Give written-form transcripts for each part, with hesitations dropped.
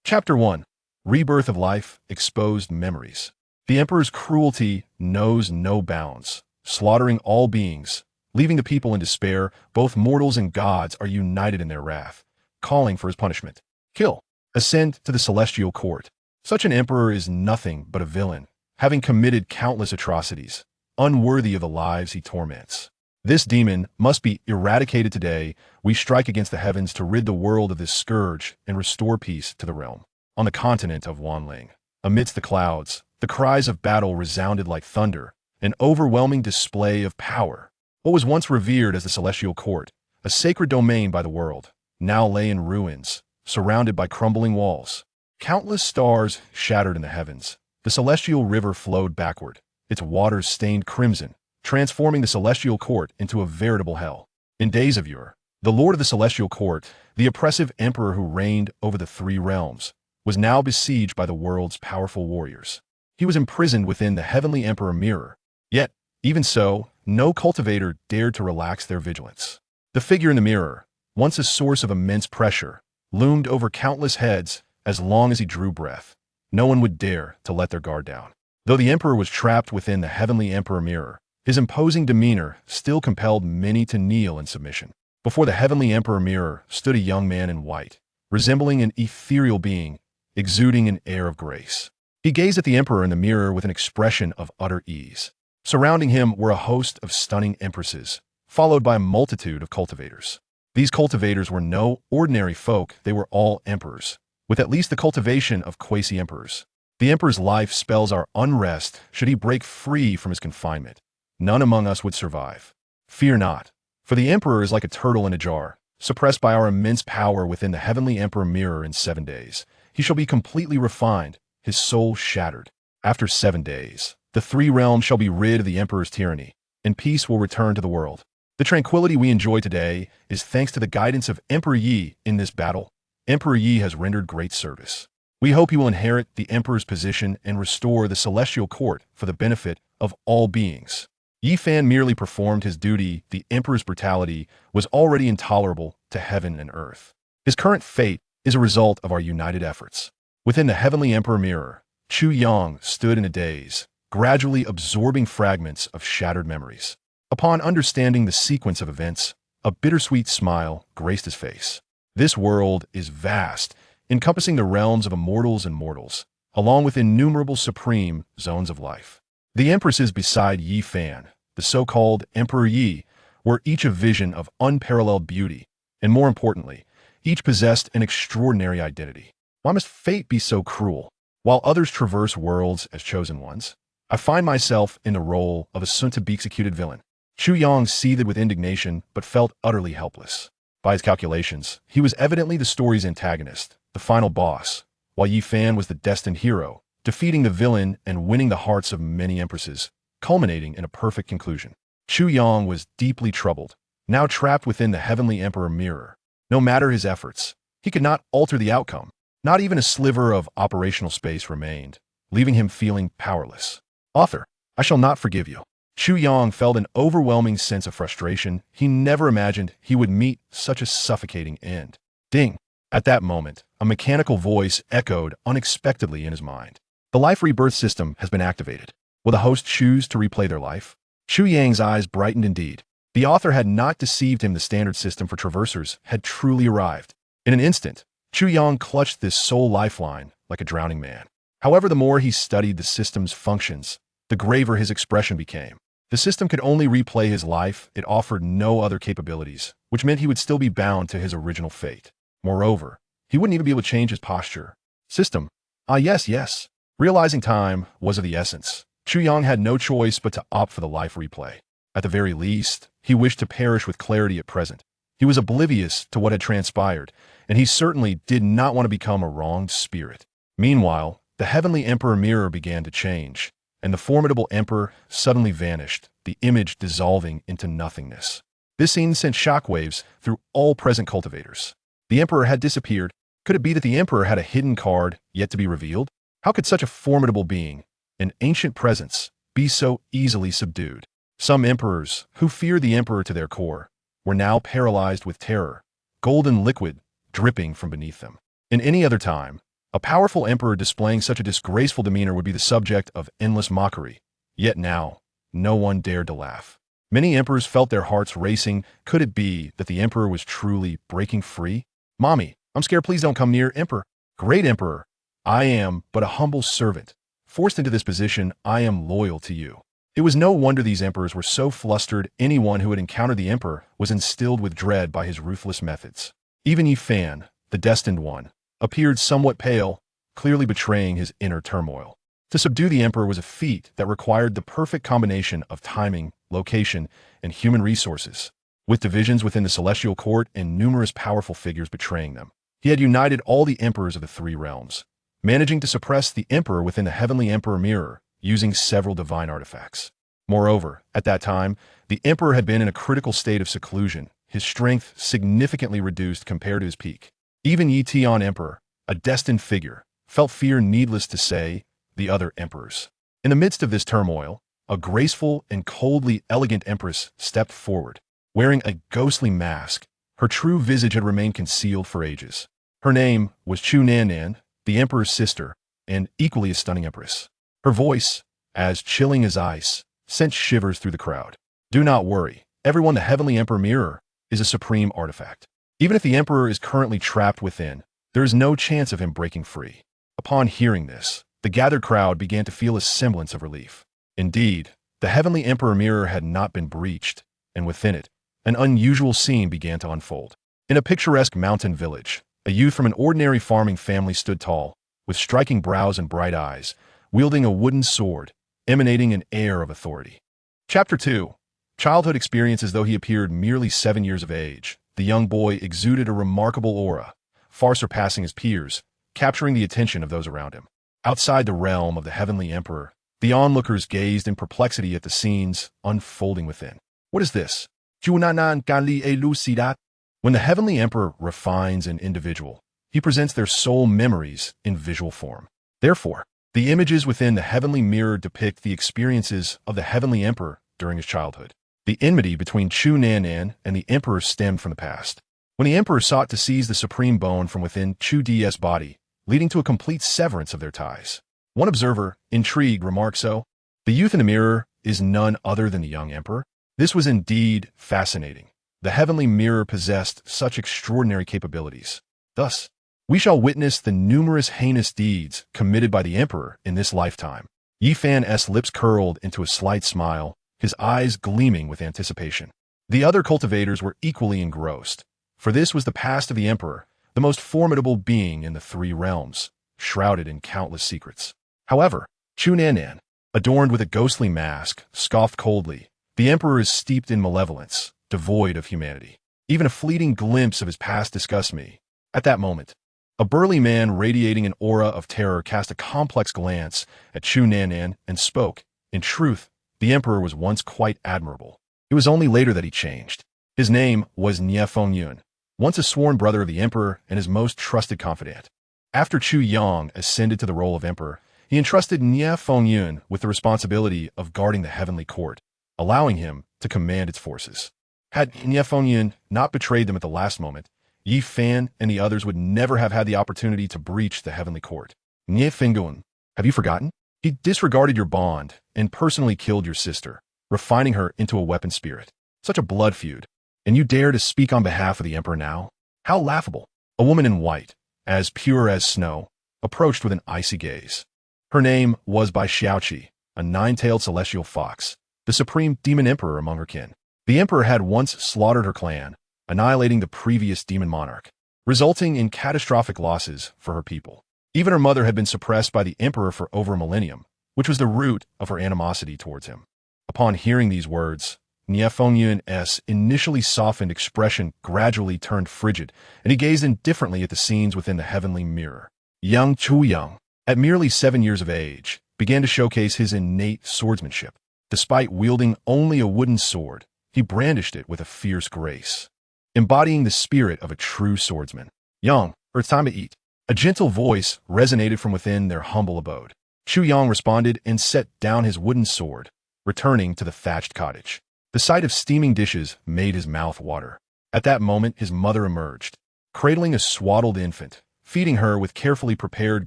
Chapter 1. Rebirth of Life, Exposed Memories. The Emperor's cruelty knows no bounds, slaughtering all beings, leaving the people in despair. Both mortals and gods are united in their wrath, calling for his punishment. Kill. Ascend to the celestial court. Such an emperor is nothing but a villain, having committed countless atrocities, unworthy of the lives he torments. This demon must be eradicated today. We strike against the heavens to rid the world of this scourge and restore peace to the realm. On the continent of Wanling, amidst the clouds, the cries of battle resounded like thunder, an overwhelming display of power. What was once revered as the celestial court, a sacred domain by the world, now lay in ruins, surrounded by crumbling walls. Countless stars shattered in the heavens. The celestial river flowed backward, its waters stained crimson, transforming the celestial court into a veritable hell. In days of yore, the lord of the celestial court, the oppressive emperor who reigned over the three realms, was now besieged by the world's powerful warriors. He was imprisoned within the heavenly emperor mirror. Yet, even so, no cultivator dared to relax their vigilance. The figure in the mirror, once a source of immense pressure, loomed over countless heads as long as he drew breath. No one would dare to let their guard down. Though the emperor was trapped within the heavenly emperor mirror, his imposing demeanor still compelled many to kneel in submission. Before the heavenly emperor mirror stood a young man in white, resembling an ethereal being, exuding an air of grace. He gazed at the emperor in the mirror with an expression of utter ease. Surrounding him were a host of stunning empresses, followed by a multitude of cultivators. These cultivators were no ordinary folk, they were all emperors, with at least the cultivation of quasi-emperors. The emperor's life spells our unrest should he break free from his confinement. None among us would survive. Fear not, for the emperor is like a turtle in a jar, suppressed by our immense power within the heavenly emperor mirror in 7 days. He shall be completely refined, his soul shattered. After 7 days, the three realms shall be rid of the emperor's tyranny, and peace will return to the world. The tranquility we enjoy today is thanks to the guidance of Emperor Yi in this battle. Emperor Yi has rendered great service. We hope he will inherit the emperor's position and restore the celestial court for the benefit of all beings. Yi Fan merely performed his duty. The emperor's brutality was already intolerable to heaven and earth. His current fate is a result of our united efforts. Within the heavenly emperor mirror, Chu Yang stood in a daze, gradually absorbing fragments of shattered memories. Upon understanding the sequence of events, a bittersweet smile graced his face. This world is vast, encompassing the realms of immortals and mortals, along with innumerable supreme zones of life. The empresses beside Yi Fan, the so-called Emperor Yi, were each a vision of unparalleled beauty, and more importantly, each possessed an extraordinary identity. Why must fate be so cruel? While others traverse worlds as chosen ones, I find myself in the role of a soon-to-be executed villain. Chu Yang seethed with indignation, but felt utterly helpless. By his calculations, he was evidently the story's antagonist, the final boss, while Yi Fan was the destined hero, defeating the villain and winning the hearts of many empresses, culminating in a perfect conclusion. Chu Yang was deeply troubled, now trapped within the heavenly emperor mirror. No matter his efforts, he could not alter the outcome. Not even a sliver of operational space remained, leaving him feeling powerless. Author, I shall not forgive you. Chu Yang felt an overwhelming sense of frustration. He never imagined he would meet such a suffocating end. Ding! At that moment, a mechanical voice echoed unexpectedly in his mind. The life rebirth system has been activated. Will the host choose to replay their life? Chu Yang's eyes brightened indeed. The author had not deceived him. The standard system for traversers had truly arrived. In an instant, Chu Yang clutched this soul lifeline like a drowning man. However, the more he studied the system's functions, the graver his expression became. The system could only replay his life. It offered no other capabilities, which meant he would still be bound to his original fate. Moreover, he wouldn't even be able to change his posture. System. Yes. Realizing time was of the essence, Chu Yang had no choice but to opt for the life replay. At the very least, he wished to perish with clarity at present. He was oblivious to what had transpired, and he certainly did not want to become a wronged spirit. Meanwhile, the heavenly emperor mirror began to change, and the formidable emperor suddenly vanished, the image dissolving into nothingness. This scene sent shockwaves through all present cultivators. The emperor had disappeared. Could it be that the emperor had a hidden card yet to be revealed? How could such a formidable being, an ancient presence, be so easily subdued? Some emperors, who feared the emperor to their core, were now paralyzed with terror, golden liquid dripping from beneath them. In any other time, A powerful emperor displaying such a disgraceful demeanor would be the subject of endless mockery. Yet now, no one dared to laugh. Many emperors felt their hearts racing. Could it be that the emperor was truly breaking free? Mommy, I'm scared. Please don't come near, Emperor. Great Emperor, I am but a humble servant. Forced into this position, I am loyal to you. It was no wonder these emperors were so flustered. Anyone who had encountered the emperor was instilled with dread by his ruthless methods. Even Yi Fan, the destined one, appeared somewhat pale, clearly betraying his inner turmoil. To subdue the emperor was a feat that required the perfect combination of timing, location, and human resources. With divisions within the celestial court and numerous powerful figures betraying them, he had united all the emperors of the three realms, managing to suppress the emperor within the heavenly emperor mirror, using several divine artifacts. Moreover, at that time, the emperor had been in a critical state of seclusion, his strength significantly reduced compared to his peak. Even Yi Tian Emperor, a destined figure, felt fear. Needless to say, the other emperors. In the midst of this turmoil, a graceful and coldly elegant empress stepped forward, wearing a ghostly mask. Her true visage had remained concealed for ages. Her name was Chu Nannan, the emperor's sister, and equally a stunning empress. Her voice, as chilling as ice, sent shivers through the crowd. Do not worry, everyone. The heavenly emperor mirror is a supreme artifact. Even if the emperor is currently trapped within, there is no chance of him breaking free. Upon hearing this, the gathered crowd began to feel a semblance of relief. Indeed, the heavenly emperor mirror had not been breached, and within it, an unusual scene began to unfold. In a picturesque mountain village, a youth from an ordinary farming family stood tall, with striking brows and bright eyes, wielding a wooden sword, emanating an air of authority. Chapter 2. Childhood experience. As though he appeared merely 7 years of age, the young boy exuded a remarkable aura, far surpassing his peers, capturing the attention of those around him. Outside the realm of the heavenly emperor, the onlookers gazed in perplexity at the scenes unfolding within. What is this? Chu Nannan gali elucidat. When the heavenly emperor refines an individual, he presents their soul memories in visual form. Therefore, the images within the heavenly mirror depict the experiences of the heavenly emperor during his childhood. The enmity between Chu Nannan and the emperor stemmed from the past, when the emperor sought to seize the supreme bone from within Chu D's body, leading to a complete severance of their ties. One observer, intrigued, remarked, "So, the youth in the mirror is none other than the young emperor?" This was indeed fascinating. The heavenly mirror possessed such extraordinary capabilities. Thus, we shall witness the numerous heinous deeds committed by the emperor in this lifetime. Yi Fan's lips curled into a slight smile, his eyes gleaming with anticipation. The other cultivators were equally engrossed, for this was the past of the emperor, the most formidable being in the three realms, shrouded in countless secrets. However, Chu Nannan, adorned with a ghostly mask, scoffed coldly. The emperor is steeped in malevolence, devoid of humanity. Even a fleeting glimpse of his past disgusts me. At that moment, a burly man radiating an aura of terror cast a complex glance at Chu Nannan and spoke. In truth, the emperor was once quite admirable. It was only later that he changed. His name was Nie Fengyun, once a sworn brother of the emperor and his most trusted confidant. After Chu Yang ascended to the role of emperor, he entrusted Nie Fengyun with the responsibility of guarding the heavenly court, allowing him to command its forces. Had Nie Fengyun not betrayed them at the last moment, Yi Fan and the others would never have had the opportunity to breach the heavenly court. Nie Fengyun, have you forgotten? He disregarded your bond and personally killed your sister, refining her into a weapon spirit. Such a blood feud. And you dare to speak on behalf of the emperor now? How laughable. A woman in white, as pure as snow, approached with an icy gaze. Her name was Bai Xiaoqi, a nine-tailed celestial fox, the supreme demon emperor among her kin. The emperor had once slaughtered her clan, annihilating the previous demon monarch, resulting in catastrophic losses for her people. Even her mother had been suppressed by the emperor for over a millennium, which was the root of her animosity towards him. Upon hearing these words, Nie Fengyun's initially softened expression gradually turned frigid, and he gazed indifferently at the scenes within the heavenly mirror. Young Chu Yang, at merely 7 years of age, began to showcase his innate swordsmanship. Despite wielding only a wooden sword, he brandished it with a fierce grace, embodying the spirit of a true swordsman. "Yang, it's time to eat." A gentle voice resonated from within their humble abode. Chu Yang responded and set down his wooden sword, returning to the thatched cottage. The sight of steaming dishes made his mouth water. At that moment, his mother emerged, cradling a swaddled infant, feeding her with carefully prepared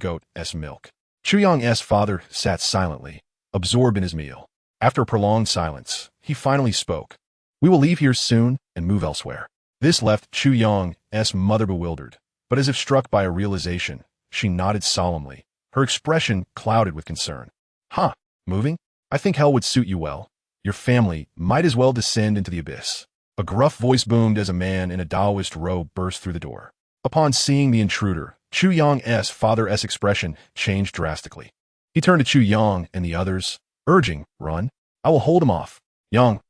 goat-s milk. Chu Yang's father sat silently, absorbed in his meal. After a prolonged silence, he finally spoke. "We will leave here soon and move elsewhere." This left Chu Yang's mother bewildered, but as if struck by a realization, she nodded solemnly, her expression clouded with concern. "Huh, moving? I think hell would suit you well. Your family might as well descend into the abyss." A gruff voice boomed as a man in a Taoist robe burst through the door. Upon seeing the intruder, Chu Yang's father's expression changed drastically. He turned to Chu Yang and the others, urging, "Run. I will hold him off. Yang,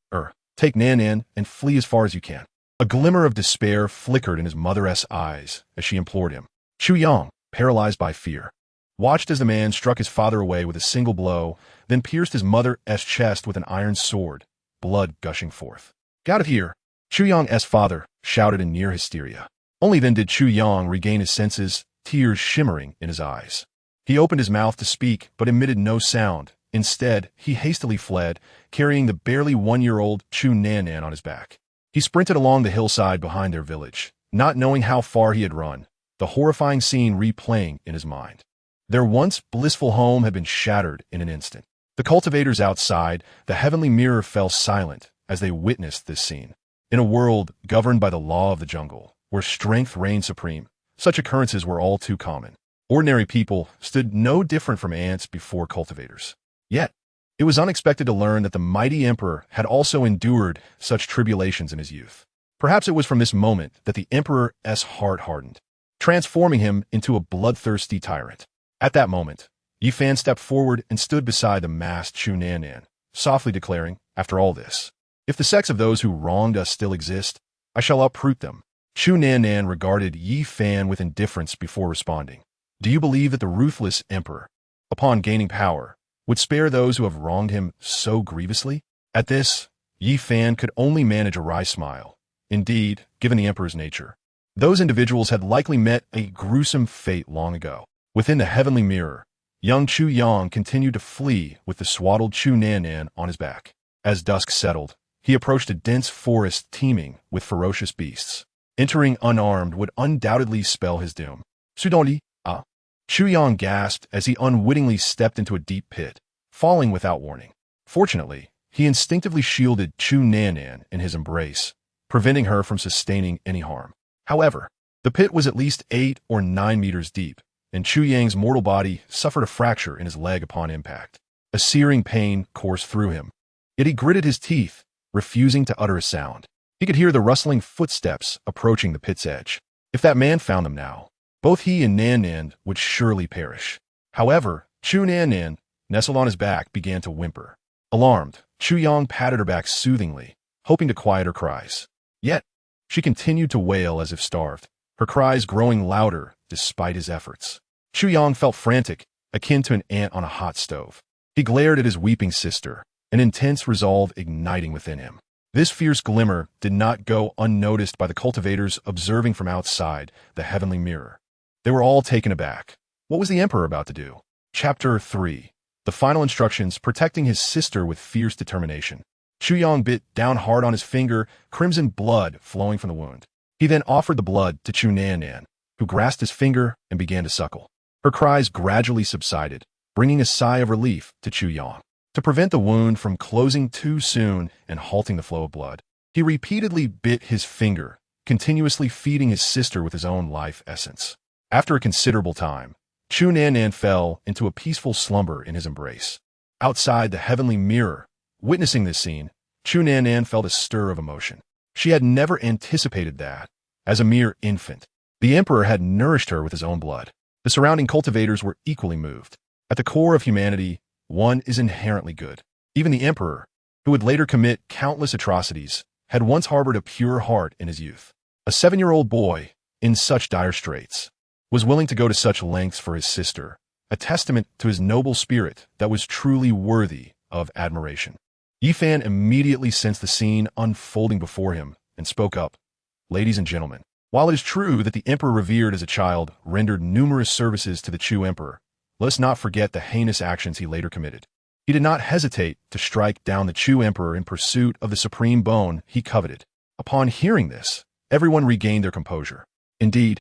take Nannan and flee as far as you can." A glimmer of despair flickered in his mother's eyes as she implored him. Chu Yang, paralyzed by fear, watched as the man struck his father away with a single blow, then pierced his mother's chest with an iron sword, blood gushing forth. "Get out of here!" Chu Yang's father shouted in near hysteria. Only then did Chu Yang regain his senses, tears shimmering in his eyes. He opened his mouth to speak, but emitted no sound. Instead, he hastily fled, carrying the barely 1-year-old Chu Nannan on his back. He sprinted along the hillside behind their village, not knowing how far he had run, the horrifying scene replaying in his mind. Their once blissful home had been shattered in an instant. The cultivators outside, the heavenly mirror, fell silent as they witnessed this scene. In a world governed by the law of the jungle, where strength reigned supreme, such occurrences were all too common. Ordinary people stood no different from ants before cultivators. Yet, it was unexpected to learn that the mighty emperor had also endured such tribulations in his youth. Perhaps it was from this moment that the emperor's heart hardened, transforming him into a bloodthirsty tyrant. At that moment, Yi Fan stepped forward and stood beside the masked Chu Nannan, softly declaring, "After all this, if the sects of those who wronged us still exist, I shall uproot them." Chu Nannan regarded Yi Fan with indifference before responding. "Do you believe that the ruthless emperor, upon gaining power, would spare those who have wronged him so grievously?" At this, Yi Fan could only manage a wry smile. Indeed, given the emperor's nature, those individuals had likely met a gruesome fate long ago. Within the heavenly mirror, young Chu Yang continued to flee with the swaddled Chu Nannan on his back. As dusk settled, he approached a dense forest teeming with ferocious beasts. Entering unarmed would undoubtedly spell his doom. "Sudonli, ah!" Chu Yang gasped as he unwittingly stepped into a deep pit, falling without warning. Fortunately, he instinctively shielded Chu Nannan in his embrace, preventing her from sustaining any harm. However, the pit was at least 8 or 9 meters deep, and Chu Yang's mortal body suffered a fracture in his leg upon impact. A searing pain coursed through him, yet he gritted his teeth, refusing to utter a sound. He could hear the rustling footsteps approaching the pit's edge. If that man found them now, both he and Nannan would surely perish. However, Chu Nannan, nestled on his back, began to whimper. Alarmed, Chu Yang patted her back soothingly, hoping to quiet her cries. Yet, she continued to wail as if starved, her cries growing louder despite his efforts. Chu Yang felt frantic, akin to an ant on a hot stove. He glared at his weeping sister, an intense resolve igniting within him. This fierce glimmer did not go unnoticed by the cultivators observing from outside the heavenly mirror. They were all taken aback. What was the emperor about to do? Chapter 3. The final instructions, protecting his sister with fierce determination. Chu Yang bit down hard on his finger, crimson blood flowing from the wound. He then offered the blood to Chu Nannan, who grasped his finger and began to suckle. Her cries gradually subsided, bringing a sigh of relief to Chu Yang. To prevent the wound from closing too soon and halting the flow of blood, he repeatedly bit his finger, continuously feeding his sister with his own life essence. After a considerable time, Chu Nannan fell into a peaceful slumber in his embrace. Outside the heavenly mirror, witnessing this scene, Chu Nannan felt a stir of emotion. She had never anticipated that, as a mere infant, the emperor had nourished her with his own blood. The surrounding cultivators were equally moved. At the core of humanity, one is inherently good. Even the emperor, who would later commit countless atrocities, had once harbored a pure heart in his youth. A 7-year-old boy, in such dire straits, was willing to go to such lengths for his sister, a testament to his noble spirit that was truly worthy of admiration. Yi Fan immediately sensed the scene unfolding before him and spoke up. "Ladies and gentlemen, while it is true that the emperor revered as a child rendered numerous services to the Chu emperor, let us not forget the heinous actions he later committed. He did not hesitate to strike down the Chu emperor in pursuit of the supreme bone he coveted." Upon hearing this, everyone regained their composure. Indeed,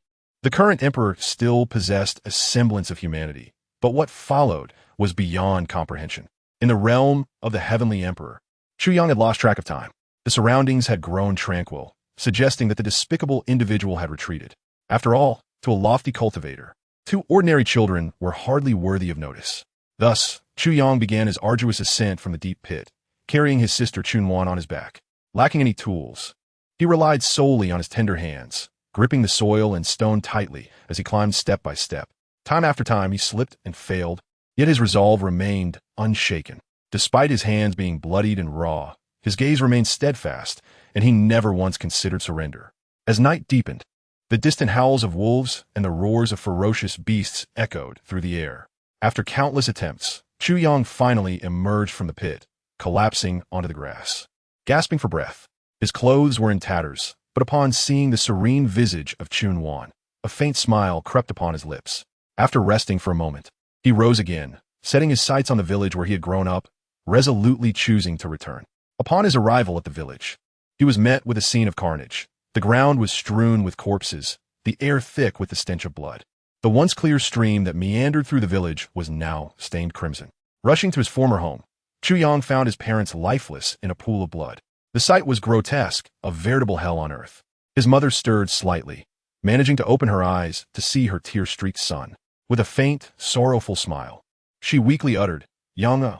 The current emperor still possessed a semblance of humanity, but what followed was beyond comprehension. In the realm of the heavenly emperor, Chu Yang had lost track of time. The surroundings had grown tranquil, suggesting that the despicable individual had retreated. After all, to a lofty cultivator, two ordinary children were hardly worthy of notice. Thus, Chu Yang began his arduous ascent from the deep pit, carrying his sister Chu Nannan on his back. Lacking any tools, he relied solely on his tender hands, gripping the soil and stone tightly as he climbed step by step. Time after time he slipped and failed, yet his resolve remained unshaken. Despite his hands being bloodied and raw, his gaze remained steadfast, and he never once considered surrender. As night deepened, the distant howls of wolves and the roars of ferocious beasts echoed through the air. After countless attempts, Chu Yang finally emerged from the pit, collapsing onto the grass. Gasping for breath, his clothes were in tatters, but upon seeing the serene visage of Chu Nannan, a faint smile crept upon his lips. After resting for a moment, he rose again, setting his sights on the village where he had grown up, resolutely choosing to return. Upon his arrival at the village, he was met with a scene of carnage. The ground was strewn with corpses, the air thick with the stench of blood. The once clear stream that meandered through the village was now stained crimson. Rushing to his former home, Chu Yang found his parents lifeless in a pool of blood. The sight was grotesque, a veritable hell on earth. His mother stirred slightly, managing to open her eyes to see her tear-streaked son. With a faint, sorrowful smile, she weakly uttered, "Yang,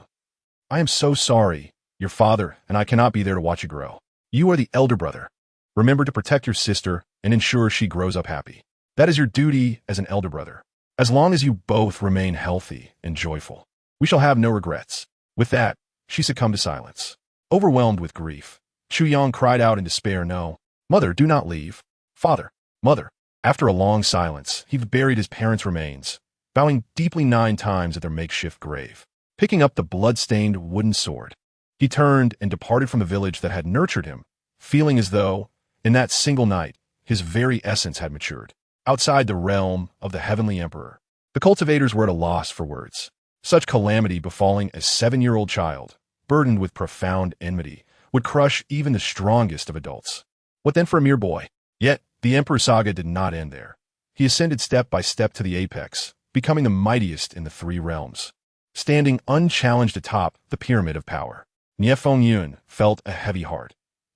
I am so sorry. Your father and I cannot be there to watch you grow. You are the elder brother. Remember to protect your sister and ensure she grows up happy. That is your duty as an elder brother. As long as you both remain healthy and joyful, we shall have no regrets." With that, she succumbed to silence. Overwhelmed with grief, Chu Yang cried out in despair, "No, mother, do not leave. Father, mother." After a long silence, he buried his parents' remains, bowing deeply 9 times at their makeshift grave. Picking up the blood-stained wooden sword, he turned and departed from the village that had nurtured him, feeling as though, in that single night, his very essence had matured. Outside the realm of the heavenly emperor, the cultivators were at a loss for words. Such calamity befalling a 7-year-old child, burdened with profound enmity, would crush even the strongest of adults. What then for a mere boy? Yet, the Emperor saga did not end there. He ascended step by step to the apex, becoming the mightiest in the 3 realms. Standing unchallenged atop the pyramid of power, Nie Fengyun felt a heavy heart.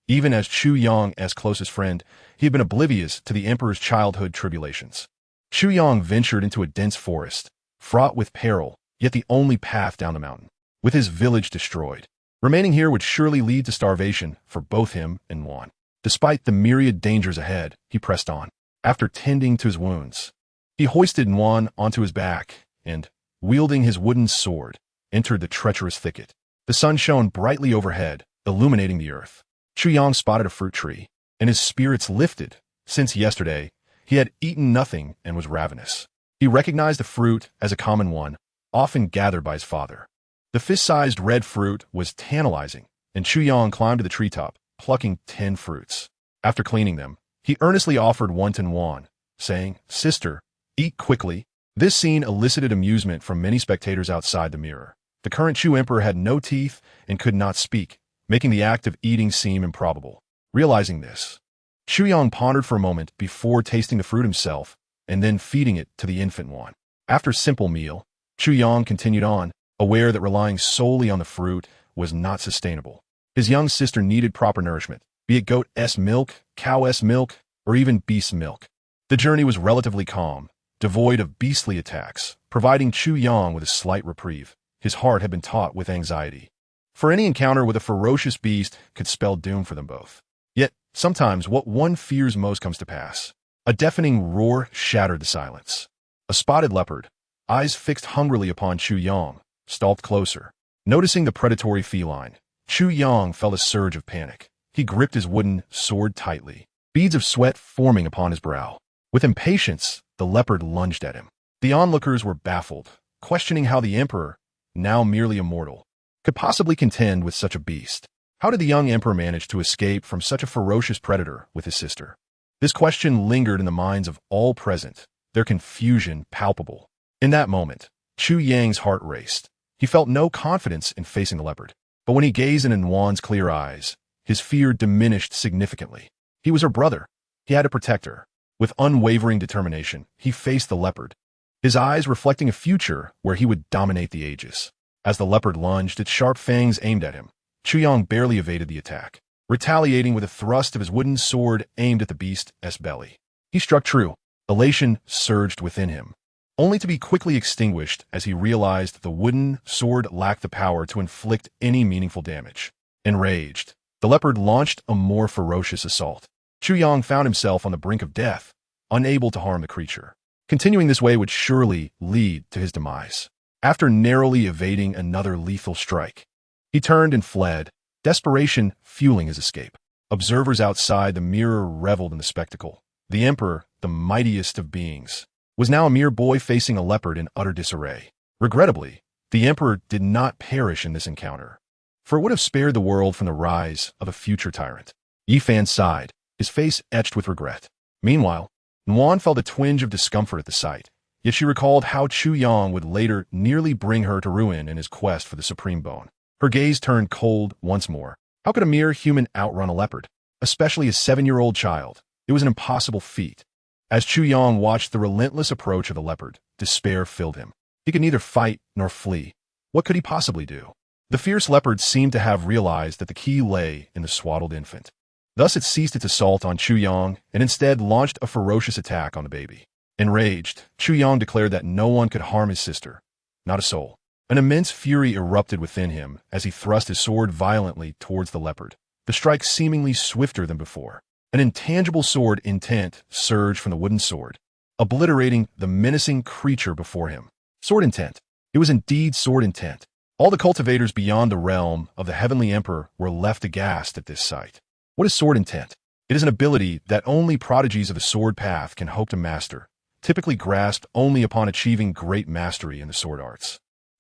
Even as Chu Yang's closest friend, he had been oblivious to the Emperor's childhood tribulations. Chu Yang ventured into a dense forest, fraught with peril, yet the only path down the mountain. With his village destroyed, remaining here would surely lead to starvation for both him and Wan. Despite the myriad dangers ahead, he pressed on. After tending to his wounds, he hoisted Wan onto his back and, wielding his wooden sword, entered the treacherous thicket. The sun shone brightly overhead, illuminating the earth. Chu Yang spotted a fruit tree, and his spirits lifted. Since yesterday, he had eaten nothing and was ravenous. He recognized the fruit as a common one, often gathered by his father. The fist-sized red fruit was tantalizing, and Chu Yang climbed to the treetop, plucking 10 fruits. After cleaning them, he earnestly offered one to Wan, saying, "Sister, eat quickly." This scene elicited amusement from many spectators outside the mirror. The current Chu emperor had no teeth and could not speak, making the act of eating seem improbable. Realizing this, Chu Yang pondered for a moment before tasting the fruit himself and then feeding it to the infant Wan. After a simple meal, Chu Yang continued on, aware that relying solely on the fruit was not sustainable. His young sister needed proper nourishment, be it goat's milk, cow's milk, or even beast's milk. The journey was relatively calm, devoid of beastly attacks, providing Chu Yang with a slight reprieve. His heart had been taut with anxiety, for any encounter with a ferocious beast could spell doom for them both. Yet, sometimes what one fears most comes to pass. A deafening roar shattered the silence. A spotted leopard, eyes fixed hungrily upon Chu Yang, stalked closer. Noticing the predatory feline, Chu Yang felt a surge of panic. He gripped his wooden sword tightly, beads of sweat forming upon his brow. With impatience, the leopard lunged at him. The onlookers were baffled, questioning how the emperor, now merely a mortal, could possibly contend with such a beast. How did the young emperor manage to escape from such a ferocious predator with his sister? This question lingered in the minds of all present, their confusion palpable. In that moment, Chu Yang's heart raced. He felt no confidence in facing the leopard. But when he gazed in Wan's clear eyes, his fear diminished significantly. He was her brother. He had to protect her. With unwavering determination, he faced the leopard, his eyes reflecting a future where he would dominate the ages. As the leopard lunged, its sharp fangs aimed at him. Chu Yang barely evaded the attack, retaliating with a thrust of his wooden sword aimed at the beast's belly. He struck true. Elation surged within him, only to be quickly extinguished as he realized the wooden sword lacked the power to inflict any meaningful damage. Enraged, the leopard launched a more ferocious assault. Chu Yang found himself on the brink of death, unable to harm the creature. Continuing this way would surely lead to his demise. After narrowly evading another lethal strike, he turned and fled, desperation fueling his escape. Observers outside the mirror reveled in the spectacle. The emperor, the mightiest of beings, was now a mere boy facing a leopard in utter disarray. Regrettably, the emperor did not perish in this encounter, for it would have spared the world from the rise of a future tyrant. Yi Fan sighed, his face etched with regret. Meanwhile, Nuan felt a twinge of discomfort at the sight, yet she recalled how Chu Yang would later nearly bring her to ruin in his quest for the supreme bone. Her gaze turned cold once more. How could a mere human outrun a leopard, especially a 7-year-old child? It was an impossible feat. As Chu Yang watched the relentless approach of the leopard, despair filled him. He could neither fight nor flee. What could he possibly do? The fierce leopard seemed to have realized that the key lay in the swaddled infant. Thus it ceased its assault on Chu Yang and instead launched a ferocious attack on the baby. Enraged, Chu Yang declared that no one could harm his sister, not a soul. An immense fury erupted within him as he thrust his sword violently towards the leopard, the strike seemingly swifter than before. An intangible sword intent surged from the wooden sword, obliterating the menacing creature before him. Sword intent. It was indeed sword intent. All the cultivators beyond the realm of the heavenly emperor were left aghast at this sight. What is sword intent? It is an ability that only prodigies of the sword path can hope to master, typically grasped only upon achieving great mastery in the sword arts.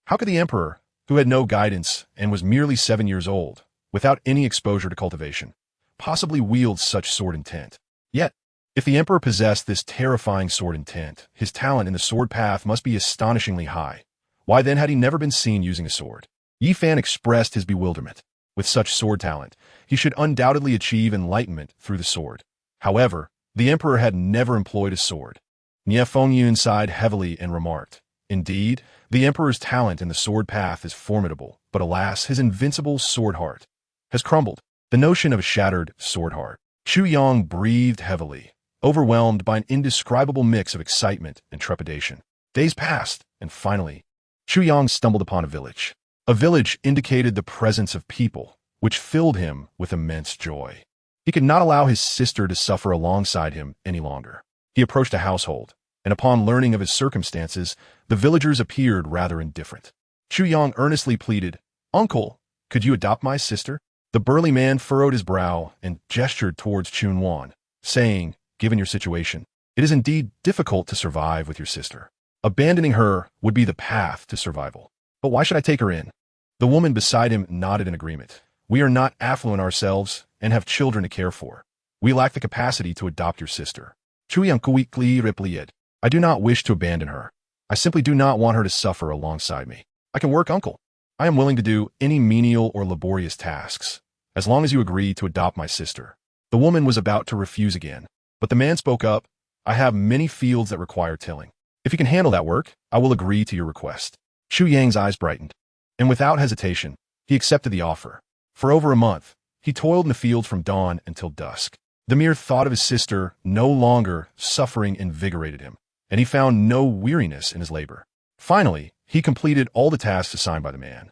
How could the emperor, who had no guidance and was merely 7 years old, without any exposure to cultivation, possibly wield such sword intent? Yet, if the emperor possessed this terrifying sword intent, his talent in the sword path must be astonishingly high. Why then had he never been seen using a sword? Yi Fan expressed his bewilderment. With such sword talent, he should undoubtedly achieve enlightenment through the sword. However, the emperor had never employed a sword. Nie Fengyun sighed heavily and remarked, "Indeed, the emperor's talent in the sword path is formidable, but alas, his invincible sword heart has crumbled." The notion of a shattered sword heart. Chu Yang breathed heavily, overwhelmed by an indescribable mix of excitement and trepidation. Days passed, and finally, Chu Yang stumbled upon a village. A village indicated the presence of people, which filled him with immense joy. He could not allow his sister to suffer alongside him any longer. He approached a household, and upon learning of his circumstances, the villagers appeared rather indifferent. Chu Yang earnestly pleaded, "Uncle, could you adopt my sister?" The burly man furrowed his brow and gestured towards Chu Nannan, saying, "Given your situation, it is indeed difficult to survive with your sister. Abandoning her would be the path to survival. But why should I take her in?" The woman beside him nodded in agreement. "We are not affluent ourselves and have children to care for. We lack the capacity to adopt your sister." Chu Yang quickly replied, "I do not wish to abandon her. I simply do not want her to suffer alongside me. I can work, uncle. I am willing to do any menial or laborious tasks, as long as you agree to adopt my sister." The woman was about to refuse again, but the man spoke up, "I have many fields that require tilling. If you can handle that work, I will agree to your request." Chu Yang's eyes brightened, and without hesitation, he accepted the offer. For over a month, he toiled in the fields from dawn until dusk. The mere thought of his sister no longer suffering invigorated him, and he found no weariness in his labor. Finally, he completed all the tasks assigned by the man,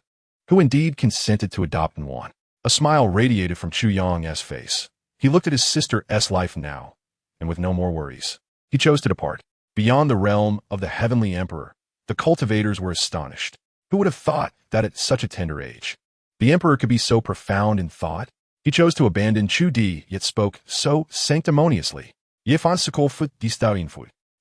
who indeed consented to adopt Nuan. A smile radiated from Chu Yang's face. He looked at his sister's life now, and with no more worries, he chose to depart. Beyond the realm of the heavenly emperor, the cultivators were astonished. Who would have thought that at such a tender age, the emperor could be so profound in thought? He chose to abandon Chu Di, yet spoke so sanctimoniously.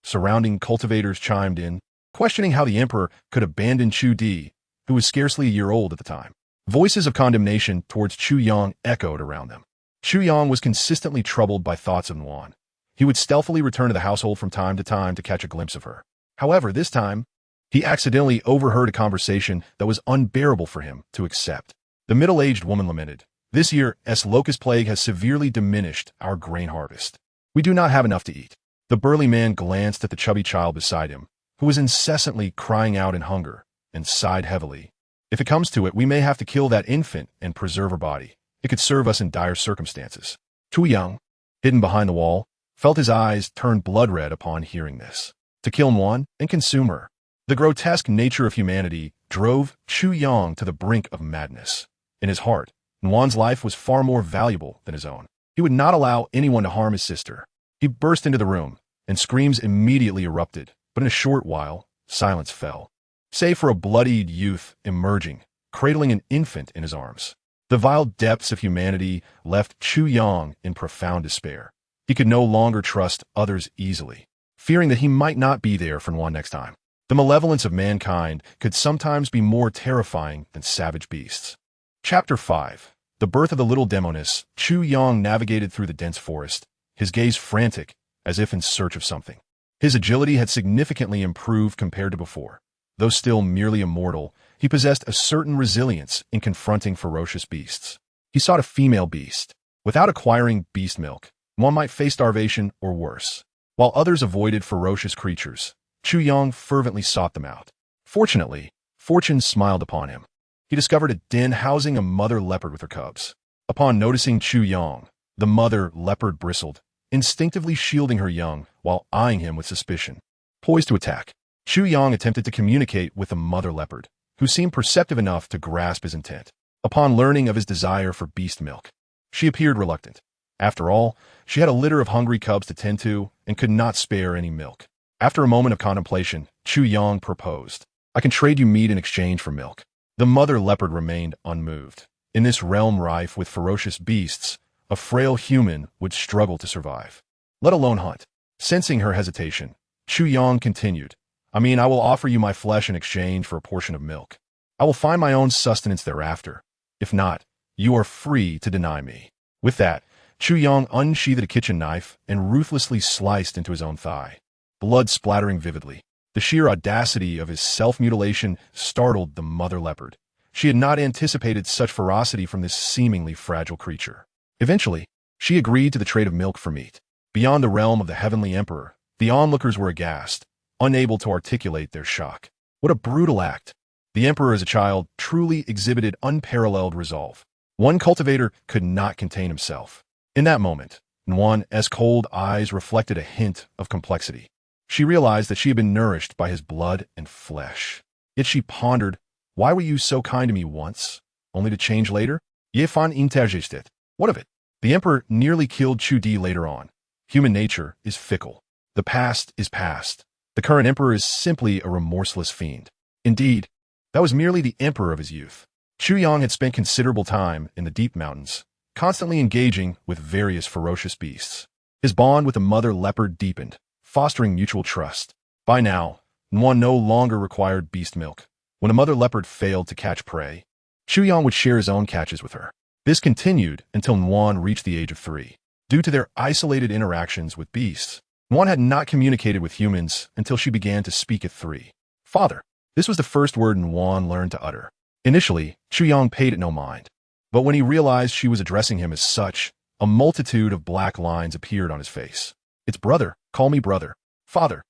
Surrounding cultivators chimed in, questioning how the emperor could abandon Chu Di, who was scarcely a year old at the time. Voices of condemnation towards Chu Yang echoed around them. Chu Yang was consistently troubled by thoughts of Nuan. He would stealthily return to the household from time to catch a glimpse of her. However, this time, he accidentally overheard a conversation that was unbearable for him to accept. The middle-aged woman lamented, "This year's locust plague has severely diminished our grain harvest. We do not have enough to eat." The burly man glanced at the chubby child beside him, who was incessantly crying out in hunger, and sighed heavily. If it comes to it, we may have to kill that infant and preserve her body. It could serve us in dire circumstances. Chu Yang, hidden behind the wall, felt his eyes turn blood red upon hearing this. To kill Nuan and consume her. The grotesque nature of humanity drove Chu Yang to the brink of madness. In his heart, Nuan's life was far more valuable than his own. He would not allow anyone to harm his sister. He burst into the room, and screams immediately erupted, but in a short while, silence fell. Save for a bloodied youth emerging, cradling an infant in his arms. The vile depths of humanity left Chu Yang in profound despair. He could no longer trust others easily, fearing that he might not be there for Nuan next time. The malevolence of mankind could sometimes be more terrifying than savage beasts. Chapter 5. The birth of the little demoness. Chu Yang navigated through the dense forest, his gaze frantic, as if in search of something. His agility had significantly improved compared to before. Though still merely a mortal, he possessed a certain resilience in confronting ferocious beasts. He sought a female beast. Without acquiring beast milk, one might face starvation or worse. While others avoided ferocious creatures, Chu Yang fervently sought them out. Fortunately, fortune smiled upon him. He discovered a den housing a mother leopard with her cubs. Upon noticing Chu Yang, the mother leopard bristled, instinctively shielding her young while eyeing him with suspicion. Poised to attack, Chu Yang attempted to communicate with the mother leopard, who seemed perceptive enough to grasp his intent. Upon learning of his desire for beast milk, she appeared reluctant. After all, she had a litter of hungry cubs to tend to and could not spare any milk. After a moment of contemplation, Chu Yang proposed, "I can trade you meat in exchange for milk." The mother leopard remained unmoved. In this realm rife with ferocious beasts, a frail human would struggle to survive, let alone hunt. Sensing her hesitation, Chu Yang continued, I will offer you my flesh in exchange for a portion of milk. I will find my own sustenance thereafter. If not, you are free to deny me." With that, Chu Yang unsheathed a kitchen knife and ruthlessly sliced into his own thigh, blood splattering vividly. The sheer audacity of his self-mutilation startled the mother leopard. She had not anticipated such ferocity from this seemingly fragile creature. Eventually, she agreed to the trade of milk for meat. Beyond the realm of the heavenly emperor, the onlookers were aghast, unable to articulate their shock. What a brutal act! The emperor as a child truly exhibited unparalleled resolve. One cultivator could not contain himself. In that moment, Nuan's cold eyes reflected a hint of complexity. She realized that she had been nourished by his blood and flesh. Yet she pondered, why were you so kind to me once, only to change later? Je fan intergestet. What of it? The emperor nearly killed Chu Di later on. Human nature is fickle. The past is past. The current emperor is simply a remorseless fiend. Indeed, that was merely the emperor of his youth. Chu Yang had spent considerable time in the deep mountains, constantly engaging with various ferocious beasts. His bond with the mother leopard deepened, fostering mutual trust. By now, Nuan no longer required beast milk. When a mother leopard failed to catch prey, Chu Yang would share his own catches with her. This continued until Nuan reached the age of 3. Due to their isolated interactions with beasts, Nuan had not communicated with humans until she began to speak at 3. Father. This was the first word Nuan learned to utter. Initially, Chu Yang paid it no mind. But when he realized she was addressing him as such, a multitude of black lines appeared on his face. It's brother, call me brother. Father.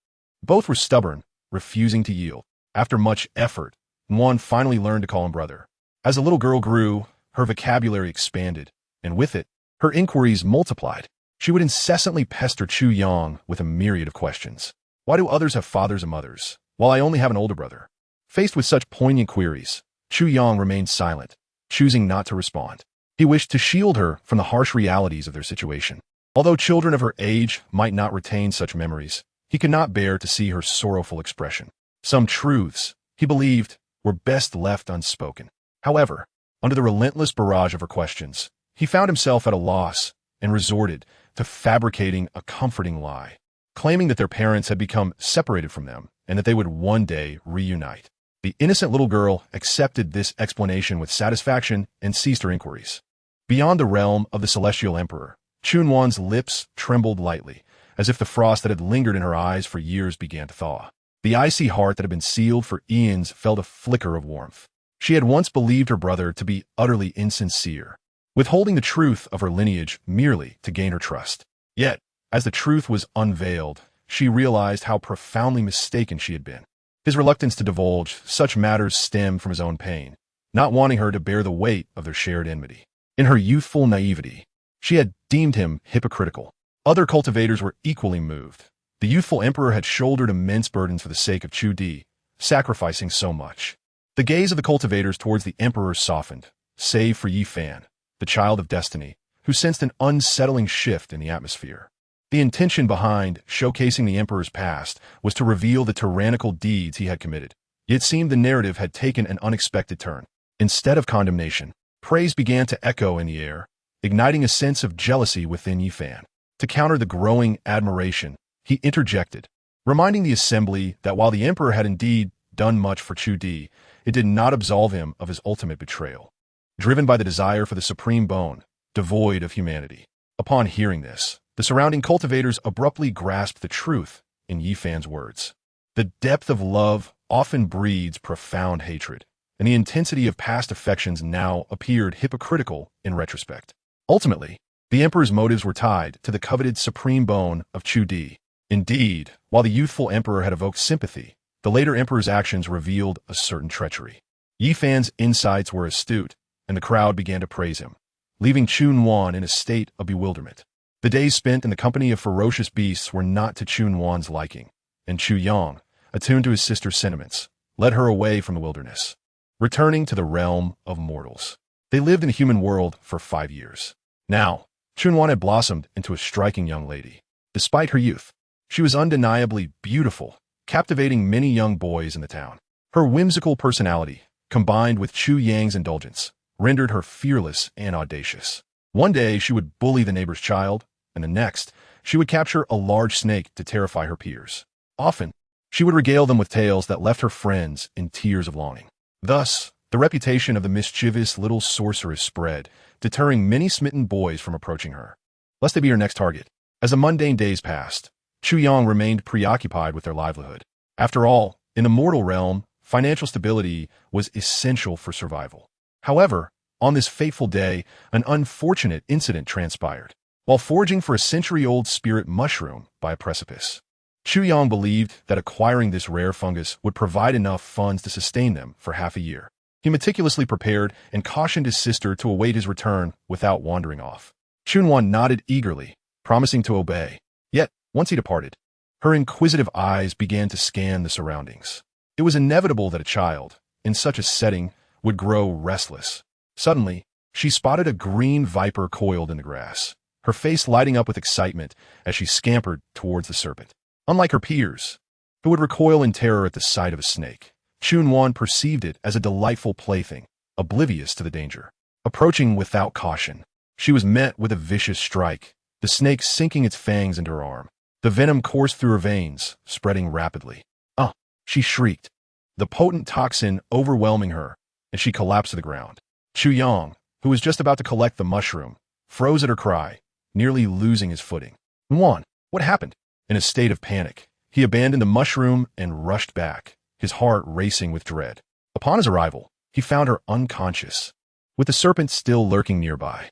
Both were stubborn, refusing to yield. After much effort, Nuan finally learned to call him brother. As the little girl grew, her vocabulary expanded, and with it, her inquiries multiplied. She would incessantly pester Chu Yang with a myriad of questions. Why do others have fathers and mothers, while I only have an older brother? Faced with such poignant queries, Chu Yang remained silent, choosing not to respond. He wished to shield her from the harsh realities of their situation. Although children of her age might not retain such memories, he could not bear to see her sorrowful expression. Some truths, he believed, were best left unspoken. However, under the relentless barrage of her questions, he found himself at a loss and resorted to fabricating a comforting lie, claiming that their parents had become separated from them and that they would one day reunite. The innocent little girl accepted this explanation with satisfaction and ceased her inquiries. Beyond the realm of the celestial emperor, Chu Nanan's lips trembled lightly, as if the frost that had lingered in her eyes for years began to thaw. The icy heart that had been sealed for eons felt a flicker of warmth. She had once believed her brother to be utterly insincere, withholding the truth of her lineage merely to gain her trust. Yet, as the truth was unveiled, she realized how profoundly mistaken she had been. His reluctance to divulge such matters stemmed from his own pain, not wanting her to bear the weight of their shared enmity. In her youthful naivety, she had deemed him hypocritical. Other cultivators were equally moved. The youthful emperor had shouldered immense burdens for the sake of Chu Di, sacrificing so much. The gaze of the cultivators towards the emperor softened, save for Yi Fan, the child of destiny, who sensed an unsettling shift in the atmosphere. The intention behind showcasing the emperor's past was to reveal the tyrannical deeds he had committed. It seemed the narrative had taken an unexpected turn. Instead of condemnation, praise began to echo in the air, igniting a sense of jealousy within Yi Fan. To counter the growing admiration, he interjected, reminding the assembly that while the emperor had indeed done much for Chu Di, it did not absolve him of his ultimate betrayal. Driven by the desire for the supreme bone, devoid of humanity. Upon hearing this, the surrounding cultivators abruptly grasped the truth in Yi Fan's words. The depth of love often breeds profound hatred, and the intensity of past affections now appeared hypocritical in retrospect. Ultimately, the emperor's motives were tied to the coveted supreme bone of Chu Di. Indeed, while the youthful emperor had evoked sympathy, the later emperor's actions revealed a certain treachery. Yi Fan's insights were astute, and the crowd began to praise him, leaving Chu Nannan in a state of bewilderment. The days spent in the company of ferocious beasts were not to Chu Nannan's liking, and Chu Yang, attuned to his sister's sentiments, led her away from the wilderness, returning to the realm of mortals. They lived in the human world for 5 years. Now, Chu Nannan had blossomed into a striking young lady. Despite her youth, she was undeniably beautiful, captivating many young boys in the town. Her whimsical personality, combined with Chu Yang's indulgence, rendered her fearless and audacious. One day she would bully the neighbor's child, and the next, she would capture a large snake to terrify her peers. Often, she would regale them with tales that left her friends in tears of longing. Thus, the reputation of the mischievous little sorceress spread, deterring many smitten boys from approaching her, lest they be her next target. As the mundane days passed, Chu Yang remained preoccupied with their livelihood. After all, in the mortal realm, financial stability was essential for survival. However, on this fateful day, an unfortunate incident transpired. While foraging for a century-old spirit mushroom by a precipice, Chu Yang believed that acquiring this rare fungus would provide enough funds to sustain them for half a year. He meticulously prepared and cautioned his sister to await his return without wandering off. Chu Nannan nodded eagerly, promising to obey. Yet, once he departed, her inquisitive eyes began to scan the surroundings. It was inevitable that a child, in such a setting, would grow restless. Suddenly, she spotted a green viper coiled in the grass, her face lighting up with excitement as she scampered towards the serpent. Unlike her peers, who would recoil in terror at the sight of a snake, Chu Nannan perceived it as a delightful plaything, oblivious to the danger. Approaching without caution, she was met with a vicious strike, the snake sinking its fangs into her arm. The venom coursed through her veins, spreading rapidly. "Ah!" she shrieked, the potent toxin overwhelming her, and she collapsed to the ground. Chu Yang, who was just about to collect the mushroom, froze at her cry, nearly losing his footing. "Nannan, what happened?" In a state of panic, he abandoned the mushroom and rushed back, his heart racing with dread. Upon his arrival, he found her unconscious, with the serpent still lurking nearby.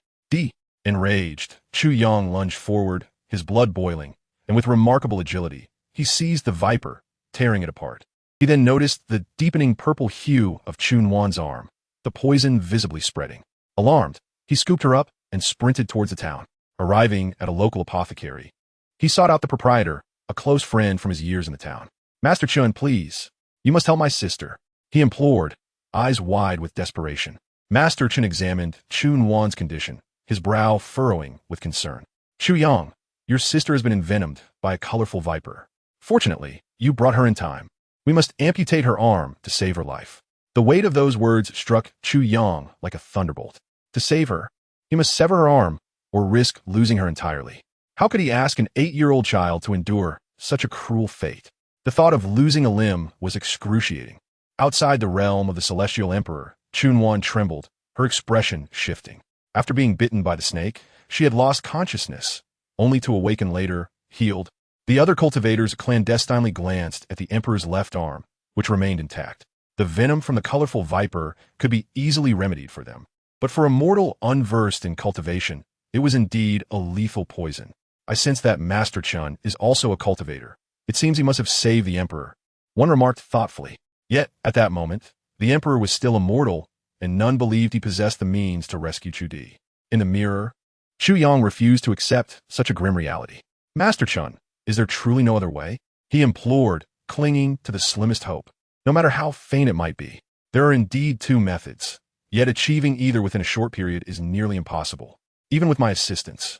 Enraged, Chu Yang lunged forward, his blood boiling, and with remarkable agility, he seized the viper, tearing it apart. He then noticed the deepening purple hue of Chu Nannan's arm, the poison visibly spreading. Alarmed, he scooped her up and sprinted towards the town. Arriving at a local apothecary, he sought out the proprietor, a close friend from his years in the town. "Master Chun, please, you must help my sister," he implored, eyes wide with desperation. Master Chun examined Chu Nannan's condition, his brow furrowing with concern. "Chu Yang, your sister has been envenomed by a colorful viper. Fortunately, you brought her in time. We must amputate her arm to save her life." The weight of those words struck Chu Yang like a thunderbolt. To save her, he must sever her arm or risk losing her entirely. How could he ask an 8-year-old child to endure such a cruel fate? The thought of losing a limb was excruciating. Outside the realm of the celestial emperor, Chu Nannan trembled, her expression shifting. After being bitten by the snake, she had lost consciousness, only to awaken later, healed. The other cultivators clandestinely glanced at the emperor's left arm, which remained intact. The venom from the colorful viper could be easily remedied for them. But for a mortal unversed in cultivation, it was indeed a lethal poison. "I sense that Master Chun is also a cultivator," It seems he must have saved the emperor. One remarked thoughtfully. Yet, at that moment, the emperor was still immortal, and none believed he possessed the means to rescue Chu Di. In the mirror, Chu Yang refused to accept such a grim reality. Master Chun, is there truly no other way? He implored, clinging to the slimmest hope. No matter how faint it might be, there are indeed two methods, yet achieving either within a short period is nearly impossible. Even with my assistance,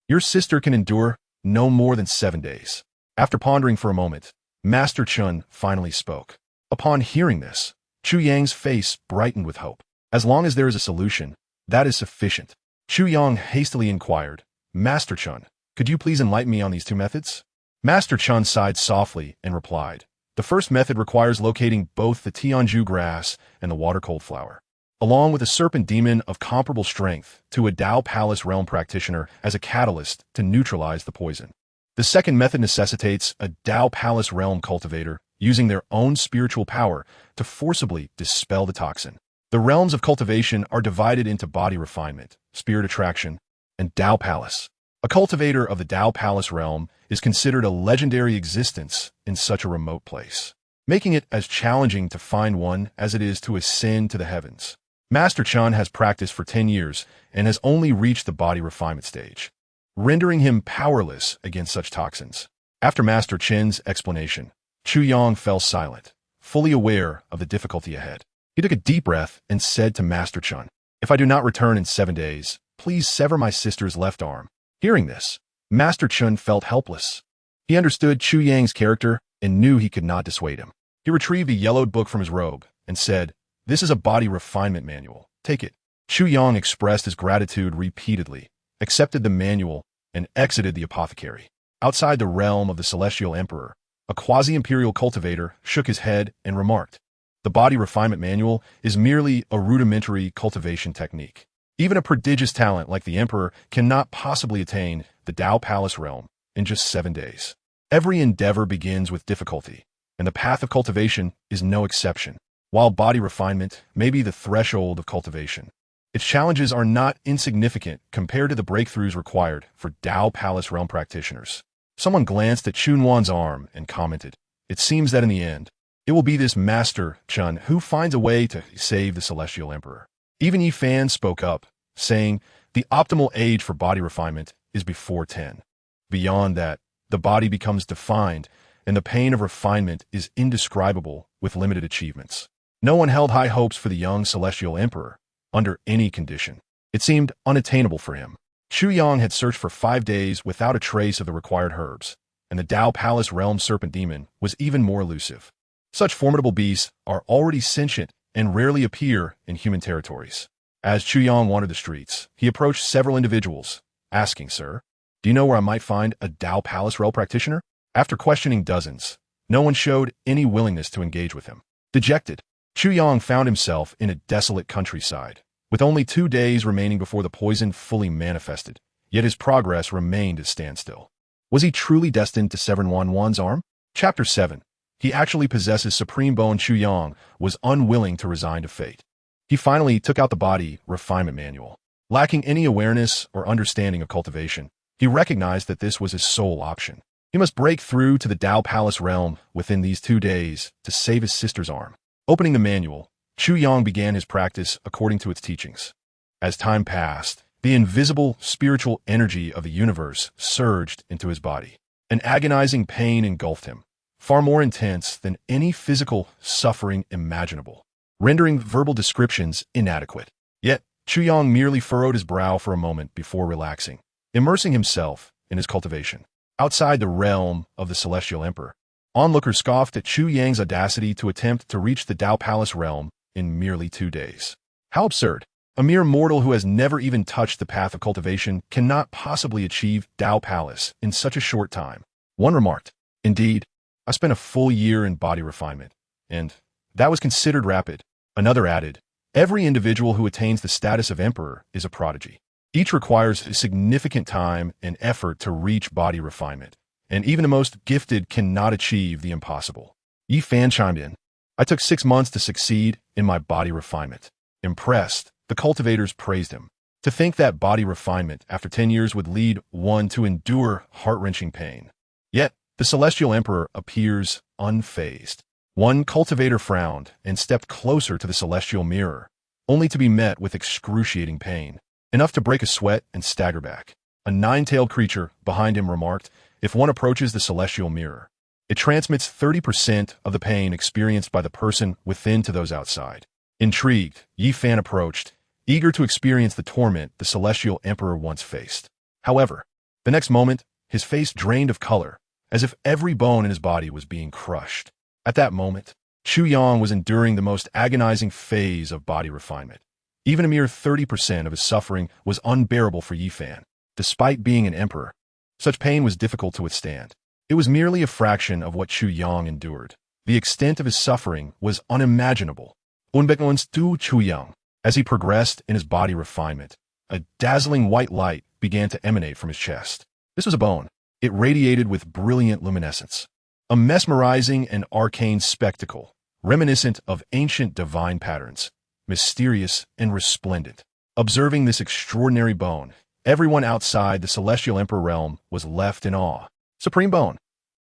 your sister can endure no more than 7 days. After pondering for a moment, Master Chun finally spoke. Upon hearing this, Chu Yang's face brightened with hope. As long as there is a solution, that is sufficient. Chu Yang hastily inquired, Master Chun, could you please enlighten me on these two methods? Master Chun sighed softly and replied, the first method requires locating both the Tianju grass and the water-cold flower, along with a serpent demon of comparable strength to a Dao Palace realm practitioner as a catalyst to neutralize the poison. The second method necessitates a Dao Palace realm cultivator using their own spiritual power to forcibly dispel the toxin. The realms of cultivation are divided into body refinement, spirit attraction, and Dao Palace. A cultivator of the Dao Palace realm is considered a legendary existence in such a remote place, making it as challenging to find one as it is to ascend to the heavens. Master Chun has practiced for 10 years and has only reached the body refinement stage, rendering him powerless against such toxins. After Master Chin's explanation, Chu Yang fell silent, fully aware of the difficulty ahead. He took a deep breath and said to Master Chun, if I do not return in 7 days, please sever my sister's left arm. Hearing this, Master Chun felt helpless. He understood Chu Yang's character and knew he could not dissuade him. He retrieved a yellowed book from his robe and said, this is a body refinement manual. Take it. Chu Yang expressed his gratitude repeatedly, accepted the manual, and exited the apothecary. Outside the realm of the Celestial Emperor, a quasi-imperial cultivator shook his head and remarked, the body refinement manual is merely a rudimentary cultivation technique. Even a prodigious talent like the Emperor cannot possibly attain the Dao Palace realm in just 7 days. Every endeavor begins with difficulty, and the path of cultivation is no exception. While body refinement may be the threshold of cultivation, its challenges are not insignificant compared to the breakthroughs required for Dao Palace realm practitioners. Someone glanced at Chu Nanan's arm and commented, it seems that in the end, it will be this Master Chun who finds a way to save the Celestial Emperor. Even Yi Fan spoke up, saying, the optimal age for body refinement is before 10. Beyond that, the body becomes defined, and the pain of refinement is indescribable with limited achievements. No one held high hopes for the young Celestial Emperor, under any condition. It seemed unattainable for him. Chu Yang had searched for 5 days without a trace of the required herbs, and the Dao Palace realm serpent demon was even more elusive. Such formidable beasts are already sentient and rarely appear in human territories. As Chu Yang wandered the streets, he approached several individuals, asking, sir, do you know where I might find a Dao Palace realm practitioner? After questioning dozens, no one showed any willingness to engage with him. Dejected, Chu Yang found himself in a desolate countryside, with only 2 days remaining before the poison fully manifested, yet his progress remained at standstill. Was he truly destined to sever Wan's arm? Chapter 7. He actually possesses supreme bone. Chu Yang was unwilling to resign to fate. He finally took out the body refinement manual. Lacking any awareness or understanding of cultivation, he recognized that this was his sole option. He must break through to the Dao Palace realm within these 2 days to save his sister's arm. Opening the manual, Chu Yang began his practice according to its teachings. As time passed, the invisible spiritual energy of the universe surged into his body. An agonizing pain engulfed him, far more intense than any physical suffering imaginable, rendering verbal descriptions inadequate. Yet, Chu Yang merely furrowed his brow for a moment before relaxing, immersing himself in his cultivation. Outside the realm of the Celestial Emperor, onlookers scoffed at Chu Yang's audacity to attempt to reach the Dao Palace realm in merely 2 days. How absurd! A mere mortal who has never even touched the path of cultivation cannot possibly achieve Dao Palace in such a short time. One remarked, indeed, I spent a full year in body refinement, and that was considered rapid. Another added, every individual who attains the status of emperor is a prodigy. Each requires significant time and effort to reach body refinement, and even the most gifted cannot achieve the impossible. Yi Fan chimed in, I took 6 months to succeed in my body refinement. Impressed, the cultivators praised him. To think that body refinement after 10 years would lead one to endure heart-wrenching pain. Yet, The celestial emperor appears unfazed. One cultivator frowned and stepped closer to the celestial mirror, only to be met with excruciating pain, enough to break a sweat and stagger back. A nine-tailed creature behind him remarked, "If one approaches the celestial mirror, it transmits 30% of the pain experienced by the person within to those outside." Intrigued, Yi Fan approached, eager to experience the torment the celestial emperor once faced. However, the next moment, his face drained of color, as if every bone in his body was being crushed. At that moment, Chu Yang was enduring the most agonizing phase of body refinement. Even a mere 30% of his suffering was unbearable for Yi Fan. Despite being an emperor, such pain was difficult to withstand. It was merely a fraction of what Chu Yang endured. The extent of his suffering was unimaginable. Unbeknownst to Chu Yang, as he progressed in his body refinement, a dazzling white light began to emanate from his chest. This was a bone. It radiated with brilliant luminescence. A mesmerizing and arcane spectacle, reminiscent of ancient divine patterns, mysterious and resplendent. Observing this extraordinary bone, everyone outside the celestial emperor realm was left in awe. Supreme bone.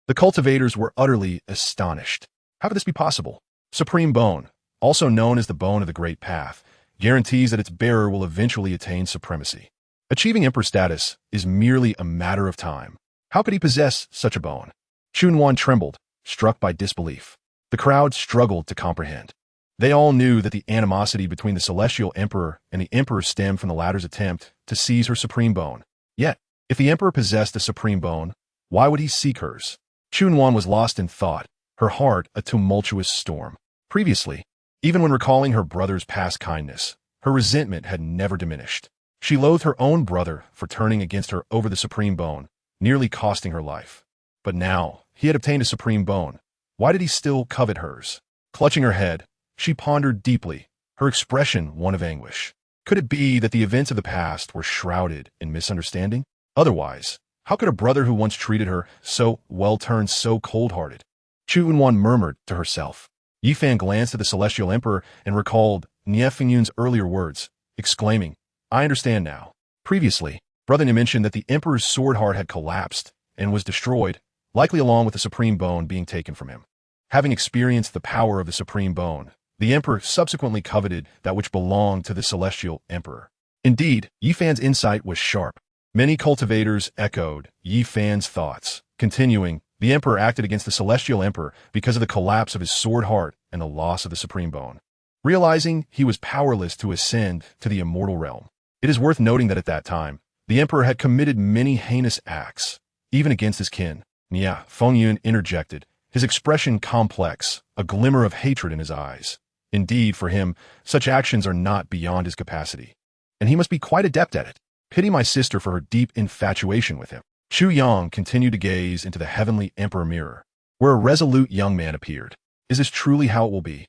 The cultivators were utterly astonished. How could this be possible? Supreme bone, also known as the bone of the great path, guarantees that its bearer will eventually attain supremacy. Achieving emperor status is merely a matter of time. How could he possess such a bone? Chu Nannan trembled, struck by disbelief. The crowd struggled to comprehend. They all knew that the animosity between the celestial emperor and the emperor stemmed from the latter's attempt to seize her supreme bone. Yet, if the emperor possessed a supreme bone, why would he seek hers? Chu Nannan was lost in thought, her heart a tumultuous storm. Previously, even when recalling her brother's past kindness, her resentment had never diminished. She loathed her own brother for turning against her over the supreme bone, nearly costing her life. But now, he had obtained a supreme bone. Why did he still covet hers? Clutching her head, she pondered deeply, her expression one of anguish. Could it be that the events of the past were shrouded in misunderstanding? Otherwise, how could a brother who once treated her so well turn so cold-hearted? Chu Nannan murmured to herself. Yi Fan glanced at the celestial emperor and recalled Nie Fingyun's earlier words, exclaiming, "I understand now." Previously, Brother Nie mentioned that the emperor's sword heart had collapsed and was destroyed, likely along with the supreme bone being taken from him. Having experienced the power of the supreme bone, the emperor subsequently coveted that which belonged to the celestial emperor. Indeed, Yi Fan's insight was sharp. Many cultivators echoed Yi Fan's thoughts. Continuing, the emperor acted against the celestial emperor because of the collapse of his sword heart and the loss of the supreme bone. Realizing he was powerless to ascend to the immortal realm, it is worth noting that at that time, the emperor had committed many heinous acts, even against his kin. Nie Fingyun interjected, his expression complex, a glimmer of hatred in his eyes. Indeed, for him, such actions are not beyond his capacity, and he must be quite adept at it. Pity my sister for her deep infatuation with him. Chu Yang continued to gaze into the heavenly emperor mirror, where a resolute young man appeared. Is this truly how it will be?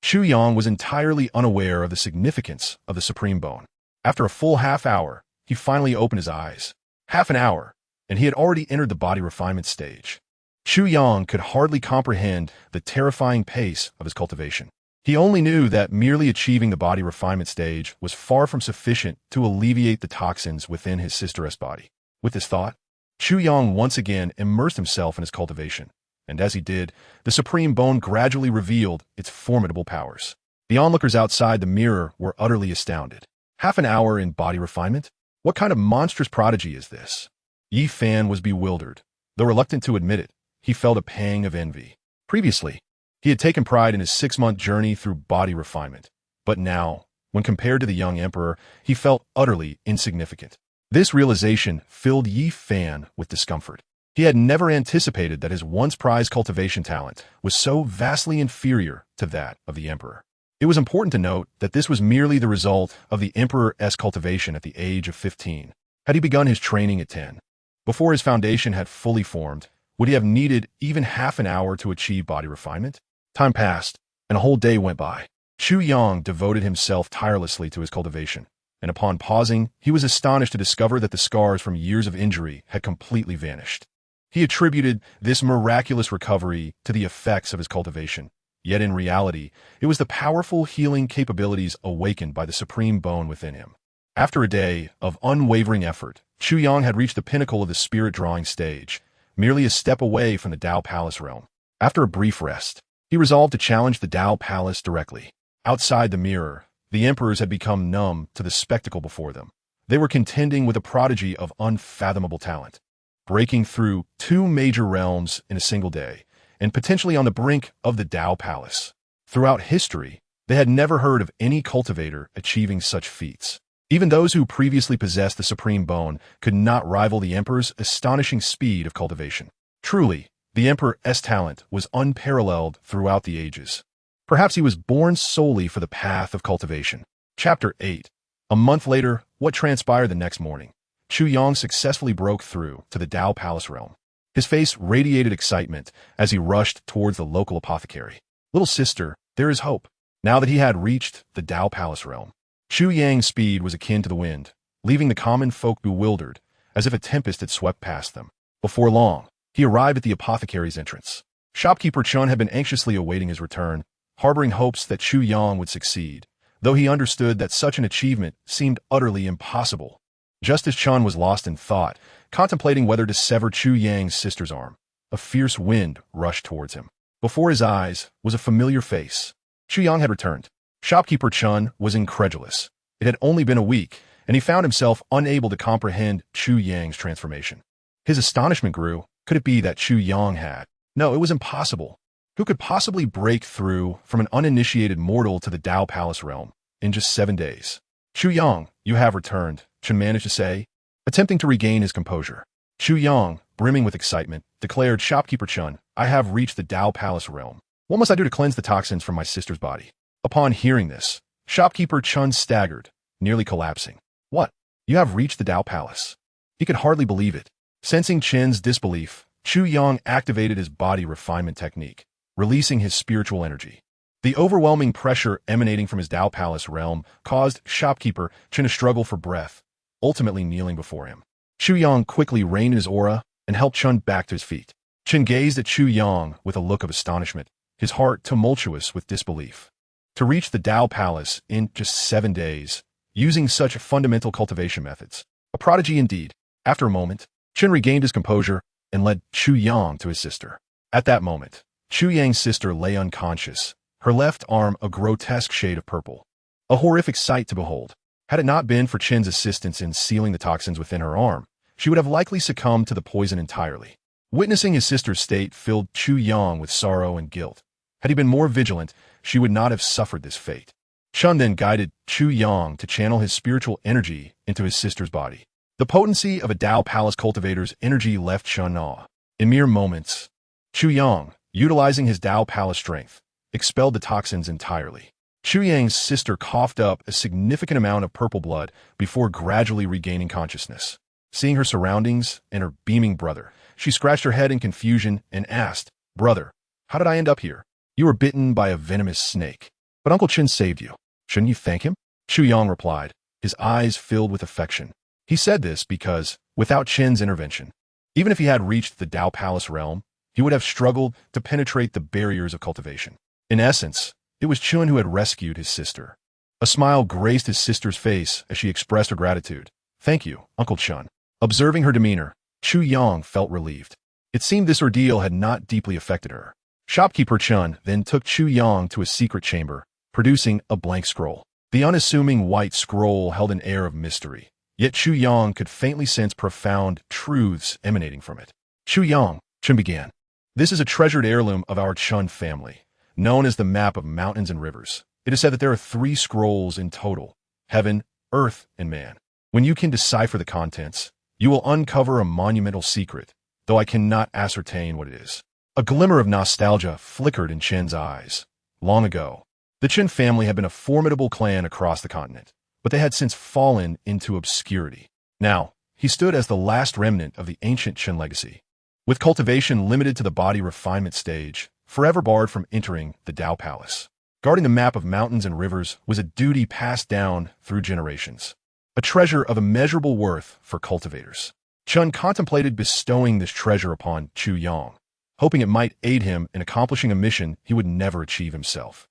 Chu Yang was entirely unaware of the significance of the supreme bone. After a full half hour, he finally opened his eyes. Half an hour, and he had already entered the body refinement stage. Chu Yang could hardly comprehend the terrifying pace of his cultivation. He only knew that merely achieving the body refinement stage was far from sufficient to alleviate the toxins within his sister's body. With this thought, Chu Yang once again immersed himself in his cultivation, and as he did, the supreme bone gradually revealed its formidable powers. The onlookers outside the mirror were utterly astounded. Half an hour in body refinement? What kind of monstrous prodigy is this? Yi Fan was bewildered. Though reluctant to admit it, he felt a pang of envy. Previously, he had taken pride in his 6-month journey through body refinement, but now, when compared to the young emperor, he felt utterly insignificant. This realization filled Yi Fan with discomfort. He had never anticipated that his once prized cultivation talent was so vastly inferior to that of the emperor. It was important to note that this was merely the result of the emperor's cultivation at the age of 15. Had he begun his training at 10, before his foundation had fully formed, would he have needed even half an hour to achieve body refinement? Time passed, and a whole day went by. Chu Yang devoted himself tirelessly to his cultivation, and upon pausing, he was astonished to discover that the scars from years of injury had completely vanished. He attributed this miraculous recovery to the effects of his cultivation, yet in reality, it was the powerful healing capabilities awakened by the supreme bone within him. After a day of unwavering effort, Chu Yang had reached the pinnacle of the spirit-drawing stage, merely a step away from the Tao Palace realm. After a brief rest, he resolved to challenge the Tao Palace directly. Outside the mirror, the emperors had become numb to the spectacle before them. They were contending with a prodigy of unfathomable talent, breaking through 2 major realms in a single day, and potentially on the brink of the Tao Palace. Throughout history, they had never heard of any cultivator achieving such feats. Even those who previously possessed the supreme bone could not rival the emperor's astonishing speed of cultivation. Truly, the emperor's talent was unparalleled throughout the ages. Perhaps he was born solely for the path of cultivation. Chapter 8. A month later, what transpired the next morning? Chu Yang successfully broke through to the Tao Palace realm. His face radiated excitement as he rushed towards the local apothecary. Little sister, there is hope. Now that he had reached the Tao Palace realm, Chu Yang's speed was akin to the wind, leaving the common folk bewildered, as if a tempest had swept past them. Before long, he arrived at the apothecary's entrance. Shopkeeper Chun had been anxiously awaiting his return, harboring hopes that Chu Yang would succeed, though he understood that such an achievement seemed utterly impossible. Just as Chun was lost in thought, contemplating whether to sever Chu Yang's sister's arm, a fierce wind rushed towards him. Before his eyes was a familiar face. Chu Yang had returned. Shopkeeper Chun was incredulous. It had only been a week, and he found himself unable to comprehend Chu Yang's transformation. His astonishment grew. Could it be that Chu Yang had? No, it was impossible. Who could possibly break through from an uninitiated mortal to the Tao Palace realm in just 7 days? Chu Yang, you have returned, Chun managed to say, attempting to regain his composure. Chu Yang, brimming with excitement, declared, Shopkeeper Chun, I have reached the Tao Palace realm. What must I do to cleanse the toxins from my sister's body? Upon hearing this, Shopkeeper Chun staggered, nearly collapsing. What? You have reached the Tao Palace? He could hardly believe it. Sensing Chen's disbelief, Chu Yang activated his body refinement technique, releasing his spiritual energy. The overwhelming pressure emanating from his Tao Palace realm caused Shopkeeper Chen to struggle for breath, ultimately kneeling before him. Chu Yang quickly reined in his aura and helped Chun back to his feet. Chen gazed at Chu Yang with a look of astonishment, his heart tumultuous with disbelief. To reach the Tao Palace in just 7 days, using such fundamental cultivation methods. A prodigy indeed. After a moment, Chen regained his composure and led Chu Yang to his sister. At that moment, Chu Yang's sister lay unconscious, her left arm a grotesque shade of purple. A horrific sight to behold. Had it not been for Chen's assistance in sealing the toxins within her arm, she would have likely succumbed to the poison entirely. Witnessing his sister's state filled Chu Yang with sorrow and guilt. Had he been more vigilant, she would not have suffered this fate. Chun then guided Chu Yang to channel his spiritual energy into his sister's body. The potency of a Tao Palace cultivator's energy left Chun awe. In mere moments, Chu Yang, utilizing his Tao Palace strength, expelled the toxins entirely. Chu Yang's sister coughed up a significant amount of purple blood before gradually regaining consciousness. Seeing her surroundings and her beaming brother, she scratched her head in confusion and asked, Brother, how did I end up here? You were bitten by a venomous snake, but Uncle Chen saved you. Shouldn't you thank him? Chu Yang replied, his eyes filled with affection. He said this because, without Chen's intervention, even if he had reached the Tao Palace realm, he would have struggled to penetrate the barriers of cultivation. In essence, it was Chun who had rescued his sister. A smile graced his sister's face as she expressed her gratitude. Thank you, Uncle Chun. Observing her demeanor, Chu Yang felt relieved. It seemed this ordeal had not deeply affected her. Shopkeeper Chun then took Chu Yang to a secret chamber, producing a blank scroll. The unassuming white scroll held an air of mystery, yet Chu Yang could faintly sense profound truths emanating from it. Chu Yang, Chun began. This is a treasured heirloom of our Chun family, known as the map of mountains and rivers. It is said that there are 3 scrolls in total: heaven, earth, and man. When you can decipher the contents, you will uncover a monumental secret, though I cannot ascertain what it is. A glimmer of nostalgia flickered in Chen's eyes. Long ago, the Chen family had been a formidable clan across the continent, but they had since fallen into obscurity. Now, he stood as the last remnant of the ancient Chen legacy. With cultivation limited to the body refinement stage, forever barred from entering the Tao Palace. Guarding the map of mountains and rivers was a duty passed down through generations. A treasure of immeasurable worth for cultivators. Chun contemplated bestowing this treasure upon Chu Yang, hoping it might aid him in accomplishing a mission he would never achieve himself.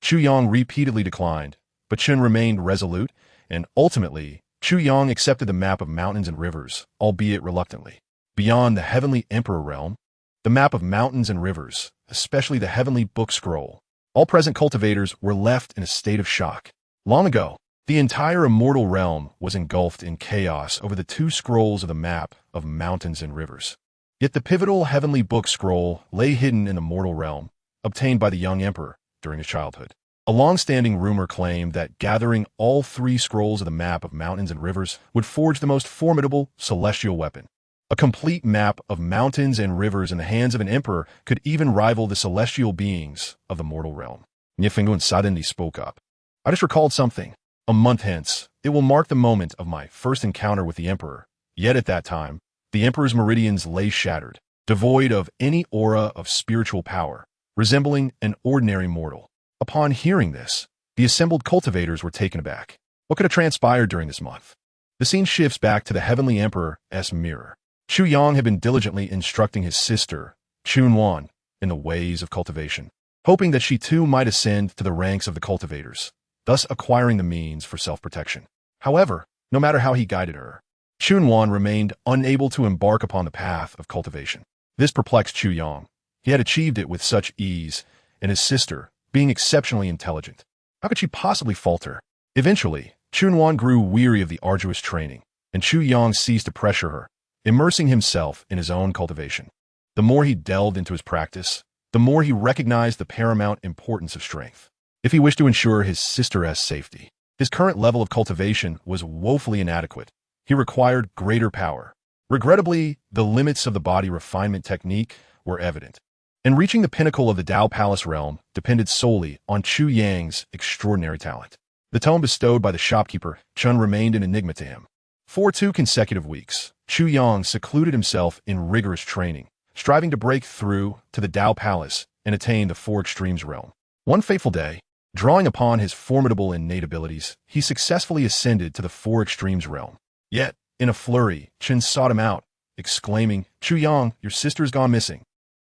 Chu Yang repeatedly declined, but Chun remained resolute, and ultimately, Chu Yang accepted the map of mountains and rivers, albeit reluctantly. Beyond the heavenly emperor realm, the map of mountains and rivers, especially the heavenly book scroll, all present cultivators were left in a state of shock. Long ago, the entire immortal realm was engulfed in chaos over the two scrolls of the map of mountains and rivers. Yet the pivotal heavenly book scroll lay hidden in the mortal realm, obtained by the young emperor during his childhood. A long-standing rumor claimed that gathering all three scrolls of the map of mountains and rivers would forge the most formidable celestial weapon. A complete map of mountains and rivers in the hands of an emperor could even rival the celestial beings of the mortal realm. Nifengun suddenly spoke up. I just recalled something. A month hence, it will mark the moment of my first encounter with the emperor. Yet at that time, the emperor's meridians lay shattered, devoid of any aura of spiritual power, resembling an ordinary mortal. Upon hearing this, the assembled cultivators were taken aback. What could have transpired during this month? The scene shifts back to the heavenly emperor's mirror. Chu Yang had been diligently instructing his sister, Chu Nannan, in the ways of cultivation, hoping that she too might ascend to the ranks of the cultivators, thus acquiring the means for self-protection. However, no matter how he guided her, Chu Nannan remained unable to embark upon the path of cultivation. This perplexed Chu Yang. He had achieved it with such ease, and his sister, being exceptionally intelligent, how could she possibly falter? Eventually, Chu Nannan grew weary of the arduous training, and Chu Yang ceased to pressure her, immersing himself in his own cultivation. The more he delved into his practice, the more he recognized the paramount importance of strength. If he wished to ensure his sister's safety, his current level of cultivation was woefully inadequate. He required greater power. Regrettably, the limits of the body refinement technique were evident, and reaching the pinnacle of the Tao Palace realm depended solely on Chu Yang's extraordinary talent. The tome bestowed by the shopkeeper, Chun, remained an enigma to him. For 2 consecutive weeks, Chu Yang secluded himself in rigorous training, striving to break through to the Tao Palace and attain the Four Extremes realm. One fateful day, drawing upon his formidable innate abilities, he successfully ascended to the Four Extremes realm. Yet, in a flurry, Chen sought him out, exclaiming, "Chu Yang, your sister has gone missing.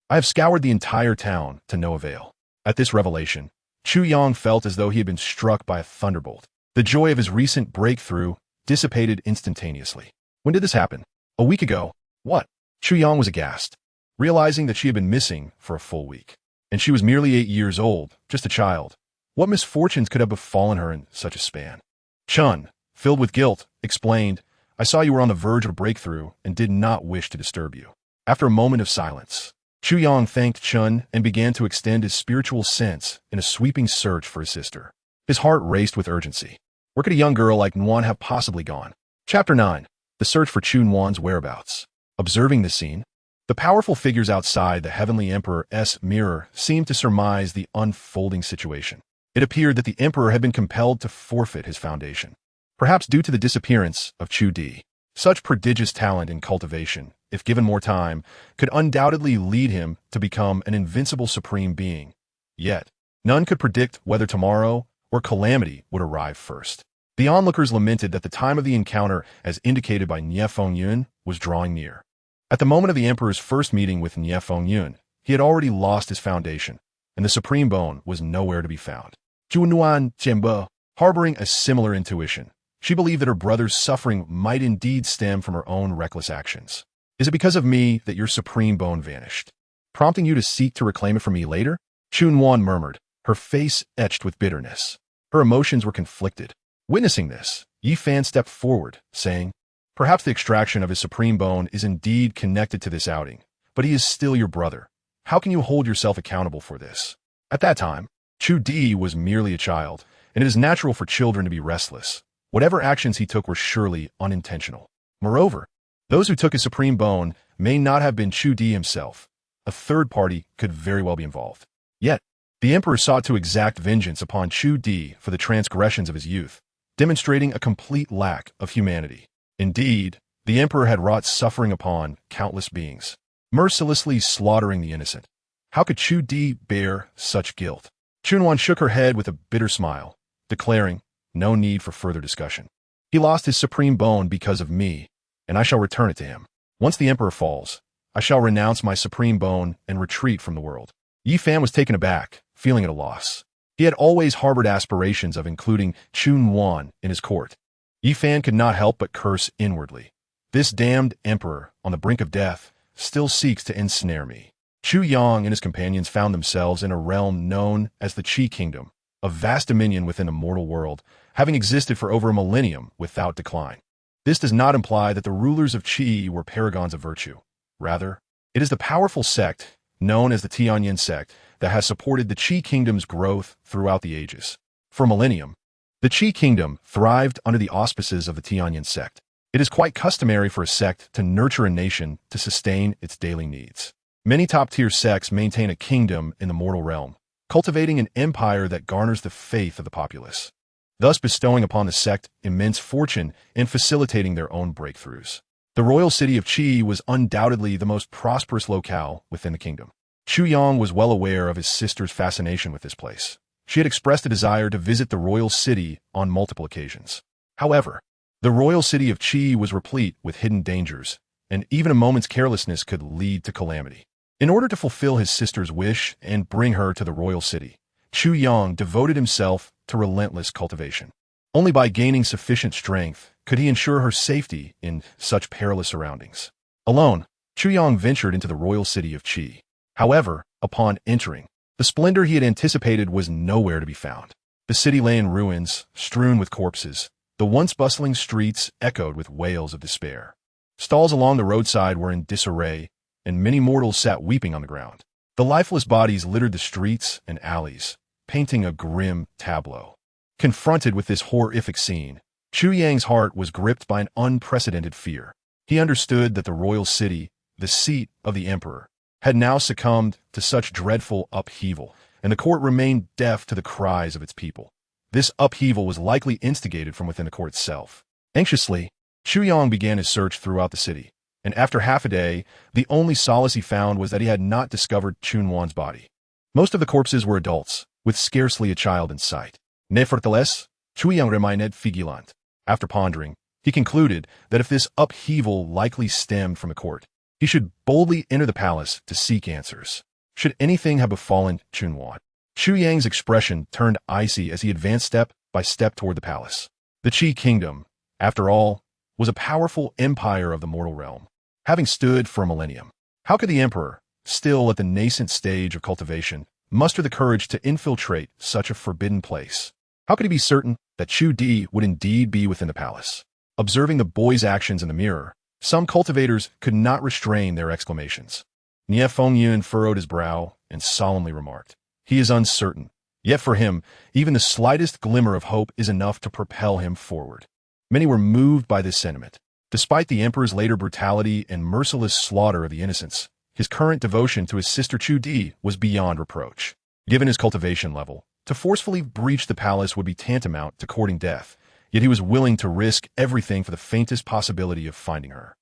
I have scoured the entire town to no avail." At this revelation, Chu Yang felt as though he had been struck by a thunderbolt. The joy of his recent breakthrough dissipated instantaneously. When did this happen? A week ago. What? Chu Yang was aghast, realizing that she had been missing for a full week. And she was merely 8 years old, just a child. What misfortunes could have befallen her in such a span? Chun, filled with guilt, explained, "I saw you were on the verge of a breakthrough and did not wish to disturb you." After a moment of silence, Chu Yang thanked Chun and began to extend his spiritual sense in a sweeping search for his sister. His heart raced with urgency. Where could a young girl like Nannan have possibly gone? Chapter 9. The Search for Chu Nannan's Whereabouts. Observing this scene, the powerful figures outside the heavenly emperor's mirror seemed to surmise the unfolding situation. It appeared that the emperor had been compelled to forfeit his foundation, perhaps due to the disappearance of Chu Di. Such prodigious talent in cultivation, if given more time, could undoubtedly lead him to become an invincible supreme being. Yet, none could predict whether tomorrow or calamity would arrive first. The onlookers lamented that the time of the encounter, as indicated by Nie Fengyun, was drawing near. At the moment of the emperor's first meeting with Nie Fengyun, he had already lost his foundation, and the supreme bone was nowhere to be found. Chu Nannan Jianbo, harboring a similar intuition, she believed that her brother's suffering might indeed stem from her own reckless actions. "Is it because of me that your supreme bone vanished, prompting you to seek to reclaim it from me later?" Chu Nannan murmured, her face etched with bitterness. Her emotions were conflicted. Witnessing this, Yi Fan stepped forward, saying, "Perhaps the extraction of his supreme bone is indeed connected to this outing, but he is still your brother. How can you hold yourself accountable for this?" At that time, Chu Di was merely a child, and it is natural for children to be restless. Whatever actions he took were surely unintentional. Moreover, those who took his supreme bone may not have been Chu Di himself. A third party could very well be involved. Yet, the emperor sought to exact vengeance upon Chu Di for the transgressions of his youth, demonstrating a complete lack of humanity. Indeed, the emperor had wrought suffering upon countless beings, mercilessly slaughtering the innocent. How could Chu Di bear such guilt? Chu Nannan shook her head with a bitter smile, declaring, "No need for further discussion. He lost his supreme bone because of me, and I shall return it to him. Once the emperor falls, I shall renounce my supreme bone and retreat from the world." Yi Fan was taken aback, feeling at a loss. He had always harbored aspirations of including Chu Nannan in his court. Yi Fan could not help but curse inwardly. This damned emperor, on the brink of death, still seeks to ensnare me. Chu Yang and his companions found themselves in a realm known as the Qi Kingdom, a vast dominion within the mortal world, having existed for over a millennium without decline. This does not imply that the rulers of Qi were paragons of virtue. Rather, it is the powerful sect, known as the Tianyin sect, that has supported the Qi Kingdom's growth throughout the ages. For a millennium, the Qi Kingdom thrived under the auspices of the Tianyin sect. It is quite customary for a sect to nurture a nation to sustain its daily needs. Many top-tier sects maintain a kingdom in the mortal realm, cultivating an empire that garners the faith of the populace, thus bestowing upon the sect immense fortune in facilitating their own breakthroughs. The royal city of Qi was undoubtedly the most prosperous locale within the kingdom. Chu Yang was well aware of his sister's fascination with this place. She had expressed a desire to visit the royal city on multiple occasions. However, the royal city of Qi was replete with hidden dangers, and even a moment's carelessness could lead to calamity. In order to fulfill his sister's wish and bring her to the royal city, Chu Yang devoted himself to relentless cultivation. Only by gaining sufficient strength could he ensure her safety in such perilous surroundings. Alone, Chu Yang ventured into the royal city of Qi. However, upon entering, the splendor he had anticipated was nowhere to be found. The city lay in ruins, strewn with corpses. The once bustling streets echoed with wails of despair. Stalls along the roadside were in disarray, and many mortals sat weeping on the ground. The lifeless bodies littered the streets and alleys, painting a grim tableau. Confronted with this horrific scene, Chu Yang's heart was gripped by an unprecedented fear. He understood that the royal city, the seat of the emperor, had now succumbed to such dreadful upheaval, and the court remained deaf to the cries of its people. This upheaval was likely instigated from within the court itself. Anxiously, Chu Yang began his search throughout the city, and after half a day, the only solace he found was that he had not discovered Chunwan's body. Most of the corpses were adults, with scarcely a child in sight. Nevertheless, Chu Yang remained vigilant. After pondering, he concluded that if this upheaval likely stemmed from the court, he should boldly enter the palace to seek answers. Should anything have befallen Chunwan? Chu Yang's expression turned icy as he advanced step by step toward the palace. The Qi Kingdom, after all, was a powerful empire of the mortal realm, having stood for a millennium. How could the emperor, still at the nascent stage of cultivation, muster the courage to infiltrate such a forbidden place? How could he be certain that Chu Di would indeed be within the palace? Observing the boy's actions in the mirror, some cultivators could not restrain their exclamations. Nie Fengyun furrowed his brow and solemnly remarked, "He is uncertain, yet for him, even the slightest glimmer of hope is enough to propel him forward." Many were moved by this sentiment. Despite the emperor's later brutality and merciless slaughter of the innocents, his current devotion to his sister Chu Di was beyond reproach. Given his cultivation level, to forcefully breach the palace would be tantamount to courting death, yet he was willing to risk everything for the faintest possibility of finding her.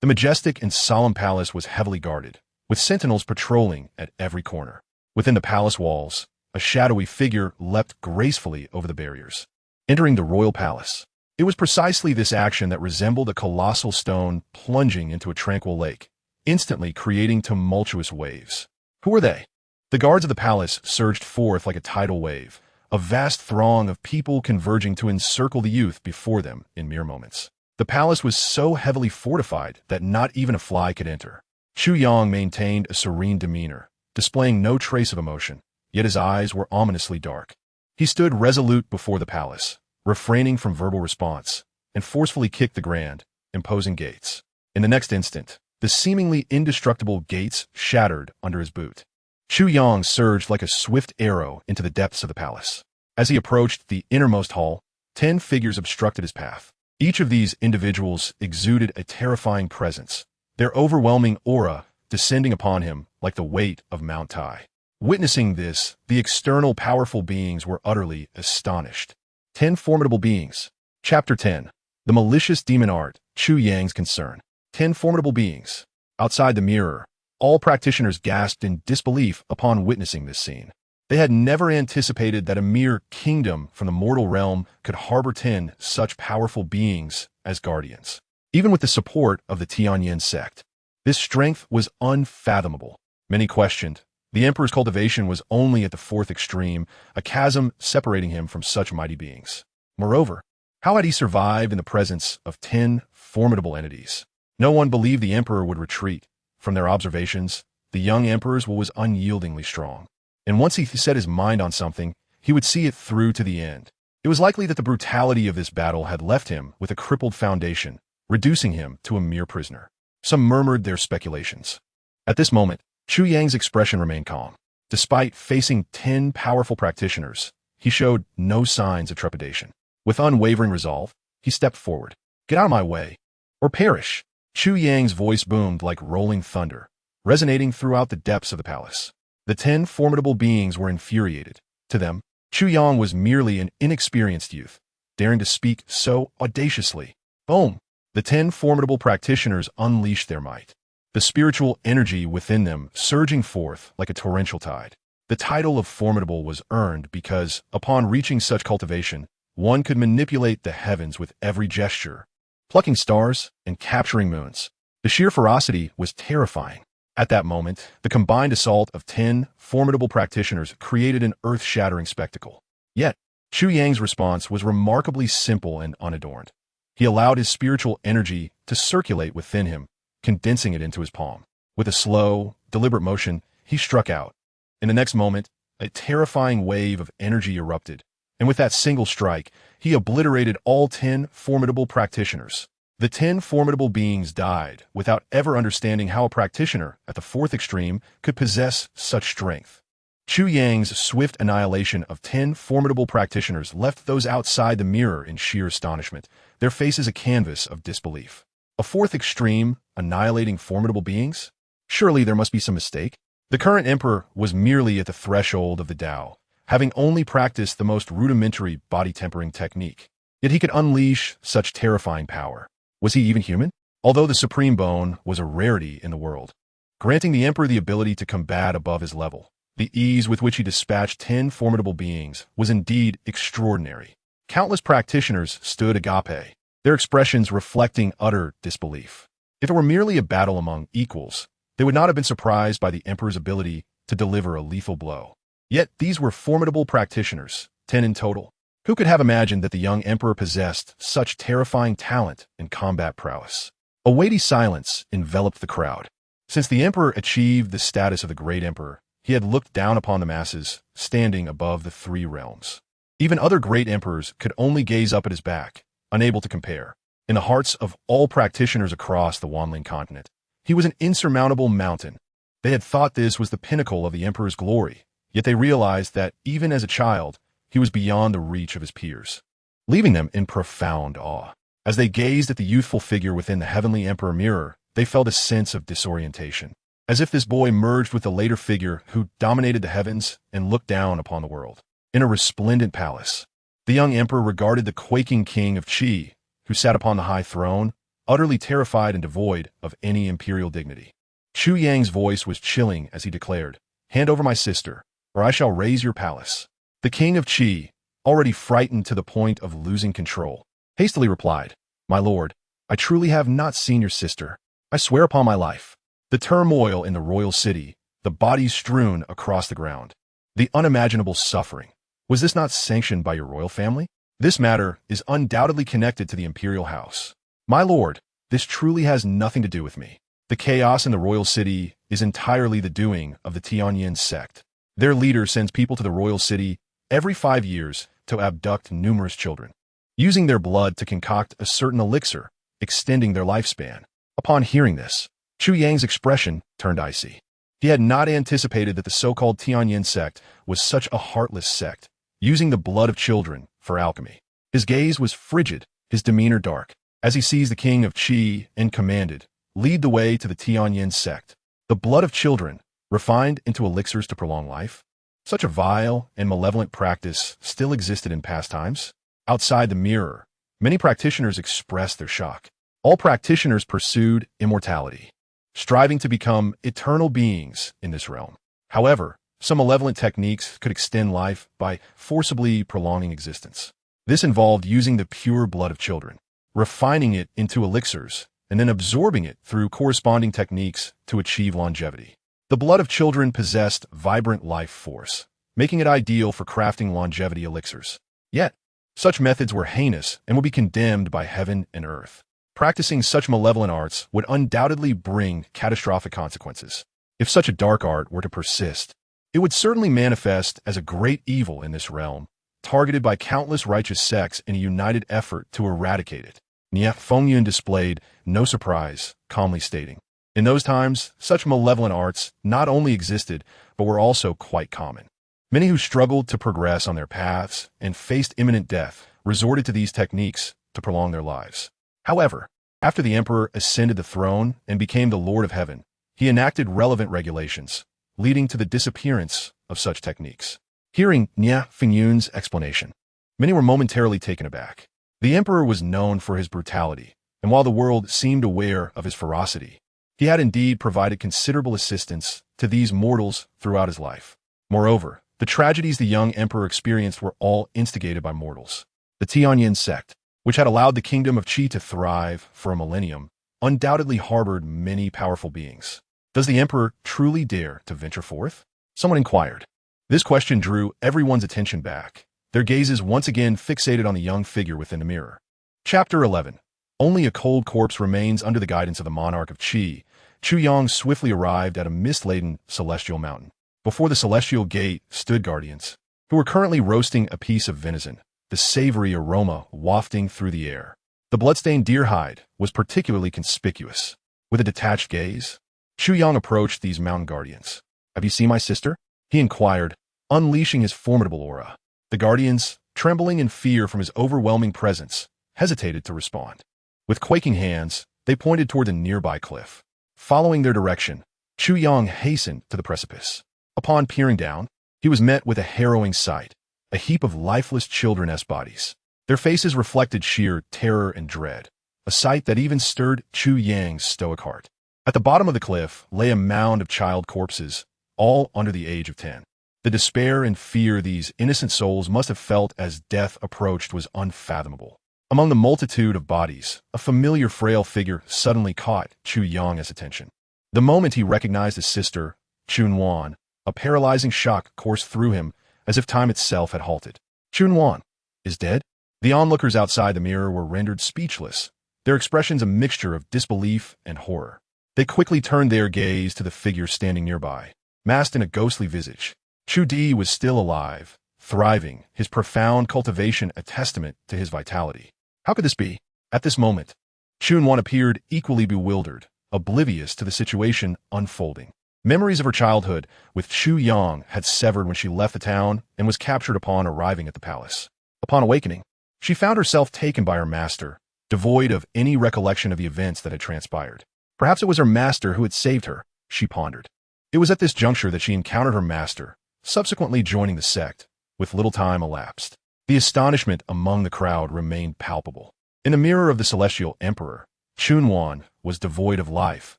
The majestic and solemn palace was heavily guarded, with sentinels patrolling at every corner. Within the palace walls, a shadowy figure leapt gracefully over the barriers, entering the royal palace. It was precisely this action that resembled a colossal stone plunging into a tranquil lake, instantly creating tumultuous waves. Who were they? The guards of the palace surged forth like a tidal wave, a vast throng of people converging to encircle the youth before them in mere moments. The palace was so heavily fortified that not even a fly could enter. Chu Yang maintained a serene demeanor, displaying no trace of emotion, yet his eyes were ominously dark. He stood resolute before the palace, refraining from verbal response, and forcefully kicked the grand, imposing gates. In the next instant, the seemingly indestructible gates shattered under his boot. Chu Yang surged like a swift arrow into the depths of the palace. As he approached the innermost hall, 10 figures obstructed his path. Each of these individuals exuded a terrifying presence, their overwhelming aura descending upon him like the weight of Mount Tai. Witnessing this, the external powerful beings were utterly astonished. 10 formidable beings. Chapter 10. The malicious demon art, Chu Yang's concern. 10 formidable beings. Outside the mirror, all practitioners gasped in disbelief upon witnessing this scene. They had never anticipated that a mere kingdom from the mortal realm could harbor 10 such powerful beings as guardians. Even with the support of the Tianyin sect, this strength was unfathomable. Many questioned. The emperor's cultivation was only at the 4th extreme, a chasm separating him from such mighty beings. Moreover, How had he survived in the presence of 10 formidable entities? No one believed the emperor would retreat. From their observations, the young emperor's will was unyieldingly strong. And once he set his mind on something, he would see it through to the end. It was likely that the brutality of this battle had left him with a crippled foundation, reducing him to a mere prisoner. Some murmured their speculations. At this moment, Chu Yang's expression remained calm. Despite facing 10 powerful practitioners, he showed no signs of trepidation. With unwavering resolve, he stepped forward. "Get out of my way, or perish!" Chu Yang's voice boomed like rolling thunder, resonating throughout the depths of the palace. The 10 formidable beings were infuriated. To them, Chu Yang was merely an inexperienced youth, daring to speak so audaciously. Boom! The 10 formidable practitioners unleashed their might, the spiritual energy within them surging forth like a torrential tide. The title of formidable was earned because, upon reaching such cultivation, one could manipulate the heavens with every gesture, plucking stars and capturing moons. The sheer ferocity was terrifying. At that moment, the combined assault of 10 formidable practitioners created an earth-shattering spectacle. Yet, Chu Yang's response was remarkably simple and unadorned. He allowed his spiritual energy to circulate within him, condensing it into his palm. With a slow, deliberate motion, he struck out. In the next moment, a terrifying wave of energy erupted, and with that single strike, he obliterated all 10 formidable practitioners. The 10 formidable beings died without ever understanding how a practitioner at the fourth extreme could possess such strength. Chu Yang's swift annihilation of 10 formidable practitioners left those outside the mirror in sheer astonishment, their faces a canvas of disbelief. A fourth extreme, annihilating formidable beings? Surely there must be some mistake. The current emperor was merely at the threshold of the Tao, having only practiced the most rudimentary body-tempering technique. Yet he could unleash such terrifying power. Was he even human? Although the supreme bone was a rarity in the world, granting the emperor the ability to combat above his level, the ease with which he dispatched 10 formidable beings was indeed extraordinary. Countless practitioners stood agape, their expressions reflecting utter disbelief. If it were merely a battle among equals, they would not have been surprised by the emperor's ability to deliver a lethal blow. Yet these were formidable practitioners, 10 in total. Who could have imagined that the young emperor possessed such terrifying talent and combat prowess? A weighty silence enveloped the crowd. Since the emperor achieved the status of the great emperor, he had looked down upon the masses, standing above the 3 realms. Even other great emperors could only gaze up at his back, unable to compare. In the hearts of all practitioners across the Wanling continent, he was an insurmountable mountain. They had thought this was the pinnacle of the emperor's glory, yet they realized that, even as a child, he was beyond the reach of his peers, leaving them in profound awe. As they gazed at the youthful figure within the heavenly emperor mirror, they felt a sense of disorientation, as if this boy merged with the later figure who dominated the heavens and looked down upon the world. In a resplendent palace, the young emperor regarded the quaking king of Qi, who sat upon the high throne, utterly terrified and devoid of any imperial dignity. Chu Yang's voice was chilling as he declared, "Hand over my sister, or I shall raise your palace." The king of Qi, already frightened to the point of losing control, hastily replied, "My lord, I truly have not seen your sister. I swear upon my life." The turmoil in the royal city, the bodies strewn across the ground, the unimaginable suffering. Was this not sanctioned by your royal family? This matter is undoubtedly connected to the imperial house. My lord, this truly has nothing to do with me. The chaos in the royal city is entirely the doing of the Tianyin sect. Their leader sends people to the royal city every 5 years to abduct numerous children, using their blood to concoct a certain elixir, extending their lifespan. Upon hearing this, Chu Yang's expression turned icy. He had not anticipated that the so-called Tianyin sect was such a heartless sect, using the blood of children for alchemy. His gaze was frigid, his demeanor dark, as he seized the king of Qi and commanded, "Lead the way to the Tianyin sect." The blood of children, refined into elixirs to prolong life? Such a vile and malevolent practice still existed in past times. Outside the mirror, many practitioners expressed their shock. All practitioners pursued immortality, striving to become eternal beings in this realm. However, some malevolent techniques could extend life by forcibly prolonging existence. This involved using the pure blood of children, refining it into elixirs, and then absorbing it through corresponding techniques to achieve longevity. The blood of children possessed vibrant life force, making it ideal for crafting longevity elixirs. Yet, Such methods were heinous and would be condemned by heaven and earth. Practicing such malevolent arts would undoubtedly bring catastrophic consequences. If such a dark art were to persist, it would certainly manifest as a great evil in this realm, targeted by countless righteous sects in a united effort to eradicate it. Nie Fengyun displayed no surprise, calmly stating, "In those times, such malevolent arts not only existed, but were also quite common. Many who struggled to progress on their paths and faced imminent death resorted to these techniques to prolong their lives. However, after the emperor ascended the throne and became the Lord of Heaven, he enacted relevant regulations, leading to the disappearance of such techniques." Hearing Nie Fengyun's explanation, many were momentarily taken aback. The emperor was known for his brutality, and while the world seemed aware of his ferocity, he had indeed provided considerable assistance to these mortals throughout his life. Moreover, the tragedies the young emperor experienced were all instigated by mortals. The Tianyin sect, which had allowed the kingdom of Qi to thrive for a millennium, undoubtedly harbored many powerful beings. Does the emperor truly dare to venture forth? Someone inquired. This question drew everyone's attention back, their gazes once again fixated on the young figure within the mirror. Chapter 11. Only a cold corpse remains under the guidance of the monarch of Qi. Chu Yang swiftly arrived at a mist-laden celestial mountain. Before the celestial gate stood guardians, who were currently roasting a piece of venison, the savory aroma wafting through the air. The bloodstained deer hide was particularly conspicuous. With a detached gaze, Chu Yang approached these mountain guardians. "Have you seen my sister?" he inquired, unleashing his formidable aura. The guardians, trembling in fear from his overwhelming presence, hesitated to respond. With quaking hands, they pointed toward a nearby cliff. Following their direction, Chu Yang hastened to the precipice. Upon peering down, he was met with a harrowing sight, a heap of lifeless children's bodies. Their faces reflected sheer terror and dread, a sight that even stirred Chu Yang's stoic heart. At the bottom of the cliff lay a mound of child corpses, all under the age of 10. The despair and fear these innocent souls must have felt as death approached was unfathomable. Among the multitude of bodies, a familiar frail figure suddenly caught Chu Yang's attention. The moment he recognized his sister, Chu Nannan, a paralyzing shock coursed through him as if time itself had halted. Chu Nannan is dead? The onlookers outside the mirror were rendered speechless, their expressions a mixture of disbelief and horror. They quickly turned their gaze to the figure standing nearby, masked in a ghostly visage. Chu Di was still alive, thriving, his profound cultivation a testament to his vitality. How could this be? At this moment, Chu Nannan appeared equally bewildered, oblivious to the situation unfolding. Memories of her childhood with Chu Yang had severed when she left the town and was captured upon arriving at the palace. Upon awakening, she found herself taken by her master, devoid of any recollection of the events that had transpired. Perhaps it was her master who had saved her, she pondered. It was at this juncture that she encountered her master, subsequently joining the sect. With little time elapsed, the astonishment among the crowd remained palpable. In the mirror of the celestial emperor, Chu Nannan was devoid of life,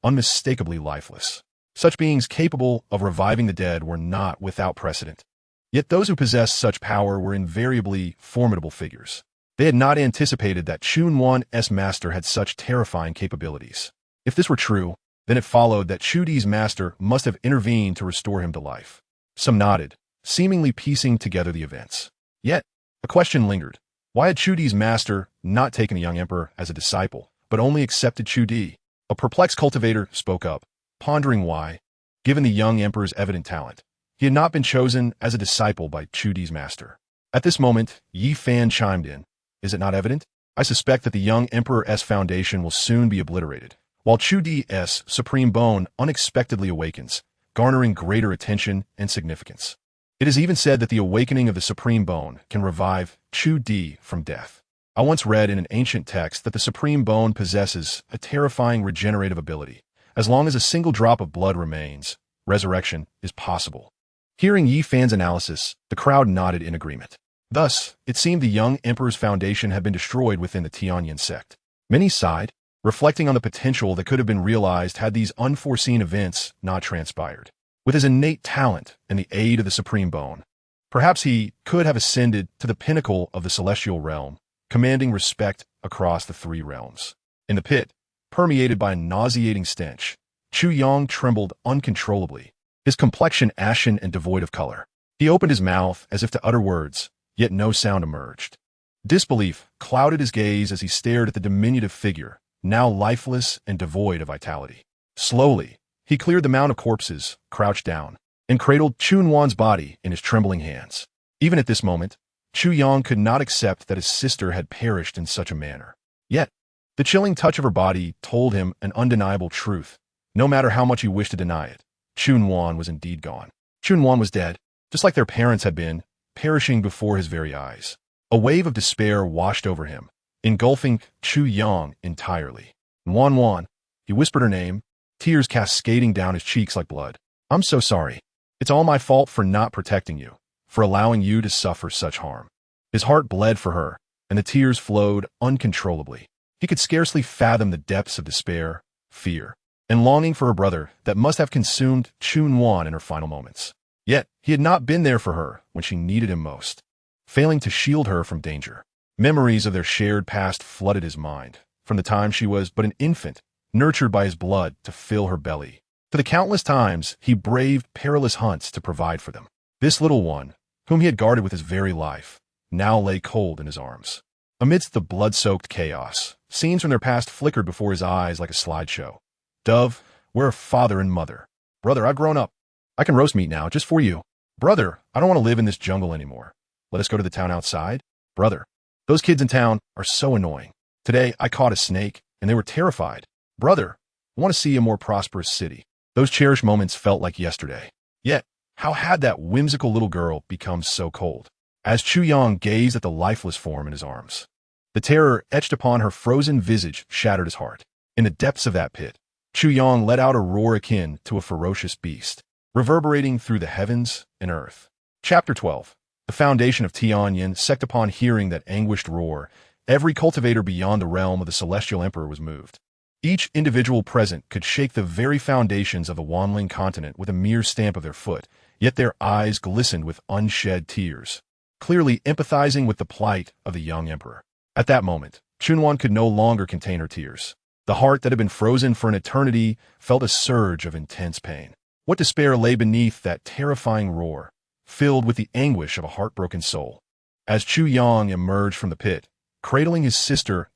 unmistakably lifeless. Such beings capable of reviving the dead were not without precedent. Yet those who possessed such power were invariably formidable figures. They had not anticipated that Chu Nannan's master had such terrifying capabilities. If this were true, then it followed that Chu Di's master must have intervened to restore him to life. Some nodded, seemingly piecing together the events. Yet, a question lingered. Why had Chu Di's master not taken the young emperor as a disciple, but only accepted Chu Di? A perplexed cultivator spoke up, pondering why, given the young emperor's evident talent, he had not been chosen as a disciple by Chu Di's master. At this moment, Yi Fan chimed in. Is it not evident? I suspect that the young emperor's foundation will soon be obliterated, while Chu Di's supreme bone unexpectedly awakens, garnering greater attention and significance. It is even said that the awakening of the supreme bone can revive Chu Di from death. I once read in an ancient text that the supreme bone possesses a terrifying regenerative ability. As long as a single drop of blood remains, resurrection is possible. Hearing Yi Fan's analysis, the crowd nodded in agreement. Thus, it seemed the young emperor's foundation had been destroyed within the Tianyin sect. Many sighed, reflecting on the potential that could have been realized had these unforeseen events not transpired. With his innate talent and the aid of the supreme bone, perhaps he could have ascended to the pinnacle of the celestial realm, commanding respect across the three realms. In the pit, permeated by a nauseating stench, Chu Yang trembled uncontrollably, his complexion ashen and devoid of color. He opened his mouth as if to utter words, yet no sound emerged. Disbelief clouded his gaze as he stared at the diminutive figure, now lifeless and devoid of vitality. Slowly, he cleared the mound of corpses, crouched down, and cradled Chu Nannan's body in his trembling hands. Even at this moment, Chu Yang could not accept that his sister had perished in such a manner. Yet, the chilling touch of her body told him an undeniable truth. No matter how much he wished to deny it, Chu Nannan was indeed gone. Chu Nannan was dead, just like their parents had been, perishing before his very eyes. A wave of despair washed over him, engulfing Chu Yang entirely. Nannan, he whispered her name, tears cascading down his cheeks like blood. I'm so sorry. It's all my fault for not protecting you, for allowing you to suffer such harm. His heart bled for her, and the tears flowed uncontrollably. He could scarcely fathom the depths of despair, fear, and longing for her brother that must have consumed Chu Nannan in her final moments. Yet, he had not been there for her when she needed him most, failing to shield her from danger. Memories of their shared past flooded his mind, from the time she was but an infant, nurtured by his blood to fill her belly, to the countless times he braved perilous hunts to provide for them. This little one, whom he had guarded with his very life, now lay cold in his arms. Amidst the blood-soaked chaos, scenes from their past flickered before his eyes like a slideshow. Dove, we're a father and mother. Brother, I've grown up. I can roast meat now, just for you. Brother, I don't want to live in this jungle anymore. Let us go to the town outside. Brother, those kids in town are so annoying. Today, I caught a snake, and they were terrified. Brother, I want to see a more prosperous city. Those cherished moments felt like yesterday. Yet, how had that whimsical little girl become so cold? As Chu Yang gazed at the lifeless form in his arms, the terror etched upon her frozen visage shattered his heart. In the depths of that pit, Chu Yang let out a roar akin to a ferocious beast, reverberating through the heavens and earth. Chapter 12. The foundation of Tianyin sacked upon hearing that anguished roar. Every cultivator beyond the realm of the celestial emperor was moved. Each individual present could shake the very foundations of the Wanling continent with a mere stamp of their foot, yet their eyes glistened with unshed tears, clearly empathizing with the plight of the young emperor. At that moment, Chu Nannan could no longer contain her tears. The heart that had been frozen for an eternity felt a surge of intense pain. What despair lay beneath that terrifying roar, filled with the anguish of a heartbroken soul. As Chu Yang emerged from the pit, cradling his sister's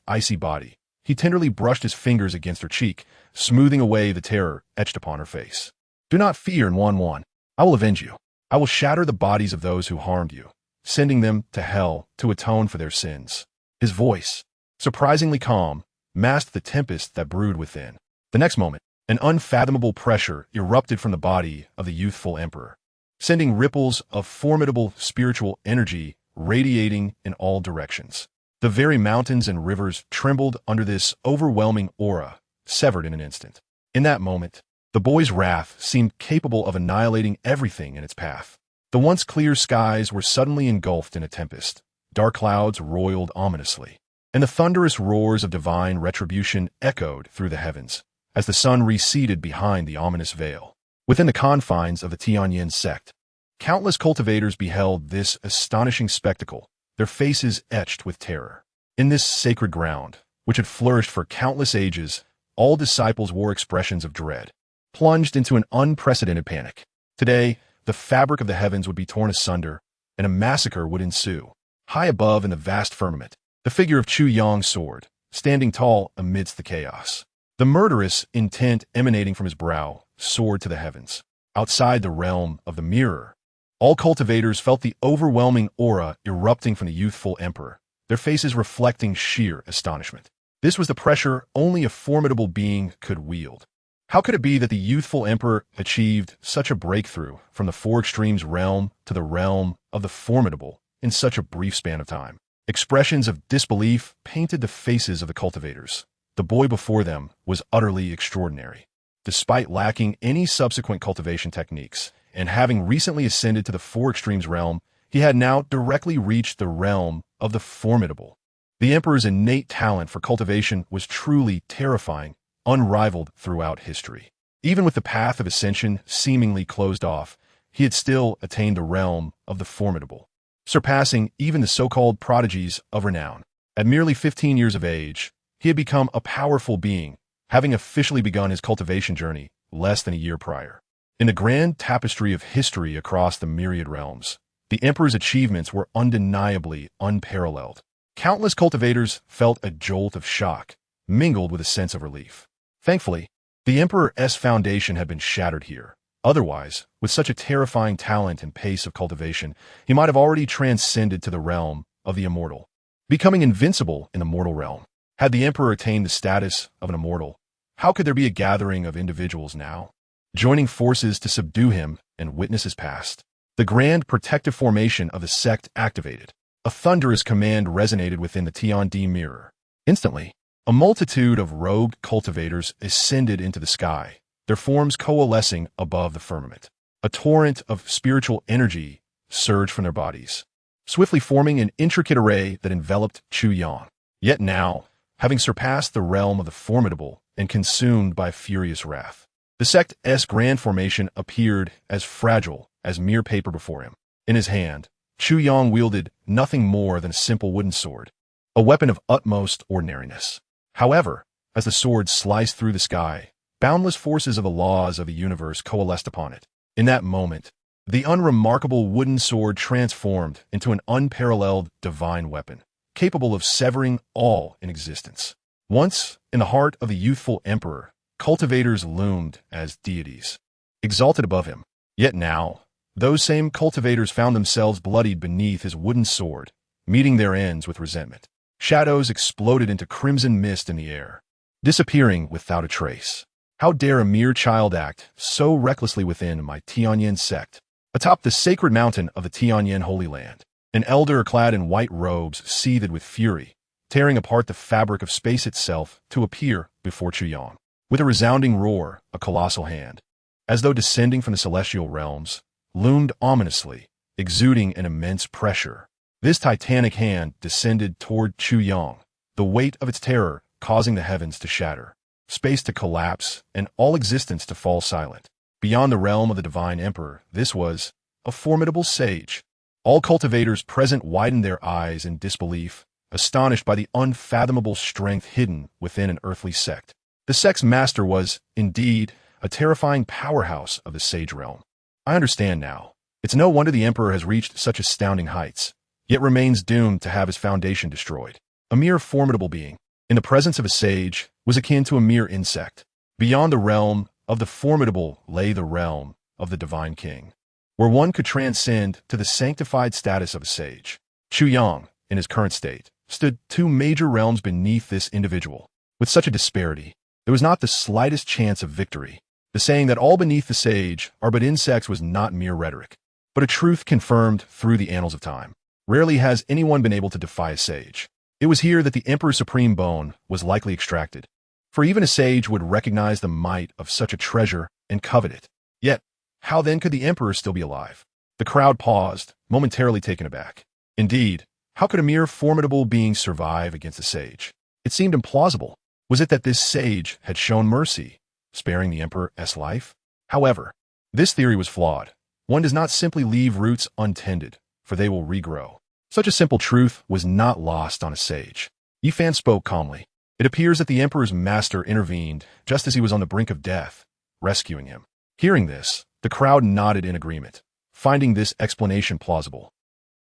icy body, he tenderly brushed his fingers against her cheek, smoothing away the terror etched upon her face. Do not fear, Nannan. I will avenge you. I will shatter the bodies of those who harmed you, sending them to hell to atone for their sins. His voice, surprisingly calm, masked the tempest that brewed within. The next moment, an unfathomable pressure erupted from the body of the youthful emperor, sending ripples of formidable spiritual energy radiating in all directions. The very mountains and rivers trembled under this overwhelming aura, severed in an instant. In that moment, the boy's wrath seemed capable of annihilating everything in its path. The once clear skies were suddenly engulfed in a tempest. Dark clouds roiled ominously, and the thunderous roars of divine retribution echoed through the heavens as the sun receded behind the ominous veil. Within the confines of the Tianyin sect, countless cultivators beheld this astonishing spectacle, their faces etched with terror. In this sacred ground, which had flourished for countless ages, all disciples wore expressions of dread, plunged into an unprecedented panic. Today, the fabric of the heavens would be torn asunder, and a massacre would ensue. High above in the vast firmament, the figure of Chu Yang soared, standing tall amidst the chaos. The murderous intent emanating from his brow soared to the heavens. Outside the realm of the mirror, all cultivators felt the overwhelming aura erupting from the youthful emperor, their faces reflecting sheer astonishment. This was the pressure only a formidable being could wield. How could it be that the youthful emperor achieved such a breakthrough from the Four Extremes realm to the realm of the formidable in such a brief span of time? Expressions of disbelief painted the faces of the cultivators. The boy before them was utterly extraordinary. Despite lacking any subsequent cultivation techniques, and having recently ascended to the Four Extremes realm, he had now directly reached the realm of the formidable. The emperor's innate talent for cultivation was truly terrifying, unrivaled throughout history. Even with the path of ascension seemingly closed off, he had still attained the realm of the formidable, surpassing even the so-called prodigies of renown. At merely 15 years of age, he had become a powerful being, having officially begun his cultivation journey less than a year prior. In the grand tapestry of history across the myriad realms, The emperor's achievements were undeniably unparalleled. Countless cultivators felt a jolt of shock, mingled with a sense of relief. Thankfully, the emperor's foundation had been shattered here. Otherwise, with such a terrifying talent and pace of cultivation, he might have already transcended to the realm of the immortal, becoming invincible in the mortal realm. Had the emperor attained the status of an immortal, how could there be a gathering of individuals now, joining forces to subdue him and witness his past? The grand protective formation of the sect activated. A thunderous command resonated within the Tiandi mirror. Instantly, a multitude of robed cultivators ascended into the sky, their forms coalescing above the firmament. A torrent of spiritual energy surged from their bodies, swiftly forming an intricate array that enveloped Chu Yang. Yet now, having surpassed the realm of the formidable and consumed by furious wrath, the sect's grand formation appeared as fragile as mere paper before him. In his hand, Chu Yang wielded nothing more than a simple wooden sword, a weapon of utmost ordinariness. However, as the sword sliced through the sky, boundless forces of the laws of the universe coalesced upon it. In that moment, the unremarkable wooden sword transformed into an unparalleled divine weapon, capable of severing all in existence. Once, in the heart of the youthful emperor, cultivators loomed as deities, exalted above him. Yet now, those same cultivators found themselves bloodied beneath his wooden sword, meeting their ends with resentment. Shadows exploded into crimson mist in the air, disappearing without a trace. How dare a mere child act so recklessly within my Tianyan sect? Atop the sacred mountain of the Tianyan Holy Land, an elder clad in white robes seethed with fury, tearing apart the fabric of space itself to appear before Chu Yang. With a resounding roar, a colossal hand, as though descending from the celestial realms, loomed ominously, exuding an immense pressure. This titanic hand descended toward Chu Yang, the weight of its terror causing the heavens to shatter, space to collapse, and all existence to fall silent. Beyond the realm of the divine emperor, this was a formidable sage. All cultivators present widened their eyes in disbelief, astonished by the unfathomable strength hidden within an earthly sect. The sect's master was, indeed, a terrifying powerhouse of the sage realm. I understand now. It's no wonder the emperor has reached such astounding heights, yet remains doomed to have his foundation destroyed. A mere formidable being, in the presence of a sage, was akin to a mere insect. Beyond the realm of the formidable lay the realm of the divine king, where one could transcend to the sanctified status of a sage. Chu Yang, in his current state, stood two major realms beneath this individual. With such a disparity, there was not the slightest chance of victory. The saying that all beneath the sage are but insects was not mere rhetoric, but a truth confirmed through the annals of time. Rarely has anyone been able to defy a sage. It was here that the emperor's supreme bone was likely extracted, for even a sage would recognize the might of such a treasure and covet it. Yet, how then could the emperor still be alive? The crowd paused, momentarily taken aback. Indeed, how could a mere formidable being survive against a sage? It seemed implausible. Was it that this sage had shown mercy, sparing the emperor's life? However, this theory was flawed. One does not simply leave roots untended, for they will regrow. Such a simple truth was not lost on a sage. Yifan spoke calmly. It appears that the emperor's master intervened just as he was on the brink of death, rescuing him. Hearing this, the crowd nodded in agreement, finding this explanation plausible.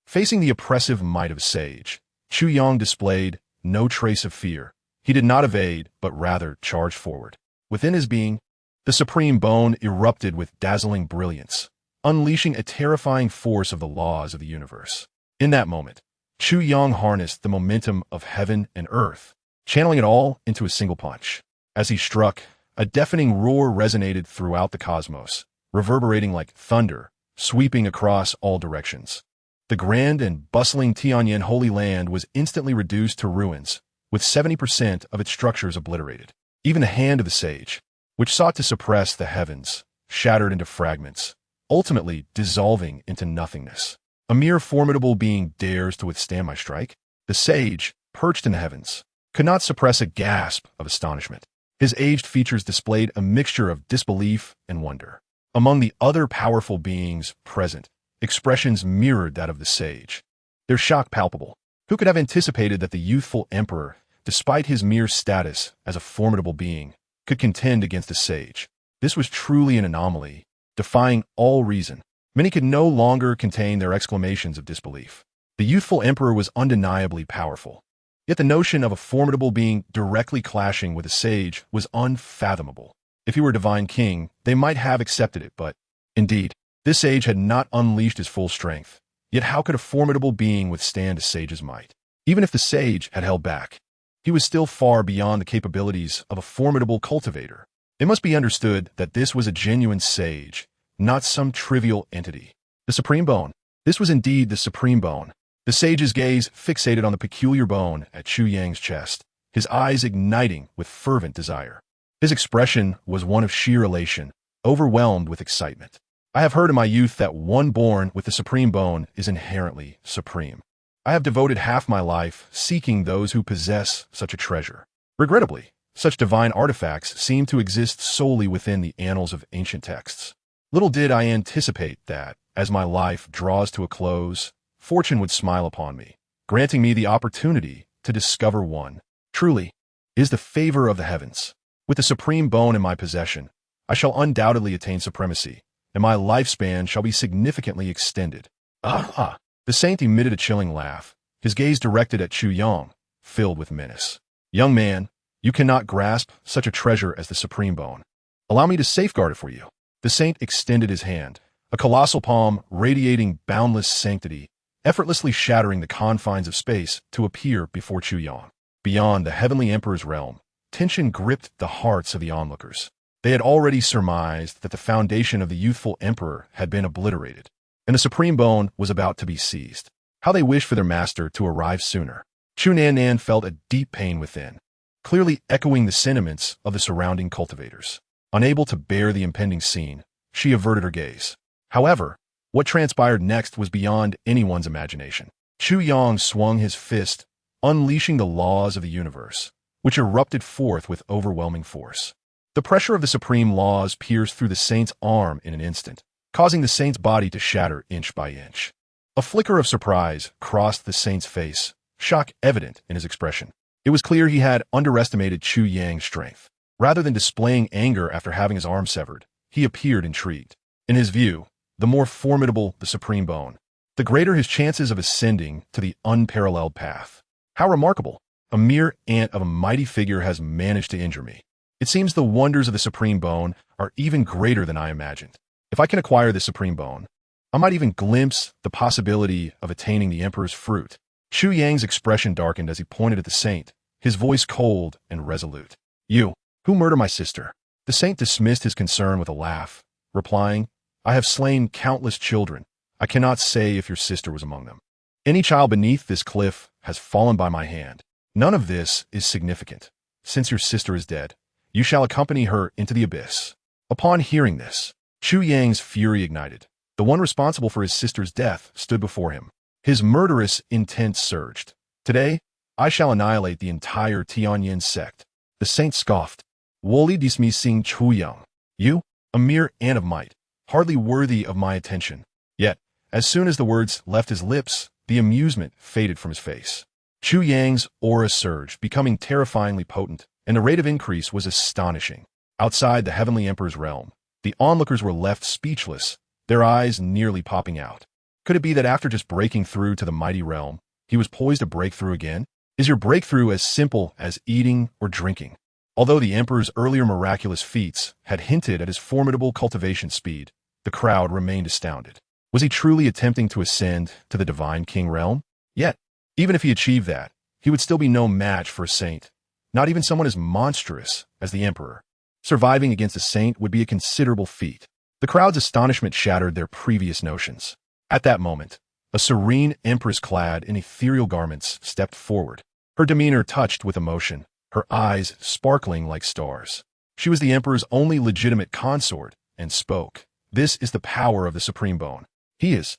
Facing the oppressive might of a sage, Chu Yang displayed no trace of fear. He did not evade, but rather charged forward. Within his being, the supreme bone erupted with dazzling brilliance, unleashing a terrifying force of the laws of the universe. In that moment, Chu Yang harnessed the momentum of heaven and earth, channeling it all into a single punch. As he struck, a deafening roar resonated throughout the cosmos, reverberating like thunder, sweeping across all directions. The grand and bustling Tianyan Holy Land was instantly reduced to ruins, with 70% of its structures obliterated. Even the hand of the sage, which sought to suppress the heavens, shattered into fragments, ultimately dissolving into nothingness. A mere formidable being dares to withstand my strike? The sage, perched in the heavens, could not suppress a gasp of astonishment. His aged features displayed a mixture of disbelief and wonder. Among the other powerful beings present, expressions mirrored that of the sage, their shock palpable. Who could have anticipated that the youthful emperor, despite his mere status as a formidable being, could contend against a sage? This was truly an anomaly, defying all reason. Many could no longer contain their exclamations of disbelief. The youthful emperor was undeniably powerful. Yet the notion of a formidable being directly clashing with a sage was unfathomable. If he were a divine king, they might have accepted it, but indeed, this sage had not unleashed his full strength. Yet how could a formidable being withstand a sage's might? Even if the sage had held back, he was still far beyond the capabilities of a formidable cultivator. It must be understood that this was a genuine sage, not some trivial entity. The supreme bone. This was indeed the supreme bone. The sage's gaze fixated on the peculiar bone at Chu Yang's chest, his eyes igniting with fervent desire. His expression was one of sheer elation, overwhelmed with excitement. I have heard in my youth that one born with the supreme bone is inherently supreme. I have devoted half my life seeking those who possess such a treasure. Regrettably, such divine artifacts seem to exist solely within the annals of ancient texts. Little did I anticipate that, as my life draws to a close, fortune would smile upon me, granting me the opportunity to discover one. Truly, is the favor of the heavens. With the supreme bone in my possession, I shall undoubtedly attain supremacy, and my lifespan shall be significantly extended. Ah! The saint emitted a chilling laugh, his gaze directed at Chu Yang, filled with menace. Young man, you cannot grasp such a treasure as the supreme bone. Allow me to safeguard it for you. The saint extended his hand, a colossal palm radiating boundless sanctity, effortlessly shattering the confines of space to appear before Chu Yang. Beyond the heavenly emperor's realm, tension gripped the hearts of the onlookers. They had already surmised that the foundation of the youthful emperor had been obliterated, and the supreme bone was about to be seized. How they wished for their master to arrive sooner. Chu Nannan felt a deep pain within, clearly echoing the sentiments of the surrounding cultivators. Unable to bear the impending scene, she averted her gaze. However, what transpired next was beyond anyone's imagination. Chu Yang swung his fist, unleashing the laws of the universe, which erupted forth with overwhelming force. The pressure of the supreme laws pierced through the saint's arm in an instant, causing the saint's body to shatter inch by inch. A flicker of surprise crossed the saint's face, shock evident in his expression. It was clear he had underestimated Chu Yang's strength. Rather than displaying anger after having his arm severed, he appeared intrigued. In his view, the more formidable the supreme bone, the greater his chances of ascending to the unparalleled path. How remarkable! A mere ant of a mighty figure has managed to injure me. It seems the wonders of the supreme bone are even greater than I imagined. If I can acquire the supreme bone, I might even glimpse the possibility of attaining the emperor's fruit. Chu Yang's expression darkened as he pointed at the saint, his voice cold and resolute. You, who murdered my sister? The saint dismissed his concern with a laugh, replying, I have slain countless children. I cannot say if your sister was among them. Any child beneath this cliff has fallen by my hand. None of this is significant. Since your sister is dead, you shall accompany her into the abyss. Upon hearing this, Chu Yang's fury ignited. The one responsible for his sister's death stood before him. His murderous intent surged. Today, I shall annihilate the entire Tianyin sect. The saint scoffed, wholly dismissing Chu Yang. You, a mere ant of might, hardly worthy of my attention. Yet, as soon as the words left his lips, the amusement faded from his face. Chu Yang's aura surged, becoming terrifyingly potent, and the rate of increase was astonishing. Outside the heavenly emperor's realm, the onlookers were left speechless, their eyes nearly popping out. Could it be that after just breaking through to the mighty realm, he was poised to break through again? Is your breakthrough as simple as eating or drinking? Although the emperor's earlier miraculous feats had hinted at his formidable cultivation speed, the crowd remained astounded. Was he truly attempting to ascend to the divine king realm? Yet, even if he achieved that, he would still be no match for a saint, not even someone as monstrous as the emperor. Surviving against a saint would be a considerable feat. The crowd's astonishment shattered their previous notions. At that moment, a serene empress clad in ethereal garments stepped forward, her demeanor touched with emotion, her eyes sparkling like stars. She was the emperor's only legitimate consort and spoke. This is the power of the supreme bone. He is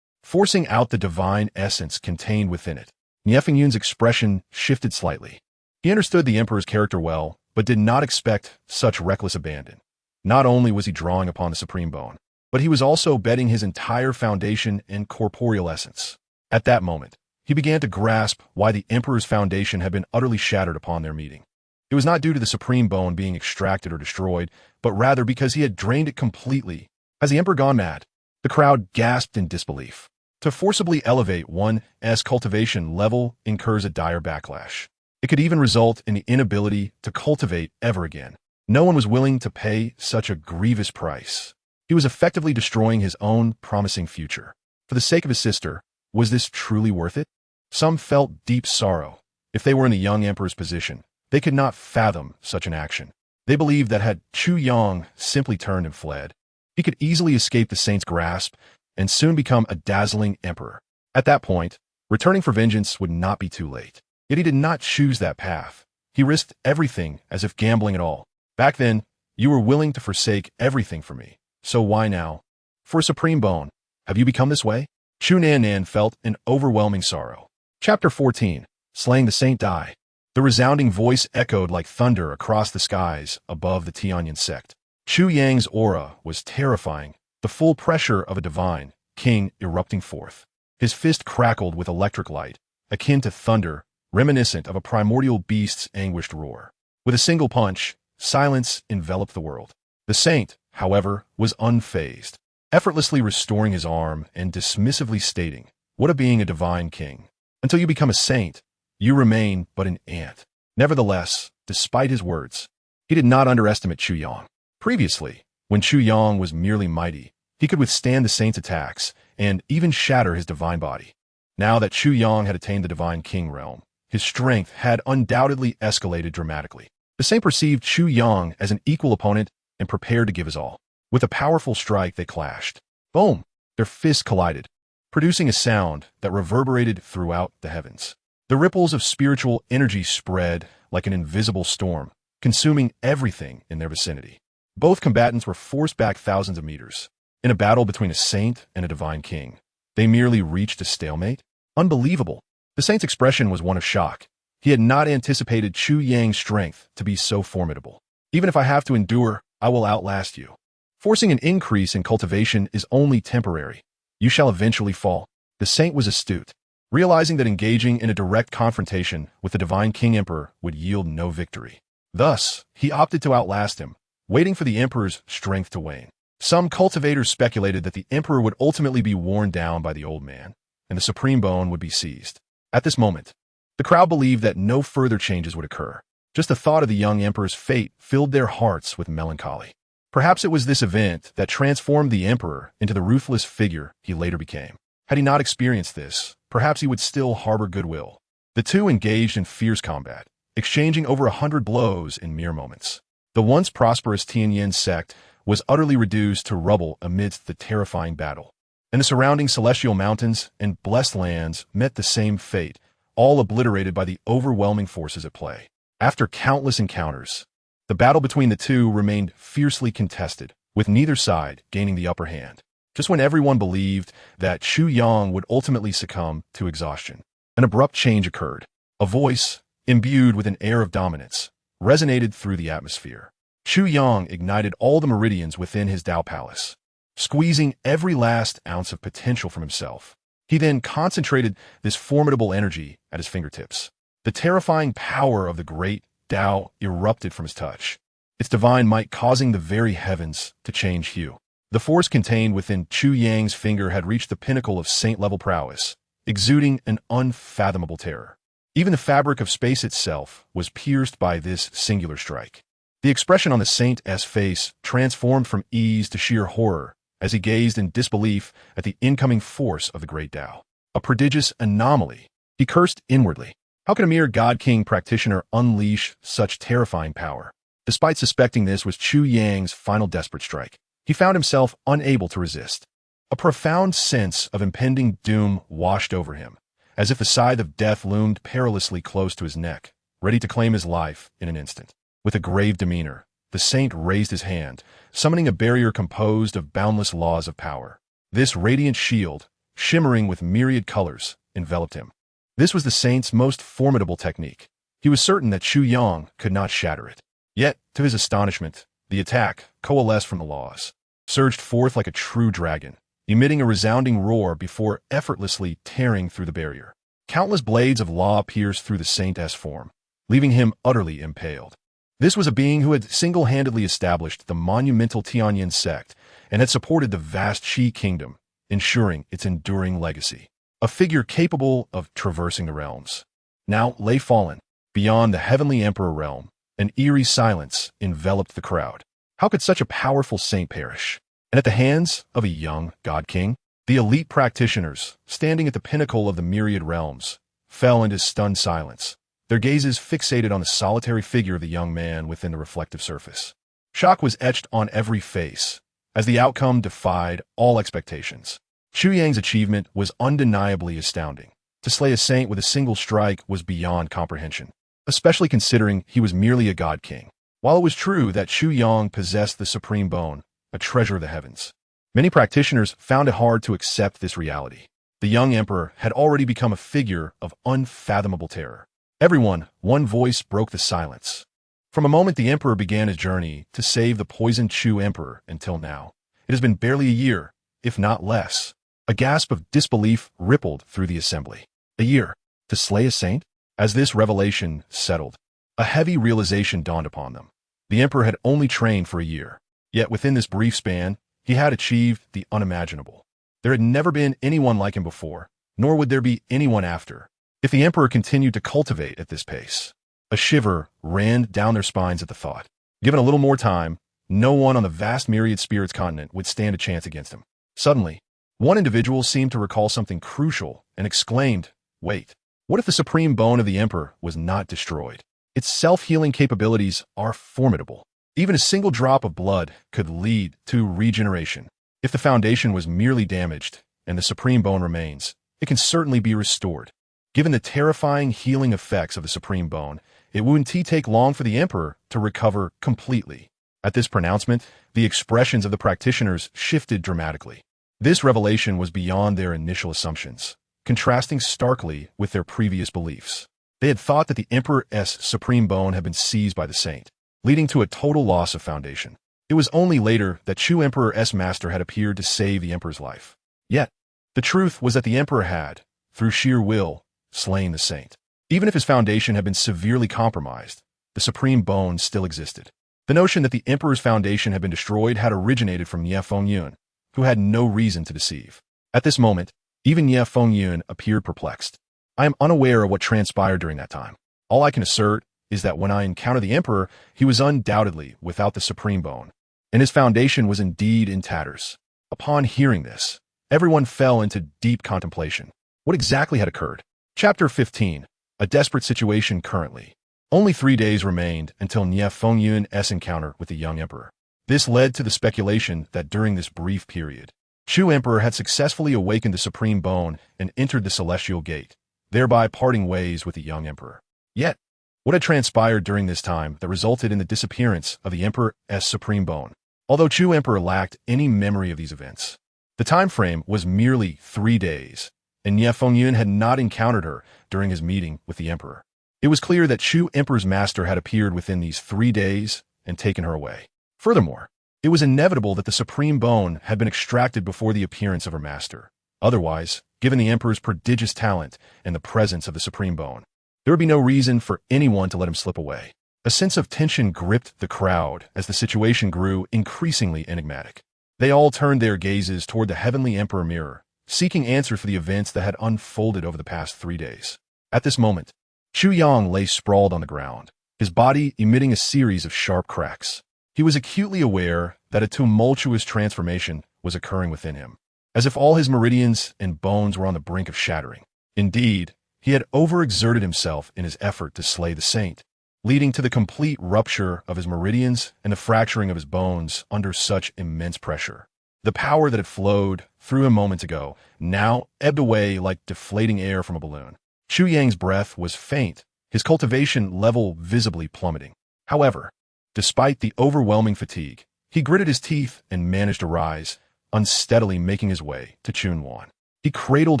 forcing out the divine essence contained within it. Niefeng Yun's expression shifted slightly. He understood the emperor's character well, but did not expect such reckless abandon. Not only was he drawing upon the supreme bone, but he was also betting his entire foundation and corporeal essence. At that moment, he began to grasp why the emperor's foundation had been utterly shattered upon their meeting. It was not due to the supreme bone being extracted or destroyed, but rather because he had drained it completely. Has the emperor gone mad? The crowd gasped in disbelief. To forcibly elevate one's cultivation level incurs a dire backlash. It could even result in the inability to cultivate ever again. No one was willing to pay such a grievous price. He was effectively destroying his own promising future. For the sake of his sister, was this truly worth it? Some felt deep sorrow. If they were in the young emperor's position, they could not fathom such an action. They believed that had Chu Yang simply turned and fled, he could easily escape the saint's grasp and soon become a dazzling emperor. At that point, returning for vengeance would not be too late. Yet he did not choose that path. He risked everything as if gambling it all. Back then, you were willing to forsake everything for me. So why now? For a supreme bone, have you become this way? Chu Nannan felt an overwhelming sorrow. Chapter 14. Slaying the Saint Dai. The resounding voice echoed like thunder across the skies above the Tianyan sect. Chu Yang's aura was terrifying, the full pressure of a divine king erupting forth. His fist crackled with electric light, akin to thunder, reminiscent of a primordial beast's anguished roar. With a single punch, silence enveloped the world. The saint, however, was unfazed, effortlessly restoring his arm and dismissively stating, "What a being a divine king. Until you become a saint, you remain but an ant." Nevertheless, despite his words, he did not underestimate Chu Yang. Previously, when Chu Yang was merely mighty, he could withstand the saint's attacks and even shatter his divine body. Now that Chu Yang had attained the divine king realm, his strength had undoubtedly escalated dramatically. The saint perceived Chu Yang as an equal opponent and prepared to give his all. With a powerful strike, they clashed. Boom! Their fists collided, producing a sound that reverberated throughout the heavens. The ripples of spiritual energy spread like an invisible storm, consuming everything in their vicinity. Both combatants were forced back thousands of meters. In a battle between a saint and a divine king, they merely reached a stalemate? Unbelievable! The saint's expression was one of shock. He had not anticipated Chu Yang's strength to be so formidable. "Even if I have to endure, I will outlast you. Forcing an increase in cultivation is only temporary. You shall eventually fall." The saint was astute, realizing that engaging in a direct confrontation with the divine king emperor would yield no victory. Thus, he opted to outlast him, waiting for the emperor's strength to wane. Some cultivators speculated that the emperor would ultimately be worn down by the old man, and the supreme bone would be seized. At this moment, the crowd believed that no further changes would occur. Just the thought of the young emperor's fate filled their hearts with melancholy. Perhaps it was this event that transformed the emperor into the ruthless figure he later became. Had he not experienced this, perhaps he would still harbor goodwill. The two engaged in fierce combat, exchanging over 100 blows in mere moments. The once prosperous Tianyan sect was utterly reduced to rubble amidst the terrifying battle, and the surrounding celestial mountains and blessed lands met the same fate, all obliterated by the overwhelming forces at play. After countless encounters, the battle between the two remained fiercely contested, with neither side gaining the upper hand. Just when everyone believed that Chu Yang would ultimately succumb to exhaustion, an abrupt change occurred. A voice, imbued with an air of dominance, resonated through the atmosphere. Chu Yang ignited all the meridians within his Tao Palace, squeezing every last ounce of potential from himself. He then concentrated this formidable energy at his fingertips. The terrifying power of the great Tao erupted from his touch, its divine might causing the very heavens to change hue. The force contained within Chu Yang's finger had reached the pinnacle of saint-level prowess, exuding an unfathomable terror. Even the fabric of space itself was pierced by this singular strike. The expression on the saint's face transformed from ease to sheer horror as he gazed in disbelief at the incoming force of the great Tao. A prodigious anomaly. He cursed inwardly. How could a mere God-King practitioner unleash such terrifying power? Despite suspecting this was Chu Yang's final desperate strike, he found himself unable to resist. A profound sense of impending doom washed over him, as if the scythe of death loomed perilously close to his neck, ready to claim his life in an instant. With a grave demeanor, the saint raised his hand, summoning a barrier composed of boundless laws of power. This radiant shield, shimmering with myriad colors, enveloped him. This was the saint's most formidable technique. He was certain that Chu Yang could not shatter it. Yet, to his astonishment, the attack, coalesced from the laws, surged forth like a true dragon, emitting a resounding roar before effortlessly tearing through the barrier. Countless blades of law pierced through the saint's form, leaving him utterly impaled. This was a being who had single-handedly established the monumental Tianyan sect and had supported the vast Qi kingdom, ensuring its enduring legacy. A figure capable of traversing the realms. Now lay fallen, beyond the heavenly emperor realm, an eerie silence enveloped the crowd. How could such a powerful saint perish? And at the hands of a young god king, the elite practitioners, standing at the pinnacle of the myriad realms, fell into stunned silence, their gazes fixated on the solitary figure of the young man within the reflective surface. Shock was etched on every face, as the outcome defied all expectations. Chu Yang's achievement was undeniably astounding. To slay a saint with a single strike was beyond comprehension, especially considering he was merely a god king. While it was true that Chu Yang possessed the supreme bone, a treasure of the heavens, many practitioners found it hard to accept this reality. The young emperor had already become a figure of unfathomable terror. Everyone, one voice broke the silence. From a moment the emperor began his journey to save the poisoned Chu emperor until now, it has been barely a year, if not less. A gasp of disbelief rippled through the assembly. A year to slay a saint? As this revelation settled, a heavy realization dawned upon them. The emperor had only trained for a year, yet within this brief span, he had achieved the unimaginable. There had never been anyone like him before, nor would there be anyone after, if the emperor continued to cultivate at this pace. A shiver ran down their spines at the thought. Given a little more time, no one on the vast myriad spirits continent would stand a chance against him. Suddenly, one individual seemed to recall something crucial and exclaimed, "Wait, what if the supreme bone of the emperor was not destroyed? Its self-healing capabilities are formidable. Even a single drop of blood could lead to regeneration. If the foundation was merely damaged and the supreme bone remains, it can certainly be restored. Given the terrifying healing effects of the supreme bone, it wouldn't take long for the emperor to recover completely." At this pronouncement, the expressions of the practitioners shifted dramatically. This revelation was beyond their initial assumptions, contrasting starkly with their previous beliefs. They had thought that the emperor's supreme bone had been seized by the saint, leading to a total loss of foundation. It was only later that Chu Emperor's master had appeared to save the emperor's life. Yet, the truth was that the emperor had, through sheer will, slain the saint. Even if his foundation had been severely compromised, the supreme bone still existed. The notion that the emperor's foundation had been destroyed had originated from Ye Fengyun, who had no reason to deceive. At this moment, even Ye Fengyun appeared perplexed. "I am unaware of what transpired during that time. All I can assert is that when I encountered the emperor, he was undoubtedly without the supreme bone, and his foundation was indeed in tatters." Upon hearing this, everyone fell into deep contemplation. What exactly had occurred? Chapter 15. A desperate situation currently. Only 3 days remained until Ye Fengyun's encounter with the young emperor. This led to the speculation that during this brief period, Chu Emperor had successfully awakened the supreme bone and entered the celestial gate, thereby parting ways with the young emperor. Yet, what had transpired during this time that resulted in the disappearance of the emperor's supreme bone? Although Chu Emperor lacked any memory of these events, the time frame was merely 3 days, and Ye Fengyun had not encountered her during his meeting with the emperor. It was clear that Chu Emperor's master had appeared within these 3 days and taken her away. Furthermore, it was inevitable that the supreme bone had been extracted before the appearance of her master. Otherwise, given the emperor's prodigious talent and the presence of the supreme bone, there would be no reason for anyone to let him slip away. A sense of tension gripped the crowd as the situation grew increasingly enigmatic. They all turned their gazes toward the heavenly emperor mirror, seeking answers for the events that had unfolded over the past 3 days. At this moment, Chu Yang lay sprawled on the ground, his body emitting a series of sharp cracks. He was acutely aware that a tumultuous transformation was occurring within him, as if all his meridians and bones were on the brink of shattering. Indeed, he had overexerted himself in his effort to slay the saint, leading to the complete rupture of his meridians and the fracturing of his bones under such immense pressure. The power that had flowed through him moments ago now ebbed away like deflating air from a balloon. Chu Yang's breath was faint, his cultivation level visibly plummeting. However, despite the overwhelming fatigue, he gritted his teeth and managed to rise, unsteadily making his way to Chunwan. He cradled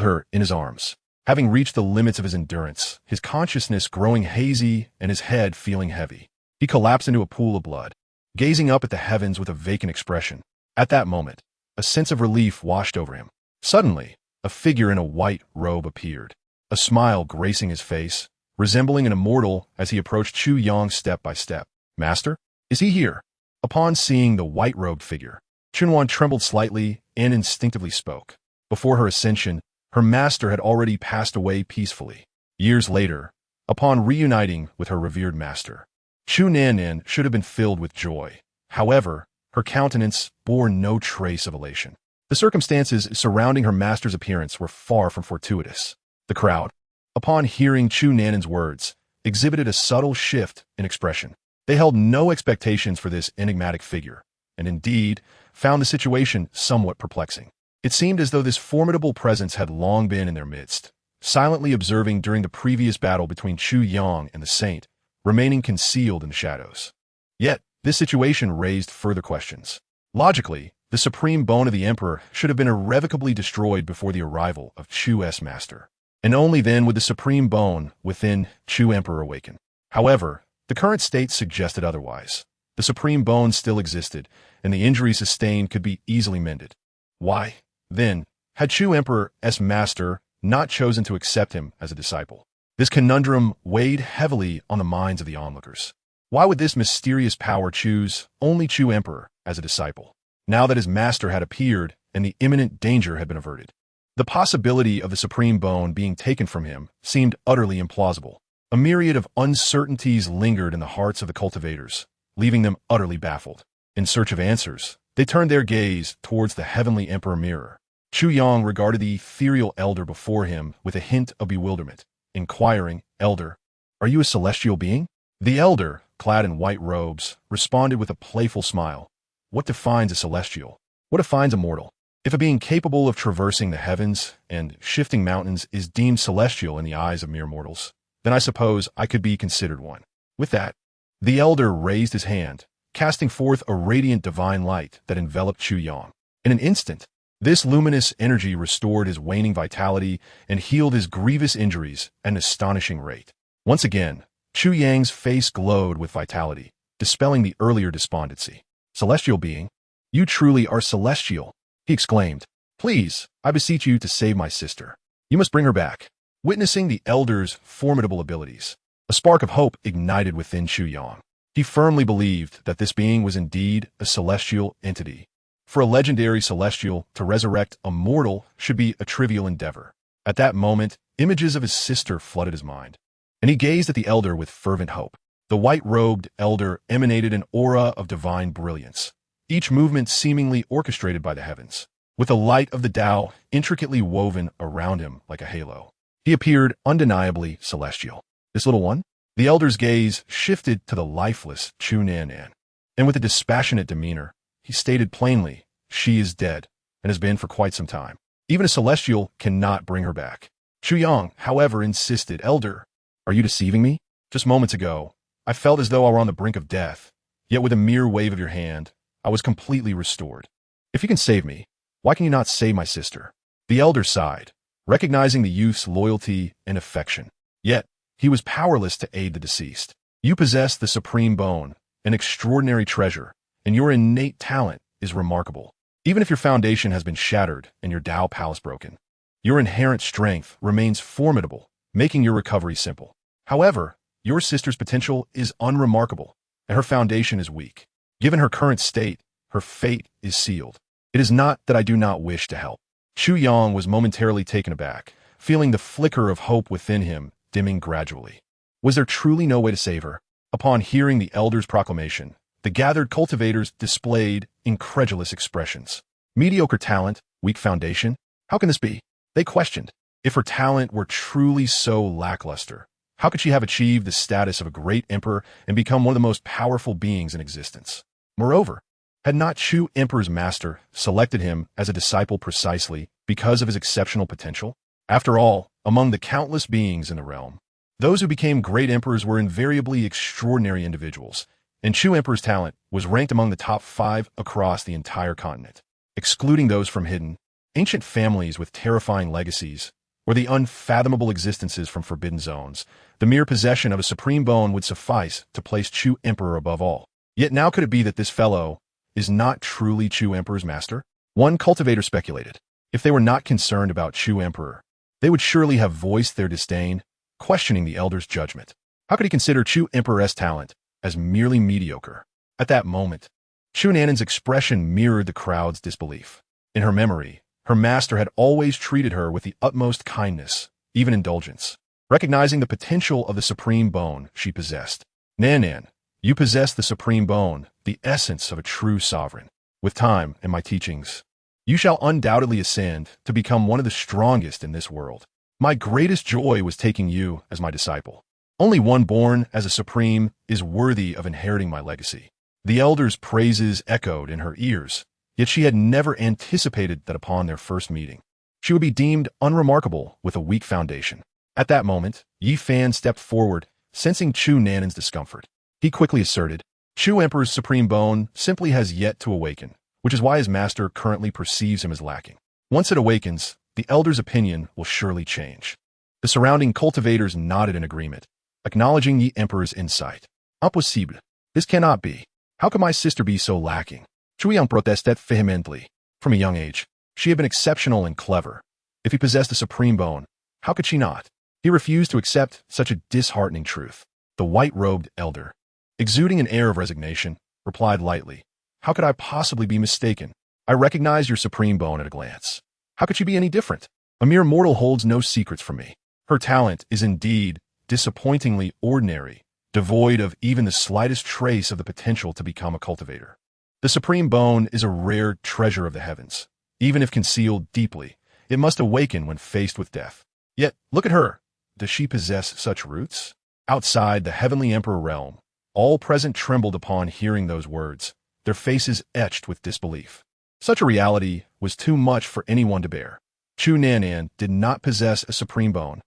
her in his arms, having reached the limits of his endurance, his consciousness growing hazy and his head feeling heavy. He collapsed into a pool of blood, gazing up at the heavens with a vacant expression. At that moment, a sense of relief washed over him. Suddenly, a figure in a white robe appeared, a smile gracing his face, resembling an immortal as he approached Chu Yang step by step. "Master, is he here?" Upon seeing the white-robed figure, Chu Nannan trembled slightly and instinctively spoke. Before her ascension, her master had already passed away peacefully. Years later, upon reuniting with her revered master, Chu Nannan should have been filled with joy. However, her countenance bore no trace of elation. The circumstances surrounding her master's appearance were far from fortuitous. The crowd, upon hearing Chu Nannan's words, exhibited a subtle shift in expression. They held no expectations for this enigmatic figure, and indeed found the situation somewhat perplexing. It seemed as though this formidable presence had long been in their midst, silently observing during the previous battle between Chu Yang and the saint, remaining concealed in the shadows. Yet, this situation raised further questions. Logically, the supreme bone of the emperor should have been irrevocably destroyed before the arrival of Chu's master, and only then would the supreme bone within Chu emperor awaken. However, the current state suggested otherwise. The supreme bone still existed, and the injury sustained could be easily mended. Why, then, had Chu emperor's master not chosen to accept him as a disciple? This conundrum weighed heavily on the minds of the onlookers. Why would this mysterious power choose only Chu emperor as a disciple, now that his master had appeared and the imminent danger had been averted? The possibility of the supreme bone being taken from him seemed utterly implausible. A myriad of uncertainties lingered in the hearts of the cultivators, leaving them utterly baffled. In search of answers, they turned their gaze towards the heavenly emperor mirror. Chu Yang regarded the ethereal elder before him with a hint of bewilderment, inquiring, "Elder, are you a celestial being?" The elder, clad in white robes, responded with a playful smile. "What defines a celestial? What defines a mortal? If a being capable of traversing the heavens and shifting mountains is deemed celestial in the eyes of mere mortals, then I suppose I could be considered one." With that, the elder raised his hand, casting forth a radiant divine light that enveloped Chu Yang. In an instant, this luminous energy restored his waning vitality and healed his grievous injuries at an astonishing rate. Once again, Chu Yang's face glowed with vitality, dispelling the earlier despondency. "Celestial being, you truly are celestial," he exclaimed. "Please, I beseech you to save my sister. You must bring her back." Witnessing the elder's formidable abilities, a spark of hope ignited within Chu Yang. He firmly believed that this being was indeed a celestial entity. For a legendary celestial to resurrect a mortal should be a trivial endeavor. At that moment, images of his sister flooded his mind, and he gazed at the elder with fervent hope. The white-robed elder emanated an aura of divine brilliance, each movement seemingly orchestrated by the heavens, with the light of the Tao intricately woven around him like a halo. He appeared undeniably celestial. "This little one?" The elder's gaze shifted to the lifeless Chu Nannan, and with a dispassionate demeanor, he stated plainly, "She is dead, and has been for quite some time. Even a celestial cannot bring her back." Chu Yang, however, insisted, "Elder, are you deceiving me? Just moments ago, I felt as though I were on the brink of death, yet with a mere wave of your hand, I was completely restored. If you can save me, why can you not save my sister?" The elder sighed, recognizing the youth's loyalty and affection. Yet, he was powerless to aid the deceased. "You possess the supreme bone, an extraordinary treasure, and your innate talent is remarkable. Even if your foundation has been shattered and your Tao palace broken, your inherent strength remains formidable, making your recovery simple. However, your sister's potential is unremarkable, and her foundation is weak. Given her current state, her fate is sealed. It is not that I do not wish to help." Chu Yang was momentarily taken aback, feeling the flicker of hope within him dimming gradually. Was there truly no way to save her? Upon hearing the elder's proclamation, the gathered cultivators displayed incredulous expressions. Mediocre talent, weak foundation? How can this be? They questioned. If her talent were truly so lackluster, how could she have achieved the status of a great emperor and become one of the most powerful beings in existence? Moreover, had not Chu Emperor's master selected him as a disciple precisely because of his exceptional potential? After all, among the countless beings in the realm, those who became great emperors were invariably extraordinary individuals, and Chu Emperor's talent was ranked among the top 5 across the entire continent. Excluding those from hidden, ancient families with terrifying legacies, or the unfathomable existences from forbidden zones, the mere possession of a supreme bone would suffice to place Chu Emperor above all. Yet now could it be that this fellow is not truly Chu Emperor's master? One cultivator speculated. If they were not concerned about Chu Emperor, they would surely have voiced their disdain, questioning the elder's judgment. How could he consider Chu Emperor's talent as merely mediocre? At that moment, Chu Nannan's expression mirrored the crowd's disbelief. In her memory, her master had always treated her with the utmost kindness, even indulgence. Recognizing the potential of the supreme bone she possessed, Nannan, you possess the supreme bone, the essence of a true sovereign. With time and my teachings, you shall undoubtedly ascend to become one of the strongest in this world. My greatest joy was taking you as my disciple. Only one born as a supreme is worthy of inheriting my legacy. The elder's praises echoed in her ears, yet she had never anticipated that upon their first meeting, she would be deemed unremarkable with a weak foundation. At that moment, Yi Fan stepped forward, sensing Chu Nannan's discomfort. He quickly asserted, Chu Emperor's supreme bone simply has yet to awaken, which is why his master currently perceives him as lacking. Once it awakens, the elder's opinion will surely change. The surrounding cultivators nodded in agreement, acknowledging Yi Emperor's insight. Impossible. This cannot be. How could my sister be so lacking? Chu Yang protested vehemently. From a young age, she had been exceptional and clever. If he possessed a supreme bone, how could she not? He refused to accept such a disheartening truth. The white-robed elder, exuding an air of resignation, replied lightly, How could I possibly be mistaken? I recognize your supreme bone at a glance. How could she be any different? A mere mortal holds no secrets from me. Her talent is indeed disappointingly ordinary, devoid of even the slightest trace of the potential to become a cultivator. The supreme bone is a rare treasure of the heavens. Even if concealed deeply, it must awaken when faced with death. Yet, look at her. Does she possess such roots? Outside the heavenly emperor realm, all present trembled upon hearing those words, their faces etched with disbelief. Such a reality was too much for anyone to bear. Chu Nannan did not possess a supreme bone.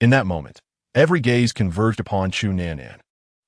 In that moment, every gaze converged upon Chu Nannan.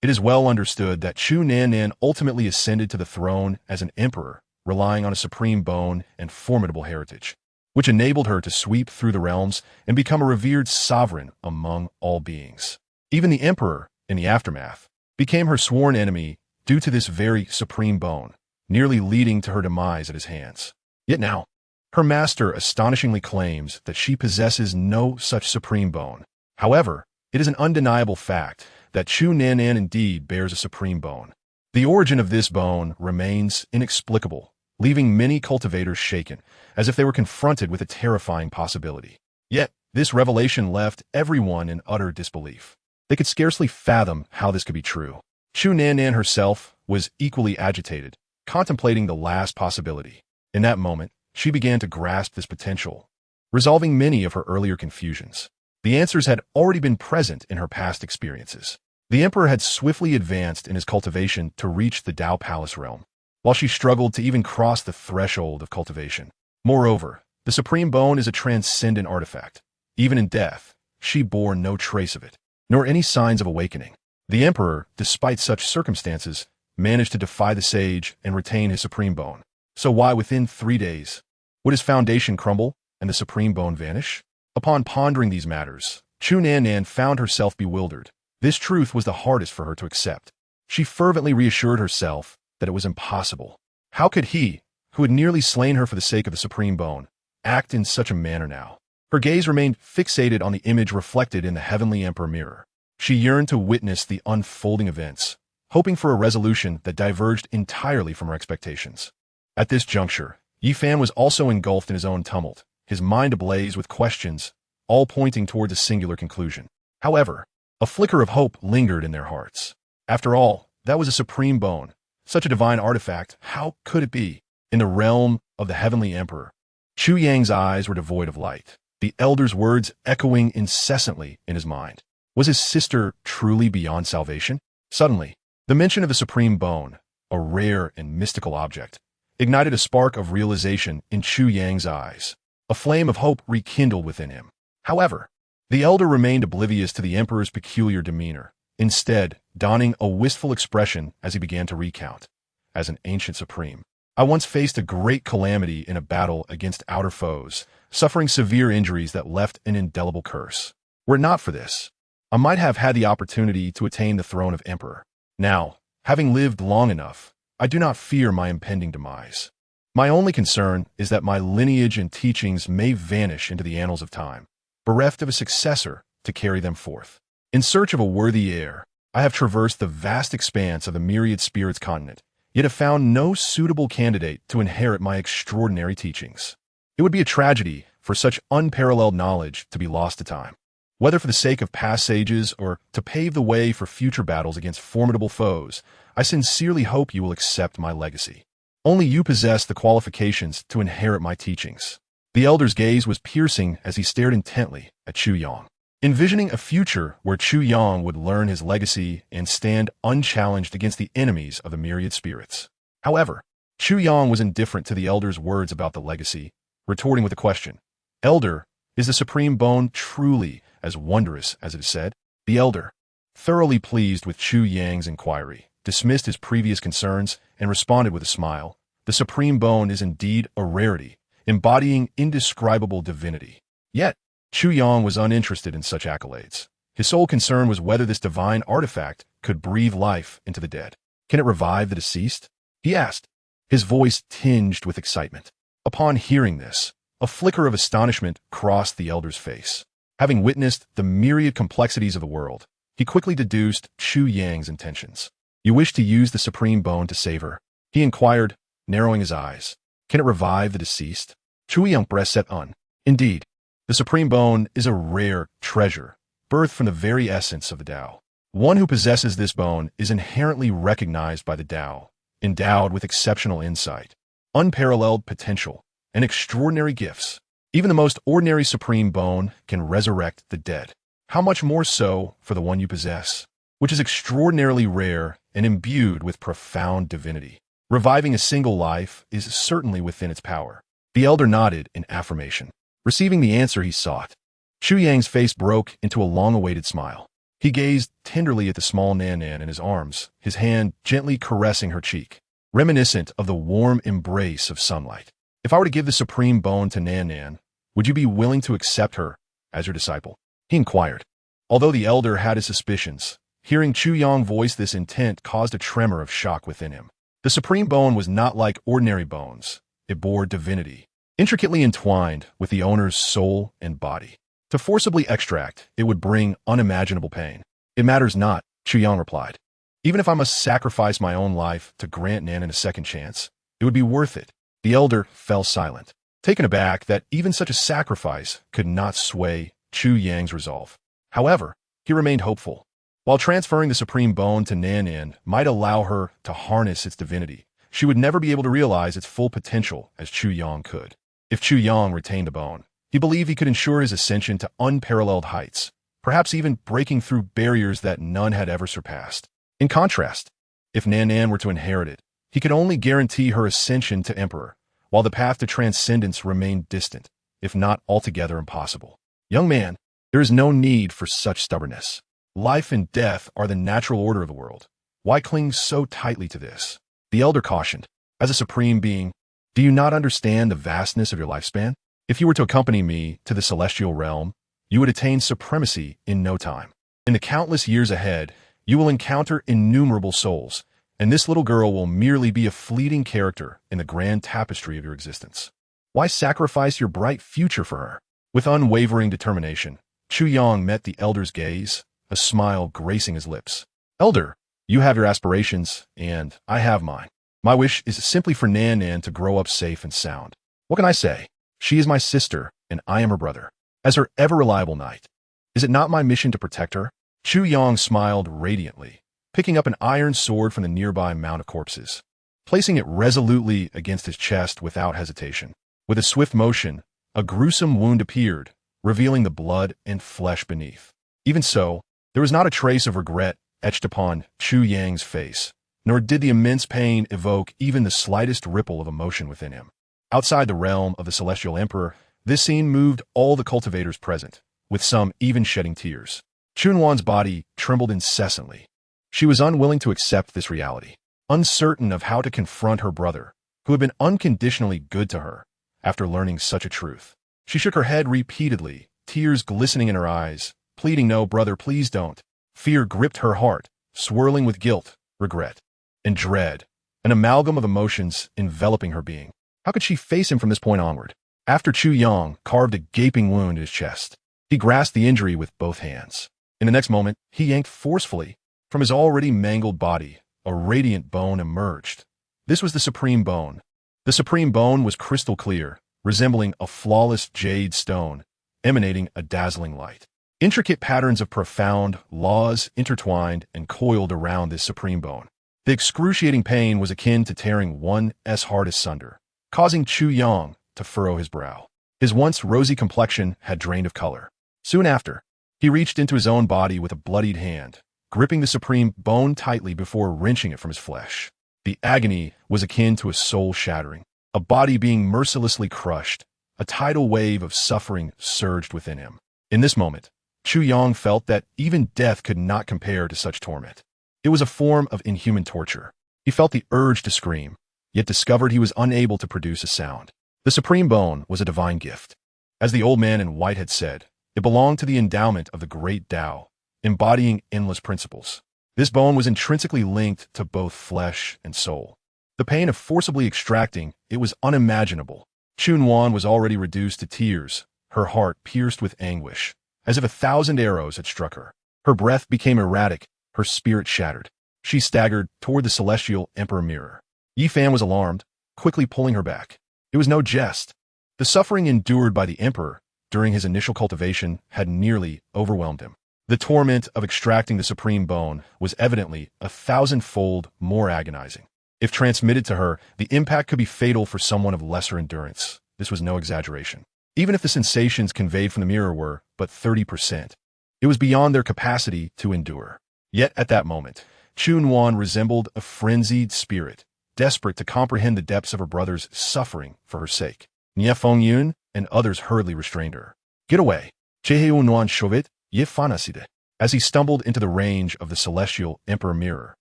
It is well understood that Chu Nannan ultimately ascended to the throne as an emperor, relying on a supreme bone and formidable heritage, which enabled her to sweep through the realms and become a revered sovereign among all beings. Even the emperor, in the aftermath, became her sworn enemy due to this very supreme bone, nearly leading to her demise at his hands. Yet now, her master astonishingly claims that she possesses no such supreme bone. However, it is an undeniable fact that Chu Nannan indeed bears a supreme bone. The origin of this bone remains inexplicable, leaving many cultivators shaken, as if they were confronted with a terrifying possibility. Yet, this revelation left everyone in utter disbelief. They could scarcely fathom how this could be true. Chu Nannan herself was equally agitated, contemplating the last possibility. In that moment, she began to grasp this potential, resolving many of her earlier confusions. The answers had already been present in her past experiences. The emperor had swiftly advanced in his cultivation to reach the Dao Palace realm, while she struggled to even cross the threshold of cultivation. Moreover, the supreme bone is a transcendent artifact. Even in death, she bore no trace of it, nor any signs of awakening. The emperor, despite such circumstances, managed to defy the sage and retain his supreme bone. So why within 3 days would his foundation crumble and the supreme bone vanish? Upon pondering these matters, Chu Nannan found herself bewildered. This truth was the hardest for her to accept. She fervently reassured herself that it was impossible. How could he, who had nearly slain her for the sake of the supreme bone, act in such a manner now? Her gaze remained fixated on the image reflected in the heavenly emperor mirror. She yearned to witness the unfolding events, hoping for a resolution that diverged entirely from her expectations. At this juncture, Yi Fan was also engulfed in his own tumult, his mind ablaze with questions, all pointing toward a singular conclusion. However, a flicker of hope lingered in their hearts. After all, that was a supreme bone, such a divine artifact. How could it be? In the realm of the heavenly emperor, Chu Yang's eyes were devoid of light, the elder's words echoing incessantly in his mind. Was his sister truly beyond salvation? Suddenly, the mention of the supreme bone, a rare and mystical object, ignited a spark of realization in Chu Yang's eyes. A flame of hope rekindled within him. However, the elder remained oblivious to the emperor's peculiar demeanor, instead donning a wistful expression as he began to recount. As an ancient supreme, I once faced a great calamity in a battle against outer foes, suffering severe injuries that left an indelible curse. Were it not for this, I might have had the opportunity to attain the throne of emperor. Now, having lived long enough, I do not fear my impending demise. My only concern is that my lineage and teachings may vanish into the annals of time, bereft of a successor to carry them forth. In search of a worthy heir, I have traversed the vast expanse of the myriad spirits continent, yet have found no suitable candidate to inherit my extraordinary teachings. It would be a tragedy for such unparalleled knowledge to be lost to time. Whether for the sake of past sages or to pave the way for future battles against formidable foes, I sincerely hope you will accept my legacy. Only you possess the qualifications to inherit my teachings. The elder's gaze was piercing as he stared intently at Chu Yang, envisioning a future where Chu Yang would learn his legacy and stand unchallenged against the enemies of the myriad spirits. However, Chu Yang was indifferent to the elder's words about the legacy, retorting with a question. Elder, is the supreme bone truly as wondrous as it is said? The elder, thoroughly pleased with Chu Yang's inquiry, dismissed his previous concerns and responded with a smile. The supreme bone is indeed a rarity, embodying indescribable divinity. Yet, Chu Yang was uninterested in such accolades. His sole concern was whether this divine artifact could breathe life into the dead. Can it revive the deceased? He asked, his voice tinged with excitement. Upon hearing this, a flicker of astonishment crossed the elder's face. Having witnessed the myriad complexities of the world, he quickly deduced Chu Yang's intentions. You wish to use the supreme bone to save her? He inquired, narrowing his eyes. Can it revive the deceased? Chu Yang pressed on. Indeed, the supreme bone is a rare treasure, birthed from the very essence of the Tao. One who possesses this bone is inherently recognized by the Tao, endowed with exceptional insight, unparalleled potential, and extraordinary gifts. Even the most ordinary supreme bone can resurrect the dead. How much more so for the one you possess, which is extraordinarily rare and imbued with profound divinity. Reviving a single life is certainly within its power. The elder nodded in affirmation. Receiving the answer he sought, Chu Yang's face broke into a long-awaited smile. He gazed tenderly at the small Nannan in his arms, his hand gently caressing her cheek, reminiscent of the warm embrace of sunlight. If I were to give the supreme bone to Nannan, would you be willing to accept her as your disciple? He inquired. Although the elder had his suspicions, hearing Chu Yang voice this intent caused a tremor of shock within him. The supreme bone was not like ordinary bones. It bore divinity, intricately entwined with the owner's soul and body. To forcibly extract, it would bring unimaginable pain. It matters not, Chu Yang replied. Even if I must sacrifice my own life to grant Nannan a second chance, it would be worth it. The elder fell silent, taken aback that even such a sacrifice could not sway Chu Yang's resolve. However, he remained hopeful. While transferring the supreme bone to Nannan might allow her to harness its divinity, she would never be able to realize its full potential as Chu Yang could. If Chu Yang retained the bone, he believed he could ensure his ascension to unparalleled heights, perhaps even breaking through barriers that none had ever surpassed. In contrast, if Nannan were to inherit it, he could only guarantee her ascension to emperor, while the path to transcendence remained distant, if not altogether impossible. Young man, there is no need for such stubbornness. Life and death are the natural order of the world. Why cling so tightly to this? The elder cautioned. As a supreme being, do you not understand the vastness of your lifespan? If you were to accompany me to the celestial realm, you would attain supremacy in no time. In the countless years ahead, you will encounter innumerable souls, and this little girl will merely be a fleeting character in the grand tapestry of your existence. Why sacrifice your bright future for her? With unwavering determination, Chu Yang met the elder's gaze, a smile gracing his lips. Elder, you have your aspirations, and I have mine. My wish is simply for Nannan to grow up safe and sound. What can I say? She is my sister, and I am her brother. As her ever-reliable knight, is it not my mission to protect her? Chu Yang smiled radiantly, picking up an iron sword from the nearby mound of corpses, placing it resolutely against his chest without hesitation. With a swift motion, a gruesome wound appeared, revealing the blood and flesh beneath. Even so, there was not a trace of regret etched upon Chu Yang's face, nor did the immense pain evoke even the slightest ripple of emotion within him. Outside the realm of the Celestial Emperor, this scene moved all the cultivators present, with some even shedding tears. Chunwan's body trembled incessantly. She was unwilling to accept this reality, uncertain of how to confront her brother, who had been unconditionally good to her, after learning such a truth. She shook her head repeatedly, tears glistening in her eyes, pleading, "No, brother, please don't." Fear gripped her heart, swirling with guilt, regret, and dread, an amalgam of emotions enveloping her being. How could she face him from this point onward? After Chu Yang carved a gaping wound in his chest, he grasped the injury with both hands. In the next moment, he yanked forcefully. From his already mangled body, a radiant bone emerged, This was the supreme bone. The supreme bone was crystal clear, resembling a flawless jade stone, emanating a dazzling light. Intricate patterns of profound laws intertwined and coiled around this supreme bone. The excruciating pain was akin to tearing one's heart asunder, causing Chu Yang to furrow his brow. His once rosy complexion had drained of color. Soon after, he reached into his own body with a bloodied hand, gripping the supreme bone tightly before wrenching it from his flesh. The agony was akin to a soul-shattering, a body being mercilessly crushed. A tidal wave of suffering surged within him. In this moment, Chu Yang felt that even death could not compare to such torment. It was a form of inhuman torture. He felt the urge to scream, yet discovered he was unable to produce a sound. The supreme bone was a divine gift. As the old man in white had said, it belonged to the endowment of the great Tao, embodying endless principles. This bone was intrinsically linked to both flesh and soul. The pain of forcibly extracting it was unimaginable. Chu Nannan was already reduced to tears, her heart pierced with anguish, as if 1,000 arrows had struck her. Her breath became erratic, her spirit shattered. She staggered toward the celestial emperor mirror. Yi Fan was alarmed, quickly pulling her back. It was no jest. The suffering endured by the emperor during his initial cultivation had nearly overwhelmed him. The torment of extracting the supreme bone was evidently 1,000-fold more agonizing. If transmitted to her, the impact could be fatal for someone of lesser endurance. This was no exaggeration. Even if the sensations conveyed from the mirror were but 30%, it was beyond their capacity to endure. Yet at that moment, Chu Nannan resembled a frenzied spirit, desperate to comprehend the depths of her brother's suffering for her sake. Nie Feng Yun and others hurriedly restrained her. Get away. Cheheu Nuan Shovit, Ye Fanaside. As he stumbled into the range of the celestial emperor mirror,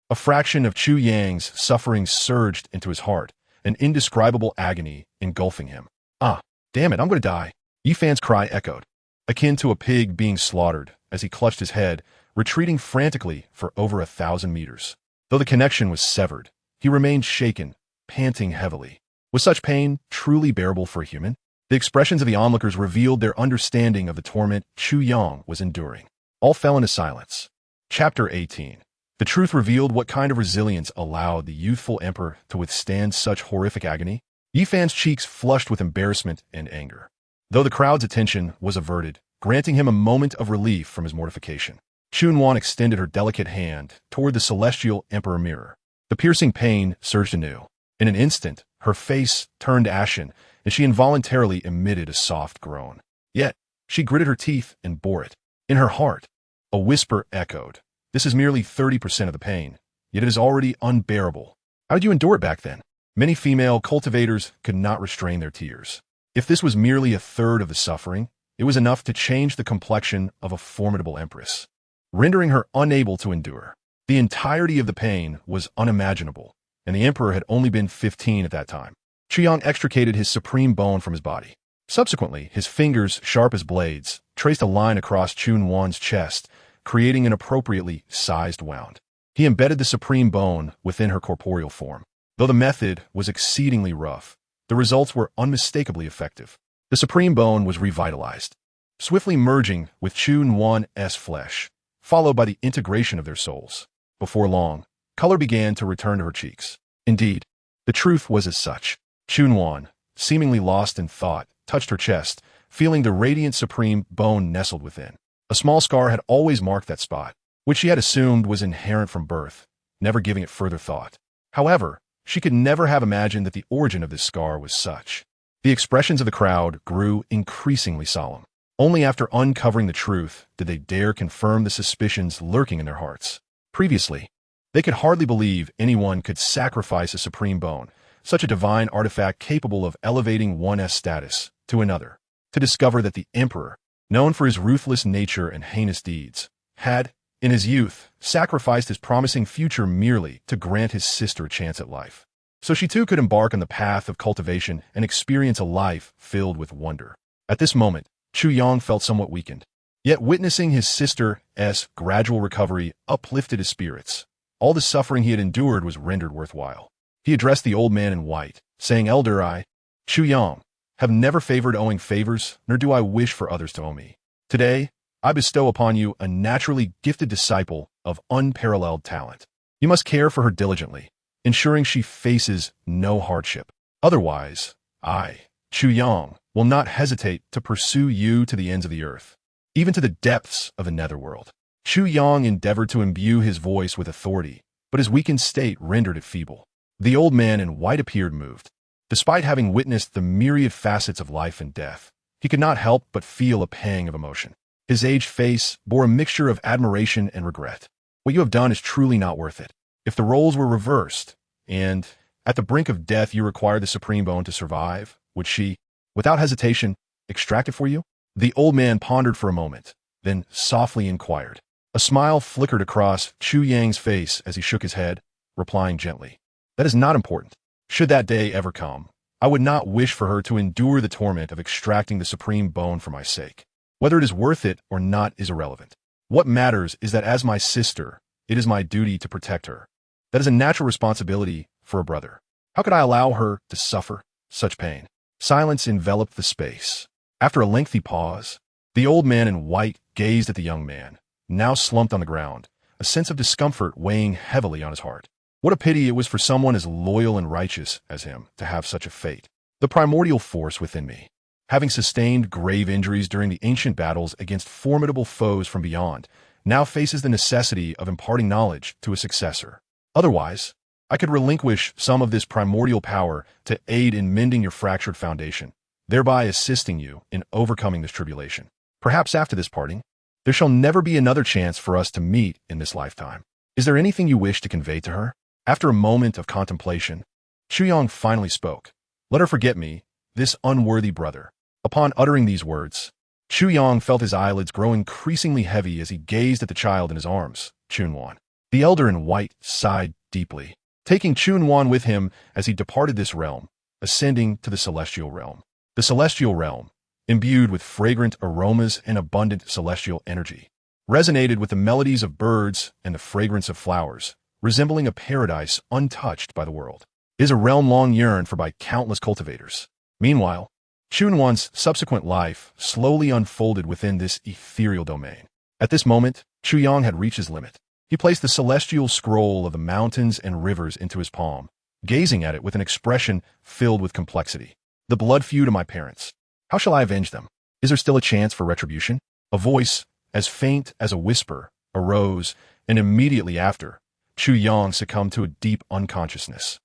a fraction of Chu Yang's suffering surged into his heart, an indescribable agony engulfing him. Ah, damn it, I'm going to die. Yi Fan's cry echoed, akin to a pig being slaughtered, as he clutched his head, retreating frantically for over 1,000 meters. Though the connection was severed, he remained shaken, panting heavily. Was such pain truly bearable for a human? The expressions of the onlookers revealed their understanding of the torment Chu Yang was enduring. All fell into silence. Chapter 18. The truth revealed what kind of resilience allowed the youthful emperor to withstand such horrific agony. Yi Fan's cheeks flushed with embarrassment and anger, though the crowd's attention was averted, granting him a moment of relief from his mortification. Chu Nannan extended her delicate hand toward the celestial emperor mirror. The piercing pain surged anew. In an instant, her face turned ashen, and she involuntarily emitted a soft groan. Yet, she gritted her teeth and bore it. In her heart, a whisper echoed. This is merely 30% of the pain, yet it is already unbearable. How did you endure it back then? Many female cultivators could not restrain their tears. If this was merely a third of the suffering, it was enough to change the complexion of a formidable empress, rendering her unable to endure. The entirety of the pain was unimaginable, and the emperor had only been 15 at that time. Chu Yang extricated his supreme bone from his body. Subsequently, his fingers, sharp as blades, traced a line across Chu Nannan's chest, creating an appropriately sized wound. He embedded the supreme bone within her corporeal form. Though the method was exceedingly rough, the results were unmistakably effective. The supreme bone was revitalized, swiftly merging with Chu Nannan's flesh, followed by the integration of their souls. Before long, color began to return to her cheeks. Indeed, the truth was as such. Chu Nannan, seemingly lost in thought, touched her chest, feeling the radiant supreme bone nestled within. A small scar had always marked that spot, which she had assumed was inherent from birth, never giving it further thought. However, she could never have imagined that the origin of this scar was such. The expressions of the crowd grew increasingly solemn. Only after uncovering the truth did they dare confirm the suspicions lurking in their hearts. Previously, they could hardly believe anyone could sacrifice a supreme bone, such a divine artifact capable of elevating one's status to another, to discover that the emperor, known for his ruthless nature and heinous deeds, had, in his youth, sacrificed his promising future merely to grant his sister a chance at life. So she too could embark on the path of cultivation and experience a life filled with wonder. At this moment, Chu Yang felt somewhat weakened. Yet witnessing his sister's gradual recovery uplifted his spirits. All the suffering he had endured was rendered worthwhile. He addressed the old man in white, saying, Elder, I, Chu Yang, have never favored owing favors, nor do I wish for others to owe me. Today, I bestow upon you a naturally gifted disciple of unparalleled talent. You must care for her diligently, ensuring she faces no hardship. Otherwise, I, Chu Yang, will not hesitate to pursue you to the ends of the earth, even to the depths of the netherworld. Chu Yang endeavored to imbue his voice with authority, but his weakened state rendered it feeble. The old man in white appeared moved. Despite having witnessed the myriad facets of life and death, he could not help but feel a pang of emotion. His aged face bore a mixture of admiration and regret. What you have done is truly not worth it. If the roles were reversed, and at the brink of death you required the supreme bone to survive, would she, without hesitation, extract it for you? The old man pondered for a moment, then softly inquired. A smile flickered across Chu Yang's face as he shook his head, replying gently, "That is not important. Should that day ever come, I would not wish for her to endure the torment of extracting the supreme bone for my sake. Whether it is worth it or not is irrelevant. What matters is that as my sister, it is my duty to protect her. That is a natural responsibility for a brother. How could I allow her to suffer such pain?" Silence enveloped the space. After a lengthy pause, the old man in white gazed at the young man, now slumped on the ground, a sense of discomfort weighing heavily on his heart. What a pity it was for someone as loyal and righteous as him to have such a fate. The primordial force within me, having sustained grave injuries during the ancient battles against formidable foes from beyond, now faces the necessity of imparting knowledge to a successor. Otherwise, I could relinquish some of this primordial power to aid in mending your fractured foundation, thereby assisting you in overcoming this tribulation. Perhaps after this parting, there shall never be another chance for us to meet in this lifetime. Is there anything you wish to convey to her? After a moment of contemplation, Chu Yang finally spoke. "Let her forget me, this unworthy brother." Upon uttering these words, Chu Yang felt his eyelids grow increasingly heavy as he gazed at the child in his arms, Chu Nannan. The elder in white sighed deeply, taking Chu Nannan with him as he departed this realm, ascending to the celestial realm. The celestial realm, imbued with fragrant aromas and abundant celestial energy, resonated with the melodies of birds and the fragrance of flowers, resembling a paradise untouched by the world. It is a realm long yearned for by countless cultivators. Meanwhile, Chu Nannan's subsequent life slowly unfolded within this ethereal domain. At this moment, Chu Yang had reached his limit. He placed the celestial scroll of the mountains and rivers into his palm, gazing at it with an expression filled with complexity. "The blood feud of my parents. How shall I avenge them? Is there still a chance for retribution?" A voice, as faint as a whisper, arose, and immediately after, Chu Yang succumbed to a deep unconsciousness.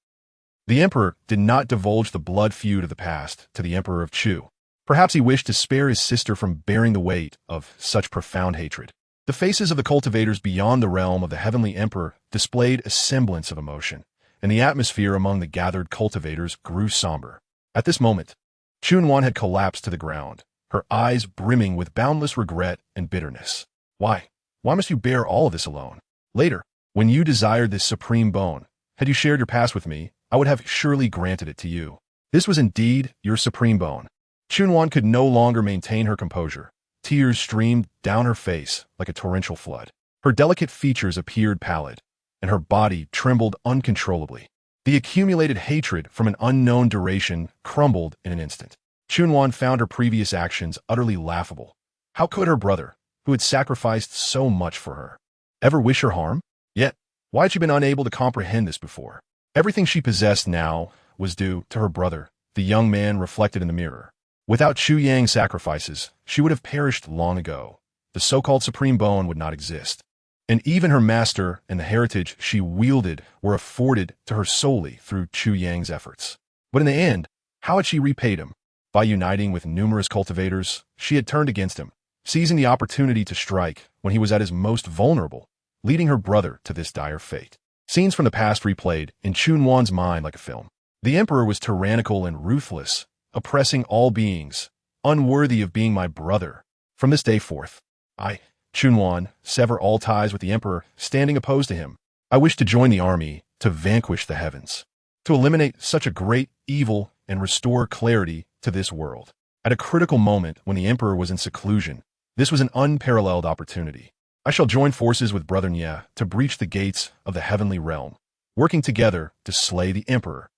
The emperor did not divulge the blood feud of the past to the emperor of Chu. Perhaps he wished to spare his sister from bearing the weight of such profound hatred. The faces of the cultivators beyond the realm of the heavenly emperor displayed a semblance of emotion, and the atmosphere among the gathered cultivators grew somber. At this moment, Chu Nannan had collapsed to the ground, her eyes brimming with boundless regret and bitterness. Why must you bear all of this alone? Later, when you desired this supreme bone, had you shared your past with me, I would have surely granted it to you. This was indeed your supreme bone. Chu Nannan could no longer maintain her composure. Tears streamed down her face like a torrential flood. Her delicate features appeared pallid, and her body trembled uncontrollably. The accumulated hatred from an unknown duration crumbled in an instant. Chu Nannan found her previous actions utterly laughable. How could her brother, who had sacrificed so much for her, ever wish her harm? Yet, why had she been unable to comprehend this before? Everything she possessed now was due to her brother, the young man reflected in the mirror. Without Chu Yang's sacrifices, she would have perished long ago. The so-called supreme bone would not exist. And even her master and the heritage she wielded were afforded to her solely through Chu Yang's efforts. But in the end, how had she repaid him? By uniting with numerous cultivators, she had turned against him, seizing the opportunity to strike when he was at his most vulnerable, leading her brother to this dire fate. Scenes from the past replayed in Chu Nannan's mind like a film. The emperor was tyrannical and ruthless, oppressing all beings, unworthy of being my brother. From this day forth, I, Chu Nannan, sever all ties with the emperor standing opposed to him. I wish to join the army to vanquish the heavens, to eliminate such a great evil and restore clarity to this world. At a critical moment when the emperor was in seclusion, this was an unparalleled opportunity. I shall join forces with Brother Nye to breach the gates of the heavenly realm, working together to slay the emperor.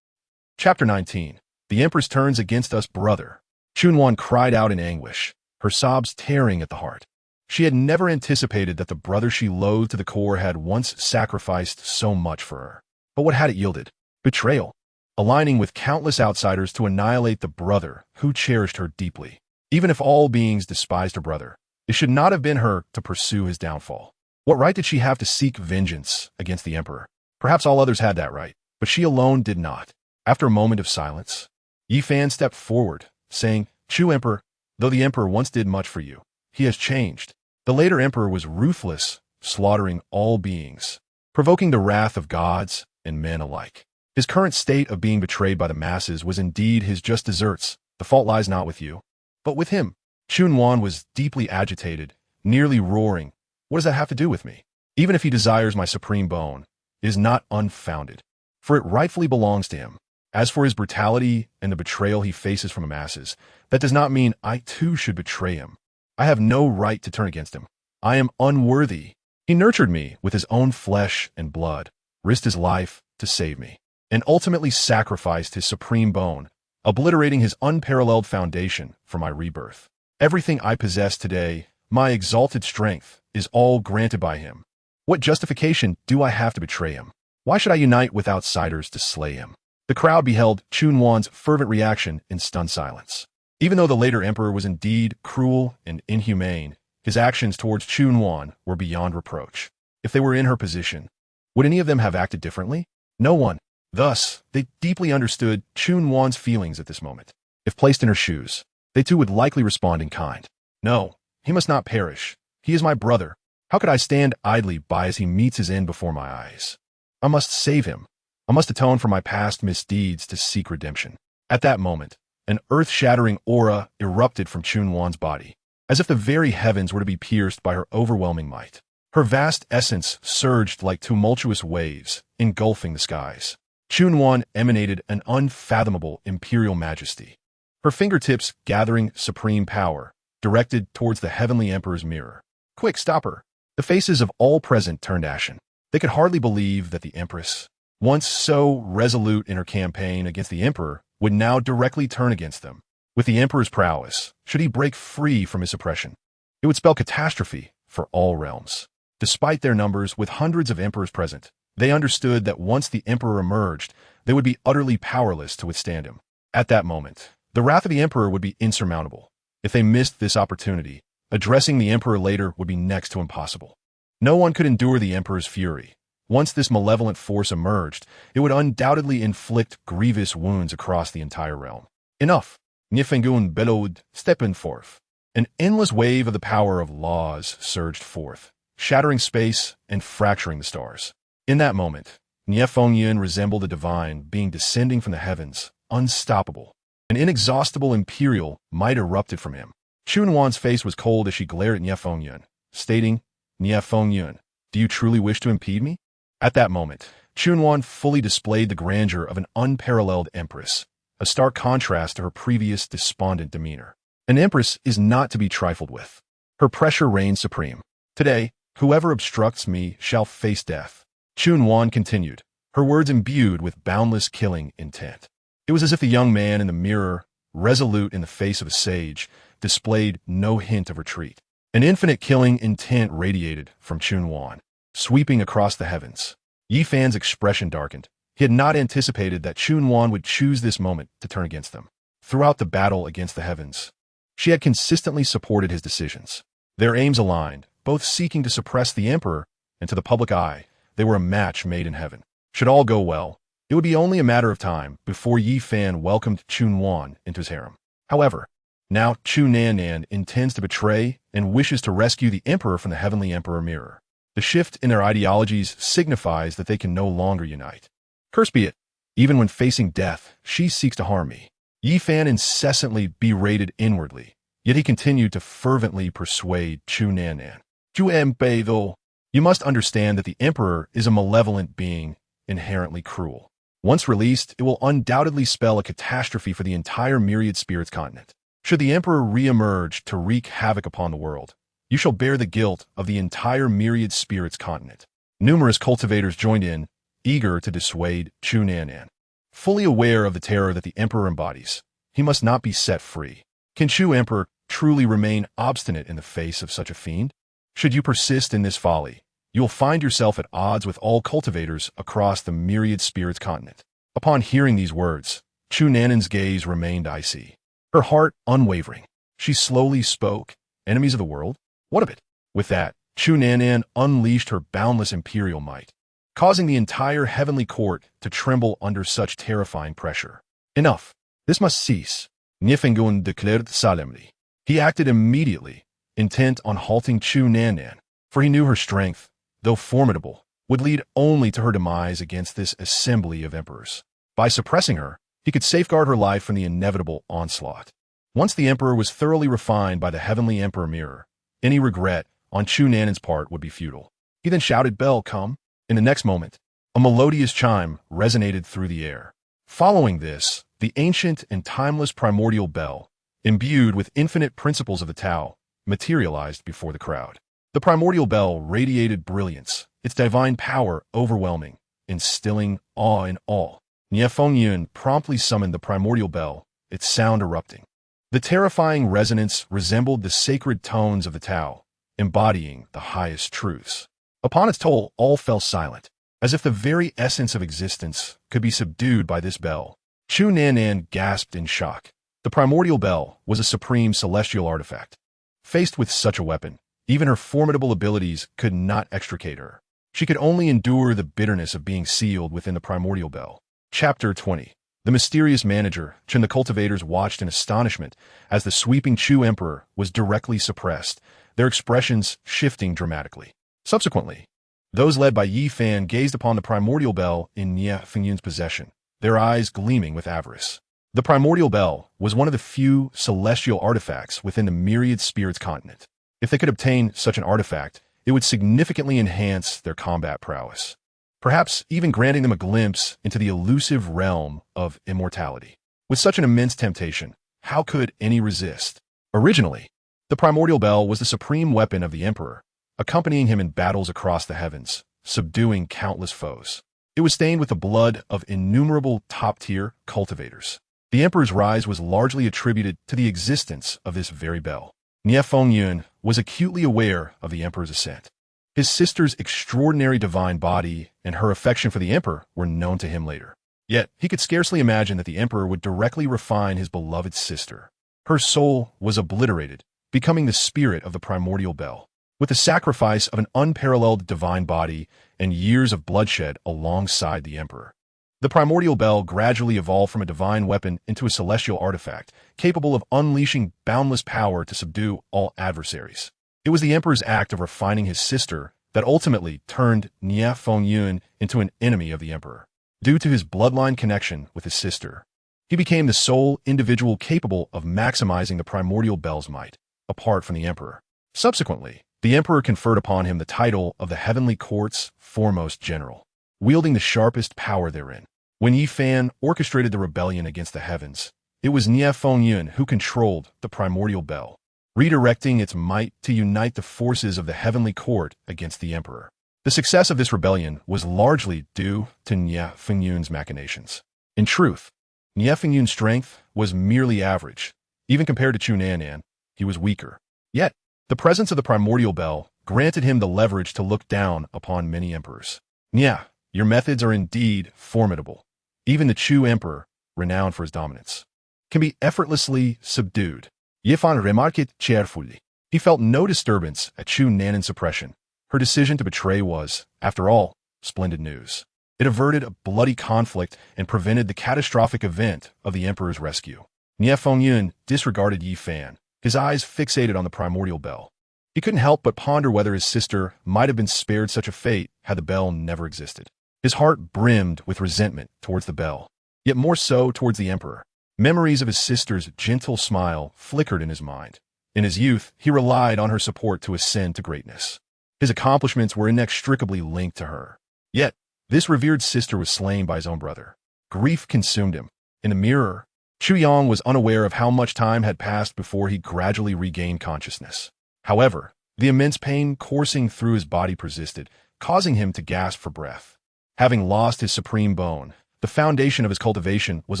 Chapter 19. The Empress turns against us, brother. Chu Nannan cried out in anguish, her sobs tearing at the heart. She had never anticipated that the brother she loathed to the core had once sacrificed so much for her. But what had it yielded? Betrayal. Aligning with countless outsiders to annihilate the brother who cherished her deeply. Even if all beings despised her brother, it should not have been her to pursue his downfall. What right did she have to seek vengeance against the emperor? Perhaps all others had that right, but she alone did not. After a moment of silence, Yi Fan stepped forward, saying, Chu Emperor, though the emperor once did much for you, he has changed. The later emperor was ruthless, slaughtering all beings, provoking the wrath of gods and men alike. His current state of being betrayed by the masses was indeed his just deserts. The fault lies not with you, but with him. Chu Nannan was deeply agitated, nearly roaring. What does that have to do with me? Even if he desires my supreme bone, it is not unfounded, for it rightfully belongs to him. As for his brutality and the betrayal he faces from the masses, that does not mean I too should betray him. I have no right to turn against him. I am unworthy. He nurtured me with his own flesh and blood, risked his life to save me, and ultimately sacrificed his supreme bone, obliterating his unparalleled foundation for my rebirth. Everything I possess today, my exalted strength, is all granted by him. What justification do I have to betray him? Why should I unite with outsiders to slay him? The crowd beheld Chu Nannan's fervent reaction in stunned silence. Even though the later emperor was indeed cruel and inhumane, his actions towards Chu Nannan were beyond reproach. If they were in her position, would any of them have acted differently? No one. Thus, they deeply understood Chu Nannan's feelings at this moment. If placed in her shoes, they too would likely respond in kind. No, he must not perish. He is my brother. How could I stand idly by as he meets his end before my eyes? I must save him. I must atone for my past misdeeds to seek redemption. At that moment, an earth-shattering aura erupted from Chu Nannan's body, as if the very heavens were to be pierced by her overwhelming might. Her vast essence surged like tumultuous waves, engulfing the skies. Chu Nannan emanated an unfathomable imperial majesty, her fingertips gathering supreme power, directed towards the heavenly emperor's mirror. Quick, stop her! The faces of all present turned ashen. They could hardly believe that the empress, once so resolute in her campaign against the emperor, would now directly turn against them. With the emperor's prowess, should he break free from his oppression, it would spell catastrophe for all realms. Despite their numbers, with hundreds of emperors present, they understood that once the emperor emerged, they would be utterly powerless to withstand him. At that moment, the wrath of the emperor would be insurmountable. If they missed this opportunity, addressing the emperor later would be next to impossible. No one could endure the emperor's fury. Once this malevolent force emerged, it would undoubtedly inflict grievous wounds across the entire realm. Enough! Nifengun bellowed, stepping forth. An endless wave of the power of laws surged forth, shattering space and fracturing the stars. In that moment, Niefengyan resembled a divine being descending from the heavens, unstoppable. An inexhaustible imperial might erupted from him. Chu Nannan's face was cold as she glared at Niefengyan, stating, Niefengyan, do you truly wish to impede me? At that moment, Chu Nannan fully displayed the grandeur of an unparalleled empress, a stark contrast to her previous despondent demeanor. An empress is not to be trifled with. Her pressure reigns supreme. Today, whoever obstructs me shall face death. Chu Nannan continued, her words imbued with boundless killing intent. It was as if the young man in the mirror, resolute in the face of a sage, displayed no hint of retreat. An infinite killing intent radiated from Chu Nannan, sweeping across the heavens. Yi Fan's expression darkened. He had not anticipated that Chu Nannan would choose this moment to turn against them. Throughout the battle against the heavens, she had consistently supported his decisions. Their aims aligned, both seeking to suppress the emperor, and to the public eye, they were a match made in heaven. Should all go well, it would be only a matter of time before Yi Fan welcomed Chu Nannan into his harem. However, now Chu Nannan intends to betray and wishes to rescue the emperor from the heavenly emperor mirror. The shift in their ideologies signifies that they can no longer unite. Cursed be it! Even when facing death, she seeks to harm me. Yi Fan incessantly berated inwardly, yet he continued to fervently persuade Chu Nannan. Chu Emperor, you must understand that the emperor is a malevolent being, inherently cruel. Once released, it will undoubtedly spell a catastrophe for the entire myriad spirits continent. Should the emperor re-emerge to wreak havoc upon the world, you shall bear the guilt of the entire myriad spirits continent. Numerous cultivators joined in, eager to dissuade Chu Nannan. Fully aware of the terror that the emperor embodies, he must not be set free. Can Chu Emperor truly remain obstinate in the face of such a fiend? Should you persist in this folly, you will find yourself at odds with all cultivators across the myriad spirits continent. Upon hearing these words, Chu Nannan's gaze remained icy, her heart unwavering. She slowly spoke, "Enemies of the world? What of it?" With that, Chu Nannan unleashed her boundless imperial might, causing the entire heavenly court to tremble under such terrifying pressure. Enough. This must cease. Nyefingun declared solemnly. He acted immediately, intent on halting Chu Nannan, for he knew her strength, though formidable, would lead only to her demise against this assembly of emperors. By suppressing her, he could safeguard her life from the inevitable onslaught. Once the emperor was thoroughly refined by the heavenly emperor mirror, any regret on Chu Nannan's part would be futile. He then shouted, "Bell, come!" In the next moment, a melodious chime resonated through the air. Following this, the ancient and timeless primordial bell, imbued with infinite principles of the Tao, materialized before the crowd. The primordial bell radiated brilliance, its divine power overwhelming, instilling awe in all. Nie Fengyun promptly summoned the primordial bell, its sound erupting. The terrifying resonance resembled the sacred tones of the Tao, embodying the highest truths. Upon its toll, all fell silent, as if the very essence of existence could be subdued by this bell. Chu Nannan gasped in shock. The primordial bell was a supreme celestial artifact. Faced with such a weapon, even her formidable abilities could not extricate her. She could only endure the bitterness of being sealed within the primordial bell. Chapter 20. The mysterious manager, Chen. The cultivators watched in astonishment as the sweeping Chu emperor was directly suppressed, their expressions shifting dramatically. Subsequently, those led by Yi Fan gazed upon the primordial bell in Nie Fengyun's possession, their eyes gleaming with avarice. The primordial bell was one of the few celestial artifacts within the myriad spirits continent. If they could obtain such an artifact, it would significantly enhance their combat prowess, perhaps even granting them a glimpse into the elusive realm of immortality. With such an immense temptation, how could any resist? Originally, the primordial bell was the supreme weapon of the emperor, accompanying him in battles across the heavens, subduing countless foes. It was stained with the blood of innumerable top-tier cultivators. The emperor's rise was largely attributed to the existence of this very bell. Nie Fengyun was acutely aware of the emperor's ascent. His sister's extraordinary divine body and her affection for the emperor were known to him later. Yet, he could scarcely imagine that the emperor would directly refine his beloved sister. Her soul was obliterated, becoming the spirit of the primordial bell. With the sacrifice of an unparalleled divine body and years of bloodshed alongside the emperor, the primordial bell gradually evolved from a divine weapon into a celestial artifact, capable of unleashing boundless power to subdue all adversaries. It was the emperor's act of refining his sister that ultimately turned Nie Fengyun into an enemy of the emperor. Due to his bloodline connection with his sister, he became the sole individual capable of maximizing the primordial bell's might, apart from the emperor. Subsequently, the emperor conferred upon him the title of the heavenly court's foremost general, wielding the sharpest power therein. When Yi Fan orchestrated the rebellion against the heavens, it was Nie Fengyun who controlled the primordial bell, redirecting its might to unite the forces of the heavenly court against the emperor. The success of this rebellion was largely due to Nie Fengyun's machinations. In truth, Nie Fengyun's strength was merely average. Even compared to Chu Nannan, he was weaker. Yet, the presence of the primordial bell granted him the leverage to look down upon many emperors. Nie, your methods are indeed formidable. Even the Chu emperor, renowned for his dominance, can be effortlessly subdued. Yi Fan remarked cheerfully. He felt no disturbance at Chu Nannan's suppression. Her decision to betray was, after all, splendid news. It averted a bloody conflict and prevented the catastrophic event of the emperor's rescue. Nie Fengyun disregarded Yi Fan, his eyes fixated on the primordial bell. He couldn't help but ponder whether his sister might have been spared such a fate had the bell never existed. His heart brimmed with resentment towards the bell, yet more so towards the emperor. Memories of his sister's gentle smile flickered in his mind. In his youth, he relied on her support to ascend to greatness. His accomplishments were inextricably linked to her. Yet, this revered sister was slain by his own brother. Grief consumed him. In the mirror, Chu Yang was unaware of how much time had passed before he gradually regained consciousness. However, the immense pain coursing through his body persisted, causing him to gasp for breath. Having lost his supreme bone, the foundation of his cultivation was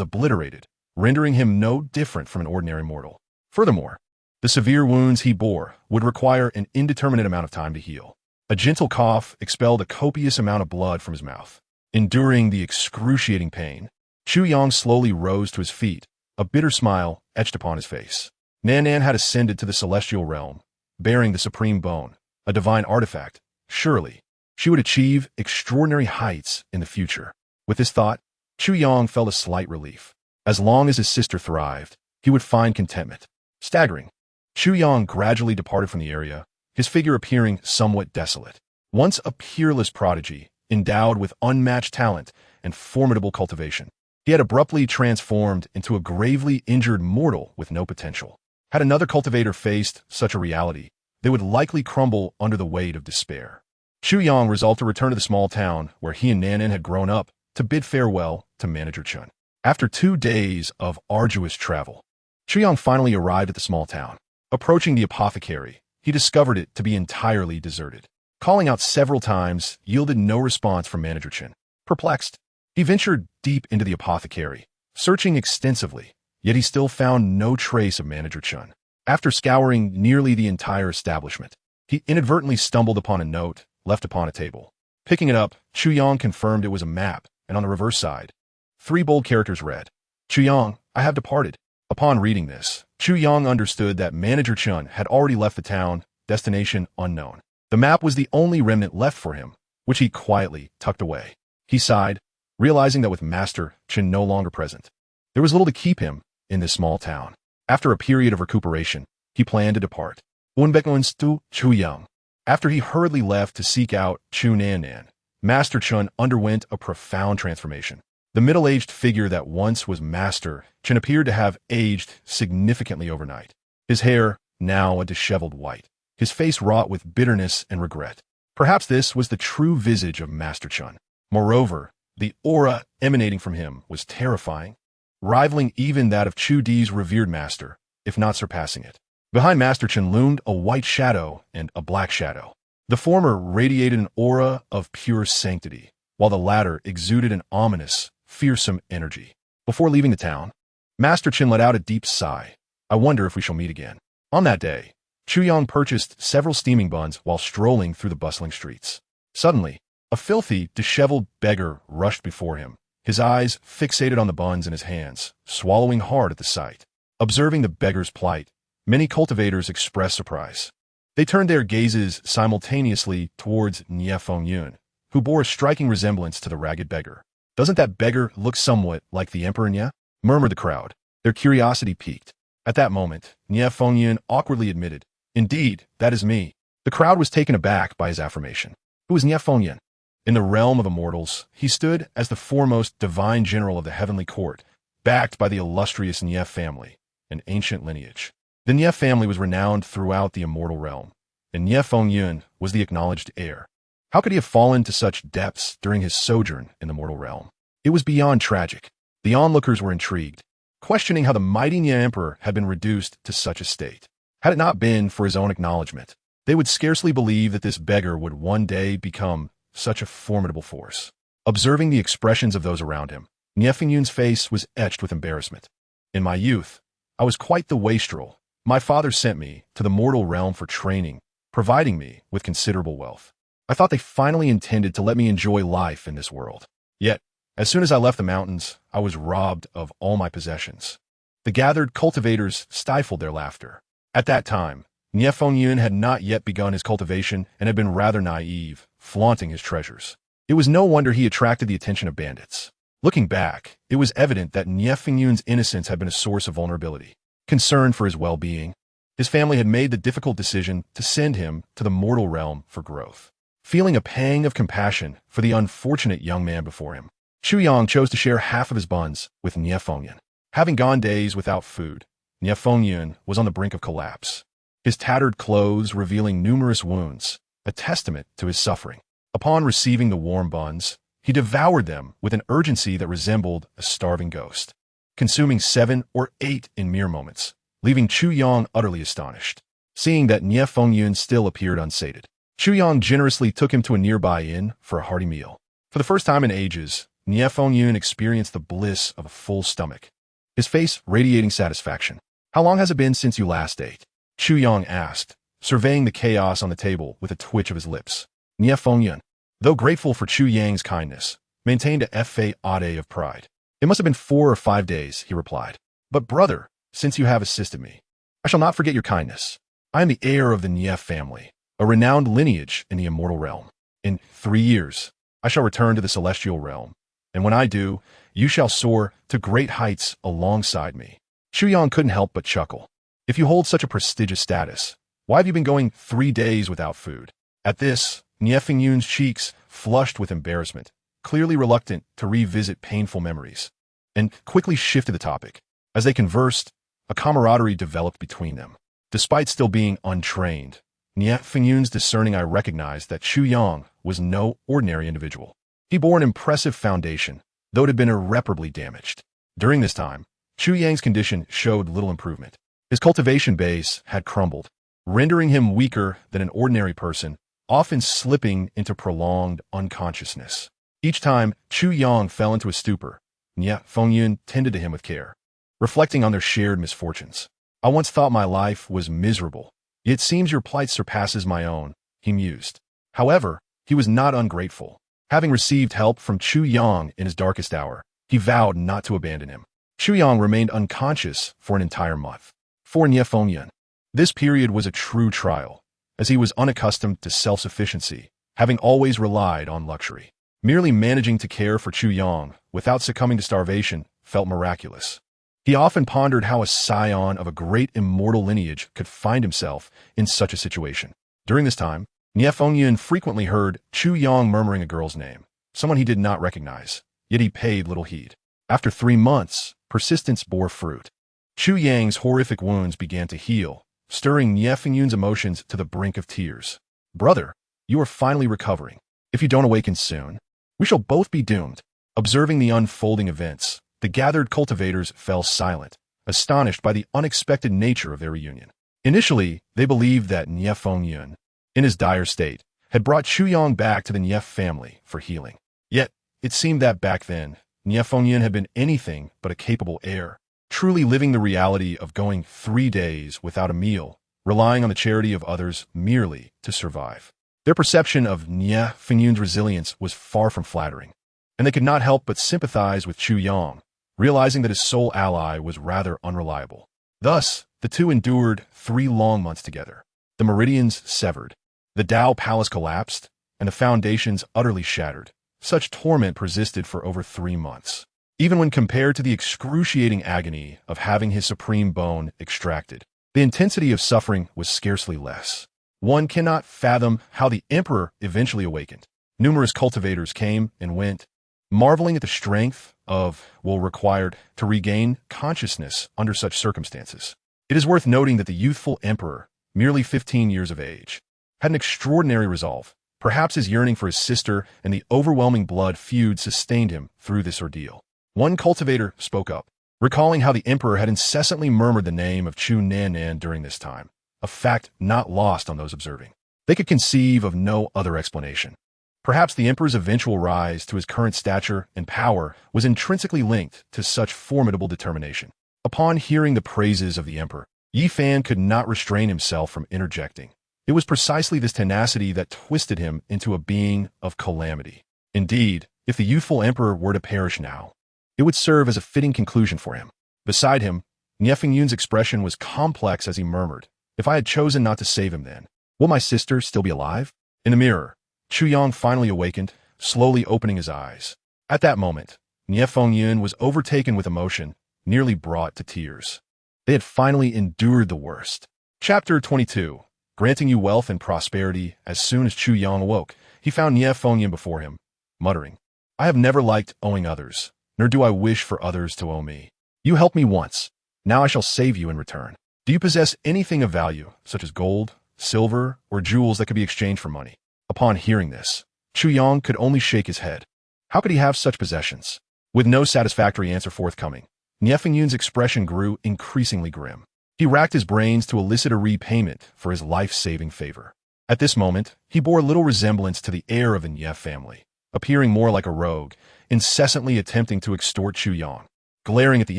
obliterated, rendering him no different from an ordinary mortal. Furthermore, the severe wounds he bore would require an indeterminate amount of time to heal. A gentle cough expelled a copious amount of blood from his mouth. Enduring the excruciating pain, Chu Yang slowly rose to his feet, a bitter smile etched upon his face. Nannan had ascended to the celestial realm, bearing the supreme bone, a divine artifact. Surely, she would achieve extraordinary heights in the future. With this thought, Chu Yang felt a slight relief. As long as his sister thrived, he would find contentment. Staggering, Chu Yang gradually departed from the area, his figure appearing somewhat desolate. Once a peerless prodigy, endowed with unmatched talent and formidable cultivation, he had abruptly transformed into a gravely injured mortal with no potential. Had another cultivator faced such a reality, they would likely crumble under the weight of despair. Chu Yang resolved to return to the small town where he and Nannan had grown up to bid farewell to Manager Chun. After 2 days of arduous travel, Chu Yang finally arrived at the small town. Approaching the apothecary, he discovered it to be entirely deserted. Calling out several times yielded no response from Manager Chun. Perplexed, he ventured deep into the apothecary, searching extensively, yet he still found no trace of Manager Chun. After scouring nearly the entire establishment, he inadvertently stumbled upon a note left upon a table. Picking it up, Chu Yang confirmed it was a map, and on the reverse side, 3 bold characters read, "Chu Yang, I have departed." Upon reading this, Chu Yang understood that Manager Chun had already left the town, destination unknown. The map was the only remnant left for him, which he quietly tucked away. He sighed, realizing that with Master Chun no longer present, there was little to keep him in this small town. After a period of recuperation, he planned to depart. Unbeknownst to Chu Yang, after he hurriedly left to seek out Chu Nannan, Master Chun underwent a profound transformation. The middle-aged figure that once was Master Chun appeared to have aged significantly overnight. His hair, now a disheveled white, his face wrought with bitterness and regret. Perhaps this was the true visage of Master Chun. Moreover, the aura emanating from him was terrifying, rivaling even that of Chu Di's revered master, if not surpassing it. Behind Master Chun loomed a white shadow and a black shadow. The former radiated an aura of pure sanctity, while the latter exuded an ominous, fearsome energy. Before leaving the town, Master Chun let out a deep sigh. "I wonder if we shall meet again." On that day, Chu Yang purchased several steaming buns while strolling through the bustling streets. Suddenly, a filthy, disheveled beggar rushed before him, his eyes fixated on the buns in his hands, swallowing hard at the sight. Observing the beggar's plight, many cultivators expressed surprise. They turned their gazes simultaneously towards Nie Fengyun, who bore a striking resemblance to the ragged beggar. "Doesn't that beggar look somewhat like the Emperor Nie?" murmured the crowd, their curiosity piqued. At that moment, Nie Fengyun awkwardly admitted, "Indeed, that is me." The crowd was taken aback by his affirmation. Who was Nie Fengyun? In the realm of immortals, he stood as the foremost divine general of the heavenly court, backed by the illustrious Nie family, an ancient lineage. The Nie family was renowned throughout the immortal realm, and Nie Fengyun was the acknowledged heir. How could he have fallen to such depths during his sojourn in the mortal realm? It was beyond tragic. The onlookers were intrigued, questioning how the mighty Nie emperor had been reduced to such a state. Had it not been for his own acknowledgement, they would scarcely believe that this beggar would one day become such a formidable force. Observing the expressions of those around him, Nie Fengyun's face was etched with embarrassment. "In my youth, I was quite the wastrel. My father sent me to the mortal realm for training, providing me with considerable wealth. I thought they finally intended to let me enjoy life in this world. Yet, as soon as I left the mountains, I was robbed of all my possessions." The gathered cultivators stifled their laughter. At that time, Nie Fengyun had not yet begun his cultivation and had been rather naive, flaunting his treasures. It was no wonder he attracted the attention of bandits. Looking back, it was evident that Nie Fengyun's innocence had been a source of vulnerability. Concerned for his well-being, his family had made the difficult decision to send him to the mortal realm for growth. Feeling a pang of compassion for the unfortunate young man before him, Chu Yang chose to share half of his buns with Nie Fengyun. Having gone days without food, Nie Fengyun was on the brink of collapse, his tattered clothes revealing numerous wounds, a testament to his suffering. Upon receiving the warm buns, he devoured them with an urgency that resembled a starving ghost, consuming 7 or 8 in mere moments, leaving Chu Yang utterly astonished. Seeing that Nie Fengyun still appeared unsated, Chu Yang generously took him to a nearby inn for a hearty meal. For the first time in ages, Nie Fengyun experienced the bliss of a full stomach, his face radiating satisfaction. "How long has it been since you last ate?" Chu Yang asked, surveying the chaos on the table with a twitch of his lips. Nie Fengyun, though grateful for Chu Yang's kindness, maintained a fade of pride. It must have been 4 or 5 days, he replied. But brother, since you have assisted me, I shall not forget your kindness. I am the heir of the Nie family, a renowned lineage in the immortal realm. In 3 years, I shall return to the celestial realm, and when I do, you shall soar to great heights alongside me. Chu Yang couldn't help but chuckle. If you hold such a prestigious status, why have you been going 3 days without food? At this, Nie Fengyun's cheeks flushed with embarrassment, clearly reluctant to revisit painful memories, and quickly shifted the topic. As they conversed, a camaraderie developed between them. Despite still being untrained, Nie Fengyun's discerning eye recognized that Chu Yang was no ordinary individual. He bore an impressive foundation, though it had been irreparably damaged. During this time, Chu Yang's condition showed little improvement. His cultivation base had crumbled, rendering him weaker than an ordinary person, often slipping into prolonged unconsciousness. Each time Chu Yang fell into a stupor, Nie Fengyun tended to him with care, reflecting on their shared misfortunes. I once thought my life was miserable. Yet it seems your plight surpasses my own, he mused. However, he was not ungrateful. Having received help from Chu Yang in his darkest hour, he vowed not to abandon him. Chu Yang remained unconscious for an entire month. For Nie Fengyun, this period was a true trial, as he was unaccustomed to self-sufficiency, having always relied on luxury. Merely managing to care for Chu Yang without succumbing to starvation felt miraculous. He often pondered how a scion of a great immortal lineage could find himself in such a situation. During this time, Nie Fengyun frequently heard Chu Yang murmuring a girl's name, someone he did not recognize, yet he paid little heed. After 3 months, persistence bore fruit. Chu Yang's horrific wounds began to heal, stirring Nie Fengyun's emotions to the brink of tears. Brother, you are finally recovering. If you don't awaken soon, we shall both be doomed. Observing the unfolding events, the gathered cultivators fell silent, astonished by the unexpected nature of their reunion. Initially, they believed that Nie Fengyun, in his dire state, had brought Chu Yang back to the Nie family for healing. Yet, it seemed that back then, Nie Fengyun had been anything but a capable heir, truly living the reality of going 3 days without a meal, relying on the charity of others merely to survive. Their perception of Nie Fengyun's resilience was far from flattering, and they could not help but sympathize with Chu Yang, realizing that his sole ally was rather unreliable. Thus, the two endured 3 long months together. The meridians severed, the Tao palace collapsed, and the foundations utterly shattered. Such torment persisted for over 3 months. Even when compared to the excruciating agony of having his supreme bone extracted, the intensity of suffering was scarcely less. One cannot fathom how the emperor eventually awakened. Numerous cultivators came and went, marveling at the strength of will required to regain consciousness under such circumstances. It is worth noting that the youthful emperor, merely 15 years of age, had an extraordinary resolve. Perhaps his yearning for his sister and the overwhelming blood feud sustained him through this ordeal. One cultivator spoke up, recalling how the emperor had incessantly murmured the name of Chu Nannan during this time, a fact not lost on those observing. They could conceive of no other explanation. Perhaps the emperor's eventual rise to his current stature and power was intrinsically linked to such formidable determination. Upon hearing the praises of the emperor, Yi Fan could not restrain himself from interjecting. It was precisely this tenacity that twisted him into a being of calamity. Indeed, if the youthful emperor were to perish now, it would serve as a fitting conclusion for him. Beside him, Nie Fengyun's expression was complex as he murmured, "If I had chosen not to save him then, will my sister still be alive?" In the mirror, Chu Yang finally awakened, slowly opening his eyes. At that moment, Nie Fengyun was overtaken with emotion, nearly brought to tears. They had finally endured the worst. Chapter 22. Granting you wealth and prosperity. As soon as Chu Yang awoke, he found Nie Fengyun before him, muttering, "I have never liked owing others, nor do I wish for others to owe me. You helped me once, now I shall save you in return. Do you possess anything of value, such as gold, silver, or jewels that could be exchanged for money?" Upon hearing this, Chu Yang could only shake his head. How could he have such possessions? With no satisfactory answer forthcoming, Nie Fengyun's expression grew increasingly grim. He racked his brains to elicit a repayment for his life-saving favor. At this moment, he bore little resemblance to the heir of the Nie family, appearing more like a rogue, incessantly attempting to extort Chu Yang. Glaring at the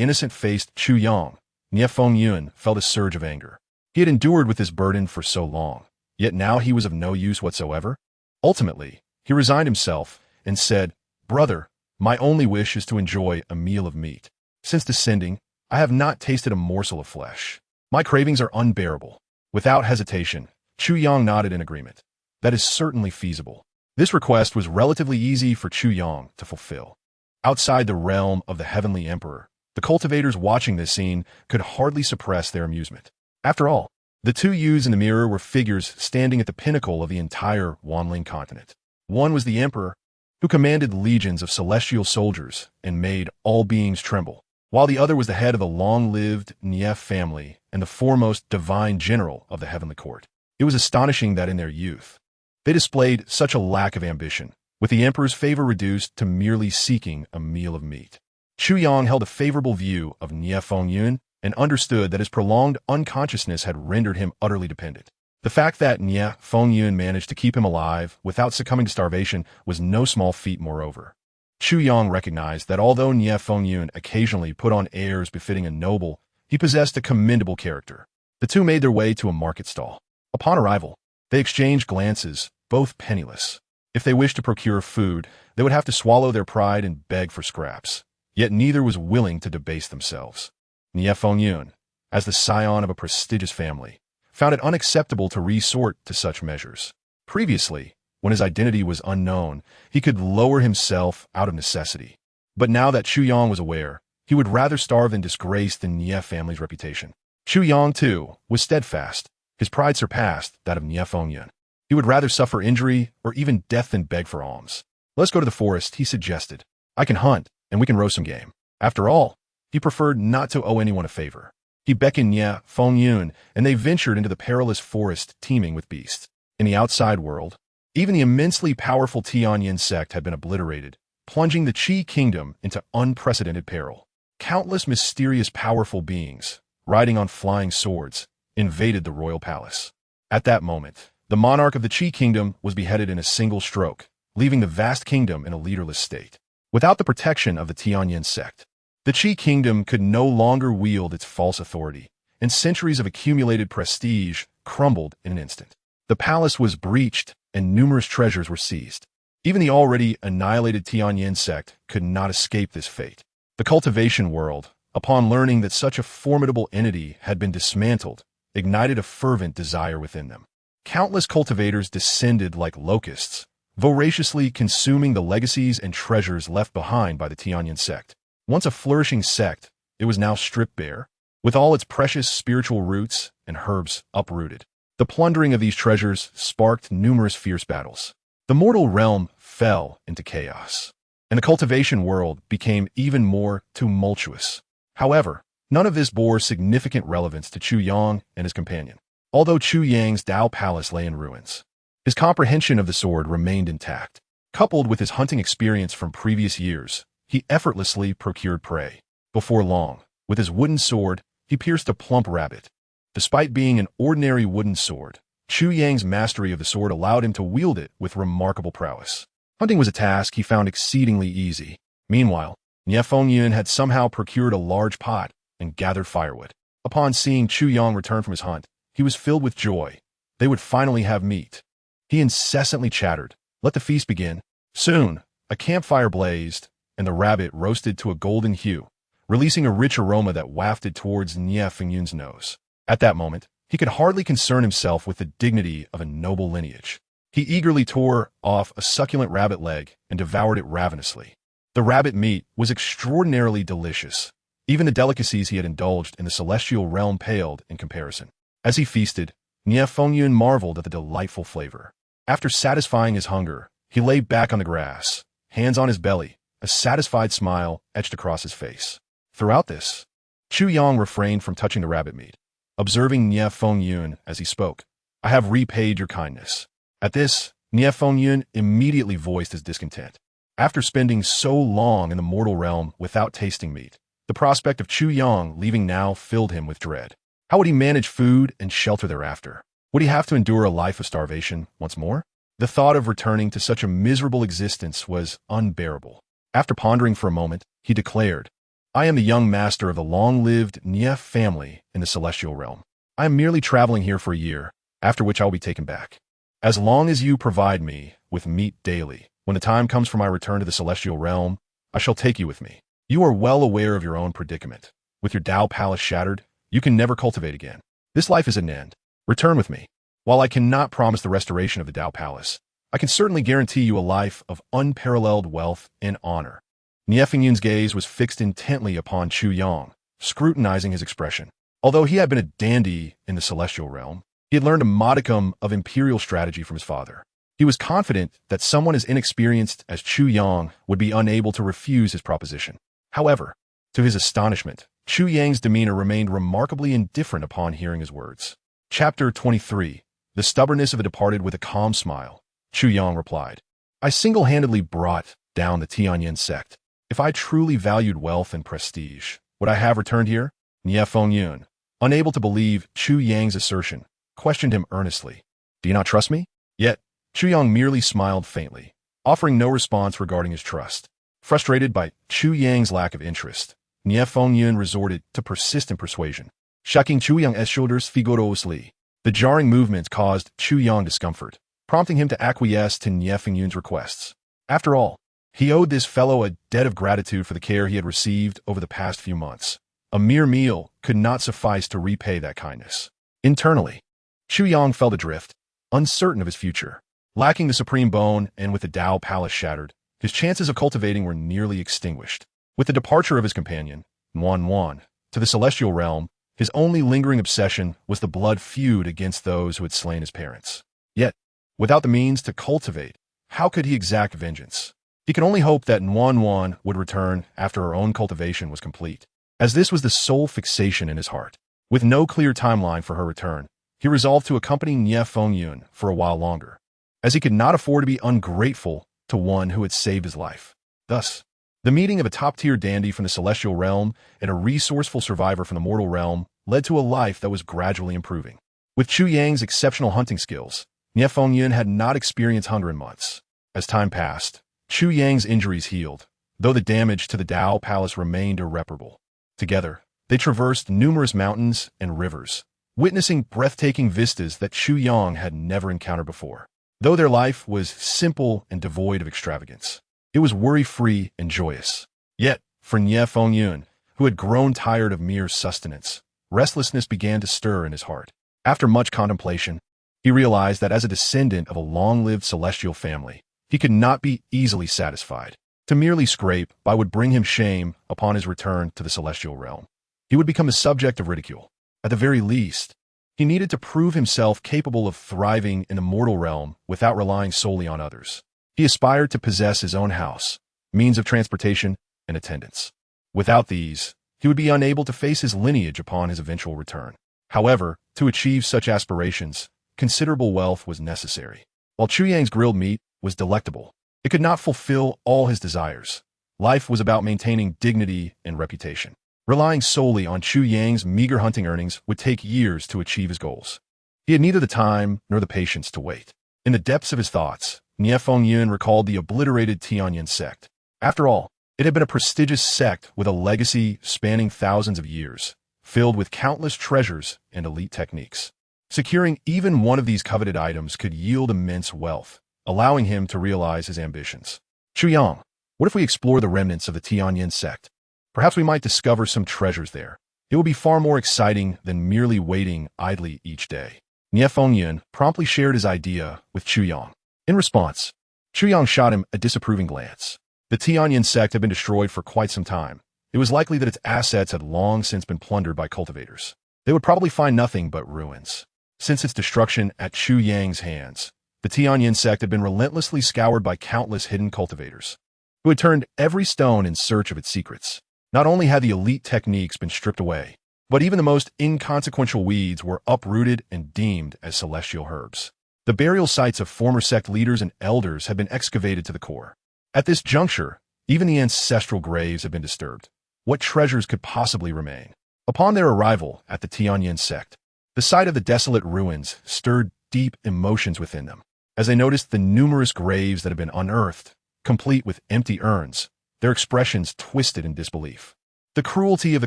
innocent-faced Chu Yang, Nie Fengyun felt a surge of anger. He had endured with this burden for so long, yet now he was of no use whatsoever. Ultimately, he resigned himself and said, "Brother, my only wish is to enjoy a meal of meat. Since descending, I have not tasted a morsel of flesh. My cravings are unbearable." Without hesitation, Chu Yang nodded in agreement. That is certainly feasible. This request was relatively easy for Chu Yang to fulfill. Outside the realm of the heavenly emperor, the cultivators watching this scene could hardly suppress their amusement. After all, the two youths in the mirror were figures standing at the pinnacle of the entire Wanling continent. One was the emperor, who commanded legions of celestial soldiers and made all beings tremble, while the other was the head of the long-lived Nief family and the foremost divine general of the heavenly court. It was astonishing that in their youth, they displayed such a lack of ambition, with the emperor's favor reduced to merely seeking a meal of meat. Chu Yang held a favorable view of Nie Fengyun and understood that his prolonged unconsciousness had rendered him utterly dependent. The fact that Nie Fengyun managed to keep him alive without succumbing to starvation was no small feat moreover. Chu Yang recognized that although Nie Fengyun occasionally put on airs befitting a noble, he possessed a commendable character. The two made their way to a market stall. Upon arrival, they exchanged glances, both penniless. If they wished to procure food, they would have to swallow their pride and beg for scraps. Yet neither was willing to debase themselves. Nie Fengyun, as the scion of a prestigious family, found it unacceptable to resort to such measures. Previously, when his identity was unknown, he could lower himself out of necessity. But now that Chu Yang was aware, he would rather starve than disgrace the Nie family's reputation. Chu Yang, too, was steadfast. His pride surpassed that of Nie Fengyun. He would rather suffer injury or even death than beg for alms. "Let's go to the forest," he suggested. "I can hunt, and we can roast some game." After all, he preferred not to owe anyone a favor. He beckoned Nie Fengyun, and they ventured into the perilous forest teeming with beasts. In the outside world, even the immensely powerful Tianyin sect had been obliterated, plunging the Qi kingdom into unprecedented peril. Countless mysterious powerful beings, riding on flying swords, invaded the royal palace. At that moment, the monarch of the Qi kingdom was beheaded in a single stroke, leaving the vast kingdom in a leaderless state. Without the protection of the Tianyin sect, the Qi kingdom could no longer wield its false authority, and centuries of accumulated prestige crumbled in an instant. The palace was breached, and numerous treasures were seized. Even the already annihilated Tianyin sect could not escape this fate. The cultivation world, upon learning that such a formidable entity had been dismantled, ignited a fervent desire within them. Countless cultivators descended like locusts, voraciously consuming the legacies and treasures left behind by the Tianyin sect. Once a flourishing sect, it was now stripped bare, with all its precious spiritual roots and herbs uprooted. The plundering of these treasures sparked numerous fierce battles. The mortal realm fell into chaos, and the cultivation world became even more tumultuous. However, none of this bore significant relevance to Chu Yang and his companion. Although Chu Yang's Dao Palace lay in ruins, his comprehension of the sword remained intact. Coupled with his hunting experience from previous years, he effortlessly procured prey. Before long, with his wooden sword, he pierced a plump rabbit. Despite being an ordinary wooden sword, Chu Yang's mastery of the sword allowed him to wield it with remarkable prowess. Hunting was a task he found exceedingly easy. Meanwhile, Nie Fengyun had somehow procured a large pot and gathered firewood. Upon seeing Chu Yang return from his hunt, he was filled with joy. They would finally have meat. He incessantly chattered, "Let the feast begin." Soon, a campfire blazed, and the rabbit roasted to a golden hue, releasing a rich aroma that wafted towards Nie Fengyun's nose. At that moment, he could hardly concern himself with the dignity of a noble lineage. He eagerly tore off a succulent rabbit leg and devoured it ravenously. The rabbit meat was extraordinarily delicious. Even the delicacies he had indulged in the celestial realm paled in comparison. As he feasted, Nie Fengyun marveled at the delightful flavor. After satisfying his hunger, he lay back on the grass, hands on his belly, a satisfied smile etched across his face. Throughout this, Chu Yang refrained from touching the rabbit meat, observing Nie Fengyun as he spoke. "I have repaid your kindness." At this, Nie Fengyun immediately voiced his discontent. After spending so long in the mortal realm without tasting meat, the prospect of Chu Yang leaving now filled him with dread. How would he manage food and shelter thereafter? Would he have to endure a life of starvation once more? The thought of returning to such a miserable existence was unbearable. After pondering for a moment, he declared, "I am the young master of the long-lived Nie family in the celestial realm. I am merely traveling here for a year, after which I will be taken back. As long as you provide me with meat daily. When the time comes for my return to the celestial realm, I shall take you with me. You are well aware of your own predicament. With your Tao palace shattered, you can never cultivate again. This life is at an end. Return with me. While I cannot promise the restoration of the Tao palace, I can certainly guarantee you a life of unparalleled wealth and honor. Nie Fengyun's gaze was fixed intently upon Chu Yang, scrutinizing his expression. Although he had been a dandy in the celestial realm, he had learned a modicum of imperial strategy from his father. He was confident that someone as inexperienced as Chu Yang would be unable to refuse his proposition. However, to his astonishment, Chu Yang's demeanor remained remarkably indifferent upon hearing his words. Chapter 23. The Stubbornness of a Departed. With a calm smile, Chu Yang replied, I single-handedly brought down the Tianyin sect. If I truly valued wealth and prestige, would I have returned here? Nie Fengyun, unable to believe Chu Yang's assertion, questioned him earnestly. Do you not trust me? Yet, Chu Yang merely smiled faintly, offering no response regarding his trust. Frustrated by Chu Yang's lack of interest, Nie Fengyun resorted to persistent persuasion, shaking Chu Yang's shoulders vigorously. The jarring movements caused Chu Yang discomfort, prompting him to acquiesce to Nie Fengyun's requests. After all, he owed this fellow a debt of gratitude for the care he had received over the past few months. A mere meal could not suffice to repay that kindness. Internally, Chu Yang felt adrift, uncertain of his future. Lacking the supreme bone and with the Tao palace shattered, his chances of cultivating were nearly extinguished. With the departure of his companion, Nuan, to the celestial realm, his only lingering obsession was the blood feud against those who had slain his parents. Yet, without the means to cultivate, how could he exact vengeance? He could only hope that Nuan would return after her own cultivation was complete, as this was the sole fixation in his heart. With no clear timeline for her return, he resolved to accompany Nie Fengyun for a while longer, as he could not afford to be ungrateful to one who had saved his life. Thus, the meeting of a top-tier dandy from the celestial realm and a resourceful survivor from the mortal realm led to a life that was gradually improving. With Chu Yang's exceptional hunting skills, Nie Fengyun had not experienced hunger in months. As time passed, Chu Yang's injuries healed, though the damage to the Tao palace remained irreparable. Together, they traversed numerous mountains and rivers, witnessing breathtaking vistas that Chu Yang had never encountered before. Though their life was simple and devoid of extravagance, it was worry-free and joyous. Yet, for Nie Fengyun, who had grown tired of mere sustenance, restlessness began to stir in his heart. After much contemplation, he realized that as a descendant of a long-lived celestial family, he could not be easily satisfied. To merely scrape by would bring him shame upon his return to the celestial realm. He would become the subject of ridicule. At the very least, he needed to prove himself capable of thriving in the mortal realm without relying solely on others. He aspired to possess his own house, means of transportation, and attendance. Without these, he would be unable to face his lineage upon his eventual return. However, to achieve such aspirations, considerable wealth was necessary. While Chu Yang's grilled meat was delectable, it could not fulfill all his desires. Life was about maintaining dignity and reputation. Relying solely on Chu Yang's meager hunting earnings would take years to achieve his goals. He had neither the time nor the patience to wait. In the depths of his thoughts, Nie Fengyun recalled the obliterated Tianyin sect. After all, it had been a prestigious sect with a legacy spanning thousands of years, filled with countless treasures and elite techniques. Securing even one of these coveted items could yield immense wealth, allowing him to realize his ambitions. Chu Yang, what if we explore the remnants of the Tianyin sect? Perhaps we might discover some treasures there. It will be far more exciting than merely waiting idly each day. Nie Fengyun promptly shared his idea with Chu Yang. In response, Chu Yang shot him a disapproving glance. The Tianyin sect had been destroyed for quite some time. It was likely that its assets had long since been plundered by cultivators. They would probably find nothing but ruins. Since its destruction at Chu Yang's hands, the Tianyin sect had been relentlessly scoured by countless hidden cultivators, who had turned every stone in search of its secrets. Not only had the elite techniques been stripped away, but even the most inconsequential weeds were uprooted and deemed as celestial herbs. The burial sites of former sect leaders and elders had been excavated to the core. At this juncture, even the ancestral graves had been disturbed. What treasures could possibly remain? Upon their arrival at the Tianyin sect, the sight of the desolate ruins stirred deep emotions within them. As they noticed the numerous graves that had been unearthed, complete with empty urns, their expressions twisted in disbelief. The cruelty of the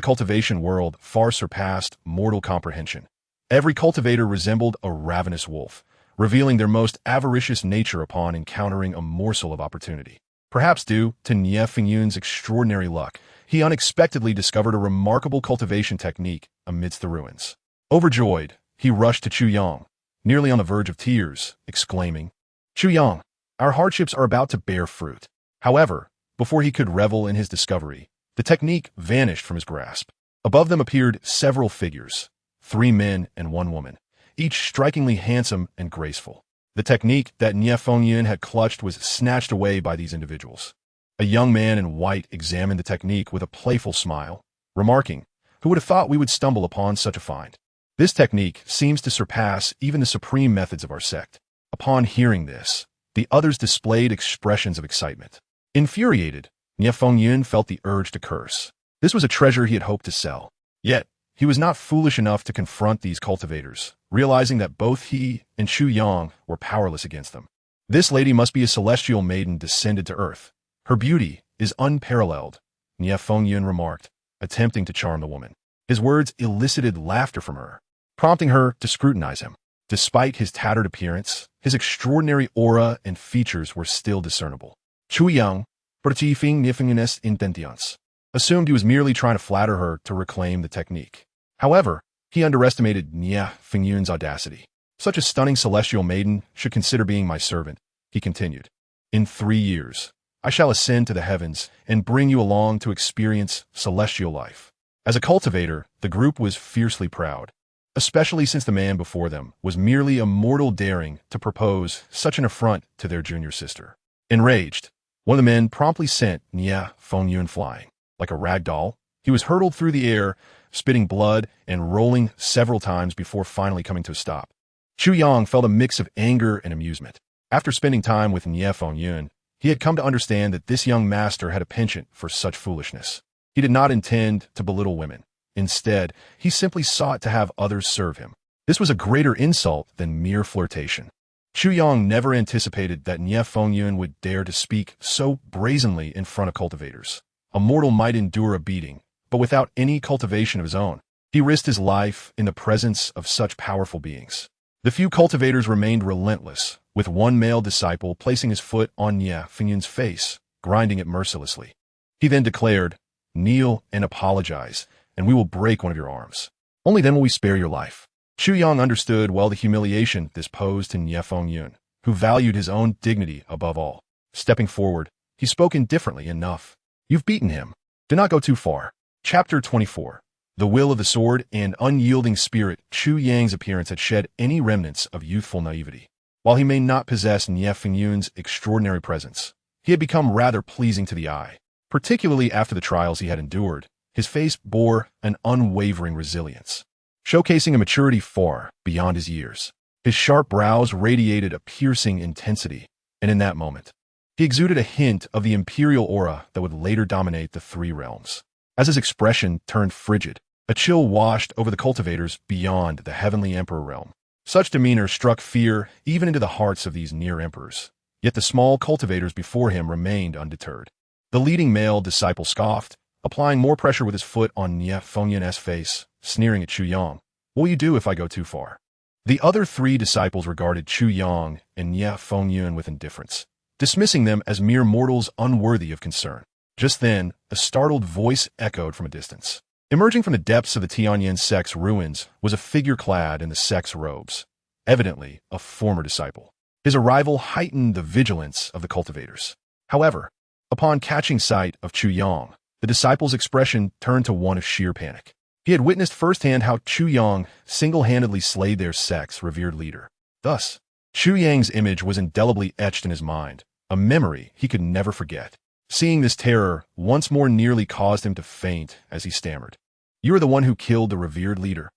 cultivation world far surpassed mortal comprehension. Every cultivator resembled a ravenous wolf, revealing their most avaricious nature upon encountering a morsel of opportunity. Perhaps due to Nie Fingyun's extraordinary luck, he unexpectedly discovered a remarkable cultivation technique amidst the ruins. Overjoyed, he rushed to Chu Yang, nearly on the verge of tears, exclaiming, "Chu Yang, our hardships are about to bear fruit." However, before he could revel in his discovery, the technique vanished from his grasp. Above them appeared several figures, 3 men and 1 woman, each strikingly handsome and graceful. The technique that Nie Fingyun had clutched was snatched away by these individuals. A young man in white examined the technique with a playful smile, remarking, "Who would have thought we would stumble upon such a find? This technique seems to surpass even the supreme methods of our sect." Upon hearing this, the others displayed expressions of excitement. Infuriated, Nie Fingyun felt the urge to curse. This was a treasure he had hoped to sell. Yet, he was not foolish enough to confront these cultivators, realizing that both he and Chu Yang were powerless against them. "This lady must be a celestial maiden descended to earth. Her beauty is unparalleled," Nie Fingyun remarked, attempting to charm the woman. His words elicited laughter from her, prompting her to scrutinize him. Despite his tattered appearance, his extraordinary aura and features were still discernible. Chu Yang, perceiving Nie Fingyun's intentions, assumed he was merely trying to flatter her to reclaim the technique. However, he underestimated Nie Fingyun's audacity. "Such a stunning celestial maiden should consider being my servant," he continued. "In 3 years, I shall ascend to the heavens and bring you along to experience celestial life." As a cultivator, the group was fiercely proud, especially since the man before them was merely a mortal daring to propose such an affront to their junior sister. Enraged, one of the men promptly sent Nie Fingyun flying. Like a rag doll, he was hurtled through the air, spitting blood and rolling several times before finally coming to a stop. Chu Yang felt a mix of anger and amusement. After spending time with Nie Fingyun, he had come to understand that this young master had a penchant for such foolishness. He did not intend to belittle women. Instead, he simply sought to have others serve him. This was a greater insult than mere flirtation. Chu Yang never anticipated that Nie Fingyun would dare to speak so brazenly in front of cultivators. A mortal might endure a beating, but without any cultivation of his own, he risked his life in the presence of such powerful beings. The few cultivators remained relentless, with one male disciple placing his foot on Nie Fingyun's face, grinding it mercilessly. He then declared, "Kneel and apologize, and we will break one of your arms. Only then will we spare your life." Chu Yang understood well the humiliation this posed to Nie Fingyun, who valued his own dignity above all. Stepping forward, he spoke indifferently enough. "You've beaten him. Do not go too far." Chapter 24. The will of the sword and unyielding spirit. Chu Yang's appearance had shed any remnants of youthful naivety. While he may not possess Nie Fingyun's extraordinary presence, he had become rather pleasing to the eye. Particularly after the trials he had endured, his face bore an unwavering resilience, showcasing a maturity far beyond his years. His sharp brows radiated a piercing intensity, and in that moment, he exuded a hint of the imperial aura that would later dominate the 3 realms. As his expression turned frigid, a chill washed over the cultivators beyond the heavenly emperor realm. Such demeanor struck fear even into the hearts of these near emperors. Yet the small cultivators before him remained undeterred. The leading male disciple scoffed, applying more pressure with his foot on Nie Fingyun's face, sneering at Chu Yang. "What will you do if I go too far?" The other 3 disciples regarded Chu Yang and Nie Fingyun with indifference, dismissing them as mere mortals unworthy of concern. Just then, a startled voice echoed from a distance. Emerging from the depths of the Tianyan sect's ruins was a figure clad in the sect's robes, evidently a former disciple. His arrival heightened the vigilance of the cultivators. However, upon catching sight of Chu Yang, the disciple's expression turned to one of sheer panic. He had witnessed firsthand how Chu Yang single-handedly slayed their sect's revered leader. Thus, Chu Yang's image was indelibly etched in his mind, a memory he could never forget. Seeing this terror once more nearly caused him to faint as he stammered, "You are the one who killed the revered leader."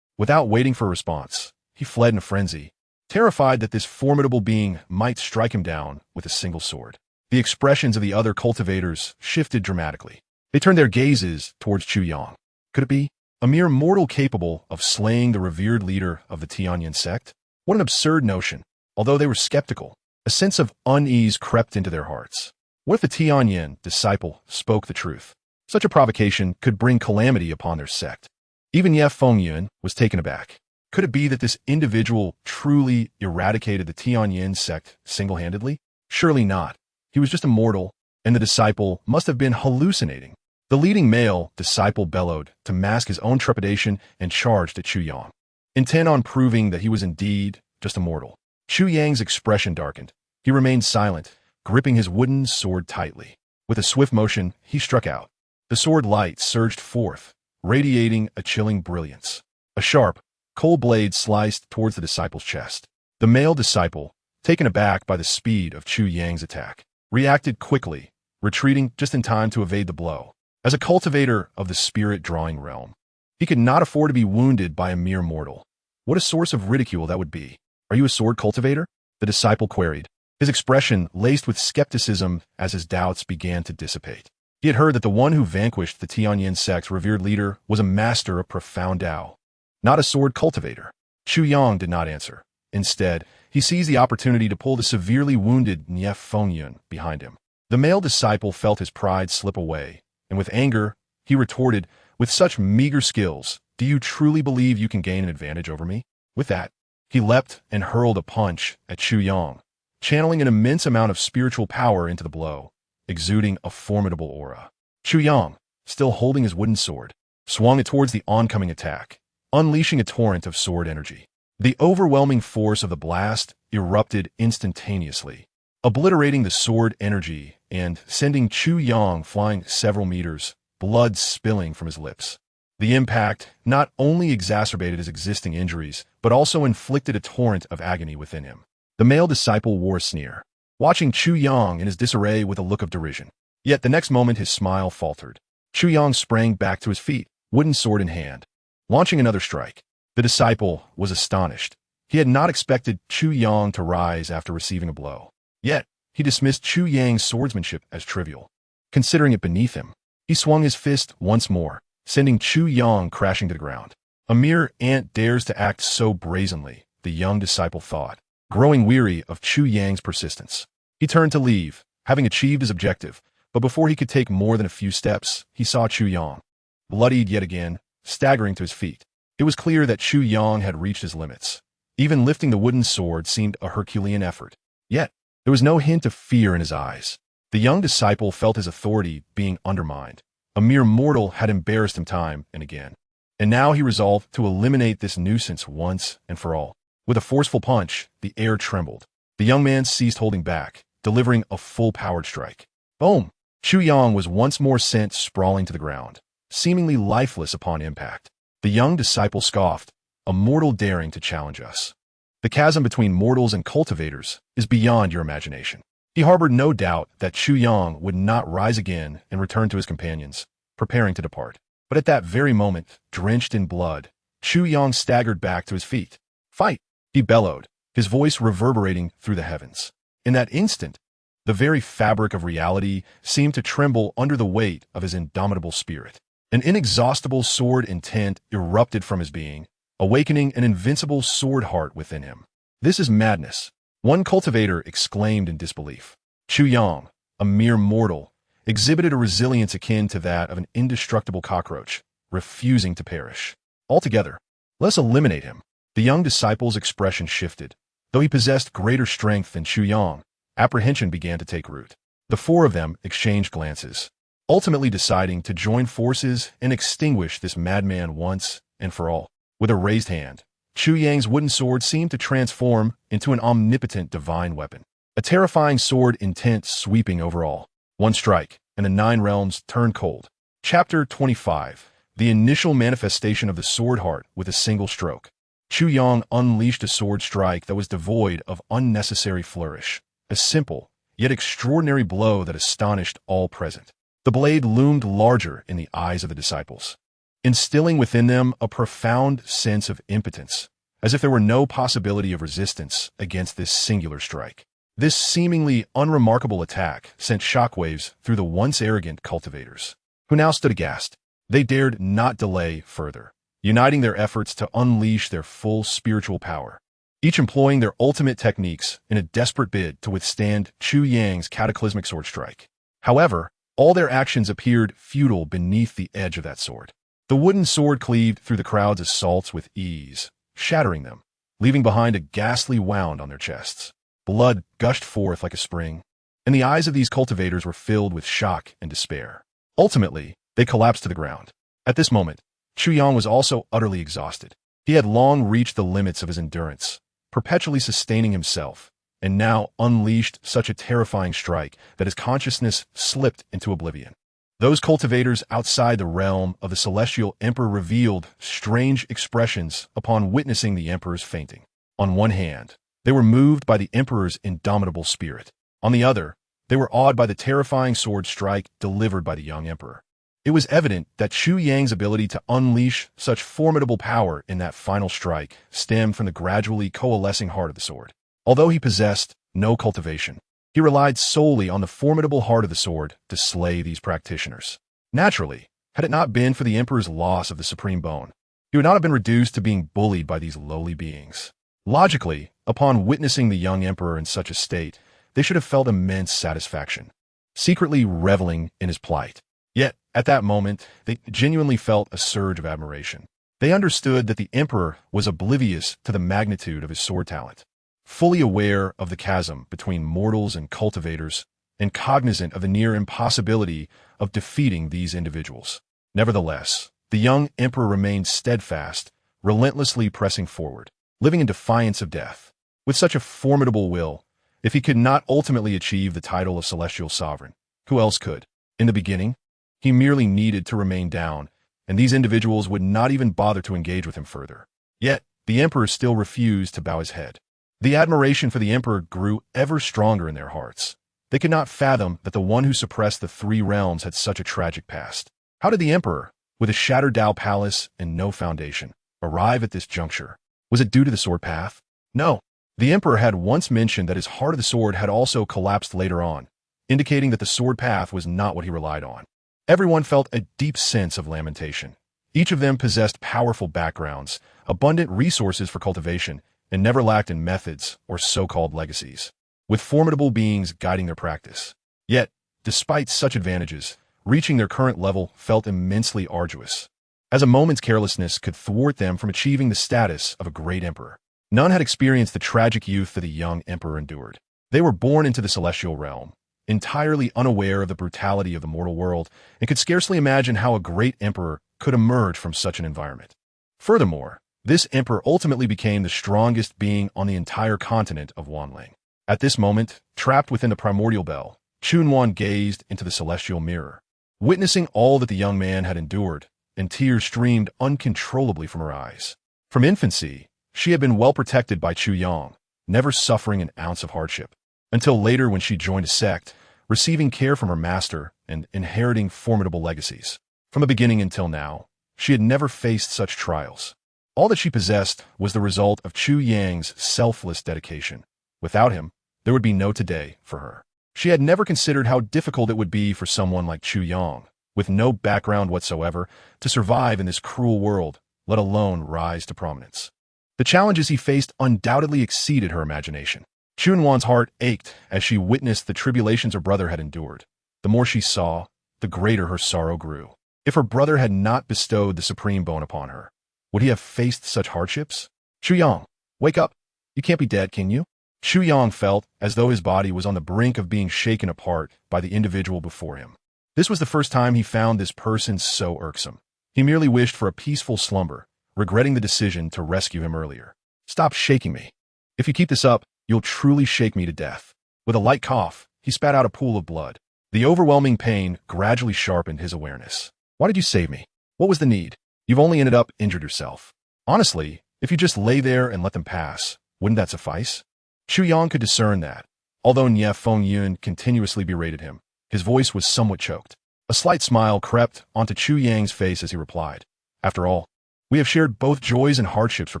Without waiting for a response, he fled in a frenzy, terrified that this formidable being might strike him down with a single sword. The expressions of the other cultivators shifted dramatically. They turned their gazes towards Chu Yang. Could it be a mere mortal capable of slaying the revered leader of the Tianyan sect? What an absurd notion. Although they were skeptical, a sense of unease crept into their hearts. What if the Tianyan disciple spoke the truth? Such a provocation could bring calamity upon their sect. Even Nie Fingyun was taken aback. Could it be that this individual truly eradicated the Tianyin sect single-handedly? Surely not. He was just a mortal, and the disciple must have been hallucinating. The leading male disciple bellowed to mask his own trepidation and charged at Chu Yang, intent on proving that he was indeed just a mortal. Chu Yang's expression darkened. He remained silent, gripping his wooden sword tightly. With a swift motion, he struck out. The sword light surged forth, radiating a chilling brilliance. A sharp, cold blade sliced towards the disciple's chest. The male disciple, taken aback by the speed of Chu Yang's attack, reacted quickly, retreating just in time to evade the blow. As a cultivator of the spirit-drawing realm, he could not afford to be wounded by a mere mortal. What a source of ridicule that would be. Are you a sword cultivator? The disciple queried, his expression laced with skepticism as his doubts began to dissipate. He had heard that the one who vanquished the Tianyin sect's revered leader was a master of profound Tao, not a sword cultivator. Chu Yang did not answer. Instead, he seized the opportunity to pull the severely wounded Nye Fengyun behind him. The male disciple felt his pride slip away, and with anger, he retorted, "With such meager skills, do you truly believe you can gain an advantage over me?" With that, he leapt and hurled a punch at Chu Yang, channeling an immense amount of spiritual power into the blow, exuding a formidable aura. Chu Yang, still holding his wooden sword, swung it towards the oncoming attack, unleashing a torrent of sword energy. The overwhelming force of the blast erupted instantaneously, obliterating the sword energy and sending Chu Yang flying several meters, blood spilling from his lips. The impact not only exacerbated his existing injuries, but also inflicted a torrent of agony within him. The male disciple wore a sneer, watching Chu Yang in his disarray with a look of derision. Yet the next moment his smile faltered. Chu Yang sprang back to his feet, wooden sword in hand, launching another strike. The disciple was astonished. He had not expected Chu Yang to rise after receiving a blow. Yet, he dismissed Chu Yang's swordsmanship as trivial. Considering it beneath him, he swung his fist once more, sending Chu Yang crashing to the ground. A mere ant dares to act so brazenly, the young disciple thought, growing weary of Chu Yang's persistence. He turned to leave, having achieved his objective, but before he could take more than a few steps, he saw Chu Yang, bloodied yet again, staggering to his feet. It was clear that Chu Yang had reached his limits. Even lifting the wooden sword seemed a Herculean effort. Yet, there was no hint of fear in his eyes. The young disciple felt his authority being undermined. A mere mortal had embarrassed him time and again. And now he resolved to eliminate this nuisance once and for all. With a forceful punch, the air trembled. The young man ceased holding back, delivering a full-powered strike. Boom! Chu Yang was once more sent sprawling to the ground, seemingly lifeless upon impact. The young disciple scoffed, "A mortal daring to challenge us. The chasm between mortals and cultivators is beyond your imagination." He harbored no doubt that Chu Yang would not rise again and return to his companions, preparing to depart. But at that very moment, drenched in blood, Chu Yang staggered back to his feet. "Fight!" he bellowed, his voice reverberating through the heavens. In that instant, the very fabric of reality seemed to tremble under the weight of his indomitable spirit. An inexhaustible sword intent erupted from his being, awakening an invincible sword heart within him. "This is madness," one cultivator exclaimed in disbelief. Chu Yang, a mere mortal, exhibited a resilience akin to that of an indestructible cockroach, refusing to perish. "Altogether, let's eliminate him." The young disciple's expression shifted. Though he possessed greater strength than Chu Yang, apprehension began to take root. The four of them exchanged glances, ultimately deciding to join forces and extinguish this madman once and for all. With a raised hand, Chu Yang's wooden sword seemed to transform into an omnipotent divine weapon. A terrifying sword intent sweeping over all. One strike, and the 9 realms turned cold. Chapter 25. The initial manifestation of the sword heart with a single stroke. Chu Yang unleashed a sword strike that was devoid of unnecessary flourish. A simple, yet extraordinary blow that astonished all present. The blade loomed larger in the eyes of the disciples, instilling within them a profound sense of impotence, as if there were no possibility of resistance against this singular strike. This seemingly unremarkable attack sent shockwaves through the once arrogant cultivators, who now stood aghast. They dared not delay further, uniting their efforts to unleash their full spiritual power, each employing their ultimate techniques in a desperate bid to withstand Chu Yang's cataclysmic sword strike. However, all their actions appeared futile beneath the edge of that sword. The wooden sword cleaved through the crowd's assaults with ease, shattering them, leaving behind a ghastly wound on their chests. Blood gushed forth like a spring, and the eyes of these cultivators were filled with shock and despair. Ultimately, they collapsed to the ground. At this moment, Chu Yang was also utterly exhausted. He had long reached the limits of his endurance, perpetually sustaining himself, and now unleashed such a terrifying strike that his consciousness slipped into oblivion. Those cultivators outside the realm of the celestial emperor revealed strange expressions upon witnessing the emperor's fainting. On one hand, they were moved by the emperor's indomitable spirit. On the other, they were awed by the terrifying sword strike delivered by the young emperor. It was evident that Chu Yang's ability to unleash such formidable power in that final strike stemmed from the gradually coalescing heart of the sword. Although he possessed no cultivation, he relied solely on the formidable heart of the sword to slay these practitioners. Naturally, had it not been for the emperor's loss of the supreme bone, he would not have been reduced to being bullied by these lowly beings. Logically, upon witnessing the young emperor in such a state, they should have felt immense satisfaction, secretly reveling in his plight. Yet, at that moment, they genuinely felt a surge of admiration. They understood that the emperor was oblivious to the magnitude of his sword talent, fully aware of the chasm between mortals and cultivators, and cognizant of the near impossibility of defeating these individuals. Nevertheless, the young emperor remained steadfast, relentlessly pressing forward, living in defiance of death. With such a formidable will, if he could not ultimately achieve the title of celestial sovereign, who else could? In the beginning, he merely needed to remain down, and these individuals would not even bother to engage with him further. Yet, the emperor still refused to bow his head. The admiration for the emperor grew ever stronger in their hearts. They could not fathom that the one who suppressed the three realms had such a tragic past. How did the emperor, with a shattered Tao palace and no foundation, arrive at this juncture? Was it due to the sword path? No. The emperor had once mentioned that his heart of the sword had also collapsed later on, indicating that the sword path was not what he relied on. Everyone felt a deep sense of lamentation. Each of them possessed powerful backgrounds, abundant resources for cultivation, and never lacked in methods or so-called legacies, with formidable beings guiding their practice. Yet, despite such advantages, reaching their current level felt immensely arduous, as a moment's carelessness could thwart them from achieving the status of a great emperor. None had experienced the tragic youth that the young emperor endured. They were born into the celestial realm, entirely unaware of the brutality of the mortal world, and could scarcely imagine how a great emperor could emerge from such an environment. Furthermore, this emperor ultimately became the strongest being on the entire continent of Wanling. At this moment, trapped within the primordial bell, Chu Nannan gazed into the celestial mirror, witnessing all that the young man had endured, and tears streamed uncontrollably from her eyes. From infancy, she had been well protected by Chu Yang, never suffering an ounce of hardship, until later when she joined a sect, receiving care from her master and inheriting formidable legacies. From the beginning until now, she had never faced such trials. All that she possessed was the result of Chu Yang's selfless dedication. Without him, there would be no today for her. She had never considered how difficult it would be for someone like Chu Yang, with no background whatsoever, to survive in this cruel world, let alone rise to prominence. The challenges he faced undoubtedly exceeded her imagination. Chu Nannan's heart ached as she witnessed the tribulations her brother had endured. The more she saw, the greater her sorrow grew. If her brother had not bestowed the supreme bone upon her, would he have faced such hardships? Chu Yang, wake up. You can't be dead, can you? Chu Yang felt as though his body was on the brink of being shaken apart by the individual before him. This was the first time he found this person so irksome. He merely wished for a peaceful slumber, regretting the decision to rescue him earlier. Stop shaking me. If you keep this up, you'll truly shake me to death. With a light cough, he spat out a pool of blood. The overwhelming pain gradually sharpened his awareness. Why did you save me? What was the need? You've only ended up injured yourself. Honestly, if you just lay there and let them pass, wouldn't that suffice? Chu Yang could discern that. Although Nie Fengyun continuously berated him, his voice was somewhat choked. A slight smile crept onto Chu Yang's face as he replied. After all, we have shared both joys and hardships for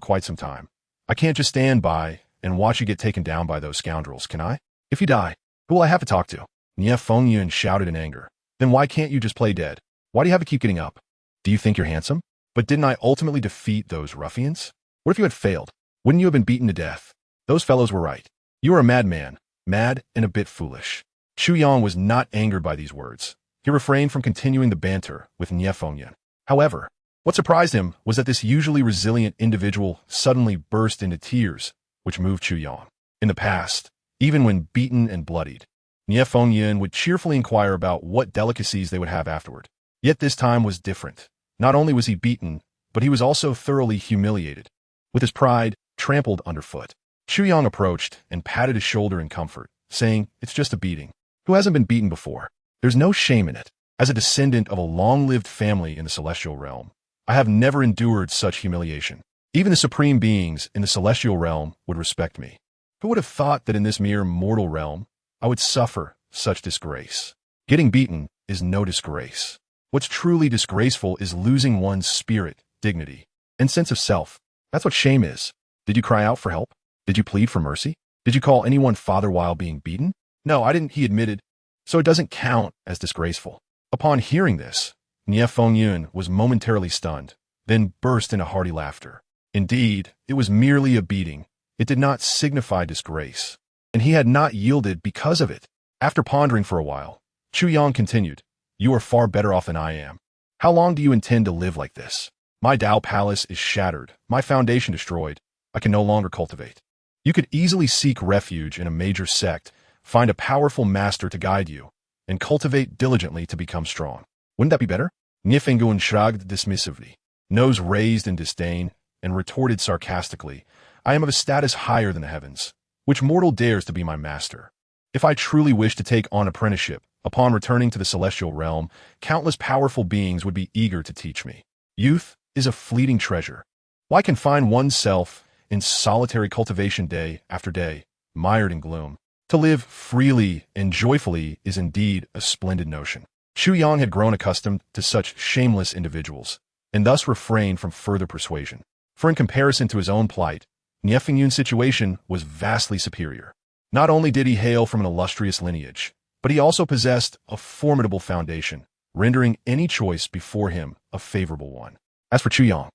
quite some time. I can't just stand by and watch you get taken down by those scoundrels, can I? If you die, who will I have to talk to? Nie Fengyun shouted in anger. Then why can't you just play dead? Why do you have to keep getting up? Do you think you're handsome? But didn't I ultimately defeat those ruffians? What if you had failed? Wouldn't you have been beaten to death? Those fellows were right. You are a madman, mad and a bit foolish. Chu Yang was not angered by these words. He refrained from continuing the banter with Nie Fengyun. However, What surprised him was that this usually resilient individual suddenly burst into tears, which moved Chu Yang. In the past, even when beaten and bloodied, Nie Fengyun would cheerfully inquire about what delicacies they would have afterward. Yet this time was different. Not only was he beaten, but he was also thoroughly humiliated. With his pride trampled underfoot, Chu Yang approached and patted his shoulder in comfort, saying, "It's just a beating. Who hasn't been beaten before? There's no shame in it. As a descendant of a long-lived family in the celestial realm, I have never endured such humiliation. Even the supreme beings in the celestial realm would respect me. Who would have thought that in this mere mortal realm, I would suffer such disgrace? Getting beaten is no disgrace. What's truly disgraceful is losing one's spirit, dignity, and sense of self. That's what shame is. Did you cry out for help? Did you plead for mercy? Did you call anyone father while being beaten? No, I didn't," he admitted. "So it doesn't count as disgraceful." Upon hearing this, Nie Fengyun was momentarily stunned, then burst into hearty laughter. Indeed, it was merely a beating. It did not signify disgrace, and he had not yielded because of it. After pondering for a while, Chu Yang continued, "You are far better off than I am. How long do you intend to live like this? My Tao palace is shattered, my foundation destroyed. I can no longer cultivate. You could easily seek refuge in a major sect, find a powerful master to guide you, and cultivate diligently to become strong. Wouldn't that be better?" Nie Fengyun shrugged dismissively, nose raised in disdain, and retorted sarcastically, "I am of a status higher than the heavens. Which mortal dares to be my master? If I truly wish to take on apprenticeship, upon returning to the celestial realm, countless powerful beings would be eager to teach me. Youth is a fleeting treasure. Why confine oneself in solitary cultivation day after day, mired in gloom? To live freely and joyfully is indeed a splendid notion." Chu Yang had grown accustomed to such shameless individuals, and thus refrained from further persuasion. For in comparison to his own plight, Nie Fengyun's situation was vastly superior. Not only did he hail from an illustrious lineage, but he also possessed a formidable foundation, rendering any choice before him a favorable one. As for Chu Yang,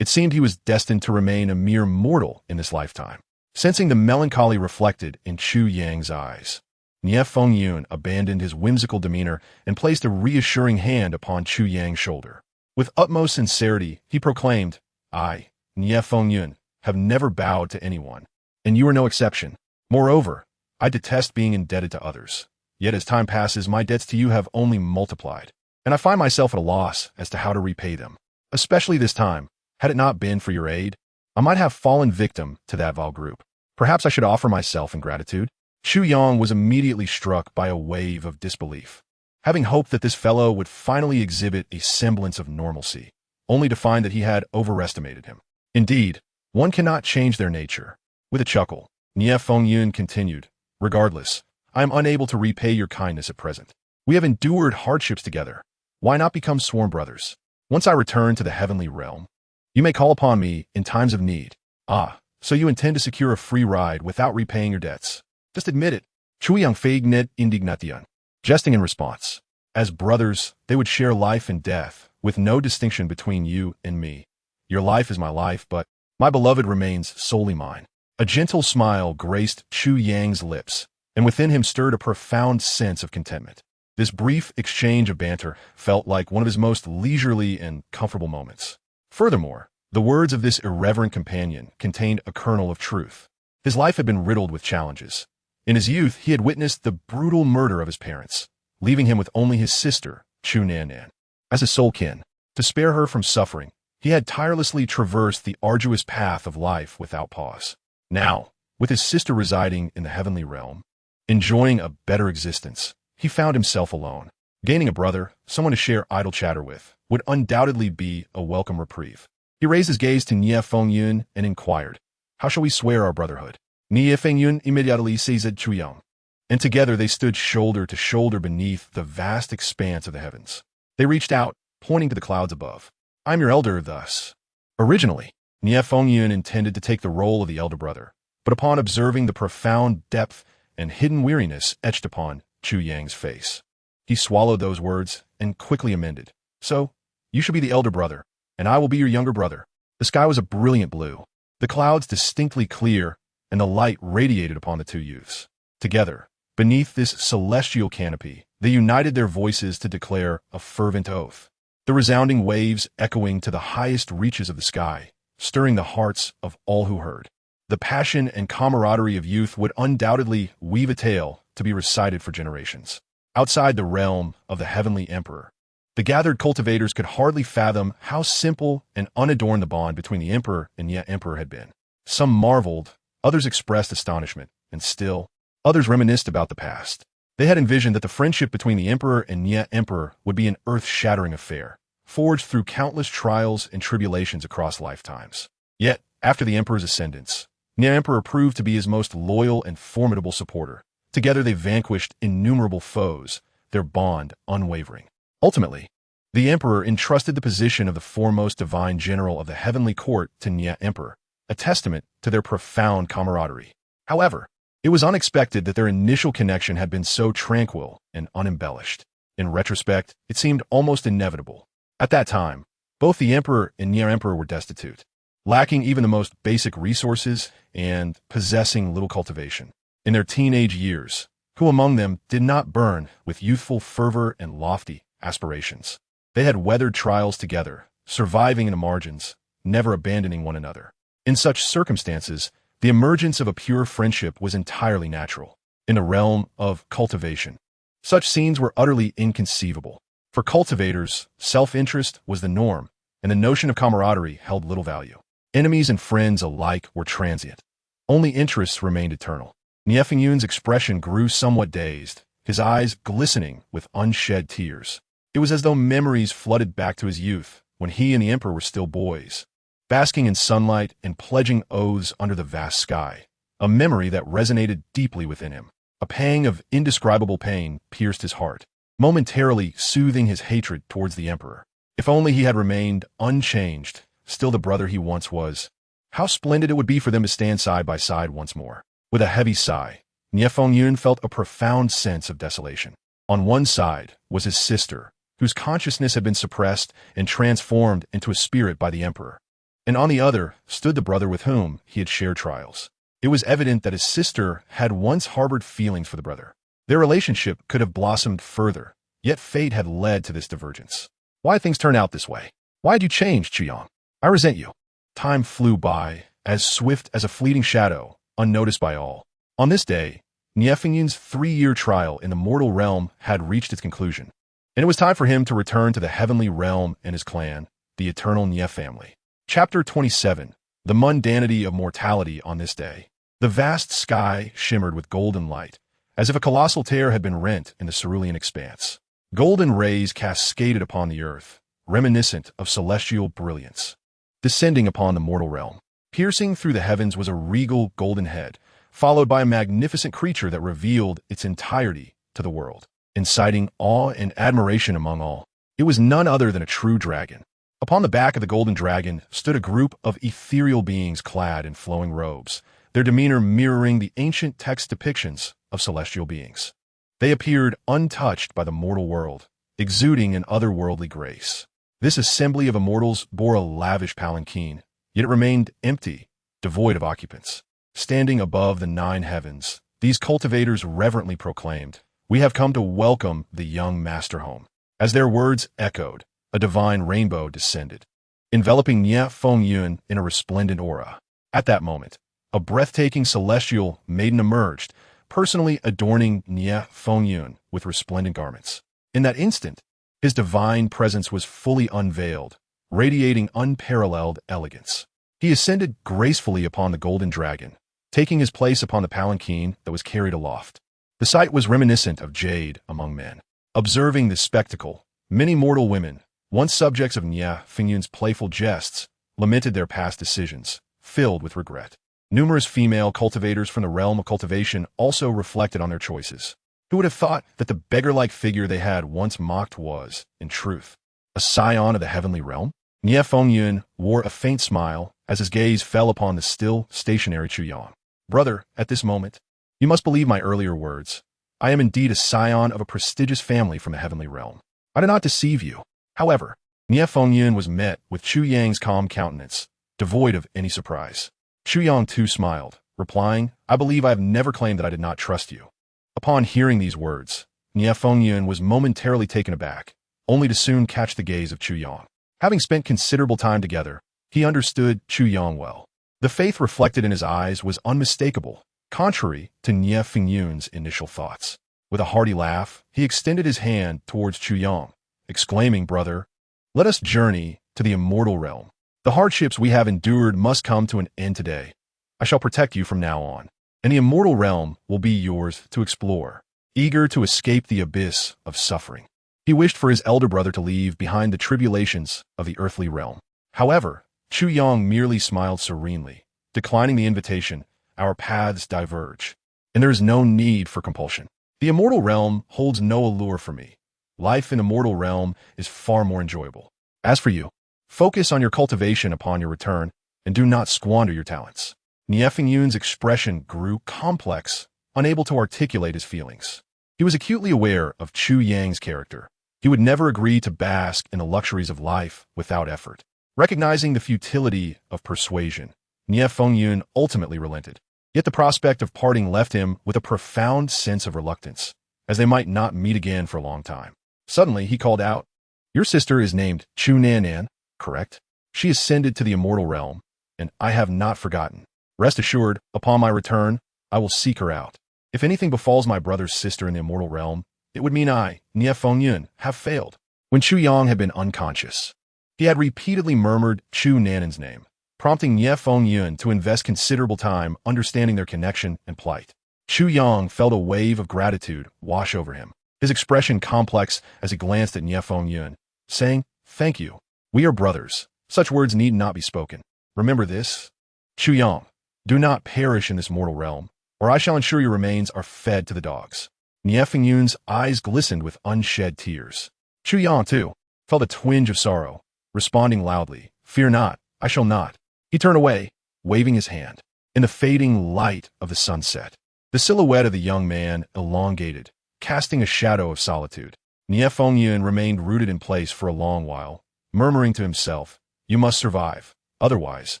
it seemed he was destined to remain a mere mortal in this lifetime. Sensing the melancholy reflected in Chu Yang's eyes, Nie Fengyun abandoned his whimsical demeanor and placed a reassuring hand upon Chu Yang's shoulder. With utmost sincerity, he proclaimed, "I, Nie Fengyun, have never bowed to anyone, and you are no exception. Moreover, I detest being indebted to others. Yet as time passes, my debts to you have only multiplied, and I find myself at a loss as to how to repay them. Especially this time, had it not been for your aid, I might have fallen victim to that vile group. Perhaps I should offer myself in gratitude." Chu Yang was immediately struck by a wave of disbelief, having hoped that this fellow would finally exhibit a semblance of normalcy, only to find that he had overestimated him. Indeed, one cannot change their nature. With a chuckle, Nie Fengyun continued, "Regardless, I am unable to repay your kindness at present. We have endured hardships together. Why not become sworn brothers? Once I return to the heavenly realm, you may call upon me in times of need." "Ah, so you intend to secure a free ride without repaying your debts? Just admit it." Chu Yang feigned indignation, jesting in response. "As brothers, they would share life and death, with no distinction between you and me. Your life is my life, but my beloved remains solely mine." A gentle smile graced Chu Yang's lips, and within him stirred a profound sense of contentment. This brief exchange of banter felt like one of his most leisurely and comfortable moments. Furthermore, the words of this irreverent companion contained a kernel of truth. His life had been riddled with challenges. In his youth, he had witnessed the brutal murder of his parents, leaving him with only his sister, Chu Nannan, as his sole kin. To spare her from suffering, he had tirelessly traversed the arduous path of life without pause. Now, with his sister residing in the heavenly realm, enjoying a better existence, he found himself alone. Gaining a brother, someone to share idle chatter with, would undoubtedly be a welcome reprieve. He raised his gaze to Nie Fengyun and inquired, "How shall we swear our brotherhood?" Nie Fengyun immediately seized Chu Yang, and together they stood shoulder to shoulder beneath the vast expanse of the heavens. They reached out, pointing to the clouds above. "I am your elder thus." Originally, Nie Fengyun intended to take the role of the elder brother, but upon observing the profound depth and hidden weariness etched upon Chu Yang's face, he swallowed those words and quickly amended, "So, you shall be the elder brother, and I will be your younger brother." The sky was a brilliant blue, the clouds distinctly clear, and the light radiated upon the two youths. Together, beneath this celestial canopy, they united their voices to declare a fervent oath. the resounding waves echoing to the highest reaches of the sky, stirring the hearts of all who heard. The passion and camaraderie of youth would undoubtedly weave a tale to be recited for generations. Outside the realm of the heavenly emperor, the gathered cultivators could hardly fathom how simple and unadorned the bond between the emperor and Nye emperor had been. Some marveled, others expressed astonishment, and still, others reminisced about the past. They had envisioned that the friendship between the emperor and Nye emperor would be an earth-shattering affair, forged through countless trials and tribulations across lifetimes. Yet, after the emperor's ascendance, Nye emperor proved to be his most loyal and formidable supporter. Together they vanquished innumerable foes, their bond unwavering. Ultimately, the emperor entrusted the position of the foremost divine general of the heavenly court to Nye emperor, a testament to their profound camaraderie. However, it was unexpected that their initial connection had been so tranquil and unembellished. In retrospect, it seemed almost inevitable. At that time, both the emperor and Nye emperor were destitute, lacking even the most basic resources and possessing little cultivation. In their teenage years, who among them did not burn with youthful fervor and lofty aspirations? They had weathered trials together, surviving in the margins, never abandoning one another. In such circumstances, the emergence of a pure friendship was entirely natural. In the realm of cultivation, such scenes were utterly inconceivable. For cultivators, self-interest was the norm, and the notion of camaraderie held little value. Enemies and friends alike were transient. Only interests remained eternal. Nye Fengyun's expression grew somewhat dazed, his eyes glistening with unshed tears. It was as though memories flooded back to his youth, when he and the emperor were still boys, basking in sunlight and pledging oaths under the vast sky, a memory that resonated deeply within him. A pang of indescribable pain pierced his heart, momentarily soothing his hatred towards the emperor. If only he had remained unchanged, still the brother he once was. How splendid it would be for them to stand side by side once more. With a heavy sigh, Nye Fengyun felt a profound sense of desolation. On one side was his sister, whose consciousness had been suppressed and transformed into a spirit by the emperor. And on the other stood the brother with whom he had shared trials. It was evident that his sister had once harbored feelings for the brother. Their relationship could have blossomed further, yet fate had led to this divergence. Why things turn out this way? Why had you changed, Chu Yang? I resent you. Time flew by, as swift as a fleeting shadow, unnoticed by all. On this day, Nye Fengyun's 3-year trial in the mortal realm had reached its conclusion, and it was time for him to return to the heavenly realm and his clan, the eternal Nye family. Chapter 27. The mundanity of mortality on this day. The vast sky shimmered with golden light, as if a colossal tear had been rent in the cerulean expanse. Golden rays cascaded upon the earth, reminiscent of celestial brilliance. Descending upon the mortal realm, piercing through the heavens was a regal golden head, followed by a magnificent creature that revealed its entirety to the world, inciting awe and admiration among all. It was none other than a true dragon. Upon the back of the golden dragon stood a group of ethereal beings clad in flowing robes, their demeanor mirroring the ancient text depictions of celestial beings. They appeared untouched by the mortal world, exuding an otherworldly grace. This assembly of immortals bore a lavish palanquin, yet it remained empty, devoid of occupants. Standing above the 9 heavens, these cultivators reverently proclaimed, "We have come to welcome the young master home." As their words echoed, a divine rainbow descended, enveloping Nye Fengyun in a resplendent aura. At that moment, a breathtaking celestial maiden emerged, personally adorning Nye Fengyun with resplendent garments. In that instant, his divine presence was fully unveiled, radiating unparalleled elegance. He ascended gracefully upon the golden dragon, taking his place upon the palanquin that was carried aloft. The sight was reminiscent of jade among men. Observing this spectacle, many mortal women, once subjects of Nye Fengyun's playful jests, lamented their past decisions, filled with regret. Numerous female cultivators from the realm of cultivation also reflected on their choices. Who would have thought that the beggar-like figure they had once mocked was, in truth, a scion of the heavenly realm? Nye Fengyun wore a faint smile as his gaze fell upon the still, stationary Chu Yang. "Brother, at this moment, you must believe my earlier words. I am indeed a scion of a prestigious family from the heavenly realm. I do not deceive you." However, Nye Fengyun was met with Chu Yang's calm countenance, devoid of any surprise. Chu Yang too smiled, replying, "I believe I have never claimed that I did not trust you." Upon hearing these words, Nye Fengyun was momentarily taken aback. only to soon catch the gaze of Chu Yang. Having spent considerable time together, he understood Chu Yang well. The faith reflected in his eyes was unmistakable, contrary to Nie Fingyun's initial thoughts. With a hearty laugh, he extended his hand towards Chu Yang, exclaiming, "Brother, let us journey to the immortal realm. The hardships we have endured must come to an end today. I shall protect you from now on, and the immortal realm will be yours to explore." Eager to escape the abyss of suffering, he wished for his elder brother to leave behind the tribulations of the earthly realm. However, Chu Yang merely smiled serenely, declining the invitation. "Our paths diverge, and there is no need for compulsion. The immortal realm holds no allure for me. Life in the mortal realm is far more enjoyable. As for you, focus on your cultivation upon your return, and do not squander your talents." Nie Fingyun's expression grew complex, unable to articulate his feelings. He was acutely aware of Chu Yang's character. He would never agree to bask in the luxuries of life without effort. Recognizing the futility of persuasion, Nie Fingyun ultimately relented. Yet the prospect of parting left him with a profound sense of reluctance, as they might not meet again for a long time. Suddenly, he called out, "Your sister is named Chu Nannan, correct? She ascended to the immortal realm, and I have not forgotten. Rest assured, upon my return, I will seek her out. If anything befalls my brother's sister in the immortal realm, it would mean I, Nie Fingyun, have failed." When Chu Yang had been unconscious, he had repeatedly murmured Chu Nannan's name, prompting Nie Fingyun to invest considerable time understanding their connection and plight. Chu Yang felt a wave of gratitude wash over him, his expression complex as he glanced at Nie Fingyun, saying, "Thank you. We are brothers. Such words need not be spoken. Remember this. Chu Yang, do not perish in this mortal realm, or I shall ensure your remains are fed to the dogs." Nie Fingyun's eyes glistened with unshed tears. Chu Yang, too, felt a twinge of sorrow, responding loudly, "Fear not, I shall not." He turned away, waving his hand. In the fading light of the sunset, the silhouette of the young man elongated, casting a shadow of solitude. Nie Fingyun remained rooted in place for a long while, murmuring to himself, "You must survive. Otherwise,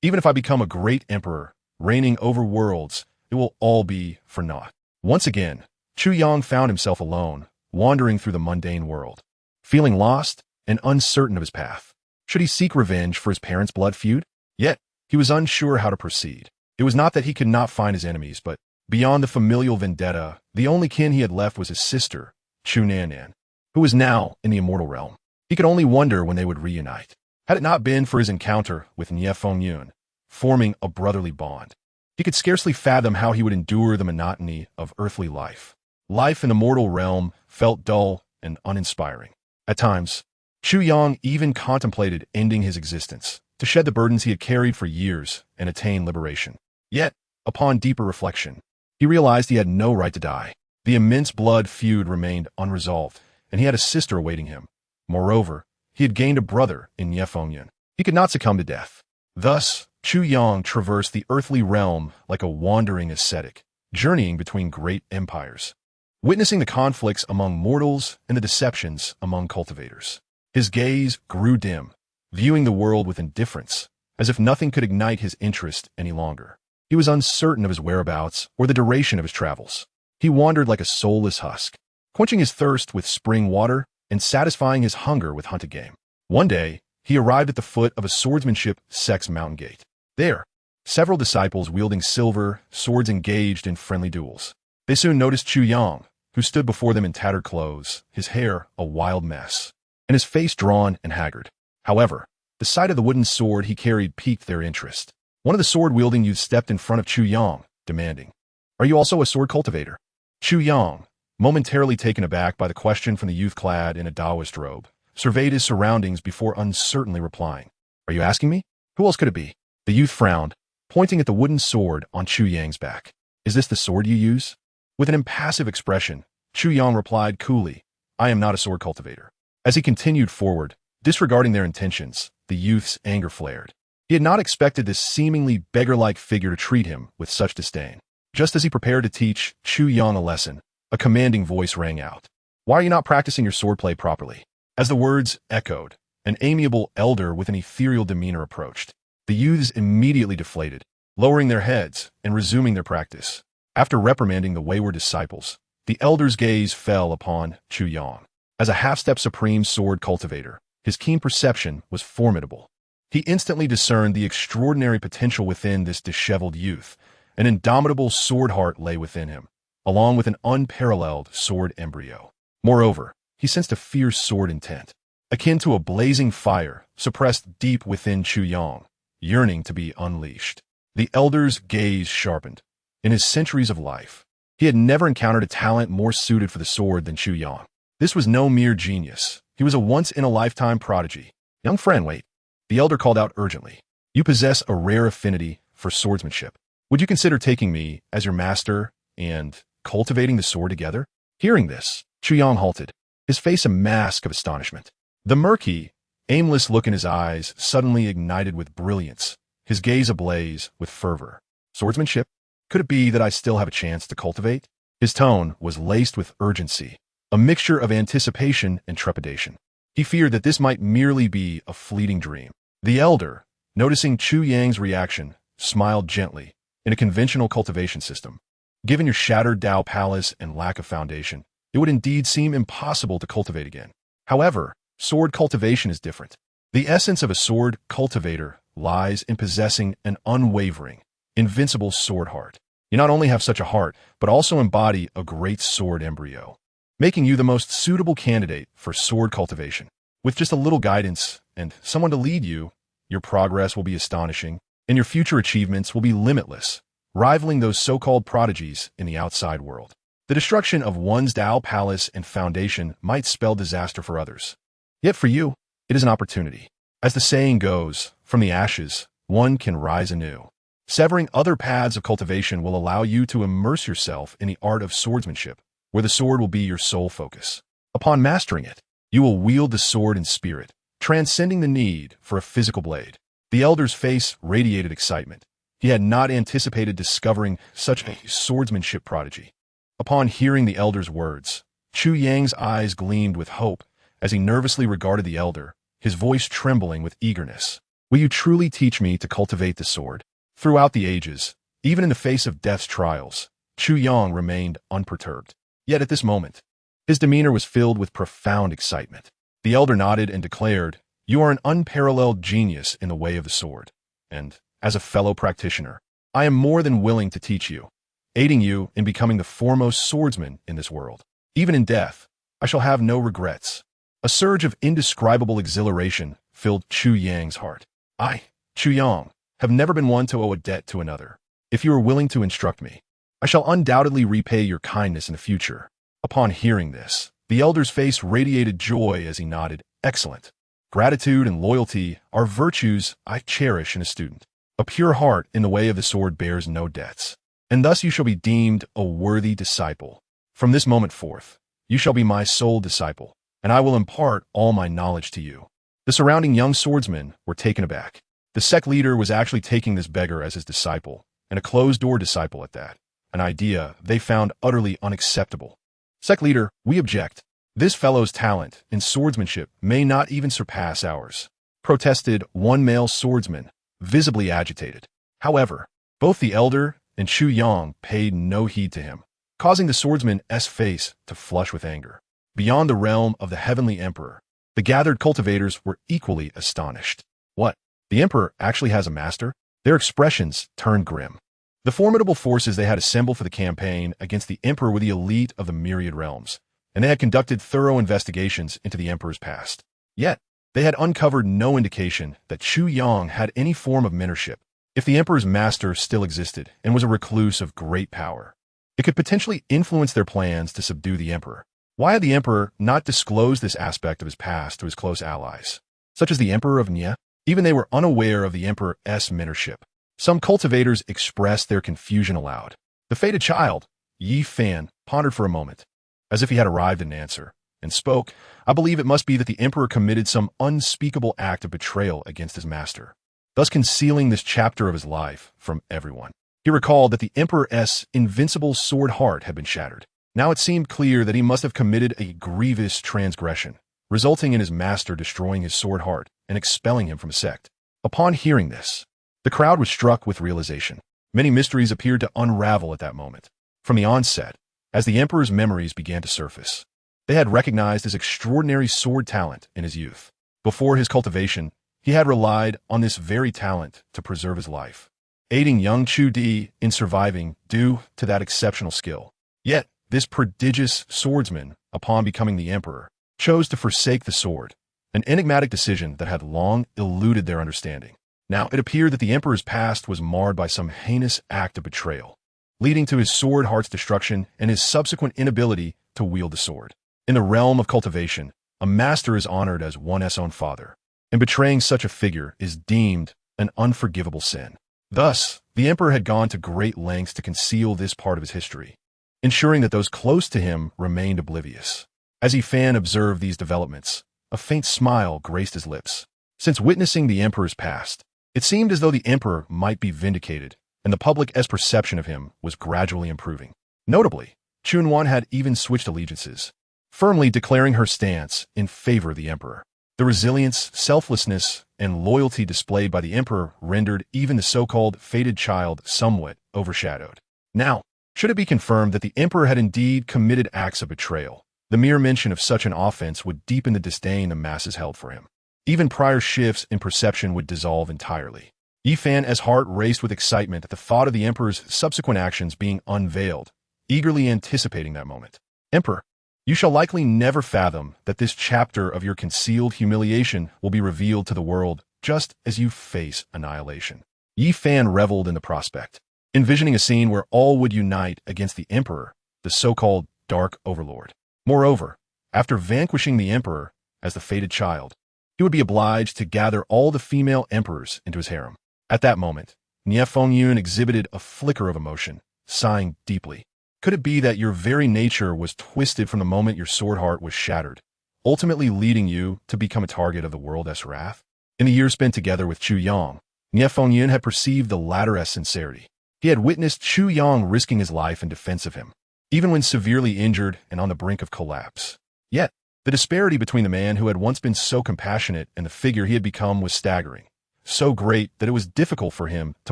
even if I become a great emperor, reigning over worlds, it will all be for naught." Once again, Chu Yang found himself alone, wandering through the mundane world, feeling lost and uncertain of his path. Should he seek revenge for his parents' blood feud? Yet, he was unsure how to proceed. It was not that he could not find his enemies, but beyond the familial vendetta, the only kin he had left was his sister, Chu Nannan, who was now in the immortal realm. He could only wonder when they would reunite. Had it not been for his encounter with Nie Fingyun, forming a brotherly bond, he could scarcely fathom how he would endure the monotony of earthly life. Life in the mortal realm felt dull and uninspiring. At times, Chu Yang even contemplated ending his existence, to shed the burdens he had carried for years and attain liberation. Yet, upon deeper reflection, he realized he had no right to die. The immense blood feud remained unresolved, and he had a sister awaiting him. Moreover, he had gained a brother in Nie Fingyun. He could not succumb to death. Thus, Chu Yang traversed the earthly realm like a wandering ascetic, journeying between great empires, witnessing the conflicts among mortals and the deceptions among cultivators. His gaze grew dim, viewing the world with indifference, as if nothing could ignite his interest any longer. He was uncertain of his whereabouts or the duration of his travels. He wandered like a soulless husk, quenching his thirst with spring water and satisfying his hunger with hunted game. One day, he arrived at the foot of a swordsmanship sex mountain gate. There, several disciples wielding silver swords engaged in friendly duels. They soon noticed Chu Yang, who stood before them in tattered clothes, his hair a wild mess, and his face drawn and haggard. However, the sight of the wooden sword he carried piqued their interest. One of the sword-wielding youths stepped in front of Chu Yang, demanding, "Are you also a sword cultivator?" Chu Yang, momentarily taken aback by the question from the youth clad in a Taoist robe, surveyed his surroundings before uncertainly replying, "Are you asking me? Who else could it be?" The youth frowned, pointing at the wooden sword on Chu Yang's back. "Is this the sword you use?" With an impassive expression, Chu Yang replied coolly, "I am not a sword cultivator." As he continued forward, disregarding their intentions, the youth's anger flared. He had not expected this seemingly beggar-like figure to treat him with such disdain. Just as he prepared to teach Chu Yang a lesson, a commanding voice rang out. "Why are you not practicing your swordplay properly?" As the words echoed, an amiable elder with an ethereal demeanor approached. The youths immediately deflated, lowering their heads and resuming their practice. After reprimanding the wayward disciples, the elder's gaze fell upon Chu Yang. As a half-step supreme sword cultivator, his keen perception was formidable. He instantly discerned the extraordinary potential within this disheveled youth. An indomitable sword heart lay within him, along with an unparalleled sword embryo. Moreover, he sensed a fierce sword intent, akin to a blazing fire suppressed deep within Chu Yang, yearning to be unleashed. The elder's gaze sharpened. In his centuries of life, he had never encountered a talent more suited for the sword than Chu Yang. This was no mere genius. He was a once-in-a-lifetime prodigy. Young friend, wait. The elder called out urgently. You possess a rare affinity for swordsmanship. Would you consider taking me as your master and cultivating the sword together? Hearing this, Chu Yang halted, his face a mask of astonishment. The murky, aimless look in his eyes suddenly ignited with brilliance, his gaze ablaze with fervor. Swordsmanship? Could it be that I still have a chance to cultivate? His tone was laced with urgency, a mixture of anticipation and trepidation. He feared that this might merely be a fleeting dream. The elder, noticing Chu Yang's reaction, smiled gently. In a conventional cultivation system, given your shattered Dao palace and lack of foundation, it would indeed seem impossible to cultivate again. However, sword cultivation is different. The essence of a sword cultivator lies in possessing an unwavering, invincible sword heart. You not only have such a heart, but also embody a great sword embryo, making you the most suitable candidate for sword cultivation. With just a little guidance and someone to lead you, your progress will be astonishing, and your future achievements will be limitless, rivaling those so-called prodigies in the outside world. The destruction of one's Dao palace and foundation might spell disaster for others. Yet for you, it is an opportunity. As the saying goes, from the ashes, one can rise anew. Severing other paths of cultivation will allow you to immerse yourself in the art of swordsmanship, where the sword will be your sole focus. Upon mastering it, you will wield the sword in spirit, transcending the need for a physical blade. The elder's face radiated excitement. He had not anticipated discovering such a swordsmanship prodigy. Upon hearing the elder's words, Chu Yang's eyes gleamed with hope as he nervously regarded the elder, his voice trembling with eagerness. Will you truly teach me to cultivate the sword? Throughout the ages, even in the face of death's trials, Chu Yang remained unperturbed. Yet at this moment, his demeanor was filled with profound excitement. The elder nodded and declared, You are an unparalleled genius in the way of the sword, and, as a fellow practitioner, I am more than willing to teach you, aiding you in becoming the foremost swordsman in this world. Even in death, I shall have no regrets. A surge of indescribable exhilaration filled Chu Yang's heart. I, Chu Yang, have never been one to owe a debt to another. If you are willing to instruct me, I shall undoubtedly repay your kindness in the future. Upon hearing this, the elder's face radiated joy as he nodded, Excellent. Gratitude and loyalty are virtues I cherish in a student. A pure heart in the way of the sword bears no debts, and thus you shall be deemed a worthy disciple. From this moment forth, you shall be my sole disciple, and I will impart all my knowledge to you. The surrounding young swordsmen were taken aback. The sect leader was actually taking this beggar as his disciple, and a closed-door disciple at that, an idea they found utterly unacceptable. Sect leader, we object. This fellow's talent in swordsmanship may not even surpass ours, protested one male swordsman, visibly agitated. However, both the elder and Chu Yang paid no heed to him, causing the swordsman's face to flush with anger. Beyond the realm of the heavenly emperor, the gathered cultivators were equally astonished. What? The emperor actually has a master? Their expressions turned grim. The formidable forces they had assembled for the campaign against the emperor were the elite of the myriad realms, and they had conducted thorough investigations into the emperor's past. Yet, they had uncovered no indication that Chu Yang had any form of mentorship. If the emperor's master still existed and was a recluse of great power, it could potentially influence their plans to subdue the emperor. Why had the emperor not disclosed this aspect of his past to his close allies, such as the emperor of Nye? Even they were unaware of the emperor's mentorship. Some cultivators expressed their confusion aloud. The fated child, Yi Fan, pondered for a moment, as if he had arrived at an answer, and spoke, I believe it must be that the emperor committed some unspeakable act of betrayal against his master, thus concealing this chapter of his life from everyone. He recalled that the emperor's invincible sword heart had been shattered. Now it seemed clear that he must have committed a grievous transgression, resulting in his master destroying his sword heart and expelling him from a sect. Upon hearing this, the crowd was struck with realization. Many mysteries appeared to unravel at that moment. From the onset, as the emperor's memories began to surface, They had recognized his extraordinary sword talent in his youth. Before his cultivation, he had relied on this very talent to preserve his life, aiding young Chu Di in surviving due to that exceptional skill. Yet, this prodigious swordsman, upon becoming the emperor, chose to forsake the sword, an enigmatic decision that had long eluded their understanding. Now, it appeared that the emperor's past was marred by some heinous act of betrayal, leading to his sword heart's destruction and his subsequent inability to wield the sword. In the realm of cultivation, a master is honored as one's own father, and betraying such a figure is deemed an unforgivable sin. Thus, the emperor had gone to great lengths to conceal this part of his history, ensuring that those close to him remained oblivious. As Yi Fan observed these developments, a faint smile graced his lips. Since witnessing the emperor's past, it seemed as though the emperor might be vindicated, and the public's perception of him was gradually improving. Notably, Chu Nannan had even switched allegiances, firmly declaring her stance in favor of the emperor. The resilience, selflessness, and loyalty displayed by the emperor rendered even the so-called fated child somewhat overshadowed. Now, should it be confirmed that the emperor had indeed committed acts of betrayal, the mere mention of such an offense would deepen the disdain the masses held for him. Even prior shifts in perception would dissolve entirely. Yi Fan's heart raced with excitement at the thought of the emperor's subsequent actions being unveiled, eagerly anticipating that moment. Emperor, you shall likely never fathom that this chapter of your concealed humiliation will be revealed to the world just as you face annihilation. Yi Fan reveled in the prospect, envisioning a scene where all would unite against the emperor, the so-called Dark Overlord. Moreover, after vanquishing the emperor as the fated child, he would be obliged to gather all the female emperors into his harem. At that moment, Nie Fengyun exhibited a flicker of emotion, sighing deeply. Could it be that your very nature was twisted from the moment your sword heart was shattered, ultimately leading you to become a target of the world's wrath? In the years spent together with Chu Yang, Nie Fengyun had perceived the latter's sincerity. He had witnessed Chu Yang risking his life in defense of him, even when severely injured and on the brink of collapse. Yet, the disparity between the man who had once been so compassionate and the figure he had become was staggering, so great that it was difficult for him to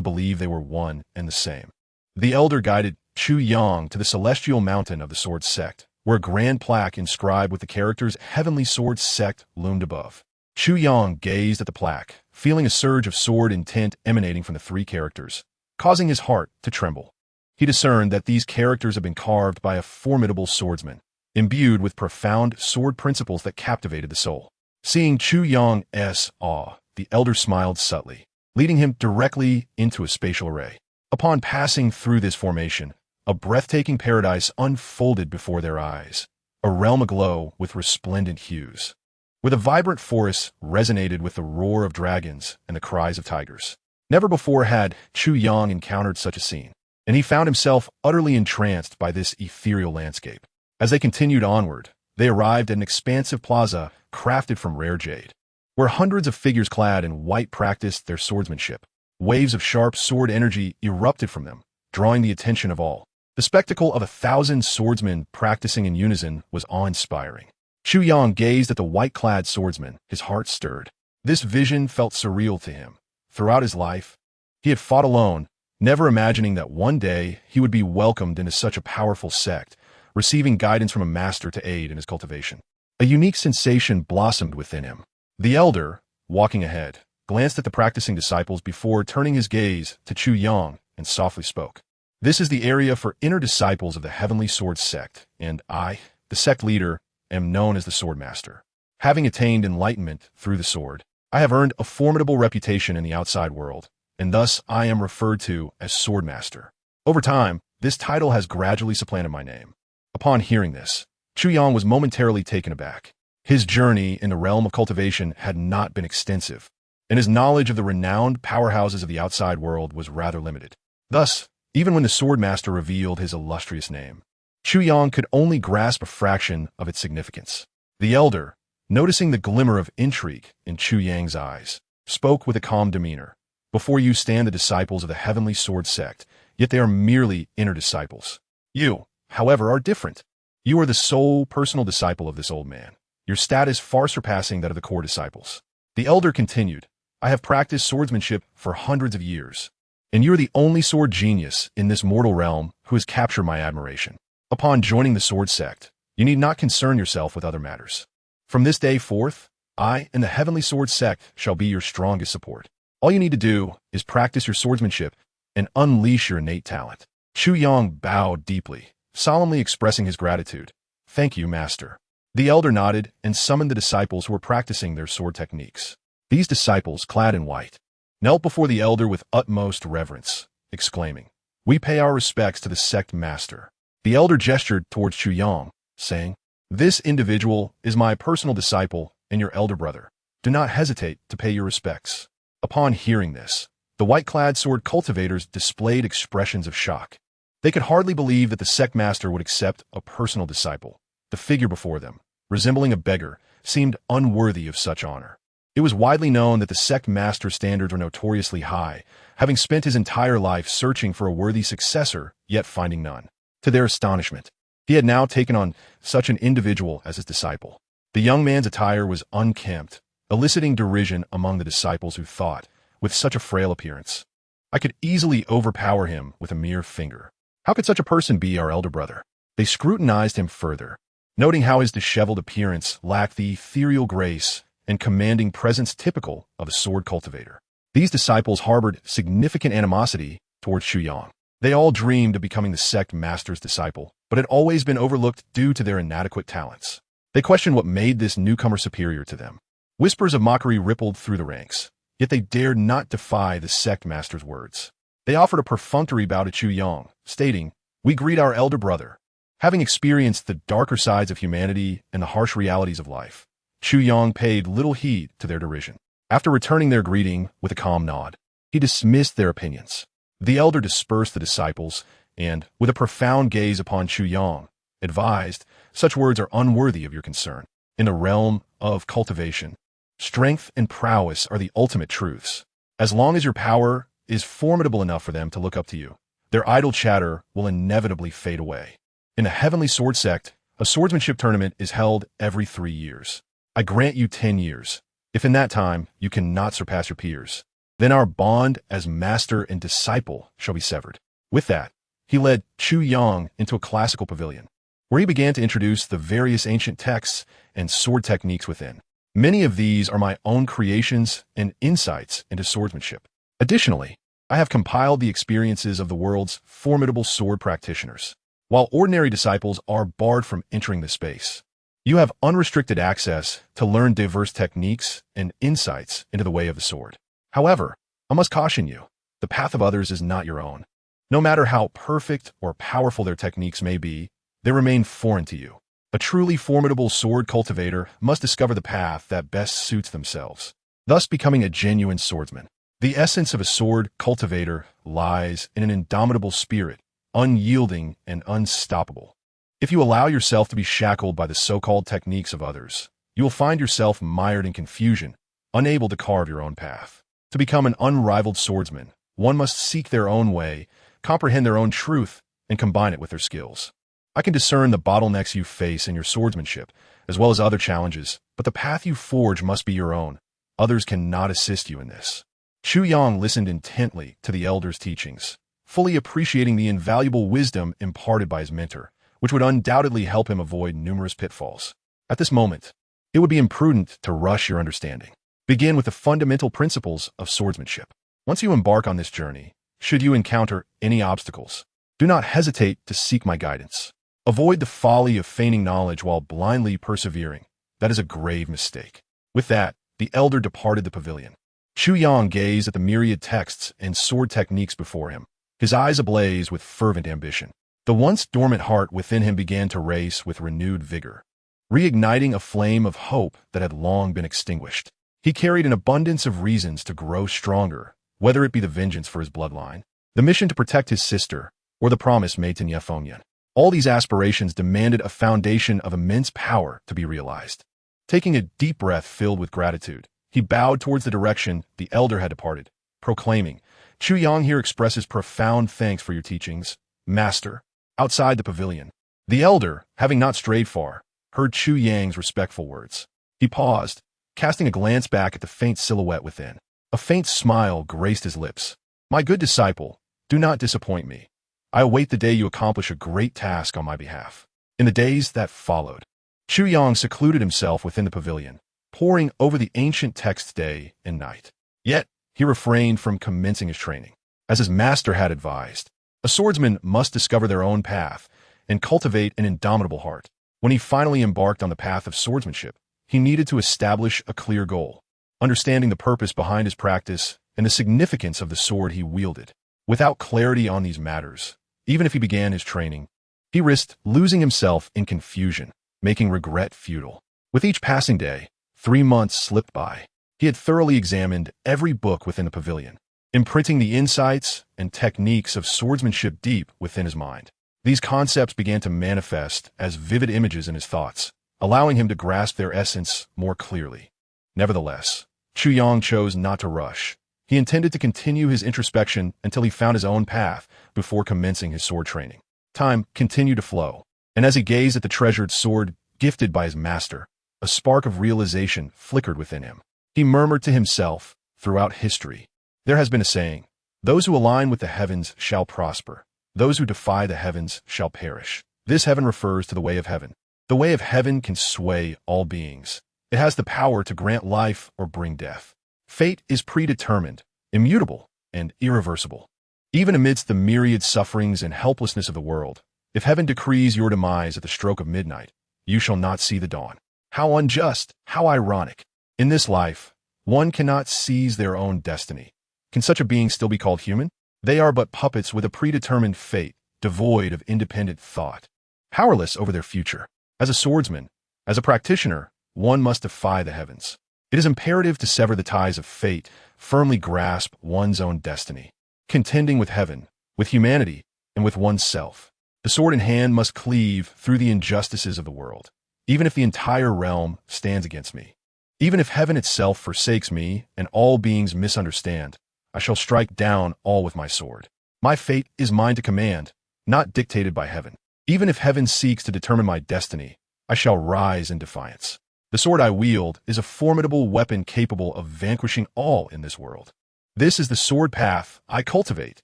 believe they were one and the same. The elder guided Chu Yang to the celestial mountain of the sword sect, where a grand plaque inscribed with the characters Heavenly Sword Sect loomed above. Chu Yang gazed at the plaque, feeling a surge of sword intent emanating from the three characters, causing his heart to tremble. He discerned that these characters had been carved by a formidable swordsman, imbued with profound sword principles that captivated the soul. Seeing Chu Yang's awe, the elder smiled subtly, leading him directly into a spatial array. Upon passing through this formation, a breathtaking paradise unfolded before their eyes, a realm aglow with resplendent hues, where the vibrant forest resonated with the roar of dragons and the cries of tigers. Never before had Chu Yang encountered such a scene, and he found himself utterly entranced by this ethereal landscape. As they continued onward, they arrived at an expansive plaza crafted from rare jade, where hundreds of figures clad in white practiced their swordsmanship. Waves of sharp sword energy erupted from them, drawing the attention of all. The spectacle of 1,000 swordsmen practicing in unison was awe-inspiring. Chu Yang gazed at the white-clad swordsman, his heart stirred. This vision felt surreal to him. Throughout his life, he had fought alone, never imagining that one day he would be welcomed into such a powerful sect, receiving guidance from a master to aid in his cultivation. A unique sensation blossomed within him. The elder, walking ahead, glanced at the practicing disciples before turning his gaze to Chu Yang and softly spoke. This is the area for inner disciples of the Heavenly Sword Sect, and I, the sect leader, am known as the Swordmaster. Having attained enlightenment through the sword, I have earned a formidable reputation in the outside world, and thus I am referred to as Swordmaster. Over time, this title has gradually supplanted my name. Upon hearing this, Chu Yang was momentarily taken aback. His journey in the realm of cultivation had not been extensive, and his knowledge of the renowned powerhouses of the outside world was rather limited. Thus, even when the Swordmaster revealed his illustrious name, Chu Yang could only grasp a fraction of its significance. The elder, noticing the glimmer of intrigue in Chu Yang's eyes, spoke with a calm demeanor. Before you stand the disciples of the Heavenly Sword Sect, yet they are merely inner disciples. You, however, are different. You are the sole personal disciple of this old man, your status far surpassing that of the core disciples. The elder continued, I have practiced swordsmanship for hundreds of years, and you are the only sword genius in this mortal realm who has captured my admiration. Upon joining the sword sect, You need not concern yourself with other matters. From this day forth, I and the heavenly sword sect shall be your strongest support. All you need to do is practice your swordsmanship and unleash your innate talent." Chu Yang bowed deeply, solemnly expressing his gratitude. "Thank you, master." The elder nodded and summoned the disciples who were practicing their sword techniques. These disciples, clad in white, knelt before the elder with utmost reverence, exclaiming, "We pay our respects to the sect master." The elder gestured towards Chu Yang, saying, "This individual is my personal disciple and your elder brother. Do not hesitate to pay your respects." Upon hearing this, the white-clad sword cultivators displayed expressions of shock. They could hardly believe that the sect master would accept a personal disciple. The figure before them, resembling a beggar, seemed unworthy of such honor. It was widely known that the sect master's standards were notoriously high, having spent his entire life searching for a worthy successor, yet finding none. To their astonishment, he had now taken on such an individual as his disciple. The young man's attire was unkempt, eliciting derision among the disciples who thought, with such a frail appearance, "I could easily overpower him with a mere finger. How could such a person be our elder brother?" They scrutinized him further, noting how his disheveled appearance lacked the ethereal grace and commanding presence typical of a sword cultivator. These disciples harbored significant animosity towards Chu Yang. They all dreamed of becoming the sect master's disciple, but had always been overlooked due to their inadequate talents. They questioned what made this newcomer superior to them. Whispers of mockery rippled through the ranks, yet they dared not defy the sect master's words. They offered a perfunctory bow to Chu Yang, stating, "We greet our elder brother." Having experienced the darker sides of humanity and the harsh realities of life, Chu Yang paid little heed to their derision. After returning their greeting with a calm nod, he dismissed their opinions. The elder dispersed the disciples and, with a profound gaze upon Chu Yang, advised, "Such words are unworthy of your concern. In the realm of cultivation, strength and prowess are the ultimate truths. As long as your power is formidable enough for them to look up to you, their idle chatter will inevitably fade away. In the heavenly sword sect, a swordsmanship tournament is held every 3 years. I grant you 10 years. If in that time you cannot surpass your peers, then our bond as master and disciple shall be severed." With that, he led Chu Yang into a classical pavilion, where he began to introduce the various ancient texts and sword techniques within. Many of these are my own creations and insights into swordsmanship. Additionally, I have compiled the experiences of the world's formidable sword practitioners. While ordinary disciples are barred from entering the space, you have unrestricted access to learn diverse techniques and insights into the way of the sword. However, I must caution you, the path of others is not your own. No matter how perfect or powerful their techniques may be, they remain foreign to you. A truly formidable sword cultivator must discover the path that best suits themselves, thus becoming a genuine swordsman. The essence of a sword cultivator lies in an indomitable spirit, unyielding and unstoppable. If you allow yourself to be shackled by the so-called techniques of others, you will find yourself mired in confusion, unable to carve your own path. To become an unrivaled swordsman, one must seek their own way, comprehend their own truth, and combine it with their skills. I can discern the bottlenecks you face in your swordsmanship, as well as other challenges, but the path you forge must be your own. Others cannot assist you in this. Chu Yang listened intently to the elder's teachings, fully appreciating the invaluable wisdom imparted by his mentor, which would undoubtedly help him avoid numerous pitfalls. At this moment, it would be imprudent to rush your understanding. Begin with the fundamental principles of swordsmanship. Once you embark on this journey, should you encounter any obstacles, do not hesitate to seek my guidance. Avoid the folly of feigning knowledge while blindly persevering. That is a grave mistake. With that, the elder departed the pavilion. Chu Yang gazed at the myriad texts and sword techniques before him, his eyes ablaze with fervent ambition. The once dormant heart within him began to race with renewed vigor, reigniting a flame of hope that had long been extinguished. He carried an abundance of reasons to grow stronger, whether it be the vengeance for his bloodline, the mission to protect his sister, or the promise made to Nyefongyan. All these aspirations demanded a foundation of immense power to be realized. Taking a deep breath filled with gratitude, he bowed towards the direction the elder had departed, proclaiming, "Chu Yang here expresses profound thanks for your teachings, Master." Outside the pavilion, the elder, having not strayed far, heard Chu Yang's respectful words. He paused, casting a glance back at the faint silhouette within. A faint smile graced his lips. "My good disciple, do not disappoint me. I await the day you accomplish a great task on my behalf." In the days that followed, Chu Yang secluded himself within the pavilion, poring over the ancient texts day and night. Yet, he refrained from commencing his training. As his master had advised, a swordsman must discover their own path and cultivate an indomitable heart. When he finally embarked on the path of swordsmanship, he needed to establish a clear goal, understanding the purpose behind his practice and the significance of the sword he wielded. Without clarity on these matters, even if he began his training, he risked losing himself in confusion, making regret futile. With each passing day, 3 months slipped by. He had thoroughly examined every book within the pavilion, imprinting the insights and techniques of swordsmanship deep within his mind. These concepts began to manifest as vivid images in his thoughts, allowing him to grasp their essence more clearly. Nevertheless, Chu Yang chose not to rush. He intended to continue his introspection until he found his own path before commencing his sword training. Time continued to flow, and as he gazed at the treasured sword gifted by his master, a spark of realization flickered within him. He murmured to himself, throughout history, there has been a saying, those who align with the heavens shall prosper. Those who defy the heavens shall perish. This heaven refers to the way of heaven. The way of heaven can sway all beings. It has the power to grant life or bring death. Fate is predetermined, immutable, and irreversible. Even amidst the myriad sufferings and helplessness of the world, if heaven decrees your demise at the stroke of midnight, you shall not see the dawn. How unjust, how ironic. In this life, one cannot seize their own destiny. Can such a being still be called human? They are but puppets with a predetermined fate, devoid of independent thought, powerless over their future. As a swordsman, as a practitioner, one must defy the heavens. It is imperative to sever the ties of fate, firmly grasp one's own destiny, contending with heaven, with humanity, and with oneself. The sword in hand must cleave through the injustices of the world, even if the entire realm stands against me. Even if heaven itself forsakes me and all beings misunderstand, I shall strike down all with my sword. My fate is mine to command, not dictated by heaven. Even if heaven seeks to determine my destiny, I shall rise in defiance. The sword I wield is a formidable weapon capable of vanquishing all in this world. This is the sword path I cultivate,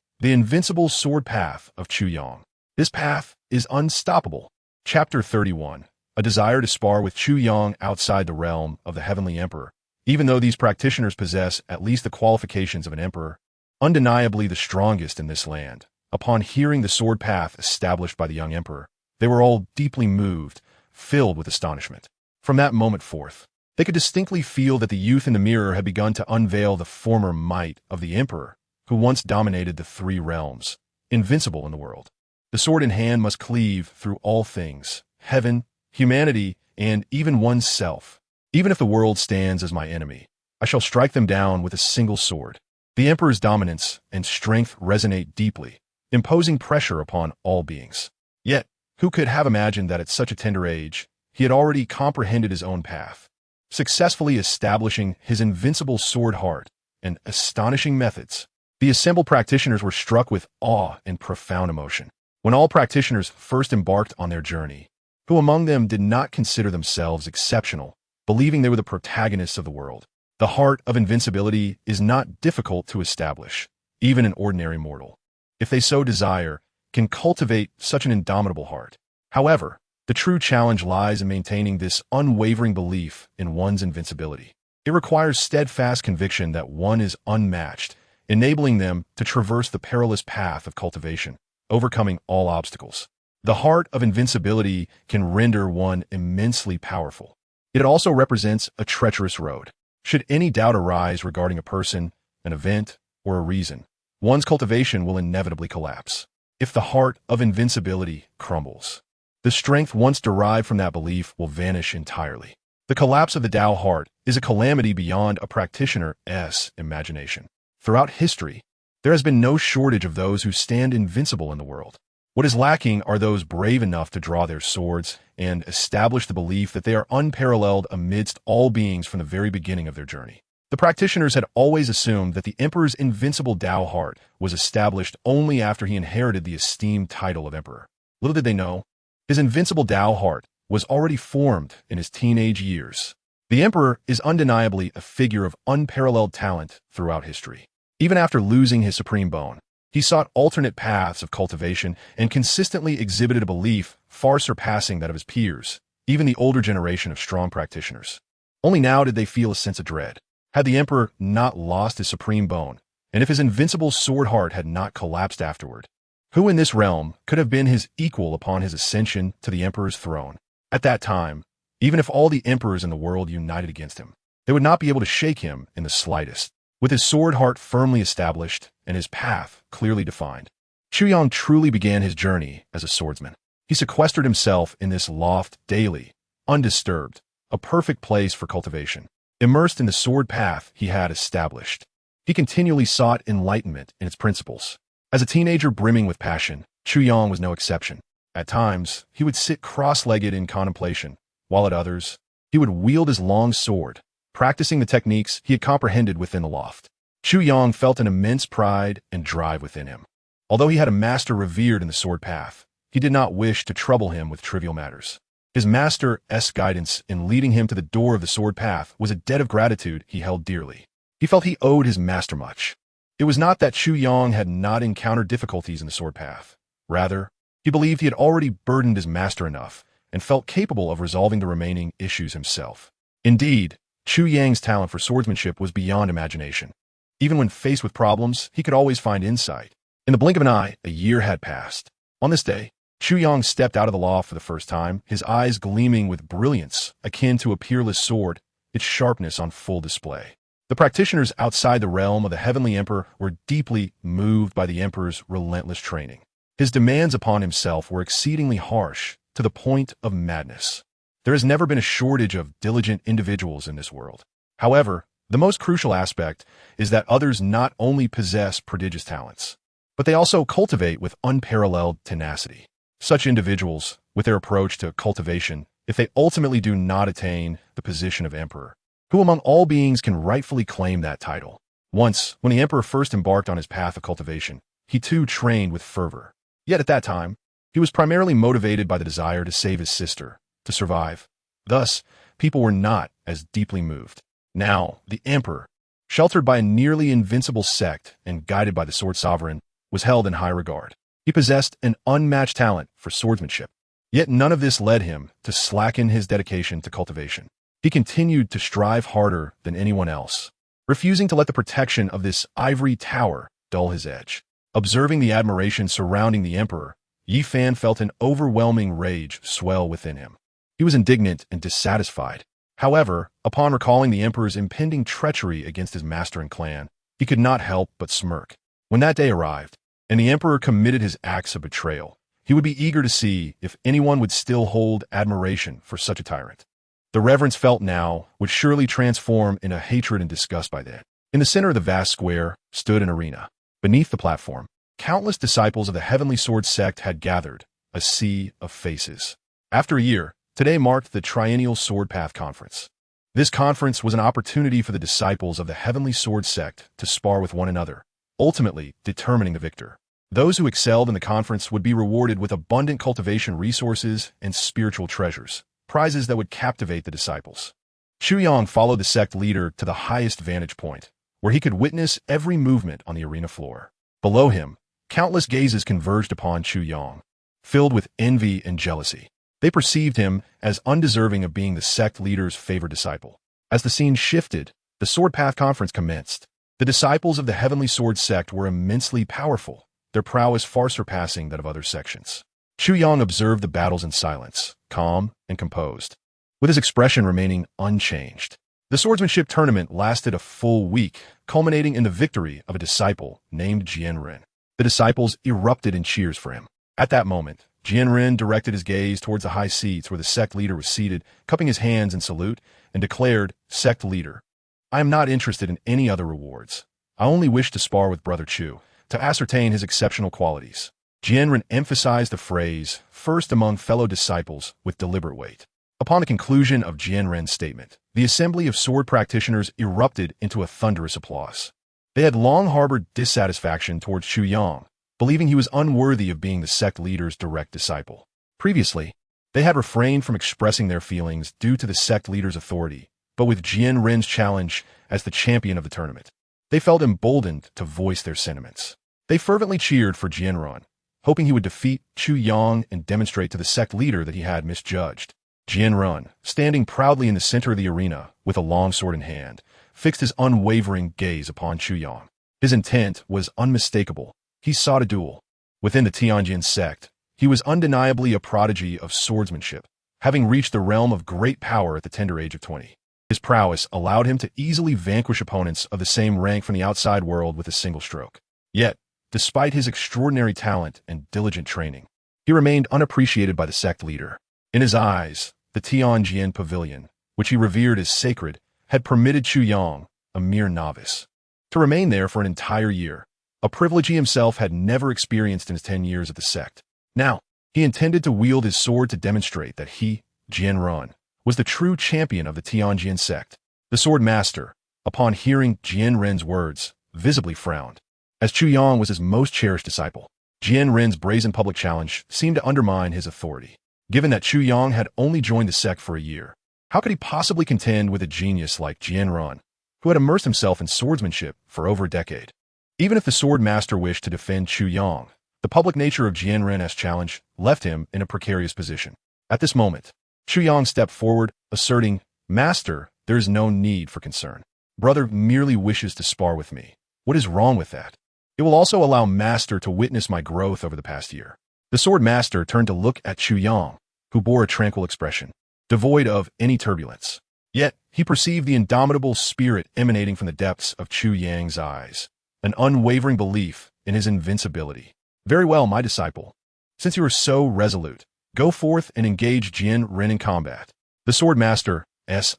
the invincible sword path of Chu Yang. This path is unstoppable. Chapter 31. A desire to spar with Chu Yang outside the realm of the heavenly emperor. Even though these practitioners possess at least the qualifications of an emperor, undeniably the strongest in this land, upon hearing the sword path established by the young emperor, they were all deeply moved, filled with astonishment. From that moment forth, they could distinctly feel that the youth in the mirror had begun to unveil the former might of the emperor, who once dominated the 3 realms, invincible in the world. The sword in hand must cleave through all things, heaven, humanity, and even oneself. Even if the world stands as my enemy, I shall strike them down with a single sword. The emperor's dominance and strength resonate deeply, imposing pressure upon all beings. Yet, who could have imagined that at such a tender age, he had already comprehended his own path, successfully establishing his invincible sword heart and astonishing methods. The assembled practitioners were struck with awe and profound emotion. When all practitioners first embarked on their journey, who among them did not consider themselves exceptional, believing they were the protagonists of the world? The heart of invincibility is not difficult to establish. Even an ordinary mortal, if they so desire, can cultivate such an indomitable heart. However, the true challenge lies in maintaining this unwavering belief in one's invincibility. It requires steadfast conviction that one is unmatched, enabling them to traverse the perilous path of cultivation, overcoming all obstacles. The heart of invincibility can render one immensely powerful. It also represents a treacherous road. Should any doubt arise regarding a person, an event, or a reason, one's cultivation will inevitably collapse. If the heart of invincibility crumbles, the strength once derived from that belief will vanish entirely. The collapse of the Tao heart is a calamity beyond a practitioner's imagination. Throughout history, there has been no shortage of those who stand invincible in the world. What is lacking are those brave enough to draw their swords and establish the belief that they are unparalleled amidst all beings from the very beginning of their journey. The practitioners had always assumed that the emperor's invincible Tao heart was established only after he inherited the esteemed title of emperor. Little did they know, his invincible Tao heart was already formed in his teenage years. The emperor is undeniably a figure of unparalleled talent throughout history. Even after losing his supreme bone, he sought alternate paths of cultivation and consistently exhibited a belief far surpassing that of his peers, even the older generation of strong practitioners. Only now did they feel a sense of dread. Had the emperor not lost his supreme bone, and if his invincible sword heart had not collapsed afterward, who in this realm could have been his equal upon his ascension to the emperor's throne? At that time, even if all the emperors in the world united against him, they would not be able to shake him in the slightest. With his sword heart firmly established and his path clearly defined, Chu Yang truly began his journey as a swordsman. He sequestered himself in this loft daily, undisturbed, a perfect place for cultivation. Immersed in the sword path he had established, he continually sought enlightenment in its principles. As a teenager brimming with passion, Chu Yang was no exception. At times, he would sit cross-legged in contemplation, while at others, he would wield his long sword, practicing the techniques he had comprehended within the loft. Chu Yang felt an immense pride and drive within him. Although he had a master revered in the sword path, he did not wish to trouble him with trivial matters. His master's guidance in leading him to the door of the sword path was a debt of gratitude he held dearly. He felt he owed his master much. It was not that Chu Yang had not encountered difficulties in the sword path. Rather, he believed he had already burdened his master enough and felt capable of resolving the remaining issues himself. Indeed, Chu Yang's talent for swordsmanship was beyond imagination. Even when faced with problems, he could always find insight. In the blink of an eye, a year had passed. On this day, Chu Yang stepped out of the loft for the first time, his eyes gleaming with brilliance akin to a peerless sword, its sharpness on full display. The practitioners outside the realm of the heavenly emperor were deeply moved by the emperor's relentless training. His demands upon himself were exceedingly harsh, to the point of madness. There has never been a shortage of diligent individuals in this world. However, the most crucial aspect is that others not only possess prodigious talents, but they also cultivate with unparalleled tenacity. Such individuals, with their approach to cultivation, if they ultimately do not attain the position of emperor, who among all beings can rightfully claim that title? Once, when the emperor first embarked on his path of cultivation, he too trained with fervor. Yet at that time, he was primarily motivated by the desire to save his sister, to survive. Thus, people were not as deeply moved. Now, the emperor, sheltered by a nearly invincible sect and guided by the sword sovereign, was held in high regard. He possessed an unmatched talent for swordsmanship. Yet none of this led him to slacken his dedication to cultivation. He continued to strive harder than anyone else, refusing to let the protection of this ivory tower dull his edge. Observing the admiration surrounding the emperor, Yi Fan felt an overwhelming rage swell within him. He was indignant and dissatisfied. However, upon recalling the emperor's impending treachery against his master and clan, he could not help but smirk. When that day arrived, and the emperor committed his acts of betrayal, he would be eager to see if anyone would still hold admiration for such a tyrant. The reverence felt now would surely transform into hatred and disgust by then. In the center of the vast square stood an arena. Beneath the platform, countless disciples of the Heavenly Sword sect had gathered, a sea of faces. After a year, today marked the Triennial Sword Path Conference. This conference was an opportunity for the disciples of the Heavenly Sword sect to spar with one another, ultimately determining the victor. Those who excelled in the conference would be rewarded with abundant cultivation resources and spiritual treasures, prizes that would captivate the disciples. Chu Yang followed the sect leader to the highest vantage point, where he could witness every movement on the arena floor. Below him, countless gazes converged upon Chu Yang, filled with envy and jealousy. They perceived him as undeserving of being the sect leader's favored disciple. As the scene shifted, the Sword Path Conference commenced. The disciples of the Heavenly Sword sect were immensely powerful, their prowess far surpassing that of other sections. Chu Yang observed the battles in silence, calm and composed, with his expression remaining unchanged. The swordsmanship tournament lasted a full week, culminating in the victory of a disciple named Jianren. The disciples erupted in cheers for him. At that moment, Jianren directed his gaze towards the high seats where the sect leader was seated, cupping his hands in salute, and declared, "Sect leader, I am not interested in any other rewards. I only wish to spar with Brother Chu, to ascertain his exceptional qualities." Jianren emphasized the phrase, "first among fellow disciples," with deliberate weight. Upon the conclusion of Jianren's statement, the assembly of sword practitioners erupted into a thunderous applause. They had long harbored dissatisfaction towards Chu Yang, believing he was unworthy of being the sect leader's direct disciple. Previously, they had refrained from expressing their feelings due to the sect leader's authority, but with Jianren's challenge as the champion of the tournament, they felt emboldened to voice their sentiments. They fervently cheered for Jianren, hoping he would defeat Chu Yang and demonstrate to the sect leader that he had misjudged. Jianrun, standing proudly in the center of the arena with a long sword in hand, fixed his unwavering gaze upon Chu Yang. His intent was unmistakable. He sought a duel. Within the Tianjin sect, he was undeniably a prodigy of swordsmanship, having reached the realm of great power at the tender age of 20. His prowess allowed him to easily vanquish opponents of the same rank from the outside world with a single stroke. Yet, despite his extraordinary talent and diligent training, he remained unappreciated by the sect leader. In his eyes, the Tianjin pavilion, which he revered as sacred, had permitted Chu Yang, a mere novice, to remain there for an entire year, a privilege he himself had never experienced in his 10 years at the sect. Now, he intended to wield his sword to demonstrate that he, Jianrun, was the true champion of the Tianjin sect. The sword master, upon hearing Jianren's words, visibly frowned. As Chu Yang was his most cherished disciple, Jianren's brazen public challenge seemed to undermine his authority. Given that Chu Yang had only joined the sect for a year, how could he possibly contend with a genius like Jianrun, who had immersed himself in swordsmanship for over a decade? Even if the sword master wished to defend Chu Yang, the public nature of Jianren's challenge left him in a precarious position. At this moment, Chu Yang stepped forward, asserting, "Master, there is no need for concern. Brother merely wishes to spar with me. What is wrong with that? It will also allow Master to witness my growth over the past year." The sword master turned to look at Chu Yang, who bore a tranquil expression, devoid of any turbulence. Yet, he perceived the indomitable spirit emanating from the depths of Chu Yang's eyes, an unwavering belief in his invincibility. "Very well, my disciple. Since you are so resolute, go forth and engage Jianren in combat." The sword master's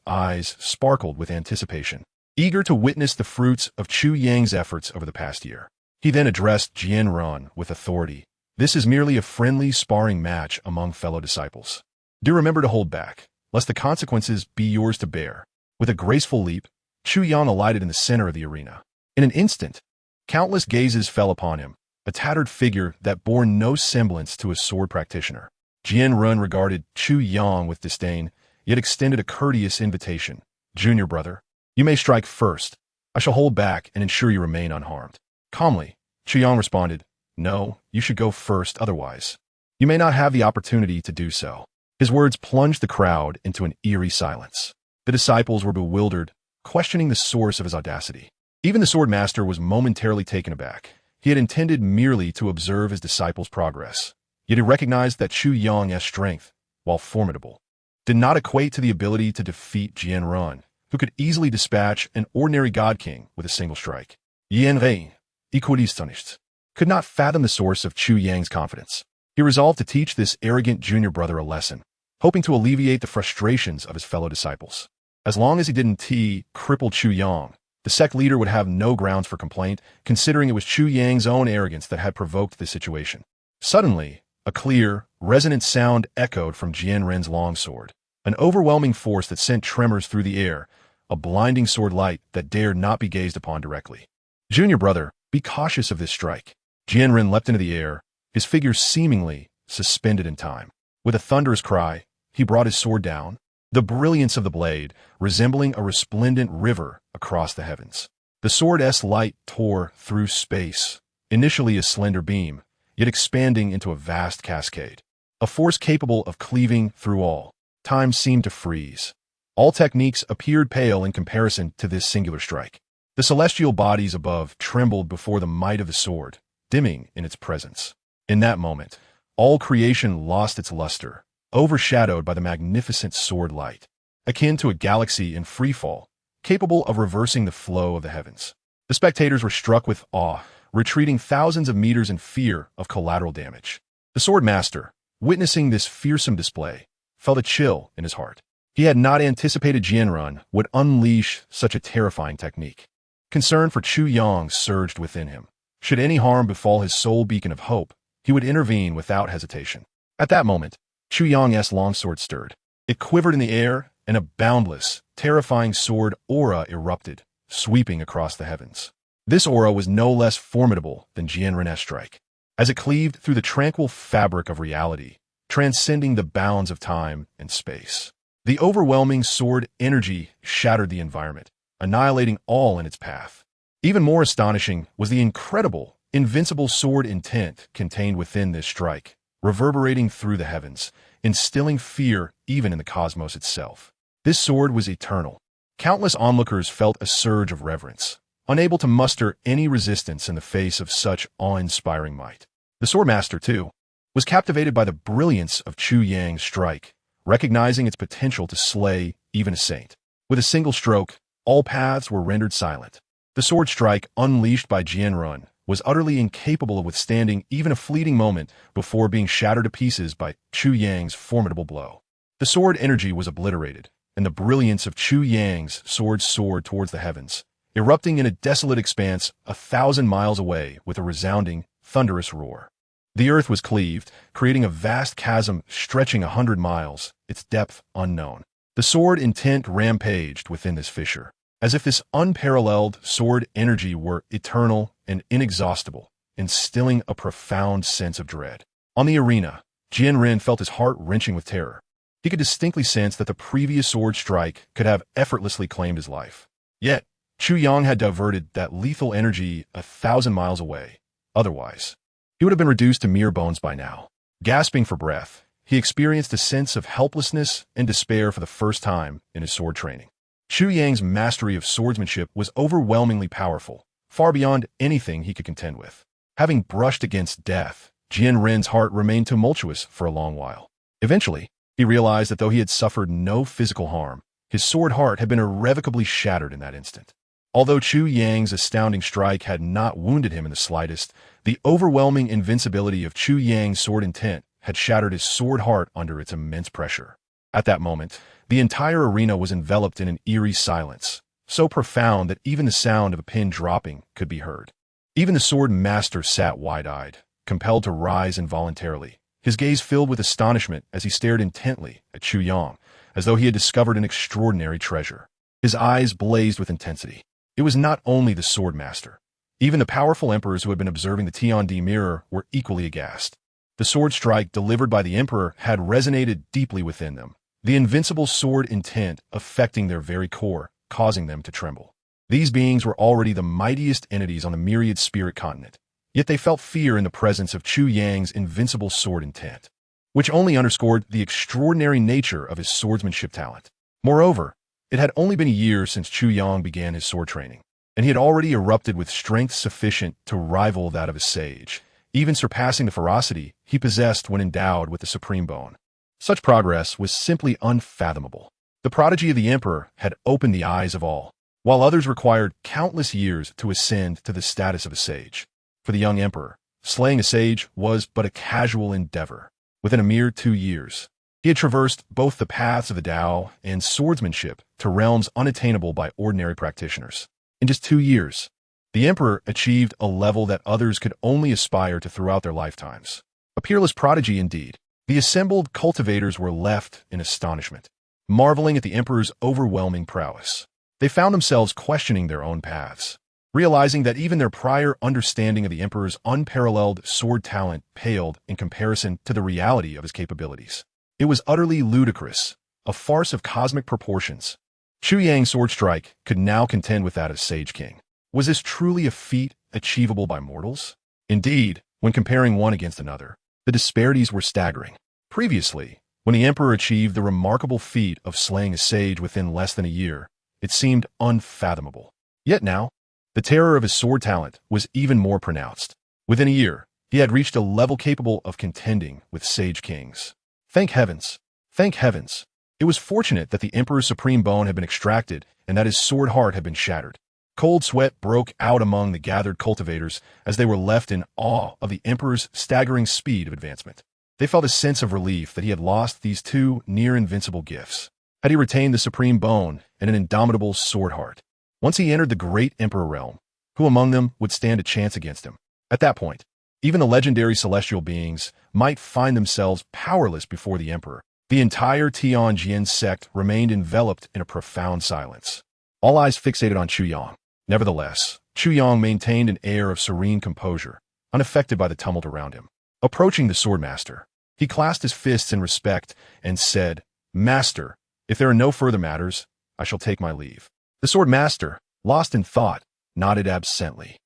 eyes sparkled with anticipation, eager to witness the fruits of Chu Yang's efforts over the past year. He then addressed Jianren with authority. "This is merely a friendly sparring match among fellow disciples. Do remember to hold back, lest the consequences be yours to bear." With a graceful leap, Chu Yang alighted in the center of the arena. In an instant, countless gazes fell upon him, a tattered figure that bore no semblance to a sword practitioner. Jianren regarded Chu Yang with disdain, yet extended a courteous invitation. "Junior brother, you may strike first. I shall hold back and ensure you remain unharmed." Calmly, Chu Yang responded, "No, you should go first, otherwise you may not have the opportunity to do so." His words plunged the crowd into an eerie silence. The disciples were bewildered, questioning the source of his audacity. Even the sword master was momentarily taken aback. He had intended merely to observe his disciples' progress, yet he recognized that Chu Yang's strength, while formidable, did not equate to the ability to defeat Jianren, who could easily dispatch an ordinary god king with a single strike. Jianren, equally astonished, could not fathom the source of Chu Yang's confidence. He resolved to teach this arrogant junior brother a lesson, hoping to alleviate the frustrations of his fellow disciples. As long as he didn't cripple Chu Yang, the sect leader would have no grounds for complaint, considering it was Chu Yang's own arrogance that had provoked the situation. Suddenly, a clear, resonant sound echoed from Jianren's longsword, an overwhelming force that sent tremors through the air, a blinding sword light that dared not be gazed upon directly. "Junior brother, be cautious of this strike." Jianren leapt into the air, his figure seemingly suspended in time. With a thunderous cry, he brought his sword down, the brilliance of the blade resembling a resplendent river across the heavens. The sword's light tore through space, initially a slender beam, yet expanding into a vast cascade, a force capable of cleaving through all. Time seemed to freeze. All techniques appeared pale in comparison to this singular strike. The celestial bodies above trembled before the might of the sword, dimming in its presence. In that moment, all creation lost its luster, overshadowed by the magnificent sword light, akin to a galaxy in freefall, capable of reversing the flow of the heavens. The spectators were struck with awe, retreating thousands of meters in fear of collateral damage. The sword master, witnessing this fearsome display, felt a chill in his heart. He had not anticipated Jianren would unleash such a terrifying technique. Concern for Chu Yang surged within him. Should any harm befall his sole beacon of hope, he would intervene without hesitation. At that moment, Chu Yang's longsword stirred. It quivered in the air, and a boundless, terrifying sword aura erupted, sweeping across the heavens. This aura was no less formidable than Jianren's strike, as it cleaved through the tranquil fabric of reality, transcending the bounds of time and space. The overwhelming sword energy shattered the environment, annihilating all in its path. Even more astonishing was the incredible, invincible sword intent contained within this strike, reverberating through the heavens, instilling fear even in the cosmos itself. This sword was eternal. Countless onlookers felt a surge of reverence, unable to muster any resistance in the face of such awe-inspiring might. The swordmaster, too, was captivated by the brilliance of Chu Yang's strike, recognizing its potential to slay even a saint. With a single stroke, all paths were rendered silent. The sword strike unleashed by Jianren was utterly incapable of withstanding even a fleeting moment before being shattered to pieces by Chu Yang's formidable blow. The sword energy was obliterated, and the brilliance of Chu Yang's sword soared towards the heavens, erupting in a desolate expanse 1,000 miles away with a resounding, thunderous roar. The earth was cleaved, creating a vast chasm stretching 100 miles, its depth unknown. The sword intent rampaged within this fissure, as if this unparalleled sword energy were eternal and inexhaustible, instilling a profound sense of dread. On the arena, Jianren felt his heart wrenching with terror. He could distinctly sense that the previous sword strike could have effortlessly claimed his life. Yet, Chu Yang had diverted that lethal energy 1,000 miles away. Otherwise, he would have been reduced to mere bones by now. Gasping for breath, he experienced a sense of helplessness and despair for the first time in his sword training. Chu Yang's mastery of swordsmanship was overwhelmingly powerful, far beyond anything he could contend with. Having brushed against death, Jianren's heart remained tumultuous for a long while. Eventually, he realized that though he had suffered no physical harm, his sword heart had been irrevocably shattered in that instant. Although Chu Yang's astounding strike had not wounded him in the slightest, the overwhelming invincibility of Chu Yang's sword intent had shattered his sword heart under its immense pressure. At that moment, the entire arena was enveloped in an eerie silence, so profound that even the sound of a pin dropping could be heard. Even the sword master sat wide-eyed, compelled to rise involuntarily, his gaze filled with astonishment as he stared intently at Chu Yang, as though he had discovered an extraordinary treasure. His eyes blazed with intensity. It was not only the sword master. Even the powerful emperors who had been observing the Tiandi mirror were equally aghast. The sword strike delivered by the emperor had resonated deeply within them, the invincible sword intent affecting their very core, causing them to tremble. These beings were already the mightiest entities on the myriad spirit continent, yet they felt fear in the presence of Chu Yang's invincible sword intent, which only underscored the extraordinary nature of his swordsmanship talent. Moreover, it had only been a year since Chu Yang began his sword training, and he had already erupted with strength sufficient to rival that of a sage, even surpassing the ferocity he possessed when endowed with the supreme bone. Such progress was simply unfathomable. The prodigy of the emperor had opened the eyes of all, while others required countless years to ascend to the status of a sage. For the young emperor, slaying a sage was but a casual endeavor. Within a mere 2 years, he had traversed both the paths of the Tao and swordsmanship to realms unattainable by ordinary practitioners. In just 2 years, the emperor achieved a level that others could only aspire to throughout their lifetimes. A peerless prodigy indeed. The assembled cultivators were left in astonishment, marveling at the emperor's overwhelming prowess. They found themselves questioning their own paths, realizing that even their prior understanding of the emperor's unparalleled sword talent paled in comparison to the reality of his capabilities. It was utterly ludicrous, a farce of cosmic proportions. Chu Yang's sword strike could now contend with that of Sage King. Was this truly a feat achievable by mortals? Indeed, when comparing one against another, the disparities were staggering. Previously, when the emperor achieved the remarkable feat of slaying a sage within less than a year, it seemed unfathomable. Yet now, the terror of his sword talent was even more pronounced. Within a year, he had reached a level capable of contending with Sage Kings. Thank heavens! Thank heavens! It was fortunate that the emperor's supreme bone had been extracted and that his sword heart had been shattered. Cold sweat broke out among the gathered cultivators as they were left in awe of the emperor's staggering speed of advancement. They felt a sense of relief that he had lost these two near-invincible gifts. Had he retained the supreme bone and an indomitable sword heart, once he entered the great emperor realm, who among them would stand a chance against him? At that point, even the legendary celestial beings might find themselves powerless before the emperor. The entire Tianjin sect remained enveloped in a profound silence, all eyes fixated on Chu Yang. Nevertheless, Chu Yang maintained an air of serene composure, unaffected by the tumult around him. Approaching the swordmaster, he clasped his fists in respect and said, "Master, if there are no further matters, I shall take my leave." The swordmaster, lost in thought, nodded absently.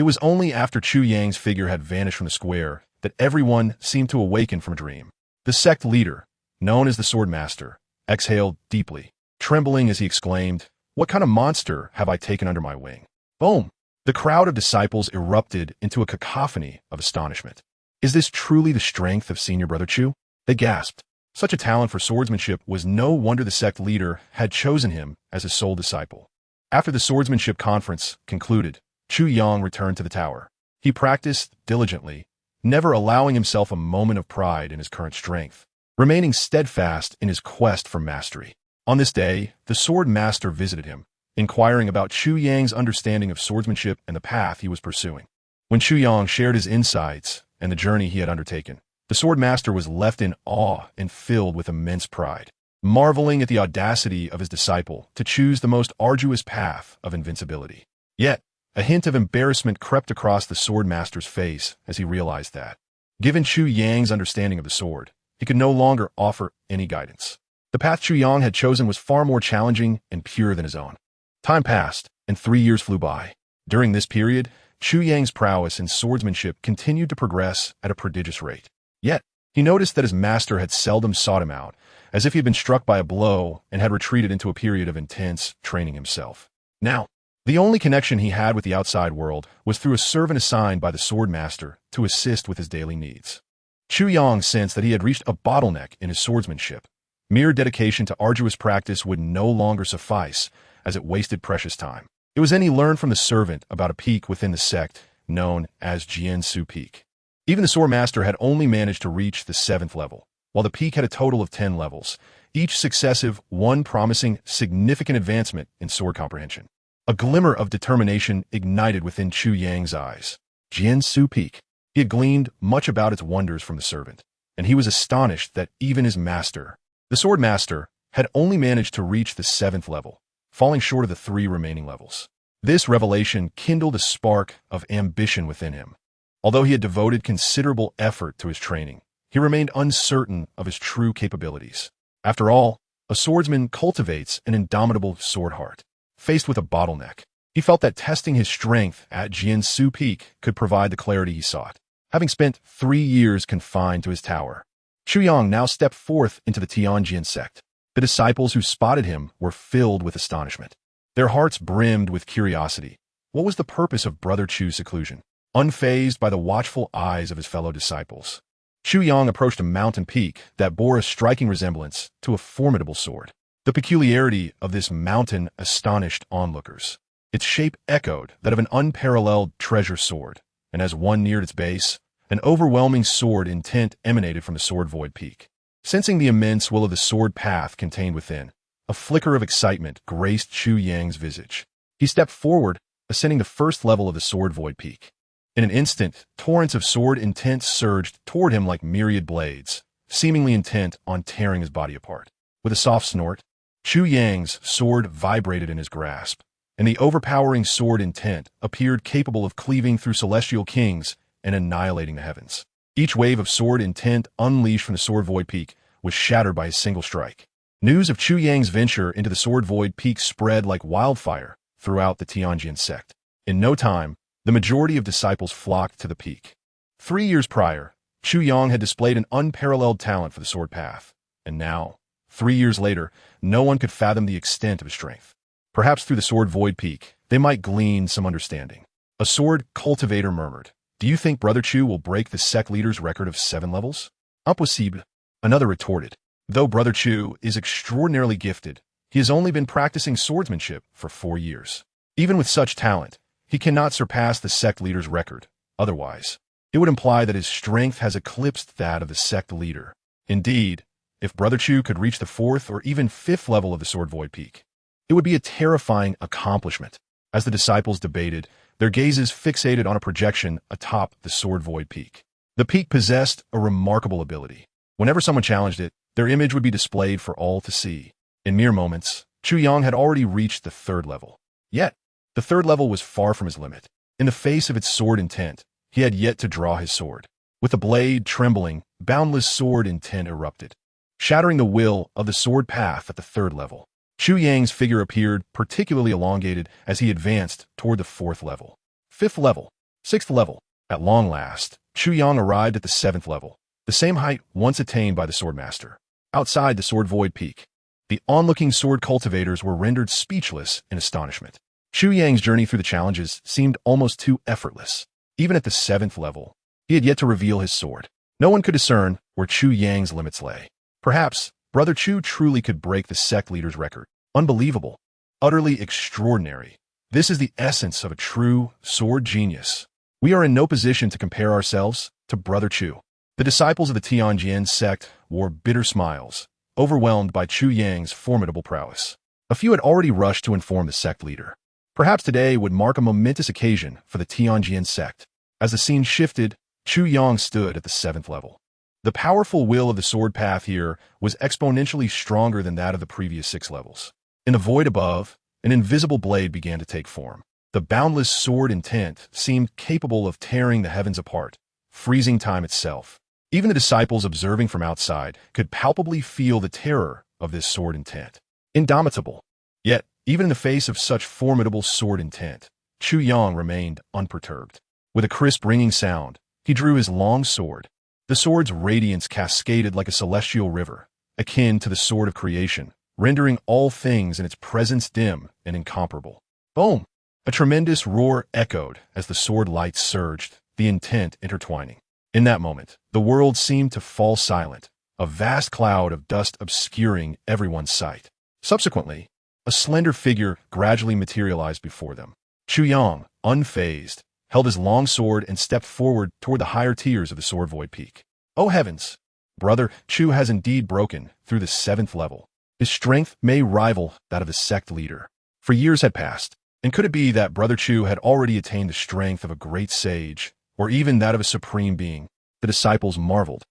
It was only after Chu Yang's figure had vanished from the square that everyone seemed to awaken from a dream. The sect leader, known as the Swordmaster, exhaled deeply, trembling as he exclaimed, "What kind of monster have I taken under my wing?" Boom! The crowd of disciples erupted into a cacophony of astonishment. "Is this truly the strength of Senior Brother Chu?" They gasped. Such a talent for swordsmanship was no wonder the sect leader had chosen him as his sole disciple. After the swordsmanship conference concluded, Chu Yang returned to the tower. He practiced diligently, never allowing himself a moment of pride in his current strength, remaining steadfast in his quest for mastery. On this day, the sword master visited him, inquiring about Chu Yang's understanding of swordsmanship and the path he was pursuing. When Chu Yang shared his insights and the journey he had undertaken, the sword master was left in awe and filled with immense pride, marveling at the audacity of his disciple to choose the most arduous path of invincibility. Yet, a hint of embarrassment crept across the sword master's face as he realized that, given Chu Yang's understanding of the sword, he could no longer offer any guidance. The path Chu Yang had chosen was far more challenging and pure than his own. Time passed, and 3 years flew by. During this period, Chu Yang's prowess in swordsmanship continued to progress at a prodigious rate. Yet, he noticed that his master had seldom sought him out, as if he had been struck by a blow and had retreated into a period of intense training himself. Now, the only connection he had with the outside world was through a servant assigned by the sword master to assist with his daily needs. Chu Yang sensed that he had reached a bottleneck in his swordsmanship. Mere dedication to arduous practice would no longer suffice, as it wasted precious time. It was then he learned from the servant about a peak within the sect known as Jiansu Peak. Even the sword master had only managed to reach the 7th level, while the peak had a total of 10 levels, each successive one promising significant advancement in sword comprehension. A glimmer of determination ignited within Chu Yang's eyes. Jiansu Peak. He had gleaned much about its wonders from the servant, and he was astonished that even his master, the sword master, had only managed to reach the 7th level, falling short of the 3 remaining levels. This revelation kindled a spark of ambition within him. Although he had devoted considerable effort to his training, he remained uncertain of his true capabilities. After all, a swordsman cultivates an indomitable sword heart. Faced with a bottleneck, he felt that testing his strength at Jiansu Peak could provide the clarity he sought. Having spent 3 years confined to his tower, Chu Yang now stepped forth into the Tianjin sect. The disciples who spotted him were filled with astonishment. Their hearts brimmed with curiosity. What was the purpose of Brother Chu's seclusion? Unfazed by the watchful eyes of his fellow disciples, Chu Yang approached a mountain peak that bore a striking resemblance to a formidable sword. The peculiarity of this mountain astonished onlookers. Its shape echoed that of an unparalleled treasure sword, and as one neared its base, an overwhelming sword intent emanated from the sword void peak. Sensing the immense will of the sword path contained within, a flicker of excitement graced Chu Yang's visage. He stepped forward, ascending the 1st level of the sword void peak. In an instant, torrents of sword intent surged toward him like myriad blades, seemingly intent on tearing his body apart. With a soft snort, Chu Yang's sword vibrated in his grasp, and the overpowering sword intent appeared capable of cleaving through celestial kings and annihilating the heavens. Each wave of sword intent unleashed from the sword void peak was shattered by a single strike. News of Chu Yang's venture into the sword void peak spread like wildfire throughout the Tianjin sect. In no time, the majority of disciples flocked to the peak. 3 years prior, Chu Yang had displayed an unparalleled talent for the sword path, and now, 3 years later, no one could fathom the extent of his strength. Perhaps through the sword void peak, they might glean some understanding. A sword cultivator murmured, "Do you think Brother Chu will break the sect leader's record of 7 levels?" Impossible. Another retorted, "Though Brother Chu is extraordinarily gifted, he has only been practicing swordsmanship for 4 years. Even with such talent, he cannot surpass the sect leader's record. Otherwise, it would imply that his strength has eclipsed that of the sect leader. Indeed, if Brother Chu could reach the 4th or even 5th level of the sword void peak, it would be a terrifying accomplishment." As the disciples debated, their gazes fixated on a projection atop the sword void peak. The peak possessed a remarkable ability. Whenever someone challenged it, their image would be displayed for all to see. In mere moments, Chu Yang had already reached the 3rd level. Yet, the 3rd level was far from his limit. In the face of its sword intent, he had yet to draw his sword. With the blade trembling, boundless sword intent erupted, shattering the will of the sword path at the 3rd level. Chu Yang's figure appeared particularly elongated as he advanced toward the 4th level. 5th level. Sixth level. At long last, Chu Yang arrived at the seventh level, the same height once attained by the swordmaster. Outside the sword void peak, the onlooking sword cultivators were rendered speechless in astonishment. Chu Yang's journey through the challenges seemed almost too effortless. Even at the seventh level, he had yet to reveal his sword. No one could discern where Chu Yang's limits lay. Perhaps Brother Chu truly could break the sect leader's record. Unbelievable. Utterly extraordinary. This is the essence of a true sword genius. We are in no position to compare ourselves to Brother Chu. The disciples of the Tianjin sect wore bitter smiles, overwhelmed by Chu Yang's formidable prowess. A few had already rushed to inform the sect leader. Perhaps today would mark a momentous occasion for the Tianjin sect. As the scene shifted, Chu Yang stood at the seventh level. The powerful will of the sword path here was exponentially stronger than that of the previous 6 levels. In the void above, an invisible blade began to take form. The boundless sword intent seemed capable of tearing the heavens apart, freezing time itself. Even the disciples observing from outside could palpably feel the terror of this sword intent. Indomitable. Yet, even in the face of such formidable sword intent, Chu Yang remained unperturbed. With a crisp ringing sound, he drew his long sword. The sword's radiance cascaded like a celestial river, akin to the sword of creation, rendering all things in its presence dim and incomparable. Boom! A tremendous roar echoed as the sword light surged, the intent intertwining. In that moment, the world seemed to fall silent, a vast cloud of dust obscuring everyone's sight. Subsequently, a slender figure gradually materialized before them. Chu Yang, unfazed, held his long sword and stepped forward toward the higher tiers of the sword void peak. Oh heavens! Brother Chu has indeed broken through the 7th level. His strength may rival that of the sect leader. For years had passed, and could it be that Brother Chu had already attained the strength of a great sage, or even that of a supreme being? The disciples marveled,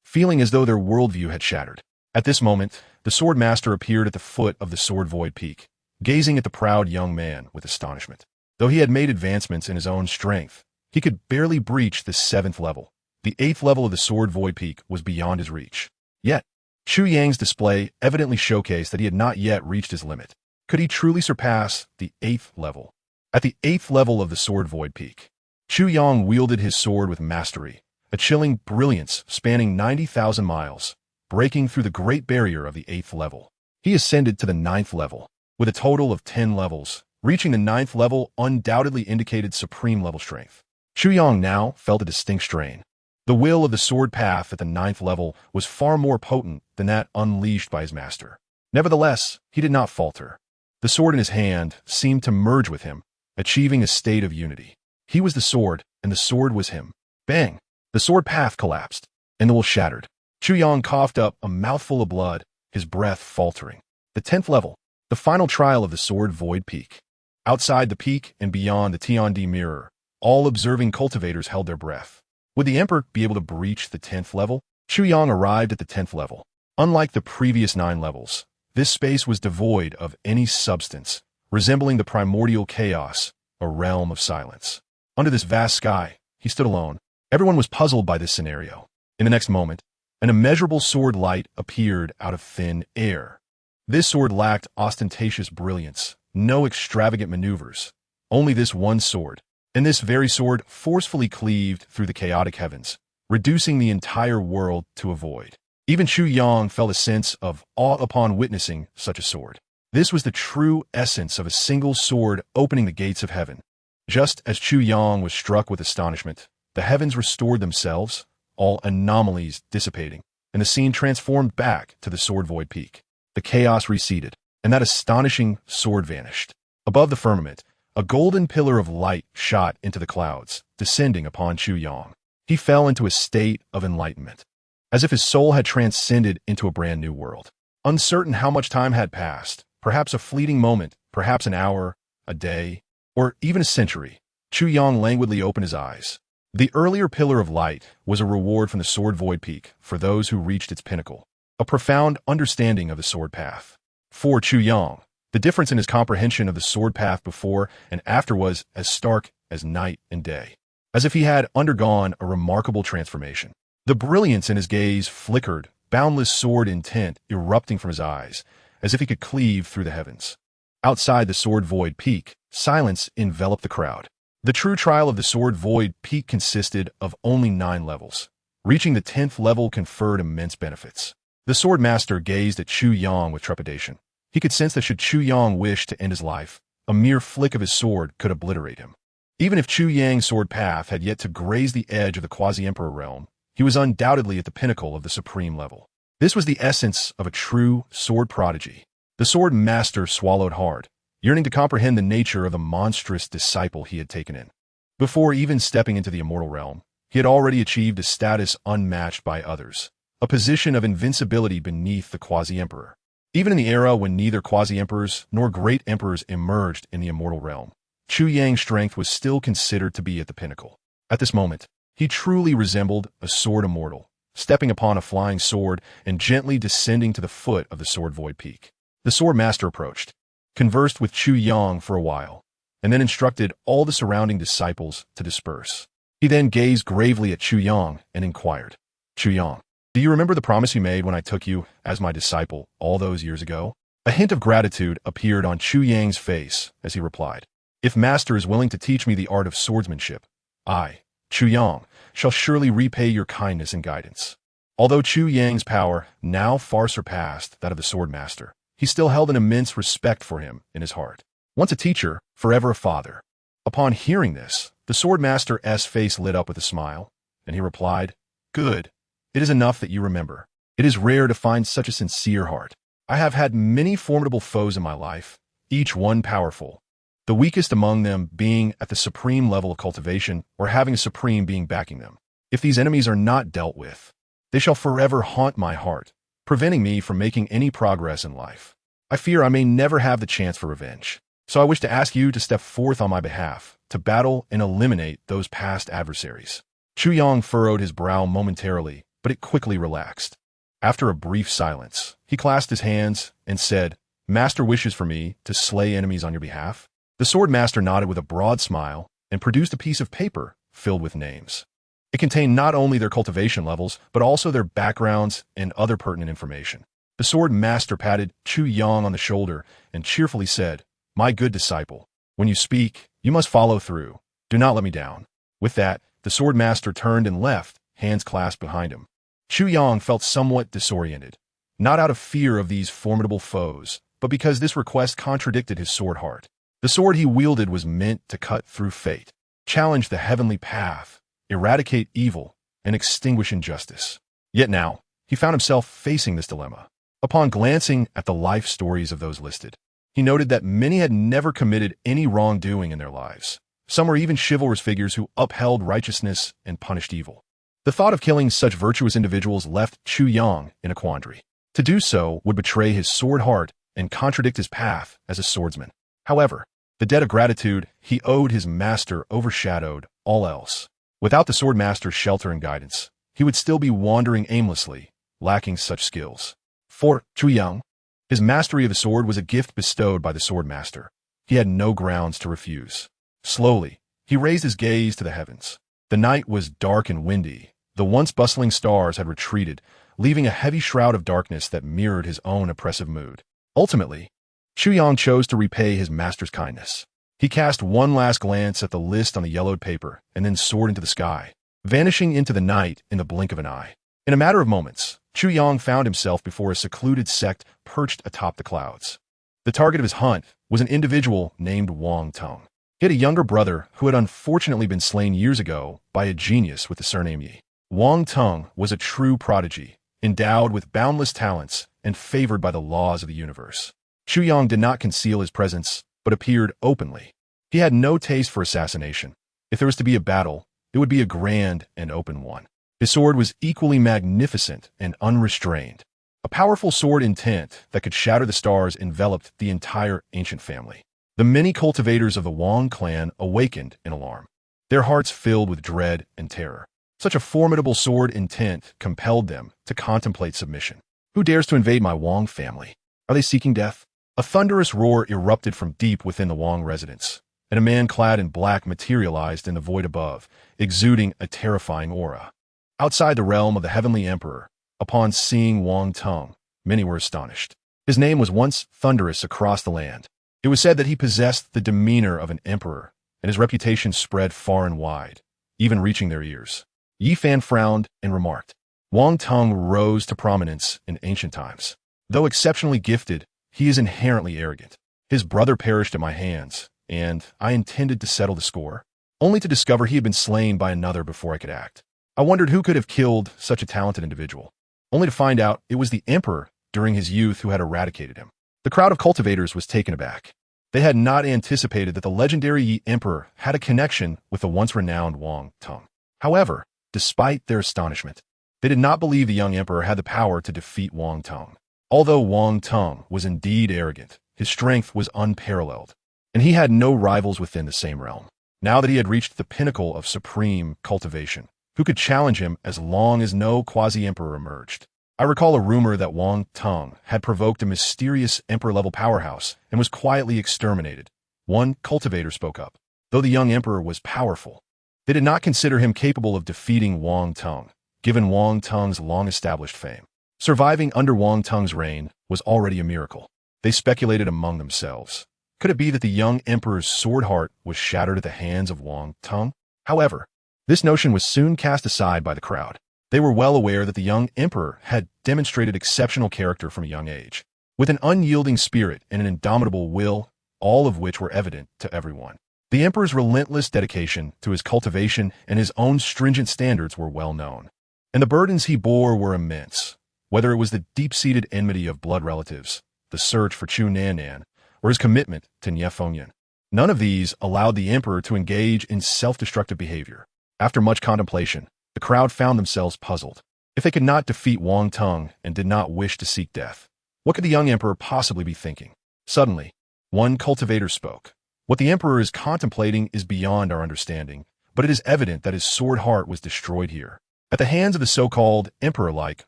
feeling as though their worldview had shattered. At this moment, the sword master appeared at the foot of the sword void peak, gazing at the proud young man with astonishment. Though he had made advancements in his own strength, he could barely breach the 7th level. The 8th level of the sword void peak was beyond his reach. Yet, Chu Yang's display evidently showcased that he had not yet reached his limit. Could he truly surpass the 8th level? At the 8th level of the sword void peak, Chu Yang wielded his sword with mastery, a chilling brilliance spanning 90,000 miles, breaking through the great barrier of the 8th level. He ascended to the 9th level, with a total of 10 levels. Reaching the 9th level undoubtedly indicated supreme level strength. Chu Yang now felt a distinct strain. The will of the sword path at the 9th level was far more potent than that unleashed by his master. Nevertheless, he did not falter. The sword in his hand seemed to merge with him, achieving a state of unity. He was the sword, and the sword was him. Bang! The sword path collapsed, and the will shattered. Chu Yang coughed up a mouthful of blood, his breath faltering. The 10th level, the final trial of the sword void peak. Outside the peak and beyond the Tiandi mirror, all observing cultivators held their breath. Would the emperor be able to breach the 10th level? Chu Yang arrived at the 10th level. Unlike the previous 9 levels, this space was devoid of any substance, resembling the primordial chaos, a realm of silence. Under this vast sky, he stood alone. Everyone was puzzled by this scenario. In the next moment, an immeasurable sword light appeared out of thin air. This sword lacked ostentatious brilliance, no extravagant maneuvers, only this one sword. And this very sword forcefully cleaved through the chaotic heavens, reducing the entire world to a void. Even Chu Yang felt a sense of awe upon witnessing such a sword. This was the true essence of a single sword opening the gates of heaven. Just as Chu Yang was struck with astonishment, the heavens restored themselves, all anomalies dissipating, and the scene transformed back to the sword void peak. The chaos receded, and that astonishing sword vanished. Above the firmament, a golden pillar of light shot into the clouds, descending upon Chu Yang. He fell into a state of enlightenment, as if his soul had transcended into a brand new world. Uncertain how much time had passed, perhaps a fleeting moment, perhaps an hour, a day, or even a century, Chu Yang languidly opened his eyes. The earlier pillar of light was a reward from the sword void peak for those who reached its pinnacle, a profound understanding of the sword path. For Chu Yang, the difference in his comprehension of the sword path before and after was as stark as night and day, as if he had undergone a remarkable transformation. The brilliance in his gaze flickered, boundless sword intent erupting from his eyes, as if he could cleave through the heavens. Outside the sword void peak, silence enveloped the crowd. The true trial of the sword void peak consisted of only 9 levels. Reaching the 10th level conferred immense benefits. The sword master gazed at Chu Yang with trepidation. He could sense that should Chu Yang wish to end his life, a mere flick of his sword could obliterate him. Even if Chu Yang's sword path had yet to graze the edge of the quasi-emperor realm, he was undoubtedly at the pinnacle of the supreme level. This was the essence of a true sword prodigy. The sword master swallowed hard, yearning to comprehend the nature of the monstrous disciple he had taken in. Before even stepping into the immortal realm, he had already achieved a status unmatched by others, a position of invincibility beneath the quasi-emperor. Even in the era when neither quasi-emperors nor great emperors emerged in the immortal realm, Chu Yang's strength was still considered to be at the pinnacle. At this moment, he truly resembled a sword immortal, stepping upon a flying sword and gently descending to the foot of the sword void peak. The sword master approached, conversed with Chu Yang for a while, and then instructed all the surrounding disciples to disperse. He then gazed gravely at Chu Yang and inquired, "Chu Yang, do you remember the promise you made when I took you as my disciple all those years ago?" A hint of gratitude appeared on Chu Yang's face as he replied, "If Master is willing to teach me the art of swordsmanship, I, Chu Yang, shall surely repay your kindness and guidance." Although Chu Yang's power now far surpassed that of the sword master, he still held an immense respect for him in his heart. Once a teacher, forever a father. Upon hearing this, the sword master's face lit up with a smile, and he replied, "Good. It is enough that you remember. It is rare to find such a sincere heart. I have had many formidable foes in my life, each one powerful, the weakest among them being at the supreme level of cultivation or having a supreme being backing them. If these enemies are not dealt with, they shall forever haunt my heart, preventing me from making any progress in life. I fear I may never have the chance for revenge. So I wish to ask you to step forth on my behalf, to battle and eliminate those past adversaries." Chu Yang furrowed his brow momentarily, but it quickly relaxed. After a brief silence, he clasped his hands and said, "Master wishes for me to slay enemies on your behalf?" The sword master nodded with a broad smile and produced a piece of paper filled with names. It contained not only their cultivation levels, but also their backgrounds and other pertinent information. The sword master patted Chu Yang on the shoulder and cheerfully said, "My good disciple, when you speak, you must follow through. Do not let me down." With that, the sword master turned and left, hands clasped behind him. Chu Yang felt somewhat disoriented, not out of fear of these formidable foes, but because this request contradicted his sword heart. The sword he wielded was meant to cut through fate, challenge the heavenly path, eradicate evil, and extinguish injustice. Yet now, he found himself facing this dilemma. Upon glancing at the life stories of those listed, he noted that many had never committed any wrongdoing in their lives. Some were even chivalrous figures who upheld righteousness and punished evil. The thought of killing such virtuous individuals left Chu Yang in a quandary. To do so would betray his sword heart and contradict his path as a swordsman. However, the debt of gratitude he owed his master overshadowed all else. Without the sword master's shelter and guidance, he would still be wandering aimlessly, lacking such skills. For Chu Yang, his mastery of the sword was a gift bestowed by the sword master. He had no grounds to refuse. Slowly, he raised his gaze to the heavens. The night was dark and windy. The once bustling stars had retreated, leaving a heavy shroud of darkness that mirrored his own oppressive mood. Ultimately, Chu Yang chose to repay his master's kindness. He cast one last glance at the list on the yellowed paper and then soared into the sky, vanishing into the night in the blink of an eye. In a matter of moments, Chu Yang found himself before a secluded sect perched atop the clouds. The target of his hunt was an individual named Wang Tung. He had a younger brother who had unfortunately been slain years ago by a genius with the surname Yi. Wang Tung was a true prodigy, endowed with boundless talents and favored by the laws of the universe. Chu Yang did not conceal his presence, but appeared openly. He had no taste for assassination. If there was to be a battle, it would be a grand and open one. His sword was equally magnificent and unrestrained. A powerful sword intent that could shatter the stars enveloped the entire ancient family. The many cultivators of the Wang clan awakened in alarm, their hearts filled with dread and terror. Such a formidable sword intent compelled them to contemplate submission. Who dares to invade my Wang family? Are they seeking death? A thunderous roar erupted from deep within the Wang residence, and a man clad in black materialized in the void above, exuding a terrifying aura. Outside the realm of the heavenly emperor, upon seeing Wang Tung, many were astonished. His name was once thunderous across the land. It was said that he possessed the demeanor of an emperor, and his reputation spread far and wide, even reaching their ears. Yi Fan frowned and remarked, Wang Tung rose to prominence in ancient times. Though exceptionally gifted, he is inherently arrogant. His brother perished at my hands, and I intended to settle the score, only to discover he had been slain by another before I could act. I wondered who could have killed such a talented individual, only to find out it was the emperor during his youth who had eradicated him. The crowd of cultivators was taken aback. They had not anticipated that the legendary Yi emperor had a connection with the once renowned Wang Tung. However, despite their astonishment, they did not believe the young emperor had the power to defeat Wang Tung. Although Wang Tung was indeed arrogant, his strength was unparalleled, and he had no rivals within the same realm. Now that he had reached the pinnacle of supreme cultivation, who could challenge him as long as no quasi-emperor emerged? I recall a rumor that Wang Tung had provoked a mysterious emperor-level powerhouse and was quietly exterminated. One cultivator spoke up. Though the young emperor was powerful, they did not consider him capable of defeating Wang Tung, given Wang Tung's long-established fame. Surviving under Wang Tung's reign was already a miracle. They speculated among themselves. Could it be that the young emperor's sword heart was shattered at the hands of Wang Tung? However, this notion was soon cast aside by the crowd. They were well aware that the young emperor had demonstrated exceptional character from a young age, with an unyielding spirit and an indomitable will, all of which were evident to everyone. The emperor's relentless dedication to his cultivation and his own stringent standards were well known, and the burdens he bore were immense. Whether it was the deep-seated enmity of blood relatives, the search for Chu Nannan, or his commitment to Nie Fengyan, none of these allowed the emperor to engage in self-destructive behavior. After much contemplation, the crowd found themselves puzzled. If they could not defeat Wang Tung and did not wish to seek death, what could the young emperor possibly be thinking? Suddenly, one cultivator spoke. What the emperor is contemplating is beyond our understanding, but it is evident that his sword heart was destroyed here, at the hands of the so-called emperor-like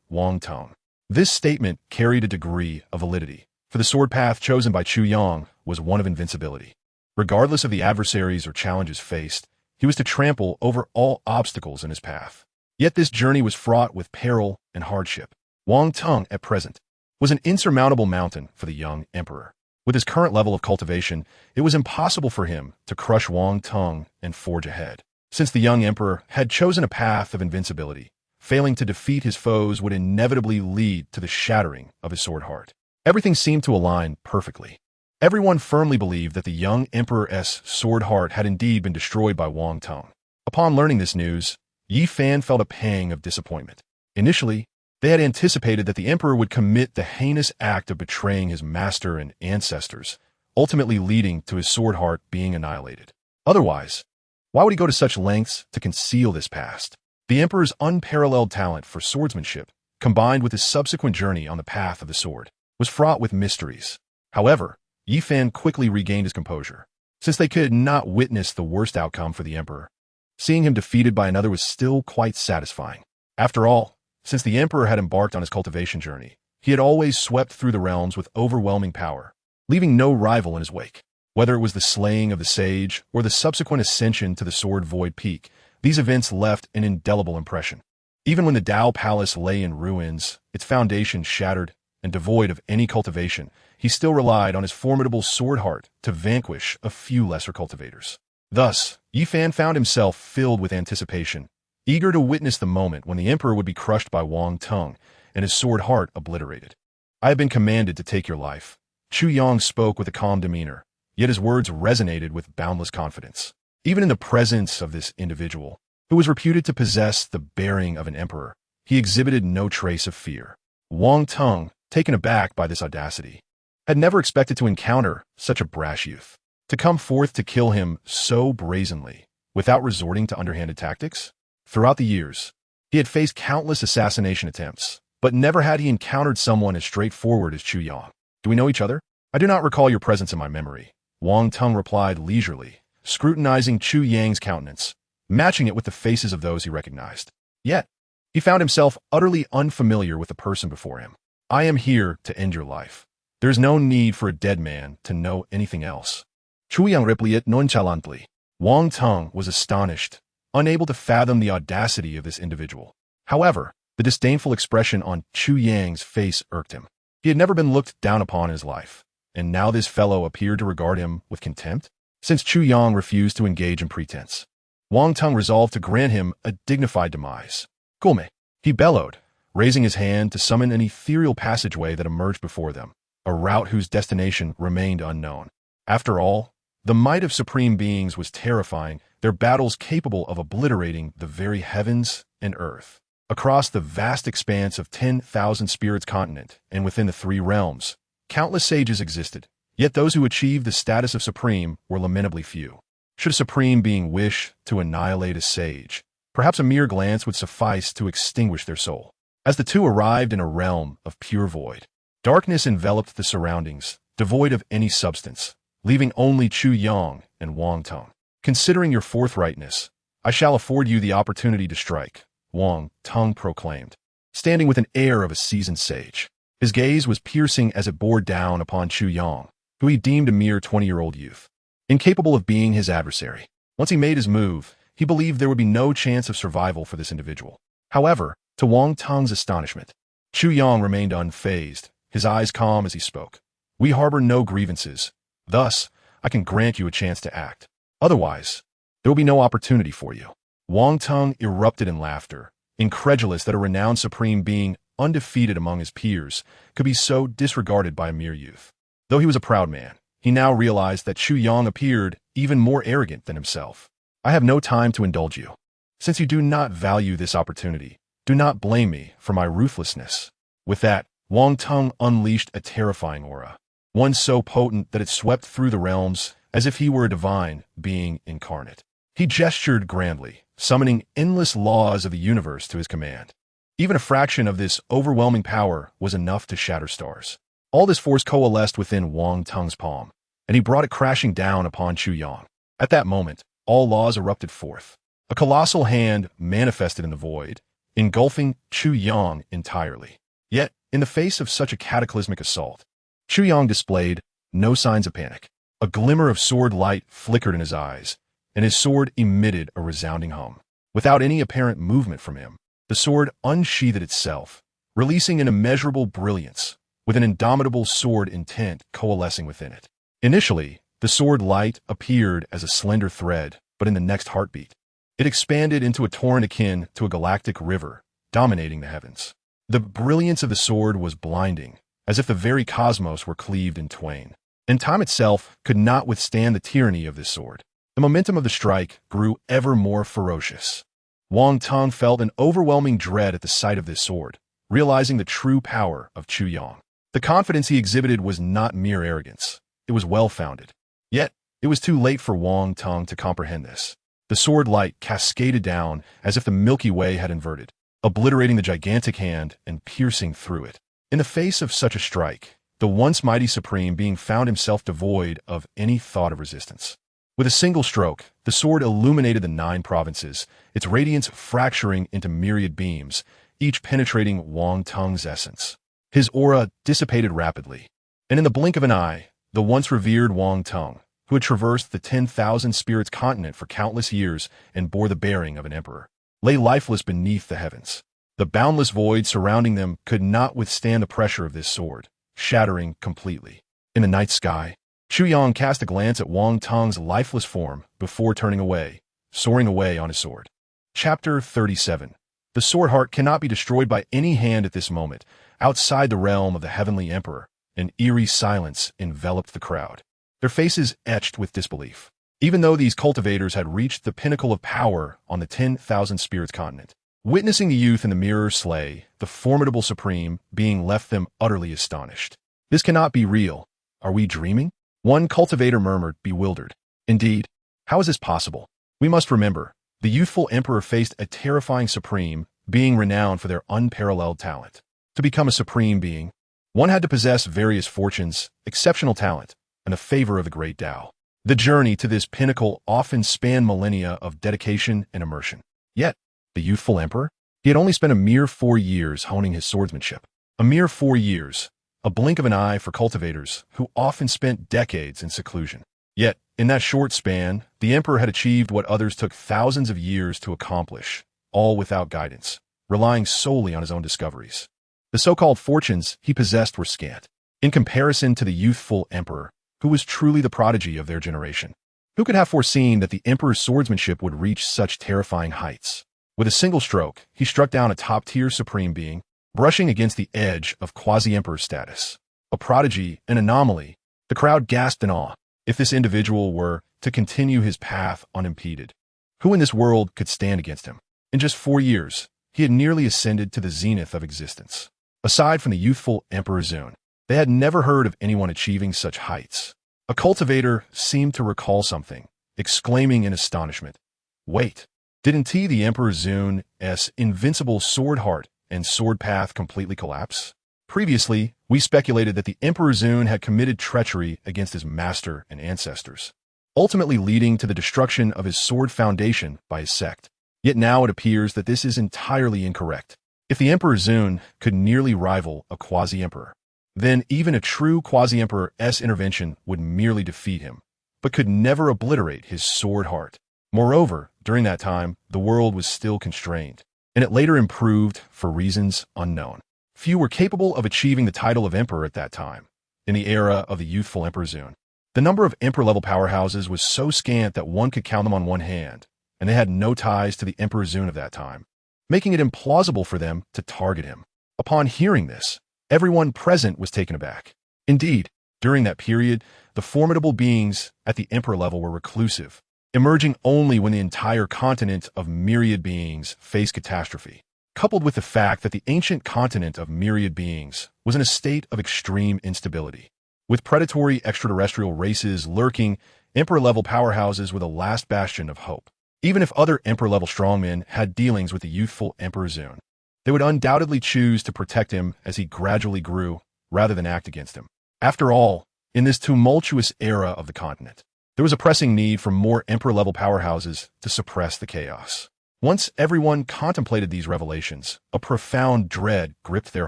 Wang Tung. This statement carried a degree of validity, for the sword path chosen by Chu Yang was one of invincibility. Regardless of the adversaries or challenges faced, he was to trample over all obstacles in his path. Yet this journey was fraught with peril and hardship. Wang Tung, at present, was an insurmountable mountain for the young emperor. With his current level of cultivation, it was impossible for him to crush Wang Tung and forge ahead. Since the young emperor had chosen a path of invincibility, failing to defeat his foes would inevitably lead to the shattering of his sword heart. Everything seemed to align perfectly. Everyone firmly believed that the young emperor's sword heart had indeed been destroyed by Wang Tung. Upon learning this news, Yi Fan felt a pang of disappointment. Initially, they had anticipated that the emperor would commit the heinous act of betraying his master and ancestors, ultimately leading to his sword heart being annihilated. Otherwise, why would he go to such lengths to conceal this past? The emperor's unparalleled talent for swordsmanship, combined with his subsequent journey on the path of the sword, was fraught with mysteries. However, Yi Fan quickly regained his composure. Since they could not witness the worst outcome for the emperor, seeing him defeated by another was still quite satisfying. After all, since the emperor had embarked on his cultivation journey, he had always swept through the realms with overwhelming power, leaving no rival in his wake. Whether it was the slaying of the sage or the subsequent ascension to the Sword Void Peak, these events left an indelible impression. Even when the Dao Palace lay in ruins, its foundations shattered and devoid of any cultivation, he still relied on his formidable sword heart to vanquish a few lesser cultivators. Thus, Yi Fan found himself filled with anticipation, eager to witness the moment when the emperor would be crushed by Wang Tung and his sword heart obliterated. I have been commanded to take your life. Chu Yang spoke with a calm demeanor, yet his words resonated with boundless confidence. Even in the presence of this individual, who was reputed to possess the bearing of an emperor, he exhibited no trace of fear. Wang Tung, taken aback by this audacity, had never expected to encounter such a brash youth. To come forth to kill him so brazenly, without resorting to underhanded tactics? Throughout the years, he had faced countless assassination attempts, but never had he encountered someone as straightforward as Chu Yang. Do we know each other? I do not recall your presence in my memory, Wang Tung replied leisurely, scrutinizing Chu Yang's countenance, matching it with the faces of those he recognized. Yet, he found himself utterly unfamiliar with the person before him. I am here to end your life. There is no need for a dead man to know anything else. Chu Yang replied nonchalantly. Wang Tung was astonished, unable to fathom the audacity of this individual. However, the disdainful expression on Chu Yang's face irked him. He had never been looked down upon in his life, and now this fellow appeared to regard him with contempt. Since Chu Yang refused to engage in pretense, Wang Tung resolved to grant him a dignified demise. Gulme, he bellowed, raising his hand to summon an ethereal passageway that emerged before them, a route whose destination remained unknown. After all, the might of supreme beings was terrifying, their battles capable of obliterating the very heavens and earth. Across the vast expanse of 10,000 spirits continent and within the three realms, countless sages existed, yet those who achieved the status of supreme were lamentably few. Should a supreme being wish to annihilate a sage, perhaps a mere glance would suffice to extinguish their soul. As the two arrived in a realm of pure void, darkness enveloped the surroundings, devoid of any substance, leaving only Chu Yang and Wang Tung. Considering your forthrightness, I shall afford you the opportunity to strike, Wang Tung proclaimed, standing with an air of a seasoned sage. His gaze was piercing as it bore down upon Chu Yang, who he deemed a mere 20-year-old youth, incapable of being his adversary. Once he made his move, he believed there would be no chance of survival for this individual. However, to Wang Tung's astonishment, Chu Yang remained unfazed, his eyes calm as he spoke. We harbor no grievances. Thus, I can grant you a chance to act. Otherwise, there will be no opportunity for you. Wang Tung erupted in laughter, incredulous that a renowned supreme being, undefeated among his peers, could be so disregarded by a mere youth. Though he was a proud man, he now realized that Chu Yang appeared even more arrogant than himself. I have no time to indulge you. Since you do not value this opportunity, do not blame me for my ruthlessness. With that, Wang Tung unleashed a terrifying aura, one so potent that it swept through the realms as if he were a divine being incarnate. He gestured grandly, summoning endless laws of the universe to his command. Even a fraction of this overwhelming power was enough to shatter stars. All this force coalesced within Wang Tung's palm, and he brought it crashing down upon Chu Yang. At that moment, all laws erupted forth. A colossal hand manifested in the void, engulfing Chu Yang entirely. Yet, in the face of such a cataclysmic assault, Chu Yang displayed no signs of panic. A glimmer of sword light flickered in his eyes, and his sword emitted a resounding hum. Without any apparent movement from him, the sword unsheathed itself, releasing an immeasurable brilliance, with an indomitable sword intent coalescing within it. Initially, the sword light appeared as a slender thread, but in the next heartbeat, it expanded into a torrent akin to a galactic river, dominating the heavens. The brilliance of the sword was blinding, as if the very cosmos were cleaved in twain, and time itself could not withstand the tyranny of this sword. The momentum of the strike grew ever more ferocious. Wang Tung felt an overwhelming dread at the sight of this sword, realizing the true power of Chu Yang. The confidence he exhibited was not mere arrogance. It was well-founded. Yet, it was too late for Wang Tung to comprehend this. The sword light cascaded down as if the Milky Way had inverted, obliterating the gigantic hand and piercing through it. In the face of such a strike, the once mighty supreme being found himself devoid of any thought of resistance. With a single stroke, the sword illuminated the 9 provinces, its radiance fracturing into myriad beams, each penetrating Wang Tung's essence. His aura dissipated rapidly, and in the blink of an eye, the once revered Wang Tung, who had traversed the 10,000 spirits continent for countless years and bore the bearing of an emperor, lay lifeless beneath the heavens. The boundless void surrounding them could not withstand the pressure of this sword, shattering completely. In the night sky, Chu Yang cast a glance at Wang Tung's lifeless form before turning away, soaring away on his sword. Chapter 37. The sword heart cannot be destroyed by any hand at this moment. Outside the realm of the heavenly emperor, an eerie silence enveloped the crowd, their faces etched with disbelief. Even though these cultivators had reached the pinnacle of power on the 10,000 spirits continent, witnessing the youth in the mirror slay the formidable supreme being left them utterly astonished. This cannot be real. Are we dreaming? One cultivator murmured, bewildered. Indeed, how is this possible? We must remember, the youthful emperor faced a terrifying supreme being renowned for their unparalleled talent. To become a supreme being, one had to possess various fortunes, exceptional talent, and the favor of the great Tao. The journey to this pinnacle often spanned millennia of dedication and immersion. Yet, the youthful emperor? He had only spent a mere 4 years honing his swordsmanship. A mere 4 years, a blink of an eye for cultivators who often spent decades in seclusion. Yet, in that short span, the emperor had achieved what others took thousands of years to accomplish, all without guidance, relying solely on his own discoveries. The so-called fortunes he possessed were scant, in comparison to the youthful emperor, who was truly the prodigy of their generation. Who could have foreseen that the emperor's swordsmanship would reach such terrifying heights? With a single stroke, he struck down a top-tier supreme being, brushing against the edge of quasi-emperor status. A prodigy, an anomaly. The crowd gasped in awe. If this individual were to continue his path unimpeded, who in this world could stand against him? In just 4 years, he had nearly ascended to the zenith of existence. Aside from the youthful Emperor Zun, they had never heard of anyone achieving such heights. A cultivator seemed to recall something, exclaiming in astonishment, "Wait, didn't the Emperor Zun's invincible sword heart and sword path completely collapse? Previously, we speculated that the Emperor Zun had committed treachery against his master and ancestors, ultimately leading to the destruction of his sword foundation by his sect. Yet now it appears that this is entirely incorrect. If the Emperor Zun could nearly rival a quasi-emperor, then even a true quasi-emperor's intervention would merely defeat him, but could never obliterate his sword heart. Moreover, during that time, the world was still constrained, and it later improved for reasons unknown. Few were capable of achieving the title of emperor at that time, in the era of the youthful Emperor Zun. The number of emperor-level powerhouses was so scant that one could count them on one hand, and they had no ties to the Emperor Zun of that time, making it implausible for them to target him. Upon hearing this, everyone present was taken aback. Indeed, during that period, the formidable beings at the emperor level were reclusive, emerging only when the entire continent of myriad beings faced catastrophe. Coupled with the fact that the ancient continent of myriad beings was in a state of extreme instability. With predatory extraterrestrial races lurking, emperor-level powerhouses were the last bastion of hope. Even if other emperor-level strongmen had dealings with the youthful Emperor Zun, they would undoubtedly choose to protect him as he gradually grew, rather than act against him. After all, in this tumultuous era of the continent, there was a pressing need for more emperor-level powerhouses to suppress the chaos. Once everyone contemplated these revelations, a profound dread gripped their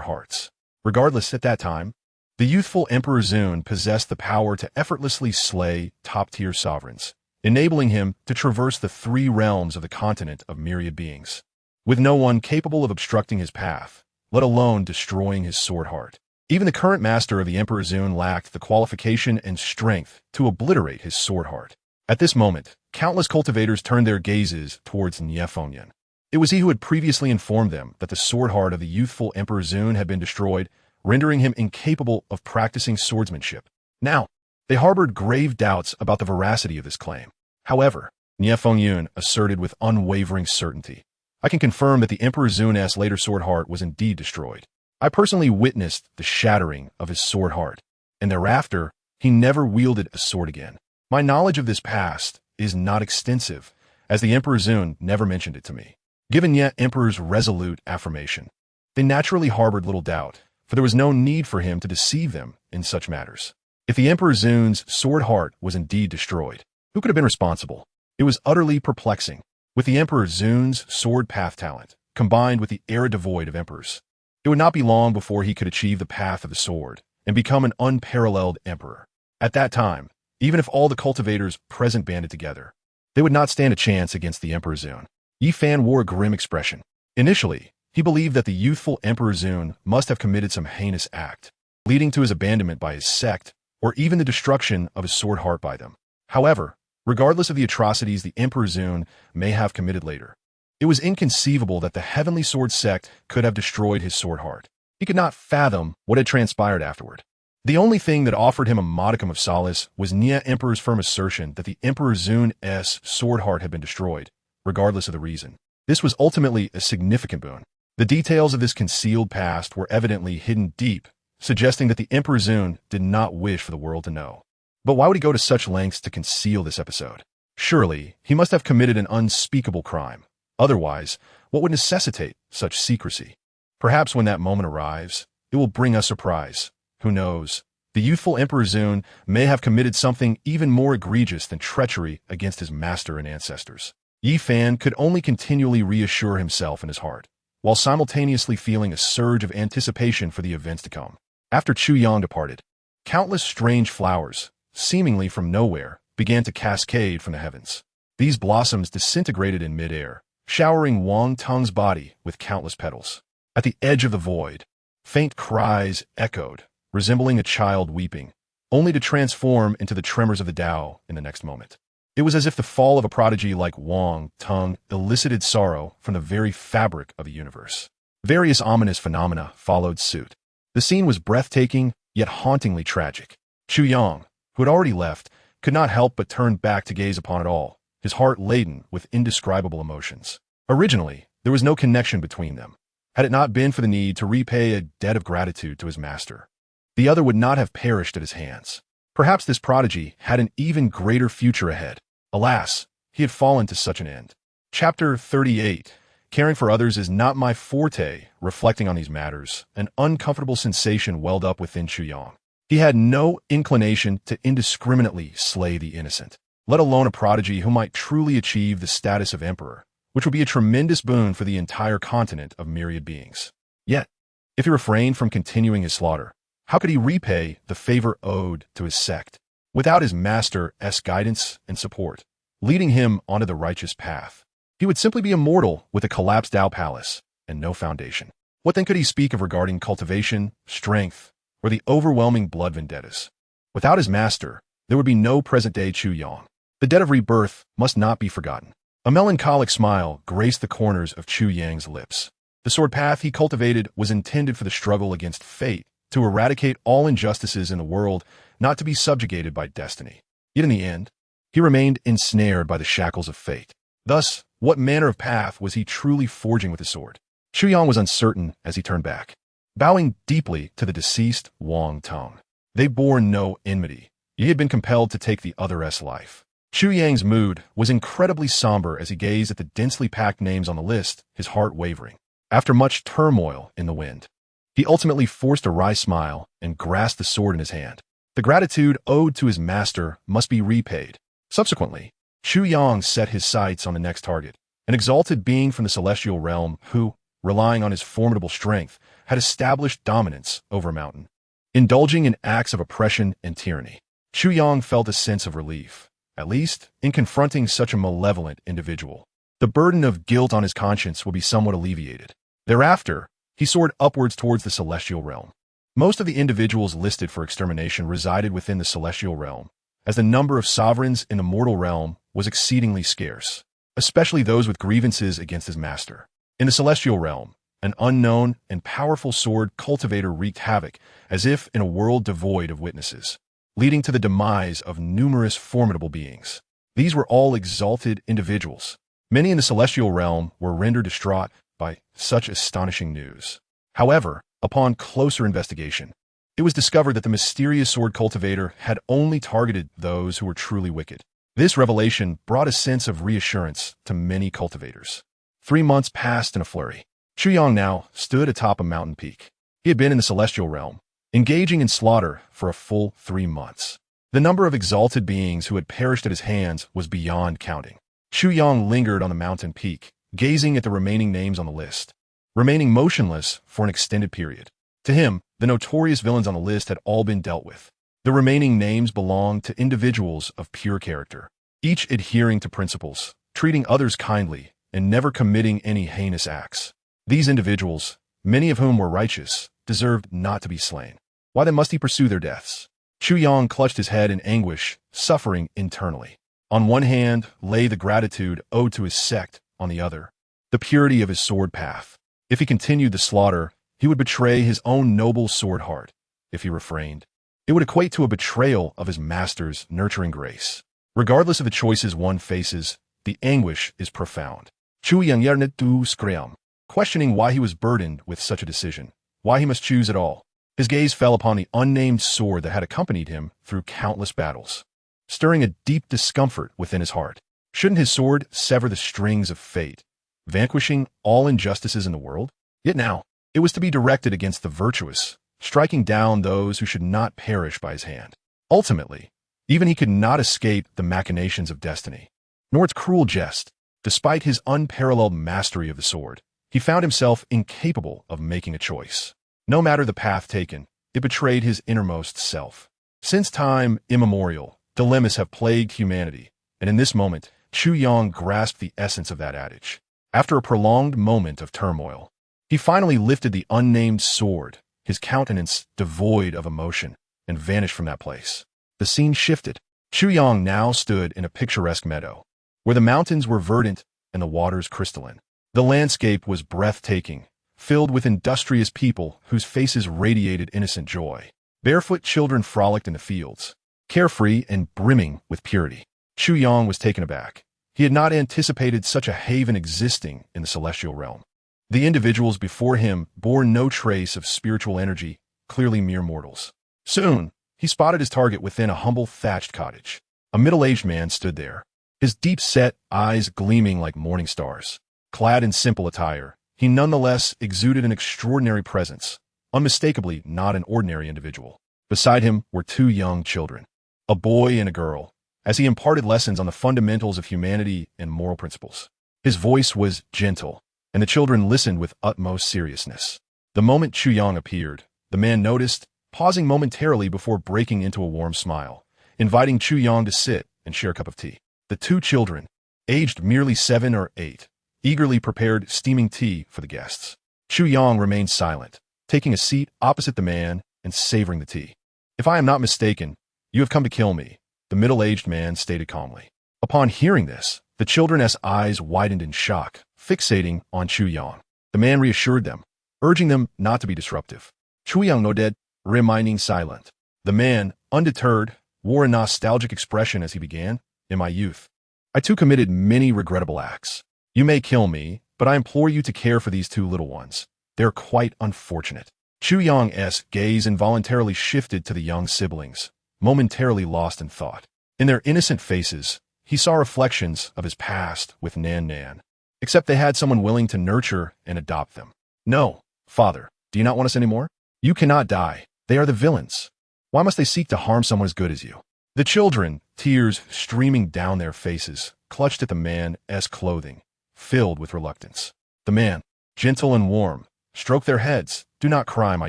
hearts. Regardless, at that time, the youthful Emperor Zun possessed the power to effortlessly slay top-tier sovereigns, enabling him to traverse the 3 realms of the continent of myriad beings, with no one capable of obstructing his path, let alone destroying his sword heart. Even the current master of the Emperor Zun lacked the qualification and strength to obliterate his sword heart. At this moment, countless cultivators turned their gazes towards Chu. It was he who had previously informed them that the sword heart of the youthful Emperor Zun had been destroyed, rendering him incapable of practicing swordsmanship. Now, they harbored grave doubts about the veracity of this claim. However, Chu asserted with unwavering certainty, "I can confirm that the Emperor Zun's later sword heart was indeed destroyed. I personally witnessed the shattering of his sword heart, and thereafter, he never wielded a sword again. My knowledge of this past is not extensive, as the Emperor Zun never mentioned it to me." Given yet Emperor's resolute affirmation, they naturally harbored little doubt, for there was no need for him to deceive them in such matters. If the Emperor Zun's sword heart was indeed destroyed, who could have been responsible? It was utterly perplexing. With the Emperor Zun's sword path talent, combined with the era devoid of emperors, it would not be long before he could achieve the path of the sword and become an unparalleled emperor. At that time, even if all the cultivators present banded together, they would not stand a chance against the Emperor Zun. Yi Fan wore a grim expression. Initially, he believed that the youthful Emperor Zun must have committed some heinous act, leading to his abandonment by his sect, or even the destruction of his sword heart by them. However, regardless of the atrocities the Emperor Zun may have committed later, it was inconceivable that the Heavenly Sword sect could have destroyed his sword heart. He could not fathom what had transpired afterward. The only thing that offered him a modicum of solace was Nia Emperor's firm assertion that the Emperor Zun's sword heart had been destroyed, regardless of the reason. This was ultimately a significant boon. The details of this concealed past were evidently hidden deep, suggesting that the Emperor Zun did not wish for the world to know. But why would he go to such lengths to conceal this episode? Surely, he must have committed an unspeakable crime. Otherwise, what would necessitate such secrecy? Perhaps when that moment arrives, it will bring us surprise. Who knows? The youthful Emperor Zun may have committed something even more egregious than treachery against his master and ancestors. Yi Fan could only continually reassure himself in his heart, while simultaneously feeling a surge of anticipation for the events to come. After Chu Yang departed, countless strange flowers, seemingly from nowhere, began to cascade from the heavens. These blossoms disintegrated in midair, showering Wang Tung's body with countless petals. At the edge of the void, faint cries echoed, resembling a child weeping, only to transform into the tremors of the Tao in the next moment. It was as if the fall of a prodigy like Wang Tung elicited sorrow from the very fabric of the universe. Various ominous phenomena followed suit. The scene was breathtaking, yet hauntingly tragic. Chu Yang, who had already left, could not help but turn back to gaze upon it all, his heart laden with indescribable emotions. Originally, there was no connection between them. Had it not been for the need to repay a debt of gratitude to his master, the other would not have perished at his hands. Perhaps this prodigy had an even greater future ahead. Alas, he had fallen to such an end. Chapter 38. Caring for others is not my forte. Reflecting on these matters, an uncomfortable sensation welled up within Chu Yang. He had no inclination to indiscriminately slay the innocent, let alone a prodigy who might truly achieve the status of emperor, which would be a tremendous boon for the entire continent of myriad beings. Yet, if he refrained from continuing his slaughter, how could he repay the favor owed to his sect? Without his master's guidance and support, leading him onto the righteous path, he would simply be a mortal with a collapsed Tao palace and no foundation. What then could he speak of regarding cultivation, strength, or the overwhelming blood vendettas? Without his master, there would be no present-day Chu Yang. The debt of rebirth must not be forgotten. A melancholic smile graced the corners of Chu Yang's lips. The sword path he cultivated was intended for the struggle against fate, to eradicate all injustices in the world, not to be subjugated by destiny. Yet in the end, he remained ensnared by the shackles of fate. Thus, what manner of path was he truly forging with his sword? Chu Yang was uncertain as he turned back, bowing deeply to the deceased Wang Tung. They bore no enmity. He had been compelled to take the other's life. Chu Yang's mood was incredibly somber as he gazed at the densely packed names on the list, his heart wavering. After much turmoil in the wind, he ultimately forced a wry smile and grasped the sword in his hand. The gratitude owed to his master must be repaid. Subsequently, Chu Yang set his sights on the next target, an exalted being from the celestial realm who, relying on his formidable strength, had established dominance over a mountain. Indulging in acts of oppression and tyranny, Chu Yang felt a sense of relief, at least in confronting such a malevolent individual. The burden of guilt on his conscience would be somewhat alleviated. Thereafter, he soared upwards towards the celestial realm. Most of the individuals listed for extermination resided within the celestial realm, as the number of sovereigns in the mortal realm was exceedingly scarce, especially those with grievances against his master. In the celestial realm, an unknown and powerful sword cultivator wreaked havoc as if in a world devoid of witnesses, leading to the demise of numerous formidable beings. These were all exalted individuals. Many in the celestial realm were rendered distraught by such astonishing news. However, upon closer investigation, it was discovered that the mysterious sword cultivator had only targeted those who were truly wicked. This revelation brought a sense of reassurance to many cultivators. 3 months passed in a flurry. Chu Yang now stood atop a mountain peak. He had been in the celestial realm, engaging in slaughter for a full 3 months. The number of exalted beings who had perished at his hands was beyond counting. Chu Yang lingered on the mountain peak, gazing at the remaining names on the list, remaining motionless for an extended period. To him, the notorious villains on the list had all been dealt with. The remaining names belonged to individuals of pure character, each adhering to principles, treating others kindly, and never committing any heinous acts. These individuals, many of whom were righteous, deserved not to be slain. Why then must he pursue their deaths? Chu Yang clutched his head in anguish, suffering internally. On one hand lay the gratitude owed to his sect, on the other, the purity of his sword path. If he continued the slaughter, he would betray his own noble sword heart. If he refrained, it would equate to a betrayal of his master's nurturing grace. Regardless of the choices one faces, the anguish is profound. Chu Yang yearned to scream, questioning why he was burdened with such a decision, why he must choose at all. His gaze fell upon the unnamed sword that had accompanied him through countless battles, stirring a deep discomfort within his heart. Shouldn't his sword sever the strings of fate, vanquishing all injustices in the world? Yet now, it was to be directed against the virtuous, striking down those who should not perish by his hand. Ultimately, even he could not escape the machinations of destiny, nor its cruel jest. Despite his unparalleled mastery of the sword, he found himself incapable of making a choice. No matter the path taken, it betrayed his innermost self. Since time immemorial, dilemmas have plagued humanity, and in this moment, Chu Yang grasped the essence of that adage. After a prolonged moment of turmoil, he finally lifted the unnamed sword, his countenance devoid of emotion, and vanished from that place. The scene shifted. Chu Yang now stood in a picturesque meadow, where the mountains were verdant and the waters crystalline. The landscape was breathtaking, filled with industrious people whose faces radiated innocent joy. Barefoot children frolicked in the fields, carefree and brimming with purity. Chu Yang was taken aback. He had not anticipated such a haven existing in the celestial realm. The individuals before him bore no trace of spiritual energy, clearly mere mortals. Soon, he spotted his target within a humble thatched cottage. A middle-aged man stood there, his deep-set eyes gleaming like morning stars. Clad in simple attire, he nonetheless exuded an extraordinary presence, unmistakably not an ordinary individual. Beside him were two young children, a boy and a girl, as he imparted lessons on the fundamentals of humanity and moral principles. His voice was gentle, and the children listened with utmost seriousness. The moment Chu Yang appeared, the man noticed, pausing momentarily before breaking into a warm smile, inviting Chu Yang to sit and share a cup of tea. The two children, aged merely 7 or 8, eagerly prepared steaming tea for the guests. Chu Yang remained silent, taking a seat opposite the man and savoring the tea. "If I am not mistaken, you have come to kill me," the middle-aged man stated calmly. Upon hearing this, the children's eyes widened in shock, fixating on Chu Yang. The man reassured them, urging them not to be disruptive. Chu Yang nodded, remaining silent. The man, undeterred, wore a nostalgic expression as he began. "In my youth, I too committed many regrettable acts. You may kill me, but I implore you to care for these two little ones. They're quite unfortunate." Chu Yang's gaze involuntarily shifted to the young siblings, momentarily lost in thought. In their innocent faces, he saw reflections of his past with Nannan, except they had someone willing to nurture and adopt them. "No, father, do you not want us anymore? You cannot die. They are the villains. Why must they seek to harm someone as good as you?" The children, tears streaming down their faces, clutched at the man's clothing, filled with reluctance. The man, gentle and warm, stroked their heads. "Do not cry, my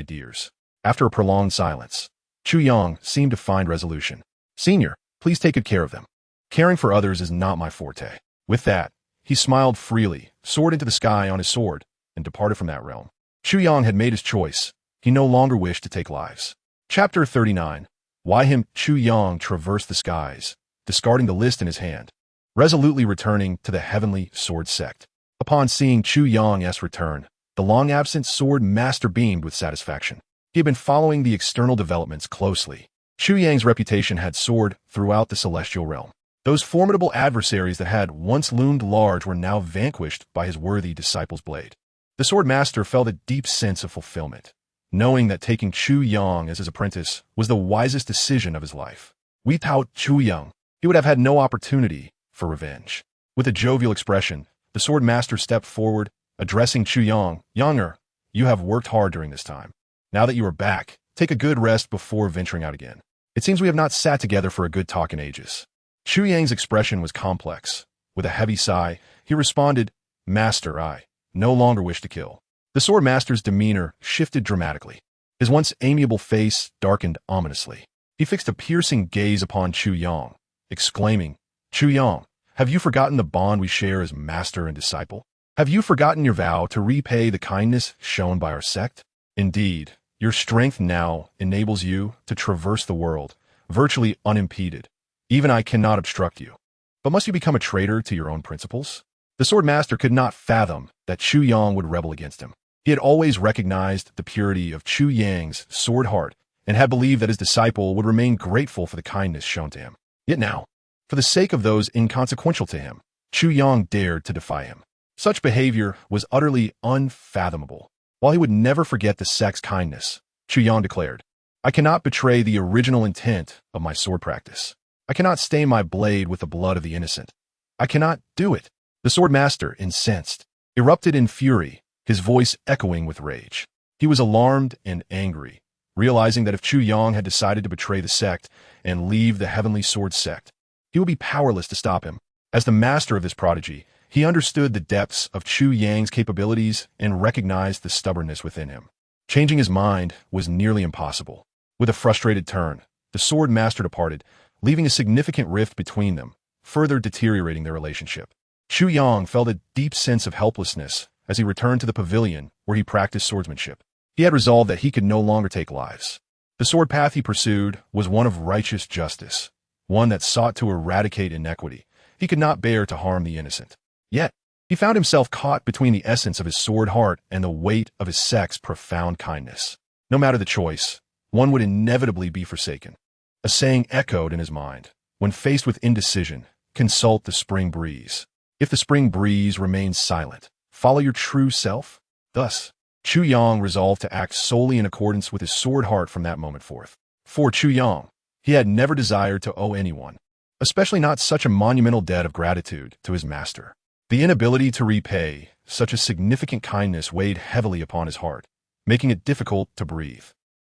dears." After a prolonged silence, Chu Yang seemed to find resolution. "Senior, please take good care of them. Caring for others is not my forte." With that, he smiled freely, soared into the sky on his sword, and departed from that realm. Chu Yang had made his choice. He no longer wished to take lives. Chapter 39. Why him Chu Yang traversed the skies, discarding the list in his hand, resolutely returning to the heavenly sword sect. Upon seeing Chu Yang's return, the long-absent sword master beamed with satisfaction. He had been following the external developments closely. Chu Yang's reputation had soared throughout the celestial realm. Those formidable adversaries that had once loomed large were now vanquished by his worthy disciple's blade. The sword master felt a deep sense of fulfillment, knowing that taking Chu Yang as his apprentice was the wisest decision of his life. Without Chu Yang, he would have had no opportunity for revenge. With a jovial expression, the sword master stepped forward, addressing Chu Yang. "Younger, you have worked hard during this time. Now that you are back, take a good rest before venturing out again. It seems we have not sat together for a good talk in ages." Chu Yang's expression was complex. With a heavy sigh, he responded, "Master, I no longer wish to kill." The sword master's demeanor shifted dramatically. His once amiable face darkened ominously. He fixed a piercing gaze upon Chu Yang, exclaiming, "Chu Yang, have you forgotten the bond we share as master and disciple? Have you forgotten your vow to repay the kindness shown by our sect? Indeed, your strength now enables you to traverse the world, virtually unimpeded. Even I cannot obstruct you. But must you become a traitor to your own principles?" The sword master could not fathom that Chu Yang would rebel against him. He had always recognized the purity of Chu Yang's sword heart and had believed that his disciple would remain grateful for the kindness shown to him. Yet now, for the sake of those inconsequential to him, Chu Yang dared to defy him. Such behavior was utterly unfathomable. While he would never forget the sect's kindness, Chu Yang declared, "I cannot betray the original intent of my sword practice. I cannot stain my blade with the blood of the innocent. I cannot do it." The sword master, incensed, erupted in fury, his voice echoing with rage. He was alarmed and angry, realizing that if Chu Yang had decided to betray the sect and leave the heavenly sword sect, he would be powerless to stop him. As the master of this prodigy, he understood the depths of Chu Yang's capabilities and recognized the stubbornness within him. Changing his mind was nearly impossible. With a frustrated turn, the sword master departed, leaving a significant rift between them, further deteriorating their relationship. Chu Yang felt a deep sense of helplessness as he returned to the pavilion where he practiced swordsmanship. He had resolved that he could no longer take lives. The sword path he pursued was one of righteous justice, one that sought to eradicate inequity. He could not bear to harm the innocent. Yet, he found himself caught between the essence of his sword heart and the weight of his sect's profound kindness. No matter the choice, one would inevitably be forsaken. A saying echoed in his mind. When faced with indecision, consult the spring breeze. If the spring breeze remains silent, follow your true self. Thus, Chu Yang resolved to act solely in accordance with his sword heart from that moment forth. For Chu Yang, he had never desired to owe anyone, especially not such a monumental debt of gratitude to his master. The inability to repay such a significant kindness weighed heavily upon his heart, making it difficult to breathe.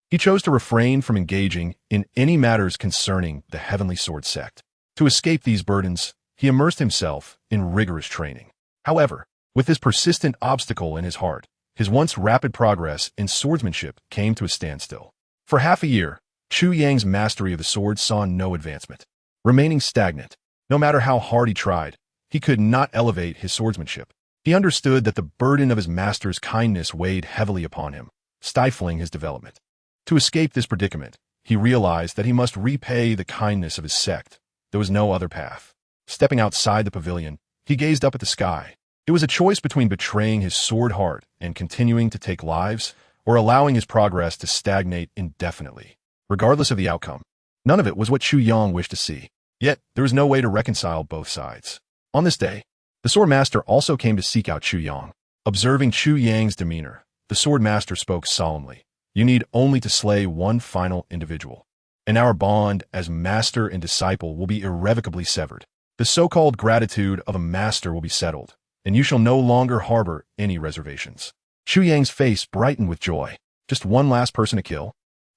He chose to refrain from engaging in any matters concerning the heavenly sword sect. To escape these burdens, he immersed himself in rigorous training. However, with this persistent obstacle in his heart, his once rapid progress in swordsmanship came to a standstill. For half a year, Chu Yang's mastery of the sword saw no advancement. Remaining stagnant, no matter how hard he tried, he could not elevate his swordsmanship. He understood that the burden of his master's kindness weighed heavily upon him, stifling his development. To escape this predicament, he realized that he must repay the kindness of his sect. There was no other path. Stepping outside the pavilion, he gazed up at the sky. It was a choice between betraying his sword heart and continuing to take lives, or allowing his progress to stagnate indefinitely. Regardless of the outcome, none of it was what Chu Yang wished to see. Yet, there was no way to reconcile both sides. On this day, the swordmaster also came to seek out Chu Yang. Observing Chu Yang's demeanor, the swordmaster spoke solemnly. You need only to slay one final individual, and our bond as master and disciple will be irrevocably severed. The so-called gratitude of a master will be settled, and you shall no longer harbor any reservations. Chu Yang's face brightened with joy. Just one last person to kill?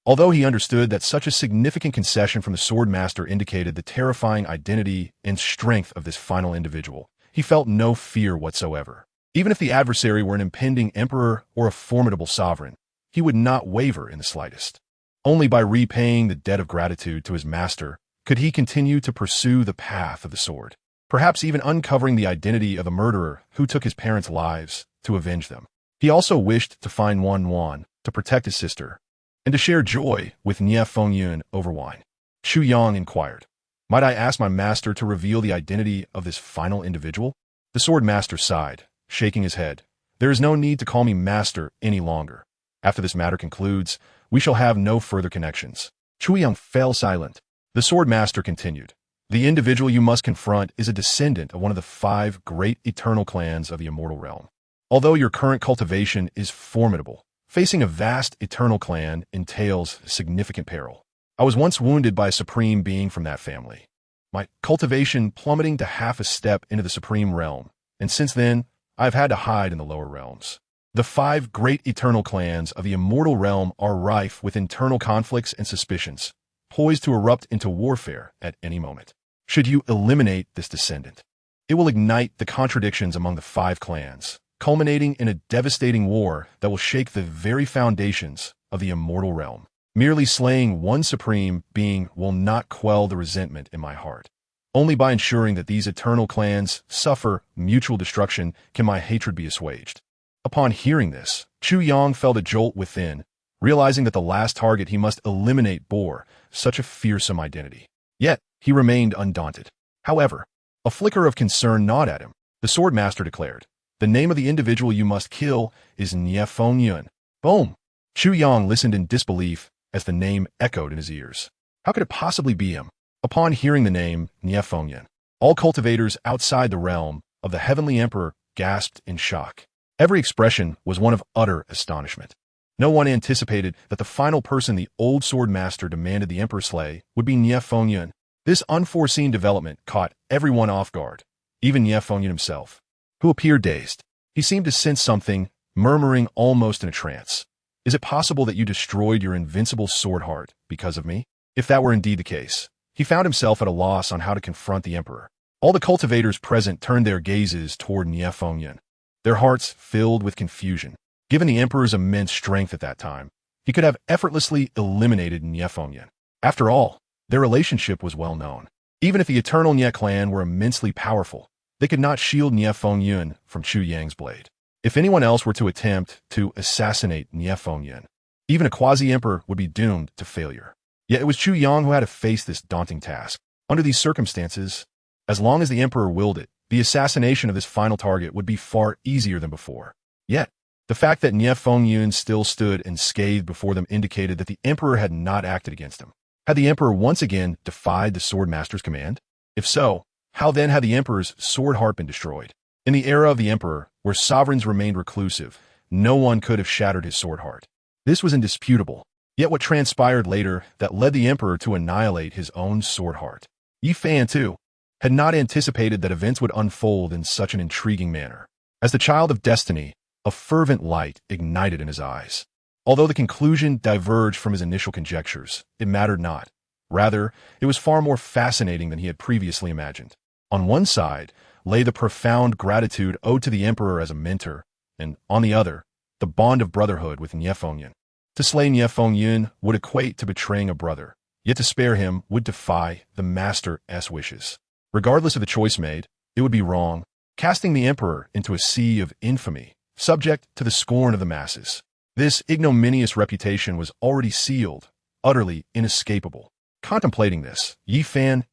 Although he understood that such a significant concession from the swordmaster indicated the terrifying identity and strength of this final individual, he felt no fear whatsoever. Even if the adversary were an impending emperor or a formidable sovereign, he would not waver in the slightest. Only by repaying the debt of gratitude to his master could he continue to pursue the path of the sword, perhaps even uncovering the identity of the murderer who took his parents' lives to avenge them. He also wished to find Wan to protect his sister, and to share joy with Nie Fengyun over wine. Chu Yang inquired, "Might I ask my master to reveal the identity of this final individual?" The sword master sighed, shaking his head. "There is no need to call me master any longer. After this matter concludes, we shall have no further connections." Chu Yang fell silent. The sword master continued, "The individual you must confront is a descendant of one of the 5 great eternal clans of the immortal realm. Although your current cultivation is formidable, facing a vast eternal clan entails significant peril. I was once wounded by a supreme being from that family, my cultivation plummeting to half a step into the supreme realm, and since then, I have had to hide in the lower realms. The 5 great eternal clans of the immortal realm are rife with internal conflicts and suspicions, poised to erupt into warfare at any moment. Should you eliminate this descendant, it will ignite the contradictions among the 5 clans, culminating in a devastating war that will shake the very foundations of the immortal realm. Merely slaying one supreme being will not quell the resentment in my heart. Only by ensuring that these eternal clans suffer mutual destruction can my hatred be assuaged." Upon hearing this, Chu Yang felt a jolt within, realizing that the last target he must eliminate bore such a fearsome identity. Yet, he remained undaunted. However, a flicker of concern gnawed at him. The swordmaster declared, "The name of the individual you must kill is Nie Fengyun." Boom! Chu Yang listened in disbelief as the name echoed in his ears. How could it possibly be him? Upon hearing the name Nie Fengyun, all cultivators outside the realm of the heavenly emperor gasped in shock. Every expression was one of utter astonishment. No one anticipated that the final person the old swordmaster demanded the emperor slay would be Nie Fengyun. This unforeseen development caught everyone off guard, even Nie Fengyun himself, who appeared dazed. He seemed to sense something, murmuring almost in a trance. "Is it possible that you destroyed your invincible sword heart because of me?" If that were indeed the case, he found himself at a loss on how to confront the emperor. All the cultivators present turned their gazes toward Nie Fengyun, their hearts filled with confusion. Given the emperor's immense strength at that time, he could have effortlessly eliminated Nie Fengyun. After all, their relationship was well known. Even if the eternal Nie clan were immensely powerful, they could not shield Nie Fengyun from Chu Yang's blade. If anyone else were to attempt to assassinate Nie Fengyun, even a quasi-emperor would be doomed to failure. Yet it was Chu Yang who had to face this daunting task. Under these circumstances, as long as the emperor willed it, the assassination of this final target would be far easier than before. Yet, the fact that Nie Fengyun still stood unscathed before them indicated that the emperor had not acted against him. Had the emperor once again defied the swordmaster's command? If so, how then had the emperor's sword heart been destroyed? In the era of the emperor, where sovereigns remained reclusive, no one could have shattered his sword heart. This was indisputable. Yet what transpired later that led the emperor to annihilate his own sword heart? Yi Fan, too, had not anticipated that events would unfold in such an intriguing manner. As the child of destiny, a fervent light ignited in his eyes. Although the conclusion diverged from his initial conjectures, it mattered not. Rather, it was far more fascinating than he had previously imagined. On one side lay the profound gratitude owed to the emperor as a mentor, and on the other, the bond of brotherhood with Nie Fengyun. To slay Nie Fengyun would equate to betraying a brother, yet to spare him would defy the master's wishes. Regardless of the choice made, it would be wrong, casting the emperor into a sea of infamy, subject to the scorn of the masses. This ignominious reputation was already sealed, utterly inescapable. Contemplating this, Yi Fan's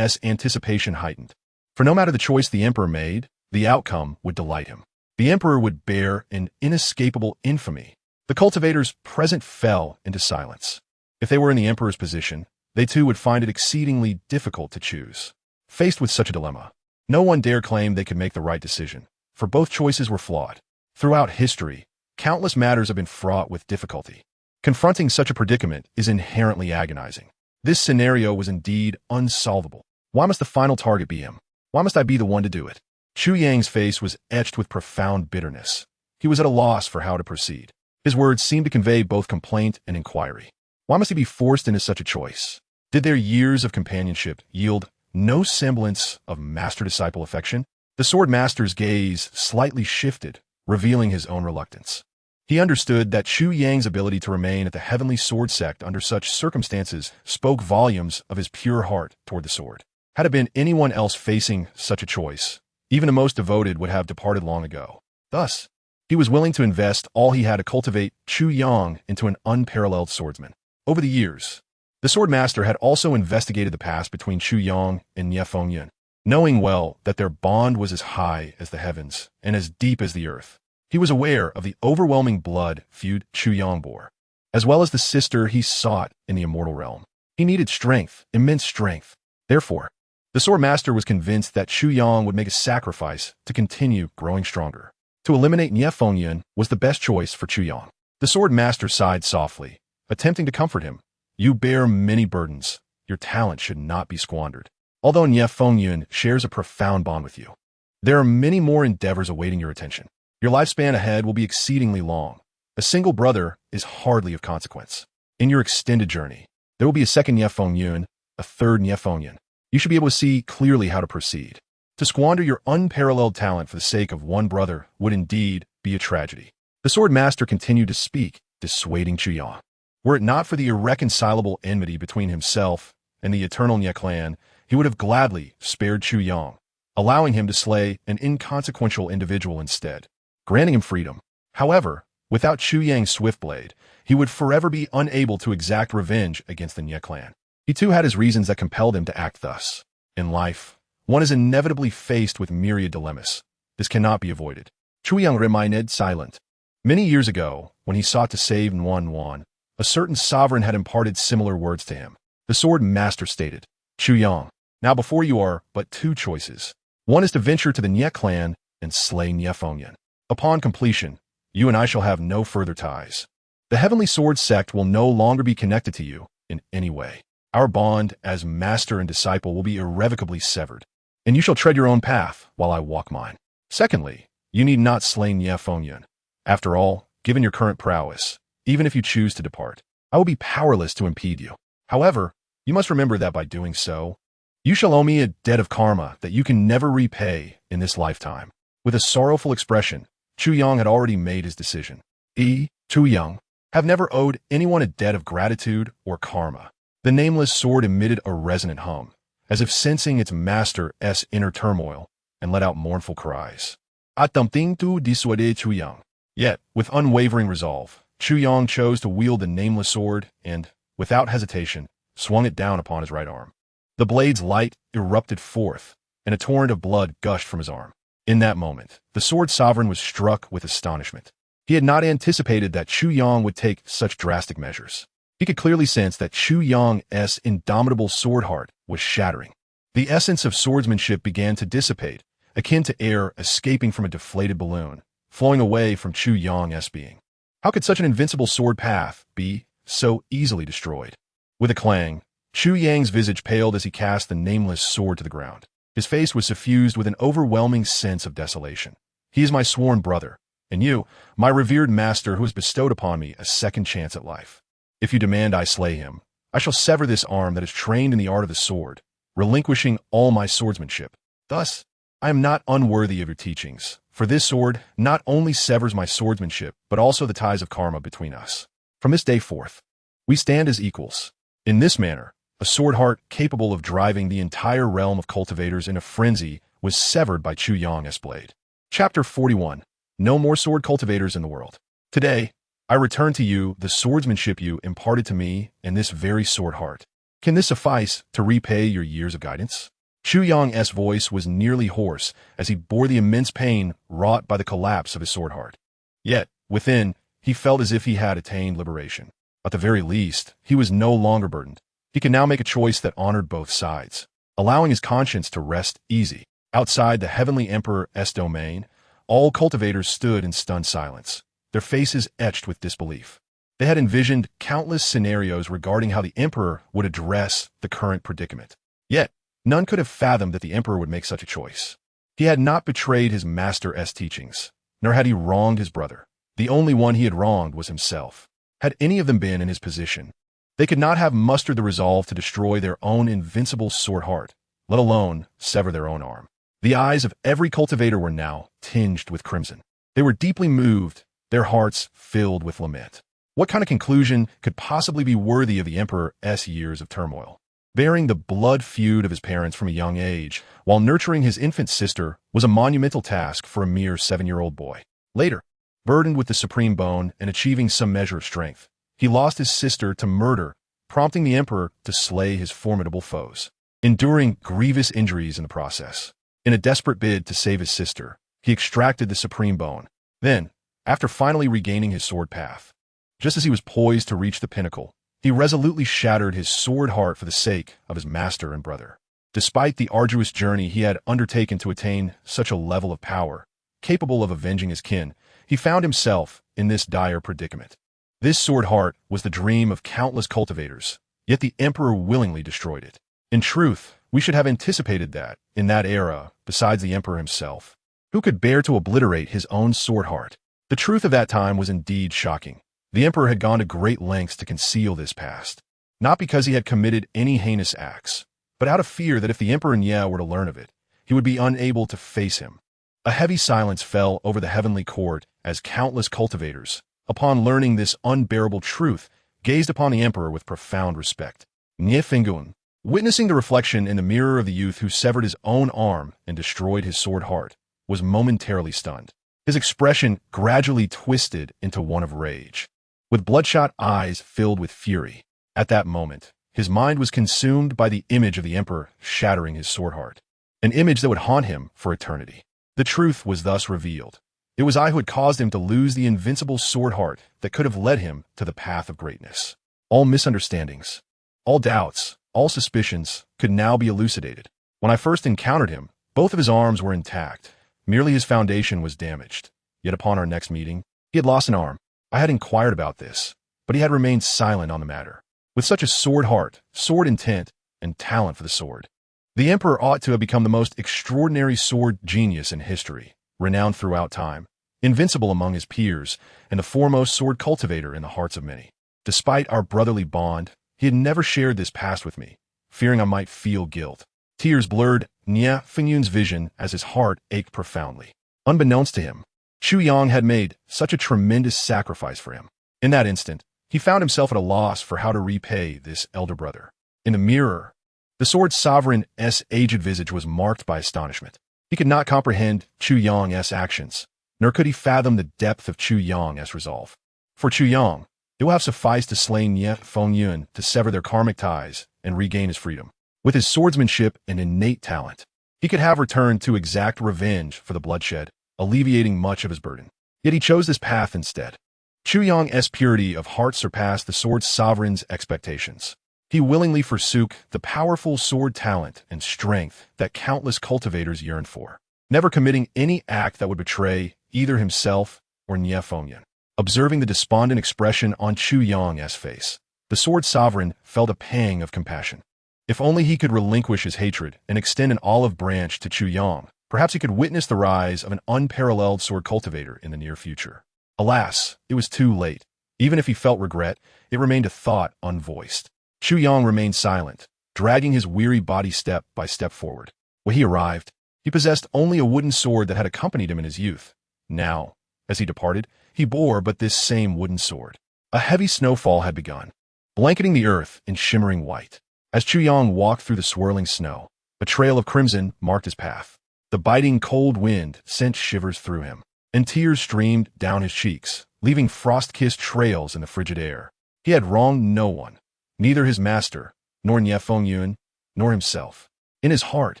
anticipation heightened. For no matter the choice the emperor made, the outcome would delight him. The emperor would bear an inescapable infamy. The cultivators present fell into silence. If they were in the emperor's position, they too would find it exceedingly difficult to choose. Faced with such a dilemma, no one dare claim they could make the right decision, for both choices were flawed. Throughout history, countless matters have been fraught with difficulty. Confronting such a predicament is inherently agonizing. This scenario was indeed unsolvable. Why must the final target be him? Why must I be the one to do it? Chu Yang's face was etched with profound bitterness. He was at a loss for how to proceed. His words seemed to convey both complaint and inquiry. Why must he be forced into such a choice? Did their years of companionship yield no semblance of master-disciple affection? The sword-master's gaze slightly shifted, revealing his own reluctance. He understood that Chu Yang's ability to remain at the heavenly sword sect under such circumstances spoke volumes of his pure heart toward the sword. Had it been anyone else facing such a choice, even the most devoted would have departed long ago. Thus, he was willing to invest all he had to cultivate Chu Yang into an unparalleled swordsman. Over the years, the swordmaster had also investigated the past between Chu Yang and Nie Fengyun, knowing well that their bond was as high as the heavens and as deep as the earth. He was aware of the overwhelming blood feud Chu Yang bore, as well as the sister he sought in the immortal realm. He needed strength, immense strength. Therefore, the swordmaster was convinced that Chu Yang would make a sacrifice to continue growing stronger. To eliminate Nie Fengyun was the best choice for Chu Yang. The swordmaster sighed softly, attempting to comfort him. You bear many burdens. Your talent should not be squandered. Although Nie Fengyun shares a profound bond with you, there are many more endeavors awaiting your attention. Your lifespan ahead will be exceedingly long. A single brother is hardly of consequence. In your extended journey, there will be a second Nie Fengyun, a third Nie Fengyun. You should be able to see clearly how to proceed. To squander your unparalleled talent for the sake of one brother would indeed be a tragedy. The swordmaster continued to speak, dissuading Chu Yang. Were it not for the irreconcilable enmity between himself and the eternal Nie clan, he would have gladly spared Chu Yang, allowing him to slay an inconsequential individual instead, granting him freedom. However, without Chu Yang's swift blade, he would forever be unable to exact revenge against the Nie clan. He too had his reasons that compelled him to act thus. In life, one is inevitably faced with myriad dilemmas. This cannot be avoided. Chu Yang remained silent. Many years ago, when he sought to save Wan, a certain sovereign had imparted similar words to him. The sword master stated, Chu Yang, now before you are but two choices. One is to venture to the Nie clan and slay Nie Fengyun. Upon completion, you and I shall have no further ties. The heavenly sword sect will no longer be connected to you in any way. Our bond as master and disciple will be irrevocably severed, and you shall tread your own path while I walk mine. Secondly, you need not slay Nie Fengyun. After all, given your current prowess, even if you choose to depart, I will be powerless to impede you. However, you must remember that by doing so, you shall owe me a debt of karma that you can never repay in this lifetime. With a sorrowful expression, Chu Yang had already made his decision. Chu Yang, have never owed anyone a debt of gratitude or karma. The nameless sword emitted a resonant hum, as if sensing its master's inner turmoil, and let out mournful cries. Attempting to dissuade Chu Yang. Yet, with unwavering resolve, Chu Yang chose to wield the nameless sword and, without hesitation, swung it down upon his right arm. The blade's light erupted forth, and a torrent of blood gushed from his arm. In that moment, the sword sovereign was struck with astonishment. He had not anticipated that Chu Yang would take such drastic measures. He could clearly sense that Chu Yang's indomitable sword heart was shattering. The essence of swordsmanship began to dissipate, akin to air escaping from a deflated balloon, flowing away from Chu Yang's being. How could such an invincible sword path be so easily destroyed? With a clang, Chu Yang's visage paled as he cast the nameless sword to the ground. His face was suffused with an overwhelming sense of desolation. He is my sworn brother, and you, my revered master who has bestowed upon me a second chance at life. If you demand I slay him, I shall sever this arm that is trained in the art of the sword, relinquishing all my swordsmanship. Thus, I am not unworthy of your teachings, for this sword not only severs my swordsmanship, but also the ties of karma between us. From this day forth, we stand as equals. In this manner, a sword heart capable of driving the entire realm of cultivators in a frenzy was severed by Chu Yang's blade. Chapter 41. No more sword cultivators in the world. Today, I return to you the swordsmanship you imparted to me in this very sword heart. Can this suffice to repay your years of guidance? Chu Yang's voice was nearly hoarse as he bore the immense pain wrought by the collapse of his sword heart. Yet, within, he felt as if he had attained liberation. At the very least, he was no longer burdened. He could now make a choice that honored both sides, allowing his conscience to rest easy. Outside the heavenly emperor's domain, all cultivators stood in stunned silence, their faces etched with disbelief. They had envisioned countless scenarios regarding how the emperor would address the current predicament. Yet, none could have fathomed that the emperor would make such a choice. He had not betrayed his master's teachings, nor had he wronged his brother. The only one he had wronged was himself. Had any of them been in his position, they could not have mustered the resolve to destroy their own invincible sword heart, let alone sever their own arm. The eyes of every cultivator were now tinged with crimson. They were deeply moved, their hearts filled with lament. What kind of conclusion could possibly be worthy of the emperor's years of turmoil? Bearing the blood feud of his parents from a young age, while nurturing his infant sister, was a monumental task for a mere 7-year-old boy. Later, burdened with the supreme bone and achieving some measure of strength, he lost his sister to murder, prompting the emperor to slay his formidable foes, enduring grievous injuries in the process. In a desperate bid to save his sister, he extracted the supreme bone. Then, after finally regaining his sword path, just as he was poised to reach the pinnacle, he resolutely shattered his sword heart for the sake of his master and brother. Despite the arduous journey he had undertaken to attain such a level of power, capable of avenging his kin, he found himself in this dire predicament. This sword heart was the dream of countless cultivators, yet the emperor willingly destroyed it. In truth, we should have anticipated that, in that era, besides the emperor himself, who could bear to obliterate his own sword heart? The truth of that time was indeed shocking. The emperor had gone to great lengths to conceal this past, not because he had committed any heinous acts, but out of fear that if the emperor Nye were to learn of it, he would be unable to face him. A heavy silence fell over the heavenly court as countless cultivators, upon learning this unbearable truth, gazed upon the emperor with profound respect. Nye Fingun, witnessing the reflection in the mirror of the youth who severed his own arm and destroyed his sword heart, was momentarily stunned. His expression gradually twisted into one of rage, with bloodshot eyes filled with fury. At that moment, his mind was consumed by the image of the emperor shattering his sword heart, an image that would haunt him for eternity. The truth was thus revealed. It was I who had caused him to lose the invincible sword heart that could have led him to the path of greatness. All misunderstandings, all doubts, all suspicions could now be elucidated. When I first encountered him, both of his arms were intact. Merely his foundation was damaged. Yet upon our next meeting, he had lost an arm. I had inquired about this, but he had remained silent on the matter. With such a sword heart, sword intent, and talent for the sword, the emperor ought to have become the most extraordinary sword genius in history, renowned throughout time, invincible among his peers, and the foremost sword cultivator in the hearts of many. Despite our brotherly bond, he had never shared this past with me, fearing I might feel guilt. Tears blurred Nye Fingyun's vision as his heart ached profoundly. Unbeknownst to him, Chu Yang had made such a tremendous sacrifice for him. In that instant, he found himself at a loss for how to repay this elder brother. In the mirror, the sword sovereign's aged visage was marked by astonishment. He could not comprehend Chu Yang's actions, nor could he fathom the depth of Chu Yang's resolve. For Chu Yang, it will have sufficed to slay Nye Fingyun to sever their karmic ties and regain his freedom. With his swordsmanship and innate talent, he could have returned to exact revenge for the bloodshed, alleviating much of his burden. Yet he chose this path instead. Chu Yang's purity of heart surpassed the sword sovereign's expectations. He willingly forsook the powerful sword talent and strength that countless cultivators yearned for, never committing any act that would betray either himself or Nie Fengyan. Observing the despondent expression on Chu Yang's face, the sword sovereign felt a pang of compassion. If only he could relinquish his hatred and extend an olive branch to Chu Yang, perhaps he could witness the rise of an unparalleled sword cultivator in the near future. Alas, it was too late. Even if he felt regret, it remained a thought unvoiced. Chu Yang remained silent, dragging his weary body step by step forward. When he arrived, he possessed only a wooden sword that had accompanied him in his youth. Now, as he departed, he bore but this same wooden sword. A heavy snowfall had begun, blanketing the earth in shimmering white. As Chu Yang walked through the swirling snow, a trail of crimson marked his path. The biting cold wind sent shivers through him, and tears streamed down his cheeks, leaving frost-kissed trails in the frigid air. He had wronged no one, neither his master, nor Nie Fengyan, nor himself. In his heart,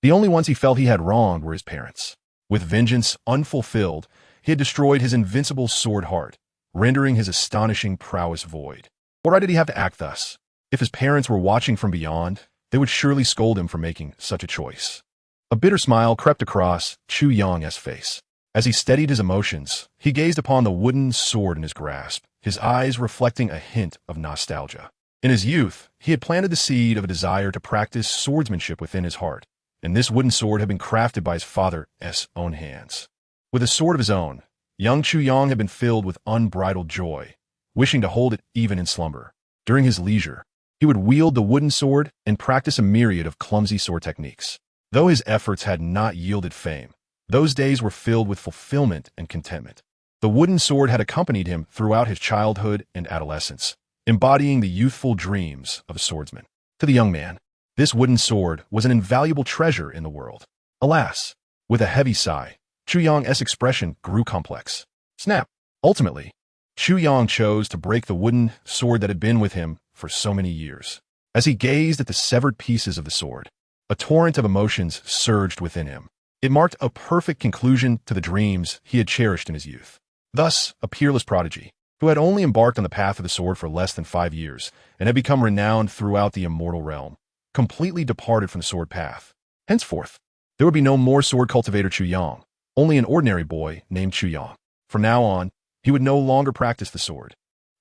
the only ones he felt he had wronged were his parents. With vengeance unfulfilled, he had destroyed his invincible sword heart, rendering his astonishing prowess void. Why did he have to act thus? If his parents were watching from beyond, they would surely scold him for making such a choice. A bitter smile crept across Chu Yang's face. As he steadied his emotions, he gazed upon the wooden sword in his grasp, his eyes reflecting a hint of nostalgia. In his youth, he had planted the seed of a desire to practice swordsmanship within his heart, and this wooden sword had been crafted by his father's own hands. With a sword of his own, young Chu Yang had been filled with unbridled joy, wishing to hold it even in slumber. During his leisure, he would wield the wooden sword and practice a myriad of clumsy sword techniques. Though his efforts had not yielded fame, those days were filled with fulfillment and contentment. The wooden sword had accompanied him throughout his childhood and adolescence, embodying the youthful dreams of a swordsman. To the young man, this wooden sword was an invaluable treasure in the world. Alas, with a heavy sigh, Chu Yang's expression grew complex. Snap! Ultimately, Chu Yang chose to break the wooden sword that had been with him for so many years. As he gazed at the severed pieces of the sword, a torrent of emotions surged within him. It marked a perfect conclusion to the dreams he had cherished in his youth. Thus, a peerless prodigy, who had only embarked on the path of the sword for less than 5 years and had become renowned throughout the immortal realm, completely departed from the sword path. Henceforth, there would be no more sword cultivator Chu Yang, only an ordinary boy named Chu Yang. From now on, he would no longer practice the sword.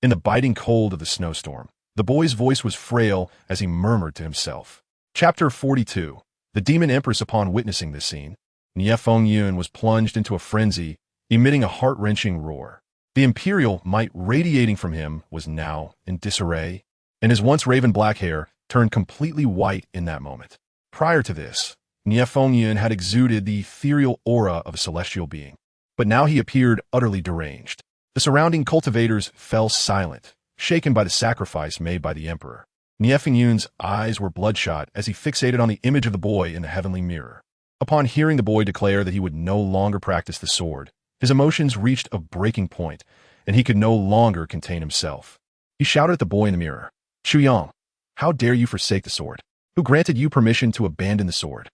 In the biting cold of the snowstorm, the boy's voice was frail as he murmured to himself. Chapter 42. The Demon Empress. Upon witnessing this scene, Nie Fengyan was plunged into a frenzy, emitting a heart-wrenching roar. The imperial might radiating from him was now in disarray, and his once raven black hair turned completely white in that moment. Prior to this, Nie Fengyan had exuded the ethereal aura of a celestial being, but now he appeared utterly deranged. The surrounding cultivators fell silent, shaken by the sacrifice made by the emperor. Nie Fengyan's eyes were bloodshot as he fixated on the image of the boy in the heavenly mirror. Upon hearing the boy declare that he would no longer practice the sword, his emotions reached a breaking point, and he could no longer contain himself. He shouted at the boy in the mirror, "Chu Yang, how dare you forsake the sword? Who granted you permission to abandon the sword?"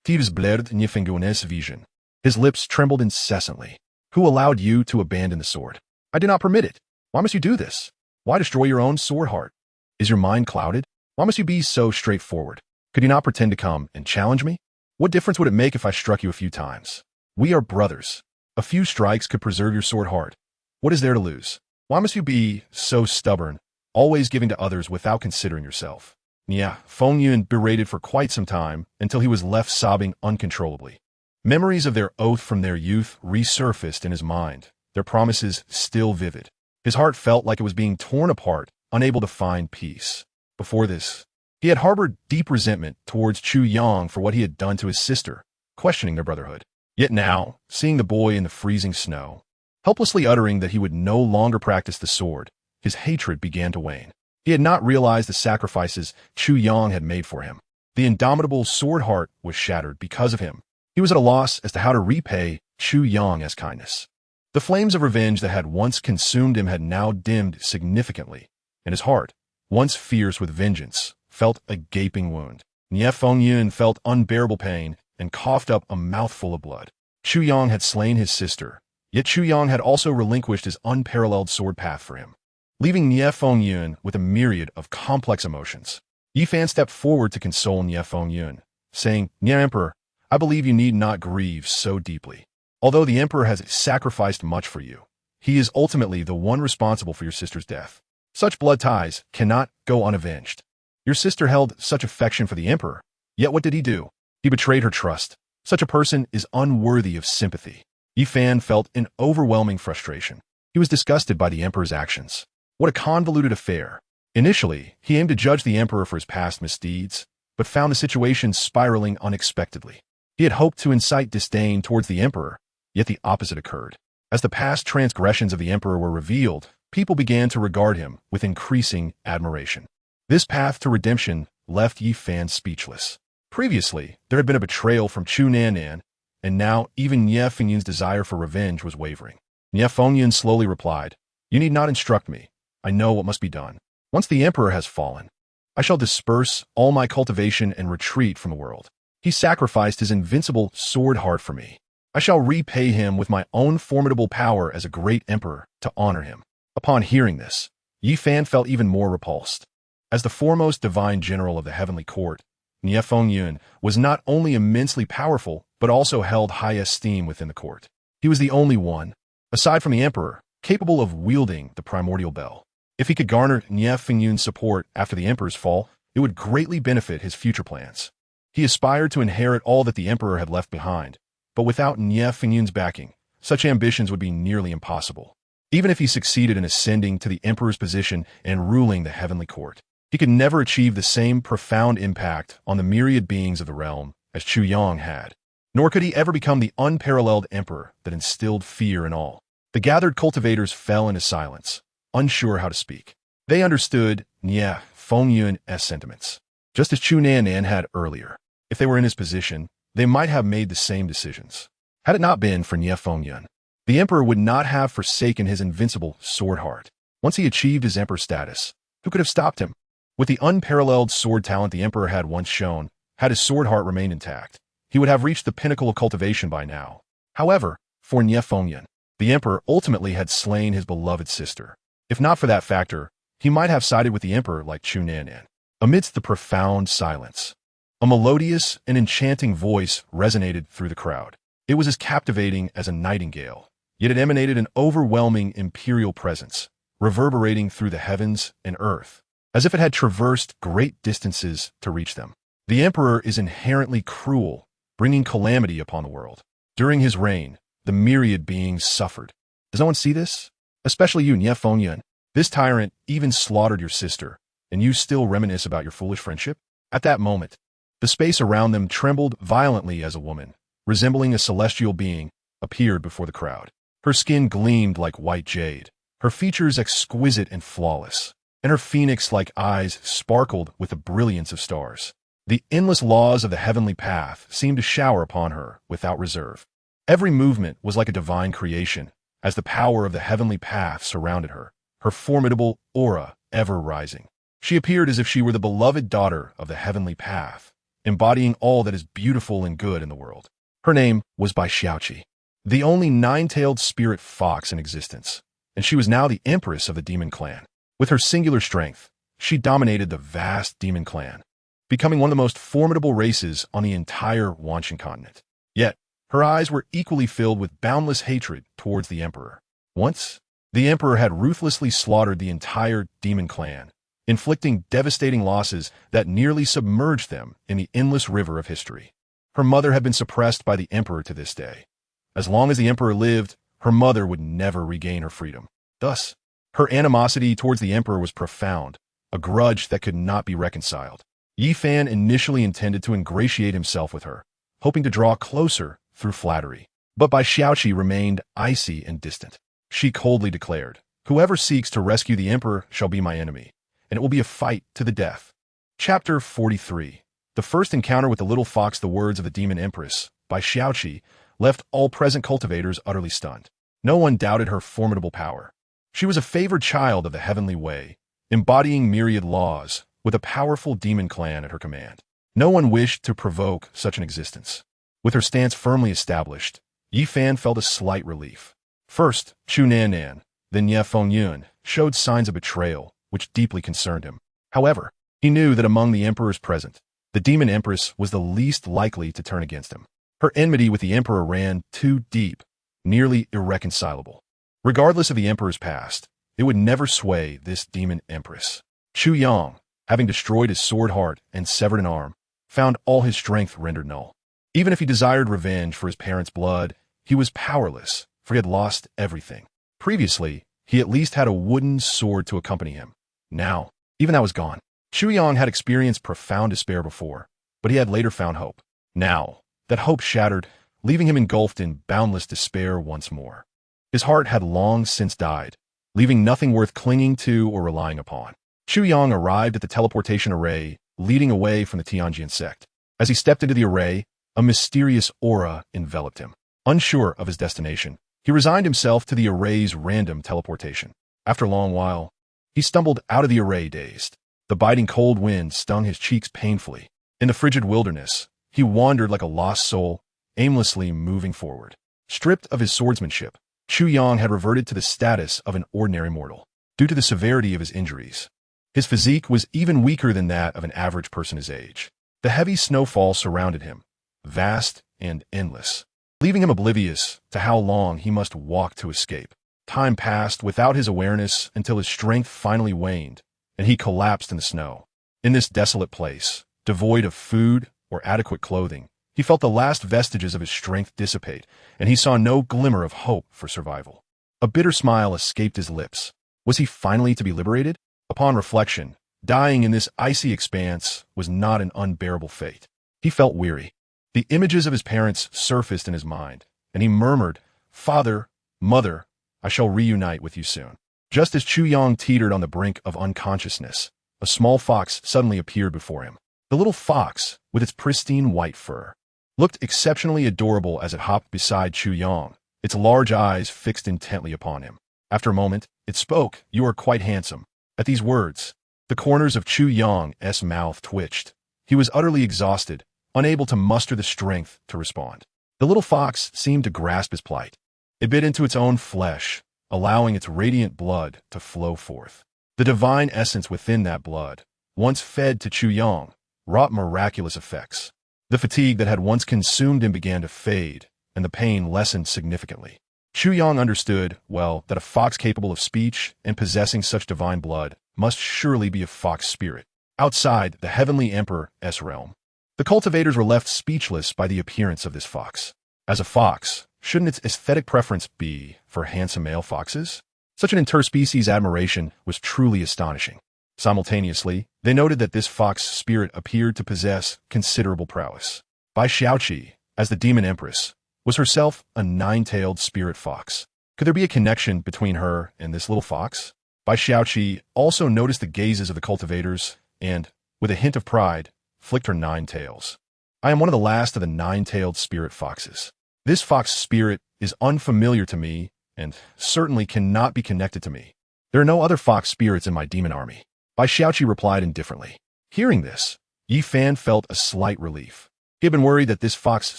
Thieves blared Nie Fengyan's vision. His lips trembled incessantly. "Who allowed you to abandon the sword? I did not permit it. Why must you do this? Why destroy your own sword heart? Is your mind clouded? Why must you be so straightforward? Could you not pretend to come and challenge me? What difference would it make if I struck you a few times? We are brothers. A few strikes could preserve your sword heart. What is there to lose? Why must you be so stubborn, always giving to others without considering yourself?" Nie Fengyan berated for quite some time until he was left sobbing uncontrollably. Memories of their oath from their youth resurfaced in his mind, their promises still vivid. His heart felt like it was being torn apart, unable to find peace. Before this, he had harbored deep resentment towards Chu Yang for what he had done to his sister, questioning their brotherhood. Yet now, seeing the boy in the freezing snow, helplessly uttering that he would no longer practice the sword, his hatred began to wane. He had not realized the sacrifices Chu Yang had made for him. The indomitable sword heart was shattered because of him. He was at a loss as to how to repay Chu Yang's kindness. The flames of revenge that had once consumed him had now dimmed significantly, and his heart, once fierce with vengeance, felt a gaping wound. Nie Fengyun felt unbearable pain and coughed up a mouthful of blood. Chu Yang had slain his sister, yet Chu Yang had also relinquished his unparalleled sword path for him, leaving Nie Fengyun with a myriad of complex emotions. Yi Fan stepped forward to console Nie Fengyun, saying, Nie Emperor, I believe you need not grieve so deeply. Although the Emperor has sacrificed much for you, he is ultimately the one responsible for your sister's death. Such blood ties cannot go unavenged. Your sister held such affection for the Emperor, yet what did he do? He betrayed her trust. Such a person is unworthy of sympathy. Yi Fan felt an overwhelming frustration. He was disgusted by the Emperor's actions. What a convoluted affair. Initially, he aimed to judge the Emperor for his past misdeeds, but found the situation spiraling unexpectedly. He had hoped to incite disdain towards the Emperor, yet the opposite occurred. As the past transgressions of the Emperor were revealed, people began to regard him with increasing admiration. This path to redemption left Yi Fan speechless. Previously, there had been a betrayal from Chu Nannan, and now even Nie Fengyun's desire for revenge was wavering. Nie Fengyun slowly replied, You need not instruct me. I know what must be done. Once the Emperor has fallen, I shall disperse all my cultivation and retreat from the world. He sacrificed his invincible sword heart for me. I shall repay him with my own formidable power as a great emperor to honor him. Upon hearing this, Yi Fan felt even more repulsed. As the foremost divine general of the heavenly court, Nie Fengyun was not only immensely powerful, but also held high esteem within the court. He was the only one, aside from the emperor, capable of wielding the primordial bell. If he could garner Nie Fengyun's support after the emperor's fall, it would greatly benefit his future plans. He aspired to inherit all that the emperor had left behind, but without Nie Fengyun's backing, such ambitions would be nearly impossible. Even if he succeeded in ascending to the emperor's position and ruling the heavenly court, he could never achieve the same profound impact on the myriad beings of the realm as Chu Yang had, nor could he ever become the unparalleled emperor that instilled fear in all. The gathered cultivators fell into silence, unsure how to speak. They understood Nie Fengyun's sentiments, just as Chu Nannan had earlier. If they were in his position, they might have made the same decisions. Had it not been for Nie Fengyun, the emperor would not have forsaken his invincible sword heart. Once he achieved his emperor status, who could have stopped him? With the unparalleled sword talent the emperor had once shown, had his sword heart remained intact, he would have reached the pinnacle of cultivation by now. However, for Nie Fengyun, the emperor ultimately had slain his beloved sister. If not for that factor, he might have sided with the emperor like Chu Nannan. Amidst the profound silence, a melodious and enchanting voice resonated through the crowd. It was as captivating as a nightingale, yet it emanated an overwhelming imperial presence, reverberating through the heavens and earth, as if it had traversed great distances to reach them. The emperor is inherently cruel, bringing calamity upon the world. During his reign, the myriad beings suffered. Does no one see this? Especially you, Nie Fengyun. This tyrant even slaughtered your sister, and you still reminisce about your foolish friendship? At that moment, the space around them trembled violently as a woman, resembling a celestial being, appeared before the crowd. Her skin gleamed like white jade, her features exquisite and flawless, and her phoenix-like eyes sparkled with the brilliance of stars. The endless laws of the heavenly path seemed to shower upon her without reserve. Every movement was like a divine creation, as the power of the heavenly path surrounded her, her formidable aura ever rising. She appeared as if she were the beloved daughter of the heavenly path, embodying all that is beautiful and good in the world. Her name was Besieged, the only nine-tailed spirit fox in existence, and she was now the empress of the demon clan. With her singular strength, she dominated the vast demon clan, becoming one of the most formidable races on the entire Wanshan continent. Yet, her eyes were equally filled with boundless hatred towards the emperor. Once, the emperor had ruthlessly slaughtered the entire demon clan, inflicting devastating losses that nearly submerged them in the endless river of history. Her mother had been suppressed by the emperor to this day. As long as the emperor lived, her mother would never regain her freedom. Thus, her animosity towards the emperor was profound, a grudge that could not be reconciled. Yi Fan initially intended to ingratiate himself with her, hoping to draw closer through flattery. But Besieged remained icy and distant. She coldly declared, Whoever seeks to rescue the emperor shall be my enemy, and it will be a fight to the death. Chapter 43. The first encounter with the little fox, the words of the demon empress, Besieged, left all present cultivators utterly stunned. No one doubted her formidable power. She was a favored child of the heavenly way, embodying myriad laws, with a powerful demon clan at her command. No one wished to provoke such an existence. With her stance firmly established, Yi Fan felt a slight relief. First, Chu Nannan, then Ye Fengyun, showed signs of betrayal, which deeply concerned him. However, he knew that among the emperors present, the demon empress was the least likely to turn against him. Her enmity with the emperor ran too deep, nearly irreconcilable. Regardless of the emperor's past, it would never sway this demon empress. Chu Yang, having destroyed his sword heart and severed an arm, found all his strength rendered null. Even if he desired revenge for his parents' blood, he was powerless, for he had lost everything. Previously, he at least had a wooden sword to accompany him. Now, even that was gone. Chu Yang had experienced profound despair before, but he had later found hope. Now, that hope shattered, leaving him engulfed in boundless despair once more. His heart had long since died, leaving nothing worth clinging to or relying upon. Chu Yang arrived at the teleportation array, leading away from the Tianjin sect. As he stepped into the array, a mysterious aura enveloped him. Unsure of his destination, he resigned himself to the array's random teleportation. After a long while, he stumbled out of the array dazed. The biting cold wind stung his cheeks painfully. In the frigid wilderness, he wandered like a lost soul, aimlessly moving forward. Stripped of his swordsmanship, Chu Yang had reverted to the status of an ordinary mortal. Due to the severity of his injuries, his physique was even weaker than that of an average person his age. The heavy snowfall surrounded him, vast and endless, leaving him oblivious to how long he must walk to escape. Time passed without his awareness until his strength finally waned, and he collapsed in the snow. In this desolate place, devoid of food or adequate clothing, he felt the last vestiges of his strength dissipate, and he saw no glimmer of hope for survival. A bitter smile escaped his lips. Was he finally to be liberated? Upon reflection, dying in this icy expanse was not an unbearable fate. He felt weary. The images of his parents surfaced in his mind, and he murmured, "Father, Mother, I shall reunite with you soon." Just as Chu Yang teetered on the brink of unconsciousness, a small fox suddenly appeared before him. The little fox, with its pristine white fur, looked exceptionally adorable as it hopped beside Chu Yang, its large eyes fixed intently upon him. After a moment, it spoke, "You are quite handsome." At these words, the corners of Chu Yang's mouth twitched. He was utterly exhausted, unable to muster the strength to respond. The little fox seemed to grasp his plight. It bit into its own flesh, allowing its radiant blood to flow forth. The divine essence within that blood, once fed to Chu Yang, wrought miraculous effects. The fatigue that had once consumed him began to fade, and the pain lessened significantly. Chu Yang understood, well, that a fox capable of speech and possessing such divine blood must surely be a fox spirit, outside the heavenly emperor's realm. The cultivators were left speechless by the appearance of this fox. As a fox, shouldn't its aesthetic preference be for handsome male foxes? Such an interspecies admiration was truly astonishing. Simultaneously, they noted that this fox spirit appeared to possess considerable prowess. Bai Xiaoqi, as the demon empress, was herself a nine-tailed spirit fox. Could there be a connection between her and this little fox? Bai Xiaoqi also noticed the gazes of the cultivators and, with a hint of pride, flicked her 9 tails. "I am one of the last of the 9-tailed spirit foxes. This fox spirit is unfamiliar to me and certainly cannot be connected to me. There are no other fox spirits in my demon army." Bai Xiaoqi replied indifferently. Hearing this, Yi Fan felt a slight relief. He had been worried that this fox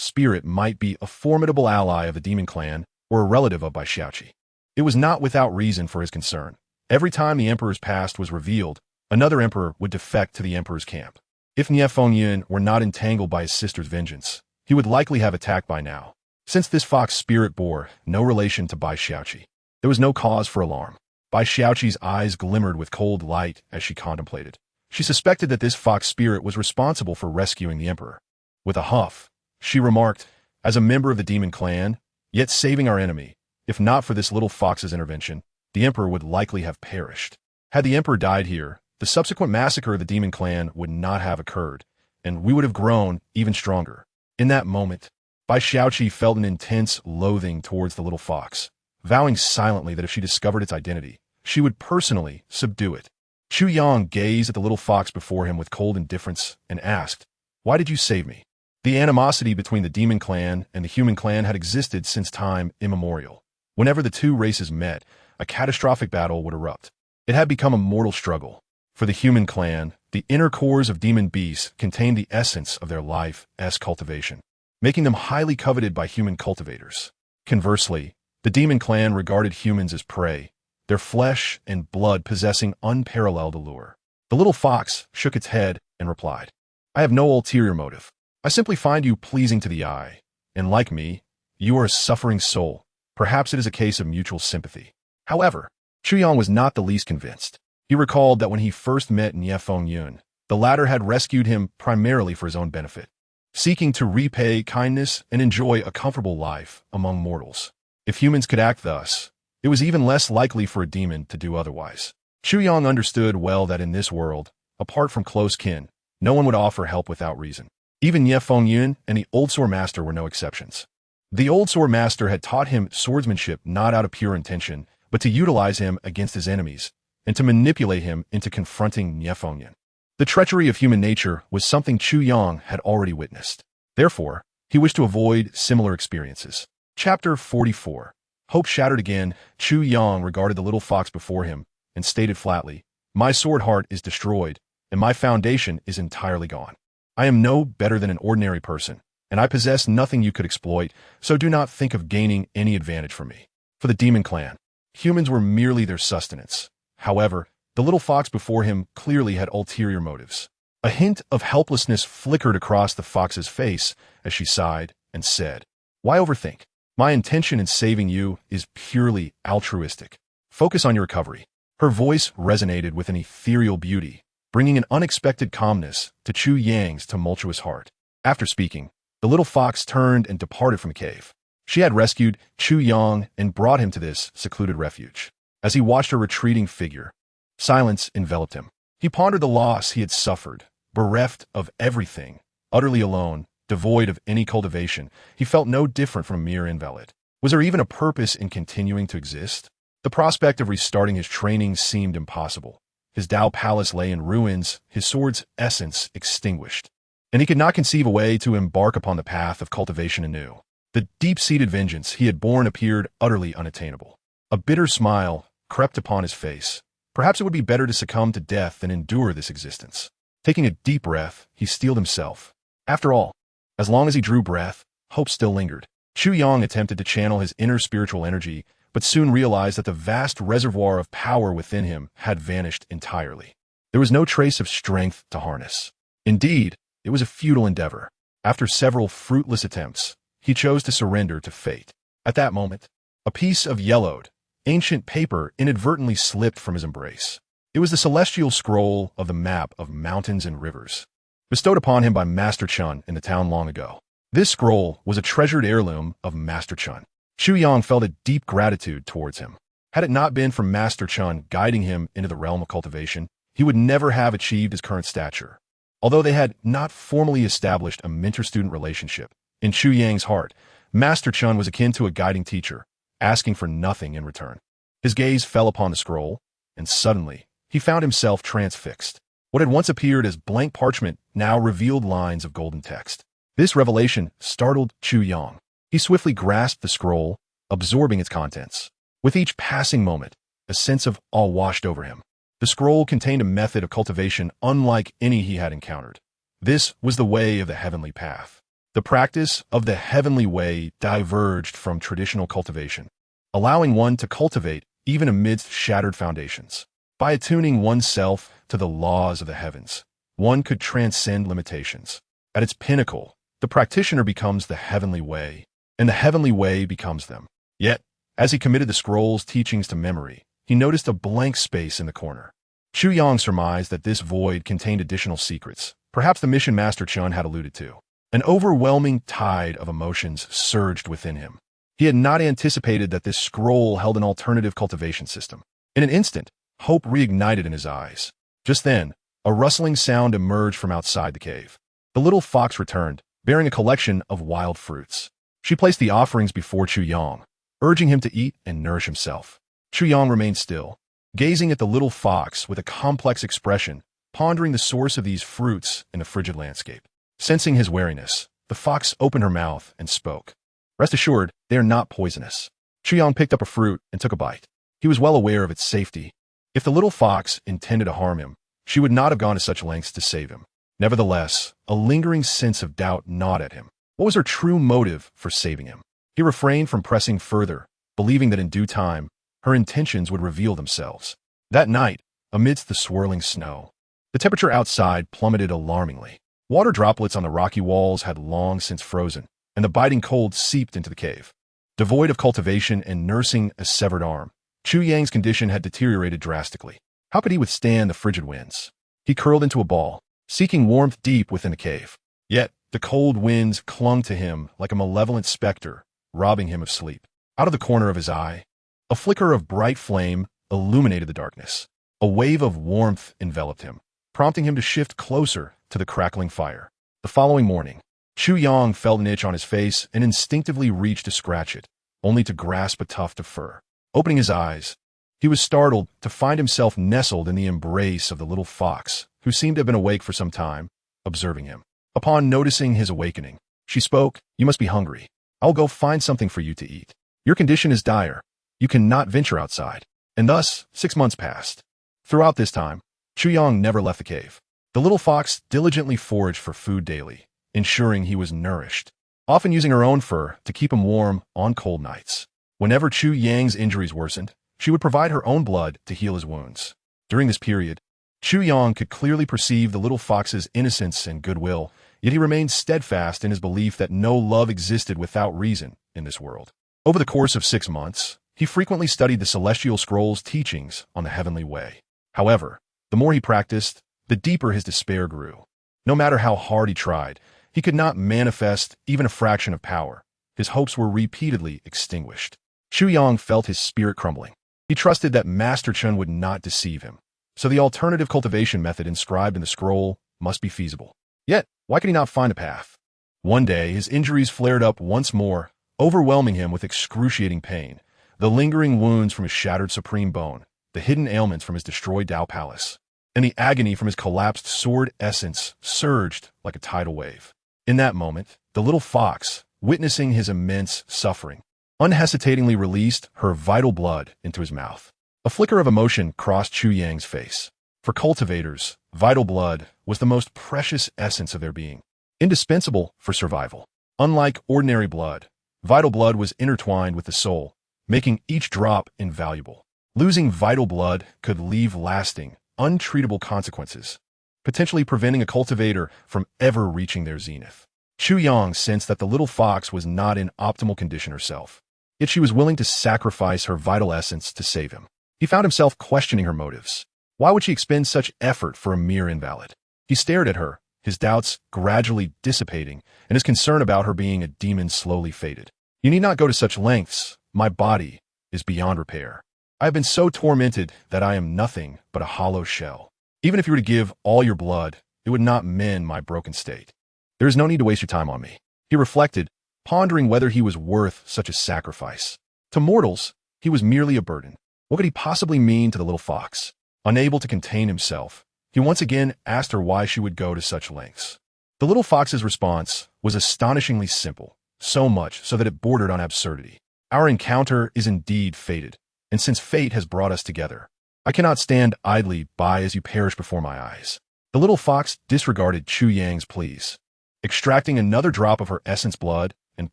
spirit might be a formidable ally of the demon clan or a relative of Bai Xiaoqi. It was not without reason for his concern. Every time the emperor's past was revealed, another emperor would defect to the emperor's camp. If Ye Fengyun were not entangled by his sister's vengeance, he would likely have attacked by now. Since this fox spirit bore no relation to Bai Xiaoqi, there was no cause for alarm. Bai Xiaoqi's eyes glimmered with cold light as she contemplated. She suspected that this fox spirit was responsible for rescuing the emperor. With a huff, she remarked, "As a member of the demon clan, yet saving our enemy, if not for this little fox's intervention, the emperor would likely have perished. Had the emperor died here, the subsequent massacre of the demon clan would not have occurred, and we would have grown even stronger." In that moment, Bai Xiaoqi felt an intense loathing towards the little fox, vowing silently that if she discovered its identity, she would personally subdue it. Chu Yang gazed at the little fox before him with cold indifference and asked, "Why did you save me?" The animosity between the demon clan and the human clan had existed since time immemorial. Whenever the two races met, a catastrophic battle would erupt. It had become a mortal struggle. For the human clan, The inner cores of demon beasts contain the essence of their life's cultivation, making them highly coveted by human cultivators. Conversely, the demon clan regarded humans as prey, their flesh and blood possessing unparalleled allure. The little fox shook its head and replied, "I have no ulterior motive. I simply find you pleasing to the eye, and like me, you are a suffering soul. Perhaps it is a case of mutual sympathy." However, Chu Yang was not the least convinced. He recalled that when he first met Nie Yun, the latter had rescued him primarily for his own benefit, seeking to repay kindness and enjoy a comfortable life among mortals. If humans could act thus, it was even less likely for a demon to do otherwise. Chu Yang understood well that in this world, apart from close kin, no one would offer help without reason. Even Nie Yun and the old sword master were no exceptions. The old sword master had taught him swordsmanship not out of pure intention, but to utilize him against his enemies, and to manipulate him into confronting Nie Yun. The treachery of human nature was something Chu Yang had already witnessed. Therefore, he wished to avoid similar experiences. Chapter 44. Hope shattered again. Chu Yang regarded the little fox before him and stated flatly, "My sword heart is destroyed, and my foundation is entirely gone. I am no better than an ordinary person, and I possess nothing you could exploit, so do not think of gaining any advantage from me." For the demon clan, humans were merely their sustenance. However, the little fox before him clearly had ulterior motives. A hint of helplessness flickered across the fox's face as she sighed and said, "Why overthink? My intention in saving you is purely altruistic. Focus on your recovery." Her voice resonated with an ethereal beauty, bringing an unexpected calmness to Chu Yang's tumultuous heart. After speaking, the little fox turned and departed from the cave. She had rescued Chu Yang and brought him to this secluded refuge. As he watched her retreating figure, silence enveloped him. He pondered the loss he had suffered, bereft of everything, utterly alone, devoid of any cultivation. He felt no different from a mere invalid. Was there even a purpose in continuing to exist? The prospect of restarting his training seemed impossible. His Tao palace lay in ruins, his sword's essence extinguished, and he could not conceive a way to embark upon the path of cultivation anew. The deep-seated vengeance he had borne appeared utterly unattainable. A bitter smile crept upon his face. Perhaps it would be better to succumb to death than endure this existence. Taking a deep breath, he steeled himself. After all, as long as he drew breath, hope still lingered. Chu Yang attempted to channel his inner spiritual energy, but soon realized that the vast reservoir of power within him had vanished entirely. There was no trace of strength to harness. Indeed, it was a futile endeavor. After several fruitless attempts, he chose to surrender to fate. At that moment, a piece of yellowed, ancient paper inadvertently slipped from his embrace. It was the celestial scroll of the map of mountains and rivers, bestowed upon him by Master Chun in the town long ago. This scroll was a treasured heirloom of Master Chun. Chu Yang felt a deep gratitude towards him. Had it not been for Master Chun guiding him into the realm of cultivation, he would never have achieved his current stature. Although they had not formally established a mentor-student relationship, in Chu Yang's heart, Master Chun was akin to a guiding teacher, asking for nothing in return. His gaze fell upon the scroll, and suddenly, he found himself transfixed. What had once appeared as blank parchment now revealed lines of golden text. This revelation startled Chu Yang. He swiftly grasped the scroll, absorbing its contents. With each passing moment, a sense of awe washed over him. The scroll contained a method of cultivation unlike any he had encountered. This was the way of the heavenly path. The practice of the heavenly way diverged from traditional cultivation, allowing one to cultivate even amidst shattered foundations. By attuning oneself to the laws of the heavens, one could transcend limitations. At its pinnacle, the practitioner becomes the heavenly way, and the heavenly way becomes them. Yet, as he committed the scroll's teachings to memory, he noticed a blank space in the corner. Chu Yang surmised that this void contained additional secrets, perhaps the mission Master Chun had alluded to. An overwhelming tide of emotions surged within him. He had not anticipated that this scroll held an alternative cultivation system. In an instant, hope reignited in his eyes. Just then, a rustling sound emerged from outside the cave. The little fox returned, bearing a collection of wild fruits. She placed the offerings before Chu Yang, urging him to eat and nourish himself. Chu Yang remained still, gazing at the little fox with a complex expression, pondering the source of these fruits in the frigid landscape. Sensing his wariness, the fox opened her mouth and spoke. "Rest assured, they are not poisonous." Chu Yang picked up a fruit and took a bite. He was well aware of its safety. If the little fox intended to harm him, She would not have gone to such lengths to save him. Nevertheless, a lingering sense of doubt gnawed at him. What was her true motive for saving him? He refrained from pressing further, believing that in due time, her intentions would reveal themselves. That night, amidst the swirling snow, the temperature outside plummeted alarmingly. Water droplets on the rocky walls had long since frozen, and the biting cold seeped into the cave. Devoid of cultivation and nursing a severed arm, Chu Yang's condition had deteriorated drastically. How could he withstand the frigid winds? He curled into a ball, seeking warmth deep within the cave. Yet, the cold winds clung to him like a malevolent specter, robbing him of sleep. Out of the corner of his eye, a flicker of bright flame illuminated the darkness. A wave of warmth enveloped him, prompting him to shift closer to the crackling fire. The following morning, Chu Yang felt an itch on his face and instinctively reached to scratch it, only to grasp a tuft of fur. Opening his eyes, he was startled to find himself nestled in the embrace of the little fox, who seemed to have been awake for some time, observing him. Upon noticing his awakening, she spoke, "You must be hungry. I'll go find something for you to eat. Your condition is dire. You cannot venture outside." And thus, 6 months passed. Throughout this time, Chu Yang never left the cave. The little fox diligently foraged for food daily, ensuring he was nourished, often using her own fur to keep him warm on cold nights. Whenever Chu Yang's injuries worsened, she would provide her own blood to heal his wounds. During this period, Chu Yang could clearly perceive the little fox's innocence and goodwill, yet he remained steadfast in his belief that no love existed without reason in this world. Over the course of 6 months, he frequently studied the celestial scrolls' teachings on the heavenly way. However, the more he practiced, the deeper his despair grew. No matter how hard he tried, he could not manifest even a fraction of power. His hopes were repeatedly extinguished. Chu Yang felt his spirit crumbling. He trusted that Master Chun would not deceive him, so the alternative cultivation method inscribed in the scroll must be feasible. Yet, why could he not find a path? One day, his injuries flared up once more, overwhelming him with excruciating pain. The lingering wounds from his shattered supreme bone, the hidden ailments from his destroyed Tao palace, and the agony from his collapsed sword essence surged like a tidal wave. In that moment, the little fox, witnessing his immense suffering, unhesitatingly released her vital blood into his mouth. A flicker of emotion crossed Chu Yang's face. For cultivators, vital blood was the most precious essence of their being, indispensable for survival. Unlike ordinary blood, vital blood was intertwined with the soul, making each drop invaluable. Losing vital blood could leave lasting, untreatable consequences, potentially preventing a cultivator from ever reaching their zenith. Chu Yang sensed that the little fox was not in optimal condition herself, yet she was willing to sacrifice her vital essence to save him. He found himself questioning her motives. Why would she expend such effort for a mere invalid? He stared at her, his doubts gradually dissipating, and his concern about her being a demon slowly faded. "You need not go to such lengths. My body is beyond repair. I have been so tormented that I am nothing but a hollow shell. Even if you were to give all your blood, it would not mend my broken state. There is no need to waste your time on me." He reflected, pondering whether he was worth such a sacrifice. To mortals, he was merely a burden. What could he possibly mean to the little fox? Unable to contain himself, he once again asked her why she would go to such lengths. The little fox's response was astonishingly simple, so much so that it bordered on absurdity. "Our encounter is indeed fated, and since fate has brought us together, I cannot stand idly by as you perish before my eyes." The little fox disregarded Chu Yang's pleas. Extracting another drop of her essence blood and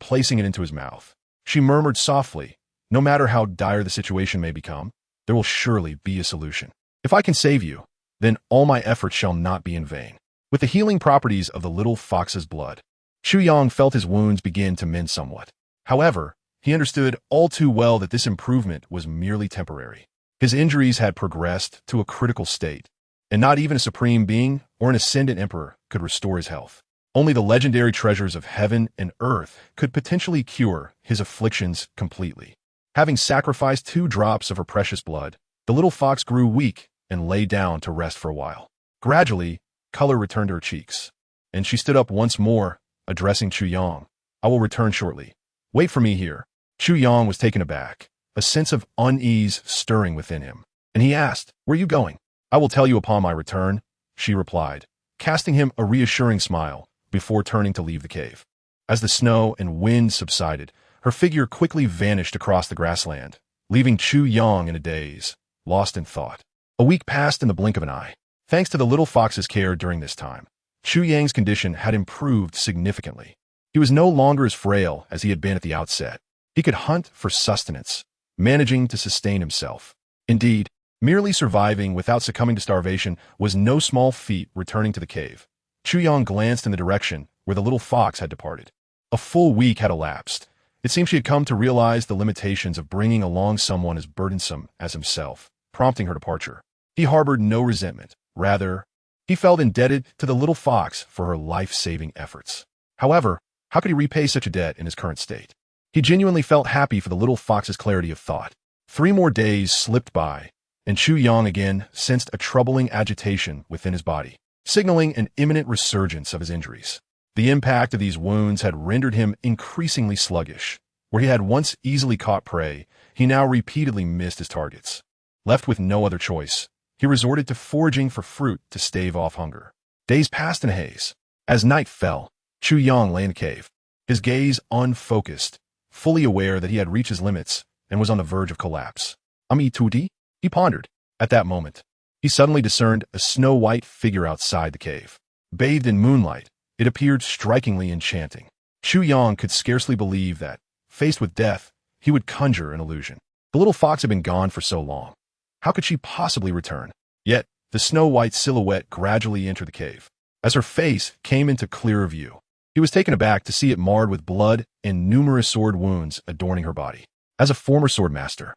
placing it into his mouth, she murmured softly, "No matter how dire the situation may become, there will surely be a solution. If I can save you, then all my efforts shall not be in vain." With the healing properties of the little fox's blood, Chu Yang felt his wounds begin to mend somewhat. However, he understood all too well that this improvement was merely temporary. His injuries had progressed to a critical state, and not even a supreme being or an ascendant emperor could restore his health. Only the legendary treasures of heaven and earth could potentially cure his afflictions completely. Having sacrificed 2 drops of her precious blood, the little fox grew weak and lay down to rest for a while. Gradually, color returned to her cheeks, and she stood up once more, addressing Chu Yang. "I will return shortly. Wait for me here." Chu Yang was taken aback, a sense of unease stirring within him, and he asked, "Where are you going?" "I will tell you upon my return," she replied, casting him a reassuring smile before turning to leave the cave. As the snow and wind subsided, her figure quickly vanished across the grassland, leaving Chu Yang in a daze, lost in thought. A week passed in the blink of an eye. Thanks to the little fox's care during this time, Chu Yang's condition had improved significantly. He was no longer as frail as he had been at the outset. He could hunt for sustenance, managing to sustain himself. Indeed, merely surviving without succumbing to starvation was no small feat. Returning to the cave, Chu Yang glanced in the direction where the little fox had departed. A full week had elapsed. It seemed she had come to realize the limitations of bringing along someone as burdensome as himself, prompting her departure. He harbored no resentment. Rather, he felt indebted to the little fox for her life-saving efforts. However, how could he repay such a debt in his current state? He genuinely felt happy for the little fox's clarity of thought. 3 more days slipped by, and Chu Yang again sensed a troubling agitation within his body, signaling an imminent resurgence of his injuries. The impact of these wounds had rendered him increasingly sluggish. Where he had once easily caught prey, he now repeatedly missed his targets. Left with no other choice, he resorted to foraging for fruit to stave off hunger. Days passed in a haze. As night fell, Chu Yang lay in the cave, his gaze unfocused, fully aware that he had reached his limits and was on the verge of collapse. Tuti? He pondered. At that moment, he suddenly discerned a snow-white figure outside the cave. Bathed in moonlight, it appeared strikingly enchanting. Chu Yang could scarcely believe that, faced with death, he would conjure an illusion. The little fox had been gone for so long. How could she possibly return? Yet, the snow-white silhouette gradually entered the cave. As her face came into clearer view, he was taken aback to see it marred with blood and numerous sword wounds adorning her body. As a former swordmaster,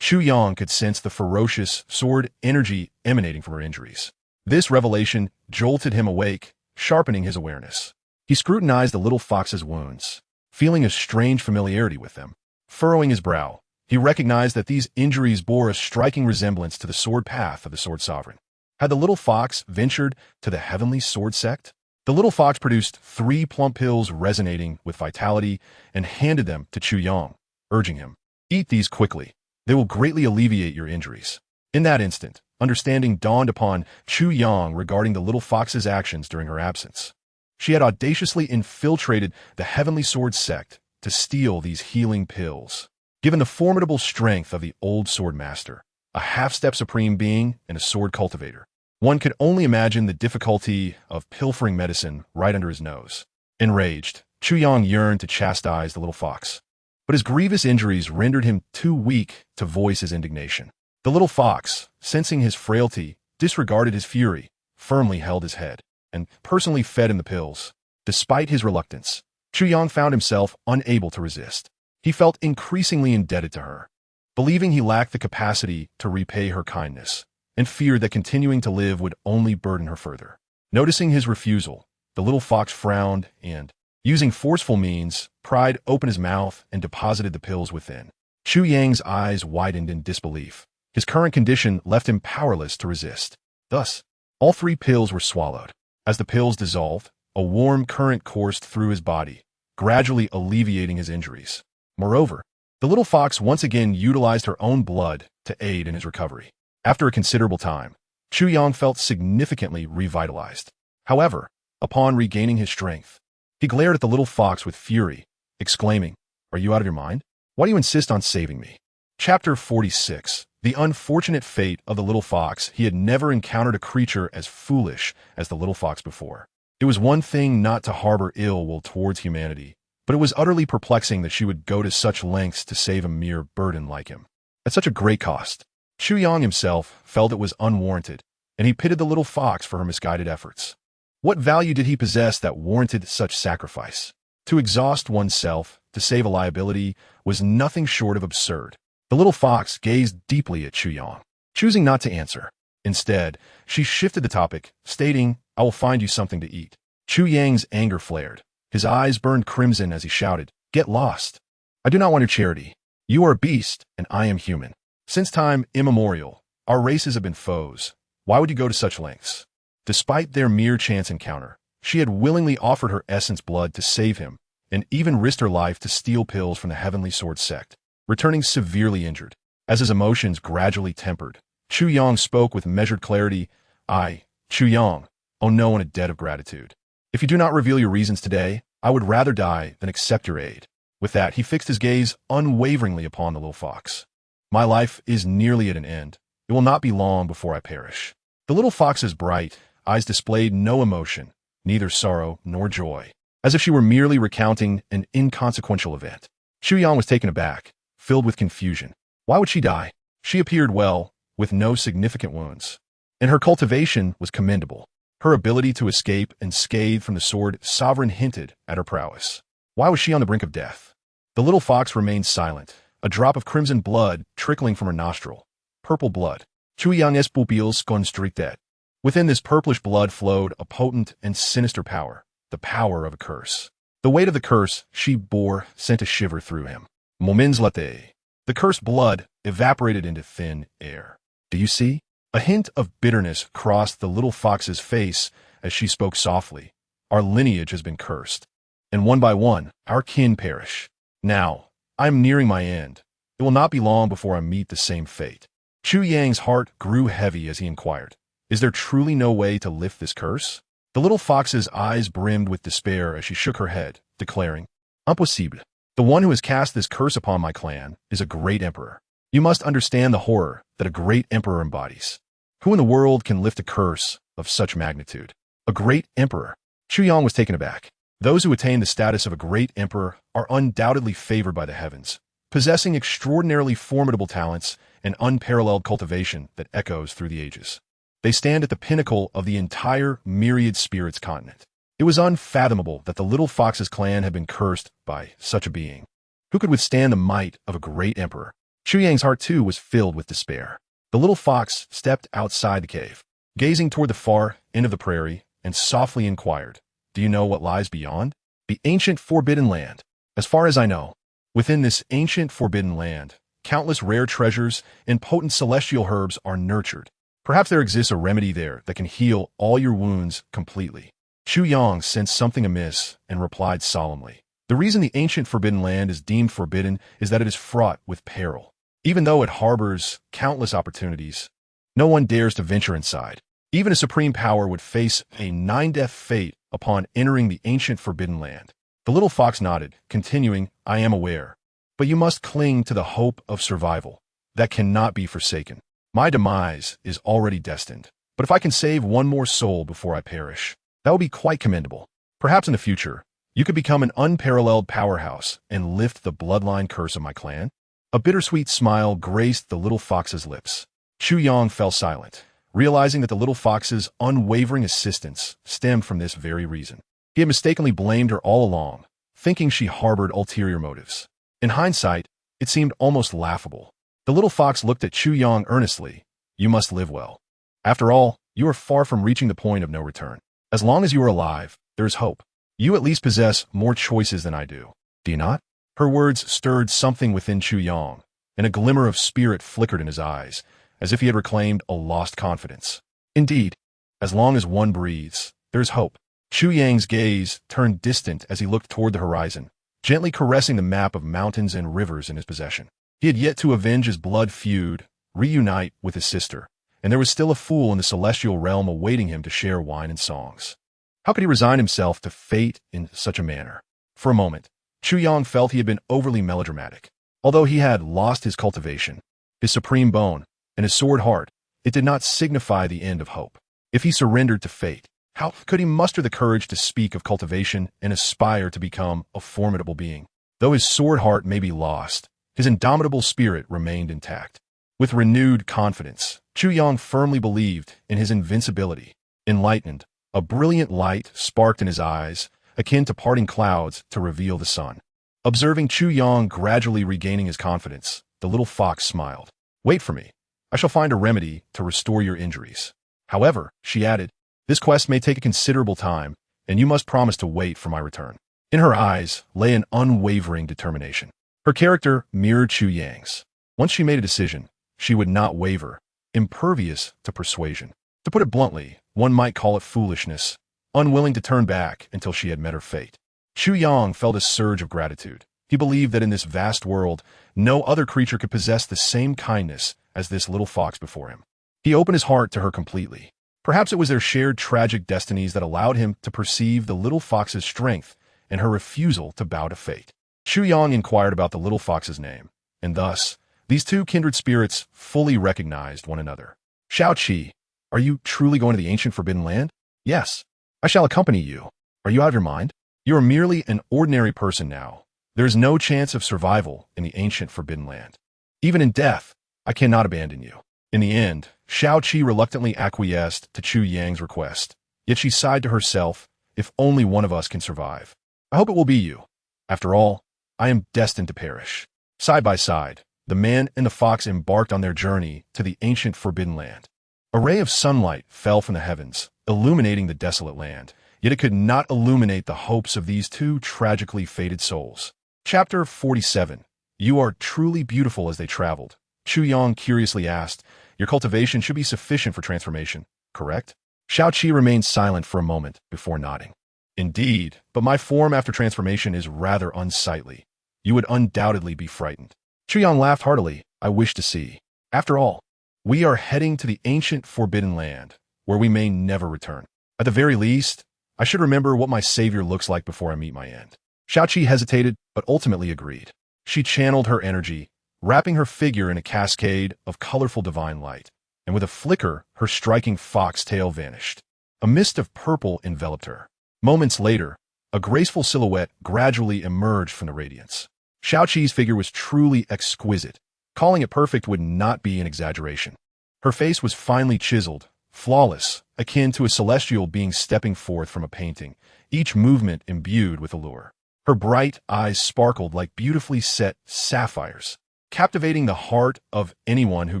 Chu Yang could sense the ferocious sword energy emanating from her injuries. This revelation jolted him awake, sharpening his awareness. He scrutinized the little fox's wounds, feeling a strange familiarity with them. Furrowing his brow, he recognized that these injuries bore a striking resemblance to the sword path of the sword sovereign. Had the little fox ventured to the heavenly sword sect? The little fox produced 3 plump pills resonating with vitality and handed them to Chu Yang, urging him, "Eat these quickly. They will greatly alleviate your injuries." In that instant, understanding dawned upon Chu Yang regarding the little fox's actions during her absence. She had audaciously infiltrated the heavenly sword sect to steal these healing pills. Given the formidable strength of the old sword master, a half-step supreme being and a sword cultivator, one could only imagine the difficulty of pilfering medicine right under his nose. Enraged, Chu Yang yearned to chastise the little fox, but his grievous injuries rendered him too weak to voice his indignation. The little fox, sensing his frailty, disregarded his fury, firmly held his head, and personally fed him the pills. Despite his reluctance, Chu Yang found himself unable to resist. He felt increasingly indebted to her, believing he lacked the capacity to repay her kindness, and feared that continuing to live would only burden her further. Noticing his refusal, the little fox frowned and, using forceful means, pried open his mouth and deposited the pills within. Chu Yang's eyes widened in disbelief. His current condition left him powerless to resist. Thus, all 3 pills were swallowed. As the pills dissolved, a warm current coursed through his body, gradually alleviating his injuries. Moreover, the little fox once again utilized her own blood to aid in his recovery. After a considerable time, Chu Yang felt significantly revitalized. However, upon regaining his strength, he glared at the little fox with fury, exclaiming, "Are you out of your mind? Why do you insist on saving me?" Chapter 46. The unfortunate fate of the little fox. He had never encountered a creature as foolish as the little fox before. It was one thing not to harbor ill will towards humanity, but it was utterly perplexing that she would go to such lengths to save a mere burden like him. At such a great cost, Chu Yang himself felt it was unwarranted, and he pitied the little fox for her misguided efforts. What value did he possess that warranted such sacrifice? To exhaust oneself to save a liability was nothing short of absurd. The little fox gazed deeply at Chu Yang, choosing not to answer. Instead, she shifted the topic, stating, "I will find you something to eat." Chu Yang's anger flared. His eyes burned crimson as he shouted, "Get lost! I do not want your charity. You are a beast, and I am human. Since time immemorial, our races have been foes. Why would you go to such lengths?" Despite their mere chance encounter, she had willingly offered her essence blood to save him, and even risked her life to steal pills from the Heavenly Sword sect, returning severely injured. As his emotions gradually tempered, Chu Yang spoke with measured clarity, "I, Chu Yang, owe no one a debt of gratitude. If you do not reveal your reasons today, I would rather die than accept your aid." With that, he fixed his gaze unwaveringly upon the little fox. "My life is nearly at an end. It will not be long before I perish. The little fox's bright eyes displayed no emotion, neither sorrow nor joy, as if she were merely recounting an inconsequential event. Chu Yang was taken aback, filled with confusion. Why would she die? She appeared well, with no significant wounds, and her cultivation was commendable. Her ability to escape unscathed from the sword sovereign hinted at her prowess. Why was she on the brink of death? The little fox remained silent, a drop of crimson blood trickling from her nostril. Purple blood. Chu Yang es pupils constricted. Within this purplish blood flowed a potent and sinister power, the power of a curse. The weight of the curse she bore sent a shiver through him. Moments latte. The cursed blood evaporated into thin air. Do you see? A hint of bitterness crossed the little fox's face as she spoke softly. Our lineage has been cursed, and one by one, our kin perish. Now, I am nearing my end. It will not be long before I meet the same fate. Chu Yang's heart grew heavy as he inquired, is there truly no way to lift this curse? The little fox's eyes brimmed with despair as she shook her head, declaring, Impossible. The one who has cast this curse upon my clan is a great emperor. You must understand the horror that a great emperor embodies. Who in the world can lift a curse of such magnitude? A great emperor. Chu Yang was taken aback. Those who attain the status of a great emperor are undoubtedly favored by the heavens, possessing extraordinarily formidable talents and unparalleled cultivation that echoes through the ages. They stand at the pinnacle of the entire myriad spirits continent. It was unfathomable that the little fox's clan had been cursed by such a being. Who could withstand the might of a great emperor? Chu Yang's heart too was filled with despair. The little fox stepped outside the cave, gazing toward the far end of the prairie, and softly inquired, Do you know what lies beyond? The ancient forbidden land. As far as I know, within this ancient forbidden land, countless rare treasures and potent celestial herbs are nurtured. Perhaps there exists a remedy there that can heal all your wounds completely. Chu Yang sensed something amiss and replied solemnly, The reason the ancient forbidden land is deemed forbidden is that it is fraught with peril. Even though it harbors countless opportunities, no one dares to venture inside. Even a supreme power would face a nine-death fate upon entering the ancient forbidden land. The little fox nodded, continuing, I am aware. But you must cling to the hope of survival. That cannot be forsaken. My demise is already destined. But if I can save one more soul before I perish, that will be quite commendable. Perhaps in the future, you could become an unparalleled powerhouse and lift the bloodline curse of my clan. A bittersweet smile graced the little fox's lips. Chu Yang fell silent, realizing that the little fox's unwavering assistance stemmed from this very reason. He had mistakenly blamed her all along, thinking she harbored ulterior motives. In hindsight, it seemed almost laughable. The little fox looked at Chu Yang earnestly. You must live well. After all, you are far from reaching the point of no return. As long as you are alive, there is hope. You at least possess more choices than I do. Do you not? Her words stirred something within Chu Yang, and a glimmer of spirit flickered in his eyes, as if he had reclaimed a lost confidence. Indeed, as long as one breathes, there is hope. Chu Yang's gaze turned distant as he looked toward the horizon, gently caressing the map of mountains and rivers in his possession. He had yet to avenge his blood feud, reunite with his sister, and there was still a fool in the celestial realm awaiting him to share wine and songs. How could he resign himself to fate in such a manner? For a moment, Chu Yang felt he had been overly melodramatic. Although he had lost his cultivation, his supreme bone, and his sword heart, it did not signify the end of hope. If he surrendered to fate, how could he muster the courage to speak of cultivation and aspire to become a formidable being? Though his sword heart may be lost, his indomitable spirit remained intact. With renewed confidence, Chu Yang firmly believed in his invincibility. Enlightened, a brilliant light sparked in his eyes, akin to parting clouds to reveal the sun. Observing Chu Yang gradually regaining his confidence, the little fox smiled. Wait for me. I shall find a remedy to restore your injuries. However, she added, this quest may take a considerable time, and you must promise to wait for my return. In her eyes lay an unwavering determination. Her character mirrored Chu Yang's. Once she made a decision, she would not waver, impervious to persuasion. To put it bluntly, one might call it foolishness, unwilling to turn back until she had met her fate. Chu Yang felt a surge of gratitude. He believed that in this vast world, no other creature could possess the same kindness as this little fox before him. He opened his heart to her completely. Perhaps it was their shared tragic destinies that allowed him to perceive the little fox's strength and her refusal to bow to fate. Chu Yang inquired about the little fox's name, and thus, these two kindred spirits fully recognized one another. Shao Qi, Are you truly going to the ancient forbidden land? Yes. I shall accompany you. Are you out of your mind? You are merely an ordinary person now. There is no chance of survival in the ancient forbidden land. Even in death, I cannot abandon you. In the end, Shao-Chi reluctantly acquiesced to Chu Yang's request. Yet she sighed to herself, if only one of us can survive. I hope it will be you. After all, I am destined to perish. Side by side, the man and the fox embarked on their journey to the ancient forbidden land. A ray of sunlight fell from the heavens, illuminating the desolate land, yet it could not illuminate the hopes of these two tragically fated souls. Chapter 47. You are truly beautiful. As they traveled, Chu Yang curiously asked, your cultivation should be sufficient for transformation, correct? Shao-Chi remained silent for a moment before nodding. Indeed, but my form after transformation is rather unsightly. You would undoubtedly be frightened. Chu Yang laughed heartily. I wish to see. After all, we are heading to the ancient forbidden land, where we may never return. At the very least, I should remember what my savior looks like before I meet my end. Shao-Chi hesitated, but ultimately agreed. She channeled her energy, wrapping her figure in a cascade of colorful divine light, and with a flicker, her striking fox tail vanished. A mist of purple enveloped her. Moments later, a graceful silhouette gradually emerged from the radiance. Shao-Chi's figure was truly exquisite. Calling it perfect would not be an exaggeration. Her face was finely chiseled, flawless, akin to a celestial being stepping forth from a painting, each movement imbued with allure. Her bright eyes sparkled like beautifully set sapphires, captivating the heart of anyone who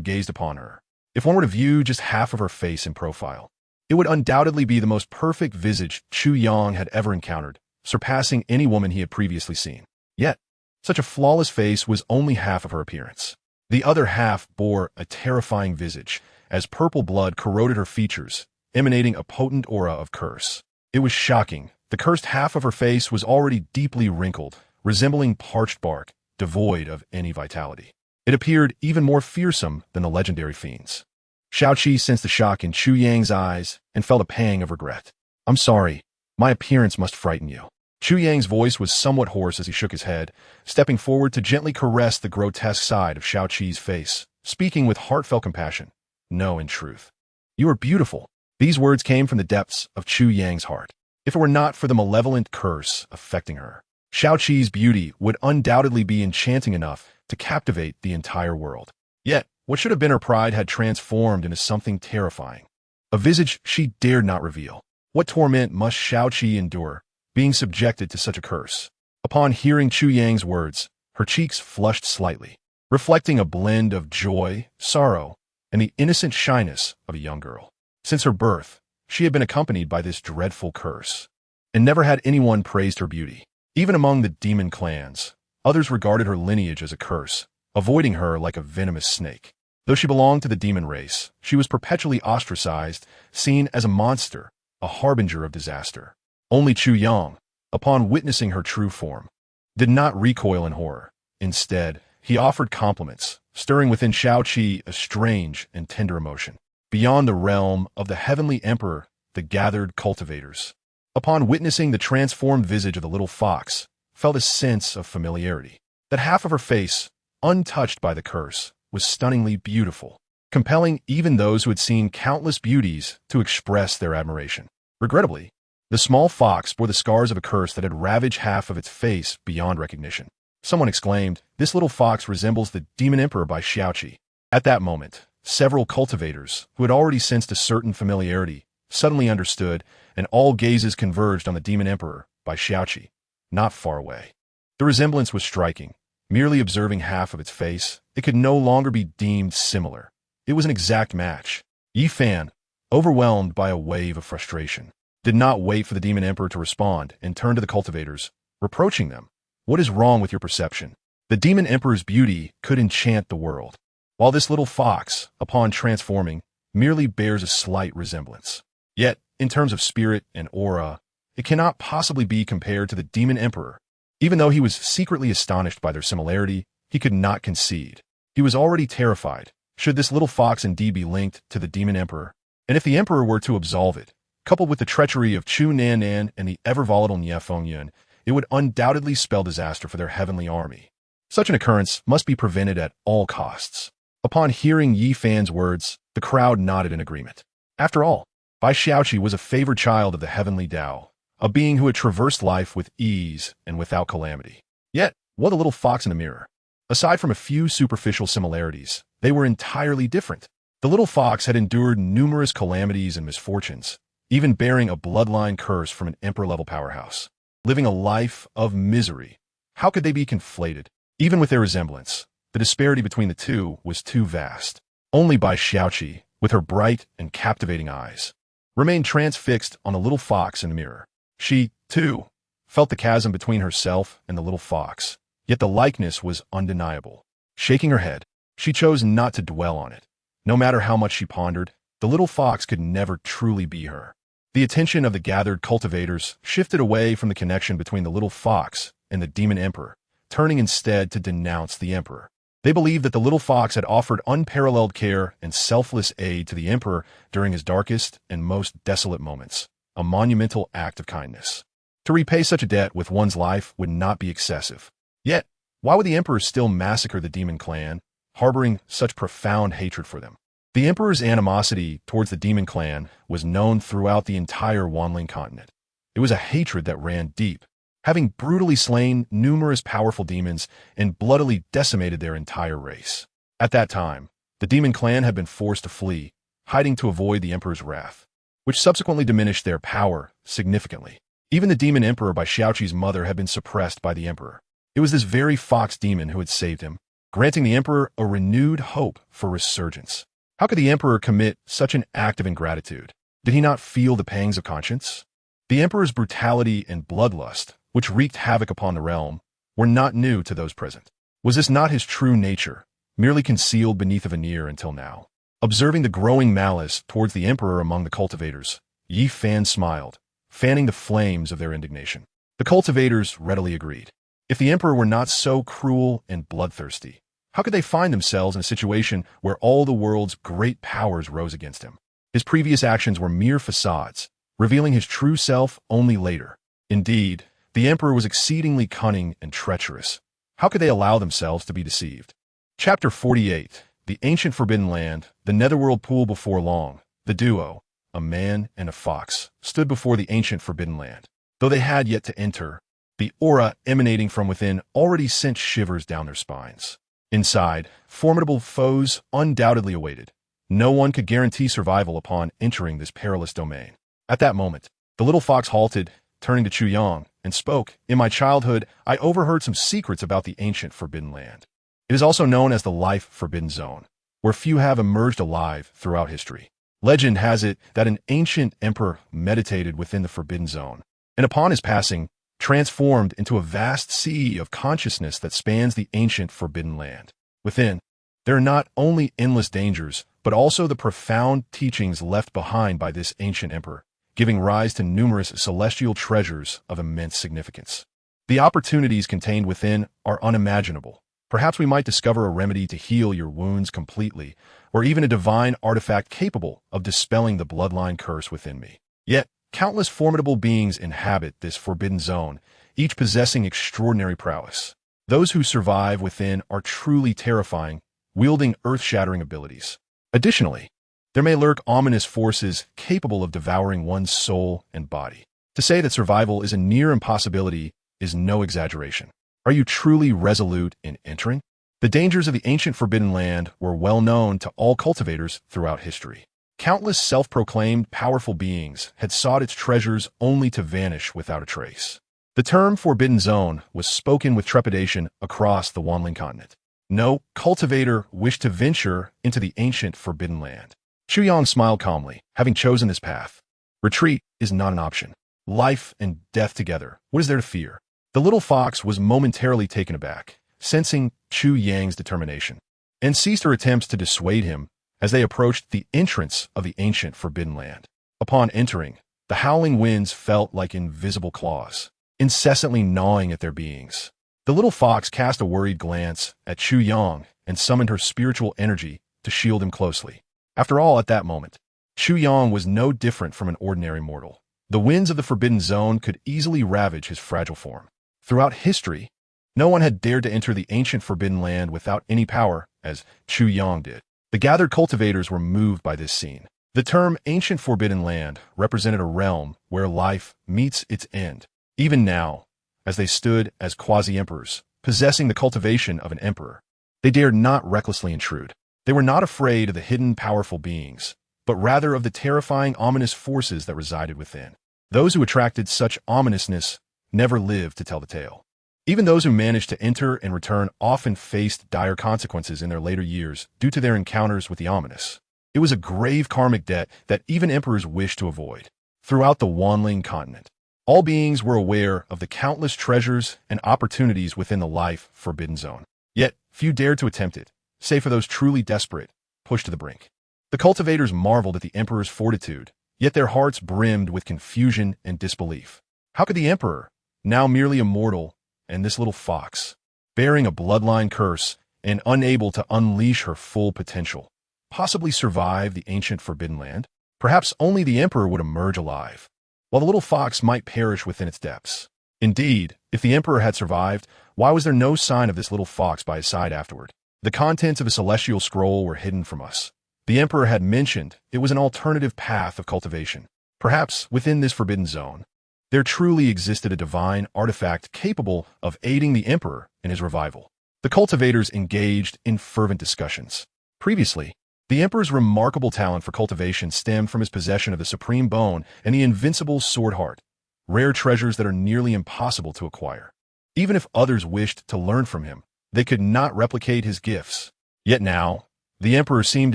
gazed upon her. If one were to view just half of her face in profile, it would undoubtedly be the most perfect visage Chu Yang had ever encountered, surpassing any woman he had previously seen. Yet, such a flawless face was only half of her appearance. The other half bore a terrifying visage, as purple blood corroded her features, emanating a potent aura of curse. It was shocking. The cursed half of her face was already deeply wrinkled, resembling parched bark, devoid of any vitality. It appeared even more fearsome than the legendary fiends. Shao-Chi sensed the shock in Chu Yang's eyes and felt a pang of regret. I'm sorry. My appearance must frighten you. Chu Yang's voice was somewhat hoarse as he shook his head, stepping forward to gently caress the grotesque side of Shao-Chi's face, speaking with heartfelt compassion. No, in truth. You are beautiful. These words came from the depths of Chu Yang's heart. If it were not for the malevolent curse affecting her, Shao-Chi's beauty would undoubtedly be enchanting enough to captivate the entire world. Yet, what should have been her pride had transformed into something terrifying. A visage she dared not reveal. What torment must Shao-Chi endure, being subjected to such a curse? Upon hearing Chu Yang's words, her cheeks flushed slightly, reflecting a blend of joy, sorrow, and the innocent shyness of a young girl. Since her birth, she had been accompanied by this dreadful curse, and never had anyone praised her beauty. Even among the demon clans, others regarded her lineage as a curse, avoiding her like a venomous snake. Though she belonged to the demon race, she was perpetually ostracized, seen as a monster, a harbinger of disaster. Only Chu Yang, upon witnessing her true form, did not recoil in horror. Instead, he offered compliments, stirring within Shao-Chi a strange and tender emotion. Beyond the realm of the heavenly emperor, the gathered cultivators, upon witnessing the transformed visage of the little fox, felt a sense of familiarity. That half of her face, untouched by the curse, was stunningly beautiful, compelling even those who had seen countless beauties to express their admiration. Regrettably, the small fox bore the scars of a curse that had ravaged half of its face beyond recognition. Someone exclaimed, "This little fox resembles the demon emperor by Shao-Chi." At that moment, several cultivators, who had already sensed a certain familiarity, suddenly understood, and all gazes converged on the demon emperor by Shao-Chi, not far away. The resemblance was striking. Merely observing half of its face, it could no longer be deemed similar. It was an exact match. Yi Fan, overwhelmed by a wave of frustration, did not wait for the demon emperor to respond and turned to the cultivators, reproaching them. What is wrong with your perception? The demon emperor's beauty could enchant the world, while this little fox, upon transforming, merely bears a slight resemblance. Yet, in terms of spirit and aura, it cannot possibly be compared to the demon emperor. Even though he was secretly astonished by their similarity, he could not concede. He was already terrified, should this little fox indeed be linked to the demon emperor. And if the emperor were to absolve it, coupled with the treachery of Chu Nannan and the ever-volatile Nie Fengyun, it would undoubtedly spell disaster for their heavenly army. Such an occurrence must be prevented at all costs. Upon hearing Yi Fan's words, the crowd nodded in agreement. After all, Bai Xiaoqi was a favored child of the heavenly Tao, a being who had traversed life with ease and without calamity. Yet, what a little fox in the mirror. Aside from a few superficial similarities, they were entirely different. The little fox had endured numerous calamities and misfortunes, even bearing a bloodline curse from an emperor-level powerhouse. Living a life of misery. How could they be conflated? Even with their resemblance, the disparity between the two was too vast. Only Bai Xiaoqi, with her bright and captivating eyes, remained transfixed on the little fox in the mirror. She, too, felt the chasm between herself and the little fox, yet the likeness was undeniable. Shaking her head, she chose not to dwell on it. No matter how much she pondered, the little fox could never truly be her. The attention of the gathered cultivators shifted away from the connection between the little fox and the demon emperor, turning instead to denounce the emperor. They believed that the little fox had offered unparalleled care and selfless aid to the emperor during his darkest and most desolate moments, a monumental act of kindness. To repay such a debt with one's life would not be excessive. Yet, why would the emperor still massacre the demon clan, harboring such profound hatred for them? The emperor's animosity towards the demon clan was known throughout the entire Wanling continent. It was a hatred that ran deep, having brutally slain numerous powerful demons and bloodily decimated their entire race. At that time, the demon clan had been forced to flee, hiding to avoid the emperor's wrath, which subsequently diminished their power significantly. Even the demon emperor Bai Xiaoqi's mother had been suppressed by the emperor. It was this very fox demon who had saved him, granting the emperor a renewed hope for resurgence. How could the emperor commit such an act of ingratitude? Did he not feel the pangs of conscience? The emperor's brutality and bloodlust, which wreaked havoc upon the realm, were not new to those present. Was this not his true nature, merely concealed beneath a veneer until now? Observing the growing malice towards the emperor among the cultivators, Yi Fan smiled, fanning the flames of their indignation. The cultivators readily agreed. If the emperor were not so cruel and bloodthirsty, how could they find themselves in a situation where all the world's great powers rose against him? His previous actions were mere facades, revealing his true self only later. Indeed, the emperor was exceedingly cunning and treacherous. How could they allow themselves to be deceived? Chapter 48. The Ancient Forbidden Land, the Netherworld Pool. Before long, the duo, a man and a fox, stood before the Ancient Forbidden Land. Though they had yet to enter, the aura emanating from within already sent shivers down their spines. Inside, formidable foes undoubtedly awaited. No one could guarantee survival upon entering this perilous domain. At that moment, the little fox halted, turning to Chu Yang, and spoke. In my childhood, I overheard some secrets about the Ancient Forbidden Land. It is also known as the Life Forbidden Zone, where few have emerged alive throughout history. Legend has it that an ancient emperor meditated within the Forbidden Zone, and upon his passing, transformed into a vast sea of consciousness that spans the ancient Forbidden Land. Within, there are not only endless dangers, but also the profound teachings left behind by this ancient emperor, giving rise to numerous celestial treasures of immense significance. The opportunities contained within are unimaginable. Perhaps we might discover a remedy to heal your wounds completely, or even a divine artifact capable of dispelling the bloodline curse within me. Yet, countless formidable beings inhabit this forbidden zone, each possessing extraordinary prowess. Those who survive within are truly terrifying, wielding earth-shattering abilities. Additionally, there may lurk ominous forces capable of devouring one's soul and body. To say that survival is a near impossibility is no exaggeration. Are you truly resolute in entering? The dangers of the ancient Forbidden Land were well known to all cultivators throughout history. Countless self-proclaimed powerful beings had sought its treasures only to vanish without a trace. The term Forbidden Zone was spoken with trepidation across the Wanling continent. No cultivator wished to venture into the ancient Forbidden Land. Chu Yang smiled calmly, having chosen this path. Retreat is not an option. Life and death together, what is there to fear? The little fox was momentarily taken aback, sensing Chu Yang's determination, and ceased her attempts to dissuade him as they approached the entrance of the ancient Forbidden Land. Upon entering, the howling winds felt like invisible claws, incessantly gnawing at their beings. The little fox cast a worried glance at Chu Yang and summoned her spiritual energy to shield him closely. After all, at that moment, Chu Yang was no different from an ordinary mortal. The winds of the Forbidden Zone could easily ravage his fragile form. Throughout history, no one had dared to enter the ancient Forbidden Land without any power, as Chu Yang did. The gathered cultivators were moved by this scene. The term ancient forbidden land represented a realm where life meets its end. Even now, as they stood as quasi-emperors, possessing the cultivation of an emperor, they dared not recklessly intrude. They were not afraid of the hidden powerful beings, but rather of the terrifying ominous forces that resided within. Those who attracted such ominousness never lived to tell the tale. Even those who managed to enter and return often faced dire consequences in their later years due to their encounters with the ominous. It was a grave karmic debt that even emperors wished to avoid. Throughout the Wanling continent, all beings were aware of the countless treasures and opportunities within the life forbidden zone. Yet, few dared to attempt it, save for those truly desperate, pushed to the brink. The cultivators marveled at the emperor's fortitude, yet their hearts brimmed with confusion and disbelief. How could the emperor, now merely a mortal, and this little fox, bearing a bloodline curse and unable to unleash her full potential, possibly survive the ancient forbidden land? Perhaps only the emperor would emerge alive, while the little fox might perish within its depths. Indeed, if the emperor had survived, why was there no sign of this little fox by his side afterward? The contents of a celestial scroll were hidden from us. The emperor had mentioned it was an alternative path of cultivation. Perhaps within this forbidden zone, there truly existed a divine artifact capable of aiding the emperor in his revival. The cultivators engaged in fervent discussions. Previously, the emperor's remarkable talent for cultivation stemmed from his possession of the supreme bone and the invincible sword heart, rare treasures that are nearly impossible to acquire. Even if others wished to learn from him, they could not replicate his gifts. Yet now, the emperor seemed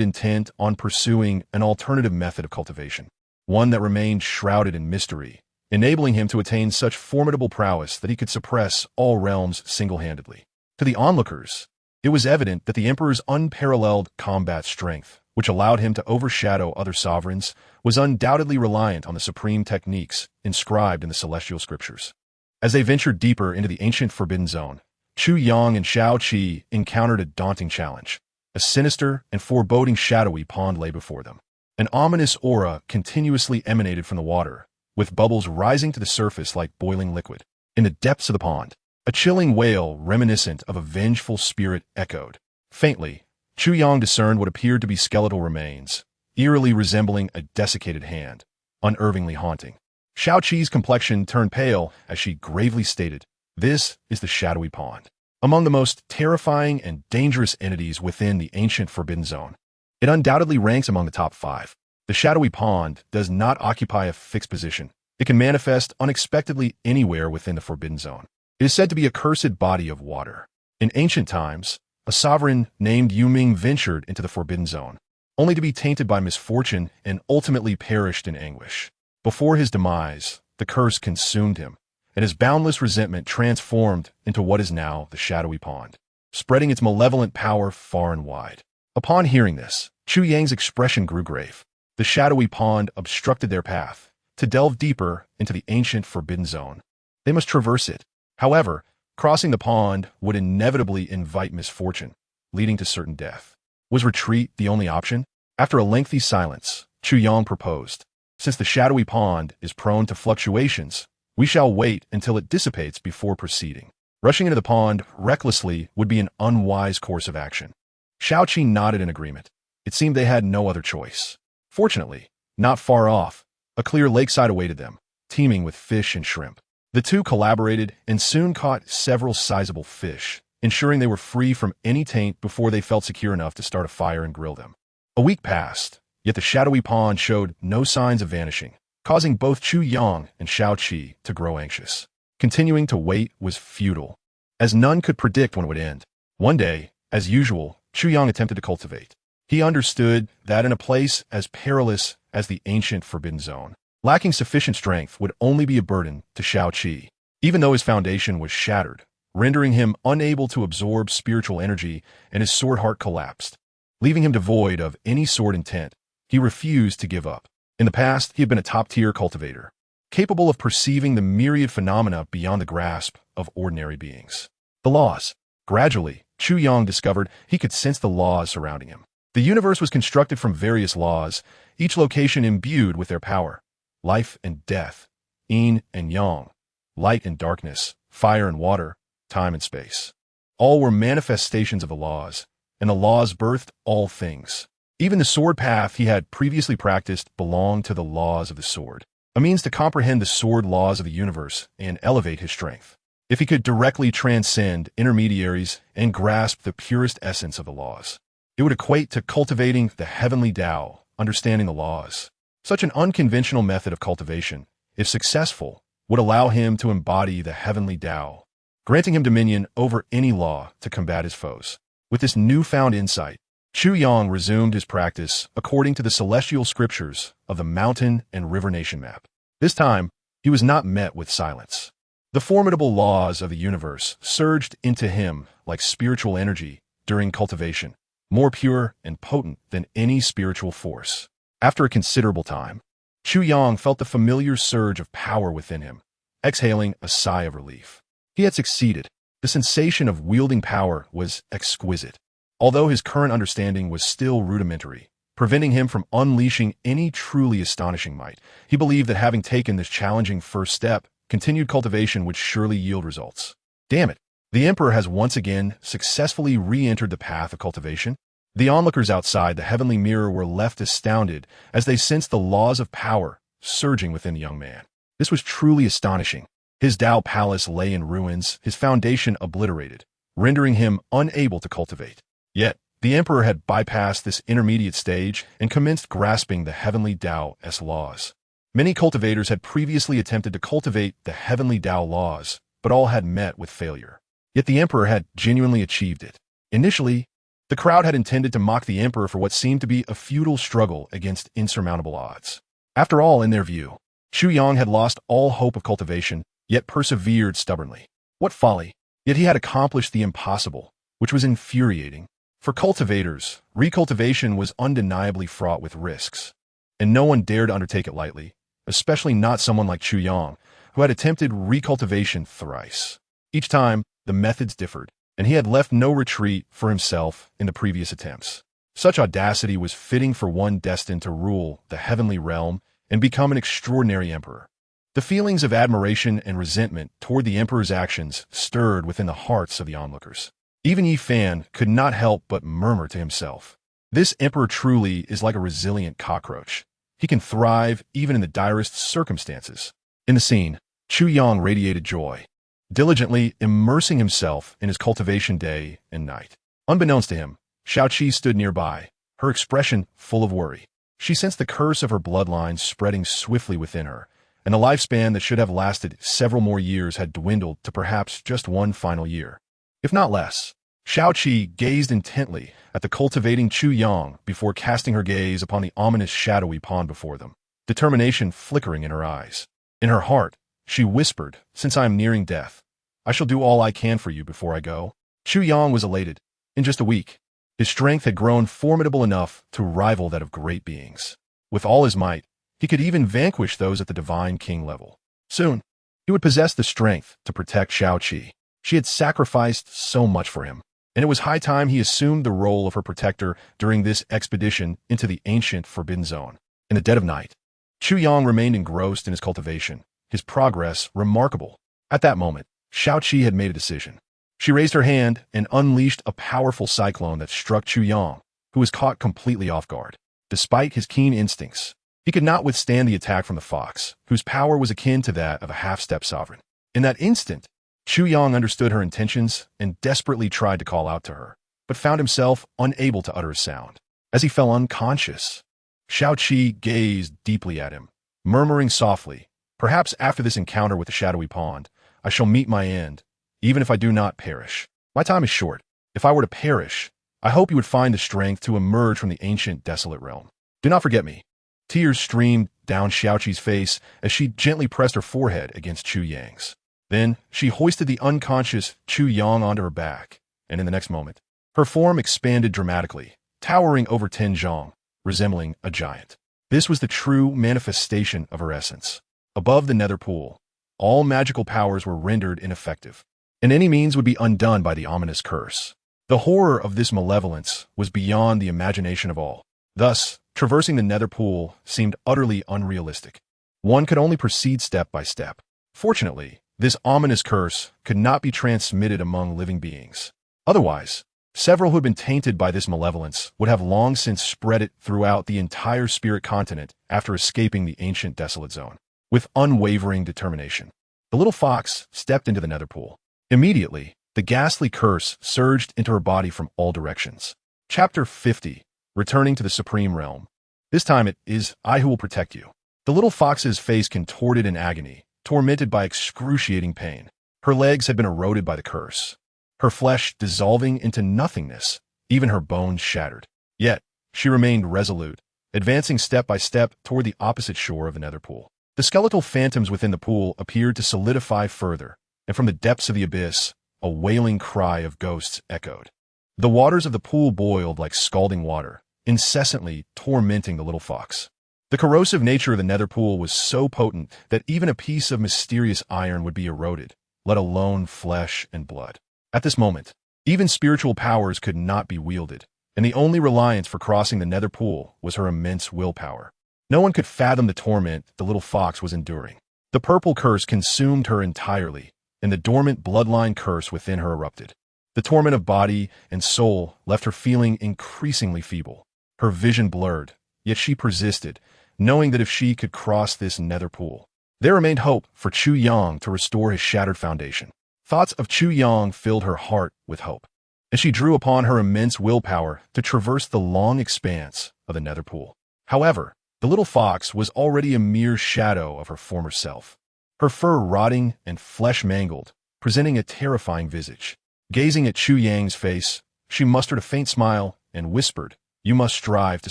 intent on pursuing an alternative method of cultivation, one that remained shrouded in mystery, enabling him to attain such formidable prowess that he could suppress all realms single-handedly. To the onlookers, it was evident that the emperor's unparalleled combat strength, which allowed him to overshadow other sovereigns, was undoubtedly reliant on the supreme techniques inscribed in the celestial scriptures. As they ventured deeper into the ancient forbidden zone, Chu Yang and Shao Qi encountered a daunting challenge. A sinister and foreboding shadowy pond lay before them. An ominous aura continuously emanated from the water, with bubbles rising to the surface like boiling liquid. In the depths of the pond, a chilling wail reminiscent of a vengeful spirit echoed. Faintly, Chu Yang discerned what appeared to be skeletal remains, eerily resembling a desiccated hand, unnervingly haunting. Shao Qi's complexion turned pale as she gravely stated, "This is the shadowy pond, among the most terrifying and dangerous entities within the ancient forbidden zone. It undoubtedly ranks among the top 5. The shadowy pond does not occupy a fixed position. It can manifest unexpectedly anywhere within the forbidden zone. It is said to be a cursed body of water. In ancient times, a sovereign named Yuming ventured into the forbidden zone, only to be tainted by misfortune and ultimately perished in anguish. Before his demise, the curse consumed him, and his boundless resentment transformed into what is now the shadowy pond, spreading its malevolent power far and wide." Upon hearing this, Chu Yang's expression grew grave. The shadowy pond obstructed their path. To delve deeper into the ancient forbidden zone, they must traverse it. However, crossing the pond would inevitably invite misfortune, leading to certain death. Was retreat the only option? After a lengthy silence, Chu Yang proposed, "Since the shadowy pond is prone to fluctuations, we shall wait until it dissipates before proceeding. Rushing into the pond recklessly would be an unwise course of action." Shao Qi nodded in agreement. It seemed they had no other choice. Fortunately, not far off, a clear lakeside awaited them, teeming with fish and shrimp. The two collaborated and soon caught several sizable fish, ensuring they were free from any taint before they felt secure enough to start a fire and grill them. A week passed, yet the shadowy pond showed no signs of vanishing, causing both Chu Yang and Shao Qi to grow anxious. Continuing to wait was futile, as none could predict when it would end. One day, as usual, Chu Yang attempted to cultivate. He understood that in a place as perilous as the ancient forbidden zone, lacking sufficient strength would only be a burden to Shao Qi, even though his foundation was shattered, rendering him unable to absorb spiritual energy, and his sword heart collapsed. Leaving him devoid of any sword intent, he refused to give up. In the past, he had been a top-tier cultivator, capable of perceiving the myriad phenomena beyond the grasp of ordinary beings. The laws. Gradually, Chu Yang discovered he could sense the laws surrounding him. The universe was constructed from various laws, each location imbued with their power. Life and death, yin and yang, light and darkness, fire and water, time and space. All were manifestations of the laws, and the laws birthed all things. Even the sword path he had previously practiced belonged to the laws of the sword, a means to comprehend the sword laws of the universe and elevate his strength. If he could directly transcend intermediaries and grasp the purest essence of the laws, it would equate to cultivating the heavenly Tao, understanding the laws. Such an unconventional method of cultivation, if successful, would allow him to embody the heavenly Tao, granting him dominion over any law to combat his foes. With this newfound insight, Chu Yang resumed his practice according to the celestial scriptures of the mountain and river nation map. This time, he was not met with silence. The formidable laws of the universe surged into him like spiritual energy during cultivation, more pure and potent than any spiritual force. After a considerable time, Chu Yang felt the familiar surge of power within him, exhaling a sigh of relief. He had succeeded. The sensation of wielding power was exquisite, although his current understanding was still rudimentary, preventing him from unleashing any truly astonishing might. He believed that having taken this challenging first step, continued cultivation would surely yield results. Damn it! The Emperor has once again successfully re-entered the path of cultivation. The onlookers outside the heavenly mirror were left astounded as they sensed the laws of power surging within the young man. This was truly astonishing. His Tao palace lay in ruins, his foundation obliterated, rendering him unable to cultivate. Yet, the Emperor had bypassed this intermediate stage and commenced grasping the heavenly Tao's laws. Many cultivators had previously attempted to cultivate the heavenly Tao laws, but all had met with failure. Yet the Emperor had genuinely achieved it. Initially, the crowd had intended to mock the Emperor for what seemed to be a futile struggle against insurmountable odds. After all, in their view, Chu Yang had lost all hope of cultivation, yet persevered stubbornly. What folly! Yet he had accomplished the impossible, which was infuriating. For cultivators, recultivation was undeniably fraught with risks, and no one dared undertake it lightly, especially not someone like Chu Yang, who had attempted recultivation thrice. Each time, the methods differed, and he had left no retreat for himself in the previous attempts. Such audacity was fitting for one destined to rule the heavenly realm and become an extraordinary emperor. The feelings of admiration and resentment toward the emperor's actions stirred within the hearts of the onlookers. Even Yi Fan could not help but murmur to himself, "This emperor truly is like a resilient cockroach. He can thrive even in the direst circumstances." In the scene, Chu Yang radiated joy, diligently immersing himself in his cultivation day and night. Unbeknownst to him, Xiaoqi stood nearby, her expression full of worry. She sensed the curse of her bloodline spreading swiftly within her, and the lifespan that should have lasted several more years had dwindled to perhaps just one final year, if not less. Xiaoqi gazed intently at the cultivating Chu Yang before casting her gaze upon the ominous shadowy pond before them, determination flickering in her eyes. In her heart, she whispered, "Since I am nearing death, I shall do all I can for you before I go." Chu Yang was elated. In just a week, his strength had grown formidable enough to rival that of great beings. With all his might, he could even vanquish those at the divine king level. Soon, he would possess the strength to protect Xiaoqi. She had sacrificed so much for him, and it was high time he assumed the role of her protector during this expedition into the ancient Forbidden Zone. In the dead of night, Chu Yang remained engrossed in his cultivation, his progress remarkable. At that moment, Xiaoqi had made a decision. She raised her hand and unleashed a powerful cyclone that struck Chu Yang, who was caught completely off guard. Despite his keen instincts, he could not withstand the attack from the fox, whose power was akin to that of a half-step sovereign. In that instant, Chu Yang understood her intentions and desperately tried to call out to her, but found himself unable to utter a sound. As he fell unconscious, Xiaoqi gazed deeply at him, murmuring softly, "Perhaps after this encounter with the shadowy pond, I shall meet my end, even if I do not perish. My time is short. If I were to perish, I hope you would find the strength to emerge from the ancient desolate realm. Do not forget me." Tears streamed down Xiaoqi's face as she gently pressed her forehead against Chu Yang's. Then, she hoisted the unconscious Chu Yang onto her back, and in the next moment, her form expanded dramatically, towering over Ten Zhang, resembling a giant. This was the true manifestation of her essence. Above the nether pool, all magical powers were rendered ineffective, and any means would be undone by the ominous curse. The horror of this malevolence was beyond the imagination of all. Thus, traversing the nether pool seemed utterly unrealistic. One could only proceed step by step. Fortunately, this ominous curse could not be transmitted among living beings. Otherwise, Several who had been tainted by this malevolence would have long since spread it throughout the entire spirit continent after escaping the ancient desolate zone. With unwavering determination, the little fox stepped into the nether pool. Immediately, the ghastly curse surged into her body from all directions. Chapter 50. Returning to the Supreme Realm. This time it is I who will protect you. The little fox's face contorted in agony, tormented by excruciating pain. Her legs had been eroded by the curse, her flesh dissolving into nothingness, even her bones shattered. Yet, she remained resolute, advancing step by step toward the opposite shore of the nether pool. The skeletal phantoms within the pool appeared to solidify further, and from the depths of the abyss, a wailing cry of ghosts echoed. The waters of the pool boiled like scalding water, incessantly tormenting the little fox. The corrosive nature of the nether pool was so potent that even a piece of mysterious iron would be eroded, let alone flesh and blood. At this moment, even spiritual powers could not be wielded, and the only reliance for crossing the nether pool was her immense willpower. No one could fathom the torment the little fox was enduring. The purple curse consumed her entirely, and the dormant bloodline curse within her erupted. The torment of body and soul left her feeling increasingly feeble, her vision blurred, yet she persisted, knowing that if she could cross this nether pool, there remained hope for Chu Yang to restore his shattered foundation. Thoughts of Chu Yang filled her heart with hope, as she drew upon her immense willpower to traverse the long expanse of the nether pool. However, the little fox was already a mere shadow of her former self, her fur rotting and flesh mangled, presenting a terrifying visage. Gazing at Chu Yang's face, she mustered a faint smile and whispered, "You must strive to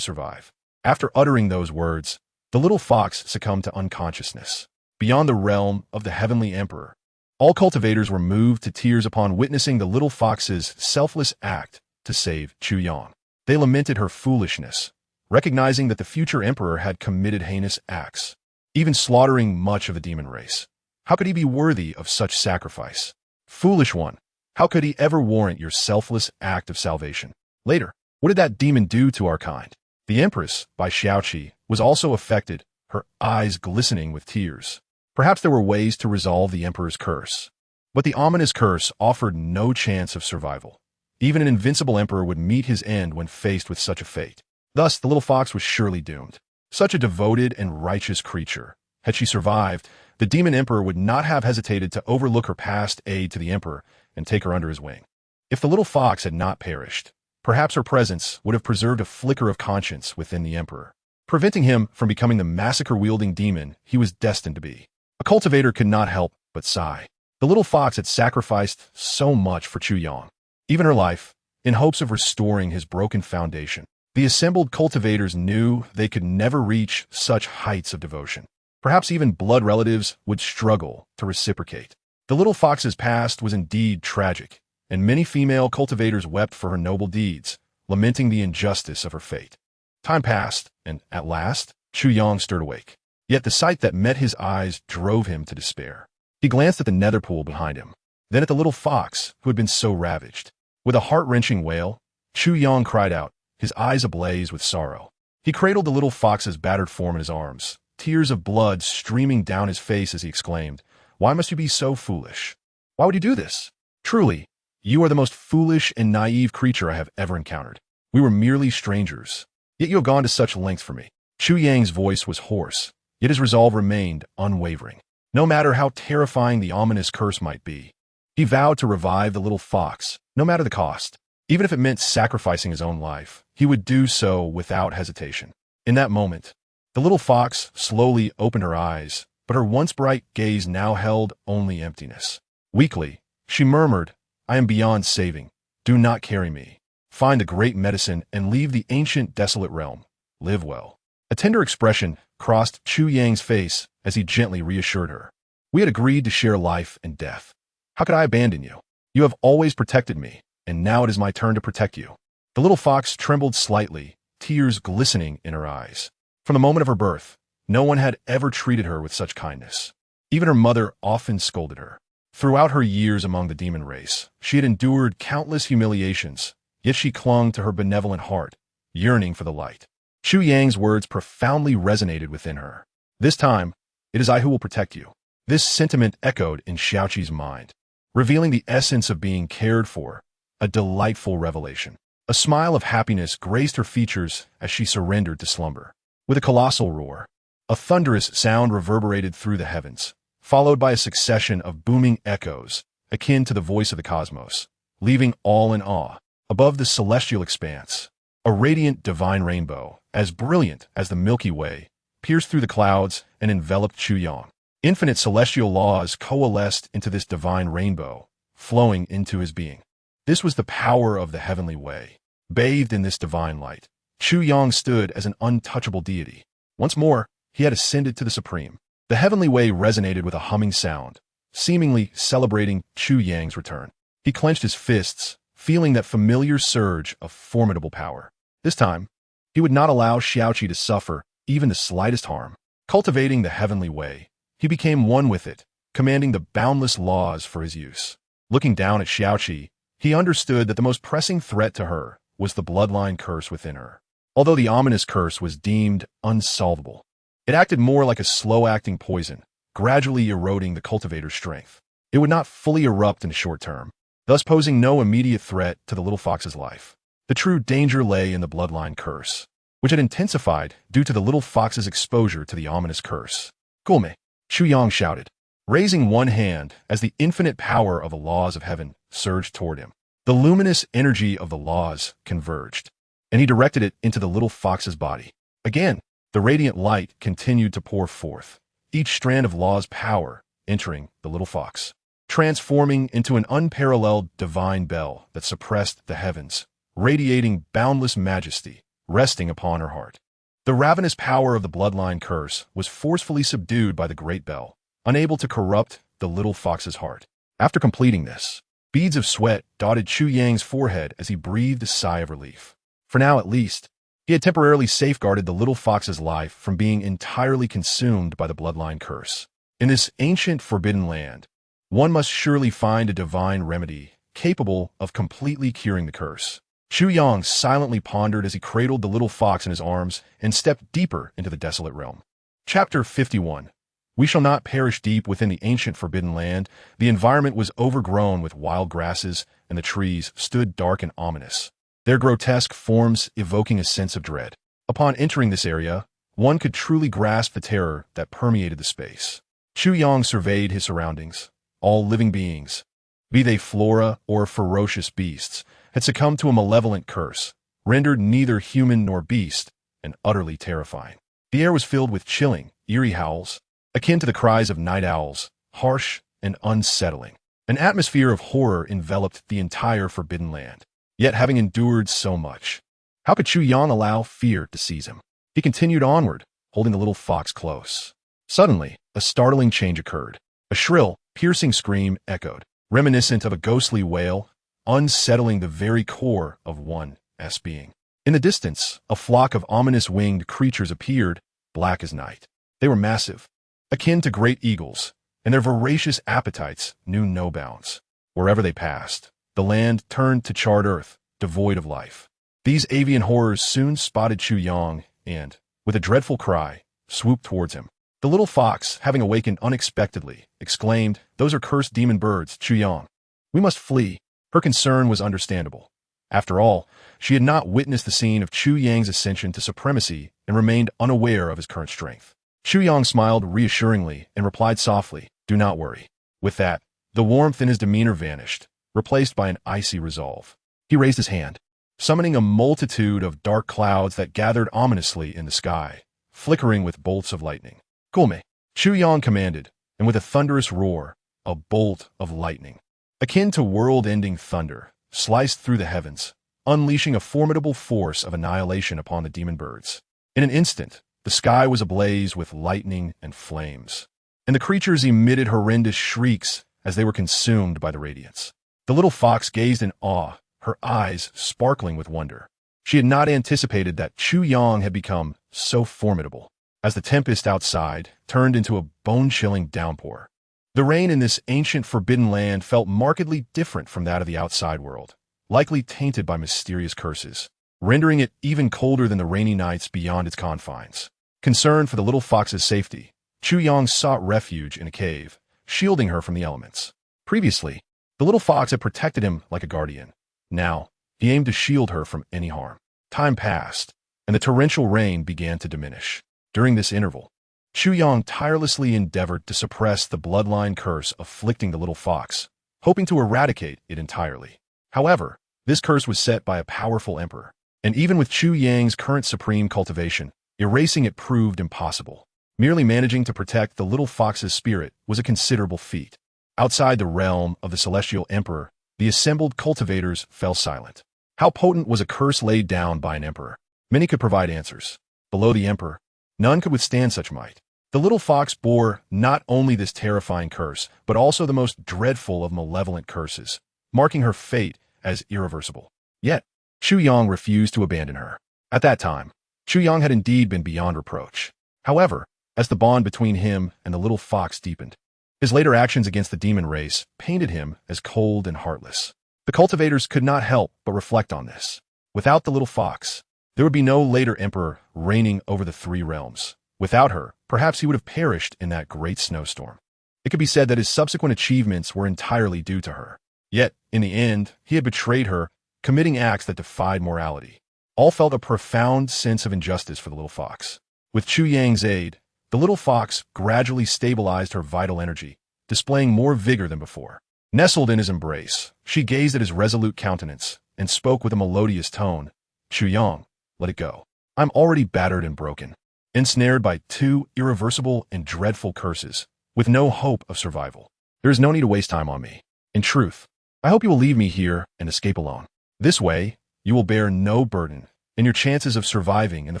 survive." After uttering those words, the little fox succumbed to unconsciousness. Beyond the realm of the heavenly emperor, all cultivators were moved to tears upon witnessing the little fox's selfless act to save Chu Yang. They lamented her foolishness, recognizing that the future emperor had committed heinous acts, even slaughtering much of the demon race. How could he be worthy of such sacrifice? Foolish one, how could he ever warrant your selfless act of salvation? Later, what did that demon do to our kind? The empress, by Xiaoqi, was also affected, her eyes glistening with tears. Perhaps there were ways to resolve the emperor's curse, but the ominous curse offered no chance of survival. Even an invincible emperor would meet his end when faced with such a fate. Thus, the little fox was surely doomed. Such a devoted and righteous creature, had she survived, the demon emperor would not have hesitated to overlook her past aid to the emperor and take her under his wing. If the little fox had not perished, perhaps her presence would have preserved a flicker of conscience within the emperor, preventing him from becoming the massacre-wielding demon he was destined to be. A cultivator could not help but sigh. The little fox had sacrificed so much for Chu Yang, even her life, in hopes of restoring his broken foundation. The assembled cultivators knew they could never reach such heights of devotion. Perhaps even blood relatives would struggle to reciprocate. The little fox's past was indeed tragic, and many female cultivators wept for her noble deeds, lamenting the injustice of her fate. Time passed, and at last, Chu Yang stirred awake. Yet the sight that met his eyes drove him to despair. He glanced at the nether pool behind him, then at the little fox who had been so ravaged. With a heart-wrenching wail, Chu Yang cried out, his eyes ablaze with sorrow. He cradled the little fox's battered form in his arms, tears of blood streaming down his face as he exclaimed, "Why must you be so foolish? Why would you do this? Truly, you are the most foolish and naive creature I have ever encountered. We were merely strangers, yet you have gone to such lengths for me." Chu Yang's voice was hoarse, yet his resolve remained unwavering. No matter how terrifying the ominous curse might be, he vowed to revive the little fox, no matter the cost. Even if it meant sacrificing his own life, he would do so without hesitation. In that moment, the little fox slowly opened her eyes, but her once bright gaze now held only emptiness. Weakly, she murmured, "I am beyond saving. Do not carry me. Find the great medicine and leave the ancient desolate realm. Live well." A tender expression crossed Chu Yang's face as he gently reassured her. "We had agreed to share life and death. How could I abandon you? You have always protected me, and now it is my turn to protect you." The little fox trembled slightly, tears glistening in her eyes. From the moment of her birth, no one had ever treated her with such kindness. Even her mother often scolded her. Throughout her years among the demon race, she had endured countless humiliations, yet she clung to her benevolent heart, yearning for the light. Chu Yang's words profoundly resonated within her. This time, it is I who will protect you. This sentiment echoed in Xiaoqi's mind, revealing the essence of being cared for, a delightful revelation. A smile of happiness graced her features as she surrendered to slumber. With a colossal roar, a thunderous sound reverberated through the heavens, followed by a succession of booming echoes akin to the voice of the cosmos, leaving all in awe. Above the celestial expanse, a radiant divine rainbow, as brilliant as the Milky Way, pierced through the clouds and enveloped Chu Yang. Infinite celestial laws coalesced into this divine rainbow, flowing into his being. This was the power of the heavenly way. Bathed in this divine light, Chu Yang stood as an untouchable deity. Once more, he had ascended to the supreme. The heavenly way resonated with a humming sound, seemingly celebrating Chu Yang's return. He clenched his fists, feeling that familiar surge of formidable power. This time, he would not allow Xiaoqi to suffer even the slightest harm. Cultivating the heavenly way, he became one with it, commanding the boundless laws for his use. Looking down at Xiaoqi, he understood that the most pressing threat to her was the bloodline curse within her. Although the ominous curse was deemed unsolvable, it acted more like a slow-acting poison, gradually eroding the cultivator's strength. It would not fully erupt in the short term, thus posing no immediate threat to the little fox's life. The true danger lay in the bloodline curse, which had intensified due to the little fox's exposure to the ominous curse. "Gulme," Chu Yang shouted, raising one hand as the infinite power of the laws of heaven surged toward him. The luminous energy of the laws converged, and he directed it into the little fox's body. Again, the radiant light continued to pour forth, each strand of law's power entering the little fox, transforming into an unparalleled divine bell that suppressed the heavens, radiating boundless majesty, resting upon her heart. The ravenous power of the bloodline curse was forcefully subdued by the great bell, unable to corrupt the little fox's heart. After completing this, beads of sweat dotted Chu Yang's forehead as he breathed a sigh of relief. For now, at least, he had temporarily safeguarded the little fox's life from being entirely consumed by the bloodline curse. In this ancient forbidden land, one must surely find a divine remedy capable of completely curing the curse. Chu Yang silently pondered as he cradled the little fox in his arms and stepped deeper into the desolate realm. Chapter 51. We shall not perish. Deep within the ancient forbidden land, the environment was overgrown with wild grasses, and the trees stood dark and ominous, their grotesque forms evoking a sense of dread. Upon entering this area, one could truly grasp the terror that permeated the space. Chu Yang surveyed his surroundings. All living beings, be they flora or ferocious beasts, had succumbed to a malevolent curse, rendered neither human nor beast, and utterly terrifying. The air was filled with chilling, eerie howls, akin to the cries of night owls, harsh and unsettling. An atmosphere of horror enveloped the entire forbidden land. Yet having endured so much, how could Chu Yang allow fear to seize him? He continued onward, holding the little fox close. Suddenly, a startling change occurred. A shrill, piercing scream echoed, reminiscent of a ghostly wail, unsettling the very core of one's being. In the distance, a flock of ominous winged creatures appeared, black as night. They were massive, akin to great eagles, and their voracious appetites knew no bounds. Wherever they passed, the land turned to charred earth, devoid of life. These avian horrors soon spotted Chu Yang and, with a dreadful cry, swooped towards him. The little fox, having awakened unexpectedly, exclaimed, "Those are cursed demon birds, Chu Yang. We must flee." Her concern was understandable. After all, she had not witnessed the scene of Chu Yang's ascension to supremacy and remained unaware of his current strength. Chu Yang smiled reassuringly and replied softly, "Do not worry." With that, the warmth in his demeanor vanished, replaced by an icy resolve. He raised his hand, summoning a multitude of dark clouds that gathered ominously in the sky, flickering with bolts of lightning. "Gulme," Chu Yang commanded, and with a thunderous roar, a bolt of lightning, akin to world-ending thunder, sliced through the heavens, unleashing a formidable force of annihilation upon the demon birds. In an instant, the sky was ablaze with lightning and flames, and the creatures emitted horrendous shrieks as they were consumed by the radiance. The little fox gazed in awe, her eyes sparkling with wonder. She had not anticipated that Chu Yang had become so formidable, as the tempest outside turned into a bone-chilling downpour. The rain in this ancient forbidden land felt markedly different from that of the outside world, likely tainted by mysterious curses, rendering it even colder than the rainy nights beyond its confines. Concerned for the little fox's safety, Chu Yang sought refuge in a cave, shielding her from the elements. Previously, the little fox had protected him like a guardian, Now, he aimed to shield her from any harm. Time passed, and the torrential rain began to diminish. During this interval, Chu Yang tirelessly endeavored to suppress the bloodline curse afflicting the little fox, hoping to eradicate it entirely. However, this curse was set by a powerful emperor, and even with Chu Yang's current supreme cultivation, erasing it proved impossible. Merely managing to protect the little fox's spirit was a considerable feat. Outside the realm of the celestial emperor, the assembled cultivators fell silent. How potent was a curse laid down by an emperor? Many could provide answers. Below the emperor, none could withstand such might. The little fox bore not only this terrifying curse, but also the most dreadful of malevolent curses, marking her fate as irreversible. Yet, Chu Yang refused to abandon her. At that time, Chu Yang had indeed been beyond reproach. However, as the bond between him and the little fox deepened, his later actions against the demon race painted him as cold and heartless. The cultivators could not help but reflect on this. Without the little fox, there would be no later emperor reigning over the three realms. Without her, perhaps he would have perished in that great snowstorm. It could be said that his subsequent achievements were entirely due to her. Yet, in the end, he had betrayed her, committing acts that defied morality. All felt a profound sense of injustice for the little fox. With Chu Yang's aid, the little fox gradually stabilized her vital energy, displaying more vigor than before. Nestled in his embrace, she gazed at his resolute countenance and spoke with a melodious tone. Chu Yang, let it go. I'm already battered and broken, ensnared by two irreversible and dreadful curses, with no hope of survival. There is no need to waste time on me. In truth, I hope you will leave me here and escape alone. This way, you will bear no burden, and your chances of surviving in the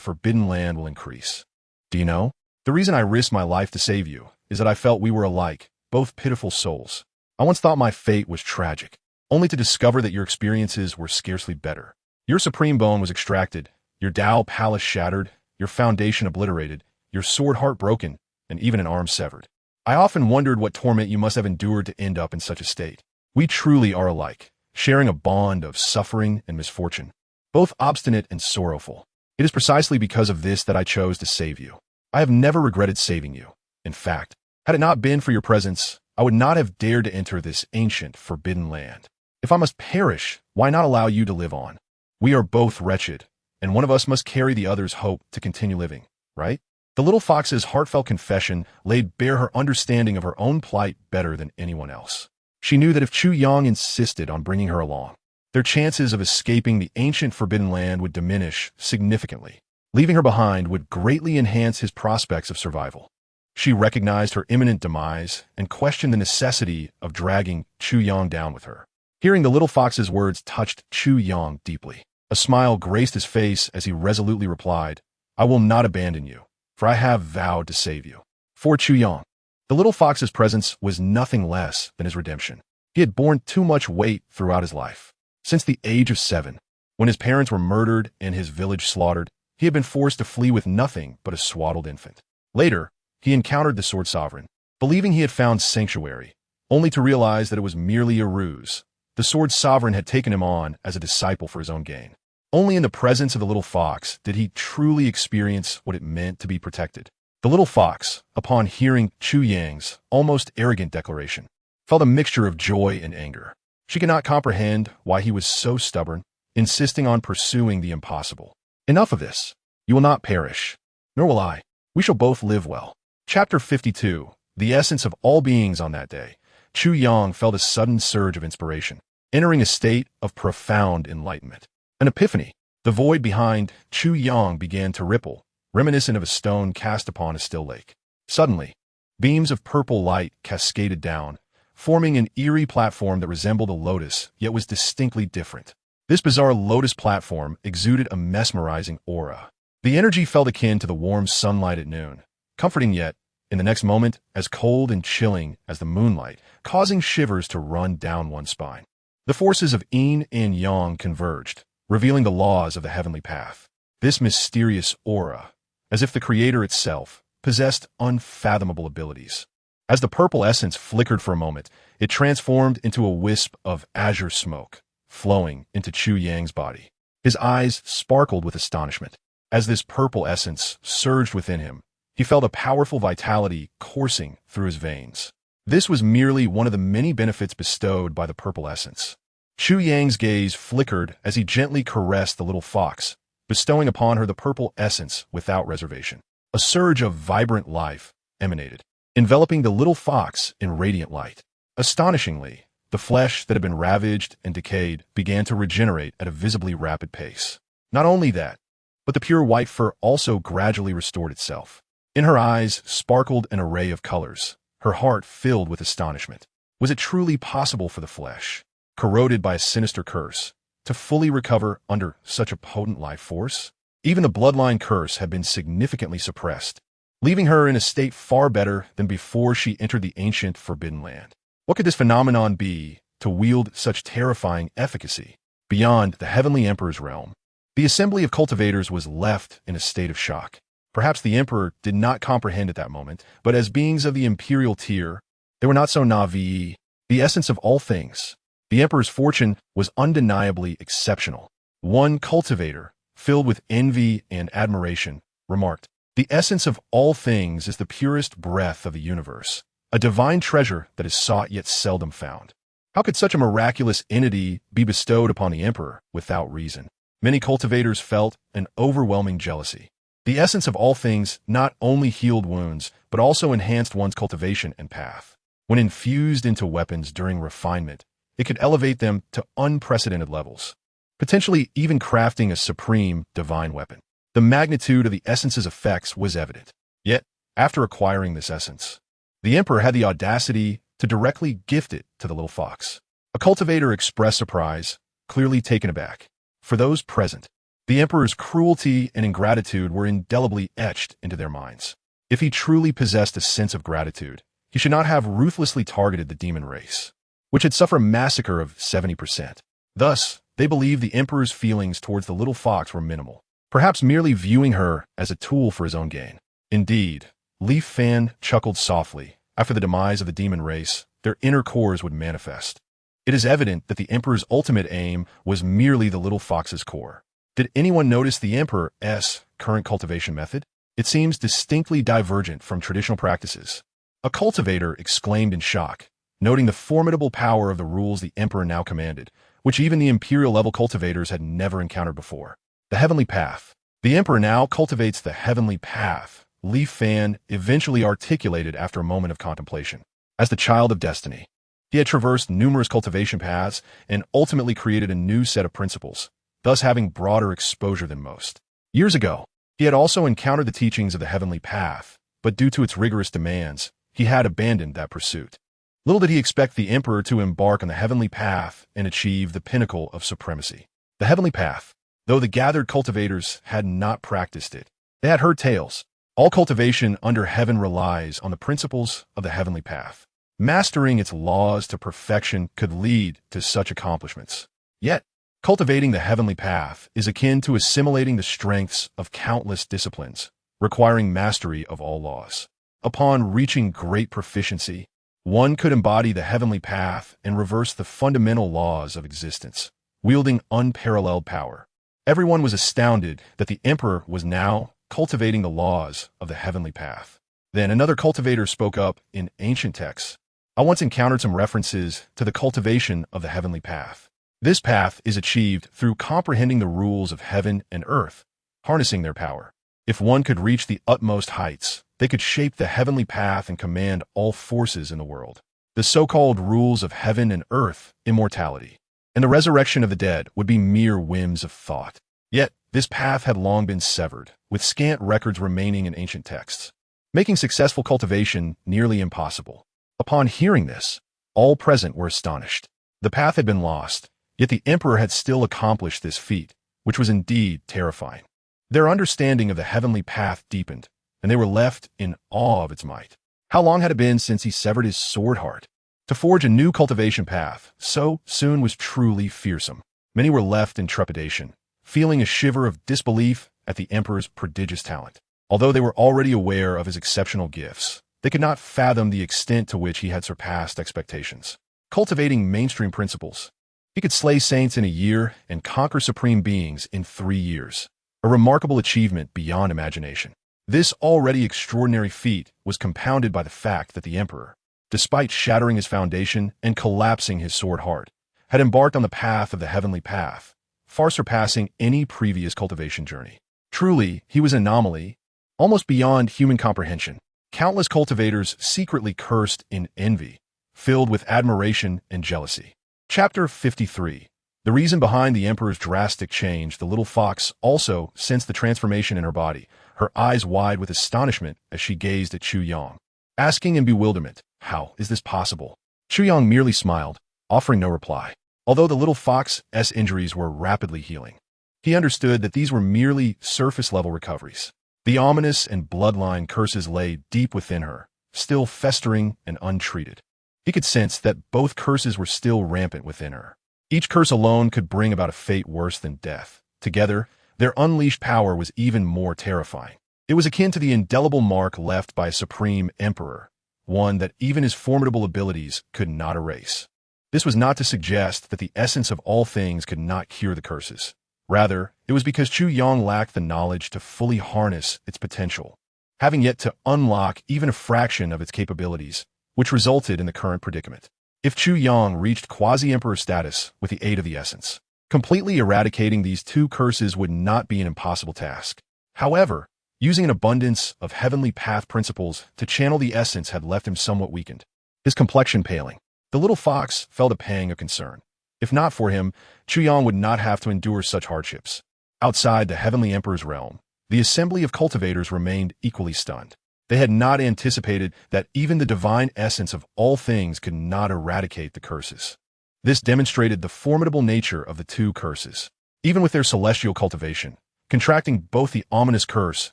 Forbidden Land will increase. Do you know? The reason I risked my life to save you is that I felt we were alike, both pitiful souls. I once thought my fate was tragic, only to discover that your experiences were scarcely better. Your supreme bone was extracted, your Tao palace shattered, your foundation obliterated, your sword heart broken, and even an arm severed. I often wondered what torment you must have endured to end up in such a state. We truly are alike, sharing a bond of suffering and misfortune, both obstinate and sorrowful. It is precisely because of this that I chose to save you. I have never regretted saving you. In fact, had it not been for your presence, I would not have dared to enter this ancient, forbidden land. If I must perish, why not allow you to live on? We are both wretched, and one of us must carry the other's hope to continue living, right? The little fox's heartfelt confession laid bare her understanding of her own plight better than anyone else. She knew that if Chu Yang insisted on bringing her along, their chances of escaping the ancient forbidden land would diminish significantly. Leaving her behind would greatly enhance his prospects of survival. She recognized her imminent demise and questioned the necessity of dragging Chu Yang down with her. Hearing the little fox's words touched Chu Yang deeply. A smile graced his face as he resolutely replied, I will not abandon you, for I have vowed to save you. For Chu Yang, the little fox's presence was nothing less than his redemption. He had borne too much weight throughout his life. Since the age of 7, when his parents were murdered and his village slaughtered, he had been forced to flee with nothing but a swaddled infant. Later, he encountered the Sword Sovereign, believing he had found sanctuary, only to realize that it was merely a ruse. The Sword Sovereign had taken him on as a disciple for his own gain. Only in the presence of the little fox did he truly experience what it meant to be protected. The little fox, upon hearing Chu Yang's almost arrogant declaration, felt a mixture of joy and anger. She could not comprehend why he was so stubborn, insisting on pursuing the impossible. Enough of this. You will not perish, nor will I. We shall both live well. Chapter 52. The essence of all beings on that day. Chu Yang felt a sudden surge of inspiration, entering a state of profound enlightenment. An epiphany. The void behind Chu Yang began to ripple, reminiscent of a stone cast upon a still lake. Suddenly, beams of purple light cascaded down, forming an eerie platform that resembled a lotus, yet was distinctly different. This bizarre lotus platform exuded a mesmerizing aura. The energy felt akin to the warm sunlight at noon, comforting yet, in the next moment, as cold and chilling as the moonlight, causing shivers to run down one's spine. The forces of yin and yang converged, revealing the laws of the heavenly path. This mysterious aura, as if the Creator itself, possessed unfathomable abilities. As the purple essence flickered for a moment, it transformed into a wisp of azure smoke, flowing into Chu Yang's body. His eyes sparkled with astonishment. As this purple essence surged within him, he felt a powerful vitality coursing through his veins. This was merely one of the many benefits bestowed by the purple essence. Chu Yang's gaze flickered as he gently caressed the little fox, bestowing upon her the purple essence without reservation. A surge of vibrant life emanated, enveloping the little fox in radiant light. Astonishingly, the flesh that had been ravaged and decayed began to regenerate at a visibly rapid pace. Not only that, but the pure white fur also gradually restored itself. In her eyes sparkled an array of colors, her heart filled with astonishment. Was it truly possible for the flesh, corroded by a sinister curse, to fully recover under such a potent life force? Even the bloodline curse had been significantly suppressed, leaving her in a state far better than before she entered the ancient Forbidden Land. What could this phenomenon be to wield such terrifying efficacy? Beyond the Heavenly Emperor's realm, the assembly of cultivators was left in a state of shock. Perhaps the Emperor did not comprehend at that moment, but as beings of the imperial tier, they were not so naive. The essence of all things, the Emperor's fortune was undeniably exceptional. One cultivator, filled with envy and admiration, remarked, "The essence of all things is the purest breath of the universe, a divine treasure that is sought yet seldom found." How could such a miraculous entity be bestowed upon the Emperor without reason? Many cultivators felt an overwhelming jealousy. The essence of all things not only healed wounds, but also enhanced one's cultivation and path. When infused into weapons during refinement, it could elevate them to unprecedented levels, potentially even crafting a supreme divine weapon. The magnitude of the essence's effects was evident. Yet, after acquiring this essence, the Emperor had the audacity to directly gift it to the little fox. A cultivator expressed surprise, clearly taken aback. For those present, the Emperor's cruelty and ingratitude were indelibly etched into their minds. If he truly possessed a sense of gratitude, he should not have ruthlessly targeted the demon race, which had suffered a massacre of 70%. Thus, they believed the Emperor's feelings towards the little fox were minimal, perhaps merely viewing her as a tool for his own gain. Indeed, Leaf Fan chuckled softly. After the demise of the demon race, their inner cores would manifest. It is evident that the Emperor's ultimate aim was merely the little fox's core. Did anyone notice the Emperor's current cultivation method? It seems distinctly divergent from traditional practices. A cultivator exclaimed in shock, noting the formidable power of the rules the Emperor now commanded, which even the imperial-level cultivators had never encountered before. The Heavenly Path. The Emperor now cultivates the Heavenly Path, Leaf Fan eventually articulated after a moment of contemplation. As the child of destiny, he had traversed numerous cultivation paths and ultimately created a new set of principles, thus having broader exposure than most. Years ago, he had also encountered the teachings of the Heavenly Path, but due to its rigorous demands, he had abandoned that pursuit. Little did he expect the Emperor to embark on the Heavenly Path and achieve the pinnacle of supremacy. The Heavenly Path, though the gathered cultivators had not practiced it, they had heard tales. All cultivation under heaven relies on the principles of the Heavenly Path. Mastering its laws to perfection could lead to such accomplishments. Yet, cultivating the Heavenly Path is akin to assimilating the strengths of countless disciplines, requiring mastery of all laws. Upon reaching great proficiency, one could embody the Heavenly Path and reverse the fundamental laws of existence, wielding unparalleled power. Everyone was astounded that the Emperor was now cultivating the laws of the Heavenly Path. Then another cultivator spoke up in ancient texts. I once encountered some references to the cultivation of the Heavenly Path. This path is achieved through comprehending the rules of heaven and earth, harnessing their power. If one could reach the utmost heights, they could shape the Heavenly Path and command all forces in the world. The so-called rules of heaven and earth, immortality, and the resurrection of the dead would be mere whims of thought. Yet, this path had long been severed, with scant records remaining in ancient texts, making successful cultivation nearly impossible. Upon hearing this, all present were astonished. The path had been lost, yet the Emperor had still accomplished this feat, which was indeed terrifying. Their understanding of the Heavenly Path deepened, and they were left in awe of its might. How long had it been since he severed his sword heart? To forge a new cultivation path so soon was truly fearsome. Many were left in trepidation, feeling a shiver of disbelief at the Emperor's prodigious talent. Although they were already aware of his exceptional gifts, they could not fathom the extent to which he had surpassed expectations. Cultivating mainstream principles, he could slay saints in a year and conquer supreme beings in 3 years, a remarkable achievement beyond imagination. This already extraordinary feat was compounded by the fact that the Emperor, despite shattering his foundation and collapsing his sword heart, had embarked on the path of the heavenly path, far surpassing any previous cultivation journey. Truly, he was an anomaly, almost beyond human comprehension. Countless cultivators secretly cursed in envy, filled with admiration and jealousy. Chapter 53. The reason behind the emperor's drastic change. The little fox also sensed the transformation in her body, her eyes wide with astonishment as she gazed at Chu Yang, asking in bewilderment, "How is this possible?" Chu Yang merely smiled, offering no reply. Although the little fox's injuries were rapidly healing, he understood that these were merely surface-level recoveries. The ominous and bloodline curses lay deep within her, still festering and untreated. He could sense that both curses were still rampant within her. Each curse alone could bring about a fate worse than death. Together, their unleashed power was even more terrifying. It was akin to the indelible mark left by a supreme emperor, one that even his formidable abilities could not erase. This was not to suggest that the essence of all things could not cure the curses. Rather, it was because Chu Yang lacked the knowledge to fully harness its potential, having yet to unlock even a fraction of its capabilities, which resulted in the current predicament. If Chu Yang reached quasi-emperor status with the aid of the essence, completely eradicating these two curses would not be an impossible task. However, using an abundance of heavenly path principles to channel the essence had left him somewhat weakened, his complexion paling. The little fox felt a pang of concern. If not for him, Chu Yang would not have to endure such hardships. Outside the heavenly emperor's realm, the assembly of cultivators remained equally stunned. They had not anticipated that even the divine essence of all things could not eradicate the curses. This demonstrated the formidable nature of the two curses. Even with their celestial cultivation, contracting both the ominous curse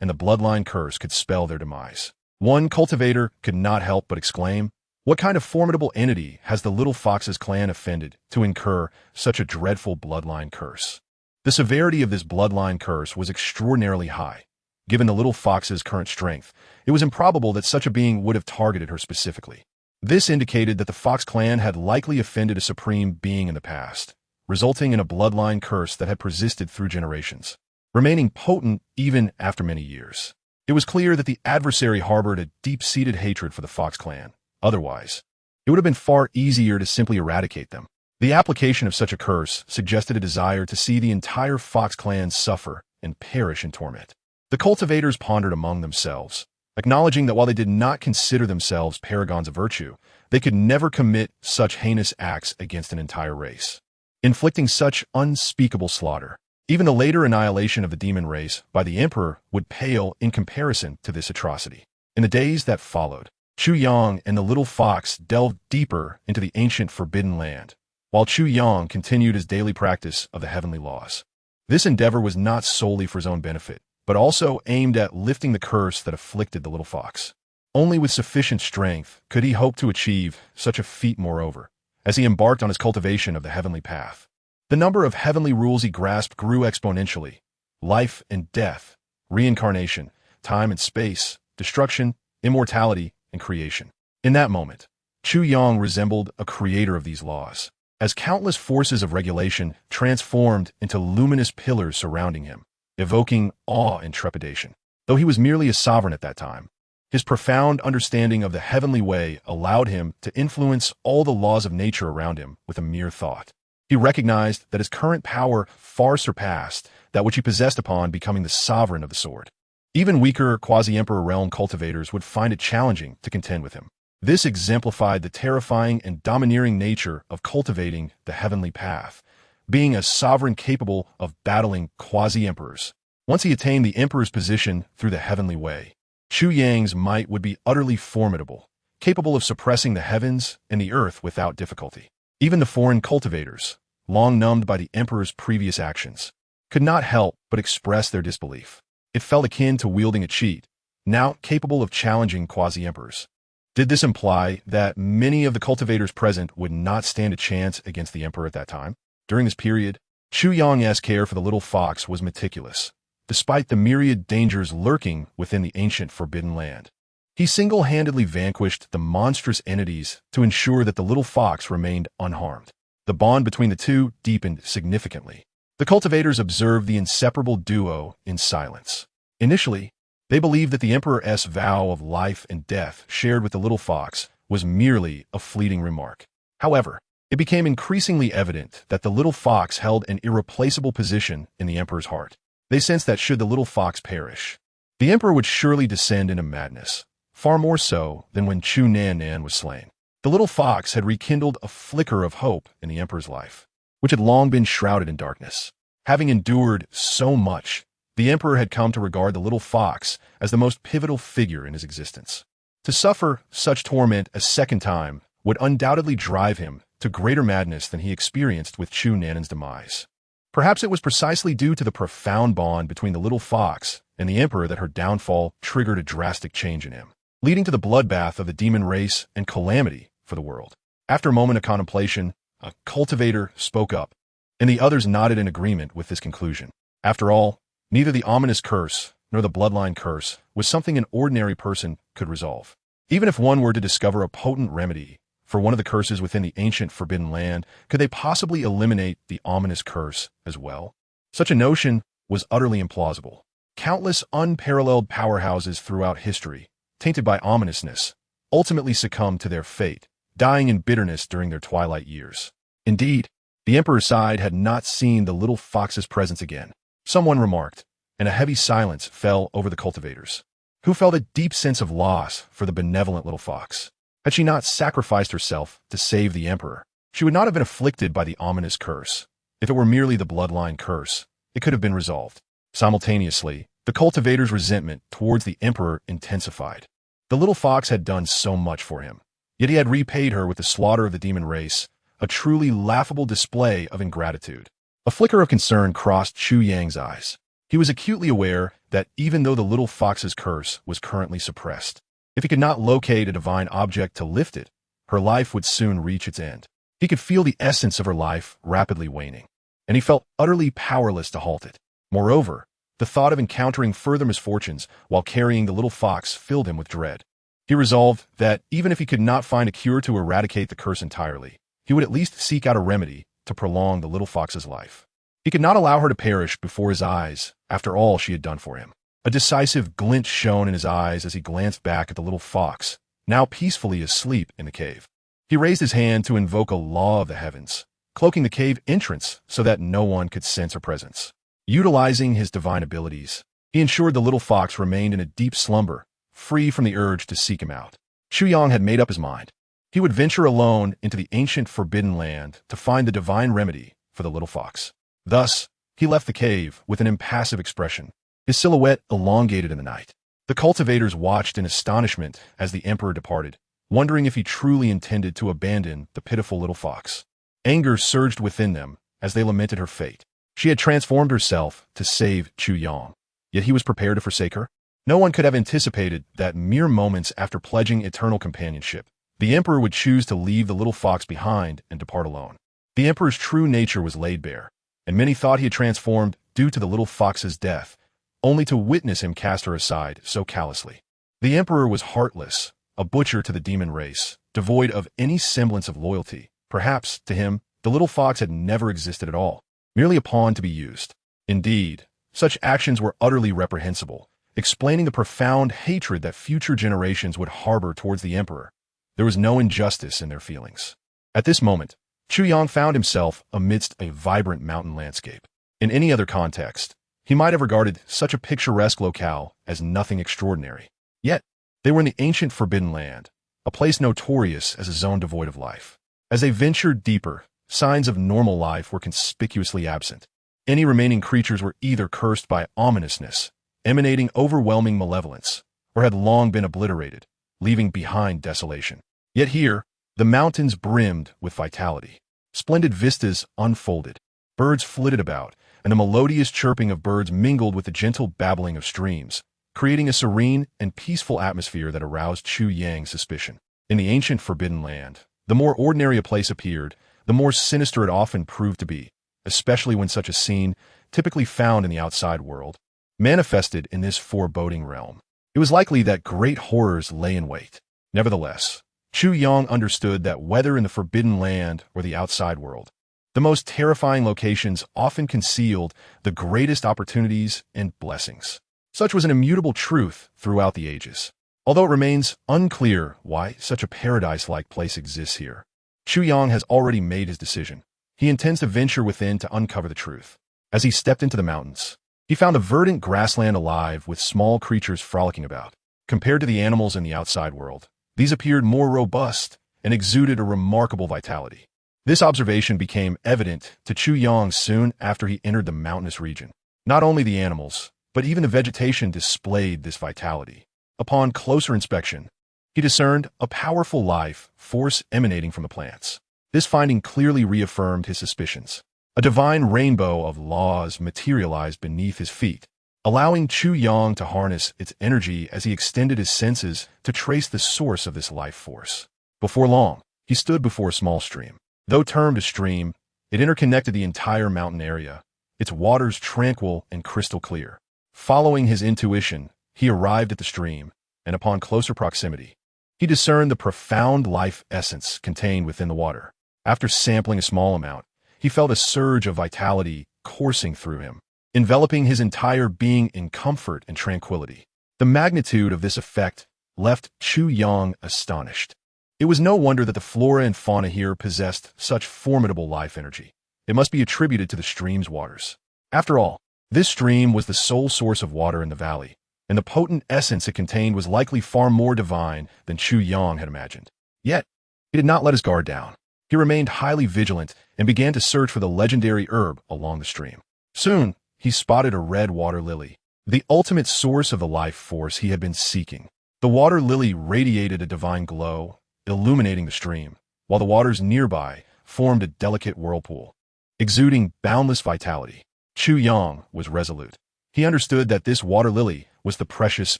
and the bloodline curse could spell their demise. One cultivator could not help but exclaim, "What kind of formidable entity has the little fox's clan offended to incur such a dreadful bloodline curse?" The severity of this bloodline curse was extraordinarily high. Given the little fox's current strength, it was improbable that such a being would have targeted her specifically. This indicated that the Fox clan had likely offended a supreme being in the past, resulting in a bloodline curse that had persisted through generations, remaining potent even after many years. It was clear that the adversary harbored a deep-seated hatred for the Fox clan. Otherwise, it would have been far easier to simply eradicate them. The application of such a curse suggested a desire to see the entire Fox clan suffer and perish in torment. The cultivators pondered among themselves, acknowledging that while they did not consider themselves paragons of virtue, they could never commit such heinous acts against an entire race, inflicting such unspeakable slaughter. Even the later annihilation of the demon race by the emperor would pale in comparison to this atrocity. In the days that followed, Chu Yang and the little fox delved deeper into the ancient forbidden land, while Chu Yang continued his daily practice of the heavenly laws. This endeavor was not solely for his own benefit, but also aimed at lifting the curse that afflicted the little fox. Only with sufficient strength could he hope to achieve such a feat. Moreover, as he embarked on his cultivation of the heavenly path, the number of heavenly rules he grasped grew exponentially. Life and death, reincarnation, time and space, destruction, immortality, and creation. In that moment, Chu Yang resembled a creator of these laws, as countless forces of regulation transformed into luminous pillars surrounding him, evoking awe and trepidation. Though he was merely a sovereign at that time, his profound understanding of the heavenly way allowed him to influence all the laws of nature around him with a mere thought. He recognized that his current power far surpassed that which he possessed upon becoming the sovereign of the sword. Even weaker quasi-emperor realm cultivators would find it challenging to contend with him. This exemplified the terrifying and domineering nature of cultivating the heavenly path, being a sovereign capable of battling quasi-emperors. Once he attained the emperor's position through the heavenly way, Chu Yang's might would be utterly formidable, capable of suppressing the heavens and the earth without difficulty. Even the foreign cultivators, long numbed by the emperor's previous actions, could not help but express their disbelief. It felt akin to wielding a cheat, now capable of challenging quasi-emperors. Did this imply that many of the cultivators present would not stand a chance against the emperor at that time? During this period, Chu Yang's care for the little fox was meticulous, despite the myriad dangers lurking within the ancient forbidden land. He single-handedly vanquished the monstrous entities to ensure that the little fox remained unharmed. The bond between the two deepened significantly. The cultivators observed the inseparable duo in silence. Initially, they believed that the emperor's vow of life and death shared with the little fox was merely a fleeting remark. However, It became increasingly evident that the little fox held an irreplaceable position in the emperor's heart. They sensed that should the little fox perish, the emperor would surely descend into madness, far more so than when Chu Nannan was slain. The little fox had rekindled a flicker of hope in the emperor's life, which had long been shrouded in darkness. Having endured so much, the emperor had come to regard the little fox as the most pivotal figure in his existence. To suffer such torment a second time would undoubtedly drive him to greater madness than he experienced with Chu Nannan's demise. Perhaps it was precisely due to the profound bond between the little fox and the emperor that her downfall triggered a drastic change in him, leading to the bloodbath of the demon race and calamity for the world. After a moment of contemplation, a cultivator spoke up, and the others nodded in agreement with this conclusion. After all, neither the ominous curse nor the bloodline curse was something an ordinary person could resolve. Even if one were to discover a potent remedy for one of the curses within the ancient forbidden land, could they possibly eliminate the ominous curse as well? Such a notion was utterly implausible. Countless unparalleled powerhouses throughout history, tainted by ominousness, ultimately succumbed to their fate, dying in bitterness during their twilight years. Indeed, the emperor's side had not seen the little fox's presence again. Someone remarked, and a heavy silence fell over the cultivators, who felt a deep sense of loss for the benevolent little fox. Had she not sacrificed herself to save the emperor, she would not have been afflicted by the ominous curse. If it were merely the bloodline curse, it could have been resolved. Simultaneously, the cultivator's resentment towards the emperor intensified. The little fox had done so much for him, yet he had repaid her with the slaughter of the demon race, a truly laughable display of ingratitude. A flicker of concern crossed Chu Yang's eyes. He was acutely aware that even though the little fox's curse was currently suppressed, if he could not locate a divine object to lift it, her life would soon reach its end. He could feel the essence of her life rapidly waning, and he felt utterly powerless to halt it. Moreover, the thought of encountering further misfortunes while carrying the little fox filled him with dread. He resolved that even if he could not find a cure to eradicate the curse entirely, he would at least seek out a remedy to prolong the little fox's life. He could not allow her to perish before his eyes after all she had done for him. A decisive glint shone in his eyes as he glanced back at the little fox, now peacefully asleep in the cave. He raised his hand to invoke a law of the heavens, cloaking the cave entrance so that no one could sense her presence. Utilizing his divine abilities, he ensured the little fox remained in a deep slumber, free from the urge to seek him out. Chu Yang had made up his mind. He would venture alone into the ancient forbidden land to find the divine remedy for the little fox. Thus, he left the cave with an impassive expression, his silhouette elongated in the night. The cultivators watched in astonishment as the emperor departed, wondering if he truly intended to abandon the pitiful little fox. Anger surged within them as they lamented her fate. She had transformed herself to save Chu Yang, yet he was prepared to forsake her. No one could have anticipated that mere moments after pledging eternal companionship, the emperor would choose to leave the little fox behind and depart alone. The emperor's true nature was laid bare, and many thought he had transformed due to the little fox's death, only to witness him cast her aside so callously. The emperor was heartless, a butcher to the demon race, devoid of any semblance of loyalty. Perhaps, to him, the little fox had never existed at all, merely a pawn to be used. Indeed, such actions were utterly reprehensible, explaining the profound hatred that future generations would harbor towards the emperor. There was no injustice in their feelings. At this moment, Chu Yang found himself amidst a vibrant mountain landscape. In any other context, he might have regarded such a picturesque locale as nothing extraordinary. Yet, they were in the ancient forbidden land, a place notorious as a zone devoid of life. As they ventured deeper, signs of normal life were conspicuously absent. Any remaining creatures were either cursed by ominousness, emanating overwhelming malevolence, or had long been obliterated, leaving behind desolation. Yet here, the mountains brimmed with vitality. Splendid vistas unfolded, birds flitted about, and the melodious chirping of birds mingled with the gentle babbling of streams, creating a serene and peaceful atmosphere that aroused Chu Yang's suspicion. In the ancient forbidden land, the more ordinary a place appeared, the more sinister it often proved to be, especially when such a scene, typically found in the outside world, manifested in this foreboding realm. It was likely that great horrors lay in wait. Nevertheless, Chu Yang understood that whether in the forbidden land or the outside world, the most terrifying locations often concealed the greatest opportunities and blessings. Such was an immutable truth throughout the ages. Although it remains unclear why such a paradise-like place exists here, Chu Yang has already made his decision. He intends to venture within to uncover the truth. As he stepped into the mountains, he found a verdant grassland alive with small creatures frolicking about. Compared to the animals in the outside world, these appeared more robust and exuded a remarkable vitality. This observation became evident to Chu Yang soon after he entered the mountainous region. Not only the animals, but even the vegetation displayed this vitality. Upon closer inspection, he discerned a powerful life force emanating from the plants. This finding clearly reaffirmed his suspicions. A divine rainbow of laws materialized beneath his feet, allowing Chu Yang to harness its energy as he extended his senses to trace the source of this life force. Before long, he stood before a small stream. Though termed a stream, it interconnected the entire mountain area, its waters tranquil and crystal clear. Following his intuition, he arrived at the stream, and upon closer proximity, he discerned the profound life essence contained within the water. After sampling a small amount, he felt a surge of vitality coursing through him, enveloping his entire being in comfort and tranquility. The magnitude of this effect left Chu Yang astonished. It was no wonder that the flora and fauna here possessed such formidable life energy. It must be attributed to the stream's waters. After all, this stream was the sole source of water in the valley, and the potent essence it contained was likely far more divine than Chu Yang had imagined. Yet, he did not let his guard down. He remained highly vigilant and began to search for the legendary herb along the stream. Soon, he spotted a red water lily, the ultimate source of the life force he had been seeking. The water lily radiated a divine glow, illuminating the stream, while the waters nearby formed a delicate whirlpool, exuding boundless vitality. Chu Yang was resolute. He understood that this water lily was the precious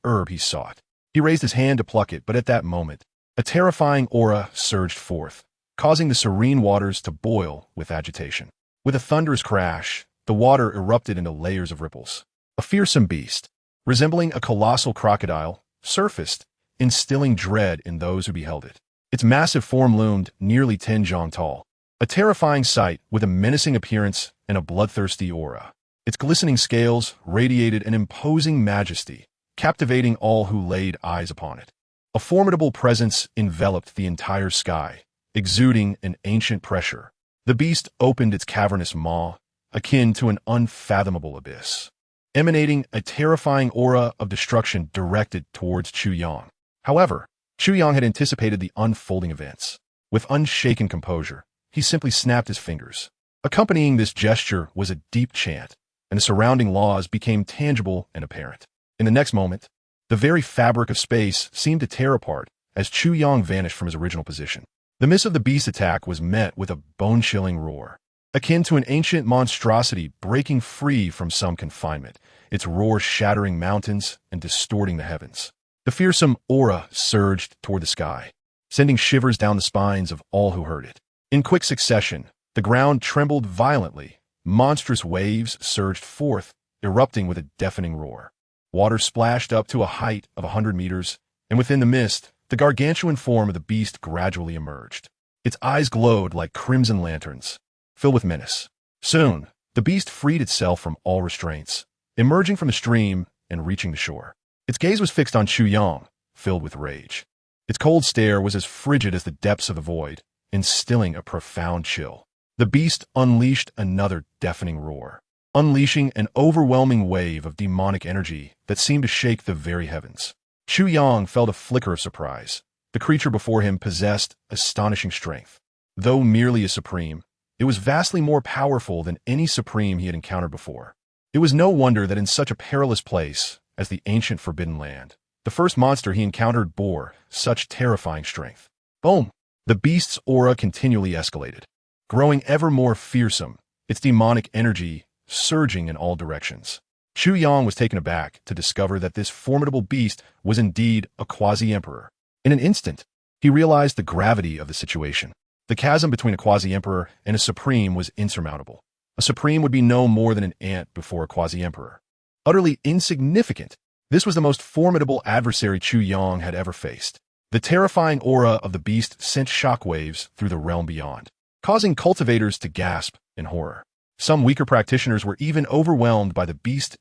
herb he sought. He raised his hand to pluck it, but at that moment, a terrifying aura surged forth, causing the serene waters to boil with agitation. With a thunderous crash, the water erupted into layers of ripples. A fearsome beast, resembling a colossal crocodile, surfaced, instilling dread in those who beheld it. Its massive form loomed nearly 10 jong tall, a terrifying sight with a menacing appearance and a bloodthirsty aura. Its glistening scales radiated an imposing majesty, captivating all who laid eyes upon it. A formidable presence enveloped the entire sky, exuding an ancient pressure. The beast opened its cavernous maw, akin to an unfathomable abyss, emanating a terrifying aura of destruction directed towards Chu Yang. However, Chu Yang had anticipated the unfolding events. With unshaken composure, he simply snapped his fingers. Accompanying this gesture was a deep chant, and the surrounding laws became tangible and apparent. In the next moment, the very fabric of space seemed to tear apart as Chu Yang vanished from his original position. The miss of the beast's attack was met with a bone-chilling roar, akin to an ancient monstrosity breaking free from some confinement, its roar shattering mountains and distorting the heavens. The fearsome aura surged toward the sky, sending shivers down the spines of all who heard it. In quick succession, the ground trembled violently. Monstrous waves surged forth, erupting with a deafening roar. Water splashed up to a height of 100 meters, and within the mist, the gargantuan form of the beast gradually emerged. Its eyes glowed like crimson lanterns, filled with menace. Soon, the beast freed itself from all restraints, emerging from the stream and reaching the shore. Its gaze was fixed on Chu Yang, filled with rage. Its cold stare was as frigid as the depths of the void, instilling a profound chill. The beast unleashed another deafening roar, unleashing an overwhelming wave of demonic energy that seemed to shake the very heavens. Chu Yang felt a flicker of surprise. The creature before him possessed astonishing strength. Though merely a supreme, it was vastly more powerful than any supreme he had encountered before. It was no wonder that in such a perilous place as the ancient Forbidden Land, the first monster he encountered bore such terrifying strength. Boom! The beast's aura continually escalated, growing ever more fearsome, its demonic energy surging in all directions. Chu Yang was taken aback to discover that this formidable beast was indeed a quasi-emperor. In an instant, he realized the gravity of the situation. The chasm between a quasi-emperor and a supreme was insurmountable. A supreme would be no more than an ant before a quasi-emperor. Utterly insignificant, this was the most formidable adversary Chu Yang had ever faced. The terrifying aura of the beast sent shockwaves through the realm beyond, causing cultivators to gasp in horror. Some weaker practitioners were even overwhelmed by the beast's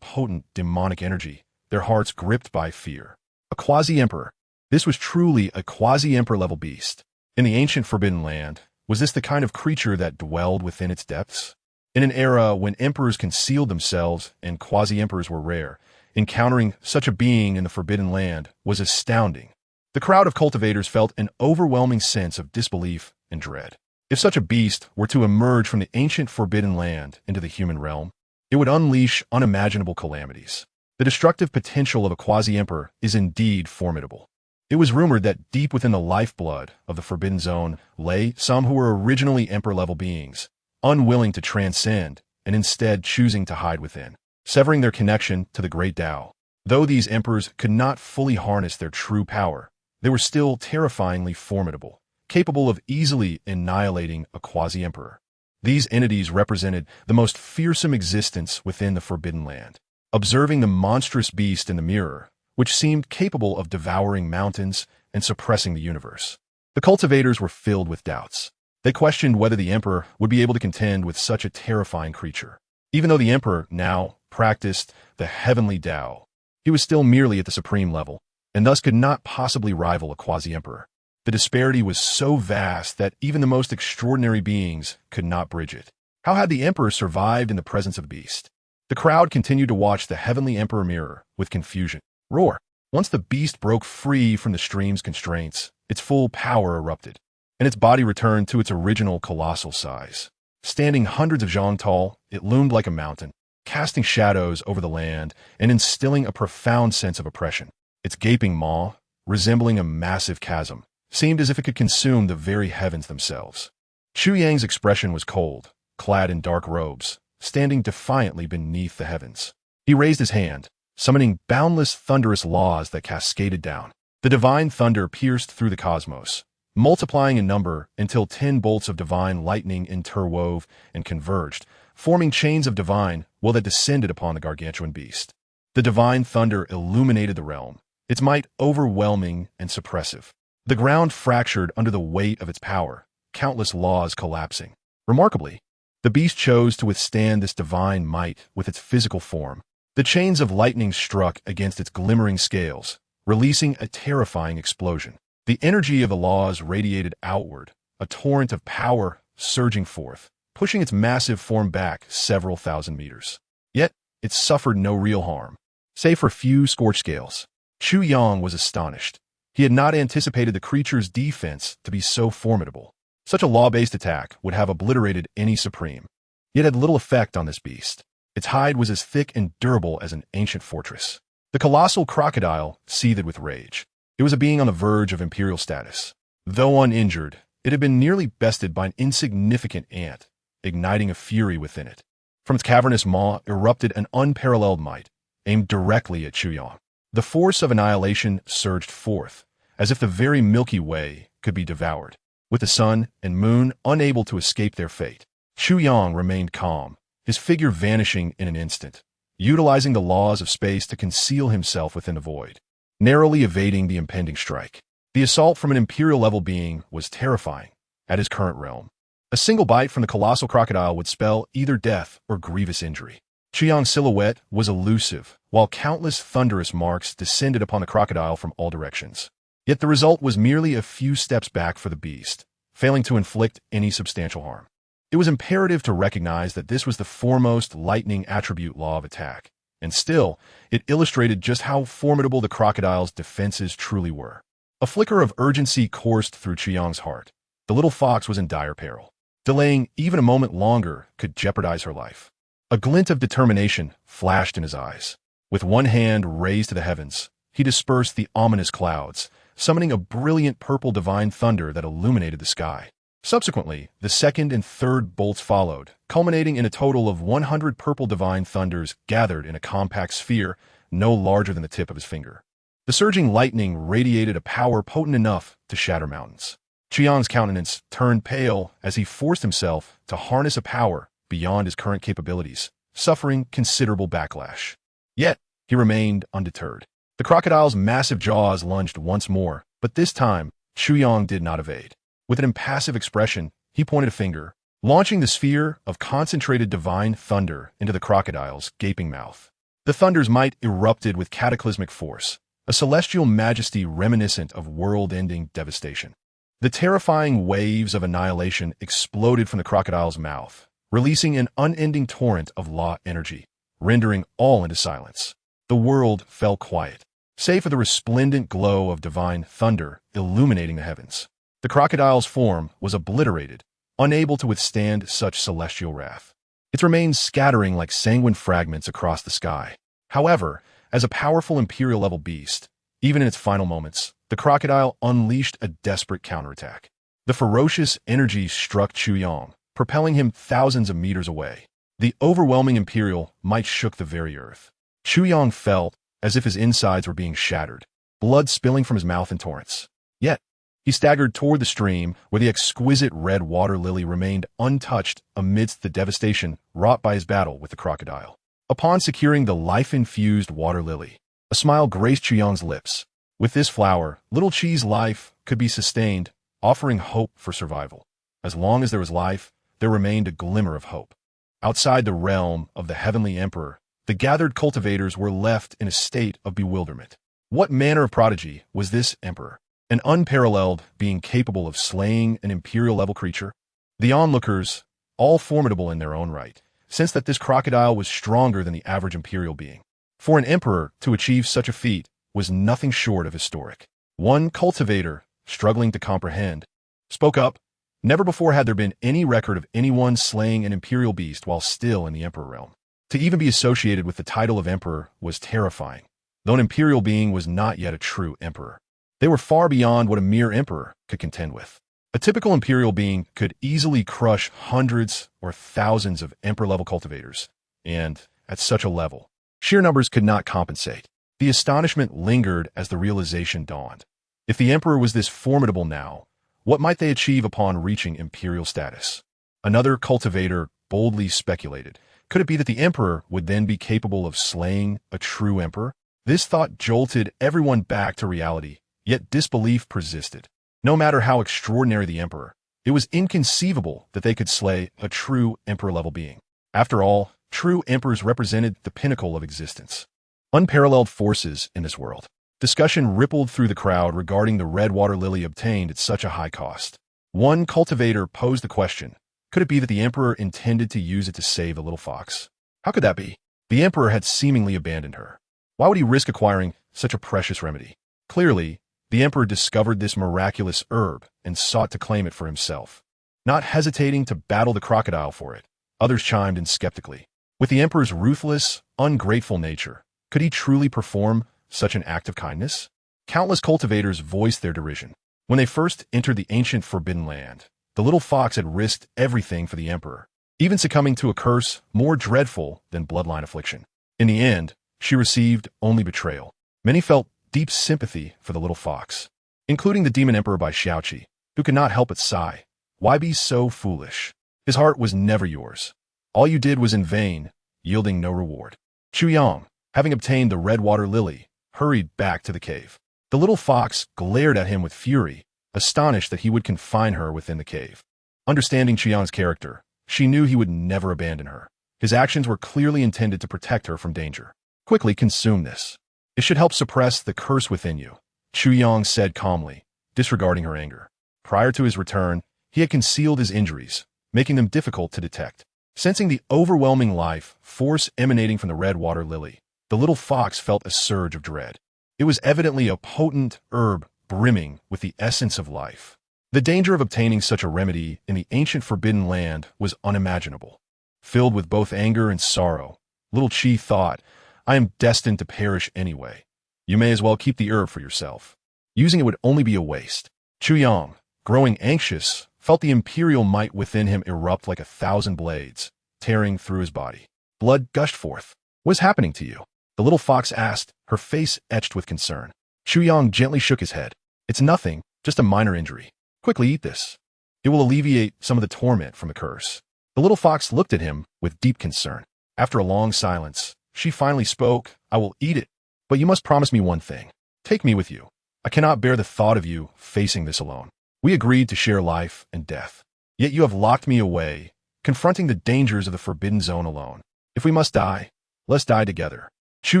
potent demonic energy, their hearts gripped by fear. A quasi-emperor. This was truly a quasi-emperor level beast. In the ancient Forbidden Land, was this the kind of creature that dwelled within its depths? In an era when emperors concealed themselves and quasi-emperors were rare, encountering such a being in the Forbidden Land was astounding. The crowd of cultivators felt an overwhelming sense of disbelief and dread. If such a beast were to emerge from the ancient Forbidden Land into the human realm, it would unleash unimaginable calamities. The destructive potential of a quasi-emperor is indeed formidable. It was rumored that deep within the lifeblood of the Forbidden Zone lay some who were originally emperor-level beings, unwilling to transcend and instead choosing to hide within, severing their connection to the great Tao. Though these emperors could not fully harness their true power, they were still terrifyingly formidable, capable of easily annihilating a quasi-emperor. These entities represented the most fearsome existence within the Forbidden Land. Observing the monstrous beast in the mirror, which seemed capable of devouring mountains and suppressing the universe, the cultivators were filled with doubts. They questioned whether the emperor would be able to contend with such a terrifying creature. Even though the emperor now practiced the heavenly Tao, he was still merely at the supreme level, and thus could not possibly rival a quasi-emperor. The disparity was so vast that even the most extraordinary beings could not bridge it. How had the emperor survived in the presence of the beast? The crowd continued to watch the heavenly emperor mirror with confusion. Roar! Once the beast broke free from the stream's constraints, its full power erupted, and its body returned to its original colossal size. Standing hundreds of zhang tall, it loomed like a mountain, casting shadows over the land and instilling a profound sense of oppression. Its gaping maw, resembling a massive chasm, seemed as if it could consume the very heavens themselves. Chu Yang's expression was cold, clad in dark robes, standing defiantly beneath the heavens. He raised his hand, summoning boundless thunderous laws that cascaded down. The divine thunder pierced through the cosmos, multiplying in number until 10 bolts of divine lightning interwove and converged, forming chains of divine will that descended upon the gargantuan beast. The divine thunder illuminated the realm, its might overwhelming and suppressive. The ground fractured under the weight of its power, countless laws collapsing. Remarkably, the beast chose to withstand this divine might with its physical form. The chains of lightning struck against its glimmering scales, releasing a terrifying explosion. The energy of the laws radiated outward, a torrent of power surging forth, pushing its massive form back several thousand meters. Yet, it suffered no real harm, save for few scorch scales. Chu Yang was astonished. He had not anticipated the creature's defense to be so formidable. Such a law-based attack would have obliterated any supreme, yet had little effect on this beast. Its hide was as thick and durable as an ancient fortress. The colossal crocodile seethed with rage. It was a being on the verge of imperial status. Though uninjured, it had been nearly bested by an insignificant ant, igniting a fury within it. From its cavernous maw erupted an unparalleled might, aimed directly at Chu Yang. The force of annihilation surged forth, as if the very Milky Way could be devoured. With the sun and moon unable to escape their fate, Chu Yang remained calm, his figure vanishing in an instant, utilizing the laws of space to conceal himself within the void, narrowly evading the impending strike. The assault from an imperial-level being was terrifying at his current realm. A single bite from the colossal crocodile would spell either death or grievous injury. Chu Yang's silhouette was elusive, while countless thunderous marks descended upon the crocodile from all directions. Yet the result was merely a few steps back for the beast, failing to inflict any substantial harm. It was imperative to recognize that this was the foremost lightning attribute law of attack, and still, it illustrated just how formidable the crocodile's defenses truly were. A flicker of urgency coursed through Chu Yang's heart. The little fox was in dire peril. Delaying even a moment longer could jeopardize her life. A glint of determination flashed in his eyes. With one hand raised to the heavens, he dispersed the ominous clouds, summoning a brilliant purple divine thunder that illuminated the sky. Subsequently, the second and third bolts followed, culminating in a total of 100 purple divine thunders gathered in a compact sphere no larger than the tip of his finger. The surging lightning radiated a power potent enough to shatter mountains. Chu Yang's countenance turned pale as he forced himself to harness a power beyond his current capabilities, suffering considerable backlash. Yet, he remained undeterred. The crocodile's massive jaws lunged once more, but this time, Chu Yang did not evade. With an impassive expression, he pointed a finger, launching the sphere of concentrated divine thunder into the crocodile's gaping mouth. The thunder's might erupted with cataclysmic force, a celestial majesty reminiscent of world-ending devastation. The terrifying waves of annihilation exploded from the crocodile's mouth, releasing an unending torrent of law energy, rendering all into silence. The world fell quiet, save for the resplendent glow of divine thunder illuminating the heavens. The crocodile's form was obliterated, unable to withstand such celestial wrath, its remains scattering like sanguine fragments across the sky. However, as a powerful imperial-level beast, even in its final moments, the crocodile unleashed a desperate counterattack. The ferocious energy struck Chu Yang, propelling him thousands of meters away. The overwhelming imperial might shook the very earth. Chu Yang felt as if his insides were being shattered, blood spilling from his mouth in torrents. Yet, he staggered toward the stream where the exquisite red water lily remained untouched amidst the devastation wrought by his battle with the crocodile. Upon securing the life-infused water lily, a smile graced Chu Yang's lips. With this flower, little Chi's life could be sustained, offering hope for survival. As long as there was life, there remained a glimmer of hope. Outside the realm of the heavenly emperor, the gathered cultivators were left in a state of bewilderment. What manner of prodigy was this emperor? An unparalleled being capable of slaying an imperial-level creature? The onlookers, all formidable in their own right, sensed that this crocodile was stronger than the average imperial being. For an emperor to achieve such a feat was nothing short of historic. One cultivator, struggling to comprehend, spoke up. Never before had there been any record of anyone slaying an imperial beast while still in the emperor realm. To even be associated with the title of emperor was terrifying, though an imperial being was not yet a true emperor. They were far beyond what a mere emperor could contend with. A typical imperial being could easily crush hundreds or thousands of emperor-level cultivators, and, at such a level, sheer numbers could not compensate. The astonishment lingered as the realization dawned. If the emperor was this formidable now, what might they achieve upon reaching imperial status? Another cultivator boldly speculated. Could it be that the emperor would then be capable of slaying a true emperor? This thought jolted everyone back to reality, yet disbelief persisted. No matter how extraordinary the emperor, it was inconceivable that they could slay a true emperor-level being. After all, true emperors represented the pinnacle of existence. Unparalleled forces in this world. Discussion rippled through the crowd regarding the red water lily obtained at such a high cost. One cultivator posed the question, could it be that the emperor intended to use it to save the little fox? How could that be? The emperor had seemingly abandoned her. Why would he risk acquiring such a precious remedy? Clearly, the emperor discovered this miraculous herb and sought to claim it for himself. Not hesitating to battle the crocodile for it, others chimed in skeptically. With the emperor's ruthless, ungrateful nature, could he truly perform such an act of kindness? Countless cultivators voiced their derision. When they first entered the ancient forbidden land, the little fox had risked everything for the emperor, even succumbing to a curse more dreadful than bloodline affliction. In the end, she received only betrayal. Many felt deep sympathy for the little fox, including the demon emperor by Xiaoqi, who could not help but sigh. Why be so foolish? His heart was never yours. All you did was in vain, yielding no reward. Chu Yang, having obtained the red water lily, hurried back to the cave. The little fox glared at him with fury, astonished that he would confine her within the cave. Understanding Chu Yang's character, she knew he would never abandon her. His actions were clearly intended to protect her from danger. Quickly consume this. It should help suppress the curse within you, Chu Yang said calmly, disregarding her anger. Prior to his return, he had concealed his injuries, making them difficult to detect. Sensing the overwhelming life force emanating from the red water lily, the little fox felt a surge of dread. It was evidently a potent herb brimming with the essence of life. The danger of obtaining such a remedy in the ancient forbidden land was unimaginable. Filled with both anger and sorrow, little Chi thought, I am destined to perish anyway. You may as well keep the herb for yourself. Using it would only be a waste. Chu Yang, growing anxious, felt the imperial might within him erupt like 1,000 blades, tearing through his body. Blood gushed forth. What is happening to you? The little fox asked, her face etched with concern. Chu Yang gently shook his head. It's nothing, just a minor injury. Quickly eat this. It will alleviate some of the torment from the curse. The little fox looked at him with deep concern. After a long silence, she finally spoke. I will eat it, but you must promise me one thing. Take me with you. I cannot bear the thought of you facing this alone. We agreed to share life and death. Yet you have locked me away, confronting the dangers of the forbidden zone alone. If we must die, let's die together. Chu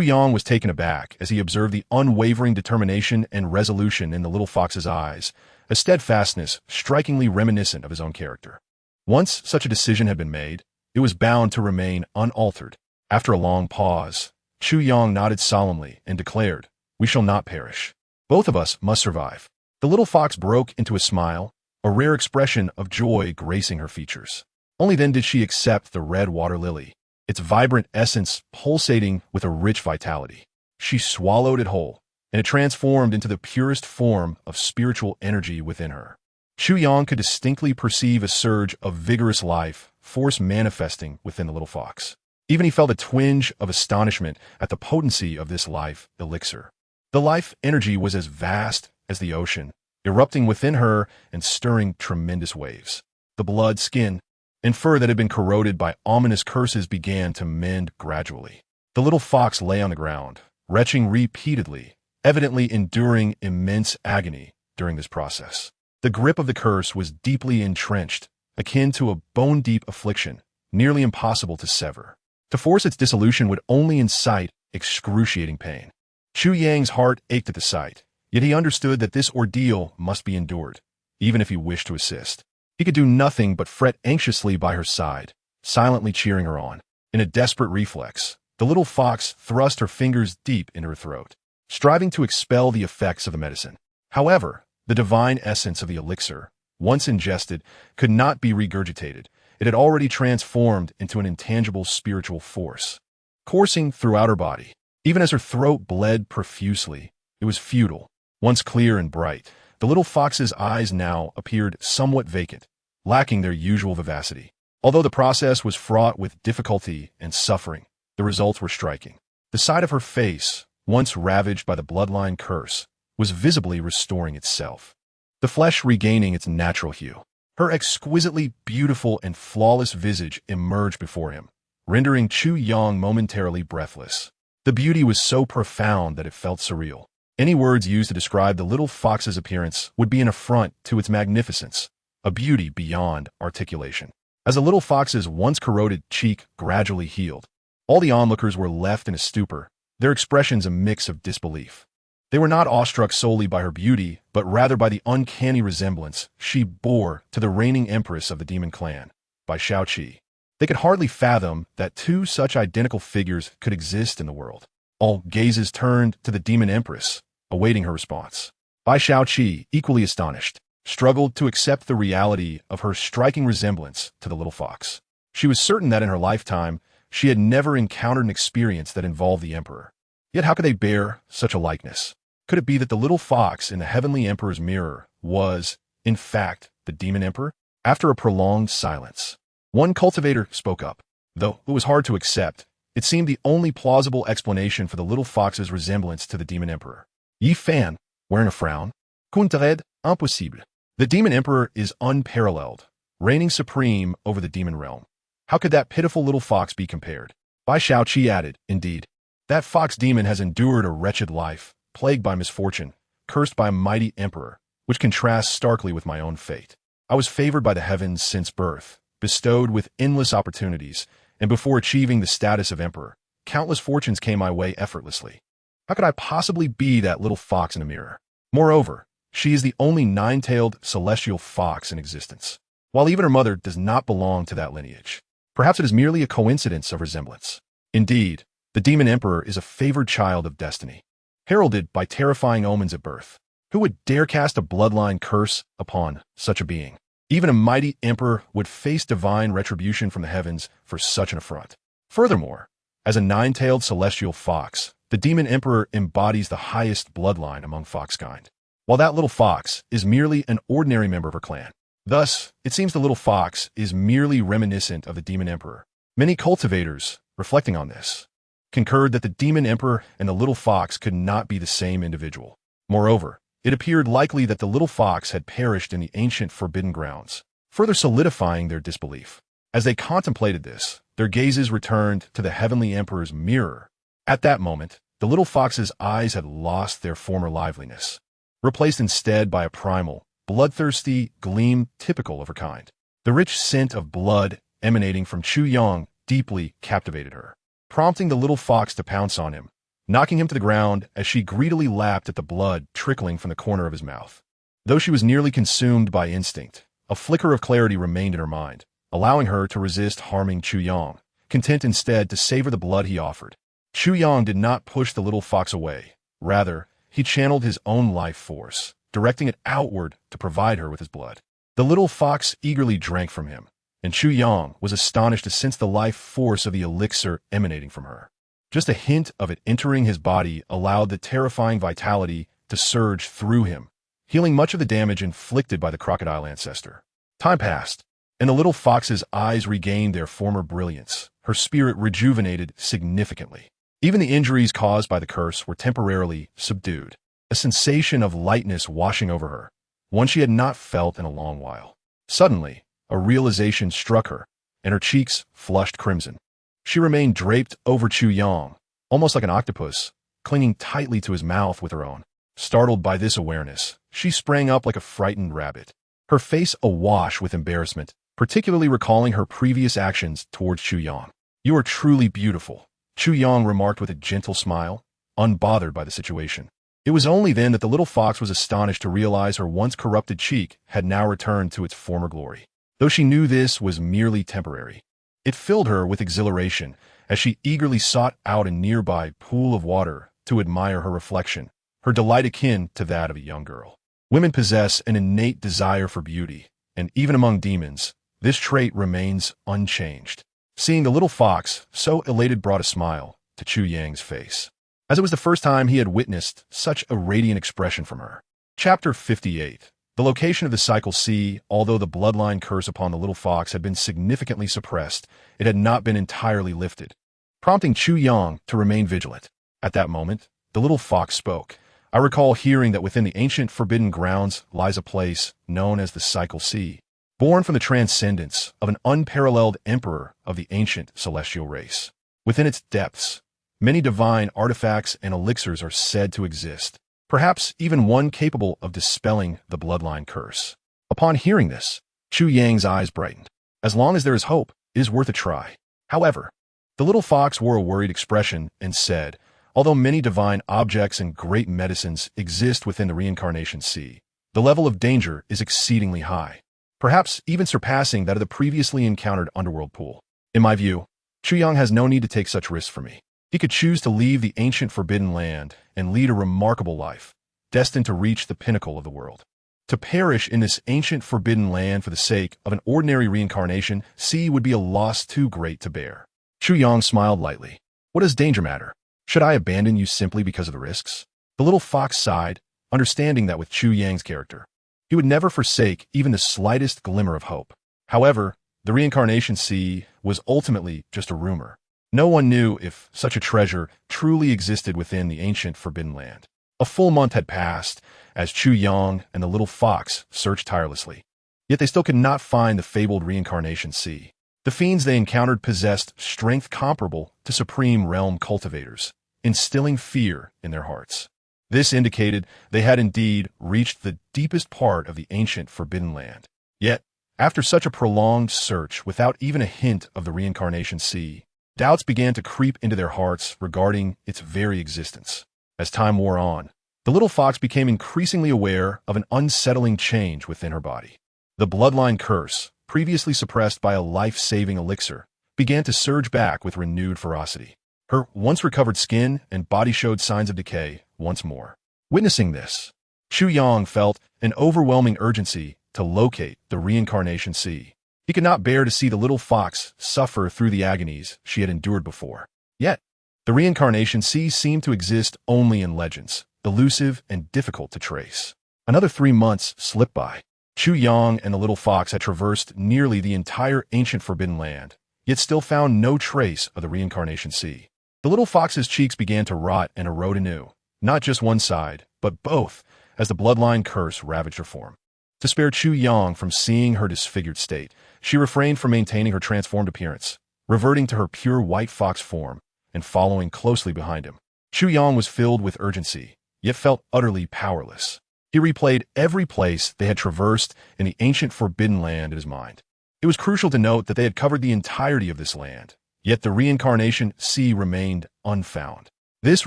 Yang was taken aback as he observed the unwavering determination and resolution in the little fox's eyes, a steadfastness strikingly reminiscent of his own character. Once such a decision had been made, it was bound to remain unaltered. After a long pause, Chu Yang nodded solemnly and declared, "We shall not perish. Both of us must survive." The little fox broke into a smile, a rare expression of joy gracing her features. Only then did she accept the red water lily, its vibrant essence pulsating with a rich vitality. She swallowed it whole, and it transformed into the purest form of spiritual energy within her. Chu Yang could distinctly perceive a surge of vigorous life force manifesting within the little fox. Even he felt a twinge of astonishment at the potency of this life elixir. The life energy was as vast as the ocean, erupting within her and stirring tremendous waves. The blood, skin, and fur that had been corroded by ominous curses began to mend gradually. The little fox lay on the ground, retching repeatedly, evidently enduring immense agony during this process. The grip of the curse was deeply entrenched, akin to a bone-deep affliction, nearly impossible to sever. To force its dissolution would only incite excruciating pain. Chu Yang's heart ached at the sight, yet he understood that this ordeal must be endured, even if he wished to assist. He could do nothing but fret anxiously by her side, silently cheering her on. In a desperate reflex, the little fox thrust her fingers deep into her throat, striving to expel the effects of the medicine. However, the divine essence of the elixir, once ingested, could not be regurgitated. It had already transformed into an intangible spiritual force, coursing throughout her body. Even as her throat bled profusely, it was futile. Once clear and bright, the little fox's eyes now appeared somewhat vacant, lacking their usual vivacity. Although the process was fraught with difficulty and suffering, the results were striking. The side of her face, once ravaged by the bloodline curse, was visibly restoring itself, the flesh regaining its natural hue. Her exquisitely beautiful and flawless visage emerged before him, rendering Chu Yang momentarily breathless. The beauty was so profound that it felt surreal. Any words used to describe the little fox's appearance would be an affront to its magnificence, a beauty beyond articulation. As the little fox's once corroded cheek gradually healed, all the onlookers were left in a stupor, their expressions a mix of disbelief. They were not awestruck solely by her beauty, but rather by the uncanny resemblance she bore to the reigning empress of the demon clan, by Shaoqi. They could hardly fathom that two such identical figures could exist in the world. All gazes turned to the demon empress, awaiting her response. Bai Shaoqi, equally astonished, struggled to accept the reality of her striking resemblance to the little fox. She was certain that in her lifetime, she had never encountered an experience that involved the emperor. Yet how could they bear such a likeness? Could it be that the little fox in the heavenly emperor's mirror was, in fact, the demon emperor? After a prolonged silence, one cultivator spoke up. Though it was hard to accept, it seemed the only plausible explanation for the little fox's resemblance to the demon emperor. Yi Fan, wearing a frown, Kuntared, impossible. The demon emperor is unparalleled, reigning supreme over the demon realm. How could that pitiful little fox be compared? Bai Shaoqi added, indeed, that fox demon has endured a wretched life, plagued by misfortune, cursed by a mighty emperor, which contrasts starkly with my own fate. I was favored by the heavens since birth, bestowed with endless opportunities, and before achieving the status of emperor, countless fortunes came my way effortlessly. How could I possibly be that little fox in a mirror? Moreover, she is the only nine-tailed celestial fox in existence, while even her mother does not belong to that lineage. Perhaps it is merely a coincidence of resemblance. Indeed, the demon emperor is a favored child of destiny, heralded by terrifying omens at birth. Who would dare cast a bloodline curse upon such a being? Even a mighty emperor would face divine retribution from the heavens for such an affront. Furthermore, as a nine-tailed celestial fox, the demon emperor embodies the highest bloodline among foxkind, while that little fox is merely an ordinary member of her clan. Thus, it seems the little fox is merely reminiscent of the demon emperor. Many cultivators, reflecting on this, concurred that the demon emperor and the little fox could not be the same individual. Moreover, it appeared likely that the little fox had perished in the ancient forbidden grounds, further solidifying their disbelief. As they contemplated this, their gazes returned to the heavenly emperor's mirror. At that moment, the little fox's eyes had lost their former liveliness, replaced instead by a primal, bloodthirsty gleam typical of her kind. The rich scent of blood emanating from Chu Yang deeply captivated her, prompting the little fox to pounce on him, knocking him to the ground as she greedily lapped at the blood trickling from the corner of his mouth. Though she was nearly consumed by instinct, a flicker of clarity remained in her mind, allowing her to resist harming Chu Yang, content instead to savor the blood he offered. Chu Yang did not push the little fox away. Rather, he channeled his own life force, directing it outward to provide her with his blood. The little fox eagerly drank from him, and Chu Yang was astonished to sense the life force of the elixir emanating from her. Just a hint of it entering his body allowed the terrifying vitality to surge through him, healing much of the damage inflicted by the crocodile ancestor. Time passed, and the little fox's eyes regained their former brilliance, her spirit rejuvenated significantly. Even the injuries caused by the curse were temporarily subdued, a sensation of lightness washing over her, one she had not felt in a long while. Suddenly, a realization struck her, and her cheeks flushed crimson. She remained draped over Chu Yang, almost like an octopus, clinging tightly to his mouth with her own. Startled by this awareness, she sprang up like a frightened rabbit, her face awash with embarrassment, particularly recalling her previous actions towards Chu Yang. "You are truly beautiful," Chu Yang remarked with a gentle smile, unbothered by the situation. It was only then that the little fox was astonished to realize her once corrupted cheek had now returned to its former glory. Though she knew this was merely temporary, it filled her with exhilaration as she eagerly sought out a nearby pool of water to admire her reflection, her delight akin to that of a young girl. Women possess an innate desire for beauty, and even among demons, this trait remains unchanged. Seeing the little fox so elated brought a smile to Chu Yang's face, as it was the first time he had witnessed such a radiant expression from her. Chapter 58. The location of the cycle C. Although the bloodline curse upon the little fox had been significantly suppressed, it had not been entirely lifted, prompting Chu Yang to remain vigilant. At that moment, the little fox spoke. "I recall hearing that within the ancient forbidden grounds lies a place known as the cycle C, born from the transcendence of an unparalleled emperor of the ancient celestial race. Within its depths, many divine artifacts and elixirs are said to exist, perhaps even one capable of dispelling the bloodline curse." Upon hearing this, Chu Yang's eyes brightened. As long as there is hope, it is worth a try. However, the little fox wore a worried expression and said, "Although many divine objects and great medicines exist within the reincarnation sea, the level of danger is exceedingly high, perhaps even surpassing that of the previously encountered underworld pool. In my view, Chu Yang has no need to take such risks for me. He could choose to leave the ancient forbidden land and lead a remarkable life, destined to reach the pinnacle of the world. To perish in this ancient forbidden land for the sake of an ordinary reincarnation sea would be a loss too great to bear." Chu Yang smiled lightly. "What does danger matter? Should I abandon you simply because of the risks?" The little fox sighed, understanding that with Chu Yang's character, he would never forsake even the slightest glimmer of hope. However, the reincarnation sea was ultimately just a rumor. No one knew if such a treasure truly existed within the ancient forbidden land. A full month had passed as Chu Yang and the little fox searched tirelessly. Yet they still could not find the fabled reincarnation sea. The fiends they encountered possessed strength comparable to supreme realm cultivators, instilling fear in their hearts. This indicated they had indeed reached the deepest part of the ancient forbidden land. Yet, after such a prolonged search without even a hint of the reincarnation sea, doubts began to creep into their hearts regarding its very existence. As time wore on, the little fox became increasingly aware of an unsettling change within her body. The bloodline curse, previously suppressed by a life-saving elixir, began to surge back with renewed ferocity. Her once recovered skin and body showed signs of decay once more. Witnessing this, Chu Yang felt an overwhelming urgency to locate the reincarnation sea. He could not bear to see the little fox suffer through the agonies she had endured before. Yet, the reincarnation sea seemed to exist only in legends, elusive and difficult to trace. Another 3 months slipped by. Chu Yang and the little fox had traversed nearly the entire ancient forbidden land, yet still found no trace of the reincarnation sea. The little fox's cheeks began to rot and erode anew, not just one side, but both, as the bloodline curse ravaged her form. To spare Chu Yang from seeing her disfigured state, she refrained from maintaining her transformed appearance, reverting to her pure white fox form and following closely behind him. Chu Yang was filled with urgency, yet felt utterly powerless. He replayed every place they had traversed in the ancient forbidden land in his mind. It was crucial to note that they had covered the entirety of this land, yet the reincarnation sea remained unfound. This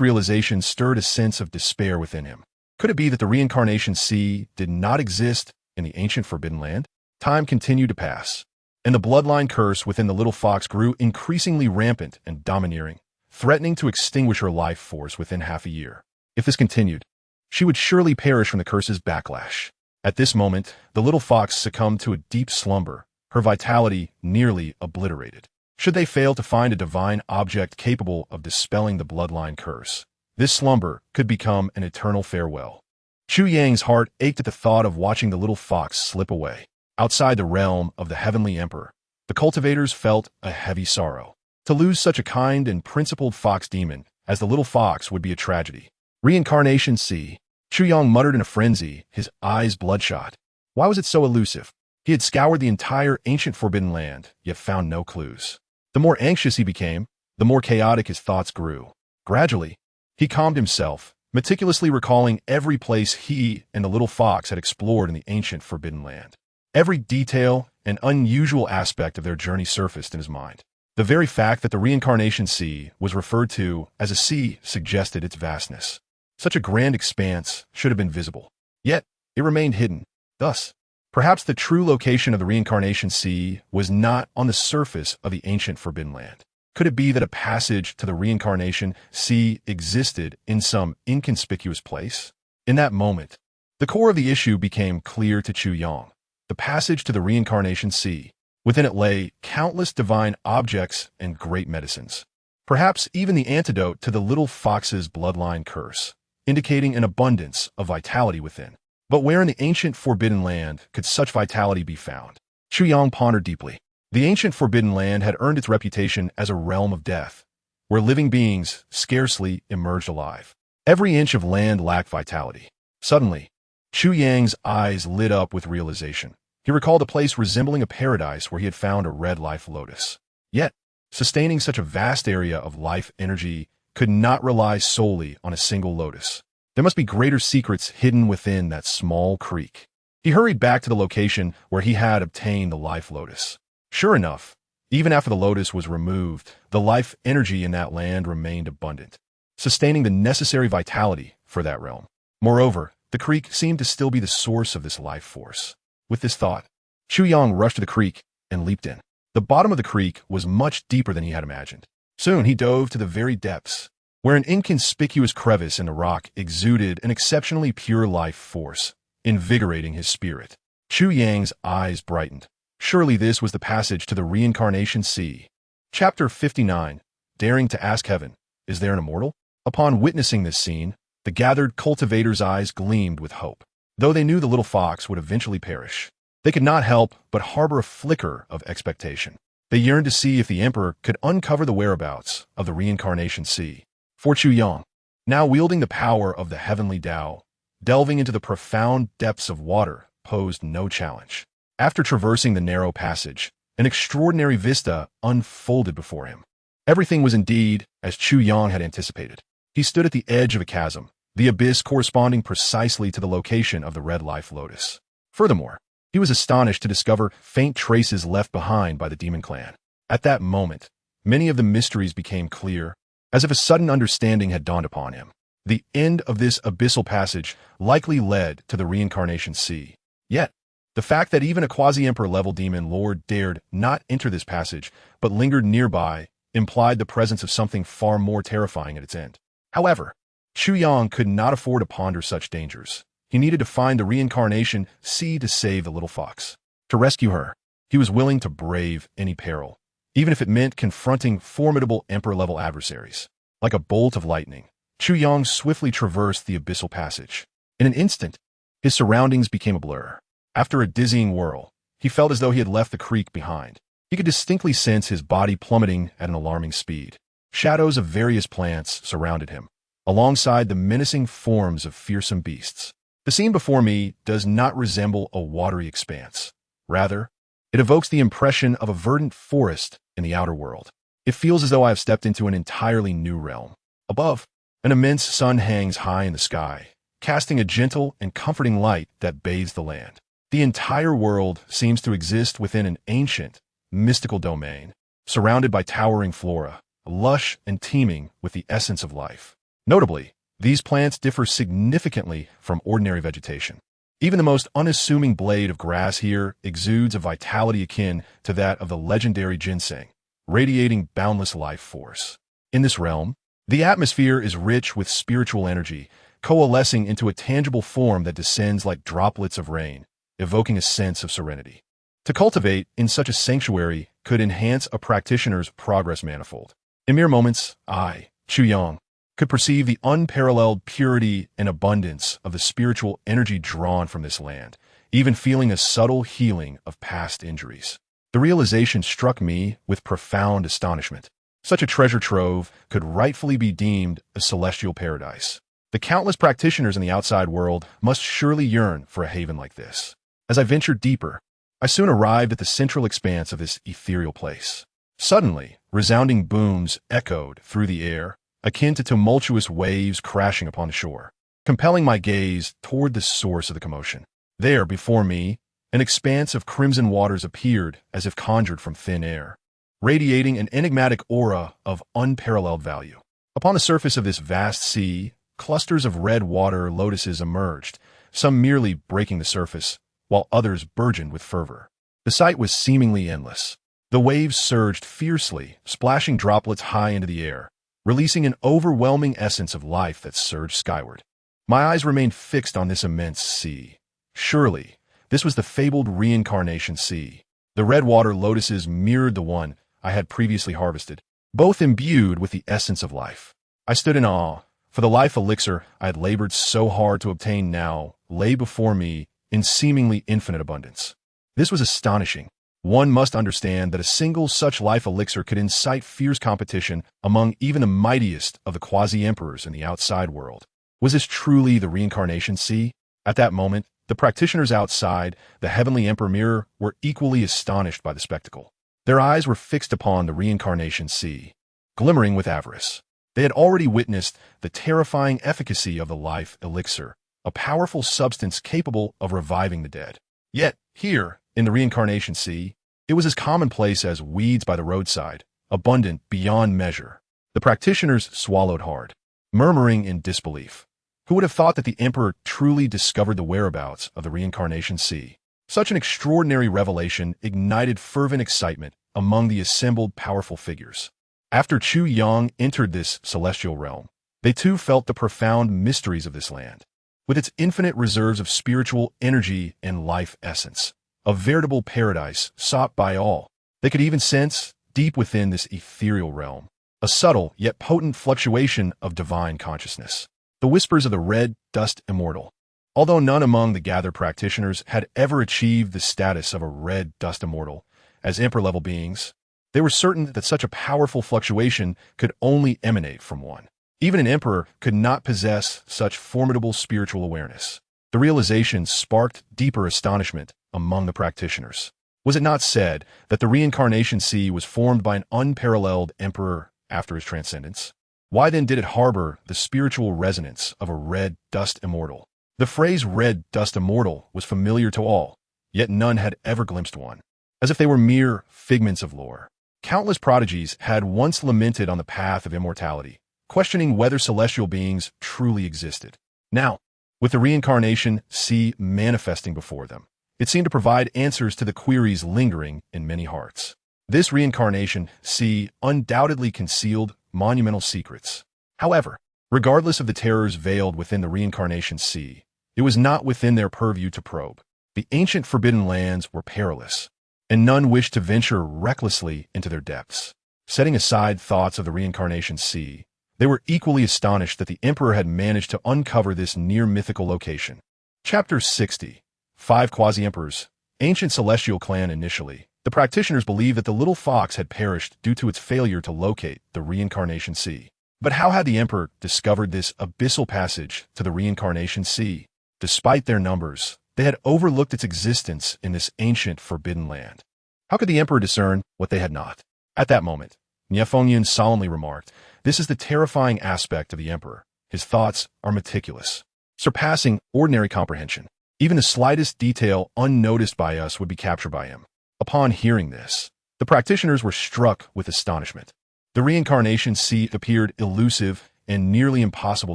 realization stirred a sense of despair within him. Could it be that the reincarnation sea did not exist in the ancient Forbidden Land? Time continued to pass, and the bloodline curse within the little fox grew increasingly rampant and domineering, threatening to extinguish her life force within half a year. If this continued, she would surely perish from the curse's backlash. At this moment, the little fox succumbed to a deep slumber, her vitality nearly obliterated. Should they fail to find a divine object capable of dispelling the bloodline curse, this slumber could become an eternal farewell. Chu Yang's heart ached at the thought of watching the little fox slip away. Outside the realm of the heavenly emperor, the cultivators felt a heavy sorrow. To lose such a kind and principled fox demon as the little fox would be a tragedy. Reincarnation sea. Chu Yang muttered in a frenzy, his eyes bloodshot. Why was it so elusive? He had scoured the entire ancient Forbidden Land, yet found no clues. The more anxious he became, the more chaotic his thoughts grew. Gradually, he calmed himself, meticulously recalling every place he and the little fox had explored in the ancient Forbidden Land. Every detail and unusual aspect of their journey surfaced in his mind. The very fact that the reincarnation sea was referred to as a sea suggested its vastness. Such a grand expanse should have been visible. Yet, it remained hidden. Thus, perhaps the true location of the reincarnation sea was not on the surface of the ancient Forbidden Land. Could it be that a passage to the reincarnation sea existed in some inconspicuous place? In that moment, the core of the issue became clear to Chu Yang. The passage to the reincarnation sea. Within it lay countless divine objects and great medicines. Perhaps even the antidote to the little fox's bloodline curse, indicating an abundance of vitality within. But where in the ancient Forbidden Land could such vitality be found? Chu Yang pondered deeply. The ancient Forbidden Land had earned its reputation as a realm of death, where living beings scarcely emerged alive. Every inch of land lacked vitality. Suddenly, Chu Yang's eyes lit up with realization. He recalled a place resembling a paradise where he had found a red life lotus. Yet, sustaining such a vast area of life energy could not rely solely on a single lotus. There must be greater secrets hidden within that small creek. He hurried back to the location where he had obtained the life lotus. Sure enough, even after the lotus was removed, the life energy in that land remained abundant, sustaining the necessary vitality for that realm. Moreover, the creek seemed to still be the source of this life force. With this thought, Chu Yang rushed to the creek and leaped in. The bottom of the creek was much deeper than he had imagined. Soon he dove to the very depths, where an inconspicuous crevice in the rock exuded an exceptionally pure life force, invigorating his spirit. Chu Yang's eyes brightened. Surely this was the passage to the reincarnation sea. Chapter 59. Daring to ask heaven, is there an immortal? Upon witnessing this scene, the gathered cultivators' eyes gleamed with hope. Though they knew the little fox would eventually perish, they could not help but harbor a flicker of expectation. They yearned to see if the emperor could uncover the whereabouts of the reincarnation sea. For Chu Yang, now wielding the power of the heavenly Tao, delving into the profound depths of water posed no challenge. After traversing the narrow passage, an extraordinary vista unfolded before him. Everything was indeed as Chu Yang had anticipated. He stood at the edge of a chasm, the abyss corresponding precisely to the location of the red life lotus. Furthermore, he was astonished to discover faint traces left behind by the demon clan. At that moment, many of the mysteries became clear, as if a sudden understanding had dawned upon him. The end of this abyssal passage likely led to the reincarnation sea. Yet, the fact that even a quasi-emperor level demon lord dared not enter this passage, but lingered nearby, implied the presence of something far more terrifying at its end. However, Chu Yang could not afford to ponder such dangers. He needed to find the reincarnation sea to save the little fox. To rescue her, he was willing to brave any peril, even if it meant confronting formidable emperor-level adversaries. Like a bolt of lightning, Chu Yang swiftly traversed the abyssal passage. In an instant, his surroundings became a blur. After a dizzying whirl, he felt as though he had left the creek behind. He could distinctly sense his body plummeting at an alarming speed. Shadows of various plants surrounded him, alongside the menacing forms of fearsome beasts. The scene before me does not resemble a watery expanse. Rather, it evokes the impression of a verdant forest in the outer world. It feels as though I have stepped into an entirely new realm. Above, an immense sun hangs high in the sky, casting a gentle and comforting light that bathes the land. The entire world seems to exist within an ancient, mystical domain, surrounded by towering flora, lush and teeming with the essence of life. Notably, These plants differ significantly from ordinary vegetation. Even the most unassuming blade of grass here exudes a vitality akin to that of the legendary ginseng, radiating boundless life force. In this realm, the atmosphere is rich with spiritual energy, coalescing into a tangible form that descends like droplets of rain, evoking a sense of serenity. To cultivate in such a sanctuary could enhance a practitioner's progress manifold. In mere moments, I, Chu Yang, could perceive the unparalleled purity and abundance of the spiritual energy drawn from this land, even feeling a subtle healing of past injuries. The realization struck me with profound astonishment. Such a treasure trove could rightfully be deemed a celestial paradise. The countless practitioners in the outside world must surely yearn for a haven like this. As I ventured deeper, I soon arrived at the central expanse of this ethereal place. Suddenly, resounding booms echoed through the air, akin to tumultuous waves crashing upon the shore, compelling my gaze toward the source of the commotion. There, before me, an expanse of crimson waters appeared as if conjured from thin air, radiating an enigmatic aura of unparalleled value. Upon the surface of this vast sea, clusters of red water lotuses emerged, some merely breaking the surface, while others burgeoned with fervor. The sight was seemingly endless. The waves surged fiercely, splashing droplets high into the air, releasing an overwhelming essence of life that surged skyward. My eyes remained fixed on this immense sea. Surely, this was the fabled reincarnation sea. The red water lotuses mirrored the one I had previously harvested, both imbued with the essence of life. I stood in awe, for the life elixir I had labored so hard to obtain now lay before me in seemingly infinite abundance. This was astonishing. One must understand that a single such life elixir could incite fierce competition among even the mightiest of the quasi-emperors in the outside world. Was this truly the reincarnation sea? At that moment, the practitioners outside the heavenly emperor mirror were equally astonished by the spectacle. Their eyes were fixed upon the reincarnation sea, glimmering with avarice. They had already witnessed the terrifying efficacy of the life elixir, a powerful substance capable of reviving the dead. Yet, here, in the reincarnation sea, it was as commonplace as weeds by the roadside, abundant beyond measure. The practitioners swallowed hard, murmuring in disbelief. Who would have thought that the emperor truly discovered the whereabouts of the reincarnation sea? Such an extraordinary revelation ignited fervent excitement among the assembled powerful figures. After Chu Yang entered this celestial realm, they too felt the profound mysteries of this land, with its infinite reserves of spiritual energy and life essence. A veritable paradise sought by all. They could even sense, deep within this ethereal realm, a subtle yet potent fluctuation of divine consciousness. The whispers of the red dust immortal. Although none among the gathered practitioners had ever achieved the status of a red dust immortal as emperor-level beings, they were certain that such a powerful fluctuation could only emanate from one. Even an emperor could not possess such formidable spiritual awareness. The realization sparked deeper astonishment among the practitioners. Was it not said that the reincarnation sea was formed by an unparalleled emperor after his transcendence? Why then did it harbor the spiritual resonance of a red dust immortal? The phrase red dust immortal was familiar to all, yet none had ever glimpsed one, as if they were mere figments of lore. Countless prodigies had once lamented on the path of immortality, questioning whether celestial beings truly existed. Now, with the reincarnation sea manifesting before them, it seemed to provide answers to the queries lingering in many hearts. This reincarnation sea undoubtedly concealed monumental secrets. However, regardless of the terrors veiled within the reincarnation sea, it was not within their purview to probe. The ancient forbidden lands were perilous, and none wished to venture recklessly into their depths. Setting aside thoughts of the reincarnation sea, they were equally astonished that the emperor had managed to uncover this near-mythical location. Chapter 60. 5 Quasi-Emperors. Ancient celestial clan initially. The practitioners believed that the little fox had perished due to its failure to locate the reincarnation sea. But how had the emperor discovered this abyssal passage to the reincarnation sea? Despite their numbers, they had overlooked its existence in this ancient forbidden land. How could the emperor discern what they had not? At that moment, Niafonian solemnly remarked, "This is the terrifying aspect of the emperor. His thoughts are meticulous, surpassing ordinary comprehension. Even the slightest detail unnoticed by us would be captured by him." Upon hearing this, the practitioners were struck with astonishment. The reincarnation sea appeared elusive and nearly impossible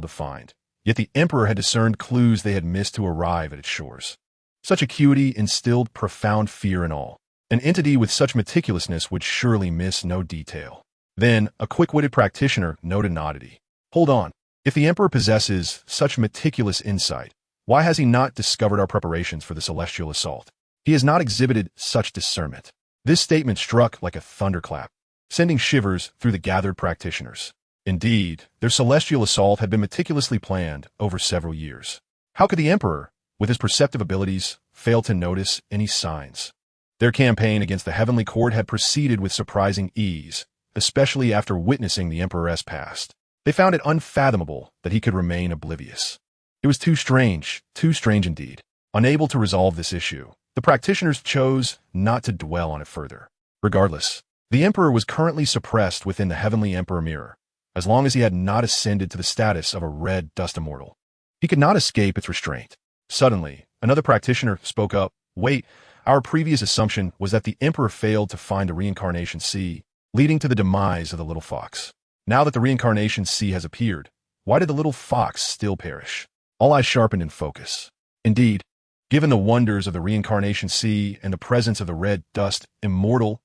to find, yet the emperor had discerned clues they had missed to arrive at its shores. Such acuity instilled profound fear in all. An entity with such meticulousness would surely miss no detail. Then, a quick-witted practitioner noted an oddity. Hold on. If the emperor possesses such meticulous insight, why has he not discovered our preparations for the celestial assault? He has not exhibited such discernment. This statement struck like a thunderclap, sending shivers through the gathered practitioners. Indeed, their celestial assault had been meticulously planned over several years. How could the emperor, with his perceptive abilities, fail to notice any signs? Their campaign against the heavenly court had proceeded with surprising ease, especially after witnessing the emperor's past. They found it unfathomable that he could remain oblivious. It was too strange indeed. Unable to resolve this issue, the practitioners chose not to dwell on it further. Regardless, the emperor was currently suppressed within the heavenly emperor mirror, as long as he had not ascended to the status of a red dust immortal. He could not escape its restraint. Suddenly, another practitioner spoke up. Wait, our previous assumption was that the emperor failed to find the reincarnation sea, leading to the demise of the little fox. Now that the reincarnation sea has appeared, why did the little fox still perish? All eyes sharpened in focus. Indeed, given the wonders of the reincarnation sea and the presence of the red dust immortal's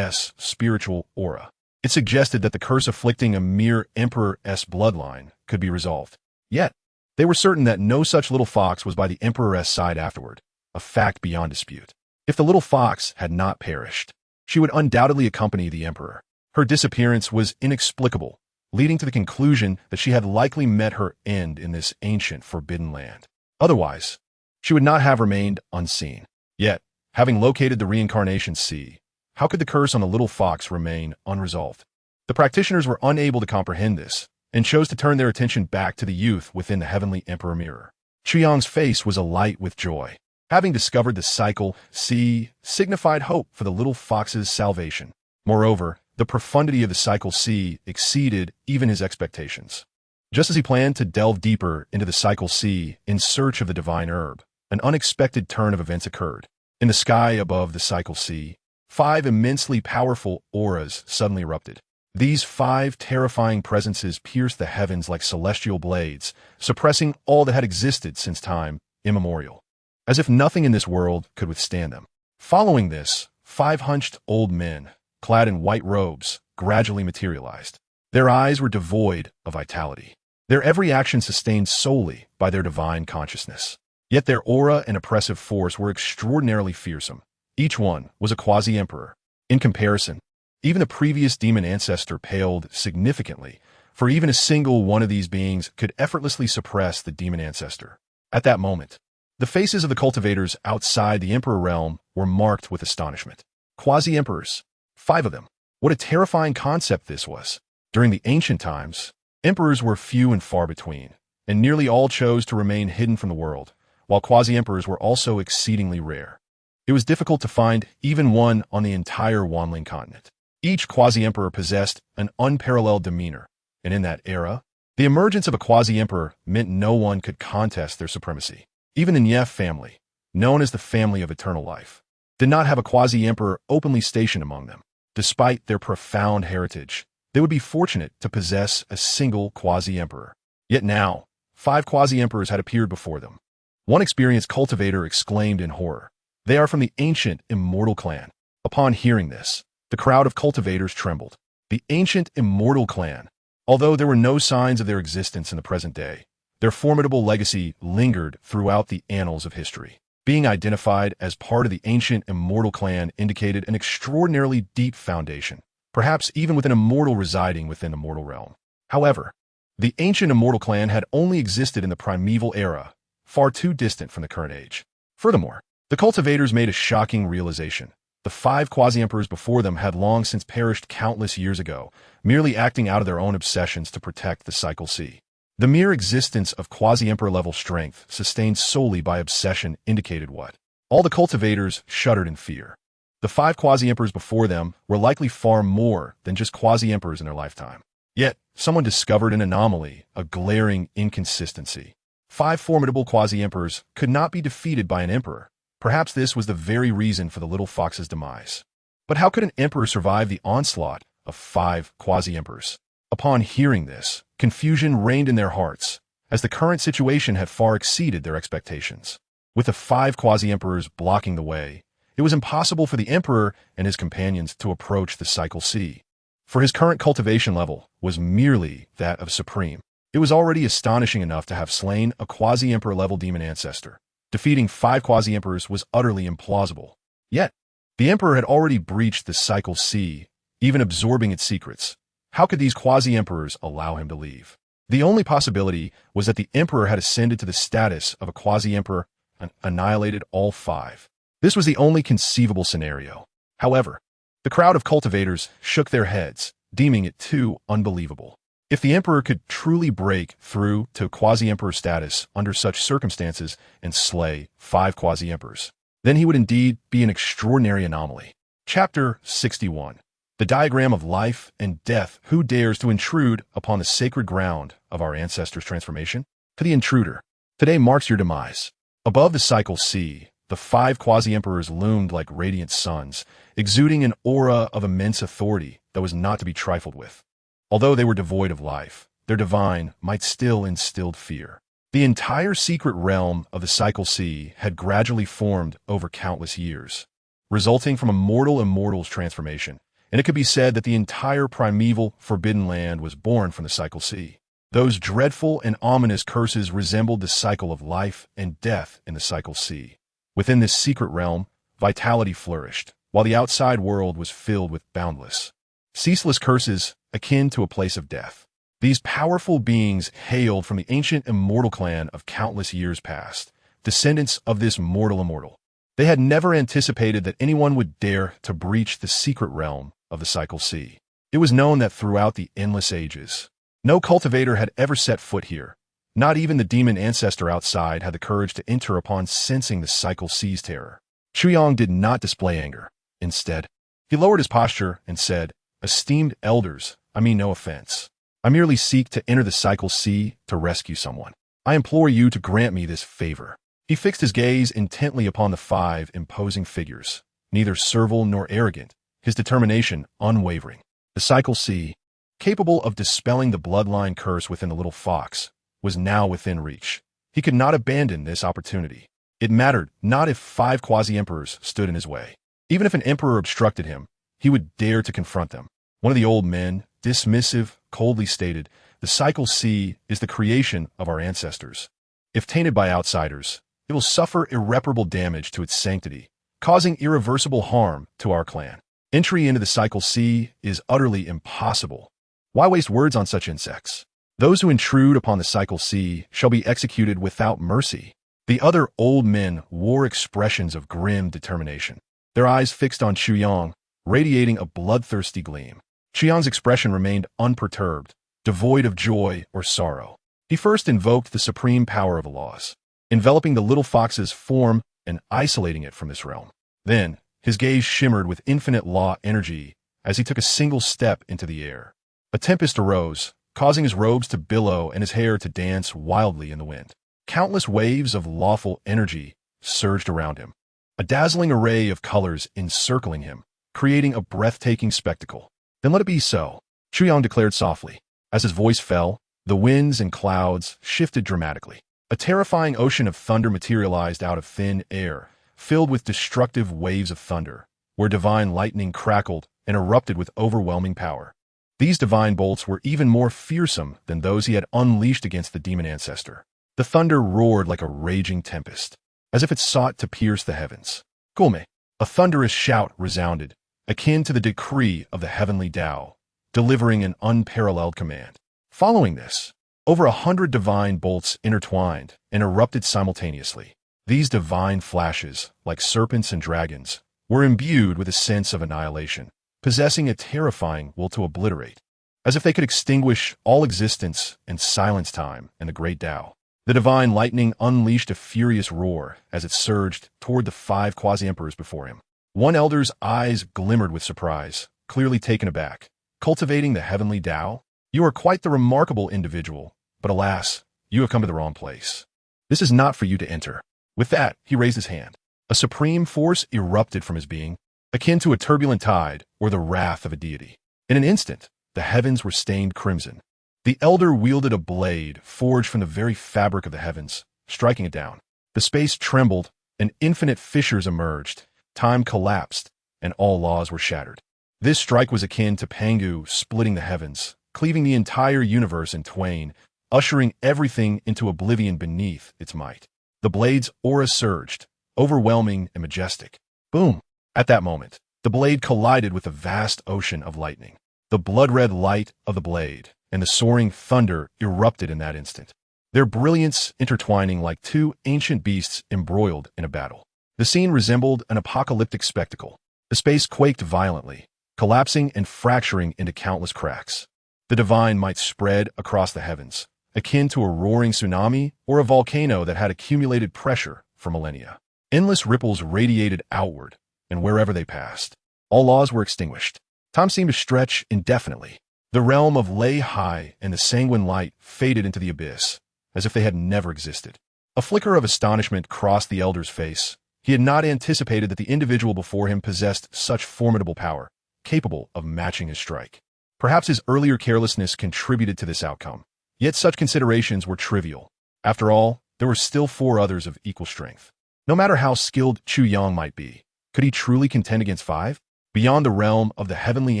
spiritual aura, it suggested that the curse afflicting a mere emperor's bloodline could be resolved. Yet, they were certain that no such little fox was by the emperor's side afterward, a fact beyond dispute. If the little fox had not perished, she would undoubtedly accompany the emperor. Her disappearance was inexplicable, leading to the conclusion that she had likely met her end in this ancient forbidden land. Otherwise, she would not have remained unseen. Yet, having located the reincarnation sea, how could the curse on the little fox remain unresolved? The practitioners were unable to comprehend this, and chose to turn their attention back to the youth within the heavenly emperor mirror. Chu Yang's face was alight with joy. Having discovered the cycle sea signified hope for the little fox's salvation. Moreover, the profundity of the cycle sea exceeded even his expectations. Just as he planned to delve deeper into the cycle sea in search of the divine herb, an unexpected turn of events occurred. In the sky above the cycle sea, 5 immensely powerful auras suddenly erupted. These 5 terrifying presences pierced the heavens like celestial blades, suppressing all that had existed since time immemorial, as if nothing in this world could withstand them. Following this, 5 hunched old men, clad in white robes, gradually materialized. Their eyes were devoid of vitality, their every action sustained solely by their divine consciousness. Yet their aura and oppressive force were extraordinarily fearsome. Each one was a quasi-emperor. In comparison, even the previous demon ancestor paled significantly, for even a single one of these beings could effortlessly suppress the demon ancestor. At that moment, the faces of the cultivators outside the emperor realm were marked with astonishment. Quasi-emperors, 5 of them. What a terrifying concept this was. During the ancient times, emperors were few and far between, and nearly all chose to remain hidden from the world, while quasi-emperors were also exceedingly rare. It was difficult to find even one on the entire Wanling continent. Each quasi-emperor possessed an unparalleled demeanor, and in that era, the emergence of a quasi-emperor meant no one could contest their supremacy. Even the Nyef family, known as the family of eternal life, did not have a quasi-emperor openly stationed among them. Despite their profound heritage, they would be fortunate to possess a single quasi-emperor. Yet now, 5 quasi-emperors had appeared before them. One experienced cultivator exclaimed in horror, "They are from the ancient immortal clan." Upon hearing this, the crowd of cultivators trembled. The ancient immortal clan. Although there were no signs of their existence in the present day, their formidable legacy lingered throughout the annals of history. Being identified as part of the ancient immortal clan indicated an extraordinarily deep foundation, perhaps even with an immortal residing within the mortal realm. However, the ancient immortal clan had only existed in the primeval era, far too distant from the current age. Furthermore, the cultivators made a shocking realization. The 5 quasi-emperors before them had long since perished countless years ago, merely acting out of their own obsessions to protect the cycle sea. The mere existence of quasi-emperor level strength, sustained solely by obsession, indicated what? All the cultivators shuddered in fear. The 5 quasi-emperors before them were likely far more than just quasi-emperors in their lifetime. Yet, someone discovered an anomaly, a glaring inconsistency. 5 formidable quasi-emperors could not be defeated by an emperor. Perhaps this was the very reason for the little fox's demise. But how could an emperor survive the onslaught of 5 quasi-emperors? Upon hearing this, confusion reigned in their hearts, as the current situation had far exceeded their expectations. With the 5 quasi-emperors blocking the way, it was impossible for the emperor and his companions to approach the cycle sea. For his current cultivation level was merely that of supreme. It was already astonishing enough to have slain a quasi-emperor level demon ancestor. Defeating 5 quasi-emperors was utterly implausible. Yet, the emperor had already breached the cycle sea, even absorbing its secrets. How could these quasi-emperors allow him to leave? The only possibility was that the emperor had ascended to the status of a quasi-emperor and annihilated all 5. This was the only conceivable scenario. However, the crowd of cultivators shook their heads, deeming it too unbelievable. If the emperor could truly break through to quasi-emperor status under such circumstances and slay 5 quasi-emperors, then he would indeed be an extraordinary anomaly. Chapter 61. The diagram of life and death. Who dares to intrude upon the sacred ground of our ancestors' transformation? To the intruder, today marks your demise. Above the cycle sea, the 5 quasi-emperors loomed like radiant suns, exuding an aura of immense authority that was not to be trifled with. Although they were devoid of life, their divine might still instilled fear. The entire secret realm of the cycle sea had gradually formed over countless years, resulting from a mortal-immortal's transformation, and it could be said that the entire primeval forbidden land was born from the cycle sea. Those dreadful and ominous curses resembled the cycle of life and death in the cycle sea. Within this secret realm, vitality flourished, while the outside world was filled with boundless, ceaseless curses akin to a place of death. These powerful beings hailed from the ancient immortal clan of countless years past, descendants of this mortal-immortal. They had never anticipated that anyone would dare to breach the secret realm of the cycle sea. It was known that throughout the endless ages, no cultivator had ever set foot here. Not even the demon ancestor outside had the courage to enter upon sensing the cycle sea's terror. Chu Yang did not display anger. Instead, he lowered his posture and said, "Esteemed elders, I mean no offense. I merely seek to enter the cycle sea to rescue someone. I implore you to grant me this favor." He fixed his gaze intently upon the 5 imposing figures, neither servile nor arrogant, his determination unwavering. The cycle sea, capable of dispelling the bloodline curse within the little fox, was now within reach. He could not abandon this opportunity. It mattered not if 5 quasi-emperors stood in his way. Even if an emperor obstructed him, he would dare to confront them. One of the old men, dismissive, coldly stated, "The cycle sea is the creation of our ancestors. If tainted by outsiders, it will suffer irreparable damage to its sanctity, causing irreversible harm to our clan. Entry into the cycle sea is utterly impossible. Why waste words on such insects? Those who intrude upon the cycle sea shall be executed without mercy." The other old men wore expressions of grim determination, their eyes fixed on Chu Yang, radiating a bloodthirsty gleam. Chu Yang's expression remained unperturbed, devoid of joy or sorrow. He first invoked the supreme power of the laws, enveloping the little fox's form and isolating it from this realm. Then, his gaze shimmered with infinite law energy as he took a single step into the air. A tempest arose, causing his robes to billow and his hair to dance wildly in the wind. Countless waves of lawful energy surged around him, a dazzling array of colors encircling him, creating a breathtaking spectacle. "Then let it be so," Chu Yang declared softly. As his voice fell, the winds and clouds shifted dramatically. A terrifying ocean of thunder materialized out of thin air, filled with destructive waves of thunder, where divine lightning crackled and erupted with overwhelming power. These divine bolts were even more fearsome than those he had unleashed against the demon ancestor. The thunder roared like a raging tempest, as if it sought to pierce the heavens. "Gome!" A thunderous shout resounded, akin to the decree of the heavenly Tao, delivering an unparalleled command. Following this, over 100 divine bolts intertwined and erupted simultaneously. These divine flashes, like serpents and dragons, were imbued with a sense of annihilation, possessing a terrifying will to obliterate, as if they could extinguish all existence and silence time and the great Tao. The divine lightning unleashed a furious roar as it surged toward the 5 quasi-emperors before him. One elder's eyes glimmered with surprise, clearly taken aback. "Cultivating the heavenly Tao? You are quite the remarkable individual, but alas, you have come to the wrong place. This is not for you to enter." With that, he raised his hand. A supreme force erupted from his being, akin to a turbulent tide or the wrath of a deity. In an instant, the heavens were stained crimson. The elder wielded a blade forged from the very fabric of the heavens, striking it down. The space trembled, and infinite fissures emerged. Time collapsed, and all laws were shattered. This strike was akin to Pangu splitting the heavens, cleaving the entire universe in twain, ushering everything into oblivion beneath its might. The blade's aura surged, overwhelming and majestic. Boom! At that moment, the blade collided with the vast ocean of lightning. The blood-red light of the blade and the soaring thunder erupted in that instant, their brilliance intertwining like two ancient beasts embroiled in a battle. The scene resembled an apocalyptic spectacle. The space quaked violently, collapsing and fracturing into countless cracks. The divine might spread across the heavens, akin to a roaring tsunami or a volcano that had accumulated pressure for millennia. Endless ripples radiated outward, and wherever they passed, all laws were extinguished. Time seemed to stretch indefinitely. The realm of lay high and the sanguine light faded into the abyss, as if they had never existed. A flicker of astonishment crossed the elder's face. He had not anticipated that the individual before him possessed such formidable power, capable of matching his strike. Perhaps his earlier carelessness contributed to this outcome. Yet such considerations were trivial. After all, there were still 4 others of equal strength. No matter how skilled Chu Yang might be, could he truly contend against 5? Beyond the realm of the heavenly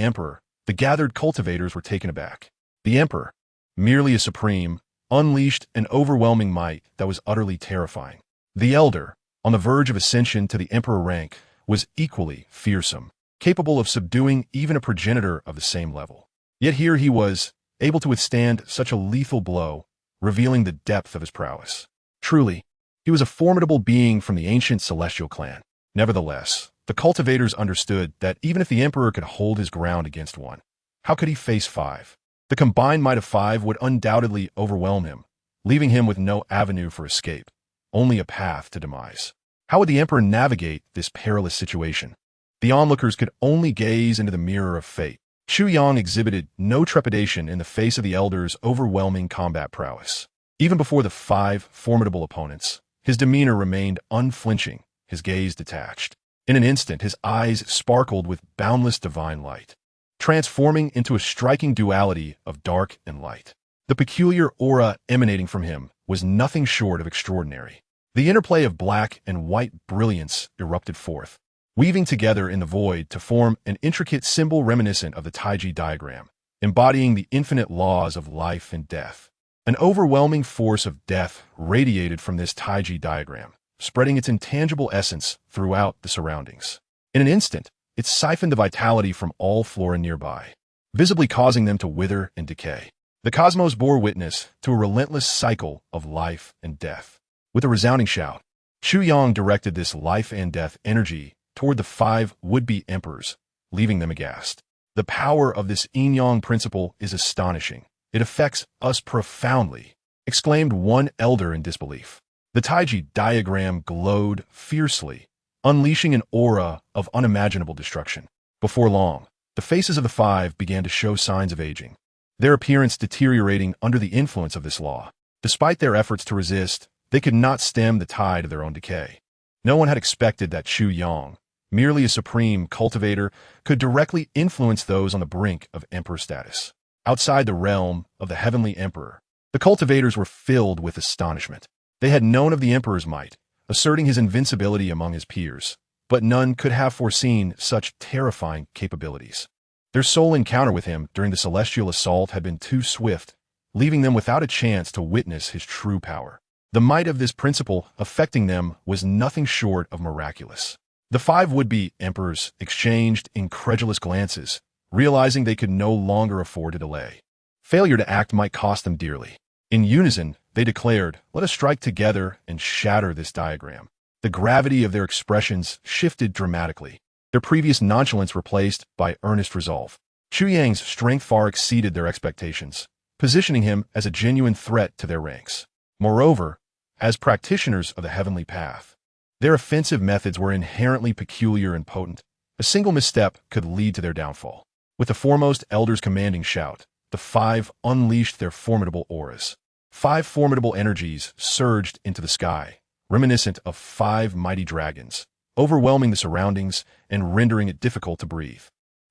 emperor, the gathered cultivators were taken aback. The emperor, merely a supreme, unleashed an overwhelming might that was utterly terrifying. The elder, on the verge of ascension to the emperor rank, was equally fearsome, capable of subduing even a progenitor of the same level. Yet here he was, able to withstand such a lethal blow, revealing the depth of his prowess. Truly, he was a formidable being from the ancient celestial clan. Nevertheless, the cultivators understood that even if the emperor could hold his ground against one, how could he face 5? The combined might of 5 would undoubtedly overwhelm him, leaving him with no avenue for escape, only a path to demise. How would the emperor navigate this perilous situation? The onlookers could only gaze into the mirror of fate. Chu Yang exhibited no trepidation in the face of the elder's overwhelming combat prowess. Even before the 5 formidable opponents, his demeanor remained unflinching, his gaze detached. In an instant, his eyes sparkled with boundless divine light, transforming into a striking duality of dark and light. The peculiar aura emanating from him was nothing short of extraordinary. The interplay of black and white brilliance erupted forth, weaving together in the void to form an intricate symbol reminiscent of the Taiji diagram, embodying the infinite laws of life and death. An overwhelming force of death radiated from this Taiji diagram, spreading its intangible essence throughout the surroundings. In an instant, it siphoned the vitality from all flora nearby, visibly causing them to wither and decay. The cosmos bore witness to a relentless cycle of life and death. With a resounding shout, Chu Yang directed this life and death energy toward the 5 would-be emperors, leaving them aghast. The power of this yin-yang principle is astonishing. It affects us profoundly, exclaimed one elder in disbelief. The Taiji diagram glowed fiercely, unleashing an aura of unimaginable destruction. Before long, the faces of the 5 began to show signs of aging, their appearance deteriorating under the influence of this law. Despite their efforts to resist, they could not stem the tide of their own decay. No one had expected that Chu Yang, merely a supreme cultivator, could directly influence those on the brink of emperor status. Outside the realm of the heavenly emperor, the cultivators were filled with astonishment. They had known of the emperor's might, asserting his invincibility among his peers, but none could have foreseen such terrifying capabilities. Their sole encounter with him during the celestial assault had been too swift, leaving them without a chance to witness his true power. The might of this principle affecting them was nothing short of miraculous. The 5 would-be emperors exchanged incredulous glances, realizing they could no longer afford to delay. Failure to act might cost them dearly. In unison, they declared, "Let us strike together and shatter this diagram." The gravity of their expressions shifted dramatically, their previous nonchalance replaced by earnest resolve. Chu Yang's strength far exceeded their expectations, positioning him as a genuine threat to their ranks. Moreover, as practitioners of the heavenly path, their offensive methods were inherently peculiar and potent. A single misstep could lead to their downfall. With the foremost elder's commanding shout, the 5 unleashed their formidable auras. 5 formidable energies surged into the sky, reminiscent of 5 mighty dragons, overwhelming the surroundings and rendering it difficult to breathe.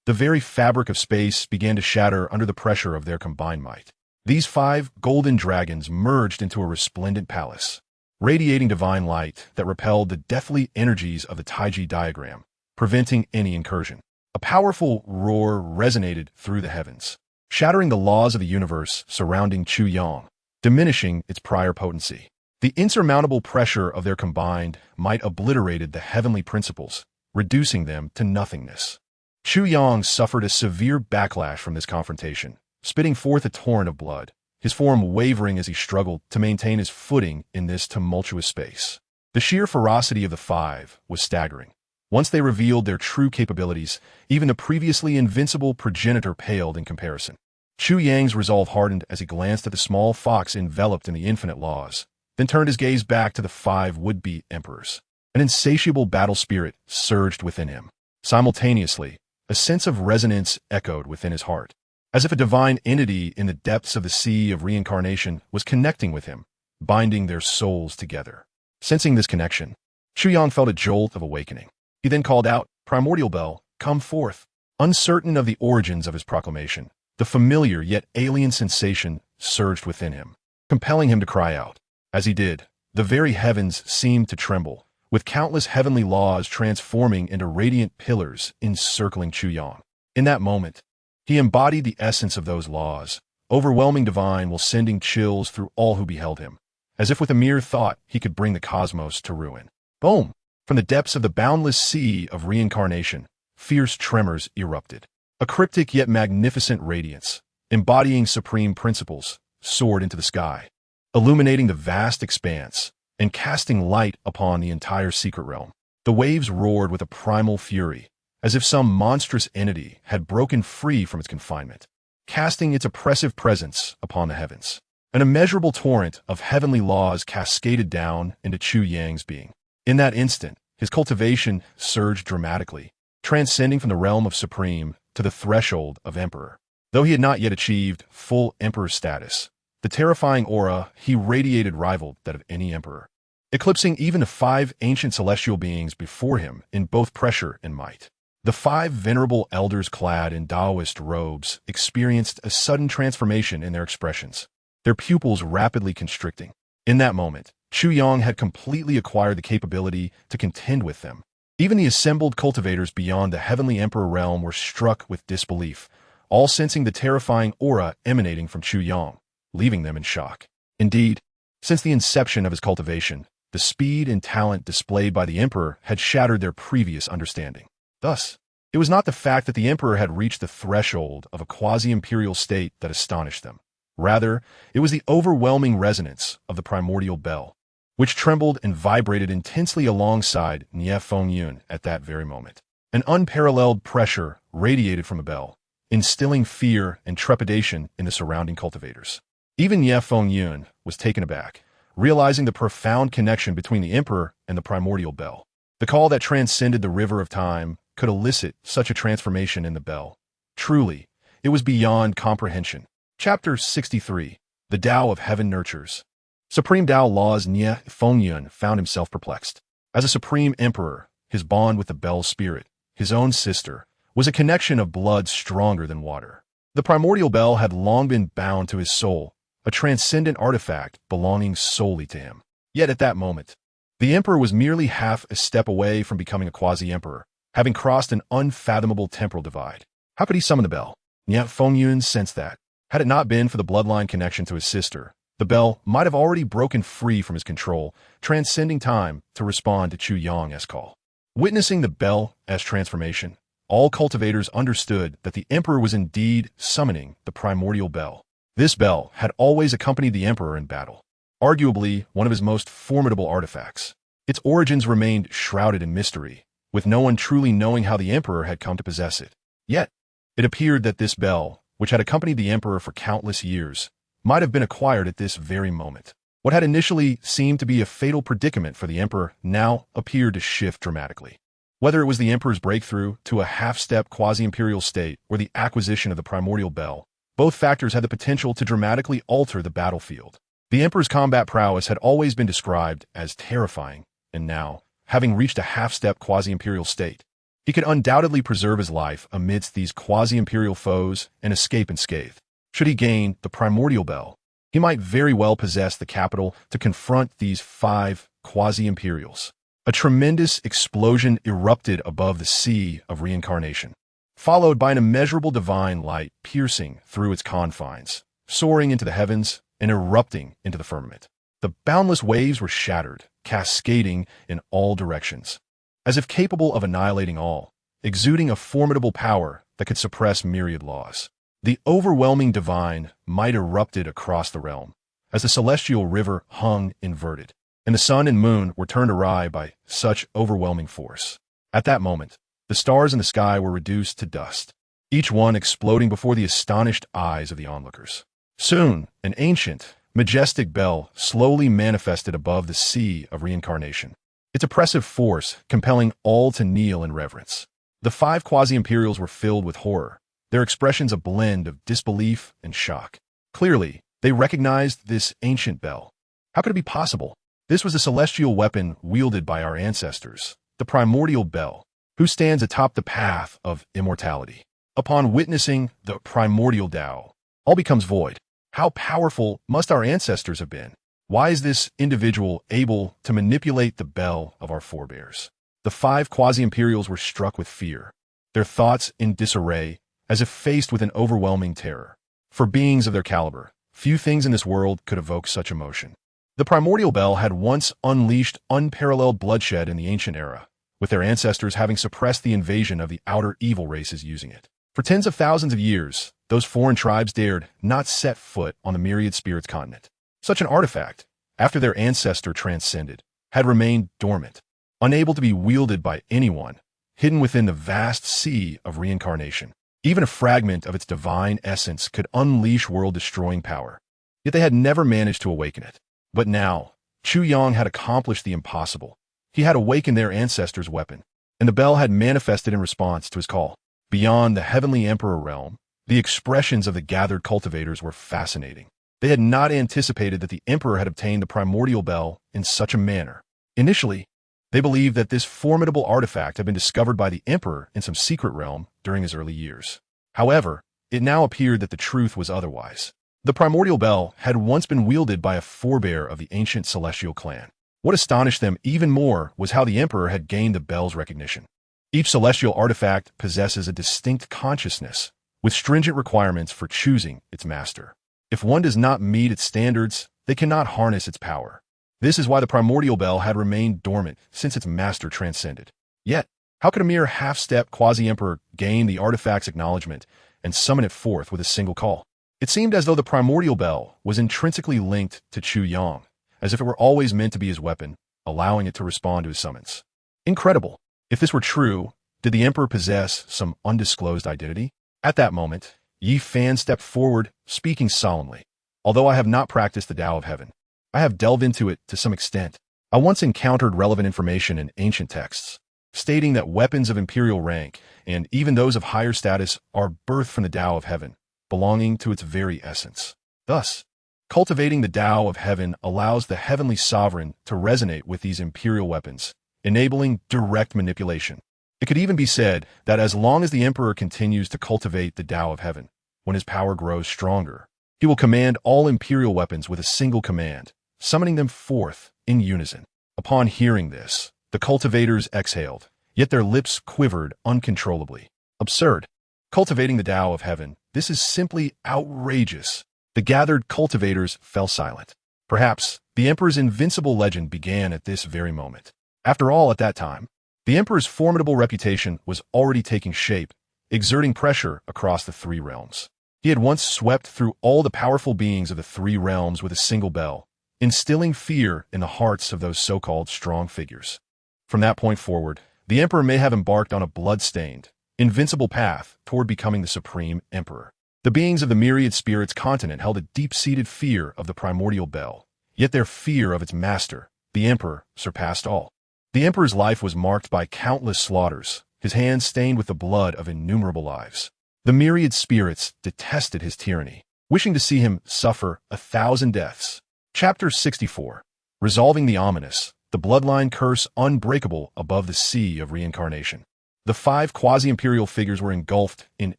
The very fabric of space began to shatter under the pressure of their combined might. These 5 golden dragons merged into a resplendent palace, radiating divine light that repelled the deathly energies of the Taiji diagram, preventing any incursion. A powerful roar resonated through the heavens, shattering the laws of the universe surrounding Chu Yang, diminishing its prior potency. The insurmountable pressure of their combined might obliterated the heavenly principles, reducing them to nothingness. Chu Yang suffered a severe backlash from this confrontation, spitting forth a torrent of blood, his form wavering as he struggled to maintain his footing in this tumultuous space. The sheer ferocity of the 5 was staggering. Once they revealed their true capabilities, even the previously invincible progenitor paled in comparison. Chu Yang's resolve hardened as he glanced at the small fox enveloped in the infinite laws, then turned his gaze back to the 5 would-be emperors. An insatiable battle spirit surged within him. Simultaneously, a sense of resonance echoed within his heart, as if a divine entity in the depths of the sea of reincarnation was connecting with him, binding their souls together. Sensing this connection, Chu Yang felt a jolt of awakening. He then called out, "Primordial bell, come forth." Uncertain of the origins of his proclamation, the familiar yet alien sensation surged within him, compelling him to cry out. As he did, the very heavens seemed to tremble, with countless heavenly laws transforming into radiant pillars encircling Chu Yang. In that moment, he embodied the essence of those laws, overwhelming divine while sending chills through all who beheld him, as if with a mere thought he could bring the cosmos to ruin. Boom! From the depths of the boundless sea of reincarnation, fierce tremors erupted. A cryptic yet magnificent radiance, embodying supreme principles, soared into the sky, illuminating the vast expanse and casting light upon the entire secret realm. The waves roared with a primal fury, as if some monstrous entity had broken free from its confinement, casting its oppressive presence upon the heavens. An immeasurable torrent of heavenly laws cascaded down into Chu Yang's being. In that instant, his cultivation surged dramatically, transcending from the realm of supreme to the threshold of emperor. Though he had not yet achieved full emperor status, the terrifying aura he radiated rivaled that of any emperor, eclipsing even the 5 ancient celestial beings before him in both pressure and might. The 5 venerable elders clad in Taoist robes experienced a sudden transformation in their expressions, their pupils rapidly constricting. In that moment, Chu Yang had completely acquired the capability to contend with them. Even the assembled cultivators beyond the heavenly emperor realm were struck with disbelief, all sensing the terrifying aura emanating from Chu Yang, leaving them in shock. Indeed, since the inception of his cultivation, the speed and talent displayed by the emperor had shattered their previous understanding. Thus, it was not the fact that the emperor had reached the threshold of a quasi-imperial state that astonished them. Rather, it was the overwhelming resonance of the primordial bell, which trembled and vibrated intensely alongside Nie Fengyun at that very moment. An unparalleled pressure radiated from the bell, instilling fear and trepidation in the surrounding cultivators. Even Nie Fengyun was taken aback, realizing the profound connection between the emperor and the primordial bell. The call that transcended the river of time could elicit such a transformation in the bell. Truly, it was beyond comprehension. Chapter 63. The Tao of Heaven Nurtures. Supreme Tao Laws. Nie Fengyun found himself perplexed. As a supreme emperor, his bond with the bell's spirit, his own sister, was a connection of blood stronger than water. The primordial bell had long been bound to his soul, a transcendent artifact belonging solely to him. Yet at that moment, the emperor was merely half a step away from becoming a quasi-emperor, having crossed an unfathomable temporal divide. How could he summon the bell? Nie Fengyun sensed that, had it not been for the bloodline connection to his sister, the bell might have already broken free from his control, transcending time to respond to Chu Yang's call. Witnessing the bell's transformation, all cultivators understood that the emperor was indeed summoning the primordial bell. This bell had always accompanied the emperor in battle, arguably one of his most formidable artifacts. Its origins remained shrouded in mystery, with no one truly knowing how the emperor had come to possess it. Yet, it appeared that this bell, which had accompanied the emperor for countless years, might have been acquired at this very moment. What had initially seemed to be a fatal predicament for the emperor now appeared to shift dramatically. Whether it was the emperor's breakthrough to a half-step quasi-imperial state or the acquisition of the primordial bell, both factors had the potential to dramatically alter the battlefield. The emperor's combat prowess had always been described as terrifying, and now, having reached a half-step quasi-imperial state, he could undoubtedly preserve his life amidst these quasi-imperial foes and escape unscathed. Should he gain the primordial bell, he might very well possess the capital to confront these 5 quasi-imperials. A tremendous explosion erupted above the sea of reincarnation, followed by an immeasurable divine light piercing through its confines, soaring into the heavens and erupting into the firmament. The boundless waves were shattered, cascading in all directions, as if capable of annihilating all, exuding a formidable power that could suppress myriad laws. The overwhelming divine might erupted across the realm, as the celestial river hung inverted, and the sun and moon were turned awry by such overwhelming force. At that moment, the stars in the sky were reduced to dust, each one exploding before the astonished eyes of the onlookers. Soon, an ancient, majestic bell slowly manifested above the sea of reincarnation, its oppressive force compelling all to kneel in reverence. The 5 quasi-imperials were filled with horror, their expressions a blend of disbelief and shock. Clearly, they recognized this ancient bell. How could it be possible? This was a celestial weapon wielded by our ancestors, the primordial bell, who stands atop the path of immortality. Upon witnessing the primordial Tao, all becomes void. How powerful must our ancestors have been? Why is this individual able to manipulate the bell of our forebears? The 5 quasi-imperials were struck with fear, their thoughts in disarray, as if faced with an overwhelming terror. For beings of their caliber, few things in this world could evoke such emotion. The primordial bell had once unleashed unparalleled bloodshed in the ancient era, with their ancestors having suppressed the invasion of the outer evil races using it. For tens of thousands of years, those foreign tribes dared not set foot on the myriad spirits continent. Such an artifact, after their ancestor transcended, had remained dormant, unable to be wielded by anyone, hidden within the vast sea of reincarnation. Even a fragment of its divine essence could unleash world-destroying power. Yet they had never managed to awaken it. But now, Chu Yang had accomplished the impossible. He had awakened their ancestors' weapon, and the bell had manifested in response to his call. Beyond the heavenly emperor realm, the expressions of the gathered cultivators were fascinating. They had not anticipated that the emperor had obtained the primordial bell in such a manner. Initially, they believed that this formidable artifact had been discovered by the emperor in some secret realm during his early years. However, it now appeared that the truth was otherwise. The primordial bell had once been wielded by a forebear of the ancient celestial clan. What astonished them even more was how the emperor had gained the bell's recognition. Each celestial artifact possesses a distinct consciousness, with stringent requirements for choosing its master. If one does not meet its standards, they cannot harness its power. This is why the primordial bell had remained dormant since its master transcended. Yet, how could a mere half-step quasi-emperor gain the artifact's acknowledgement and summon it forth with a single call? It seemed as though the primordial bell was intrinsically linked to Chu Yang, as if it were always meant to be his weapon, allowing it to respond to his summons. Incredible. If this were true, did the emperor possess some undisclosed identity? At that moment, Yi Fan stepped forward, speaking solemnly. Although I have not practiced the Tao of Heaven, I have delved into it to some extent. I once encountered relevant information in ancient texts, stating that weapons of imperial rank, and even those of higher status, are birthed from the Tao of Heaven, belonging to its very essence. Thus, cultivating the Tao of Heaven allows the heavenly sovereign to resonate with these imperial weapons, enabling direct manipulation. It could even be said that as long as the emperor continues to cultivate the Tao of Heaven, when his power grows stronger, he will command all imperial weapons with a single command, summoning them forth in unison. Upon hearing this, the cultivators exhaled, yet their lips quivered uncontrollably. Absurd. Cultivating the Tao of Heaven, this is simply outrageous. The gathered cultivators fell silent. Perhaps the emperor's invincible legend began at this very moment. After all, at that time, the emperor's formidable reputation was already taking shape, exerting pressure across the 3 realms. He had once swept through all the powerful beings of the 3 realms with a single bell, instilling fear in the hearts of those so-called strong figures. From that point forward, the emperor may have embarked on a blood-stained, invincible path toward becoming the supreme emperor. The beings of the myriad spirits continent held a deep-seated fear of the primordial bell, yet their fear of its master, the emperor, surpassed all. The emperor's life was marked by countless slaughters, his hands stained with the blood of innumerable lives. The myriad spirits detested his tyranny, wishing to see him suffer 1,000 deaths. Chapter 64. Resolving the ominous, the bloodline curse unbreakable above the sea of reincarnation. The 5 quasi-imperial figures were engulfed in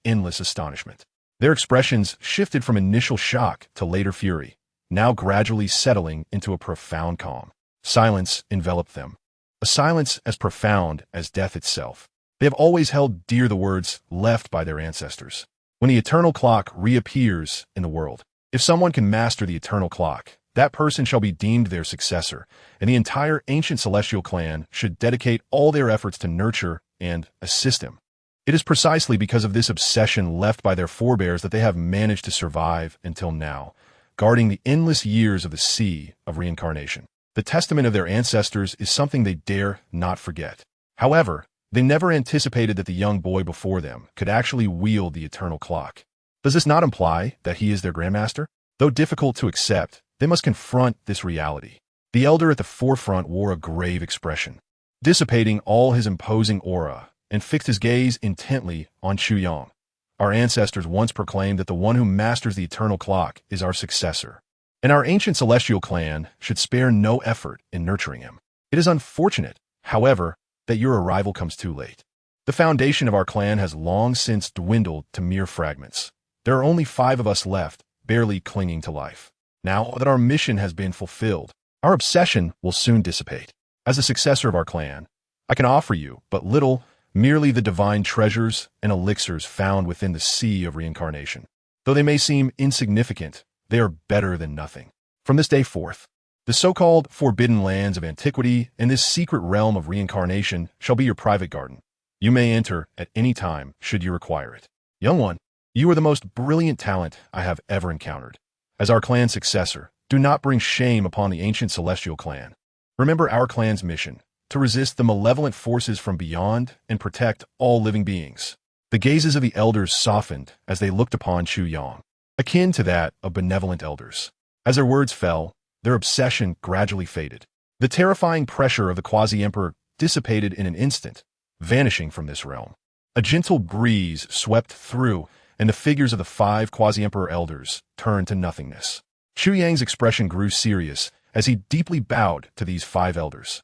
endless astonishment. Their expressions shifted from initial shock to later fury, now gradually settling into a profound calm. Silence enveloped them, a silence as profound as death itself. They have always held dear the words left by their ancestors. When the eternal clock reappears in the world, if someone can master the eternal clock, that person shall be deemed their successor, and the entire ancient celestial clan should dedicate all their efforts to nurture and assist him. It is precisely because of this obsession left by their forebears that they have managed to survive until now, guarding the endless years of the sea of reincarnation. The testament of their ancestors is something they dare not forget. However, they never anticipated that the young boy before them could actually wield the eternal clock. Does this not imply that he is their grandmaster? Though difficult to accept, they must confront this reality. The elder at the forefront wore a grave expression, dissipating all his imposing aura, and fixed his gaze intently on Chu Yang. Our ancestors once proclaimed that the one who masters the eternal clock is our successor, and our ancient celestial clan should spare no effort in nurturing him. It is unfortunate, however, that your arrival comes too late. The foundation of our clan has long since dwindled to mere fragments. There are only 5 of us left, barely clinging to life. Now that our mission has been fulfilled, our obsession will soon dissipate. As a successor of our clan, I can offer you but little, merely the divine treasures and elixirs found within the sea of reincarnation. Though they may seem insignificant, they are better than nothing. From this day forth, the so-called forbidden lands of antiquity and this secret realm of reincarnation shall be your private garden. You may enter at any time should you require it. Young one, you are the most brilliant talent I have ever encountered. As our clan's successor, do not bring shame upon the ancient celestial clan. Remember our clan's mission, to resist the malevolent forces from beyond and protect all living beings. The gazes of the elders softened as they looked upon Chu Yang, akin to that of benevolent elders. As their words fell, their obsession gradually faded. The terrifying pressure of the quasi-emperor dissipated in an instant, vanishing from this realm. A gentle breeze swept through, and the figures of the 5 quasi-emperor elders turned to nothingness. Chu Yang's expression grew serious as he deeply bowed to these 5 elders.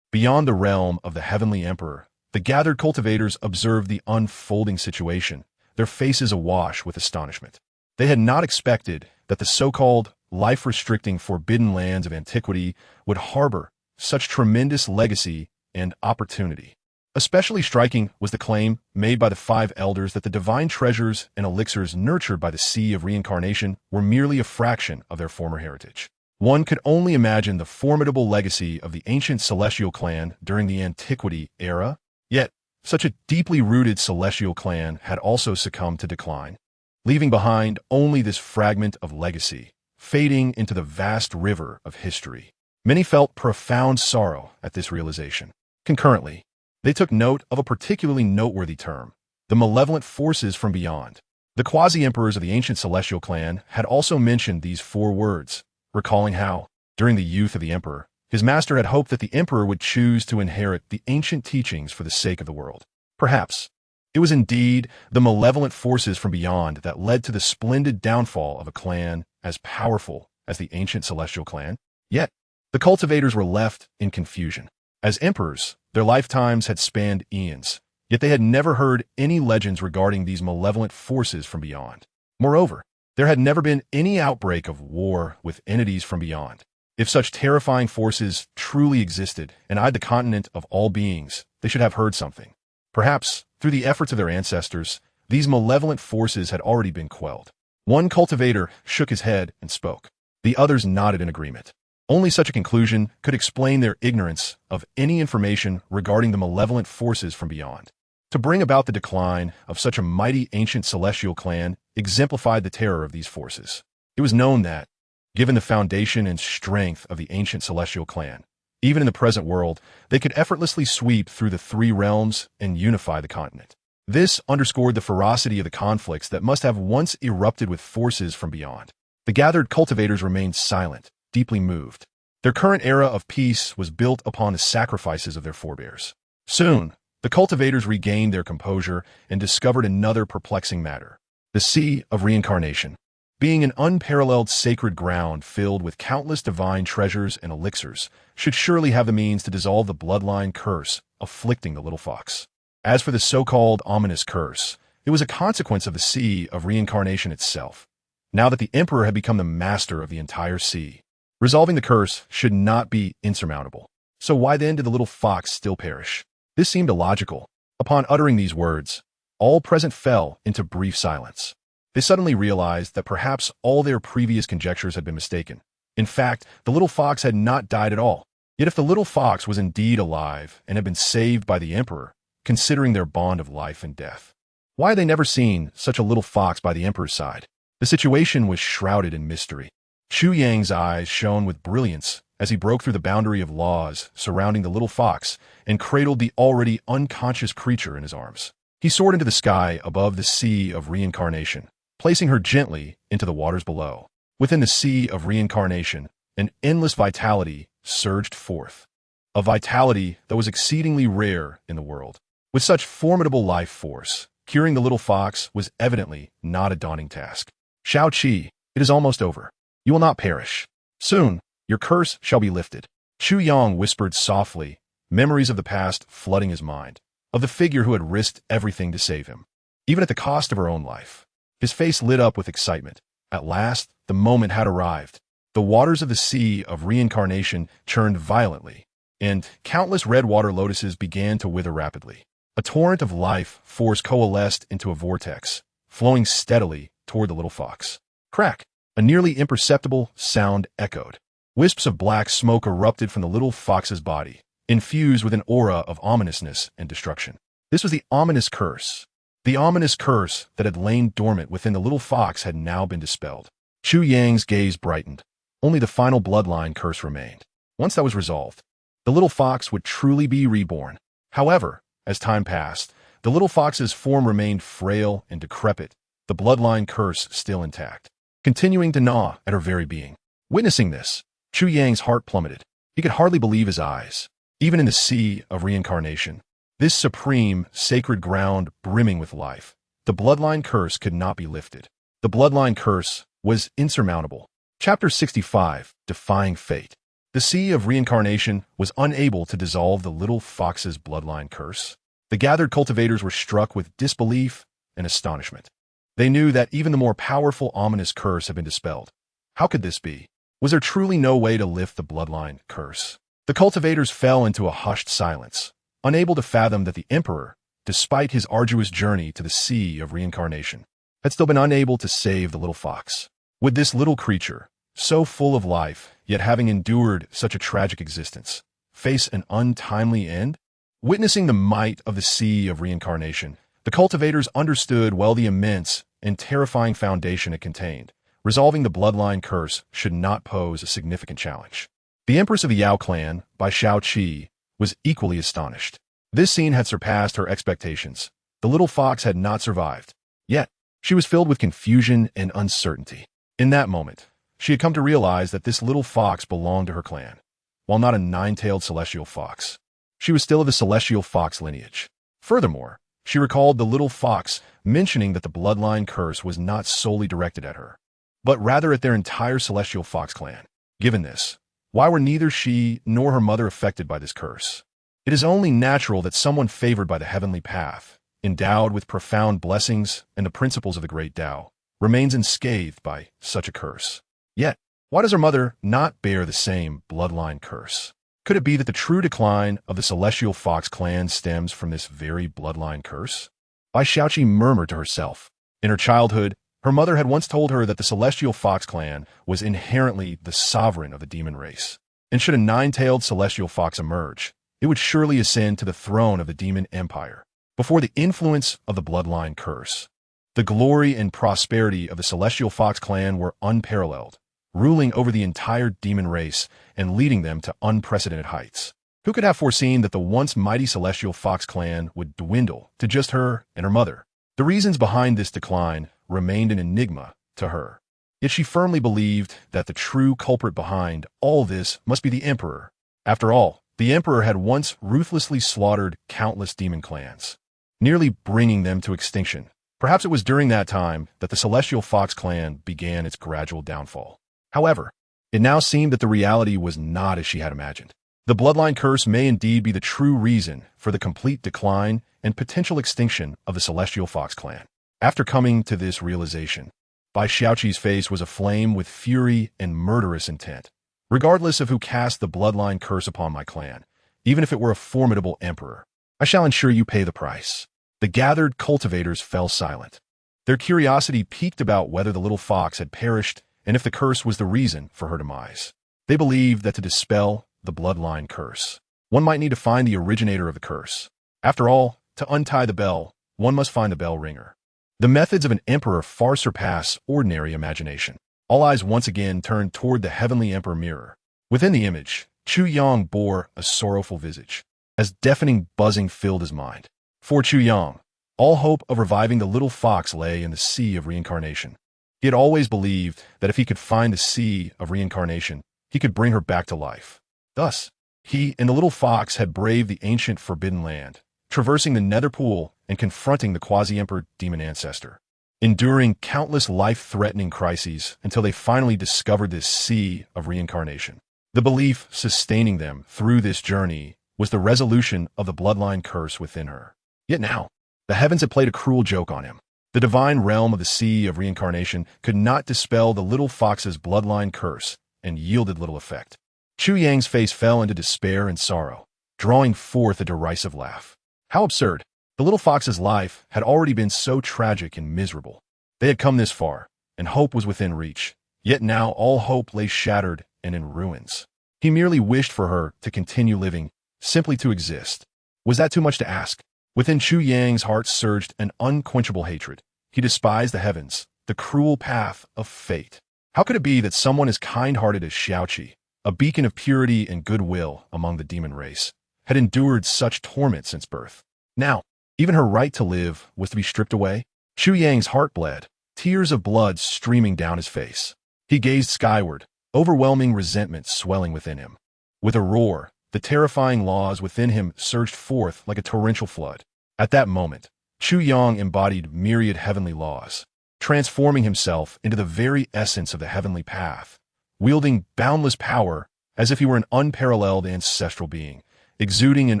Beyond the realm of the heavenly emperor, the gathered cultivators observed the unfolding situation, their faces awash with astonishment. They had not expected that the so-called life-restricting forbidden lands of antiquity would harbor such tremendous legacy and opportunity. Especially striking was the claim made by the 5 elders that the divine treasures and elixirs nurtured by the sea of reincarnation were merely a fraction of their former heritage. One could only imagine the formidable legacy of the ancient celestial clan during the antiquity era, yet such a deeply rooted celestial clan had also succumbed to decline, leaving behind only this fragment of legacy, fading into the vast river of history. Many felt profound sorrow at this realization. Concurrently, they took note of a particularly noteworthy term, the malevolent forces from beyond. The quasi-emperors of the ancient celestial clan had also mentioned these 4 words, recalling how, during the youth of the emperor, his master had hoped that the emperor would choose to inherit the ancient teachings for the sake of the world. Perhaps it was indeed the malevolent forces from beyond that led to the splendid downfall of a clan as powerful as the ancient celestial clan. Yet, the cultivators were left in confusion. As emperors, their lifetimes had spanned eons, yet they had never heard any legends regarding these malevolent forces from beyond. Moreover, there had never been any outbreak of war with entities from beyond. If such terrifying forces truly existed and eyed the continent of all beings, they should have heard something. Perhaps, through the efforts of their ancestors, these malevolent forces had already been quelled. One cultivator shook his head and spoke. The others nodded in agreement. Only such a conclusion could explain their ignorance of any information regarding the malevolent forces from beyond. To bring about the decline of such a mighty ancient celestial clan exemplified the terror of these forces. It was known that, given the foundation and strength of the ancient celestial clan, even in the present world, they could effortlessly sweep through the 3 realms and unify the continent. This underscored the ferocity of the conflicts that must have once erupted with forces from beyond. The gathered cultivators remained silent, deeply moved. Their current era of peace was built upon the sacrifices of their forebears. Soon, the cultivators regained their composure and discovered another perplexing matter. The sea of reincarnation, being an unparalleled sacred ground filled with countless divine treasures and elixirs, should surely have the means to dissolve the bloodline curse afflicting the little fox. As for the so-called ominous curse, It was a consequence of the sea of reincarnation itself. Now that the emperor had become the master of the entire sea, resolving the curse should not be insurmountable. So why then did the little fox still perish? This seemed illogical. Upon uttering these words, all present fell into brief silence. They suddenly realized that perhaps all their previous conjectures had been mistaken. In fact, the little fox had not died at all. Yet if the little fox was indeed alive and had been saved by the emperor, considering their bond of life and death, why had they never seen such a little fox by the emperor's side? The situation was shrouded in mystery. Chu Yang's eyes shone with brilliance as he broke through the boundary of laws surrounding the little fox and cradled the already unconscious creature in his arms. He soared into the sky above the sea of reincarnation, placing her gently into the waters below. Within the sea of reincarnation, an endless vitality surged forth, a vitality that was exceedingly rare in the world. With such formidable life force, curing the little fox was evidently not a daunting task. Shao Qi, it is almost over. You will not perish. Soon, your curse shall be lifted. Chu Yang whispered softly, memories of the past flooding his mind, of the figure who had risked everything to save him, even at the cost of her own life. His face lit up with excitement. At last, the moment had arrived. The waters of the sea of reincarnation churned violently, and countless red water lotuses began to wither rapidly. A torrent of life force coalesced into a vortex, flowing steadily toward the little fox. Crack! A nearly imperceptible sound echoed. Wisps of black smoke erupted from the little fox's body, infused with an aura of ominousness and destruction. This was the ominous curse. The ominous curse that had lain dormant within the little fox had now been dispelled. Chu Yang's gaze brightened. Only the final bloodline curse remained. Once that was resolved, the little fox would truly be reborn. However, as time passed, the little fox's form remained frail and decrepit, the bloodline curse still intact, continuing to gnaw at her very being. Witnessing this, Chu Yang's heart plummeted. He could hardly believe his eyes. Even in the sea of reincarnation, this supreme, sacred ground brimming with life, the bloodline curse could not be lifted. The bloodline curse was insurmountable. Chapter 65, Defying Fate. The sea of reincarnation was unable to dissolve the little fox's bloodline curse. The gathered cultivators were struck with disbelief and astonishment. They knew that even the more powerful ominous curse had been dispelled. How could this be? Was there truly no way to lift the bloodline curse? The cultivators fell into a hushed silence, unable to fathom that the emperor, despite his arduous journey to the sea of reincarnation, had still been unable to save the little fox. Would this little creature, so full of life, yet having endured such a tragic existence, face an untimely end? Witnessing the might of the sea of reincarnation, the cultivators understood well the immense and terrifying foundation it contained. Resolving the bloodline curse should not pose a significant challenge. The Empress of the Yao clan, by Shao Qi, was equally astonished. This scene had surpassed her expectations. The little fox had not survived. Yet, she was filled with confusion and uncertainty. In that moment, she had come to realize that this little fox belonged to her clan. While not a nine-tailed celestial fox, she was still of the celestial fox lineage. Furthermore, she recalled the little fox mentioning that the bloodline curse was not solely directed at her, but rather at their entire celestial fox clan. Given this, why were neither she nor her mother affected by this curse? It is only natural that someone favored by the heavenly path, endowed with profound blessings and the principles of the great Tao, remains unscathed by such a curse. Yet, why does her mother not bear the same bloodline curse? Could it be that the true decline of the celestial fox clan stems from this very bloodline curse? Bai Xiaoqi murmured to herself. In her childhood, her mother had once told her that the celestial fox clan was inherently the sovereign of the demon race, and should a nine-tailed celestial fox emerge, it would surely ascend to the throne of the demon empire. Before the influence of the bloodline curse, the glory and prosperity of the celestial fox clan were unparalleled, ruling over the entire demon race and leading them to unprecedented heights. Who could have foreseen that the once mighty celestial fox clan would dwindle to just her and her mother? The reasons behind this decline remained an enigma to her. Yet she firmly believed that the true culprit behind all this must be the emperor. After all, the emperor had once ruthlessly slaughtered countless demon clans, nearly bringing them to extinction. Perhaps it was during that time that the celestial fox clan began its gradual downfall. However, it now seemed that the reality was not as she had imagined. The bloodline curse may indeed be the true reason for the complete decline and potential extinction of the celestial fox clan. After coming to this realization, Bai Xiaoqi's face was aflame with fury and murderous intent. Regardless of who cast the bloodline curse upon my clan, even if it were a formidable emperor, I shall ensure you pay the price. The gathered cultivators fell silent. Their curiosity piqued about whether the little fox had perished and if the curse was the reason for her demise. They believed that to dispel the bloodline curse, one might need to find the originator of the curse. After all, to untie the bell, one must find the bell ringer. The methods of an emperor far surpass ordinary imagination. All eyes once again turned toward the heavenly emperor mirror. Within the image, Chu Yang bore a sorrowful visage, as deafening buzzing filled his mind. For Chu Yang, all hope of reviving the little fox lay in the sea of reincarnation. He had always believed that if he could find the sea of reincarnation, he could bring her back to life. Thus, he and the little fox had braved the ancient forbidden land, traversing the nether pool and confronting the quasi-emperor demon ancestor, enduring countless life-threatening crises until they finally discovered this sea of reincarnation. The belief sustaining them through this journey was the resolution of the bloodline curse within her. Yet now, the heavens had played a cruel joke on him. The divine realm of the sea of reincarnation could not dispel the little fox's bloodline curse and yielded little effect. Chu Yang's face fell into despair and sorrow, drawing forth a derisive laugh. How absurd! The little fox's life had already been so tragic and miserable. They had come this far, and hope was within reach. Yet now all hope lay shattered and in ruins. He merely wished for her to continue living, simply to exist. Was that too much to ask? Within Chu Yang's heart surged an unquenchable hatred. He despised the heavens, the cruel path of fate. How could it be that someone as kind-hearted as Xiaoqi, a beacon of purity and goodwill among the demon race, had endured such torment since birth? Now, even her right to live was to be stripped away? Chu Yang's heart bled, tears of blood streaming down his face. He gazed skyward, overwhelming resentment swelling within him. With a roar, the terrifying laws within him surged forth like a torrential flood. At that moment, Chu Yang embodied myriad heavenly laws, transforming himself into the very essence of the heavenly path, wielding boundless power as if he were an unparalleled ancestral being, exuding an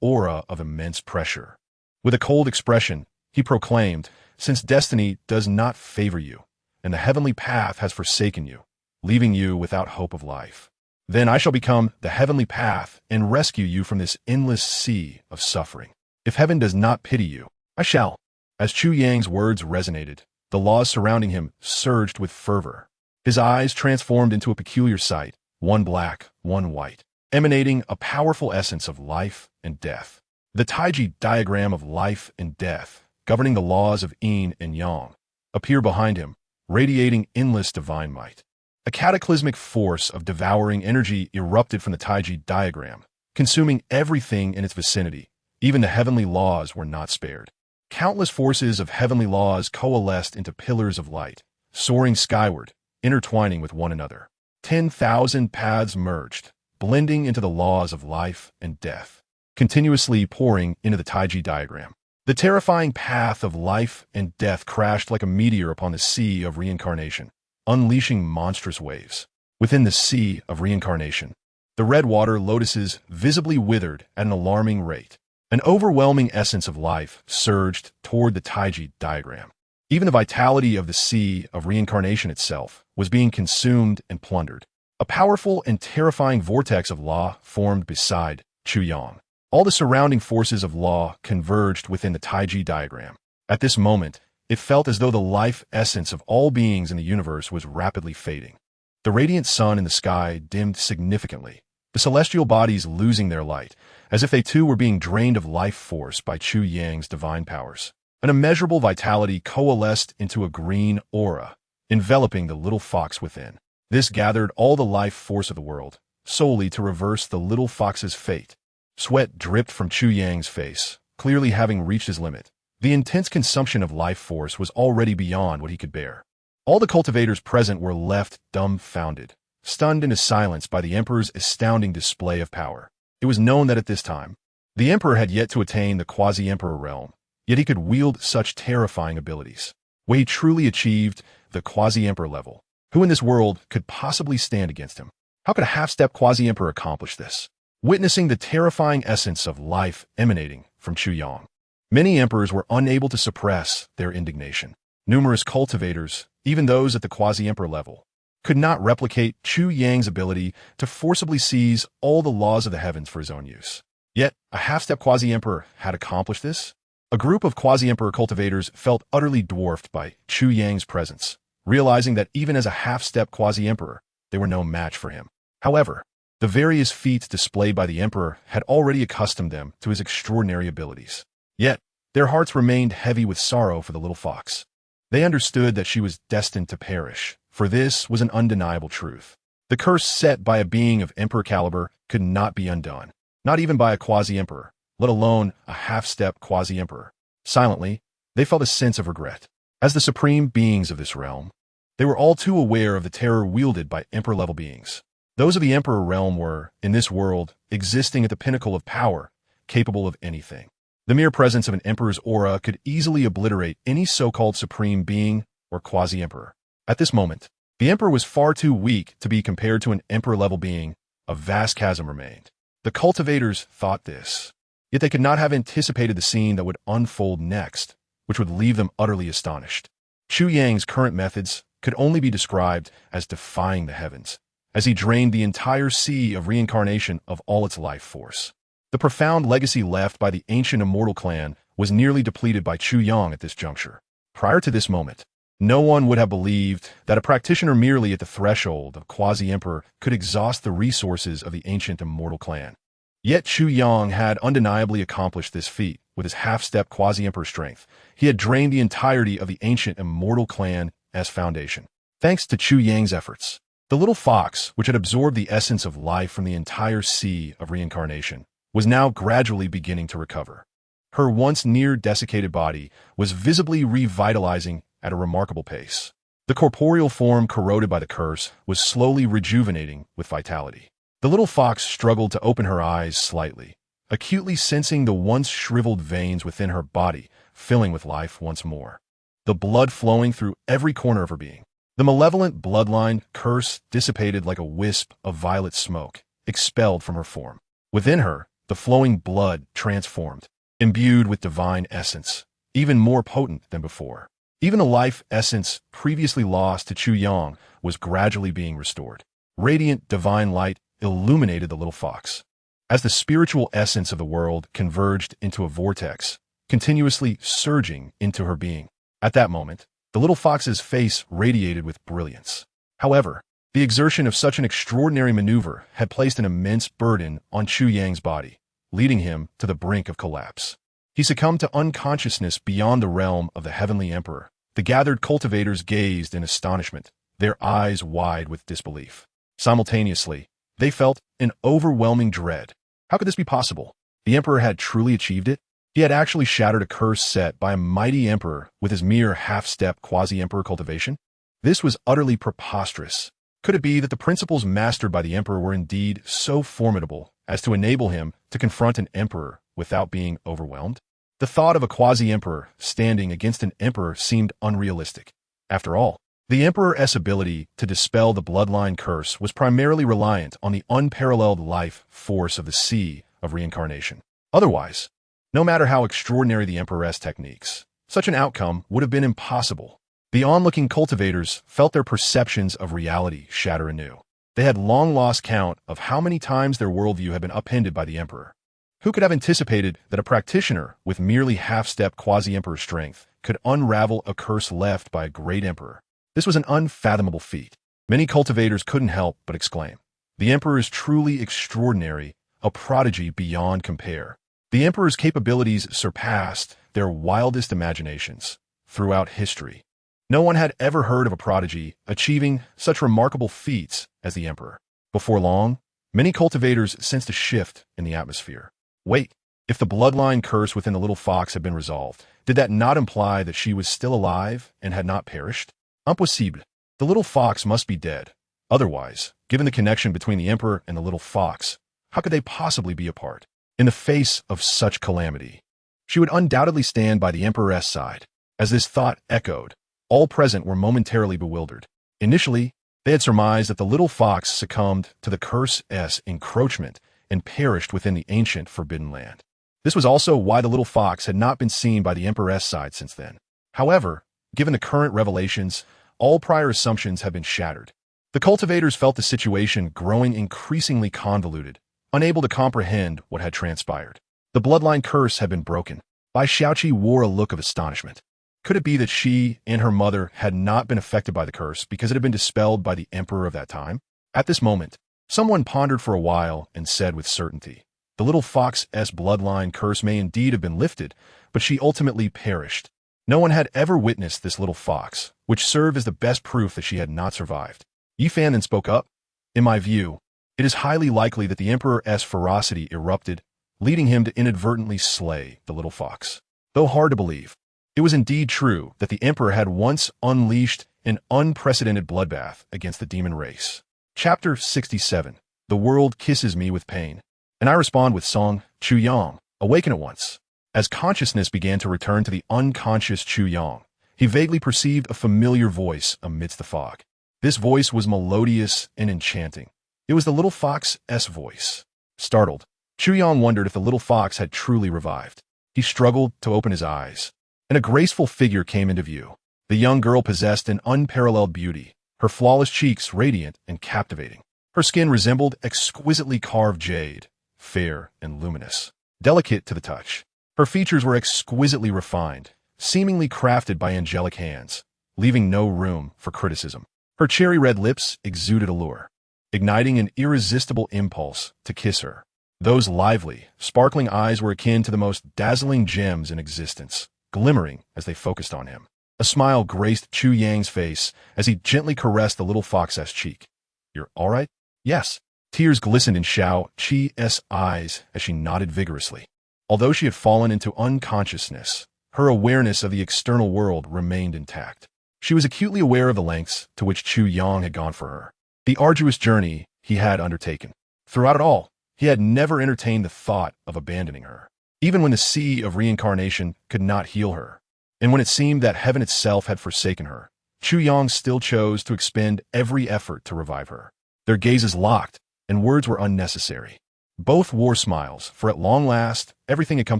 aura of immense pressure. With a cold expression, he proclaimed, "Since destiny does not favor you, and the heavenly path has forsaken you, leaving you without hope of life, then I shall become the heavenly path and rescue you from this endless sea of suffering. If heaven does not pity you, I shall." As Chu Yang's words resonated, the laws surrounding him surged with fervor. His eyes transformed into a peculiar sight, one black, one white, emanating a powerful essence of life and death. The Taiji diagram of life and death, governing the laws of yin and yang, appeared behind him, radiating endless divine might. A cataclysmic force of devouring energy erupted from the Taiji diagram, consuming everything in its vicinity. Even the heavenly laws were not spared. Countless forces of heavenly laws coalesced into pillars of light, soaring skyward, intertwining with one another. 10,000 paths merged, blending into the laws of life and death, continuously pouring into the Taiji diagram. The terrifying path of life and death crashed like a meteor upon the sea of reincarnation, unleashing monstrous waves. Within the sea of reincarnation, the red water lotuses visibly withered at an alarming rate. An overwhelming essence of life surged toward the Taiji diagram. Even the vitality of the sea of reincarnation itself was being consumed and plundered. A powerful and terrifying vortex of law formed beside Chu Yang. All the surrounding forces of law converged within the Taiji diagram. At this moment, it felt as though the life essence of all beings in the universe was rapidly fading. The radiant sun in the sky dimmed significantly, the celestial bodies losing their light, as if they too were being drained of life force by Chu Yang's divine powers. An immeasurable vitality coalesced into a green aura, enveloping the little fox within. This gathered all the life force of the world, solely to reverse the little fox's fate. Sweat dripped from Chu Yang's face, clearly having reached his limit. The intense consumption of life force was already beyond what he could bear. All the cultivators present were left dumbfounded, stunned into silence by the emperor's astounding display of power. It was known that at this time, the emperor had yet to attain the quasi-emperor realm, yet he could wield such terrifying abilities. When he truly achieved the quasi-emperor level, who in this world could possibly stand against him? How could a half-step quasi-emperor accomplish this? Witnessing the terrifying essence of life emanating from Chu Yang, many emperors were unable to suppress their indignation. Numerous cultivators, even those at the quasi-emperor level, could not replicate Chu Yang's ability to forcibly seize all the laws of the heavens for his own use. Yet, a half-step quasi-emperor had accomplished this. A group of quasi-emperor cultivators felt utterly dwarfed by Chu Yang's presence, realizing that even as a half-step quasi-emperor, they were no match for him. However, the various feats displayed by the emperor had already accustomed them to his extraordinary abilities. Yet, their hearts remained heavy with sorrow for the little fox. They understood that she was destined to perish, for this was an undeniable truth. The curse set by a being of emperor caliber could not be undone, not even by a quasi-emperor, let alone a half-step quasi-emperor. Silently, they felt a sense of regret. As the supreme beings of this realm, they were all too aware of the terror wielded by emperor-level beings. Those of the emperor realm were, in this world, existing at the pinnacle of power, capable of anything. The mere presence of an emperor's aura could easily obliterate any so-called supreme being or quasi-emperor. At this moment, the emperor was far too weak to be compared to an emperor-level being. A vast chasm remained. The cultivators thought this, yet they could not have anticipated the scene that would unfold next, which would leave them utterly astonished. Chu Yang's current methods could only be described as defying the heavens, as he drained the entire sea of reincarnation of all its life force. The profound legacy left by the ancient immortal clan was nearly depleted by Chu Yang at this juncture. Prior to this moment, no one would have believed that a practitioner merely at the threshold of quasi-emperor could exhaust the resources of the ancient immortal clan. Yet Chu Yang had undeniably accomplished this feat with his half-step quasi-emperor strength. He had drained the entirety of the ancient immortal clan as foundation. Thanks to Chu Yang's efforts, the little fox, which had absorbed the essence of life from the entire sea of reincarnation, was now gradually beginning to recover. Her once near-desiccated body was visibly revitalizing at a remarkable pace. The corporeal form corroded by the curse was slowly rejuvenating with vitality. The little fox struggled to open her eyes slightly, acutely sensing the once shriveled veins within her body filling with life once more, the blood flowing through every corner of her being. The malevolent bloodline curse dissipated like a wisp of violet smoke, expelled from her form. Within her, the flowing blood transformed, imbued with divine essence, even more potent than before. Even the life essence previously lost to Chu Yang was gradually being restored. Radiant divine light illuminated the little fox. As the spiritual essence of the world converged into a vortex, continuously surging into her being. At that moment, the little fox's face radiated with brilliance. However, the exertion of such an extraordinary maneuver had placed an immense burden on Chu Yang's body, leading him to the brink of collapse. He succumbed to unconsciousness beyond the realm of the heavenly emperor. The gathered cultivators gazed in astonishment, their eyes wide with disbelief. Simultaneously, they felt an overwhelming dread. How could this be possible? The emperor had truly achieved it? He had actually shattered a curse set by a mighty emperor with his mere half-step quasi-emperor cultivation? This was utterly preposterous. Could it be that the principles mastered by the emperor were indeed so formidable as to enable him to confront an emperor without being overwhelmed? The thought of a quasi-emperor standing against an emperor seemed unrealistic. After all, the emperor's ability to dispel the bloodline curse was primarily reliant on the unparalleled life force of the sea of reincarnation. Otherwise, no matter how extraordinary the emperor's techniques, such an outcome would have been impossible. The onlooking cultivators felt their perceptions of reality shatter anew. They had long lost count of how many times their worldview had been upended by the emperor. Who could have anticipated that a practitioner with merely half-step quasi-emperor strength could unravel a curse left by a great emperor? This was an unfathomable feat. Many cultivators couldn't help but exclaim, "The emperor is truly extraordinary, a prodigy beyond compare." The emperor's capabilities surpassed their wildest imaginations throughout history. No one had ever heard of a prodigy achieving such remarkable feats as the emperor. Before long, many cultivators sensed a shift in the atmosphere. Wait, if the bloodline curse within the little fox had been resolved, did that not imply that she was still alive and had not perished? Impossible. The little fox must be dead. Otherwise, given the connection between the emperor and the little fox, how could they possibly be apart? In the face of such calamity, she would undoubtedly stand by the emperor's side. As this thought echoed, all present were momentarily bewildered. Initially, they had surmised that the little fox succumbed to the curse's encroachment and perished within the ancient forbidden land. This was also why the little fox had not been seen by the emperor's side since then. However, Given the current revelations, all prior assumptions have been shattered. The cultivators felt the situation growing increasingly convoluted, unable to comprehend what had transpired. The bloodline curse had been broken. Bai Xiaoqi wore a look of astonishment. Could it be that she and her mother had not been affected by the curse because it had been dispelled by the emperor of that time? At this moment, someone pondered for a while and said with certainty, the little fox's bloodline curse may indeed have been lifted, but she ultimately perished. No one had ever witnessed this little fox, which served as the best proof that she had not survived. Yi Fan then spoke up. In my view, it is highly likely that the emperor's ferocity erupted, leading him to inadvertently slay the little fox. Though hard to believe, it was indeed true that the emperor had once unleashed an unprecedented bloodbath against the demon race. Chapter 67. The world kisses me with pain. And I respond with song, Chu Yang, awaken at once. As consciousness began to return to the unconscious Chu Yang, he vaguely perceived a familiar voice amidst the fog. This voice was melodious and enchanting. It was the little fox's voice. Startled, Chu Yang wondered if the little fox had truly revived. He struggled to open his eyes, and a graceful figure came into view. The young girl possessed an unparalleled beauty, her flawless cheeks radiant and captivating. Her skin resembled exquisitely carved jade, fair and luminous, delicate to the touch. Her features were exquisitely refined, seemingly crafted by angelic hands, leaving no room for criticism. Her cherry-red lips exuded allure, igniting an irresistible impulse to kiss her. Those lively, sparkling eyes were akin to the most dazzling gems in existence, glimmering as they focused on him. A smile graced Chu Yang's face as he gently caressed the little fox's cheek. You're all right? Yes. Tears glistened in Xiao Qi's eyes as she nodded vigorously. Although she had fallen into unconsciousness, her awareness of the external world remained intact. She was acutely aware of the lengths to which Chu Yang had gone for her, the arduous journey he had undertaken. Throughout it all, he had never entertained the thought of abandoning her, even when the sea of reincarnation could not heal her, and when it seemed that heaven itself had forsaken her. Chu Yang still chose to expend every effort to revive her. Their gazes locked, and words were unnecessary. Both wore smiles, for at long last, everything had come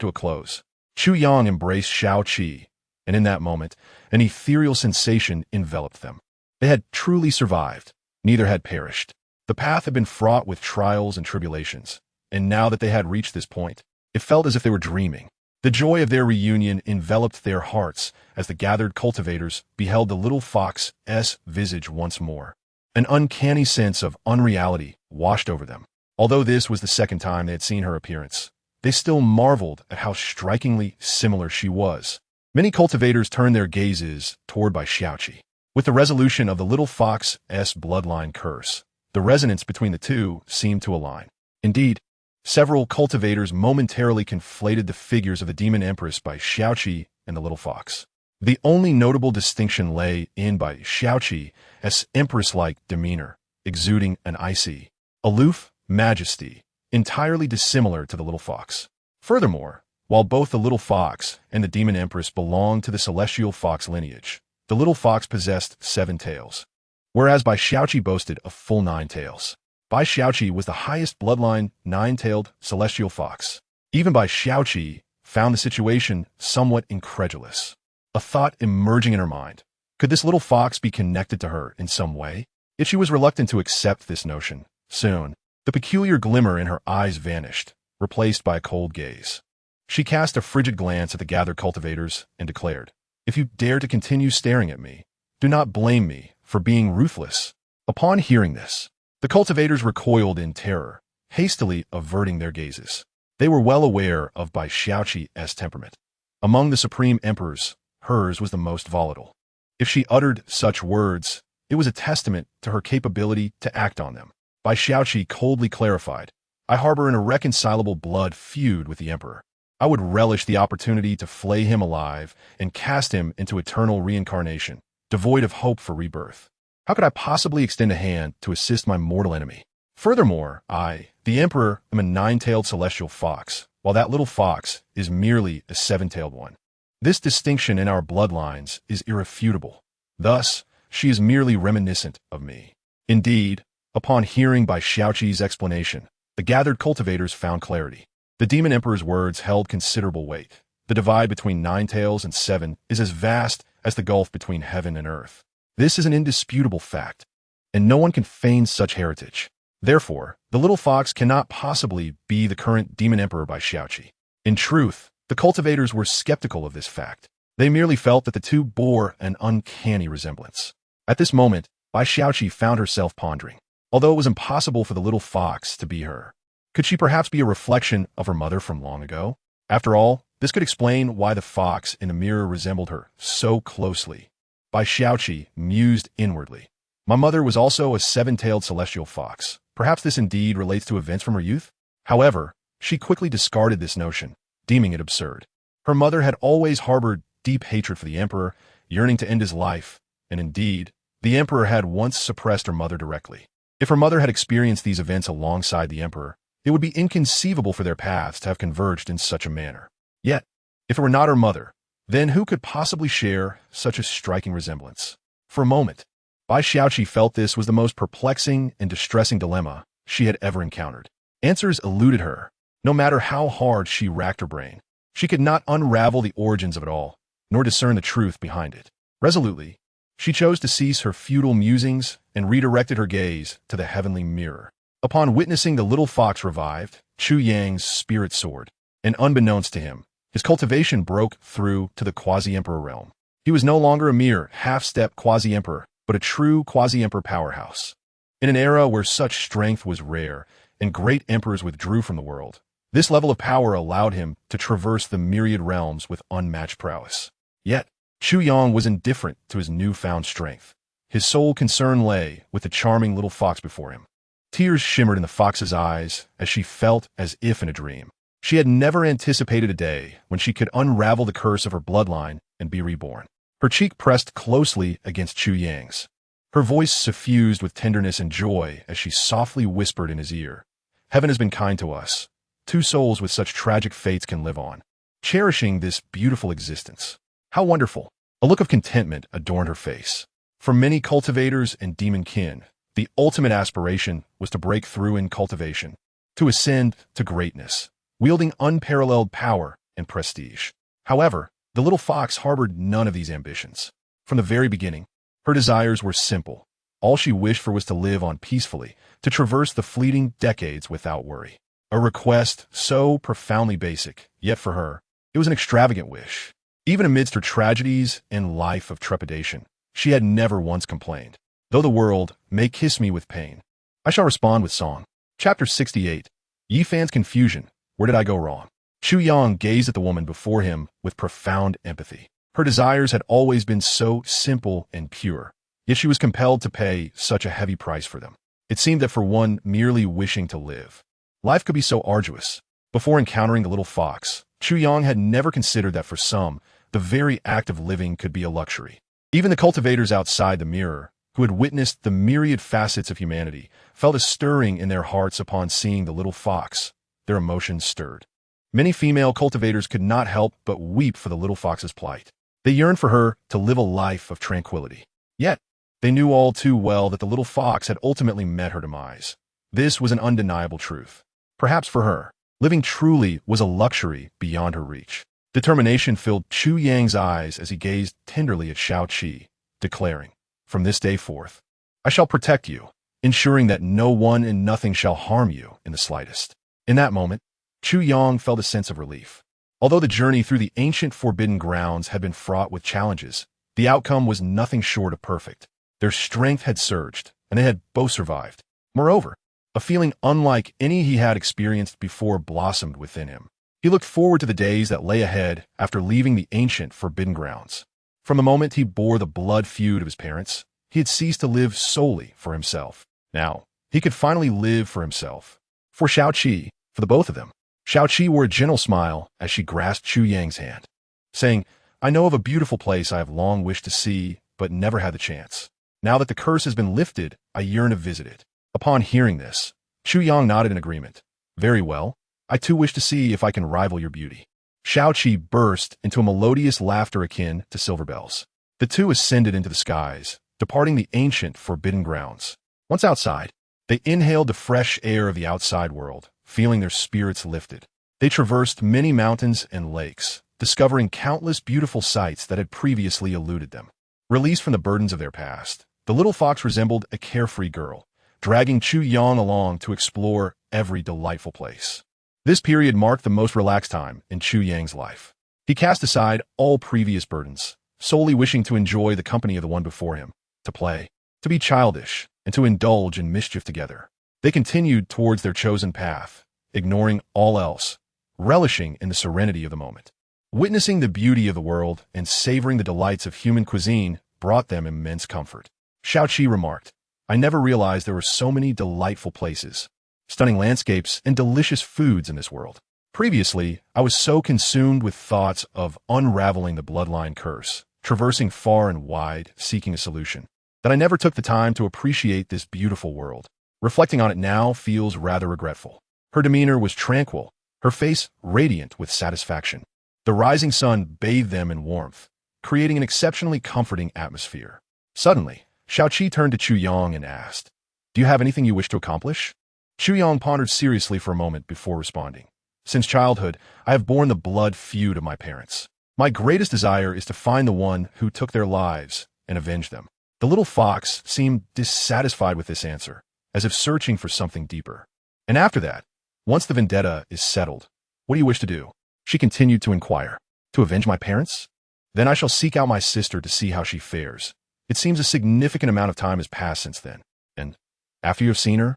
to a close. Chu Yang embraced Xiao Qi, and in that moment, an ethereal sensation enveloped them. They had truly survived. Neither had perished. The path had been fraught with trials and tribulations, and now that they had reached this point, it felt as if they were dreaming. The joy of their reunion enveloped their hearts as the gathered cultivators beheld the little fox's visage once more. An uncanny sense of unreality washed over them. Although this was the second time they had seen her appearance, they still marveled at how strikingly similar she was. Many cultivators turned their gazes toward Bai Xiaoqi. With the resolution of the little fox's bloodline curse, the resonance between the two seemed to align. Indeed, several cultivators momentarily conflated the figures of the demon empress Bai Xiaoqi and the little fox. The only notable distinction lay in Bai Xiaoqi's empress-like demeanor, exuding an icy, aloof majesty, entirely dissimilar to the little fox. Furthermore, while both the little fox and the demon empress belonged to the celestial fox lineage, the little fox possessed 7 tails, whereas Bai Xiaoqi boasted a full 9 tails. Bai Xiaoqi was the highest bloodline 9-tailed celestial fox. Even Bai Xiaoqi found the situation somewhat incredulous. A thought emerging in her mind. Could this little fox be connected to her in some way? Yet she was reluctant to accept this notion. Soon, the peculiar glimmer in her eyes vanished, replaced by a cold gaze. She cast a frigid glance at the gathered cultivators and declared, "If you dare to continue staring at me, do not blame me for being ruthless." Upon hearing this, the cultivators recoiled in terror, hastily averting their gazes. They were well aware of Bai Xiaoqi's temperament. Among the supreme emperors, hers was the most volatile. If she uttered such words, it was a testament to her capability to act on them. Bai Xiaoqi coldly clarified, "I harbor an irreconcilable blood feud with the emperor. I would relish the opportunity to flay him alive and cast him into eternal reincarnation, devoid of hope for rebirth. How could I possibly extend a hand to assist my mortal enemy? Furthermore, I, the emperor, am a 9-tailed celestial fox, while that little fox is merely a 7-tailed one. This distinction in our bloodlines is irrefutable. Thus, she is merely reminiscent of me." Indeed, upon hearing Bai Xiaoqi's explanation, the gathered cultivators found clarity. The demon emperor's words held considerable weight. The divide between 9 tails and 7 is as vast as the gulf between heaven and earth. This is an indisputable fact, and no one can feign such heritage. Therefore, the little fox cannot possibly be the current demon emperor by Xiaoqi. In truth, the cultivators were skeptical of this fact. They merely felt that the two bore an uncanny resemblance. At this moment, Bai Xiaoqi found herself pondering. Although it was impossible for the little fox to be her, could she perhaps be a reflection of her mother from long ago? After all, this could explain why the fox in the mirror resembled her so closely. Bai Xiaoqi mused inwardly. My mother was also a 7-tailed celestial fox. Perhaps this indeed relates to events from her youth? However, she quickly discarded this notion, deeming it absurd. Her mother had always harbored deep hatred for the emperor, yearning to end his life, and indeed, the emperor had once suppressed her mother directly. If her mother had experienced these events alongside the emperor, it would be inconceivable for their paths to have converged in such a manner. Yet, if it were not her mother, then who could possibly share such a striking resemblance? For a moment, Bai Xiaoqi felt this was the most perplexing and distressing dilemma she had ever encountered. Answers eluded her. No matter how hard she racked her brain, she could not unravel the origins of it all, nor discern the truth behind it. Resolutely, she chose to cease her futile musings and redirected her gaze to the heavenly mirror. Upon witnessing the little fox revived, Chu Yang's spirit soared, and unbeknownst to him, his cultivation broke through to the quasi-emperor realm. He was no longer a mere half-step quasi-emperor, but a true quasi-emperor powerhouse. In an era where such strength was rare and great emperors withdrew from the world, this level of power allowed him to traverse the myriad realms with unmatched prowess. Yet, Chu Yang was indifferent to his newfound strength. His sole concern lay with the charming little fox before him. Tears shimmered in the fox's eyes as she felt as if in a dream. She had never anticipated a day when she could unravel the curse of her bloodline and be reborn. Her cheek pressed closely against Chu Yang's. Her voice suffused with tenderness and joy as she softly whispered in his ear, "Heaven has been kind to us. 2 souls with such tragic fates can live on, cherishing this beautiful existence." How wonderful! A look of contentment adorned her face. For many cultivators and demon kin, the ultimate aspiration was to break through in cultivation, to ascend to greatness, wielding unparalleled power and prestige. However, the little fox harbored none of these ambitions. From the very beginning, her desires were simple. All she wished for was to live on peacefully, to traverse the fleeting decades without worry. A request so profoundly basic, yet for her, it was an extravagant wish. Even amidst her tragedies and life of trepidation, she had never once complained. Though the world may kiss me with pain, I shall respond with song. Chapter 68. Yi Fan's confusion. Where did I go wrong? Chu Yang gazed at the woman before him with profound empathy. Her desires had always been so simple and pure, yet she was compelled to pay such a heavy price for them. It seemed that for one merely wishing to live, life could be so arduous. Before encountering the little fox, Chu Yang had never considered that for some, the very act of living could be a luxury. Even the cultivators outside the mirror, who had witnessed the myriad facets of humanity, felt a stirring in their hearts upon seeing the little fox. Their emotions stirred. Many female cultivators could not help but weep for the little fox's plight. They yearned for her to live a life of tranquility. Yet, they knew all too well that the little fox had ultimately met her demise. This was an undeniable truth. Perhaps for her, living truly was a luxury beyond her reach. Determination filled Chu Yang's eyes as he gazed tenderly at Xiaoqi, declaring, "From this day forth, I shall protect you, ensuring that no one and nothing shall harm you in the slightest." In that moment, Chu Yang felt a sense of relief. Although the journey through the ancient forbidden grounds had been fraught with challenges, the outcome was nothing short of perfect. Their strength had surged, and they had both survived. Moreover, a feeling unlike any he had experienced before blossomed within him. He looked forward to the days that lay ahead after leaving the ancient forbidden grounds. From the moment he bore the blood feud of his parents, he had ceased to live solely for himself. Now, he could finally live for himself. For Xiaoqi, for the both of them. Xiaoqi wore a gentle smile as she grasped Chu Yang's hand, saying, "I know of a beautiful place I have long wished to see, but never had the chance. Now that the curse has been lifted, I yearn to visit it." Upon hearing this, Chu Yang nodded in agreement. "Very well. I too wish to see if I can rival your beauty." Xiaoqi burst into a melodious laughter akin to silver bells. The two ascended into the skies, departing the ancient forbidden grounds. Once outside, they inhaled the fresh air of the outside world, feeling their spirits lifted. They traversed many mountains and lakes, discovering countless beautiful sights that had previously eluded them. Released from the burdens of their past, the little fox resembled a carefree girl, dragging Chu Yang along to explore every delightful place. This period marked the most relaxed time in Chu Yang's life. He cast aside all previous burdens, solely wishing to enjoy the company of the one before him, to play, to be childish, and to indulge in mischief together. They continued towards their chosen path, ignoring all else, relishing in the serenity of the moment. Witnessing the beauty of the world and savoring the delights of human cuisine brought them immense comfort. Shao-Chi remarked, "I never realized there were so many delightful places, stunning landscapes, and delicious foods in this world. Previously, I was so consumed with thoughts of unraveling the bloodline curse, traversing far and wide, seeking a solution, that I never took the time to appreciate this beautiful world. Reflecting on it now feels rather regretful." Her demeanor was tranquil, her face radiant with satisfaction. The rising sun bathed them in warmth, creating an exceptionally comforting atmosphere. Suddenly, Shao-Chi turned to Chu Yang and asked, "Do you have anything you wish to accomplish?" Chu Yang pondered seriously for a moment before responding. "Since childhood, I have borne the blood feud of my parents. My greatest desire is to find the one who took their lives and avenge them." The little fox seemed dissatisfied with this answer, as if searching for something deeper. "And after that, once the vendetta is settled, what do you wish to do?" She continued to inquire. "To avenge my parents? Then I shall seek out my sister to see how she fares. It seems a significant amount of time has passed since then. And after you have seen her?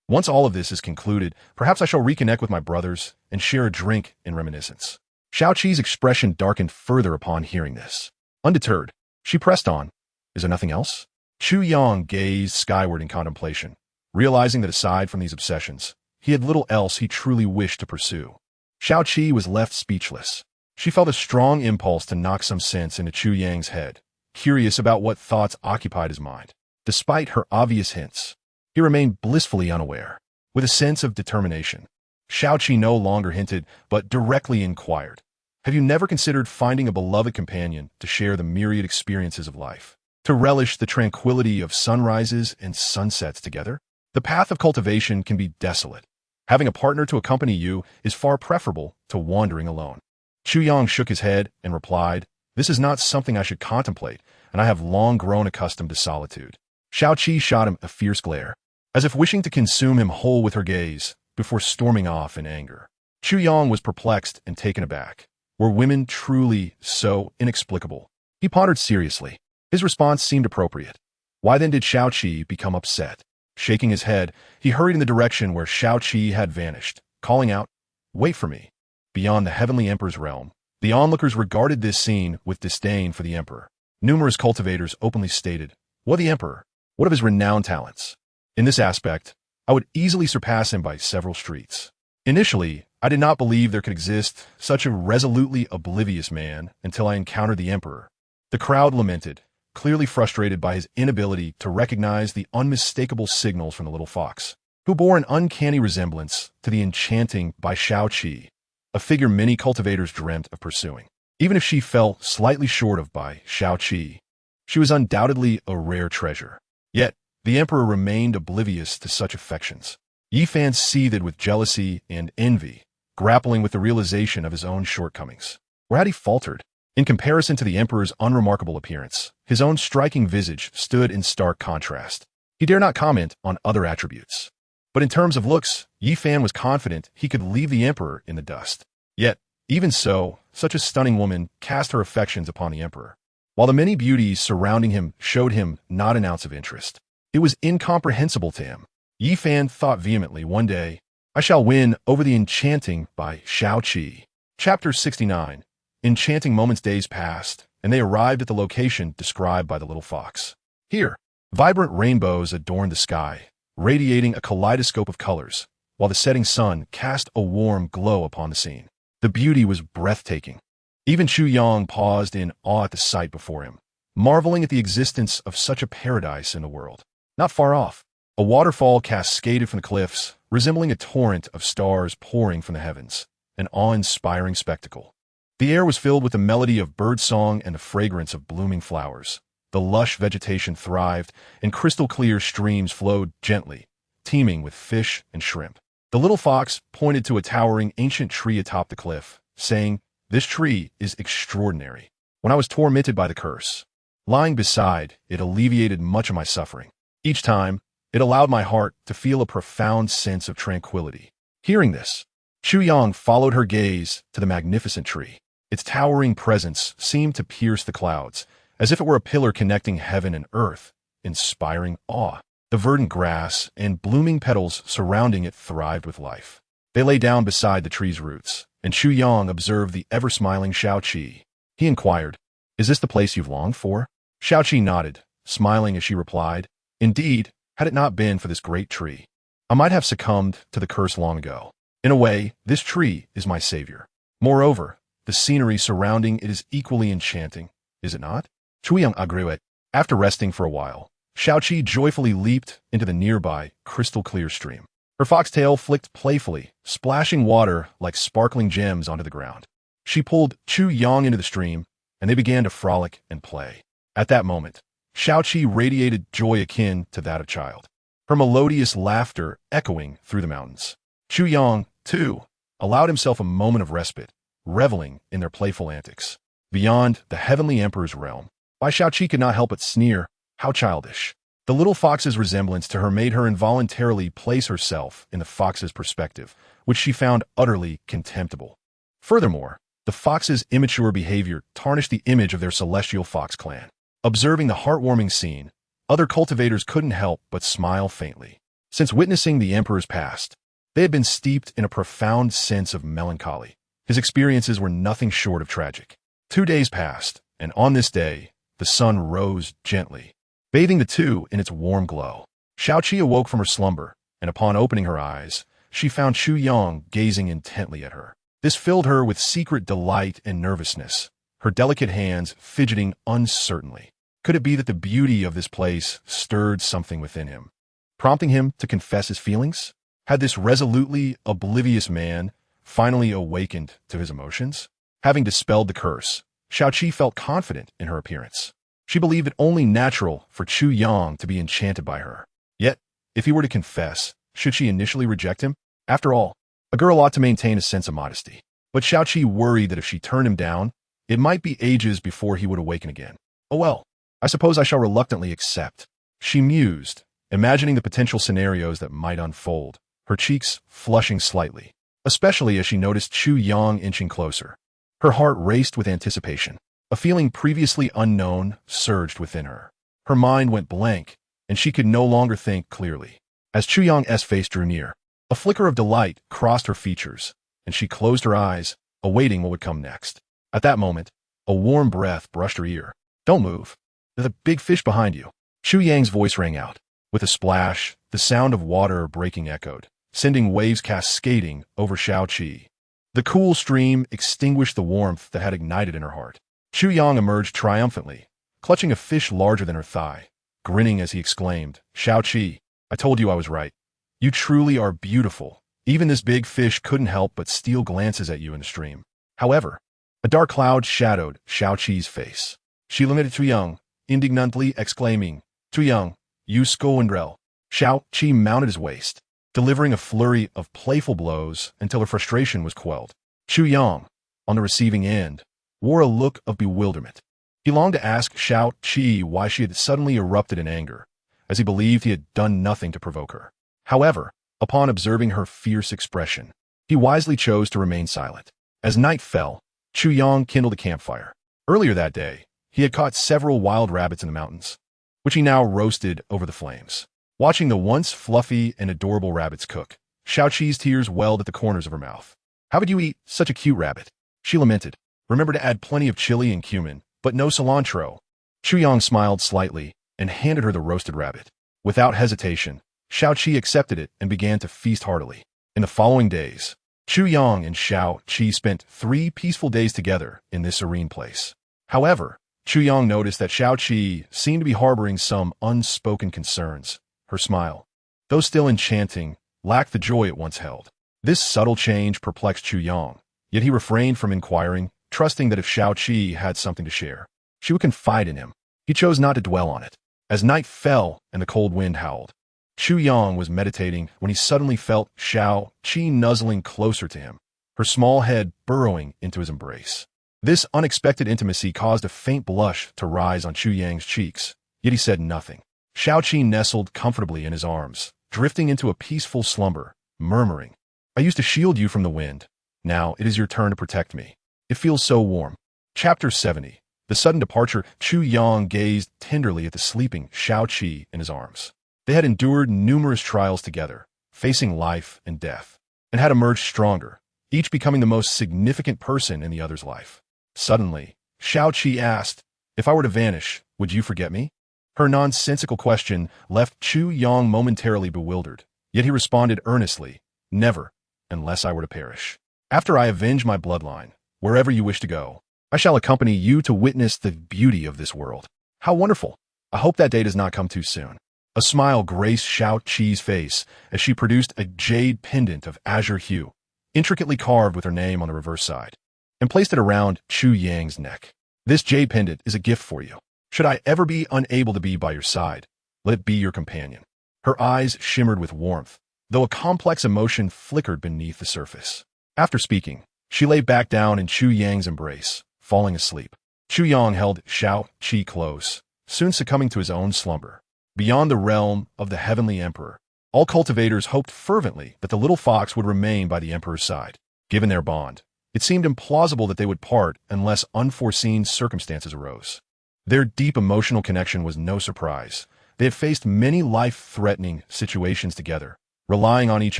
Once all of this is concluded, perhaps I shall reconnect with my brothers and share a drink in reminiscence." Shao-Chi's expression darkened further upon hearing this. Undeterred, she pressed on, "Is there nothing else?" Chu Yang gazed skyward in contemplation, realizing that aside from these obsessions, he had little else he truly wished to pursue. Shao-Chi was left speechless. She felt a strong impulse to knock some sense into Chu Yang's head, curious about what thoughts occupied his mind. Despite her obvious hints, he remained blissfully unaware. With a sense of determination, Shao-Chi no longer hinted, but directly inquired, "Have you never considered finding a beloved companion to share the myriad experiences of life, to relish the tranquility of sunrises and sunsets together? The path of cultivation can be desolate. Having a partner to accompany you is far preferable to wandering alone." Chu Yang shook his head and replied, "This is not something I should contemplate, and I have long grown accustomed to solitude." Shao-Chi shot him a fierce glare, as if wishing to consume him whole with her gaze, before storming off in anger. Chu Yang was perplexed and taken aback. Were women truly so inexplicable? He pondered seriously. His response seemed appropriate. Why then did Shao-Chi become upset? Shaking his head, he hurried in the direction where Shao-Chi had vanished, calling out, "Wait for me." Beyond the heavenly emperor's realm, the onlookers regarded this scene with disdain for the emperor. Numerous cultivators openly stated, "What of the emperor? What of his renowned talents? In this aspect, I would easily surpass him by several streets." Initially, I did not believe there could exist such a resolutely oblivious man until I encountered the emperor. The crowd lamented, clearly frustrated by his inability to recognize the unmistakable signals from the little fox, who bore an uncanny resemblance to the enchanting by Shao-Chi, a figure many cultivators dreamt of pursuing. Even if she fell slightly short of by Shao-Chi, she was undoubtedly a rare treasure. Yet, the emperor remained oblivious to such affections. Yi Fan seethed with jealousy and envy, grappling with the realization of his own shortcomings. Where had he faltered? In comparison to the emperor's unremarkable appearance, his own striking visage stood in stark contrast. He dare not comment on other attributes. But in terms of looks, Yi Fan was confident he could leave the emperor in the dust. Yet, even so, such a stunning woman cast her affections upon the emperor, while the many beauties surrounding him showed him not an ounce of interest. It was incomprehensible to him. Yi Fan thought vehemently one day, "I shall win over the enchanting by Shao-Chi." Chapter 69. Enchanting moments. Days passed, and they arrived at the location described by the little fox. Here, vibrant rainbows adorned the sky, radiating a kaleidoscope of colors, while the setting sun cast a warm glow upon the scene. The beauty was breathtaking. Even Chu Yang paused in awe at the sight before him, marveling at the existence of such a paradise in the world. Not far off, a waterfall cascaded from the cliffs, resembling a torrent of stars pouring from the heavens, an awe-inspiring spectacle. The air was filled with the melody of birdsong and the fragrance of blooming flowers. The lush vegetation thrived, and crystal-clear streams flowed gently, teeming with fish and shrimp. The little fox pointed to a towering ancient tree atop the cliff, saying, This tree is extraordinary. When I was tormented by the curse, lying beside it alleviated much of my suffering. Each time, it allowed my heart to feel a profound sense of tranquility. Hearing this, Chu Yang followed her gaze to the magnificent tree. Its towering presence seemed to pierce the clouds, as if it were a pillar connecting heaven and earth, inspiring awe. The verdant grass and blooming petals surrounding it thrived with life. They lay down beside the tree's roots, and Chu Yang observed the ever-smiling Xiaoqi. He inquired, "Is this the place you've longed for?" Xiaoqi nodded, smiling as she replied, "Indeed, had it not been for this great tree, I might have succumbed to the curse long ago. In a way, this tree is my savior. Moreover, the scenery surrounding it is equally enchanting, is it not?" Chu Yang agreed. After resting for a while, Xiaoqi joyfully leaped into the nearby, crystal-clear stream. Her foxtail flicked playfully, splashing water like sparkling gems onto the ground. She pulled Chu Yang into the stream, and they began to frolic and play. At that moment, Xiaoqi radiated joy akin to that of a child, her melodious laughter echoing through the mountains. Chu Yang, too, allowed himself a moment of respite, reveling in their playful antics. Beyond the heavenly emperor's realm, Xiaoqi could not help but sneer, how childish. The little fox's resemblance to her made her involuntarily place herself in the fox's perspective, which she found utterly contemptible. Furthermore, the fox's immature behavior tarnished the image of their celestial fox clan. Observing the heartwarming scene, other cultivators couldn't help but smile faintly. Since witnessing the emperor's past, they had been steeped in a profound sense of melancholy. His experiences were nothing short of tragic. 2 days passed, and on this day, the sun rose gently, bathing the two in its warm glow. Xiaoqi awoke from her slumber, and upon opening her eyes, she found Chu Yang gazing intently at her. This filled her with secret delight and nervousness, her delicate hands fidgeting uncertainly. Could it be that the beauty of this place stirred something within him, prompting him to confess his feelings? Had this resolutely oblivious man finally awakened to his emotions? Having dispelled the curse, Xiaoqi felt confident in her appearance. She believed it only natural for Chu Yang to be enchanted by her. Yet, if he were to confess, should she initially reject him? After all, a girl ought to maintain a sense of modesty. But Xiaoqi worried that if she turned him down, it might be ages before he would awaken again. Oh well, I suppose I shall reluctantly accept. She mused, imagining the potential scenarios that might unfold, her cheeks flushing slightly, especially as she noticed Chu Yang inching closer. Her heart raced with anticipation. A feeling previously unknown surged within her. Her mind went blank, and she could no longer think clearly. As Chu Yang's face drew near, a flicker of delight crossed her features, and she closed her eyes, awaiting what would come next. At that moment, a warm breath brushed her ear. "Don't move. There's a big fish behind you." Chu Yang's voice rang out. With a splash, the sound of water breaking echoed, sending waves cascading over Xiaoqi. The cool stream extinguished the warmth that had ignited in her heart. Chu Yang emerged triumphantly, clutching a fish larger than her thigh. Grinning as he exclaimed, "Xiaoqi, I told you I was right. You truly are beautiful." Even this big fish couldn't help but steal glances at you in the stream. However, a dark cloud shadowed Xiaoqi's face. She looked at Chu Yang, indignantly exclaiming, "Chu Yang, you scoundrel." Xiaoqi mounted his waist, delivering a flurry of playful blows until her frustration was quelled. Chu Yang, on the receiving end, wore a look of bewilderment. He longed to ask Xiaoqi why she had suddenly erupted in anger, as he believed he had done nothing to provoke her. However, upon observing her fierce expression, he wisely chose to remain silent. As night fell, Chu Yang kindled a campfire. Earlier that day, he had caught several wild rabbits in the mountains, which he now roasted over the flames. Watching the once fluffy and adorable rabbits cook, Xiaoqi's tears welled at the corners of her mouth. "How would you eat such a cute rabbit?" she lamented. "Remember to add plenty of chili and cumin, but no cilantro." Chu Yang smiled slightly and handed her the roasted rabbit. Without hesitation, Xiaoqi accepted it and began to feast heartily. In the following days, Chu Yang and Xiaoqi spent 3 peaceful days together in this serene place. However, Chu Yang noticed that Xiaoqi seemed to be harboring some unspoken concerns. Her smile, though still enchanting, lacked the joy it once held. This subtle change perplexed Chu Yang, yet he refrained from inquiring, trusting that if Xiaoqi had something to share, she would confide in him. He chose not to dwell on it. As night fell and the cold wind howled, Chu Yang was meditating when he suddenly felt Xiaoqi nuzzling closer to him. her small head burrowing into his embrace. This unexpected intimacy caused a faint blush to rise on Chu Yang's cheeks, yet he said nothing. Shaoqi nestled comfortably in his arms, drifting into a peaceful slumber, murmuring, "I used to shield you from the wind. Now it is your turn to protect me. It feels so warm." Chapter 70. The sudden departure. Chu Yang gazed tenderly at the sleeping Shaoqi in his arms. They had endured numerous trials together, facing life and death, and had emerged stronger, each becoming the most significant person in the other's life. Suddenly, Shaoqi asked, "If I were to vanish, would you forget me?" Her nonsensical question left Chu Yang momentarily bewildered, yet he responded earnestly, "Never, unless I were to perish. After I avenge my bloodline, wherever you wish to go, I shall accompany you to witness the beauty of this world." How wonderful! I hope that day does not come too soon. A smile graced Shaoqi's face as she produced a jade pendant of azure hue, intricately carved with her name on the reverse side, and placed it around Chu Yang's neck. "This jade pendant is a gift for you. Should I ever be unable to be by your side, let it be your companion." Her eyes shimmered with warmth, though a complex emotion flickered beneath the surface. After speaking, she lay back down in Chu Yang's embrace, falling asleep. Chu Yang held Shaoqi close, soon succumbing to his own slumber. Beyond the realm of the heavenly emperor, all cultivators hoped fervently that the little fox would remain by the emperor's side. Given their bond, it seemed implausible that they would part unless unforeseen circumstances arose. Their deep emotional connection was no surprise. They had faced many life-threatening situations together, relying on each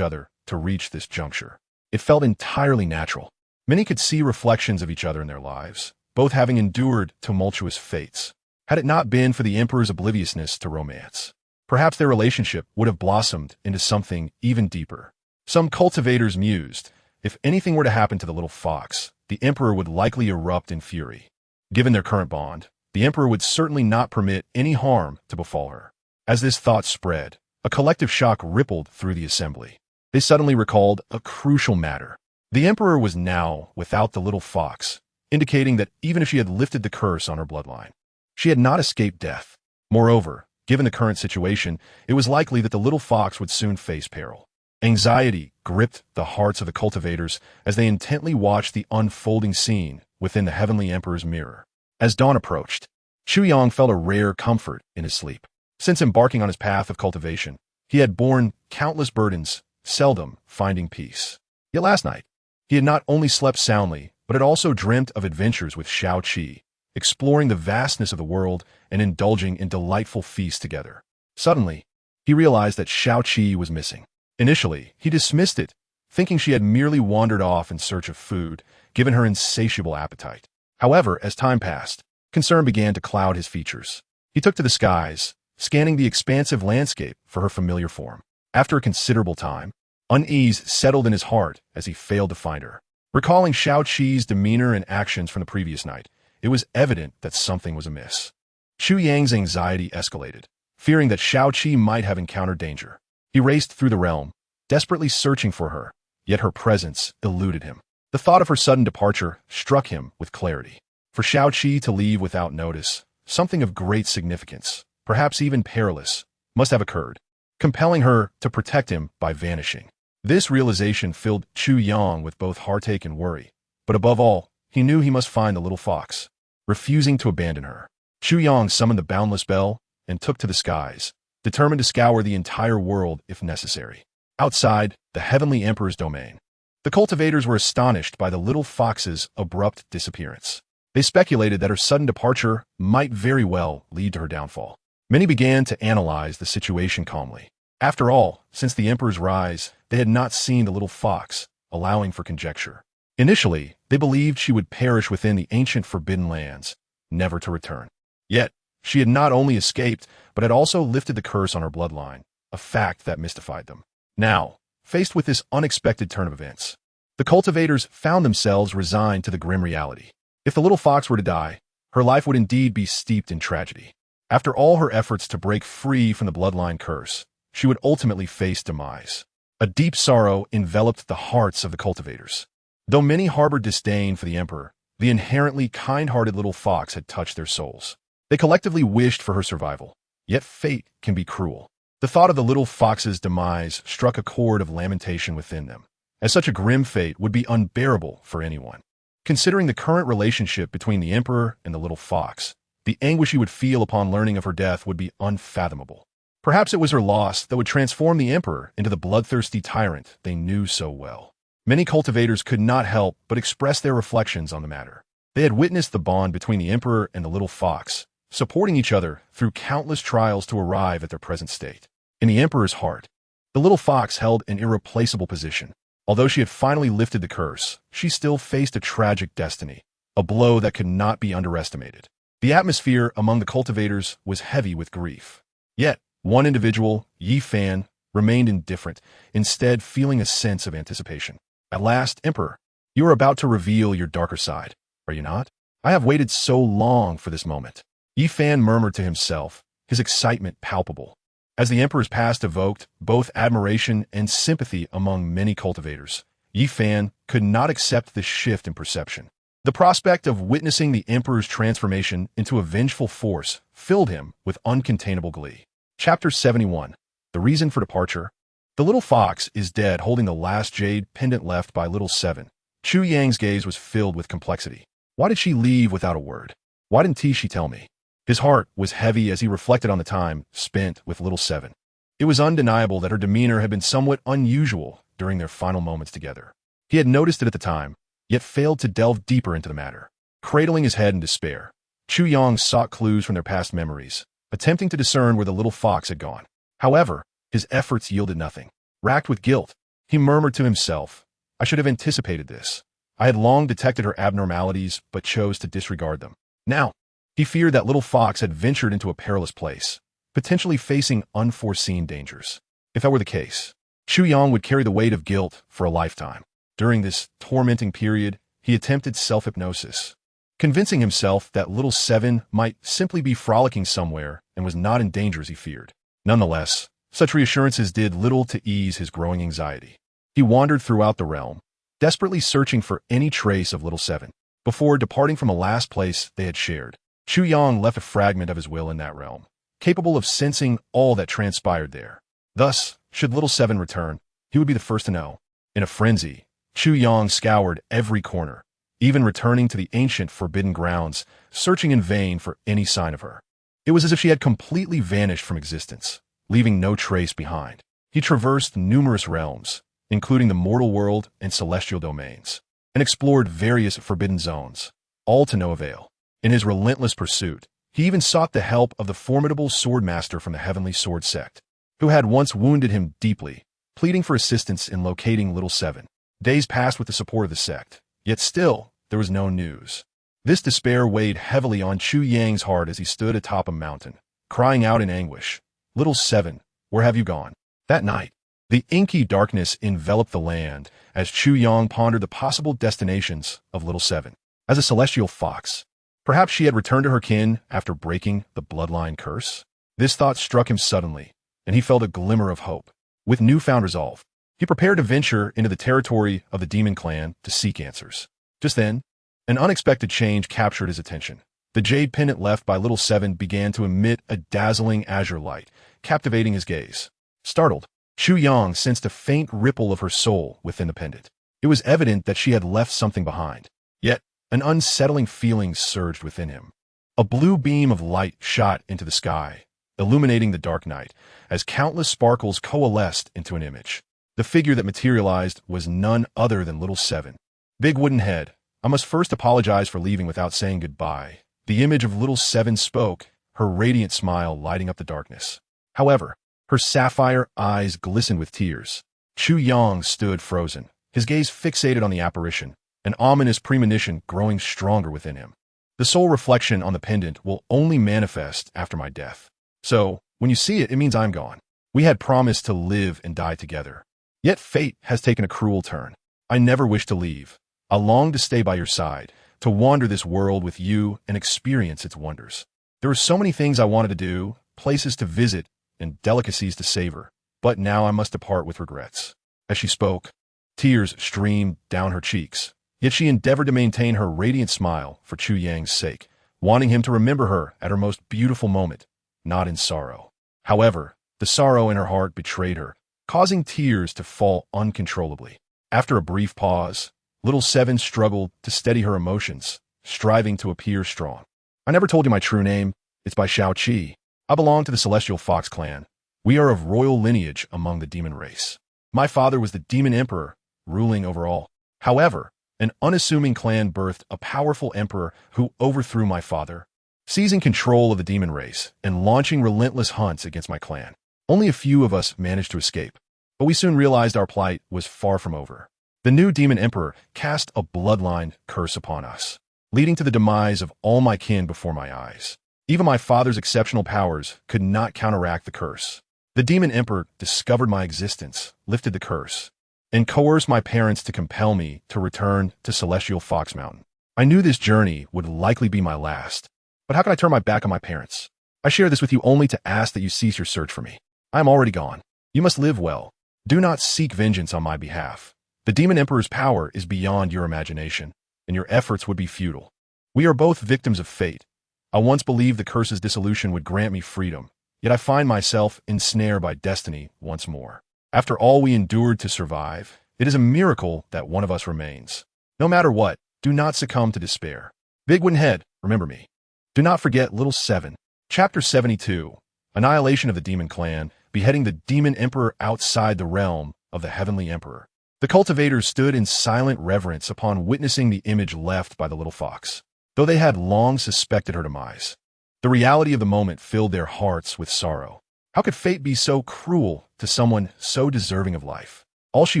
other to reach this juncture. It felt entirely natural. Many could see reflections of each other in their lives, both having endured tumultuous fates. Had it not been for the emperor's obliviousness to romance, perhaps their relationship would have blossomed into something even deeper. Some cultivators mused, if anything were to happen to the little fox, the emperor would likely erupt in fury. Given their current bond, the emperor would certainly not permit any harm to befall her. As this thought spread, a collective shock rippled through the assembly. They suddenly recalled a crucial matter. The emperor was now without the little fox, indicating that even if she had lifted the curse on her bloodline, she had not escaped death. Moreover, given the current situation, it was likely that the little fox would soon face peril. Anxiety gripped the hearts of the cultivators as they intently watched the unfolding scene within the heavenly emperor's mirror. As dawn approached, Chu Yang felt a rare comfort in his sleep. Since embarking on his path of cultivation, he had borne countless burdens, seldom finding peace. Yet last night, he had not only slept soundly, but had also dreamt of adventures with Shaoqi, exploring the vastness of the world and indulging in delightful feasts together. Suddenly, he realized that Shaoqi was missing. Initially, he dismissed it, thinking she had merely wandered off in search of food, given her insatiable appetite. However, as time passed, concern began to cloud his features. He took to the skies, scanning the expansive landscape for her familiar form. After a considerable time, unease settled in his heart as he failed to find her. Recalling Shaoqi's demeanor and actions from the previous night, it was evident that something was amiss. Chu Yang's anxiety escalated, fearing that Shaoqi might have encountered danger. He raced through the realm, desperately searching for her, yet her presence eluded him. The thought of her sudden departure struck him with clarity. For Shaoqi to leave without notice, something of great significance, perhaps even perilous, must have occurred, compelling her to protect him by vanishing. This realization filled Chu Yang with both heartache and worry, but above all, he knew he must find the little fox. Refusing to abandon her, Chu Yang summoned the boundless bell and took to the skies, determined to scour the entire world if necessary. Outside the heavenly emperor's domain, the cultivators were astonished by the little fox's abrupt disappearance. They speculated that her sudden departure might very well lead to her downfall. Many began to analyze the situation calmly. After all, since the emperor's rise, they had not seen the little fox, allowing for conjecture. Initially, they believed she would perish within the ancient forbidden lands, never to return. Yet, she had not only escaped, but had also lifted the curse on her bloodline, a fact that mystified them. Now, faced with this unexpected turn of events, the cultivators found themselves resigned to the grim reality. If the little fox were to die, her life would indeed be steeped in tragedy. After all her efforts to break free from the bloodline curse, she would ultimately face demise. A deep sorrow enveloped the hearts of the cultivators. Though many harbored disdain for the emperor, the inherently kind-hearted little fox had touched their souls. They collectively wished for her survival, yet fate can be cruel. The thought of the little fox's demise struck a chord of lamentation within them, as such a grim fate would be unbearable for anyone. Considering the current relationship between the emperor and the little fox, the anguish he would feel upon learning of her death would be unfathomable. Perhaps it was her loss that would transform the emperor into the bloodthirsty tyrant they knew so well. Many cultivators could not help but express their reflections on the matter. They had witnessed the bond between the emperor and the little fox, supporting each other through countless trials to arrive at their present state. In the emperor's heart, the little fox held an irreplaceable position. Although she had finally lifted the curse, she still faced a tragic destiny, a blow that could not be underestimated. The atmosphere among the cultivators was heavy with grief. Yet, one individual, Yi Fan, remained indifferent, instead feeling a sense of anticipation. At last, Emperor, you are about to reveal your darker side, are you not? I have waited so long for this moment. Yi Fan murmured to himself, his excitement palpable. As the emperor's past evoked both admiration and sympathy among many cultivators, Yi Fan could not accept this shift in perception. The prospect of witnessing the emperor's transformation into a vengeful force filled him with uncontainable glee. Chapter 71. The Reason for Departure. The little fox is dead, holding the last jade pendant left by little Seven. Chu Yang's gaze was filled with complexity. Why did she leave without a word? Why didn't she tell me? His heart was heavy as he reflected on the time spent with little Seven. It was undeniable that her demeanor had been somewhat unusual during their final moments together. He had noticed it at the time, yet failed to delve deeper into the matter. Cradling his head in despair, Chu Yang sought clues from their past memories, attempting to discern where the little fox had gone. However, his efforts yielded nothing. Racked with guilt, he murmured to himself, I should have anticipated this. I had long detected her abnormalities, but chose to disregard them. Now, he feared that little fox had ventured into a perilous place, potentially facing unforeseen dangers. If that were the case, Chu Yang would carry the weight of guilt for a lifetime. During this tormenting period, he attempted self-hypnosis, convincing himself that little Seven might simply be frolicking somewhere and was not in danger as he feared. Nonetheless, such reassurances did little to ease his growing anxiety. He wandered throughout the realm, desperately searching for any trace of little Seven. Before departing from a last place they had shared, Chu Yang left a fragment of his will in that realm, capable of sensing all that transpired there. Thus, should little Seven return, he would be the first to know. In a frenzy, Chu Yang scoured every corner, even returning to the ancient forbidden grounds, searching in vain for any sign of her. It was as if she had completely vanished from existence, leaving no trace behind. He traversed numerous realms, including the mortal world and celestial domains, and explored various forbidden zones, all to no avail. In his relentless pursuit, he even sought the help of the formidable swordmaster from the Heavenly Sword sect, who had once wounded him deeply, pleading for assistance in locating little Seven. Days passed with the support of the sect, yet still there was no news. This despair weighed heavily on Chu Yang's heart as he stood atop a mountain, crying out in anguish, Little Seven, where have you gone? That night, the inky darkness enveloped the land as Chu Yang pondered the possible destinations of little Seven. As a celestial fox, perhaps she had returned to her kin after breaking the bloodline curse? This thought struck him suddenly, and he felt a glimmer of hope. With newfound resolve, he prepared to venture into the territory of the demon clan to seek answers. Just then, an unexpected change captured his attention. The jade pendant left by little Seven began to emit a dazzling azure light, captivating his gaze. Startled, Chu Yang sensed a faint ripple of her soul within the pendant. It was evident that she had left something behind. Yet, an unsettling feeling surged within him. A blue beam of light shot into the sky, illuminating the dark night, as countless sparkles coalesced into an image. The figure that materialized was none other than little Seven. Big wooden head, I must first apologize for leaving without saying goodbye. The image of little Seven spoke, her radiant smile lighting up the darkness. However, her sapphire eyes glistened with tears. Chu Yang stood frozen, his gaze fixated on the apparition, an ominous premonition growing stronger within him. The soul reflection on the pendant will only manifest after my death. So, when you see it, it means I'm gone. We had promised to live and die together. Yet fate has taken a cruel turn. I never wished to leave. I long to stay by your side, to wander this world with you and experience its wonders. There were so many things I wanted to do, places to visit, and delicacies to savor, but now I must depart with regrets. As she spoke, tears streamed down her cheeks, yet she endeavored to maintain her radiant smile for Chu Yang's sake, wanting him to remember her at her most beautiful moment, not in sorrow. However, the sorrow in her heart betrayed her, causing tears to fall uncontrollably. After a brief pause, little Seven struggled to steady her emotions, striving to appear strong. I never told you my true name. It's by Shao-Chi. I belong to the Celestial Fox clan. We are of royal lineage among the demon race. My father was the demon emperor, ruling over all. However, an unassuming clan birthed a powerful emperor who overthrew my father, seizing control of the demon race and launching relentless hunts against my clan. Only a few of us managed to escape, but we soon realized our plight was far from over. The new demon emperor cast a bloodline curse upon us, leading to the demise of all my kin before my eyes. Even my father's exceptional powers could not counteract the curse. The demon emperor discovered my existence, lifted the curse, and coerced my parents to compel me to return to Celestial Fox Mountain. I knew this journey would likely be my last, but how could I turn my back on my parents? I share this with you only to ask that you cease your search for me. I am already gone. You must live well. Do not seek vengeance on my behalf. The demon emperor's power is beyond your imagination, and your efforts would be futile. We are both victims of fate. I once believed the curse's dissolution would grant me freedom, yet I find myself ensnared by destiny once more. After all we endured to survive, it is a miracle that one of us remains. No matter what, do not succumb to despair. Big Wooden Head, remember me. Do not forget Little Seven. Chapter 72. Annihilation of the Demon Clan, beheading the Demon Emperor outside the realm of the Heavenly Emperor. The cultivators stood in silent reverence upon witnessing the image left by the little fox, though they had long suspected her demise. The reality of the moment filled their hearts with sorrow. How could fate be so cruel to someone so deserving of life? All she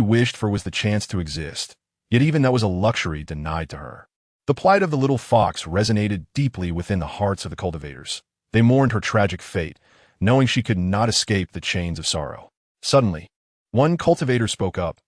wished for was the chance to exist, yet even that was a luxury denied to her. The plight of the little fox resonated deeply within the hearts of the cultivators. They mourned her tragic fate, knowing she could not escape the chains of sorrow. Suddenly, one cultivator spoke up.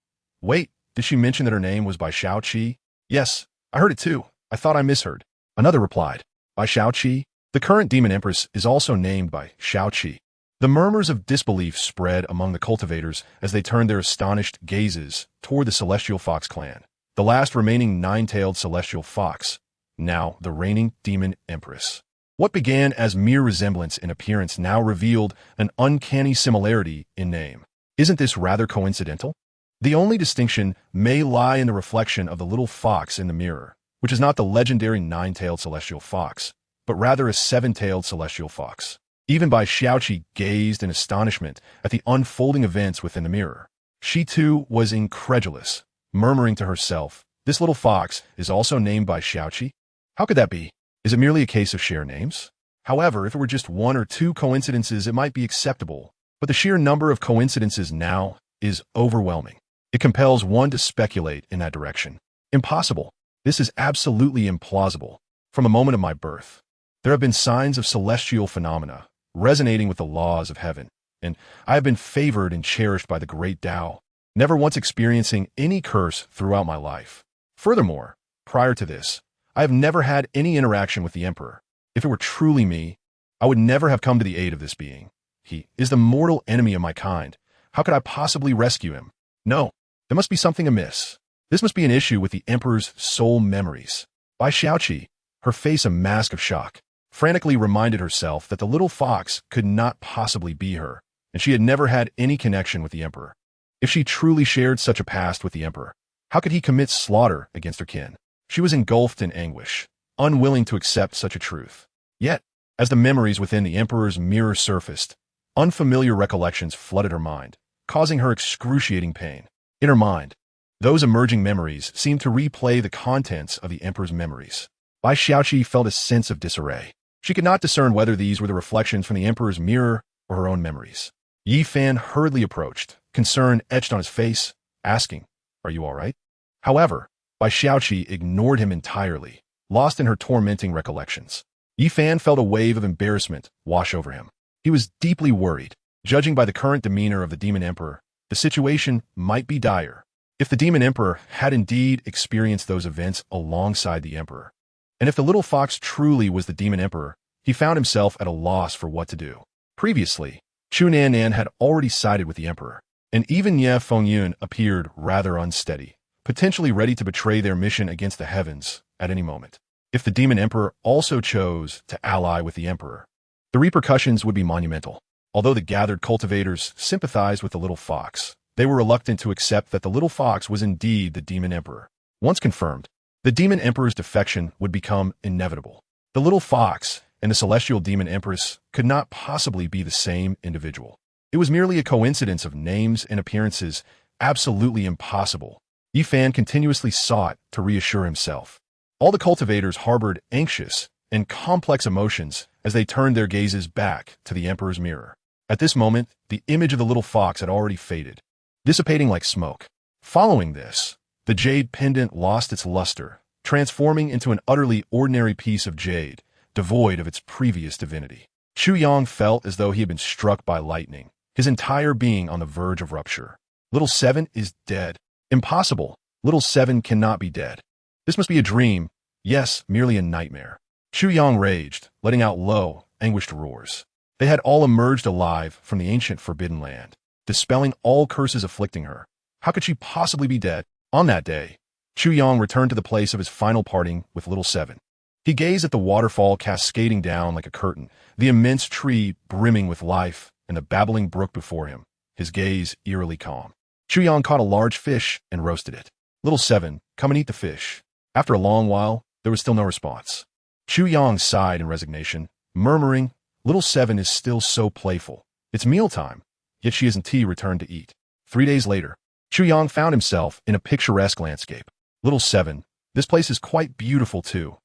Wait, did she mention that her name was by Shao-Chi? Yes, I heard it too. I thought I misheard. Another replied, by Shao-Chi? The current demon empress is also named by Shao-Chi. The murmurs of disbelief spread among the cultivators as they turned their astonished gazes toward the Celestial Fox clan, the last remaining nine-tailed celestial fox, now the reigning demon empress. What began as mere resemblance in appearance now revealed an uncanny similarity in name. Isn't this rather coincidental? The only distinction may lie in the reflection of the little fox in the mirror, which is not the legendary nine-tailed celestial fox, but rather a seven-tailed celestial fox. Even Bai Xiaoqi gazed in astonishment at the unfolding events within the mirror. She too was incredulous, murmuring to herself, this little fox is also named Bai Xiaoqi? How could that be? Is it merely a case of shared names? However, if it were just one or two coincidences, it might be acceptable. But the sheer number of coincidences now is overwhelming. It compels one to speculate in that direction. Impossible. This is absolutely implausible. From the moment of my birth, there have been signs of celestial phenomena, resonating with the laws of heaven, and I have been favored and cherished by the great Tao, never once experiencing any curse throughout my life. Furthermore, prior to this, I have never had any interaction with the Emperor. If it were truly me, I would never have come to the aid of this being. He is the mortal enemy of my kind. How could I possibly rescue him? No, there must be something amiss. This must be an issue with the Emperor's soul memories. Bai Xiaoqi, her face a mask of shock, frantically reminded herself that the little fox could not possibly be her, and she had never had any connection with the Emperor. If she truly shared such a past with the Emperor, how could he commit slaughter against her kin? She was engulfed in anguish, unwilling to accept such a truth. Yet, as the memories within the Emperor's mirror surfaced, unfamiliar recollections flooded her mind, causing her excruciating pain. In her mind, those emerging memories seemed to replay the contents of the Emperor's memories. Bai Xiaoqi felt a sense of disarray. She could not discern whether these were the reflections from the Emperor's mirror or her own memories. Yi Fan hurriedly approached, concern etched on his face, asking, "Are you all right?" However, Bai Xiaoqi ignored him entirely, lost in her tormenting recollections. Yi Fan felt a wave of embarrassment wash over him. He was deeply worried. Judging by the current demeanor of the Demon Emperor, the situation might be dire. If the Demon Emperor had indeed experienced those events alongside the Emperor, and if the little fox truly was the Demon Emperor, he found himself at a loss for what to do. Previously, Chu Nannan had already sided with the Emperor, and even Ye Fengyun appeared rather unsteady, potentially ready to betray their mission against the heavens at any moment. If the Demon Emperor also chose to ally with the Emperor, the repercussions would be monumental. Although the gathered cultivators sympathized with the little fox, they were reluctant to accept that the little fox was indeed the demon emperor. Once confirmed, the demon emperor's defection would become inevitable. The little fox and the celestial demon empress could not possibly be the same individual. It was merely a coincidence of names and appearances, absolutely impossible. Yi Fan continuously sought to reassure himself. All the cultivators harbored anxious and complex emotions as they turned their gazes back to the emperor's mirror. At this moment, the image of the little fox had already faded, dissipating like smoke. Following this, the jade pendant lost its luster, transforming into an utterly ordinary piece of jade, devoid of its previous divinity. Chu Yang felt as though he had been struck by lightning, his entire being on the verge of rupture. Little Seven is dead. Impossible. Little Seven cannot be dead. This must be a dream. Yes, merely a nightmare. Chu Yang raged, letting out low, anguished roars. They had all emerged alive from the ancient forbidden land, dispelling all curses afflicting her. How could she possibly be dead? On that day, Chu Yang returned to the place of his final parting with Little Seven. He gazed at the waterfall cascading down like a curtain, the immense tree brimming with life, and the babbling brook before him, his gaze eerily calm. Chu Yang caught a large fish and roasted it. Little Seven, come and eat the fish. After a long while, there was still no response. Chu Yang sighed in resignation, murmuring, Little Seven is still so playful. It's mealtime, yet she isn't returned to eat. 3 days later, Chu Yang found himself in a picturesque landscape. Little Seven, this place is quite beautiful too.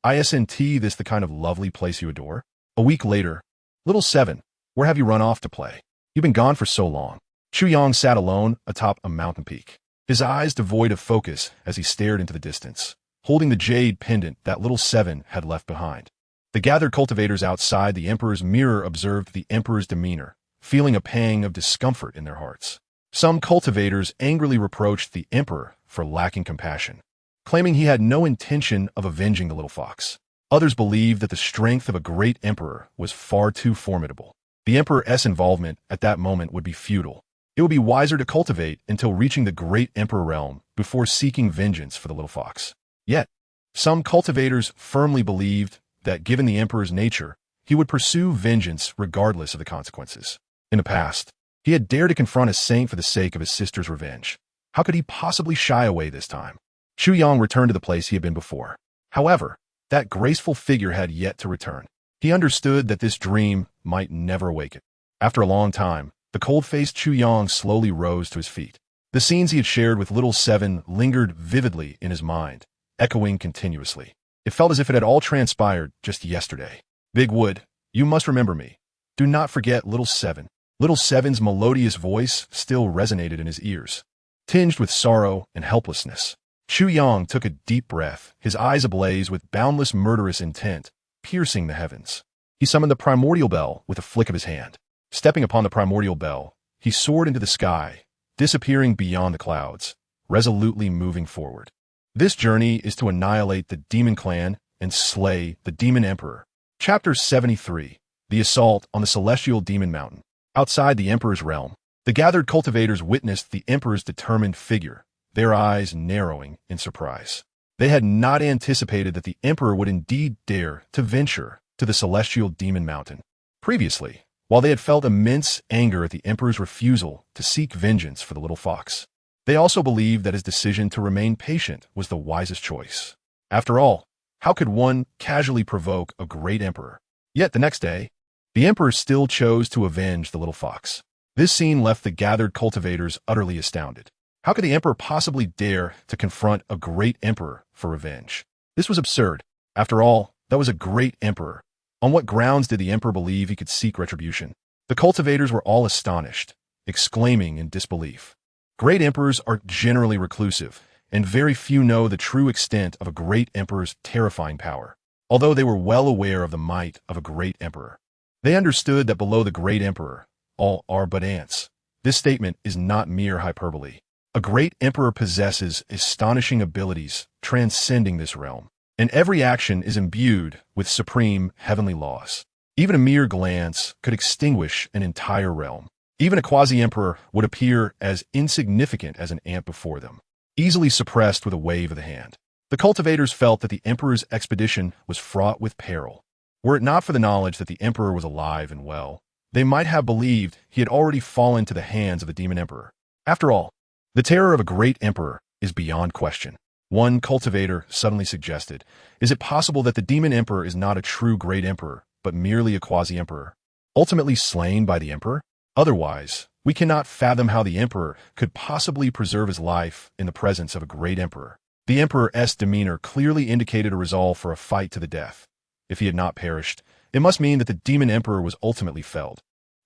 Isn't this the kind of lovely place you adore? A week later, Little Seven, where have you run off to play? You've been gone for so long. Chu Yang sat alone atop a mountain peak, his eyes devoid of focus as he stared into the distance, holding the jade pendant that Little Seven had left behind. The gathered cultivators outside the emperor's mirror observed the emperor's demeanor, feeling a pang of discomfort in their hearts. Some cultivators angrily reproached the emperor for lacking compassion, claiming he had no intention of avenging the little fox. Others believed that the strength of a great emperor was far too formidable. The emperor's involvement at that moment would be futile. It would be wiser to cultivate until reaching the great emperor realm before seeking vengeance for the little fox. Yet, some cultivators firmly believed that given the emperor's nature, he would pursue vengeance regardless of the consequences. In the past, he had dared to confront a saint for the sake of his sister's revenge. How could he possibly shy away this time? Chu Yang returned to the place he had been before. However, that graceful figure had yet to return. He understood that this dream might never awaken. After a long time, the cold-faced Chu Yang slowly rose to his feet. The scenes he had shared with Little Seven lingered vividly in his mind, echoing continuously. It felt as if it had all transpired just yesterday. Big Wood, you must remember me. Do not forget Little Seven. Little Seven's melodious voice still resonated in his ears, tinged with sorrow and helplessness. Chu Yang took a deep breath, his eyes ablaze with boundless murderous intent, piercing the heavens. He summoned the primordial bell with a flick of his hand. Stepping upon the primordial bell, he soared into the sky, disappearing beyond the clouds, resolutely moving forward. This journey is to annihilate the demon clan and slay the demon emperor. Chapter 73. The Assault on the Celestial Demon Mountain. Outside the emperor's realm, the gathered cultivators witnessed the emperor's determined figure, their eyes narrowing in surprise. They had not anticipated that the emperor would indeed dare to venture to the Celestial Demon Mountain. Previously, while they had felt immense anger at the emperor's refusal to seek vengeance for the little fox, they also believed that his decision to remain patient was the wisest choice. After all, how could one casually provoke a great emperor? Yet the next day, the emperor still chose to avenge the little fox. This scene left the gathered cultivators utterly astounded. How could the emperor possibly dare to confront a great emperor for revenge? This was absurd. After all, that was a great emperor. On what grounds did the emperor believe he could seek retribution? The cultivators were all astonished, exclaiming in disbelief. Great emperors are generally reclusive, and very few know the true extent of a great emperor's terrifying power. Although they were well aware of the might of a great emperor, they understood that below the great emperor, all are but ants. This statement is not mere hyperbole. A great emperor possesses astonishing abilities transcending this realm, and every action is imbued with supreme heavenly laws. Even a mere glance could extinguish an entire realm. Even a quasi-emperor would appear as insignificant as an ant before them, easily suppressed with a wave of the hand. The cultivators felt that the emperor's expedition was fraught with peril. Were it not for the knowledge that the emperor was alive and well, they might have believed he had already fallen to the hands of the demon emperor. After all, the terror of a great emperor is beyond question. One cultivator suddenly suggested, is it possible that the demon emperor is not a true great emperor, but merely a quasi-emperor, ultimately slain by the emperor? Otherwise, we cannot fathom how the emperor could possibly preserve his life in the presence of a great emperor. The emperor's demeanor clearly indicated a resolve for a fight to the death. If he had not perished, it must mean that the demon emperor was ultimately felled.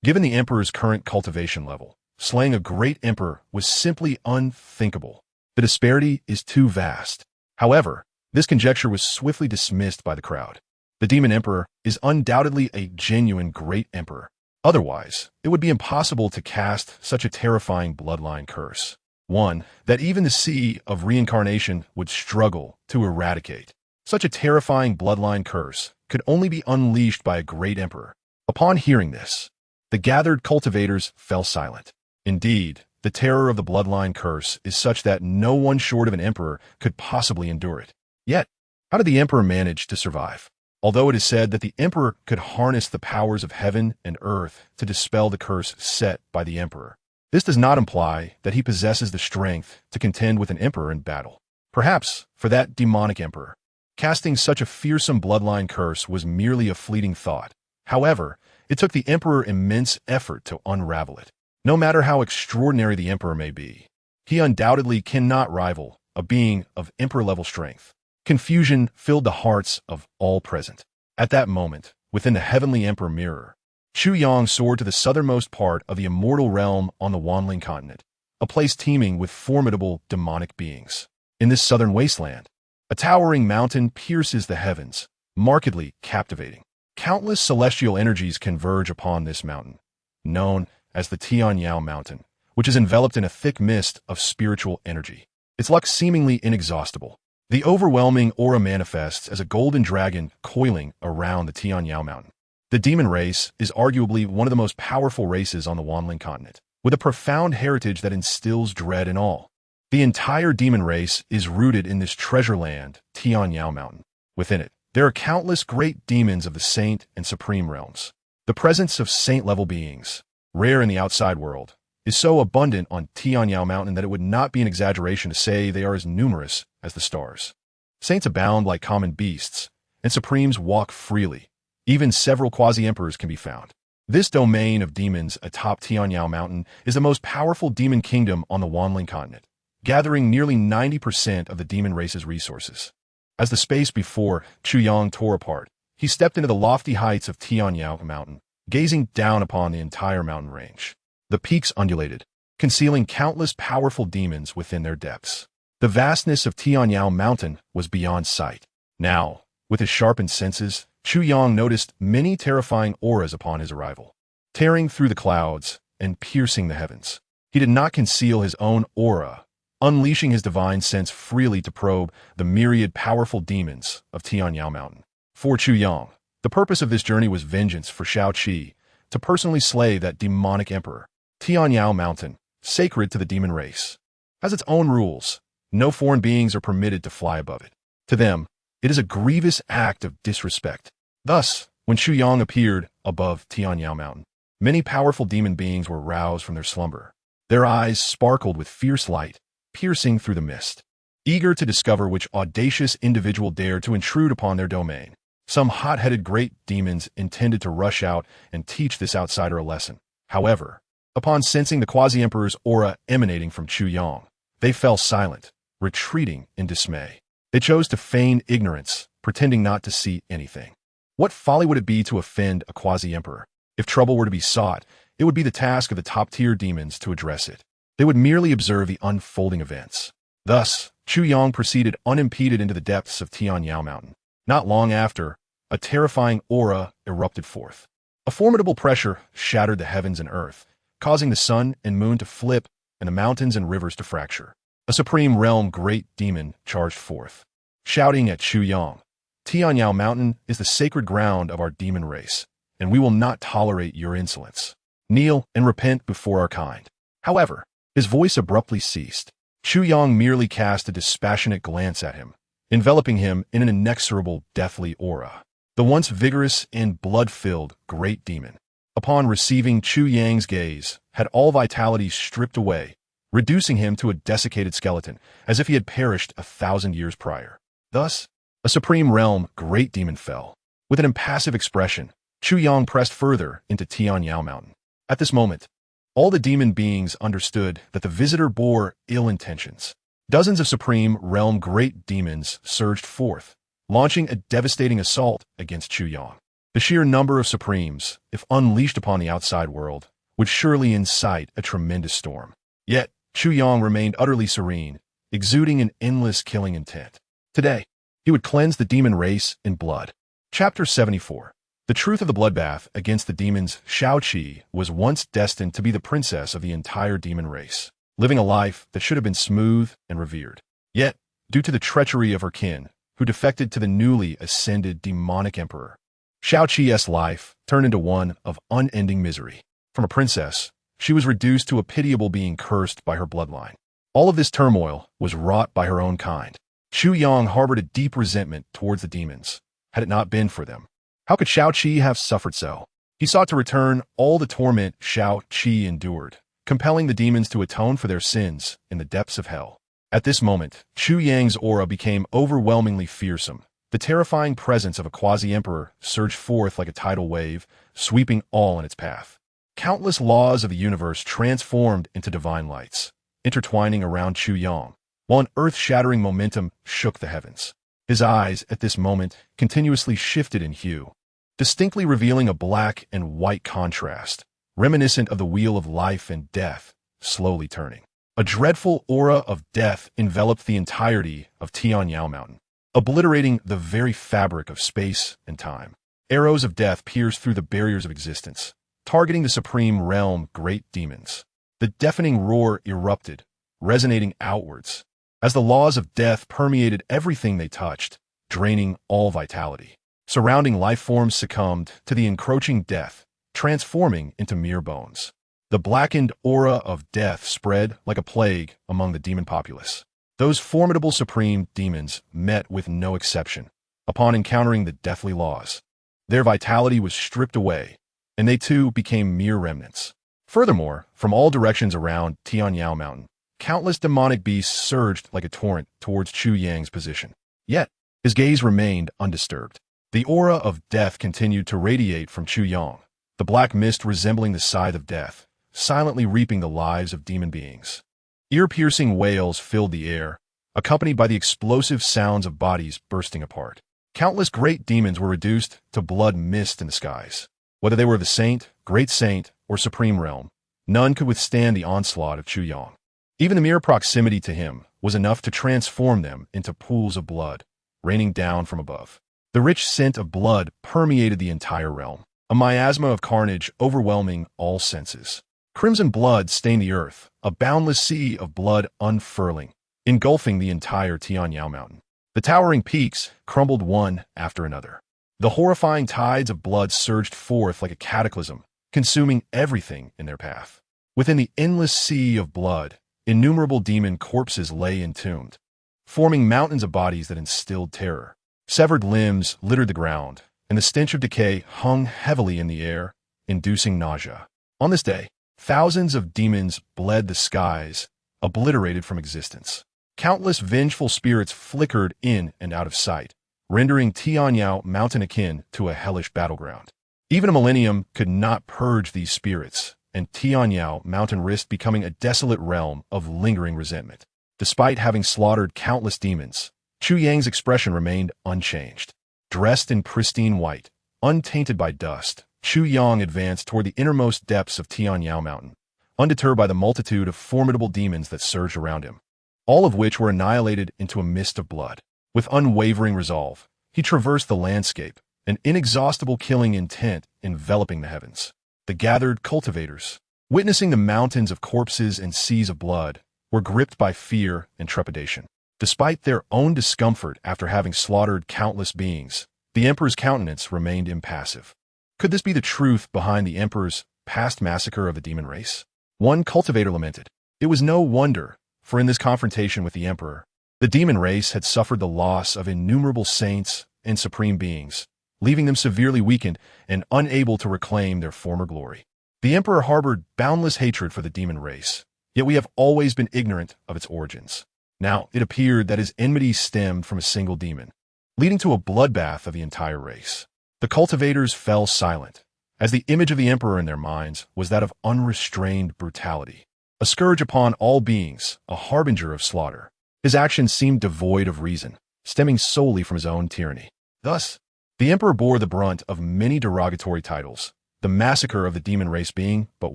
Given the emperor's current cultivation level, slaying a great emperor was simply unthinkable. The disparity is too vast. However, this conjecture was swiftly dismissed by the crowd. The demon emperor is undoubtedly a genuine great emperor. Otherwise, it would be impossible to cast such a terrifying bloodline curse, one that even the sea of reincarnation would struggle to eradicate. Such a terrifying bloodline curse could only be unleashed by a great emperor. Upon hearing this, the gathered cultivators fell silent. Indeed, the terror of the bloodline curse is such that no one short of an emperor could possibly endure it. Yet, how did the emperor manage to survive? Although it is said that the emperor could harness the powers of heaven and earth to dispel the curse set by the emperor, this does not imply that he possesses the strength to contend with an emperor in battle. Perhaps, for that demonic emperor, casting such a fearsome bloodline curse was merely a fleeting thought. However, it took the emperor immense effort to unravel it. No matter how extraordinary the emperor may be, he undoubtedly cannot rival a being of emperor-level strength. Confusion filled the hearts of all present. At that moment, within the heavenly emperor mirror, Chu Yang soared to the southernmost part of the immortal realm on the Wanling continent, a place teeming with formidable demonic beings. In this southern wasteland, a towering mountain pierces the heavens, markedly captivating. Countless celestial energies converge upon this mountain, known as the Tianyao Mountain, which is enveloped in a thick mist of spiritual energy. Its luck seemingly inexhaustible. The overwhelming aura manifests as a golden dragon coiling around the Tianyao Mountain. The demon race is arguably one of the most powerful races on the Wanling continent, with a profound heritage that instills dread in all. The entire demon race is rooted in this treasure land, Tianyao Mountain. Within it, there are countless great demons of the saint and supreme realms. The presence of saint-level beings, rare in the outside world, is so abundant on Tianyao Mountain that it would not be an exaggeration to say they are as numerous as the stars. Saints abound like common beasts, and supremes walk freely. Even several quasi-emperors can be found. This domain of demons atop Tianyao Mountain is the most powerful demon kingdom on the Wanling continent, gathering nearly 90% of the demon race's resources. As the space before Chu Yang tore apart, he stepped into the lofty heights of Tianyao Mountain, gazing down upon the entire mountain range. The peaks undulated, concealing countless powerful demons within their depths. The vastness of Tianyao Mountain was beyond sight. Now, with his sharpened senses, Chu Yang noticed many terrifying auras upon his arrival, tearing through the clouds and piercing the heavens. He did not conceal his own aura, unleashing his divine sense freely to probe the myriad powerful demons of Tianyao Mountain. For Chu Yang, the purpose of this journey was vengeance for Shao Qi, to personally slay that demonic emperor. Tianyao Mountain, sacred to the demon race, has its own rules. No foreign beings are permitted to fly above it. To them, it is a grievous act of disrespect. Thus, when Chu Yang appeared above Tianyao Mountain, many powerful demon beings were roused from their slumber. Their eyes sparkled with fierce light, piercing through the mist, eager to discover which audacious individual dared to intrude upon their domain. Some hot-headed great demons intended to rush out and teach this outsider a lesson. However, upon sensing the quasi-emperor's aura emanating from Chu Yang, they fell silent, retreating in dismay. They chose to feign ignorance, pretending not to see anything. What folly would it be to offend a quasi-emperor? If trouble were to be sought, it would be the task of the top-tier demons to address it. They would merely observe the unfolding events. Thus, Chu Yang proceeded unimpeded into the depths of Tianyao Mountain. Not long after, a terrifying aura erupted forth. A formidable pressure shattered the heavens and earth, causing the sun and moon to flip and the mountains and rivers to fracture. A supreme realm great demon charged forth, shouting at Chu Yang, "Tianyao Mountain is the sacred ground of our demon race, and we will not tolerate your insolence. Kneel and repent before our kind." However, his voice abruptly ceased. Chu Yang merely cast a dispassionate glance at him, enveloping him in an inexorable deathly aura. The once vigorous and blood-filled great demon, upon receiving Chu Yang's gaze, had all vitality stripped away, reducing him to a desiccated skeleton, as if he had perished 1,000 years prior. Thus, a supreme realm great demon fell. With an impassive expression, Chu Yang pressed further into Tianyao Mountain. At this moment, all the demon beings understood that the visitor bore ill intentions. Dozens of supreme realm great demons surged forth, launching a devastating assault against Chu Yang. The sheer number of supremes, if unleashed upon the outside world, would surely incite a tremendous storm. Yet, Chu Yang remained utterly serene, exuding an endless killing intent. Today, he would cleanse the demon race in blood. Chapter 74. The truth of the bloodbath against the demons. Shao-Chi was once destined to be the princess of the entire demon race, living a life that should have been smooth and revered. Yet, due to the treachery of her kin, who defected to the newly ascended demonic emperor, Shao-Chi's life turned into one of unending misery. From a princess, she was reduced to a pitiable being cursed by her bloodline. All of this turmoil was wrought by her own kind. Chu Yang harbored a deep resentment towards the demons. Had it not been for them, how could Shao-Chi have suffered so? He sought to return all the torment Shao-Chi endured, compelling the demons to atone for their sins in the depths of hell. At this moment, Chu Yang's aura became overwhelmingly fearsome. The terrifying presence of a quasi-emperor surged forth like a tidal wave, sweeping all in its path. Countless laws of the universe transformed into divine lights, intertwining around Chu Yang, while an earth-shattering momentum shook the heavens. His eyes, at this moment, continuously shifted in hue, distinctly revealing a black and white contrast, reminiscent of the wheel of life and death, slowly turning. A dreadful aura of death enveloped the entirety of Tianyao Mountain, obliterating the very fabric of space and time. Arrows of death pierced through the barriers of existence, targeting the supreme realm great demons. The deafening roar erupted, resonating outwards, as the laws of death permeated everything they touched, draining all vitality. Surrounding life forms succumbed to the encroaching death, transforming into mere bones. The blackened aura of death spread like a plague among the demon populace. Those formidable supreme demons met with no exception upon encountering the deathly laws. Their vitality was stripped away, and they too became mere remnants. Furthermore, from all directions around Tianyao Mountain, countless demonic beasts surged like a torrent towards Chu Yang's position. Yet, his gaze remained undisturbed. The aura of death continued to radiate from Chu Yang, the black mist resembling the scythe of death, silently reaping the lives of demon beings. Ear-piercing wails filled the air, accompanied by the explosive sounds of bodies bursting apart. Countless great demons were reduced to blood mist in the skies. Whether they were the saint, great saint, or supreme realm, none could withstand the onslaught of Chu Yang. Even the mere proximity to him was enough to transform them into pools of blood, raining down from above. The rich scent of blood permeated the entire realm, a miasma of carnage overwhelming all senses. Crimson blood stained the earth, a boundless sea of blood unfurling, engulfing the entire Tianyao Mountain. The towering peaks crumbled one after another. The horrifying tides of blood surged forth like a cataclysm, consuming everything in their path. Within the endless sea of blood, innumerable demon corpses lay entombed, forming mountains of bodies that instilled terror. Severed limbs littered the ground, and the stench of decay hung heavily in the air, inducing nausea. On this day, thousands of demons bled the skies, obliterated from existence. Countless vengeful spirits flickered in and out of sight, rendering Tianyao Mountain akin to a hellish battleground. Even a millennium could not purge these spirits, and Tianyao Mountain risked becoming a desolate realm of lingering resentment. Despite having slaughtered countless demons, Chu Yang's expression remained unchanged. Dressed in pristine white, untainted by dust, Chu Yang advanced toward the innermost depths of Tianyao Mountain, undeterred by the multitude of formidable demons that surged around him, all of which were annihilated into a mist of blood. With unwavering resolve, he traversed the landscape, an inexhaustible killing intent enveloping the heavens. The gathered cultivators, witnessing the mountains of corpses and seas of blood, were gripped by fear and trepidation. Despite their own discomfort after having slaughtered countless beings, the emperor's countenance remained impassive. Could this be the truth behind the emperor's past massacre of the demon race? One cultivator lamented. It was no wonder, for in this confrontation with the emperor, the demon race had suffered the loss of innumerable saints and supreme beings, leaving them severely weakened and unable to reclaim their former glory. The emperor harbored boundless hatred for the demon race, yet we have always been ignorant of its origins. Now, it appeared that his enmity stemmed from a single demon, leading to a bloodbath of the entire race. The cultivators fell silent, as the image of the emperor in their minds was that of unrestrained brutality, a scourge upon all beings, a harbinger of slaughter. His actions seemed devoid of reason, stemming solely from his own tyranny. Thus, the emperor bore the brunt of many derogatory titles, the massacre of the demon race being but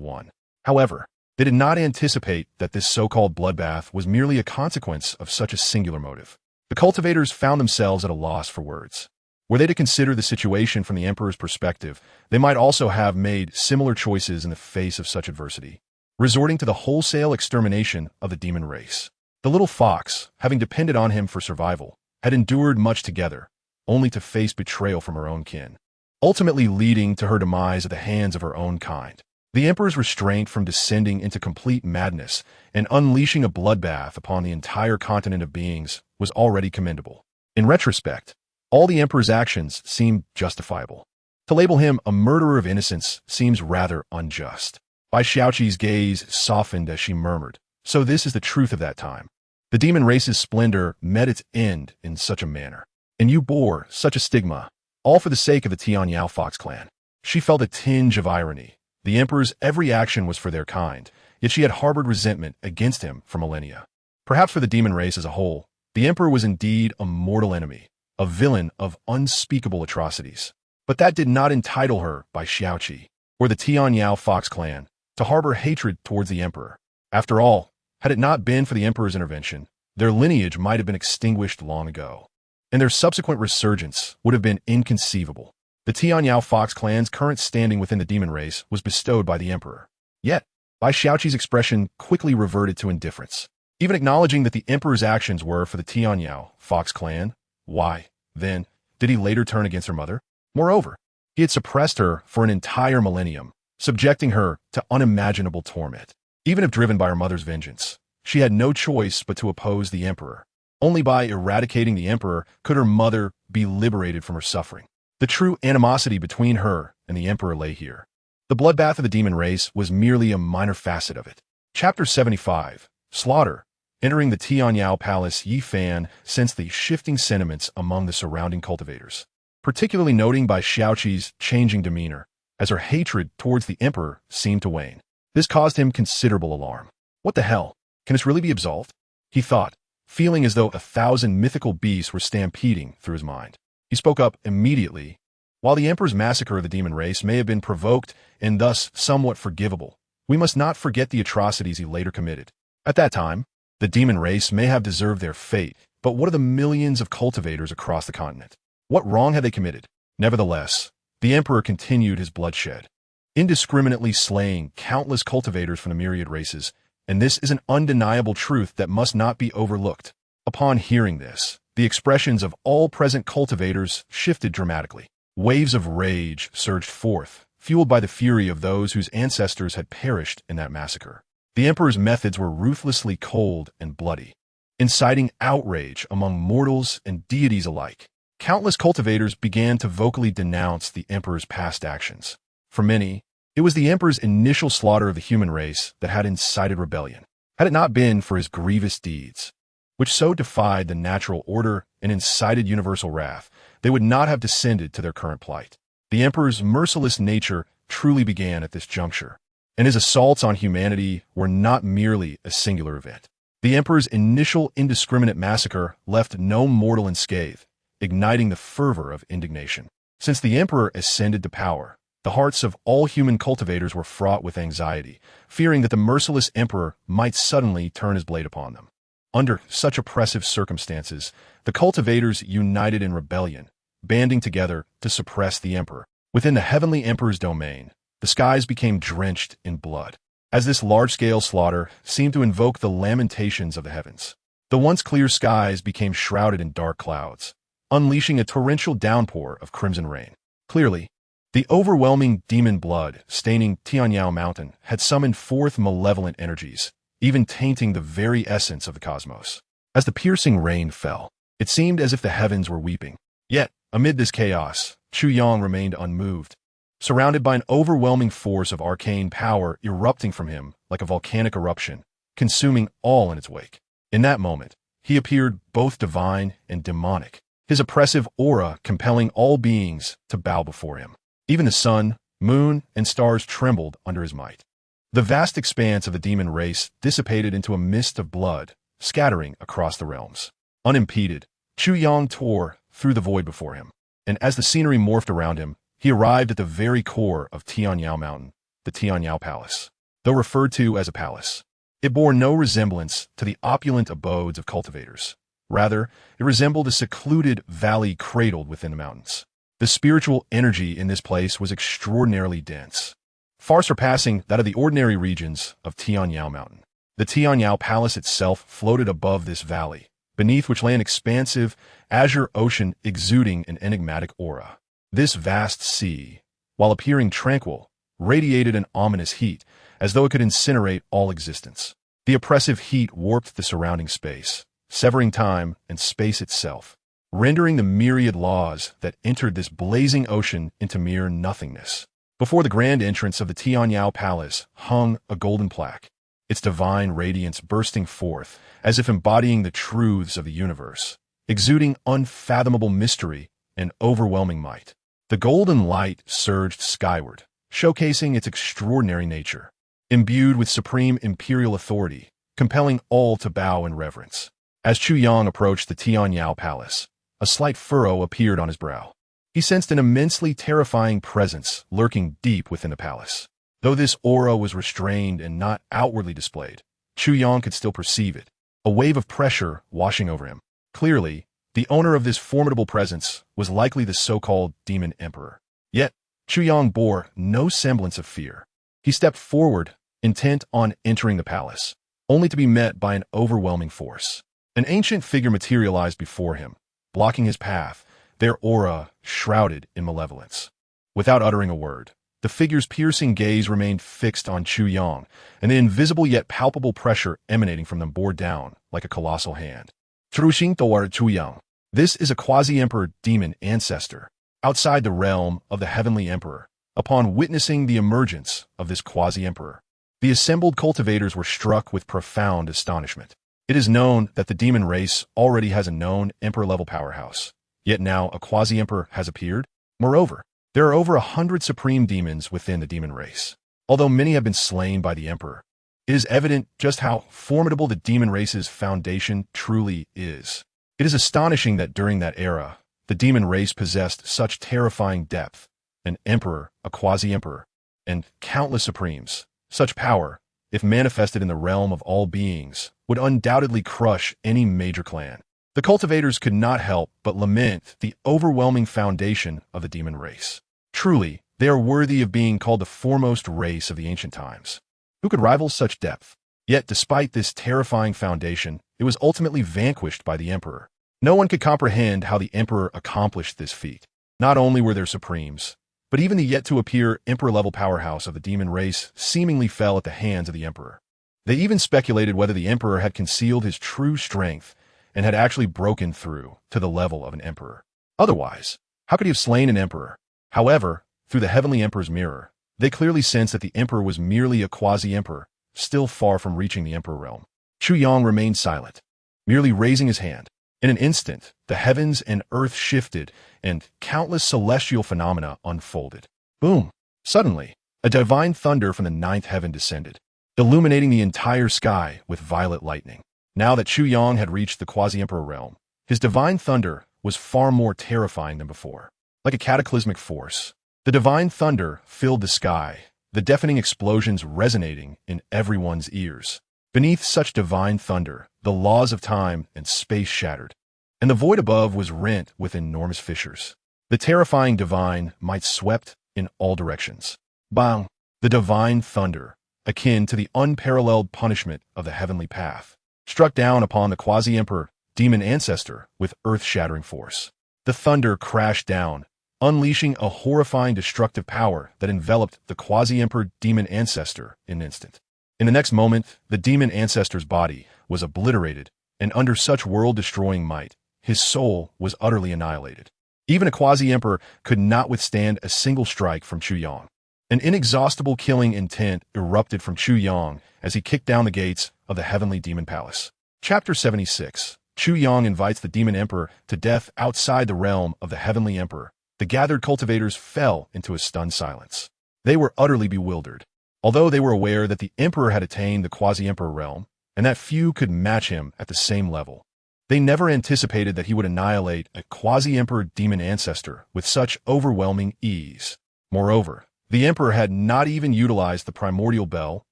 one. However, they did not anticipate that this so-called bloodbath was merely a consequence of such a singular motive. The cultivators found themselves at a loss for words. Were they to consider the situation from the emperor's perspective, they might also have made similar choices in the face of such adversity, resorting to the wholesale extermination of the demon race. The little fox, having depended on him for survival, had endured much together, only to face betrayal from her own kin, ultimately leading to her demise at the hands of her own kind. The emperor's restraint from descending into complete madness and unleashing a bloodbath upon the entire continent of beings was already commendable. In retrospect, all the emperor's actions seemed justifiable. To label him a murderer of innocence seems rather unjust. Bai Xiaoqi's gaze softened as she murmured, "So this is the truth of that time. The demon race's splendor met its end in such a manner, and you bore such a stigma, all for the sake of the Tianyao Fox clan." She felt a tinge of irony. The emperor's every action was for their kind, yet she had harbored resentment against him for millennia. Perhaps for the demon race as a whole, the emperor was indeed a mortal enemy, a villain of unspeakable atrocities. But that did not entitle her, Bai Xiaoqi, or the Tianyao Fox clan, to harbor hatred towards the emperor. After all, had it not been for the emperor's intervention, their lineage might have been extinguished long ago, and their subsequent resurgence would have been inconceivable. The Tianyao Fox clan's current standing within the demon race was bestowed by the emperor. Yet, Bai Xiaoqi's expression quickly reverted to indifference. Even acknowledging that the emperor's actions were for the Tianyao Fox clan, why, then, did he later turn against her mother? Moreover, he had suppressed her for an entire millennium, subjecting her to unimaginable torment. Even if driven by her mother's vengeance, she had no choice but to oppose the emperor. Only by eradicating the emperor could her mother be liberated from her suffering. The true animosity between her and the emperor lay here. The bloodbath of the demon race was merely a minor facet of it. Chapter 75, Slaughter. Entering the Tianyao Palace, Yi Fan sensed the shifting sentiments among the surrounding cultivators, particularly noting Bai Xiaoqi's changing demeanor, as her hatred towards the emperor seemed to wane. This caused him considerable alarm. What the hell? Can this really be absolved? He thought, feeling as though 1,000 mythical beasts were stampeding through his mind. He spoke up immediately. While the emperor's massacre of the demon race may have been provoked and thus somewhat forgivable, we must not forget the atrocities he later committed. At that time, the demon race may have deserved their fate, but what of the millions of cultivators across the continent? What wrong had they committed? Nevertheless, the emperor continued his bloodshed, indiscriminately slaying countless cultivators from the myriad races, and this is an undeniable truth that must not be overlooked. Upon hearing this, the expressions of all present cultivators shifted dramatically. Waves of rage surged forth, fueled by the fury of those whose ancestors had perished in that massacre. The emperor's methods were ruthlessly cold and bloody, inciting outrage among mortals and deities alike. Countless cultivators began to vocally denounce the emperor's past actions. For many, it was the emperor's initial slaughter of the human race that had incited rebellion. Had it not been for his grievous deeds, which so defied the natural order and incited universal wrath, they would not have descended to their current plight. The emperor's merciless nature truly began at this juncture, and his assaults on humanity were not merely a singular event. The emperor's initial indiscriminate massacre left no mortal unscathed, igniting the fervor of indignation. Since the emperor ascended to power, the hearts of all human cultivators were fraught with anxiety, fearing that the merciless emperor might suddenly turn his blade upon them. Under such oppressive circumstances, the cultivators united in rebellion, banding together to suppress the emperor. Within the heavenly emperor's domain, the skies became drenched in blood, as this large-scale slaughter seemed to invoke the lamentations of the heavens. The once clear skies became shrouded in dark clouds, unleashing a torrential downpour of crimson rain. Clearly, the overwhelming demon blood staining Tianyao Mountain had summoned forth malevolent energies, even tainting the very essence of the cosmos. As the piercing rain fell, it seemed as if the heavens were weeping. Yet, amid this chaos, Chu Yang remained unmoved, surrounded by an overwhelming force of arcane power erupting from him like a volcanic eruption. consuming all in its wake. In that moment, he appeared both divine and demonic, his oppressive aura compelling all beings to bow before him. Even the sun, moon, and stars trembled under his might. The vast expanse of the demon race dissipated into a mist of blood, scattering across the realms. Unimpeded, Chu Yang tore through the void before him, and as the scenery morphed around him, he arrived at the very core of Tianyao Mountain, the Tianyao Palace. Though referred to as a palace, it bore no resemblance to the opulent abodes of cultivators. Rather, it resembled a secluded valley cradled within the mountains. The spiritual energy in this place was extraordinarily dense, far surpassing that of the ordinary regions of Tianyao Mountain. The Tianyao Palace itself floated above this valley, beneath which lay an expansive, azure ocean exuding an enigmatic aura. This vast sea, while appearing tranquil, radiated an ominous heat, as though it could incinerate all existence. The oppressive heat warped the surrounding space, severing time and space itself, rendering the myriad laws that entered this blazing ocean into mere nothingness. Before the grand entrance of the Tianyao Palace hung a golden plaque, its divine radiance bursting forth as if embodying the truths of the universe, exuding unfathomable mystery and overwhelming might. The golden light surged skyward, showcasing its extraordinary nature, imbued with supreme imperial authority, compelling all to bow in reverence. As Chu Yang approached the Tianyao Palace, a slight furrow appeared on his brow. He sensed an immensely terrifying presence lurking deep within the palace. Though this aura was restrained and not outwardly displayed, Chu Yang could still perceive it, a wave of pressure washing over him. Clearly, the owner of this formidable presence was likely the so-called demon emperor. Yet, Chu Yang bore no semblance of fear. He stepped forward, intent on entering the palace, only to be met by an overwhelming force. An ancient figure materialized before him, blocking his path, their aura shrouded in malevolence. Without uttering a word, the figure's piercing gaze remained fixed on Chu Yang, and the invisible yet palpable pressure emanating from them bore down like a colossal hand. Chu Yang. This is a quasi-emperor demon ancestor, outside the realm of the heavenly emperor. Upon witnessing the emergence of this quasi-emperor, the assembled cultivators were struck with profound astonishment. It is known that the demon race already has a known emperor-level powerhouse, yet now a quasi-emperor has appeared. Moreover, there are over 100 supreme demons within the demon race. Although many have been slain by the emperor, it is evident just how formidable the demon race's foundation truly is. It is astonishing that during that era, the demon race possessed such terrifying depth, an emperor, a quasi-emperor, and countless supremes. Such power, if manifested in the realm of all beings, would undoubtedly crush any major clan. The cultivators could not help but lament the overwhelming foundation of the demon race. Truly, they are worthy of being called the foremost race of the ancient times. Who could rival such depth? Yet, despite this terrifying foundation, it was ultimately vanquished by the emperor. No one could comprehend how the emperor accomplished this feat. Not only were there supremes, but even the yet-to-appear emperor-level powerhouse of the demon race seemingly fell at the hands of the emperor. They even speculated whether the emperor had concealed his true strength and had actually broken through to the level of an emperor. Otherwise, how could he have slain an emperor? However, through the heavenly emperor's mirror, they clearly sensed that the emperor was merely a quasi-emperor, still far from reaching the emperor realm. Chu Yang remained silent, merely raising his hand. In an instant, the heavens and earth shifted, and countless celestial phenomena unfolded. Boom! Suddenly, a divine thunder from the ninth heaven descended, illuminating the entire sky with violet lightning. Now that Chu Yang had reached the quasi-emperor realm, his divine thunder was far more terrifying than before. Like a cataclysmic force, the divine thunder filled the sky, the deafening explosions resonating in everyone's ears. Beneath such divine thunder, the laws of time and space shattered, and the void above was rent with enormous fissures. The terrifying divine might swept in all directions. Bang! The divine thunder, akin to the unparalleled punishment of the heavenly path, struck down upon the quasi-emperor demon ancestor with earth-shattering force. The thunder crashed down, unleashing a horrifying destructive power that enveloped the quasi-emperor demon ancestor in an instant. In the next moment, the demon ancestor's body was obliterated, and under such world-destroying might, his soul was utterly annihilated. Even a quasi-emperor could not withstand a single strike from Chu Yang. An inexhaustible killing intent erupted from Chu Yang as he kicked down the gates of the heavenly demon palace. Chapter 76. Chu Yang invites the demon emperor to death outside the realm of the heavenly emperor. The gathered cultivators fell into a stunned silence. They were utterly bewildered. Although they were aware that the emperor had attained the quasi-emperor realm, and that few could match him at the same level, they never anticipated that he would annihilate a quasi-emperor demon ancestor with such overwhelming ease. Moreover, the emperor had not even utilized the primordial bell,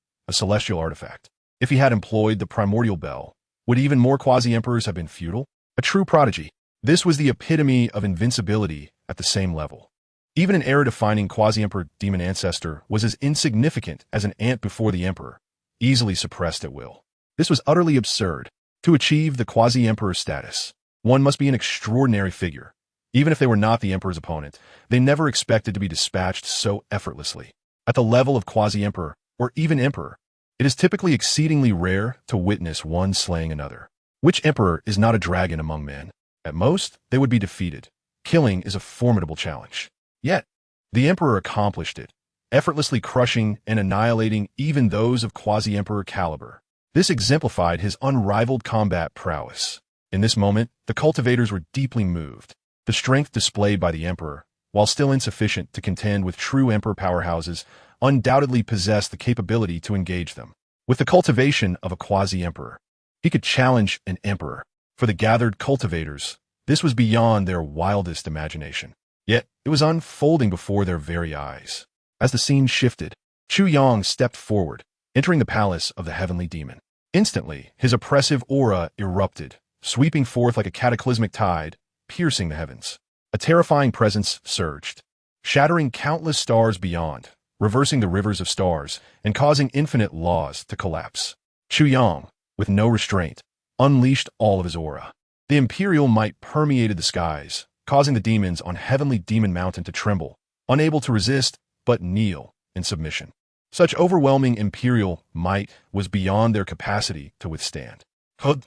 a celestial artifact. If he had employed the primordial bell, would even more quasi-emperors have been futile? A true prodigy. This was the epitome of invincibility at the same level. Even an era-defining quasi-emperor demon ancestor was as insignificant as an ant before the emperor, easily suppressed at will. This was utterly absurd. To achieve the quasi-emperor status, one must be an extraordinary figure. Even if they were not the emperor's opponent, they never expected to be dispatched so effortlessly. At the level of quasi-emperor, or even emperor, it is typically exceedingly rare to witness one slaying another. Which emperor is not a dragon among men? At most, they would be defeated. Killing is a formidable challenge. Yet, the emperor accomplished it, effortlessly crushing and annihilating even those of quasi-emperor caliber. This exemplified his unrivaled combat prowess. In this moment, the cultivators were deeply moved. The strength displayed by the emperor, while still insufficient to contend with true emperor powerhouses, undoubtedly possessed the capability to engage them. With the cultivation of a quasi-emperor, he could challenge an emperor. For the gathered cultivators, this was beyond their wildest imagination. Yet, it was unfolding before their very eyes. As the scene shifted, Chu Yang stepped forward, entering the palace of the heavenly demon. Instantly, his oppressive aura erupted, sweeping forth like a cataclysmic tide, piercing the heavens. A terrifying presence surged, shattering countless stars beyond, reversing the rivers of stars, and causing infinite laws to collapse. Chu Yang, with no restraint, unleashed all of his aura. The imperial might permeated the skies, causing the demons on heavenly demon mountain to tremble, unable to resist, but kneel in submission. Such overwhelming imperial might was beyond their capacity to withstand. Hud.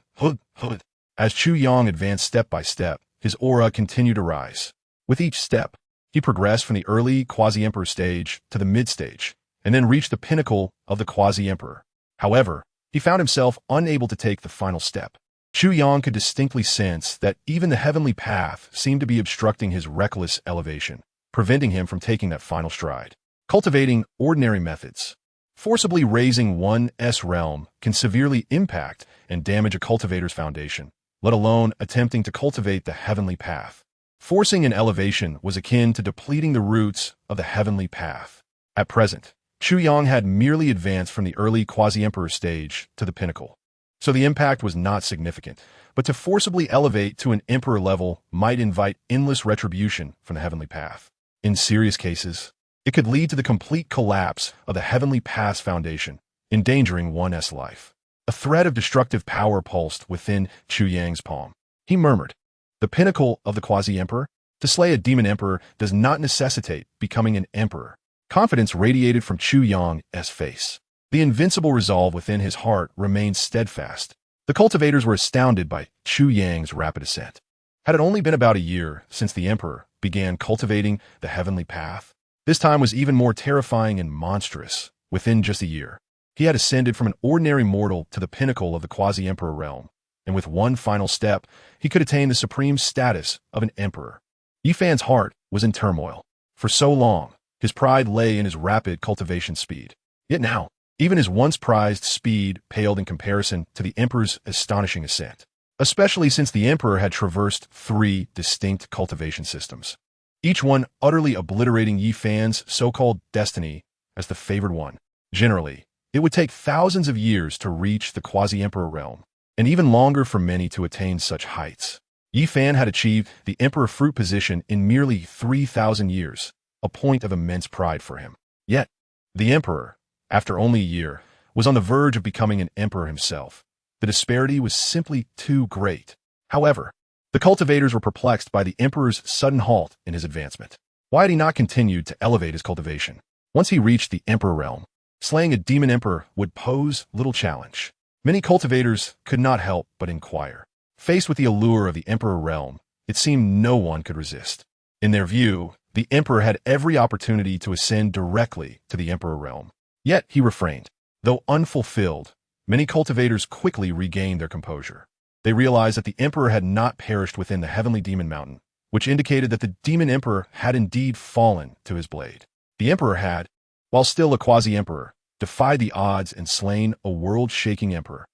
As Chu Yang advanced step by step, his aura continued to rise. With each step, he progressed from the early quasi-emperor stage to the mid-stage, and then reached the pinnacle of the quasi-emperor. However, he found himself unable to take the final step. Chu Yang could distinctly sense that even the heavenly path seemed to be obstructing his reckless elevation, preventing him from taking that final stride. Cultivating ordinary methods. Forcibly raising one's realm can severely impact and damage a cultivator's foundation, let alone attempting to cultivate the heavenly path. Forcing an elevation was akin to depleting the roots of the heavenly path. At present, Chu Yang had merely advanced from the early quasi-emperor stage to the pinnacle. So the impact was not significant, but to forcibly elevate to an emperor level might invite endless retribution from the heavenly path. In serious cases, it could lead to the complete collapse of the heavenly path's foundation, endangering one's life. A thread of destructive power pulsed within Chu Yang's palm. He murmured, "The pinnacle of the quasi-emperor? To slay a demon emperor does not necessitate becoming an emperor." Confidence radiated from Chu Yang's face. The invincible resolve within his heart remained steadfast. The cultivators were astounded by Chu Yang's rapid ascent. Had it only been about a year since the emperor began cultivating the heavenly path, this time was even more terrifying and monstrous. Within just a year, he had ascended from an ordinary mortal to the pinnacle of the quasi-emperor realm, and with one final step, he could attain the supreme status of an emperor. Yi Fan's heart was in turmoil. For so long, his pride lay in his rapid cultivation speed. Yet now, even his once prized speed paled in comparison to the emperor's astonishing ascent, especially since the emperor had traversed 3 distinct cultivation systems, each one utterly obliterating Yi Fan's so-called destiny as the favored one. Generally, it would take thousands of years to reach the quasi-emperor realm, and even longer for many to attain such heights. Yi Fan had achieved the emperor fruit position in merely 3,000 years, a point of immense pride for him. Yet, the emperor, after only a year, was on the verge of becoming an emperor himself. The disparity was simply too great. However, the cultivators were perplexed by the emperor's sudden halt in his advancement. Why had he not continued to elevate his cultivation? Once he reached the emperor realm, slaying a demon emperor would pose little challenge. Many cultivators could not help but inquire. Faced with the allure of the emperor realm, it seemed no one could resist. In their view, The emperor had every opportunity to ascend directly to the emperor realm. Yet he refrained. Though unfulfilled, many cultivators quickly regained their composure. They realized that the emperor had not perished within the heavenly demon mountain, which indicated that the demon emperor had indeed fallen to his blade. The emperor had, while still a quasi-emperor, defied the odds and slain a world-shaking emperor.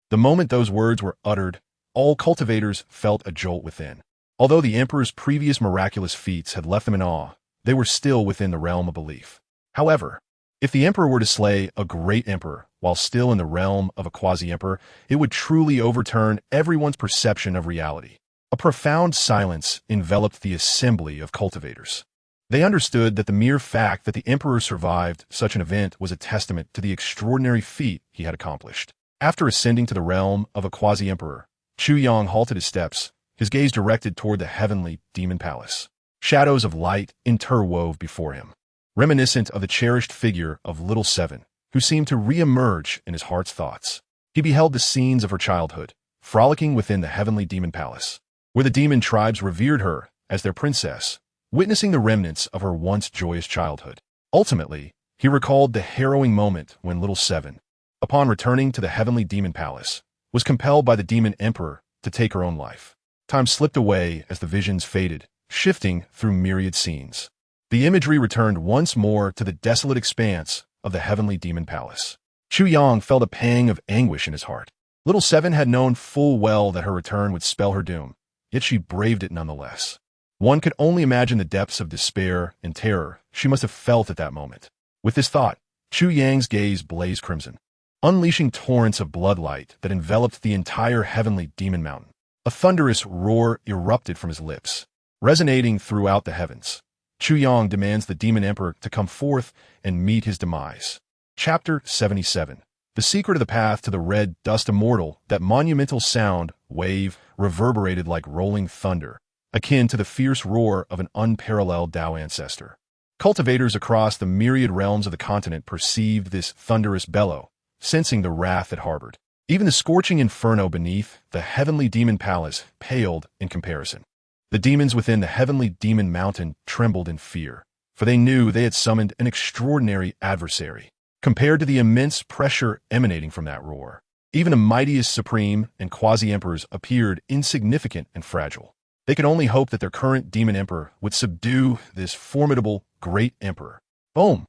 The moment those words were uttered, all cultivators felt a jolt within. Although the emperor's previous miraculous feats had left them in awe, they were still within the realm of belief. However, if the emperor were to slay a great emperor while still in the realm of a quasi-emperor, it would truly overturn everyone's perception of reality. A profound silence enveloped the assembly of cultivators. They understood that the mere fact that the emperor survived such an event was a testament to the extraordinary feat he had accomplished. After ascending to the realm of a quasi-emperor, Chu Yang halted his steps, his gaze directed toward the heavenly demon palace. Shadows of light interwove before him, reminiscent of the cherished figure of Little Seven, who seemed to re-emerge in his heart's thoughts. He beheld the scenes of her childhood, frolicking within the heavenly demon palace, where the demon tribes revered her as their princess, witnessing the remnants of her once joyous childhood. Ultimately, he recalled the harrowing moment when Little Seven, upon returning to the heavenly demon palace, was compelled by the demon emperor to take her own life. Time slipped away as the visions faded, shifting through myriad scenes. The imagery returned once more to the desolate expanse of the heavenly demon palace. Chu Yang felt a pang of anguish in his heart. Little Seven had known full well that her return would spell her doom, yet she braved it nonetheless. One could only imagine the depths of despair and terror she must have felt at that moment. With this thought, Chu Yang's gaze blazed crimson, unleashing torrents of bloodlight that enveloped the entire heavenly demon mountain. A thunderous roar erupted from his lips, resonating throughout the heavens. Chu Yang demands the demon emperor to come forth and meet his demise. Chapter 77. The secret of the path to the red dust immortal. That monumental sound wave reverberated like rolling thunder, akin to the fierce roar of an unparalleled Tao ancestor. Cultivators across the myriad realms of the continent perceived this thunderous bellow, sensing the wrath it harbored. Even the scorching inferno beneath the heavenly demon palace paled in comparison. The demons within the heavenly demon mountain trembled in fear, for they knew they had summoned an extraordinary adversary. Compared to the immense pressure emanating from that roar, even the mightiest supreme and quasi-emperors appeared insignificant and fragile. They could only hope that their current demon emperor would subdue this formidable great emperor. Boom!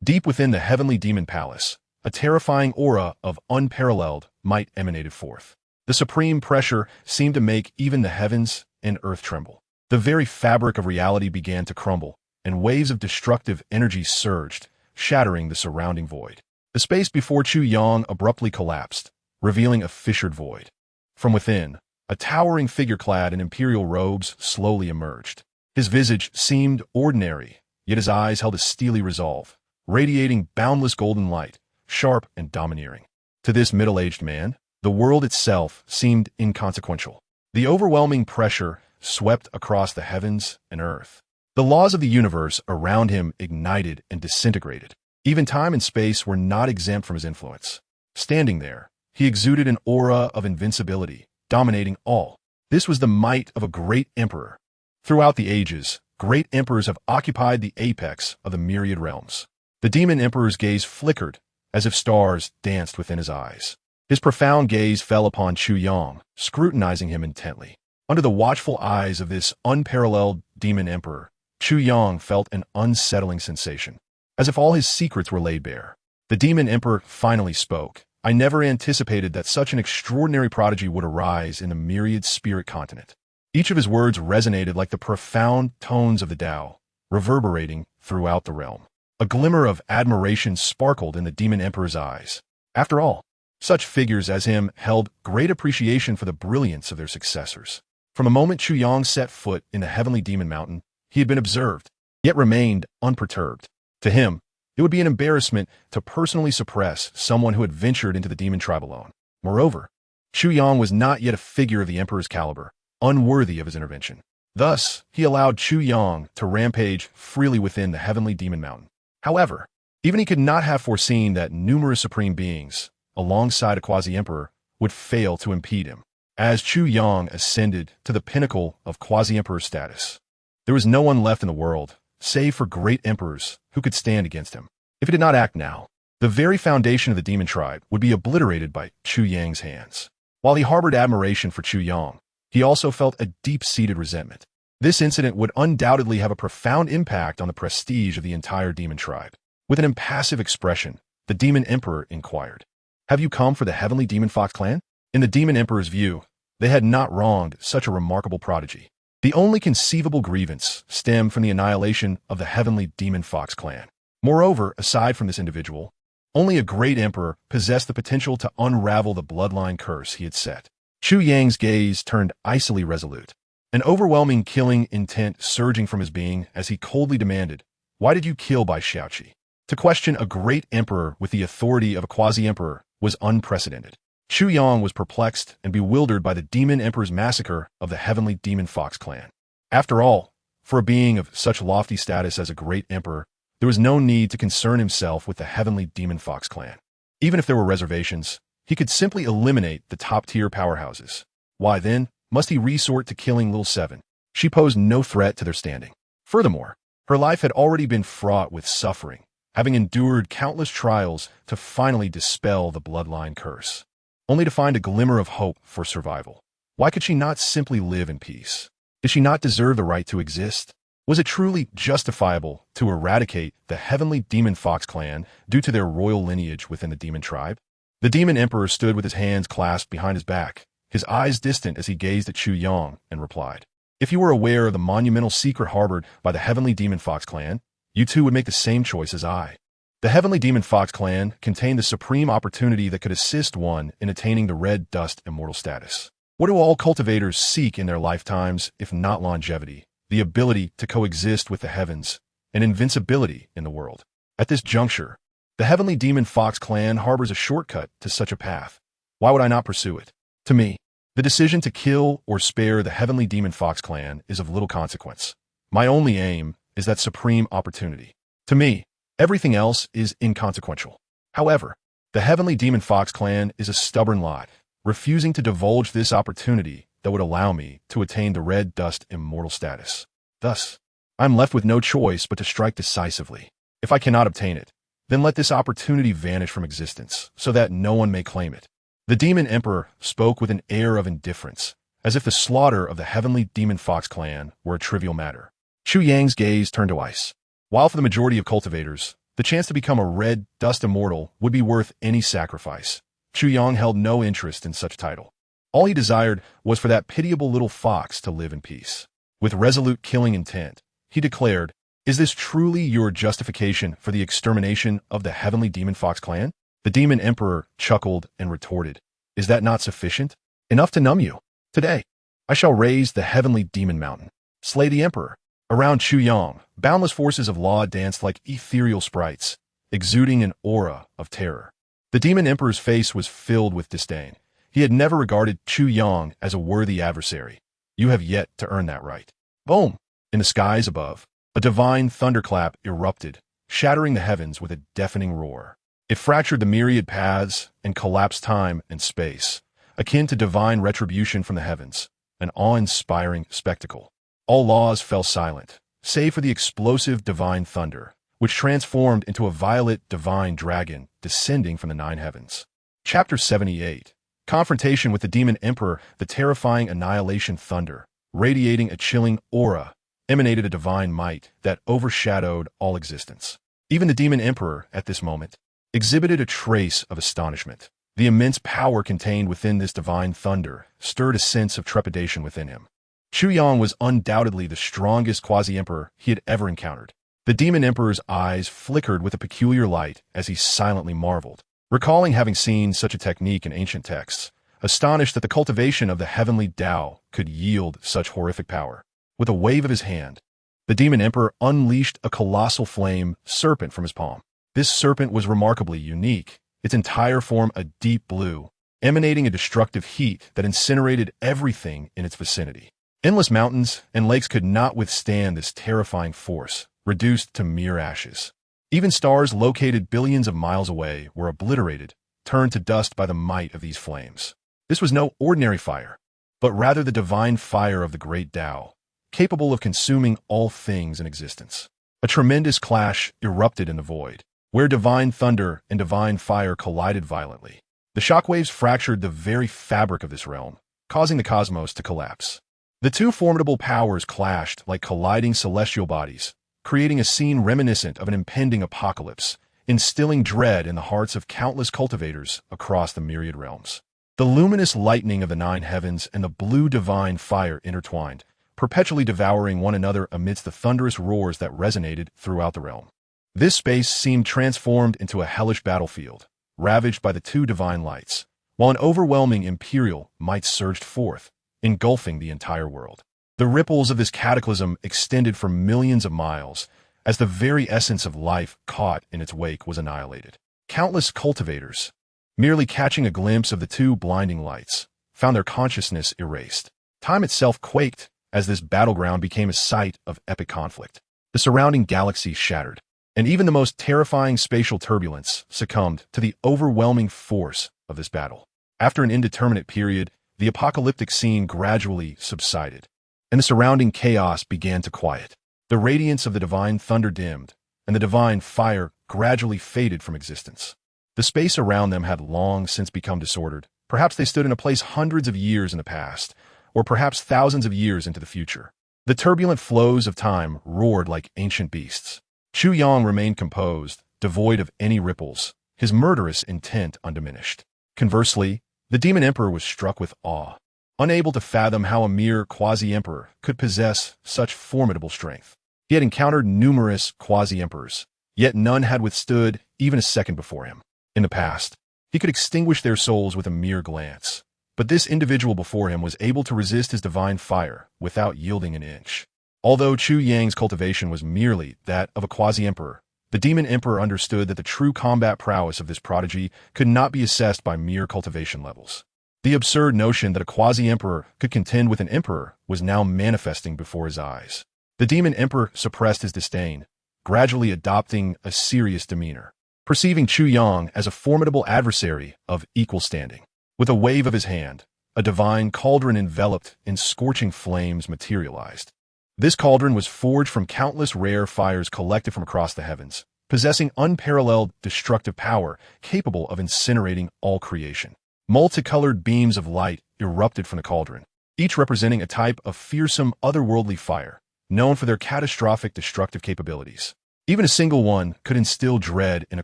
Deep within the heavenly demon palace, a terrifying aura of unparalleled might emanated forth. The supreme pressure seemed to make even the heavens and earth tremble. The very fabric of reality began to crumble, and waves of destructive energy surged, shattering the surrounding void. The space before Chu Yang abruptly collapsed, revealing a fissured void. From within, a towering figure clad in imperial robes slowly emerged. His visage seemed ordinary, yet his eyes held a steely resolve, radiating boundless golden light, sharp and domineering. To this middle-aged man, the world itself seemed inconsequential. The overwhelming pressure swept across the heavens and earth. The laws of the universe around him ignited and disintegrated. Even time and space were not exempt from his influence. Standing there, he exuded an aura of invincibility, dominating all. This was the might of a great emperor. Throughout the ages, great emperors have occupied the apex of the myriad realms. The demon emperor's gaze flickered, as if stars danced within his eyes. His profound gaze fell upon Chu Yang, scrutinizing him intently. Under the watchful eyes of this unparalleled demon emperor, Chu Yang felt an unsettling sensation, as if all his secrets were laid bare. The demon emperor finally spoke. I never anticipated that such an extraordinary prodigy would arise in the myriad spirit continent. Each of his words resonated like the profound tones of the Tao, reverberating throughout the realm. A glimmer of admiration sparkled in the demon emperor's eyes. After all, such figures as him held great appreciation for the brilliance of their successors. From the moment Chu Yang set foot in the heavenly demon mountain, he had been observed, yet remained unperturbed. To him, it would be an embarrassment to personally suppress someone who had ventured into the demon tribe alone. Moreover, Chu Yang was not yet a figure of the emperor's caliber, unworthy of his intervention. Thus, he allowed Chu Yang to rampage freely within the heavenly demon mountain. However, even he could not have foreseen that numerous supreme beings, alongside a quasi-emperor, would fail to impede him. As Chu Yang ascended to the pinnacle of quasi-emperor status, there was no one left in the world save for great emperors who could stand against him. If he did not act now, the very foundation of the demon tribe would be obliterated by Chu Yang's hands. While he harbored admiration for Chu Yang, he also felt a deep-seated resentment. This incident would undoubtedly have a profound impact on the prestige of the entire demon tribe. With an impassive expression, the demon emperor inquired, "Have you come for the heavenly demon fox clan?" In the demon emperor's view, they had not wronged such a remarkable prodigy. The only conceivable grievance stemmed from the annihilation of the heavenly demon fox clan. Moreover, aside from this individual, only a great emperor possessed the potential to unravel the bloodline curse he had set. Chu Yang's gaze turned icily resolute, an overwhelming killing intent surging from his being as he coldly demanded, "Why did you kill Bai Xiaoqi?" To question a great emperor with the authority of a quasi-emperor was unprecedented. Chu Yang was perplexed and bewildered by the demon emperor's massacre of the heavenly demon fox clan. After all, for a being of such lofty status as a great emperor, there was no need to concern himself with the heavenly demon fox clan. Even if there were reservations, he could simply eliminate the top-tier powerhouses. Why then must he resort to killing Little Seven? She posed no threat to their standing. Furthermore, her life had already been fraught with suffering, having endured countless trials to finally dispel the bloodline curse, only to find a glimmer of hope for survival. Why could she not simply live in peace? Did she not deserve the right to exist? Was it truly justifiable to eradicate the heavenly demon fox clan due to their royal lineage within the demon tribe? The demon emperor stood with his hands clasped behind his back, his eyes distant as he gazed at Chu Yang, and replied, "If you were aware of the monumental secret harbored by the heavenly demon fox clan, you too would make the same choice as I." The heavenly demon fox clan contained the supreme opportunity that could assist one in attaining the red dust immortal status. What do all cultivators seek in their lifetimes, if not longevity, the ability to coexist with the heavens, and invincibility in the world? At this juncture, the heavenly demon fox clan harbors a shortcut to such a path. Why would I not pursue it? To me, the decision to kill or spare the heavenly demon fox clan is of little consequence. My only aim is that supreme opportunity. To me, everything else is inconsequential. However, the heavenly demon fox clan is a stubborn lot, refusing to divulge this opportunity that would allow me to attain the red dust immortal status. Thus, I'm left with no choice but to strike decisively. If I cannot obtain it, then let this opportunity vanish from existence, so that no one may claim it. The demon emperor spoke with an air of indifference, as if the slaughter of the heavenly demon fox clan were a trivial matter. Chu Yang's gaze turned to ice. While for the majority of cultivators, the chance to become a red dust immortal would be worth any sacrifice, Chu Yang held no interest in such title. All he desired was for that pitiable little fox to live in peace. With resolute killing intent, he declared, "Is this truly your justification for the extermination of the heavenly demon fox clan?" The demon emperor chuckled and retorted, "Is that not sufficient? Enough to numb you? Today, I shall raise the heavenly demon mountain, slay the emperor." Around Chu Yang, boundless forces of law danced like ethereal sprites, exuding an aura of terror. The demon emperor's face was filled with disdain. He had never regarded Chu Yang as a worthy adversary. "You have yet to earn that right." Boom! In the skies above, a divine thunderclap erupted, shattering the heavens with a deafening roar. It fractured the myriad paths and collapsed time and space, akin to divine retribution from the heavens, an awe-inspiring spectacle. All laws fell silent, save for the explosive divine thunder, which transformed into a violet divine dragon descending from the nine heavens. Chapter 78. Confrontation with the demon emperor. The terrifying annihilation thunder, radiating a chilling aura, emanated a divine might that overshadowed all existence. Even the demon emperor, at this moment, exhibited a trace of astonishment. The immense power contained within this divine thunder stirred a sense of trepidation within him. Chu Yang was undoubtedly the strongest quasi-emperor he had ever encountered. The demon emperor's eyes flickered with a peculiar light as he silently marveled, recalling having seen such a technique in ancient texts, astonished that the cultivation of the heavenly Tao could yield such horrific power. With a wave of his hand, the demon emperor unleashed a colossal flame serpent from his palm. This serpent was remarkably unique, its entire form a deep blue, emanating a destructive heat that incinerated everything in its vicinity. Endless mountains and lakes could not withstand this terrifying force, reduced to mere ashes. Even stars located billions of miles away were obliterated, turned to dust by the might of these flames. This was no ordinary fire, but rather the divine fire of the great Tao, capable of consuming all things in existence. A tremendous clash erupted in the void, where divine thunder and divine fire collided violently. The shockwaves fractured the very fabric of this realm, causing the cosmos to collapse. The two formidable powers clashed like colliding celestial bodies, creating a scene reminiscent of an impending apocalypse, instilling dread in the hearts of countless cultivators across the myriad realms. The luminous lightning of the nine heavens and the blue divine fire intertwined, perpetually devouring one another amidst the thunderous roars that resonated throughout the realm. This space seemed transformed into a hellish battlefield, ravaged by the two divine lights, while an overwhelming imperial might surged forth, engulfing the entire world. The ripples of this cataclysm extended for millions of miles, as the very essence of life caught in its wake was annihilated. Countless cultivators, merely catching a glimpse of the two blinding lights, found their consciousness erased. Time itself quaked as this battleground became a site of epic conflict. The surrounding galaxy shattered, and even the most terrifying spatial turbulence succumbed to the overwhelming force of this battle. After an indeterminate period, the apocalyptic scene gradually subsided, and the surrounding chaos began to quiet. The radiance of the divine thunder dimmed, and the divine fire gradually faded from existence. The space around them had long since become disordered. Perhaps they stood in a place hundreds of years in the past, or perhaps thousands of years into the future. The turbulent flows of time roared like ancient beasts. Chu Yang remained composed, devoid of any ripples, his murderous intent undiminished. Conversely, the demon emperor was struck with awe, unable to fathom how a mere quasi-emperor could possess such formidable strength. He had encountered numerous quasi-emperors, yet none had withstood even a second before him. In the past, he could extinguish their souls with a mere glance, but this individual before him was able to resist his divine fire without yielding an inch. Although Chu Yang's cultivation was merely that of a quasi-emperor, the demon emperor understood that the true combat prowess of this prodigy could not be assessed by mere cultivation levels. The absurd notion that a quasi-emperor could contend with an emperor was now manifesting before his eyes. The demon emperor suppressed his disdain, gradually adopting a serious demeanor, perceiving Chu Yang as a formidable adversary of equal standing. With a wave of his hand, a divine cauldron enveloped in scorching flames materialized. This cauldron was forged from countless rare fires collected from across the heavens, possessing unparalleled destructive power capable of incinerating all creation. Multicolored beams of light erupted from the cauldron, each representing a type of fearsome otherworldly fire, known for their catastrophic destructive capabilities. Even a single one could instill dread in a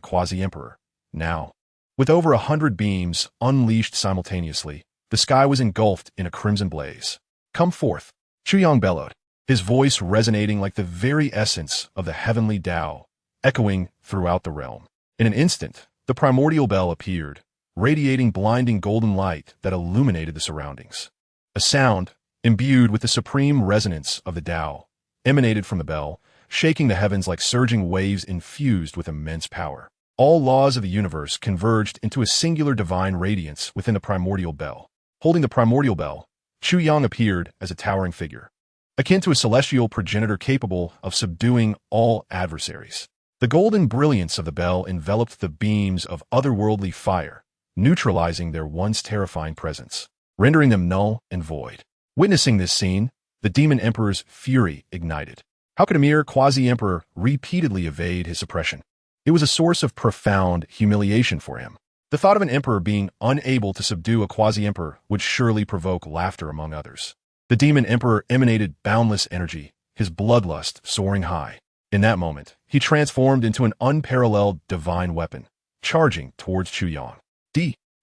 quasi-emperor. Now, with over 100 beams unleashed simultaneously, the sky was engulfed in a crimson blaze. "Come forth," Chu Yang bellowed, his voice resonating like the very essence of the heavenly Tao, echoing throughout the realm. In an instant, the primordial bell appeared, radiating blinding golden light that illuminated the surroundings. A sound, imbued with the supreme resonance of the Tao, emanated from the bell, shaking the heavens like surging waves infused with immense power. All laws of the universe converged into a singular divine radiance within the primordial bell. Holding the primordial bell, Chu Yang appeared as a towering figure, akin to a celestial progenitor capable of subduing all adversaries. The golden brilliance of the bell enveloped the beams of otherworldly fire, neutralizing their once terrifying presence, rendering them null and void. Witnessing this scene, the demon emperor's fury ignited. How could a mere quasi-emperor repeatedly evade his suppression? It was a source of profound humiliation for him. The thought of an emperor being unable to subdue a quasi-emperor would surely provoke laughter among others. The demon emperor emanated boundless energy, his bloodlust soaring high. In that moment, he transformed into an unparalleled divine weapon, charging towards Chu Yang.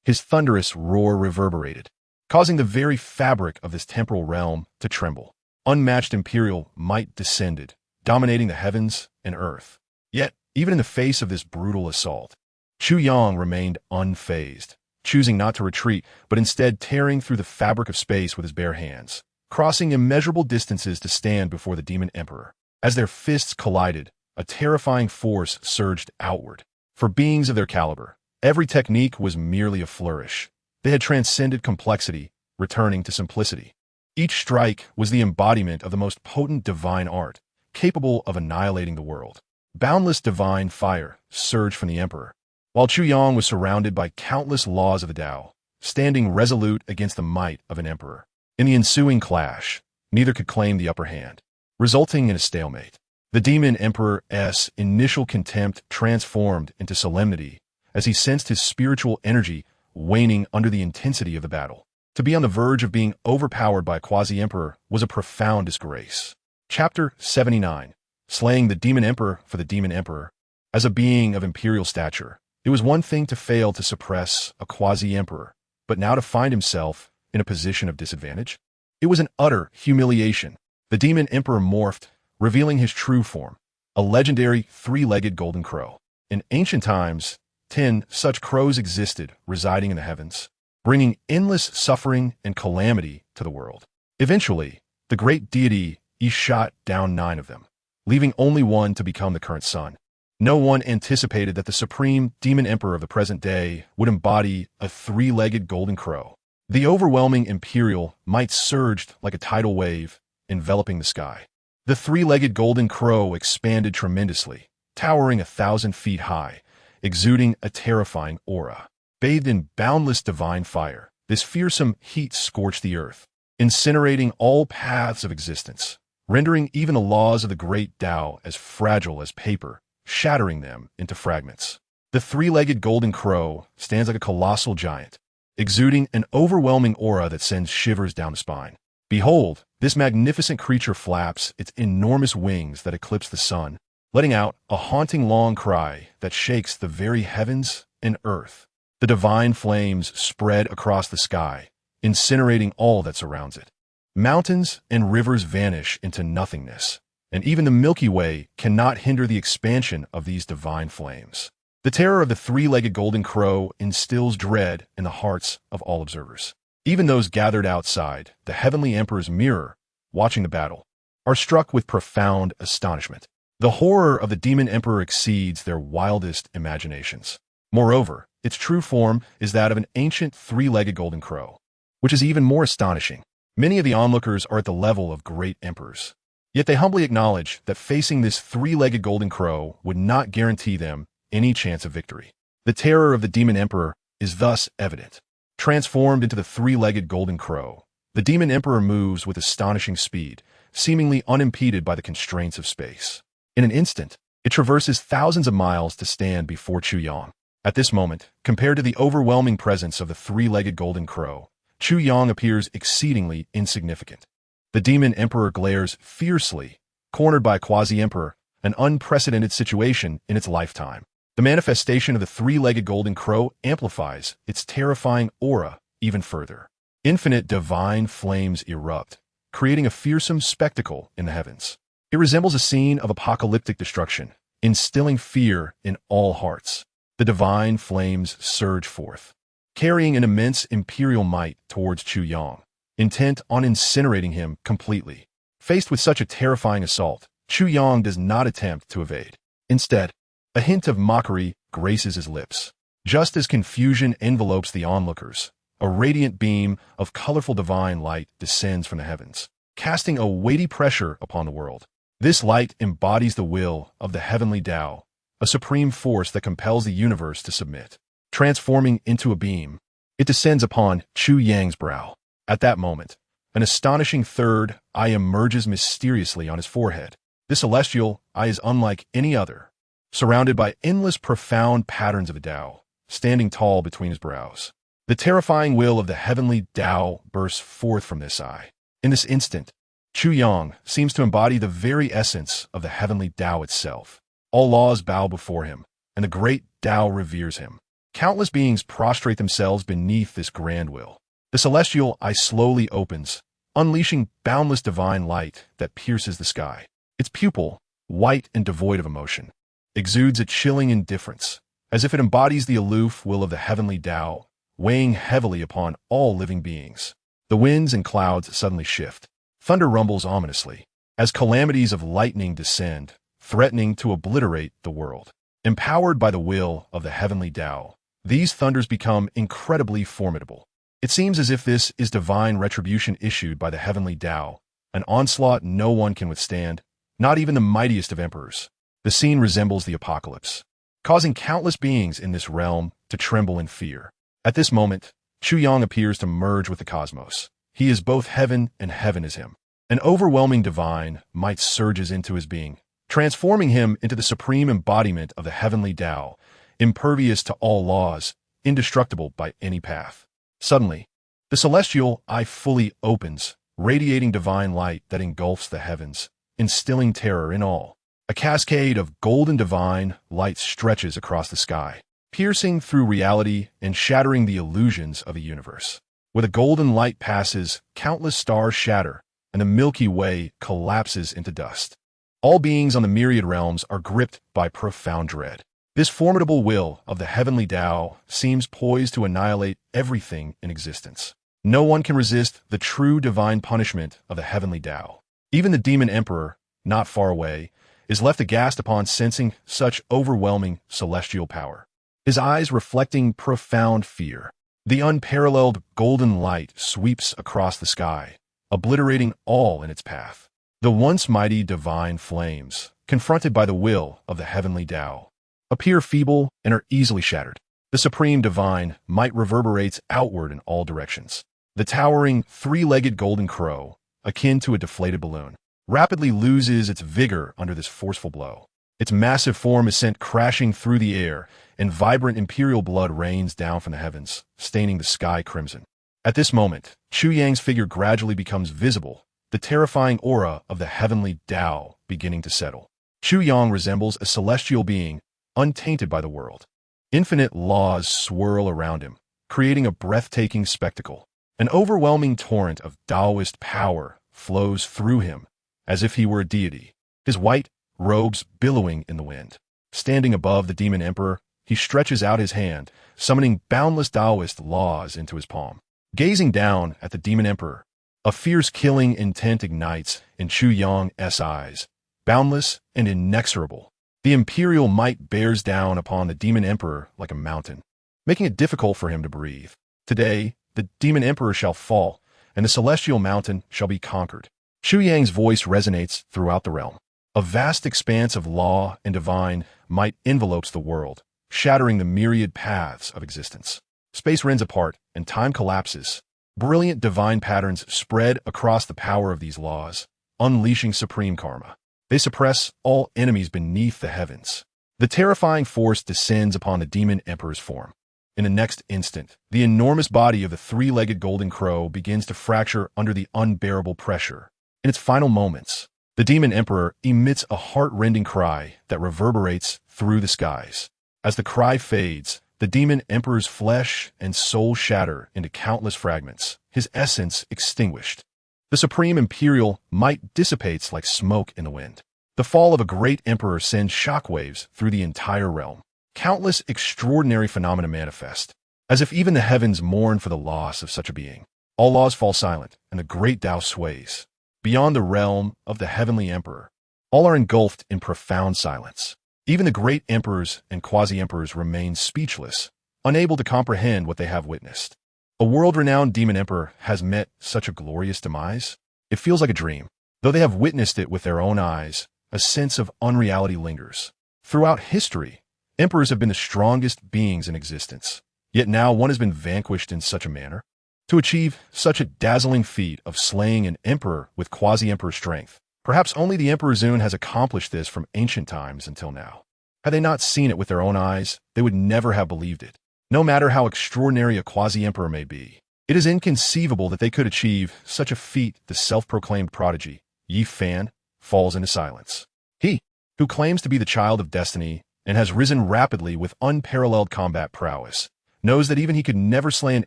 His thunderous roar reverberated, causing the very fabric of this temporal realm to tremble. Unmatched imperial might descended, dominating the heavens and earth. Yet, even in the face of this brutal assault, Chu Yang remained unfazed, choosing not to retreat, but instead tearing through the fabric of space with his bare hands, crossing immeasurable distances to stand before the demon emperor. As their fists collided, a terrifying force surged outward. For beings of their caliber, every technique was merely a flourish. They had transcended complexity, returning to simplicity. Each strike was the embodiment of the most potent divine art, capable of annihilating the world. Boundless divine fire surged from the emperor, while Chu Yang was surrounded by countless laws of the Tao, standing resolute against the might of an emperor. In the ensuing clash, neither could claim the upper hand, resulting in a stalemate. The demon emperor's initial contempt transformed into solemnity as he sensed his spiritual energy waning under the intensity of the battle. To be on the verge of being overpowered by a quasi-emperor was a profound disgrace. Chapter 79. Slaying the Demon Emperor for the Demon Emperor. As a being of imperial stature, it was one thing to fail to suppress a quasi-emperor, but now to find himself in a position of disadvantage? It was an utter humiliation. The Demon Emperor morphed, revealing his true form, a legendary three-legged golden crow. In ancient times, 10 such crows existed, residing in the heavens, bringing endless suffering and calamity to the world. Eventually, the great deity shot down 9 of them, leaving only one to become the current sun. No one anticipated that the supreme demon emperor of the present day would embody a three-legged golden crow. The overwhelming imperial might surged like a tidal wave, enveloping the sky. The three-legged golden crow expanded tremendously, towering 1,000 feet high, exuding a terrifying aura. Bathed in boundless divine fire, this fearsome heat scorched the earth, incinerating all paths of existence, rendering even the laws of the great Tao as fragile as paper, shattering them into fragments. The three-legged golden crow stands like a colossal giant, exuding an overwhelming aura that sends shivers down the spine. Behold, this magnificent creature flaps its enormous wings that eclipse the sun, letting out a haunting long cry that shakes the very heavens and earth. The divine flames spread across the sky, incinerating all that surrounds it. Mountains and rivers vanish into nothingness, and even the Milky Way cannot hinder the expansion of these divine flames. The terror of the three-legged golden crow instills dread in the hearts of all observers. Even those gathered outside the heavenly emperor's mirror, watching the battle, are struck with profound astonishment. The horror of the demon emperor exceeds their wildest imaginations. Moreover, its true form is that of an ancient three-legged golden crow, which is even more astonishing. Many of the onlookers are at the level of great emperors, yet they humbly acknowledge that facing this three-legged golden crow would not guarantee them any chance of victory. The terror of the demon emperor is thus evident. Transformed into the three-legged golden crow, the demon emperor moves with astonishing speed, seemingly unimpeded by the constraints of space. In an instant, it traverses thousands of miles to stand before Chu Yang. At this moment, compared to the overwhelming presence of the three-legged golden crow, Chu Yang appears exceedingly insignificant. The demon emperor glares fiercely, cornered by a quasi-emperor, an unprecedented situation in its lifetime. The manifestation of the three-legged golden crow amplifies its terrifying aura even further. Infinite divine flames erupt, creating a fearsome spectacle in the heavens. It resembles a scene of apocalyptic destruction, instilling fear in all hearts. The divine flames surge forth, carrying an immense imperial might towards Chu Yang, intent on incinerating him completely. Faced with such a terrifying assault, Chu Yang does not attempt to evade. Instead, a hint of mockery graces his lips. Just as confusion envelopes the onlookers, a radiant beam of colorful divine light descends from the heavens, casting a weighty pressure upon the world. This light embodies the will of the heavenly Tao, a supreme force that compels the universe to submit. Transforming into a beam, it descends upon Chu Yang's brow. At that moment, an astonishing third eye emerges mysteriously on his forehead. This celestial eye is unlike any other, surrounded by endless profound patterns of the Tao, standing tall between his brows. The terrifying will of the heavenly Tao bursts forth from this eye. In this instant, Chu Yang seems to embody the very essence of the heavenly Tao itself. All laws bow before him, and the great Tao reveres him. Countless beings prostrate themselves beneath this grand will. The celestial eye slowly opens, unleashing boundless divine light that pierces the sky. Its pupil, white and devoid of emotion, exudes a chilling indifference, as if it embodies the aloof will of the heavenly Tao, weighing heavily upon all living beings. The winds and clouds suddenly shift. Thunder rumbles ominously, as calamities of lightning descend, threatening to obliterate the world. Empowered by the will of the heavenly Tao, these thunders become incredibly formidable. It seems as if this is divine retribution issued by the heavenly Tao, an onslaught no one can withstand, not even the mightiest of emperors. The scene resembles the apocalypse, causing countless beings in this realm to tremble in fear. At this moment, Chu Yang appears to merge with the cosmos. He is both heaven and heaven is him. An overwhelming divine might surges into his being, transforming him into the supreme embodiment of the heavenly Tao, impervious to all laws, indestructible by any path. Suddenly, the celestial eye fully opens, radiating divine light that engulfs the heavens, instilling terror in all. A cascade of golden divine light stretches across the sky, piercing through reality and shattering the illusions of a universe. Where the golden light passes, countless stars shatter, and the Milky Way collapses into dust. All beings on the myriad realms are gripped by profound dread. This formidable will of the heavenly Tao seems poised to annihilate everything in existence. No one can resist the true divine punishment of the heavenly Tao. Even the demon emperor, not far away, is left aghast upon sensing such overwhelming celestial power. His eyes reflecting profound fear. The unparalleled golden light sweeps across the sky, obliterating all in its path. The once mighty divine flames, confronted by the will of the heavenly Tao, appear feeble and are easily shattered. The supreme divine might reverberates outward in all directions. The towering, three-legged golden crow, akin to a deflated balloon, rapidly loses its vigor under this forceful blow. Its massive form is sent crashing through the air, and vibrant imperial blood rains down from the heavens, staining the sky crimson. At this moment, Chu Yang's figure gradually becomes visible, the terrifying aura of the heavenly Tao beginning to settle. Chu Yang resembles a celestial being, untainted by the world. Infinite laws swirl around him, creating a breathtaking spectacle. An overwhelming torrent of Taoist power flows through him, as if he were a deity, his white robes billowing in the wind. Standing above the demon emperor, he stretches out his hand, summoning boundless Taoist laws into his palm. Gazing down at the demon emperor, a fierce killing intent ignites in Chu Yang's eyes, boundless and inexorable. The imperial might bears down upon the demon emperor like a mountain, making it difficult for him to breathe. Today, the demon emperor shall fall, and the celestial mountain shall be conquered. Chu Yang's voice resonates throughout the realm. A vast expanse of law and divine might envelopes the world, shattering the myriad paths of existence. Space rends apart, and time collapses. Brilliant divine patterns spread across the power of these laws, unleashing supreme karma. They suppress all enemies beneath the heavens. The terrifying force descends upon the demon emperor's form. In the next instant, the enormous body of the three-legged golden crow begins to fracture under the unbearable pressure. In its final moments, the demon emperor emits a heart-rending cry that reverberates through the skies. As the cry fades, the demon emperor's flesh and soul shatter into countless fragments, his essence extinguished. The supreme imperial might dissipates like smoke in the wind. The fall of a great emperor sends shockwaves through the entire realm. Countless extraordinary phenomena manifest, as if even the heavens mourn for the loss of such a being. All laws fall silent, and the great Tao sways. Beyond the realm of the heavenly emperor, all are engulfed in profound silence. Even the great emperors and quasi-emperors remain speechless, unable to comprehend what they have witnessed. A world-renowned demon emperor has met such a glorious demise. It feels like a dream. Though they have witnessed it with their own eyes, a sense of unreality lingers. Throughout history, emperors have been the strongest beings in existence. Yet now one has been vanquished in such a manner. To achieve such a dazzling feat of slaying an emperor with quasi-emperor strength, perhaps only the Emperor Zun has accomplished this from ancient times until now. Had they not seen it with their own eyes, they would never have believed it. No matter how extraordinary a quasi-emperor may be, it is inconceivable that they could achieve such a feat. The self-proclaimed prodigy, Yi Fan, falls into silence. He, who claims to be the child of destiny and has risen rapidly with unparalleled combat prowess, knows that even he could never slay an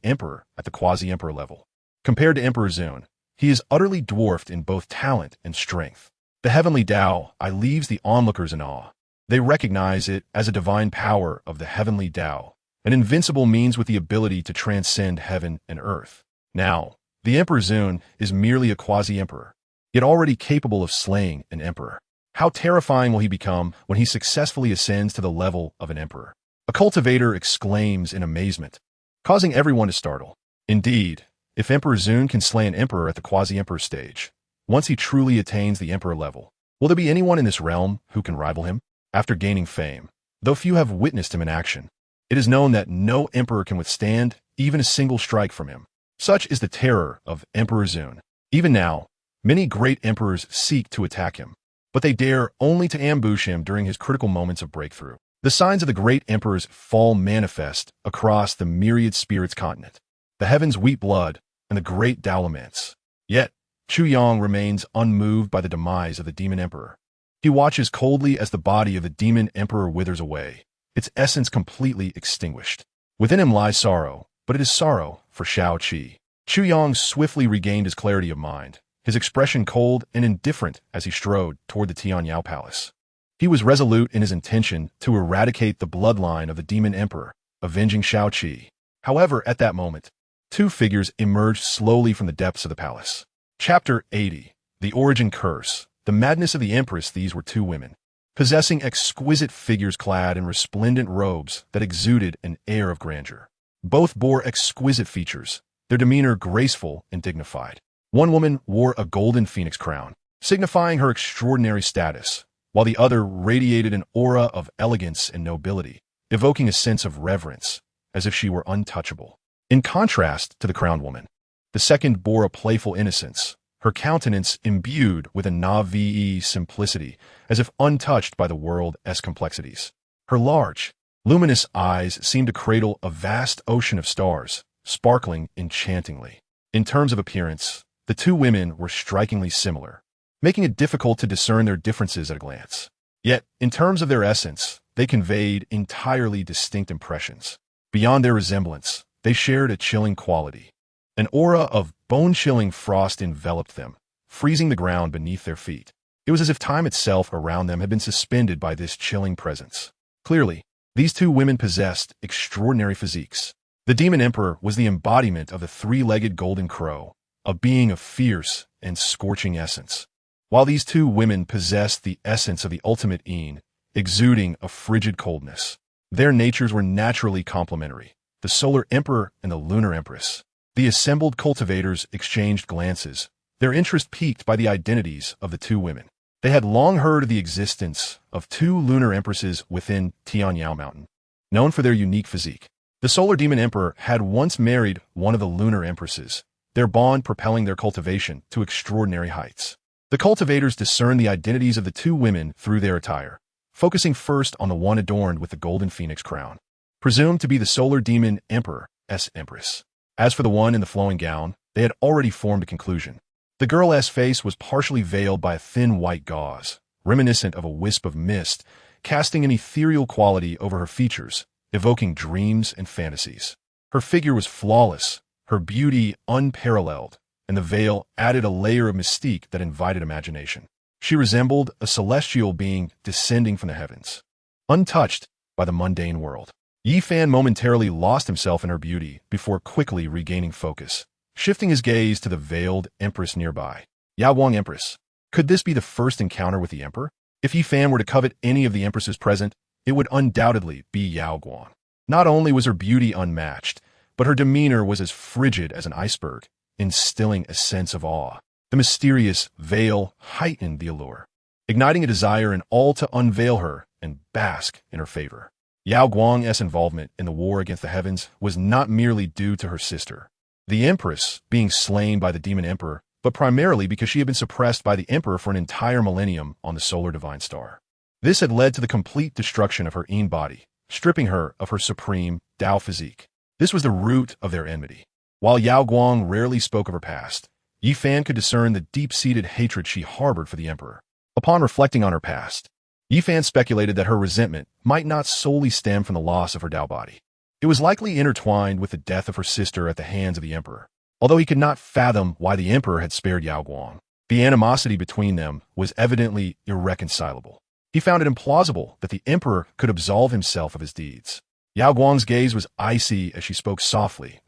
emperor at the quasi-emperor level. Compared to Emperor Zun, he is utterly dwarfed in both talent and strength. The heavenly Tao leaves the onlookers in awe. They recognize it as a divine power of the heavenly Tao, an invincible means with the ability to transcend heaven and earth. Now, the Emperor Zun is merely a quasi-emperor, yet already capable of slaying an emperor. How terrifying will he become when he successfully ascends to the level of an emperor? A cultivator exclaims in amazement, causing everyone to startle. Indeed, if Emperor Zun can slay an emperor at the quasi-emperor stage, once he truly attains the emperor level, will there be anyone in this realm who can rival him? After gaining fame, though few have witnessed him in action, it is known that no emperor can withstand even a single strike from him. Such is the terror of Emperor Zun. Even now, many great emperors seek to attack him. but they dare only to ambush him during his critical moments of breakthrough. The signs of the great emperor's fall manifest across the myriad spirits continent. The heavens weep blood, and the great Tao laments. Yet, Chu Yang remains unmoved by the demise of the demon emperor. He watches coldly as the body of the demon emperor withers away, its essence completely extinguished. Within him lies sorrow, but it is sorrow for Shao Qi. Chu Yang swiftly regained his clarity of mind, his expression cold and indifferent as he strode toward the Tianyao Palace. He was resolute in his intention to eradicate the bloodline of the demon emperor, avenging Shao Qi. However, at that moment, two figures emerged slowly from the depths of the palace. Chapter 80. The Origin Curse. The madness of the empress. These were two women, possessing exquisite figures clad in resplendent robes that exuded an air of grandeur. Both bore exquisite features, their demeanor graceful and dignified. One woman wore a golden phoenix crown, signifying her extraordinary status, while the other radiated an aura of elegance and nobility, evoking a sense of reverence, as if she were untouchable. In contrast to the crowned woman, the second bore a playful innocence, her countenance imbued with a naive simplicity, as if untouched by the world's complexities. Her large, luminous eyes seemed to cradle a vast ocean of stars, sparkling enchantingly. In terms of appearance, the two women were strikingly similar, making it difficult to discern their differences at a glance. Yet, in terms of their essence, they conveyed entirely distinct impressions. Beyond their resemblance, they shared a chilling quality. An aura of bone-chilling frost enveloped them, freezing the ground beneath their feet. It was as if time itself around them had been suspended by this chilling presence. Clearly, these two women possessed extraordinary physiques. The demon emperor was the embodiment of the three-legged golden crow, a being of fierce and scorching essence, while these two women possessed the essence of the ultimate Yin, exuding a frigid coldness. Their natures were naturally complementary, the solar emperor and the lunar empress. The assembled cultivators exchanged glances, their interest piqued by the identities of the two women. They had long heard of the existence of two lunar empresses within Tianyao Mountain, known for their unique physique. The solar demon emperor had once married one of the lunar empresses, their bond propelling their cultivation to extraordinary heights. The cultivators discerned the identities of the two women through their attire, focusing first on the one adorned with the golden phoenix crown, presumed to be the solar demon emperor's empress. As for the one in the flowing gown, they had already formed a conclusion. The girl's face was partially veiled by a thin white gauze, reminiscent of a wisp of mist, casting an ethereal quality over her features, evoking dreams and fantasies. Her figure was flawless, her beauty unparalleled, and the veil added a layer of mystique that invited imagination. She resembled a celestial being descending from the heavens, untouched by the mundane world. Yi Fan momentarily lost himself in her beauty before quickly regaining focus, shifting his gaze to the veiled empress nearby. Yao Guang Empress. Could this be the first encounter with the emperor? If Yi Fan were to covet any of the empresses present, it would undoubtedly be Yao Guang. Not only was her beauty unmatched, but her demeanor was as frigid as an iceberg, instilling a sense of awe. The mysterious veil heightened the allure, igniting a desire in all to unveil her and bask in her favor. Yao Guang's involvement in the war against the heavens was not merely due to her sister, the empress, being slain by the demon emperor, but primarily because she had been suppressed by the emperor for an entire millennium on the solar divine star. This had led to the complete destruction of her Yin body, stripping her of her supreme Tao physique. This was the root of their enmity. While Yao Guang rarely spoke of her past, Yi Fan could discern the deep-seated hatred she harbored for the emperor. Upon reflecting on her past, Yi Fan speculated that her resentment might not solely stem from the loss of her Tao body. It was likely intertwined with the death of her sister at the hands of the emperor. Although he could not fathom why the emperor had spared Yao Guang, the animosity between them was evidently irreconcilable. He found it implausible that the emperor could absolve himself of his deeds. Yao Guang's gaze was icy as she spoke softly.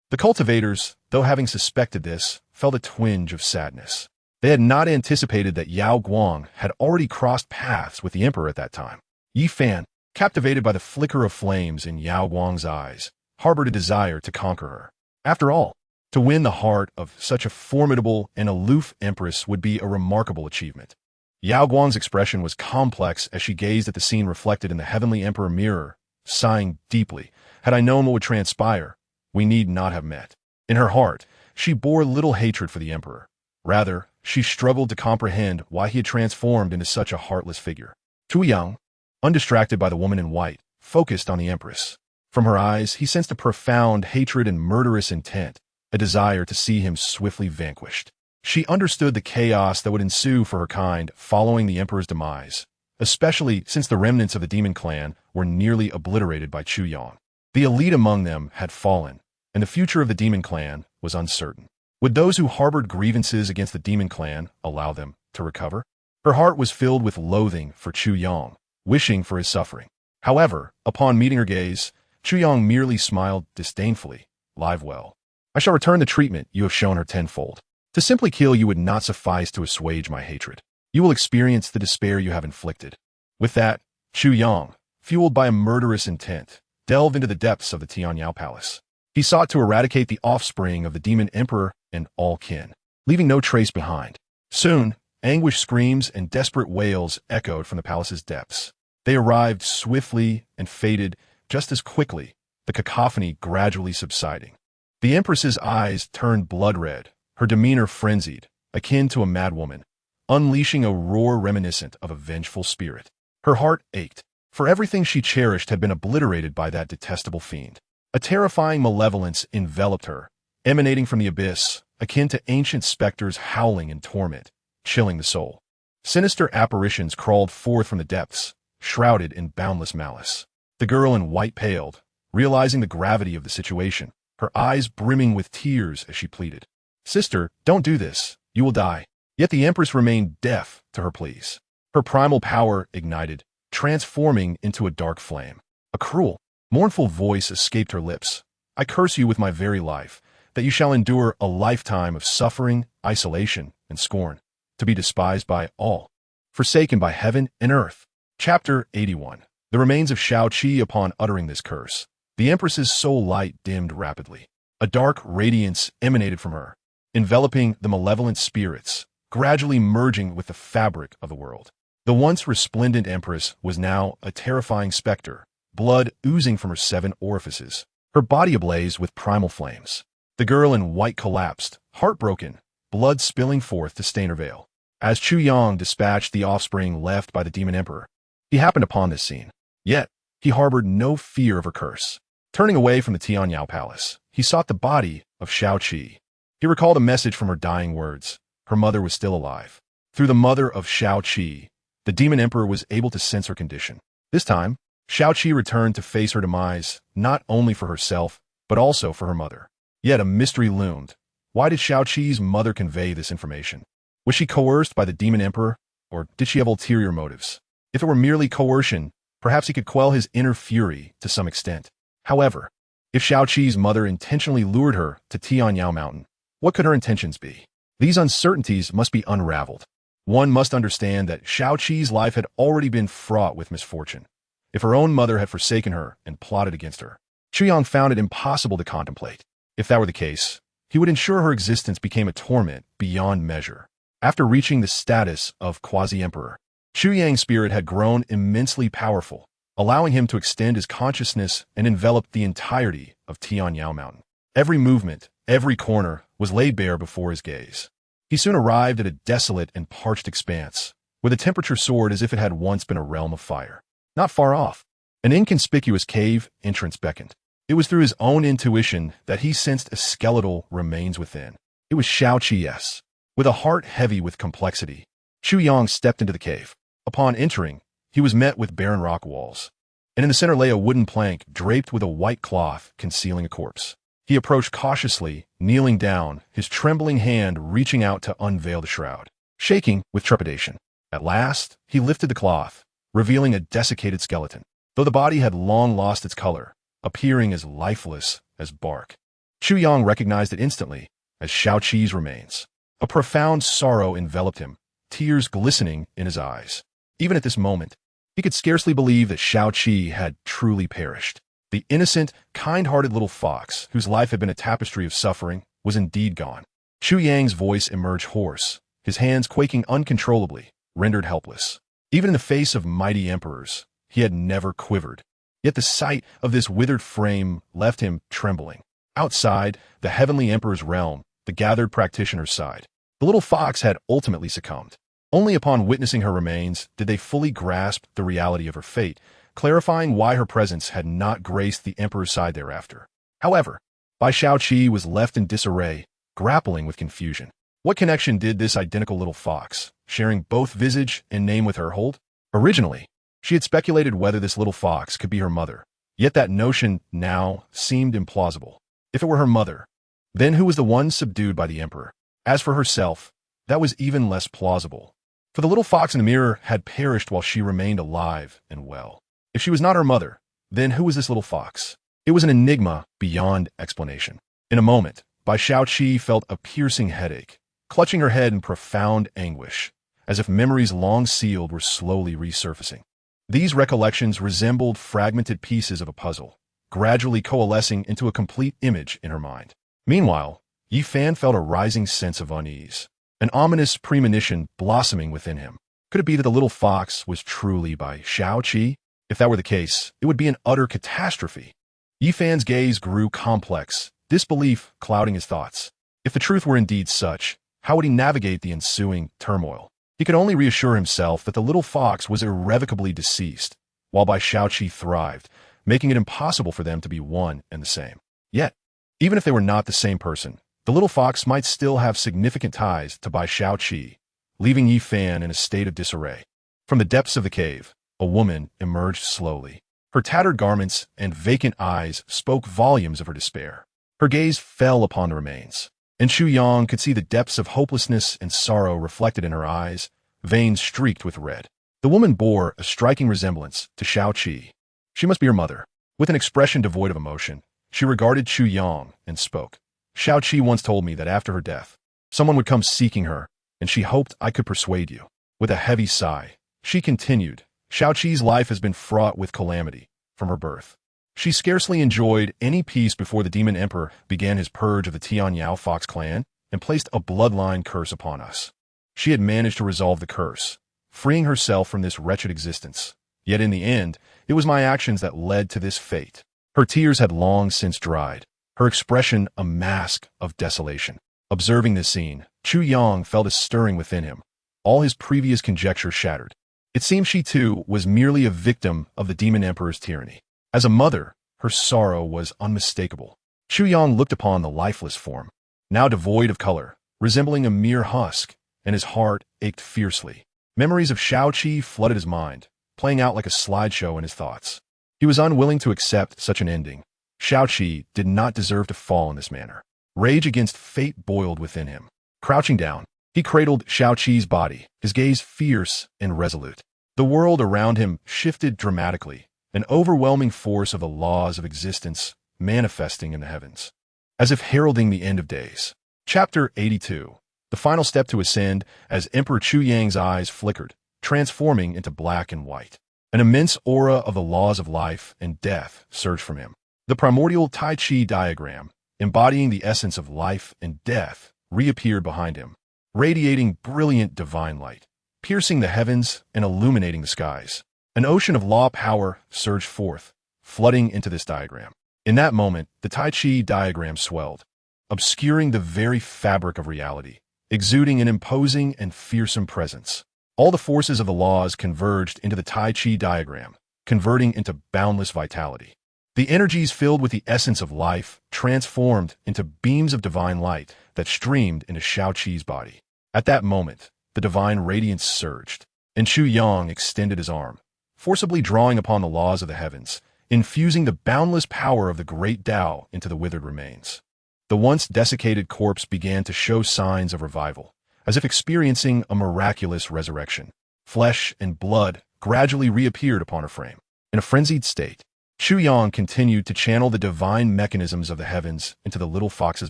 The cultivators, though having suspected this, felt a twinge of sadness. They had not anticipated that Yao Guang had already crossed paths with the emperor at that time. Yi Fan, captivated by the flicker of flames in Yao Guang's eyes, harbored a desire to conquer her. After all, to win the heart of such a formidable and aloof empress would be a remarkable achievement. Yao Guang's expression was complex as she gazed at the scene reflected in the heavenly emperor mirror, sighing deeply. Had I known what would transpire, we need not have met. In her heart, she bore little hatred for the emperor. Rather, she struggled to comprehend why he had transformed into such a heartless figure. Chu Yang, undistracted by the woman in white, focused on the empress. From her eyes, he sensed a profound hatred and murderous intent, a desire to see him swiftly vanquished. She understood the chaos that would ensue for her kind following the emperor's demise, especially since the remnants of the demon clan were nearly obliterated by Chu Yang. The elite among them had fallen, and the future of the demon clan was uncertain. Would those who harbored grievances against the demon clan allow them to recover? Her heart was filled with loathing for Chu Yang, wishing for his suffering. However, upon meeting her gaze, Chu Yang merely smiled disdainfully. Live well. I shall return the treatment you have shown her tenfold. To simply kill you would not suffice to assuage my hatred. You will experience the despair you have inflicted. With that, Chu Yang, fueled by a murderous intent, delved into the depths of the Tianyao Palace. He sought to eradicate the offspring of the demon emperor and all kin, leaving no trace behind. Soon, anguished screams and desperate wails echoed from the palace's depths. They arrived swiftly and faded just as quickly, the cacophony gradually subsiding. The empress's eyes turned blood-red, her demeanor frenzied, akin to a madwoman, unleashing a roar reminiscent of a vengeful spirit. Her heart ached, for everything she cherished had been obliterated by that detestable fiend. A terrifying malevolence enveloped her, emanating from the abyss, akin to ancient specters howling in torment, chilling the soul. Sinister apparitions crawled forth from the depths, shrouded in boundless malice. The girl in white paled, realizing the gravity of the situation, her eyes brimming with tears as she pleaded. Sister, don't do this. You will die. Yet the empress remained deaf to her pleas. Her primal power ignited, transforming into a dark flame. A cruel, mournful voice escaped her lips. I curse you with my very life, that you shall endure a lifetime of suffering, isolation, and scorn, to be despised by all, forsaken by heaven and earth. Chapter 81. The remains of Shao Qi upon uttering this curse. The empress's soul light dimmed rapidly. A dark radiance emanated from her, enveloping the malevolent spirits, gradually merging with the fabric of the world. The once resplendent empress was now a terrifying specter, blood oozing from her 7 orifices, her body ablaze with primal flames. The girl in white collapsed, heartbroken, blood spilling forth to stain her veil. As Chu Yang dispatched the offspring left by the demon emperor, he happened upon this scene. Yet, he harbored no fear of her curse. Turning away from the Tianyao Palace, he sought the body of Shao Qi. He recalled a message from her dying words. Her mother was still alive. Through the mother of Shao Qi, the demon emperor was able to sense her condition. This time, Shao Qi returned to face her demise, not only for herself, but also for her mother. Yet a mystery loomed. Why did Shao Qi's mother convey this information? Was she coerced by the demon emperor, or did she have ulterior motives? If it were merely coercion, perhaps he could quell his inner fury to some extent. However, if Shao Qi's mother intentionally lured her to Tianyao Mountain, what could her intentions be? These uncertainties must be unraveled. One must understand that Shao Qi's life had already been fraught with misfortune. If her own mother had forsaken her and plotted against her, Chu Yang found it impossible to contemplate. If that were the case, he would ensure her existence became a torment beyond measure. After reaching the status of quasi-emperor, Chu Yang's spirit had grown immensely powerful, allowing him to extend his consciousness and envelop the entirety of Tianyao Mountain. Every movement, every corner, was laid bare before his gaze. He soon arrived at a desolate and parched expanse, where the temperature soared as if it had once been a realm of fire. Not far off, an inconspicuous cave entrance beckoned. It was through his own intuition that he sensed a skeletal remains within. It was Shao Qi's. With a heart heavy with complexity, Chu Yang stepped into the cave. Upon entering, he was met with barren rock walls, and in the center lay a wooden plank draped with a white cloth concealing a corpse. He approached cautiously, kneeling down, his trembling hand reaching out to unveil the shroud, shaking with trepidation. At last, he lifted the cloth, revealing a desiccated skeleton, though the body had long lost its color, appearing as lifeless as bark. Chu Yang recognized it instantly as Shao Qi's remains. A profound sorrow enveloped him, tears glistening in his eyes. Even at this moment, he could scarcely believe that Shao Qi had truly perished. The innocent, kind-hearted little fox, whose life had been a tapestry of suffering, was indeed gone. Chu Yang's voice emerged hoarse, his hands quaking uncontrollably, rendered helpless. Even in the face of mighty emperors, he had never quivered. Yet the sight of this withered frame left him trembling. Outside, the heavenly emperor's realm, the gathered practitioners sighed. The little fox had ultimately succumbed. Only upon witnessing her remains did they fully grasp the reality of her fate, clarifying why her presence had not graced the emperor's side thereafter. However, Bai Shaoqi was left in disarray, grappling with confusion. What connection did this identical little fox, sharing both visage and name with her, hold? Originally, she had speculated whether this little fox could be her mother, yet that notion now seemed implausible. If it were her mother, then who was the one subdued by the emperor? As for herself, that was even less plausible. For the little fox in the mirror had perished while she remained alive and well. If she was not her mother, then who was this little fox? It was an enigma beyond explanation. In a moment, Bai Shaoqi felt a piercing headache, clutching her head in profound anguish, as if memories long sealed were slowly resurfacing. These recollections resembled fragmented pieces of a puzzle, gradually coalescing into a complete image in her mind. Meanwhile, Yi Fan felt a rising sense of unease, an ominous premonition blossoming within him. Could it be that the little fox was truly Bai Shaoqi? If that were the case, it would be an utter catastrophe. Yi Fan's gaze grew complex, disbelief clouding his thoughts. If the truth were indeed such, how would he navigate the ensuing turmoil? He could only reassure himself that the little fox was irrevocably deceased, while Bai Shaoqi thrived, making it impossible for them to be one and the same. Yet, even if they were not the same person, the little fox might still have significant ties to Bai Shaoqi, leaving Yi Fan in a state of disarray. From the depths of the cave, a woman emerged slowly. Her tattered garments and vacant eyes spoke volumes of her despair. Her gaze fell upon the remains, and Chu Yang could see the depths of hopelessness and sorrow reflected in her eyes, veins streaked with red. The woman bore a striking resemblance to Shaoqi. She must be her mother. With an expression devoid of emotion, she regarded Chu Yang and spoke. Shaoqi once told me that after her death, someone would come seeking her, and she hoped I could persuade you. With a heavy sigh, she continued, Shaoqi's life has been fraught with calamity from her birth. She scarcely enjoyed any peace before the demon emperor began his purge of the Tianyao Fox clan and placed a bloodline curse upon us. She had managed to resolve the curse, freeing herself from this wretched existence. Yet in the end, it was my actions that led to this fate. Her tears had long since dried, her expression a mask of desolation. Observing this scene, Chu Yang felt a stirring within him, all his previous conjectures shattered. It seemed she too was merely a victim of the demon emperor's tyranny. As a mother, her sorrow was unmistakable. Chu Yang looked upon the lifeless form, now devoid of color, resembling a mere husk, and his heart ached fiercely. Memories of Shaoqi flooded his mind, playing out like a slideshow in his thoughts. He was unwilling to accept such an ending. Shaoqi did not deserve to fall in this manner. Rage against fate boiled within him. Crouching down, he cradled Shaoqi's body, his gaze fierce and resolute. The world around him shifted dramatically, an overwhelming force of the laws of existence manifesting in the heavens, as if heralding the end of days. Chapter 82. The final step to ascend as Emperor Chu Yang's eyes flickered, transforming into black and white. An immense aura of the laws of life and death surged from him. The primordial Tai Chi diagram, embodying the essence of life and death, reappeared behind him, radiating brilliant divine light, piercing the heavens and illuminating the skies. An ocean of law power surged forth, flooding into this diagram. In that moment, the Tai Chi diagram swelled, obscuring the very fabric of reality, exuding an imposing and fearsome presence. All the forces of the laws converged into the Tai Chi diagram, converting into boundless vitality. The energies filled with the essence of life transformed into beams of divine light that streamed into Shaoqi's body. At that moment, the divine radiance surged, and Chu Yang extended his arm, forcibly drawing upon the laws of the heavens, infusing the boundless power of the great Tao into the withered remains. The once desiccated corpse began to show signs of revival, as if experiencing a miraculous resurrection. Flesh and blood gradually reappeared upon her frame. In a frenzied state, Chu Yang continued to channel the divine mechanisms of the heavens into the little fox's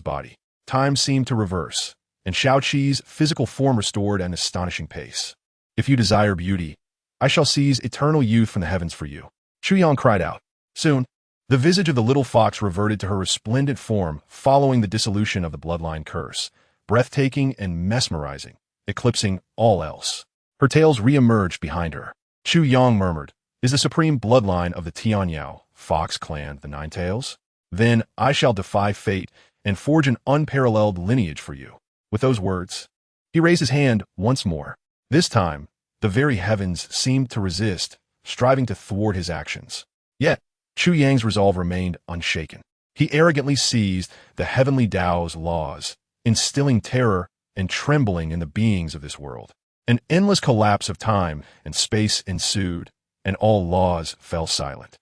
body. Time seemed to reverse, and Shaoqi's physical form restored at an astonishing pace. If you desire beauty, I shall seize eternal youth from the heavens for you. Chu Yang cried out. Soon, the visage of the little fox reverted to her resplendent form following the dissolution of the bloodline curse, breathtaking and mesmerizing, eclipsing all else. Her tails re-emerged behind her. Chu Yang murmured, Is the supreme bloodline of the Tianyao Fox clan the Nine Tails? Then I shall defy fate and forge an unparalleled lineage for you. With those words, He raised his hand once more. This time, the very heavens seemed to resist, striving to thwart his actions. Yet, Chu Yang's resolve remained unshaken. He arrogantly seized the heavenly Tao's laws, instilling terror and trembling in the beings of this world. An endless collapse of time and space ensued, and all laws fell silent.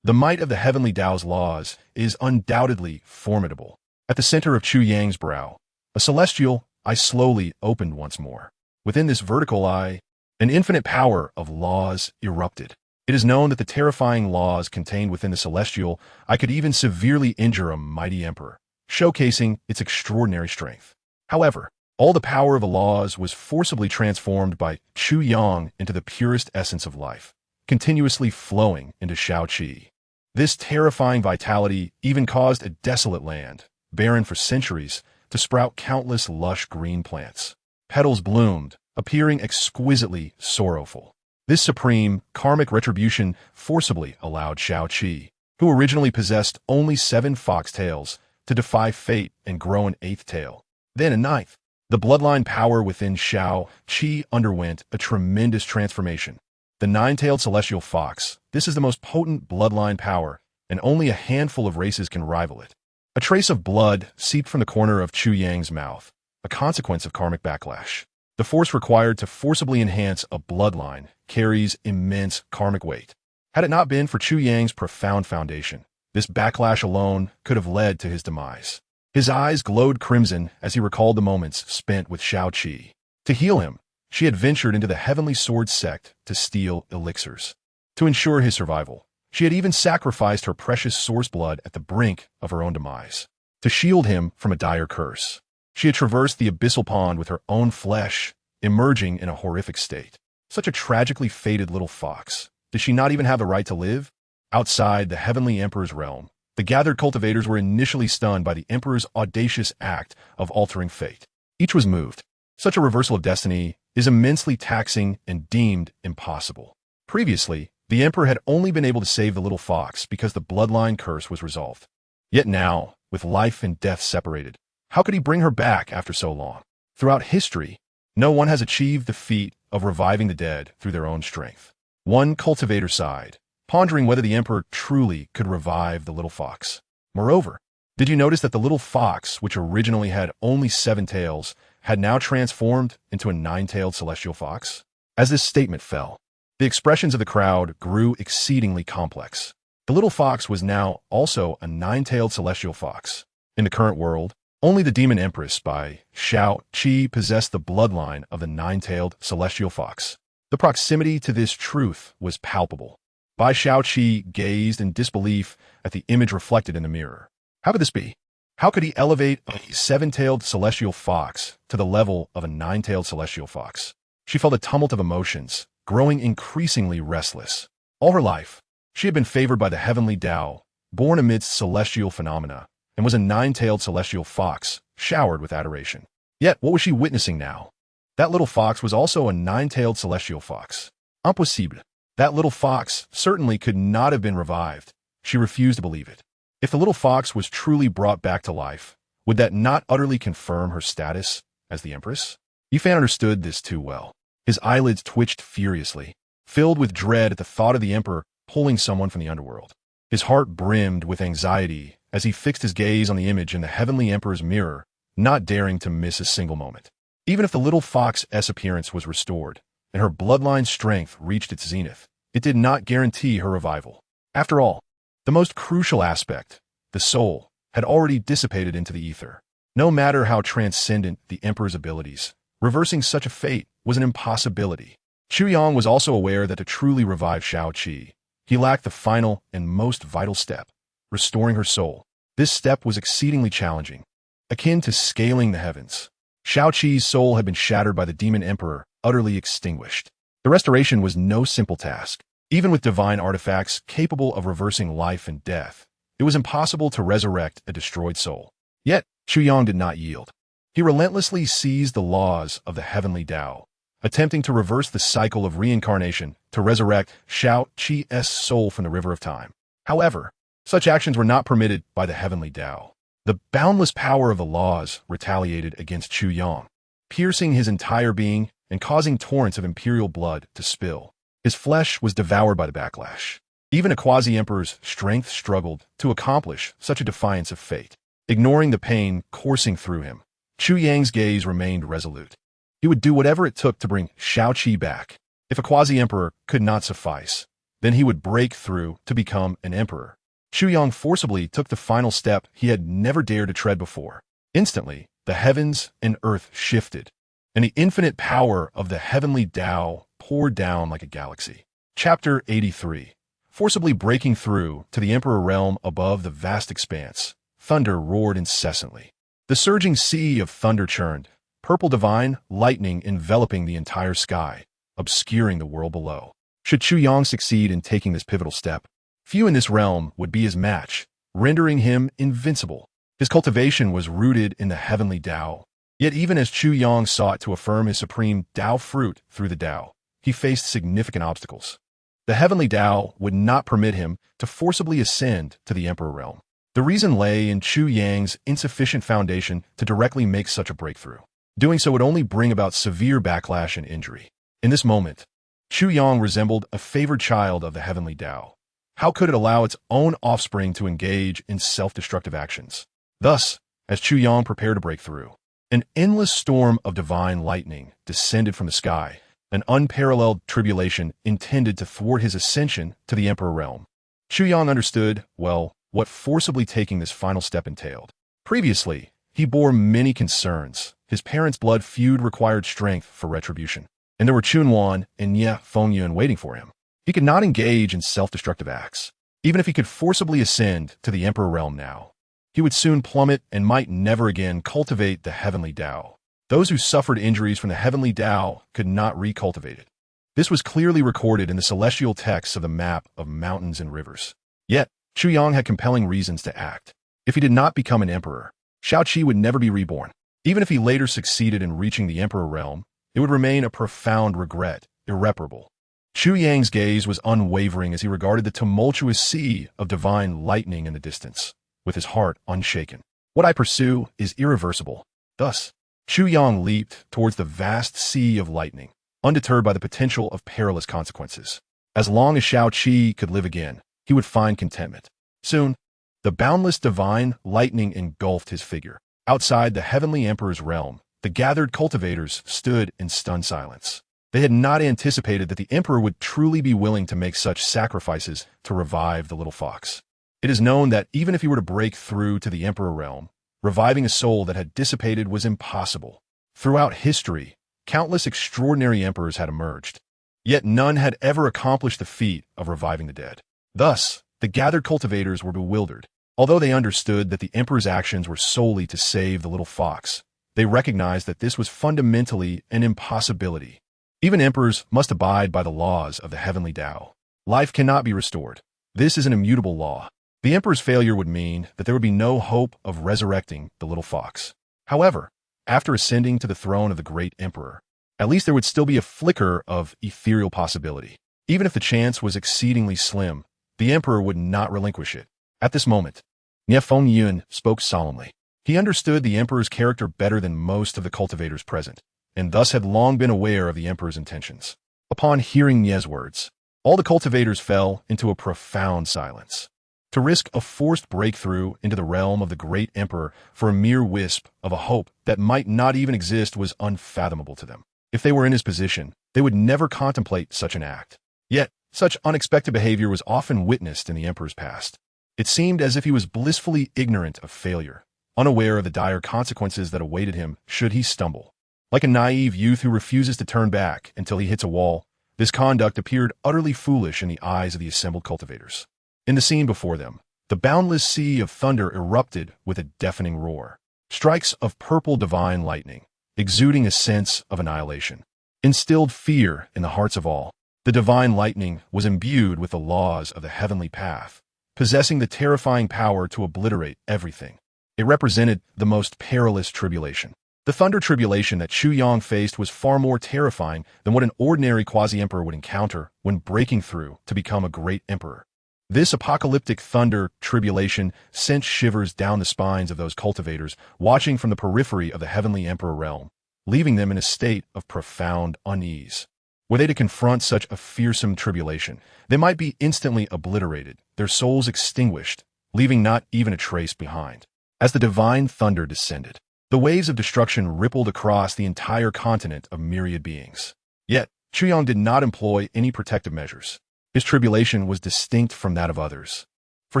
The might of the heavenly Tao's laws is undoubtedly formidable. At the center of Chu Yang's brow, a celestial eye slowly opened once more. Within this vertical eye, an infinite power of laws erupted. It is known that the terrifying laws contained within the celestial eye could even severely injure a mighty emperor, showcasing its extraordinary strength. However, all the power of the laws was forcibly transformed by Chu Yang into the purest essence of life, continuously flowing into Shaoqi. This terrifying vitality even caused a desolate land, barren for centuries, to sprout countless lush green plants. Petals bloomed, appearing exquisitely sorrowful. This supreme, karmic retribution forcibly allowed Shaoqi, who originally possessed only 7 fox tails, to defy fate and grow an 8th tail, then a 9th. The bloodline power within Shaoqi underwent a tremendous transformation. The 9-tailed celestial fox, this is the most potent bloodline power, and only a handful of races can rival it. A trace of blood seeped from the corner of Chu Yang's mouth, a consequence of karmic backlash. The force required to forcibly enhance a bloodline carries immense karmic weight. Had it not been for Chu Yang's profound foundation, this backlash alone could have led to his demise. His eyes glowed crimson as he recalled the moments spent with Shaoqi. To heal him, she had ventured into the heavenly sword sect to steal elixirs. To ensure his survival, she had even sacrificed her precious source blood at the brink of her own demise. To shield him from a dire curse, she had traversed the abyssal pond with her own flesh, emerging in a horrific state. Such a tragically fated little fox. Did she not even have the right to live? Outside the heavenly emperor's realm, the gathered cultivators were initially stunned by the emperor's audacious act of altering fate. Each was moved. Such a reversal of destiny is immensely taxing and deemed impossible. Previously, the emperor had only been able to save the little fox because the bloodline curse was resolved. Yet now, with life and death separated, how could he bring her back after so long? Throughout history, no one has achieved the feat of reviving the dead through their own strength. One cultivator sighed, pondering whether the emperor truly could revive the little fox. Moreover, did you notice that the little fox, which originally had only 7 tails, had now transformed into a 9-tailed celestial fox? As this statement fell, the expressions of the crowd grew exceedingly complex. The little fox was now also a 9-tailed celestial fox. In the current world, only the demon empress by Shaoqi possessed the bloodline of the 9-tailed celestial fox. The proximity to this truth was palpable. Bai Shaoqi gazed in disbelief at the image reflected in the mirror. How could this be? How could he elevate a 7-tailed celestial fox to the level of a 9-tailed celestial fox? She felt a tumult of emotions, growing increasingly restless. All her life, she had been favored by the heavenly Tao, born amidst celestial phenomena, and was a 9-tailed celestial fox, showered with adoration. Yet, what was she witnessing now? That little fox was also a 9-tailed celestial fox. Impossible. That little fox certainly could not have been revived. She refused to believe it. If the little fox was truly brought back to life, would that not utterly confirm her status as the empress? Yifan understood this too well. His eyelids twitched furiously, filled with dread at the thought of the emperor pulling someone from the underworld. His heart brimmed with anxiety as he fixed his gaze on the image in the heavenly emperor's mirror, not daring to miss a single moment. Even if the little fox's appearance was restored, and her bloodline strength reached its zenith, it did not guarantee her revival. After all, the most crucial aspect, the soul, had already dissipated into the ether. No matter how transcendent the emperor's abilities, reversing such a fate was an impossibility. Chu Yang was also aware that to truly revive Shaoqi, he lacked the final and most vital step, restoring her soul. This step was exceedingly challenging, akin to scaling the heavens. Shaoqi's soul had been shattered by the demon emperor, utterly extinguished. The restoration was no simple task. Even with divine artifacts capable of reversing life and death, it was impossible to resurrect a destroyed soul. Yet, Chu Yang did not yield. He relentlessly seized the laws of the heavenly Tao, attempting to reverse the cycle of reincarnation to resurrect Shaoqi's soul from the river of time. However, such actions were not permitted by the heavenly Tao. The boundless power of the laws retaliated against Chu Yang. piercing his entire being and causing torrents of imperial blood to spill. His flesh was devoured by the backlash. Even a quasi-emperor's strength struggled to accomplish such a defiance of fate. Ignoring the pain coursing through him, Chu Yang's gaze remained resolute. He would do whatever it took to bring Shao-Chi back. If a quasi-emperor could not suffice, then he would break through to become an emperor. Chu Yang forcibly took the final step he had never dared to tread before. Instantly, the heavens and earth shifted, and the infinite power of the heavenly Tao poured down like a galaxy. Chapter 83. Forcibly breaking through to the emperor realm above the vast expanse, thunder roared incessantly. The surging sea of thunder churned, purple divine lightning enveloping the entire sky, obscuring the world below. Should Chu Yang succeed in taking this pivotal step, few in this realm would be his match, rendering him invincible. His cultivation was rooted in the heavenly Tao. Yet even as Chu Yang sought to affirm his supreme Tao fruit through the Tao, he faced significant obstacles. The heavenly Tao would not permit him to forcibly ascend to the emperor realm. The reason lay in Chu Yang's insufficient foundation to directly make such a breakthrough. Doing so would only bring about severe backlash and injury. In this moment, Chu Yang resembled a favored child of the heavenly Tao. How could it allow its own offspring to engage in self-destructive actions? Thus, as Chu Yang prepared to break through, an endless storm of divine lightning descended from the sky, an unparalleled tribulation intended to thwart his ascension to the emperor realm. Chu Yang understood, well, what forcibly taking this final step entailed. Previously, he bore many concerns. His parents' blood feud required strength for retribution, and there were Chu Nannan and Ye Fengyun waiting for him. He could not engage in self-destructive acts. Even if he could forcibly ascend to the emperor realm now, he would soon plummet and might never again cultivate the heavenly Tao. Those who suffered injuries from the heavenly Tao could not recultivate it. This was clearly recorded in the celestial texts of the map of mountains and rivers. Yet, Chu Yang had compelling reasons to act. If he did not become an emperor, Shao-Chi would never be reborn. Even if he later succeeded in reaching the emperor realm, it would remain a profound regret, irreparable. Chu Yang's gaze was unwavering as he regarded the tumultuous sea of divine lightning in the distance, with his heart unshaken. What I pursue is irreversible. Thus, Chu Yang leaped towards the vast sea of lightning, undeterred by the potential of perilous consequences. As long as Shao-Chi could live again, he would find contentment. Soon, the boundless divine lightning engulfed his figure. Outside the heavenly emperor's realm, the gathered cultivators stood in stunned silence. They had not anticipated that the emperor would truly be willing to make such sacrifices to revive the little fox. It is known that even if he were to break through to the emperor realm, reviving a soul that had dissipated was impossible. Throughout history, countless extraordinary emperors had emerged, yet none had ever accomplished the feat of reviving the dead. Thus, the gathered cultivators were bewildered. Although they understood that the emperor's actions were solely to save the little fox, they recognized that this was fundamentally an impossibility. Even emperors must abide by the laws of the heavenly Tao. Life cannot be restored. This is an immutable law. The emperor's failure would mean that there would be no hope of resurrecting the little fox. However, after ascending to the throne of the great emperor, at least there would still be a flicker of ethereal possibility. Even if the chance was exceedingly slim, the emperor would not relinquish it. At this moment, Ye Fengyun spoke solemnly. He understood the emperor's character better than most of the cultivators present, and thus had long been aware of the emperor's intentions. Upon hearing Ye's words, all the cultivators fell into a profound silence. To risk a forced breakthrough into the realm of the great emperor for a mere wisp of a hope that might not even exist was unfathomable to them. If they were in his position, they would never contemplate such an act. Yet, such unexpected behavior was often witnessed in the emperor's past. It seemed as if he was blissfully ignorant of failure, unaware of the dire consequences that awaited him should he stumble. Like a naive youth who refuses to turn back until he hits a wall, this conduct appeared utterly foolish in the eyes of the assembled cultivators. In the scene before them, the boundless sea of thunder erupted with a deafening roar. Strikes of purple divine lightning, exuding a sense of annihilation, instilled fear in the hearts of all. The divine lightning was imbued with the laws of the heavenly path, possessing the terrifying power to obliterate everything. It represented the most perilous tribulation. The thunder tribulation that Chu Yang faced was far more terrifying than what an ordinary quasi-emperor would encounter when breaking through to become a great emperor. This apocalyptic thunder tribulation sent shivers down the spines of those cultivators watching from the periphery of the heavenly emperor realm. leaving them in a state of profound unease. Were they to confront such a fearsome tribulation, they might be instantly obliterated, their souls extinguished, leaving not even a trace behind. As the divine thunder descended, the waves of destruction rippled across the entire continent of myriad beings. Yet, Chu Yang did not employ any protective measures. His tribulation was distinct from that of others, for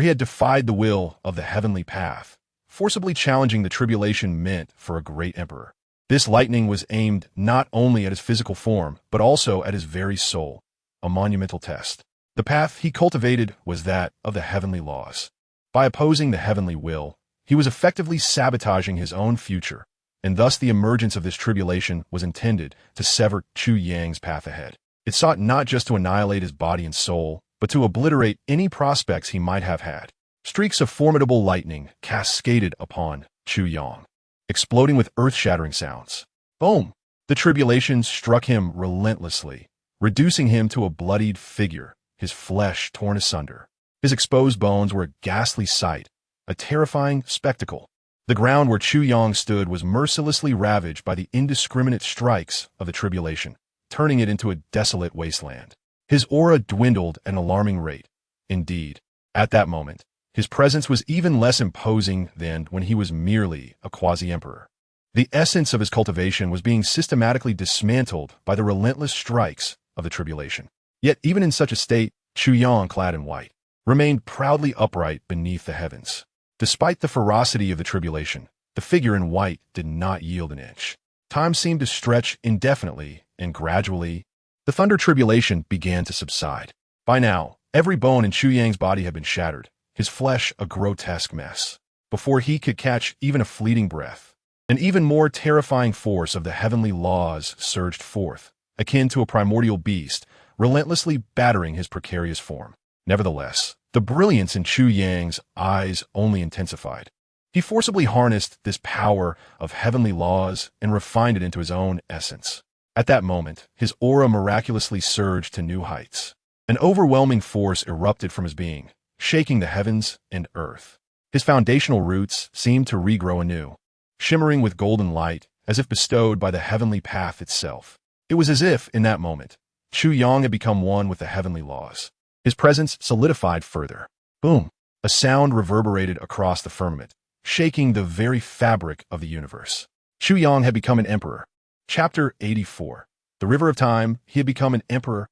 he had defied the will of the heavenly path, forcibly challenging the tribulation meant for a great emperor. This lightning was aimed not only at his physical form, but also at his very soul, a monumental test. The path he cultivated was that of the heavenly laws. By opposing the heavenly will, he was effectively sabotaging his own future, and thus the emergence of this tribulation was intended to sever Chu Yang's path ahead. It sought not just to annihilate his body and soul, but to obliterate any prospects he might have had. Streaks of formidable lightning cascaded upon Chu Yang, exploding with earth-shattering sounds. Boom! The tribulation struck him relentlessly, reducing him to a bloodied figure, his flesh torn asunder. His exposed bones were a ghastly sight, a terrifying spectacle. The ground where Chu Yang stood was mercilessly ravaged by the indiscriminate strikes of the tribulation, turning it into a desolate wasteland. His aura dwindled at an alarming rate. Indeed, at that moment, his presence was even less imposing than when he was merely a quasi-emperor. The essence of his cultivation was being systematically dismantled by the relentless strikes of the tribulation. Yet even in such a state, Chu Yang, clad in white, remained proudly upright beneath the heavens. Despite the ferocity of the tribulation, the figure in white did not yield an inch. Time seemed to stretch indefinitely, and gradually, the thunder tribulation began to subside. By now, every bone in Chu Yang's body had been shattered, his flesh a grotesque mess. Before he could catch even a fleeting breath, an even more terrifying force of the heavenly laws surged forth, akin to a primordial beast, relentlessly battering his precarious form. Nevertheless, the brilliance in Chu Yang's eyes only intensified. He forcibly harnessed this power of heavenly laws and refined it into his own essence. At that moment, his aura miraculously surged to new heights. An overwhelming force erupted from his being, shaking the heavens and earth. His foundational roots seemed to regrow anew, shimmering with golden light as if bestowed by the heavenly path itself. It was as if, in that moment, Chu Yang had become one with the heavenly laws. His presence solidified further. Boom! A sound reverberated across the firmament, shaking the very fabric of the universe. Chu Yang had become an emperor. Chapter 84. The River of Time, he had become an emperor.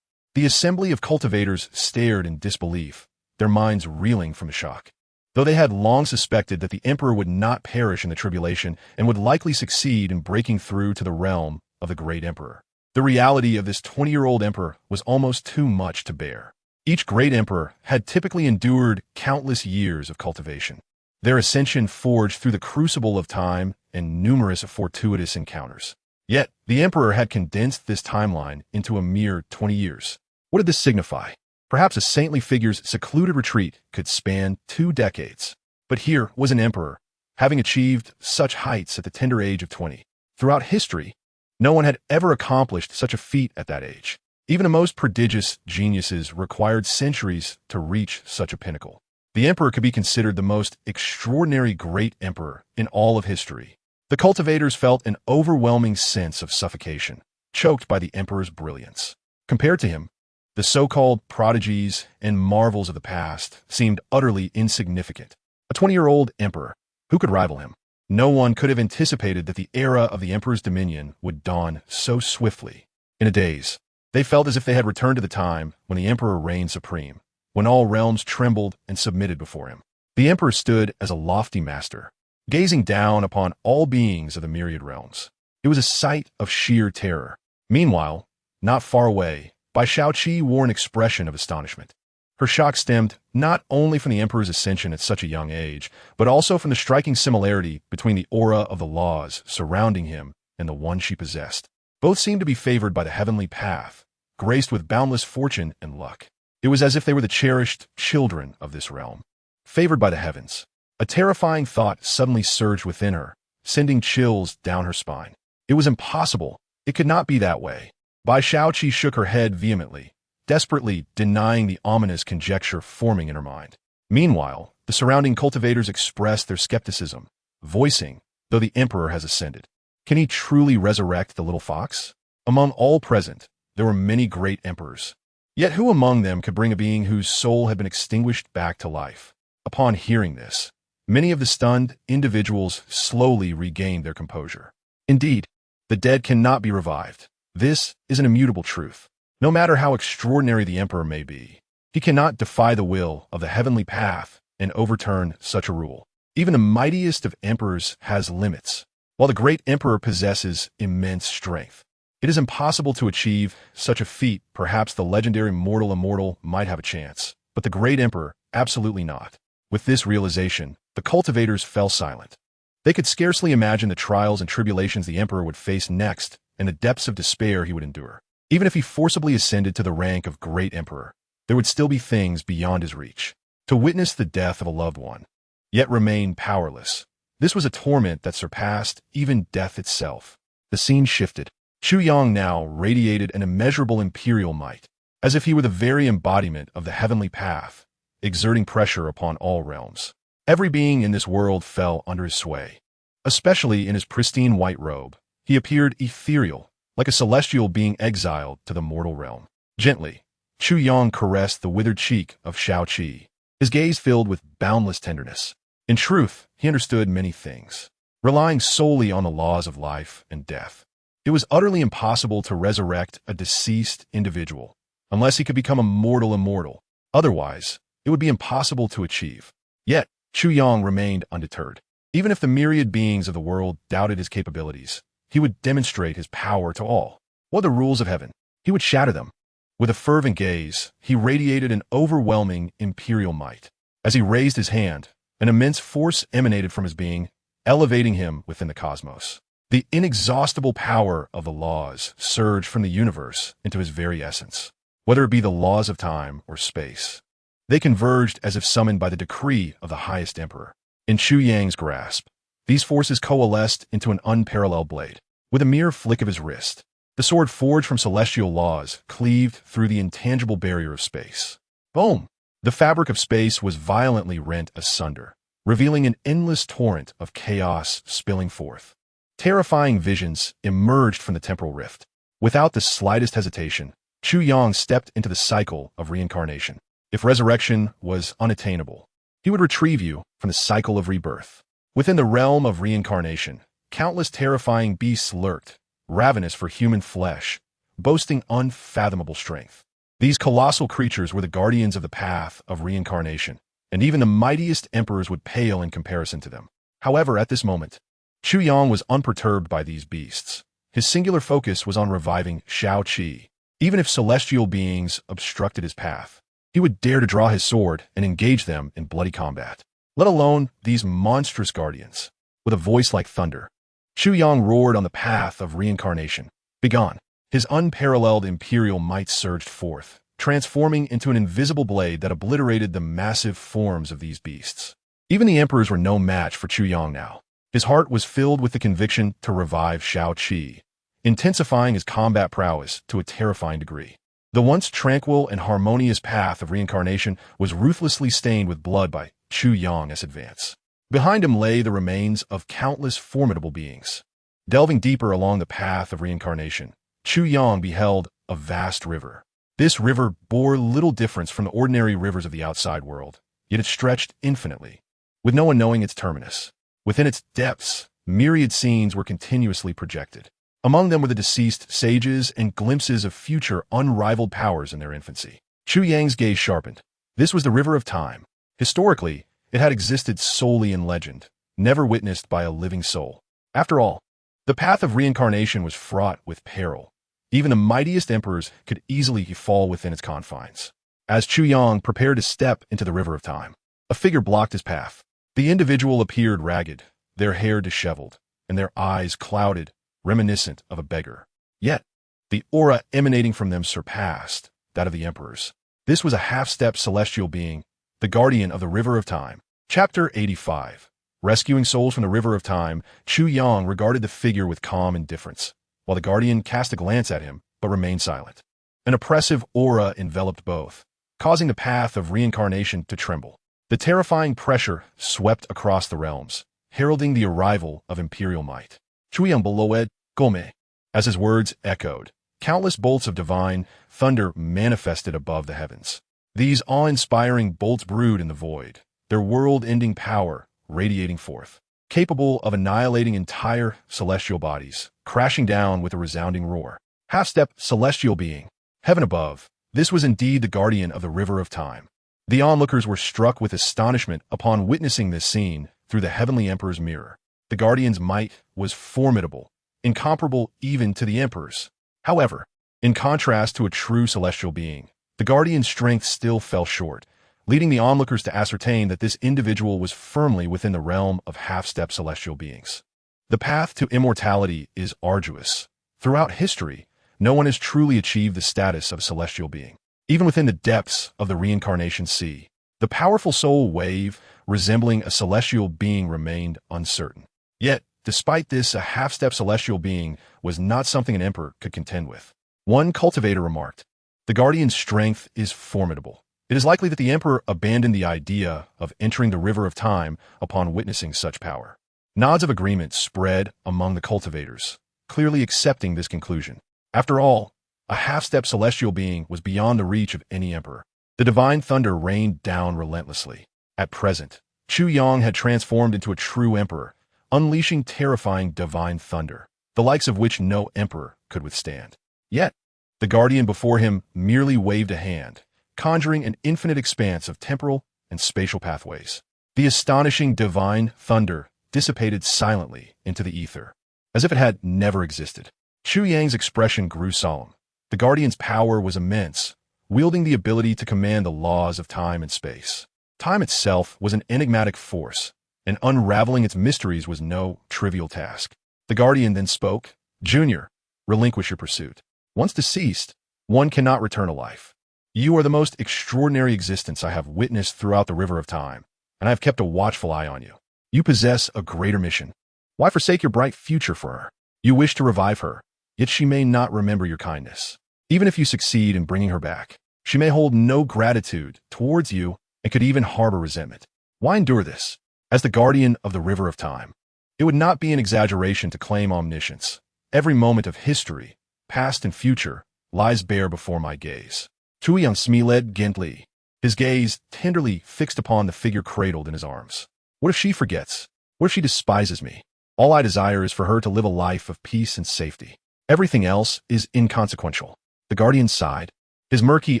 The assembly of cultivators stared in disbelief, their minds reeling from the shock. Though they had long suspected that the emperor would not perish in the tribulation and would likely succeed in breaking through to the realm of the great emperor, the reality of this 20-year-old emperor was almost too much to bear. Each great emperor had typically endured countless years of cultivation, their ascension forged through the crucible of time and numerous fortuitous encounters. Yet, the emperor had condensed this timeline into a mere 20 years. What did this signify? Perhaps a saintly figure's secluded retreat could span 2 decades. But here was an emperor, having achieved such heights at the tender age of 20. Throughout history, no one had ever accomplished such a feat at that age. Even the most prodigious geniuses required centuries to reach such a pinnacle. The emperor could be considered the most extraordinary great emperor in all of history. The cultivators felt an overwhelming sense of suffocation, choked by the emperor's brilliance. Compared to him, the so-called prodigies and marvels of the past seemed utterly insignificant. A 20-year-old emperor, who could rival him? No one could have anticipated that the era of the emperor's dominion would dawn so swiftly. In a daze, they felt as if they had returned to the time when the emperor reigned supreme, when all realms trembled and submitted before him. The emperor stood as a lofty master, gazing down upon all beings of the myriad realms. It was a sight of sheer terror. Meanwhile, not far away, Bai Shaoqi wore an expression of astonishment. Her shock stemmed not only from the emperor's ascension at such a young age, but also from the striking similarity between the aura of the laws surrounding him and the one she possessed. Both seemed to be favored by the heavenly path, graced with boundless fortune and luck. It was as if they were the cherished children of this realm, favored by the heavens. A terrifying thought suddenly surged within her, sending chills down her spine. It was impossible. It could not be that way. Bai Shaoqi shook her head vehemently, desperately denying the ominous conjecture forming in her mind. Meanwhile, the surrounding cultivators expressed their skepticism, voicing, though the emperor has ascended, Can he truly resurrect the little fox? Among all present, there were many great emperors. Yet who among them could bring a being whose soul had been extinguished back to life? Upon hearing this, many of the stunned individuals slowly regained their composure. Indeed, the dead cannot be revived. This is an immutable truth. No matter how extraordinary the emperor may be, he cannot defy the will of the heavenly path and overturn such a rule. Even the mightiest of emperors has limits. While the great emperor possesses immense strength, it is impossible to achieve such a feat. Perhaps the legendary mortal immortal might have a chance, but the great emperor, absolutely not. With this realization, the cultivators fell silent. They could scarcely imagine the trials and tribulations the emperor would face next and the depths of despair he would endure. Even if he forcibly ascended to the rank of great emperor, there would still be things beyond his reach. To witness the death of a loved one, yet remain powerless. This was a torment that surpassed even death itself. The scene shifted. Chu Yang now radiated an immeasurable imperial might, as if he were the very embodiment of the heavenly path, exerting pressure upon all realms. Every being in this world fell under his sway. Especially in his pristine white robe, he appeared ethereal, like a celestial being exiled to the mortal realm. Gently, Chu Yang caressed the withered cheek of Shao Qi, his gaze filled with boundless tenderness. In truth, he understood many things. Relying solely on the laws of life and death, it was utterly impossible to resurrect a deceased individual, unless he could become a mortal immortal. Otherwise, it would be impossible to achieve. Yet, Chu Yang remained undeterred. Even if the myriad beings of the world doubted his capabilities, he would demonstrate his power to all. What are the rules of heaven? He would shatter them. With a fervent gaze, he radiated an overwhelming imperial might. As he raised his hand, an immense force emanated from his being, elevating him within the cosmos. The inexhaustible power of the laws surged from the universe into his very essence. Whether it be the laws of time or space, they converged as if summoned by the decree of the highest emperor. In Chu Yang's grasp, these forces coalesced into an unparalleled blade. With a mere flick of his wrist, the sword forged from celestial laws cleaved through the intangible barrier of space. Boom! The fabric of space was violently rent asunder, revealing an endless torrent of chaos spilling forth. Terrifying visions emerged from the temporal rift. Without the slightest hesitation, Chu Yang stepped into the cycle of reincarnation. If resurrection was unattainable, he would retrieve you from the cycle of rebirth. Within the realm of reincarnation, countless terrifying beasts lurked, ravenous for human flesh, boasting unfathomable strength. These colossal creatures were the guardians of the path of reincarnation, and even the mightiest emperors would pale in comparison to them. However, at this moment, Chu Yang was unperturbed by these beasts. His singular focus was on reviving Shao Qi. Even if celestial beings obstructed his path, he would dare to draw his sword and engage them in bloody combat. Let alone these monstrous guardians. With a voice like thunder, Chu Yang roared on the path of reincarnation. Begone! His unparalleled imperial might surged forth, transforming into an invisible blade that obliterated the massive forms of these beasts. Even the emperors were no match for Chu Yang now. His heart was filled with the conviction to revive Shao Qi, intensifying his combat prowess to a terrifying degree. The once tranquil and harmonious path of reincarnation was ruthlessly stained with blood by Chu Yang's advance. Behind him lay the remains of countless formidable beings. Delving deeper along the path of reincarnation, Chu Yang beheld a vast river. This river bore little difference from the ordinary rivers of the outside world, yet it stretched infinitely, with no one knowing its terminus. Within its depths, myriad scenes were continuously projected. Among them were the deceased sages and glimpses of future unrivaled powers in their infancy. Chu Yang's gaze sharpened. This was the river of time. Historically, it had existed solely in legend, never witnessed by a living soul. After all, the path of reincarnation was fraught with peril. Even the mightiest emperors could easily fall within its confines. As Chu Yang prepared to step into the river of time, a figure blocked his path. The individual appeared ragged, their hair disheveled, and their eyes clouded, reminiscent of a beggar. Yet, the aura emanating from them surpassed that of the emperors. This was a half-step celestial being, the guardian of the river of time. Chapter 85. Rescuing souls from the river of time, Chu Yang regarded the figure with calm indifference, while the guardian cast a glance at him, but remained silent. An oppressive aura enveloped both, causing the path of reincarnation to tremble. The terrifying pressure swept across the realms, heralding the arrival of imperial might. Chu Yang bloed, gome. As his words echoed, countless bolts of divine thunder manifested above the heavens. These awe-inspiring bolts brewed in the void, their world-ending power radiating forth, capable of annihilating entire celestial bodies, crashing down with a resounding roar. Half-step celestial being, heaven above, this was indeed the guardian of the river of time. The onlookers were struck with astonishment upon witnessing this scene through the heavenly emperor's mirror. The guardian's might was formidable, incomparable even to the emperors. However, in contrast to a true celestial being, the guardian's strength still fell short, leading the onlookers to ascertain that this individual was firmly within the realm of half-step celestial beings. The path to immortality is arduous. Throughout history, no one has truly achieved the status of a celestial being. Even within the depths of the reincarnation sea, the powerful soul wave resembling a celestial being remained uncertain. Yet, despite this, a half-step celestial being was not something an emperor could contend with. One cultivator remarked, "The guardian's strength is formidable. It is likely that the emperor abandoned the idea of entering the river of time upon witnessing such power." Nods of agreement spread among the cultivators, clearly accepting this conclusion. After all, a half-step celestial being was beyond the reach of any emperor. The divine thunder rained down relentlessly. At present, Chu Yang had transformed into a true emperor, unleashing terrifying divine thunder, the likes of which no emperor could withstand. Yet, the guardian before him merely waved a hand, conjuring an infinite expanse of temporal and spatial pathways. The astonishing divine thunder dissipated silently into the ether, as if it had never existed. Chu Yang's expression grew solemn. The guardian's power was immense, wielding the ability to command the laws of time and space. Time itself was an enigmatic force, and unraveling its mysteries was no trivial task. The guardian then spoke, "Junior, relinquish your pursuit. Once deceased, one cannot return to life. You are the most extraordinary existence I have witnessed throughout the river of time, and I have kept a watchful eye on you. You possess a greater mission. Why forsake your bright future for her? You wish to revive her, yet she may not remember your kindness. Even if you succeed in bringing her back, she may hold no gratitude towards you and could even harbor resentment. Why endure this? As the guardian of the river of time, it would not be an exaggeration to claim omniscience. Every moment of history, past and future, lies bare before my gaze." Chu Yang smiled gently, his gaze tenderly fixed upon the figure cradled in his arms. "What if she forgets? What if she despises me? All I desire is for her to live a life of peace and safety. Everything else is inconsequential." The guardian sighed, his murky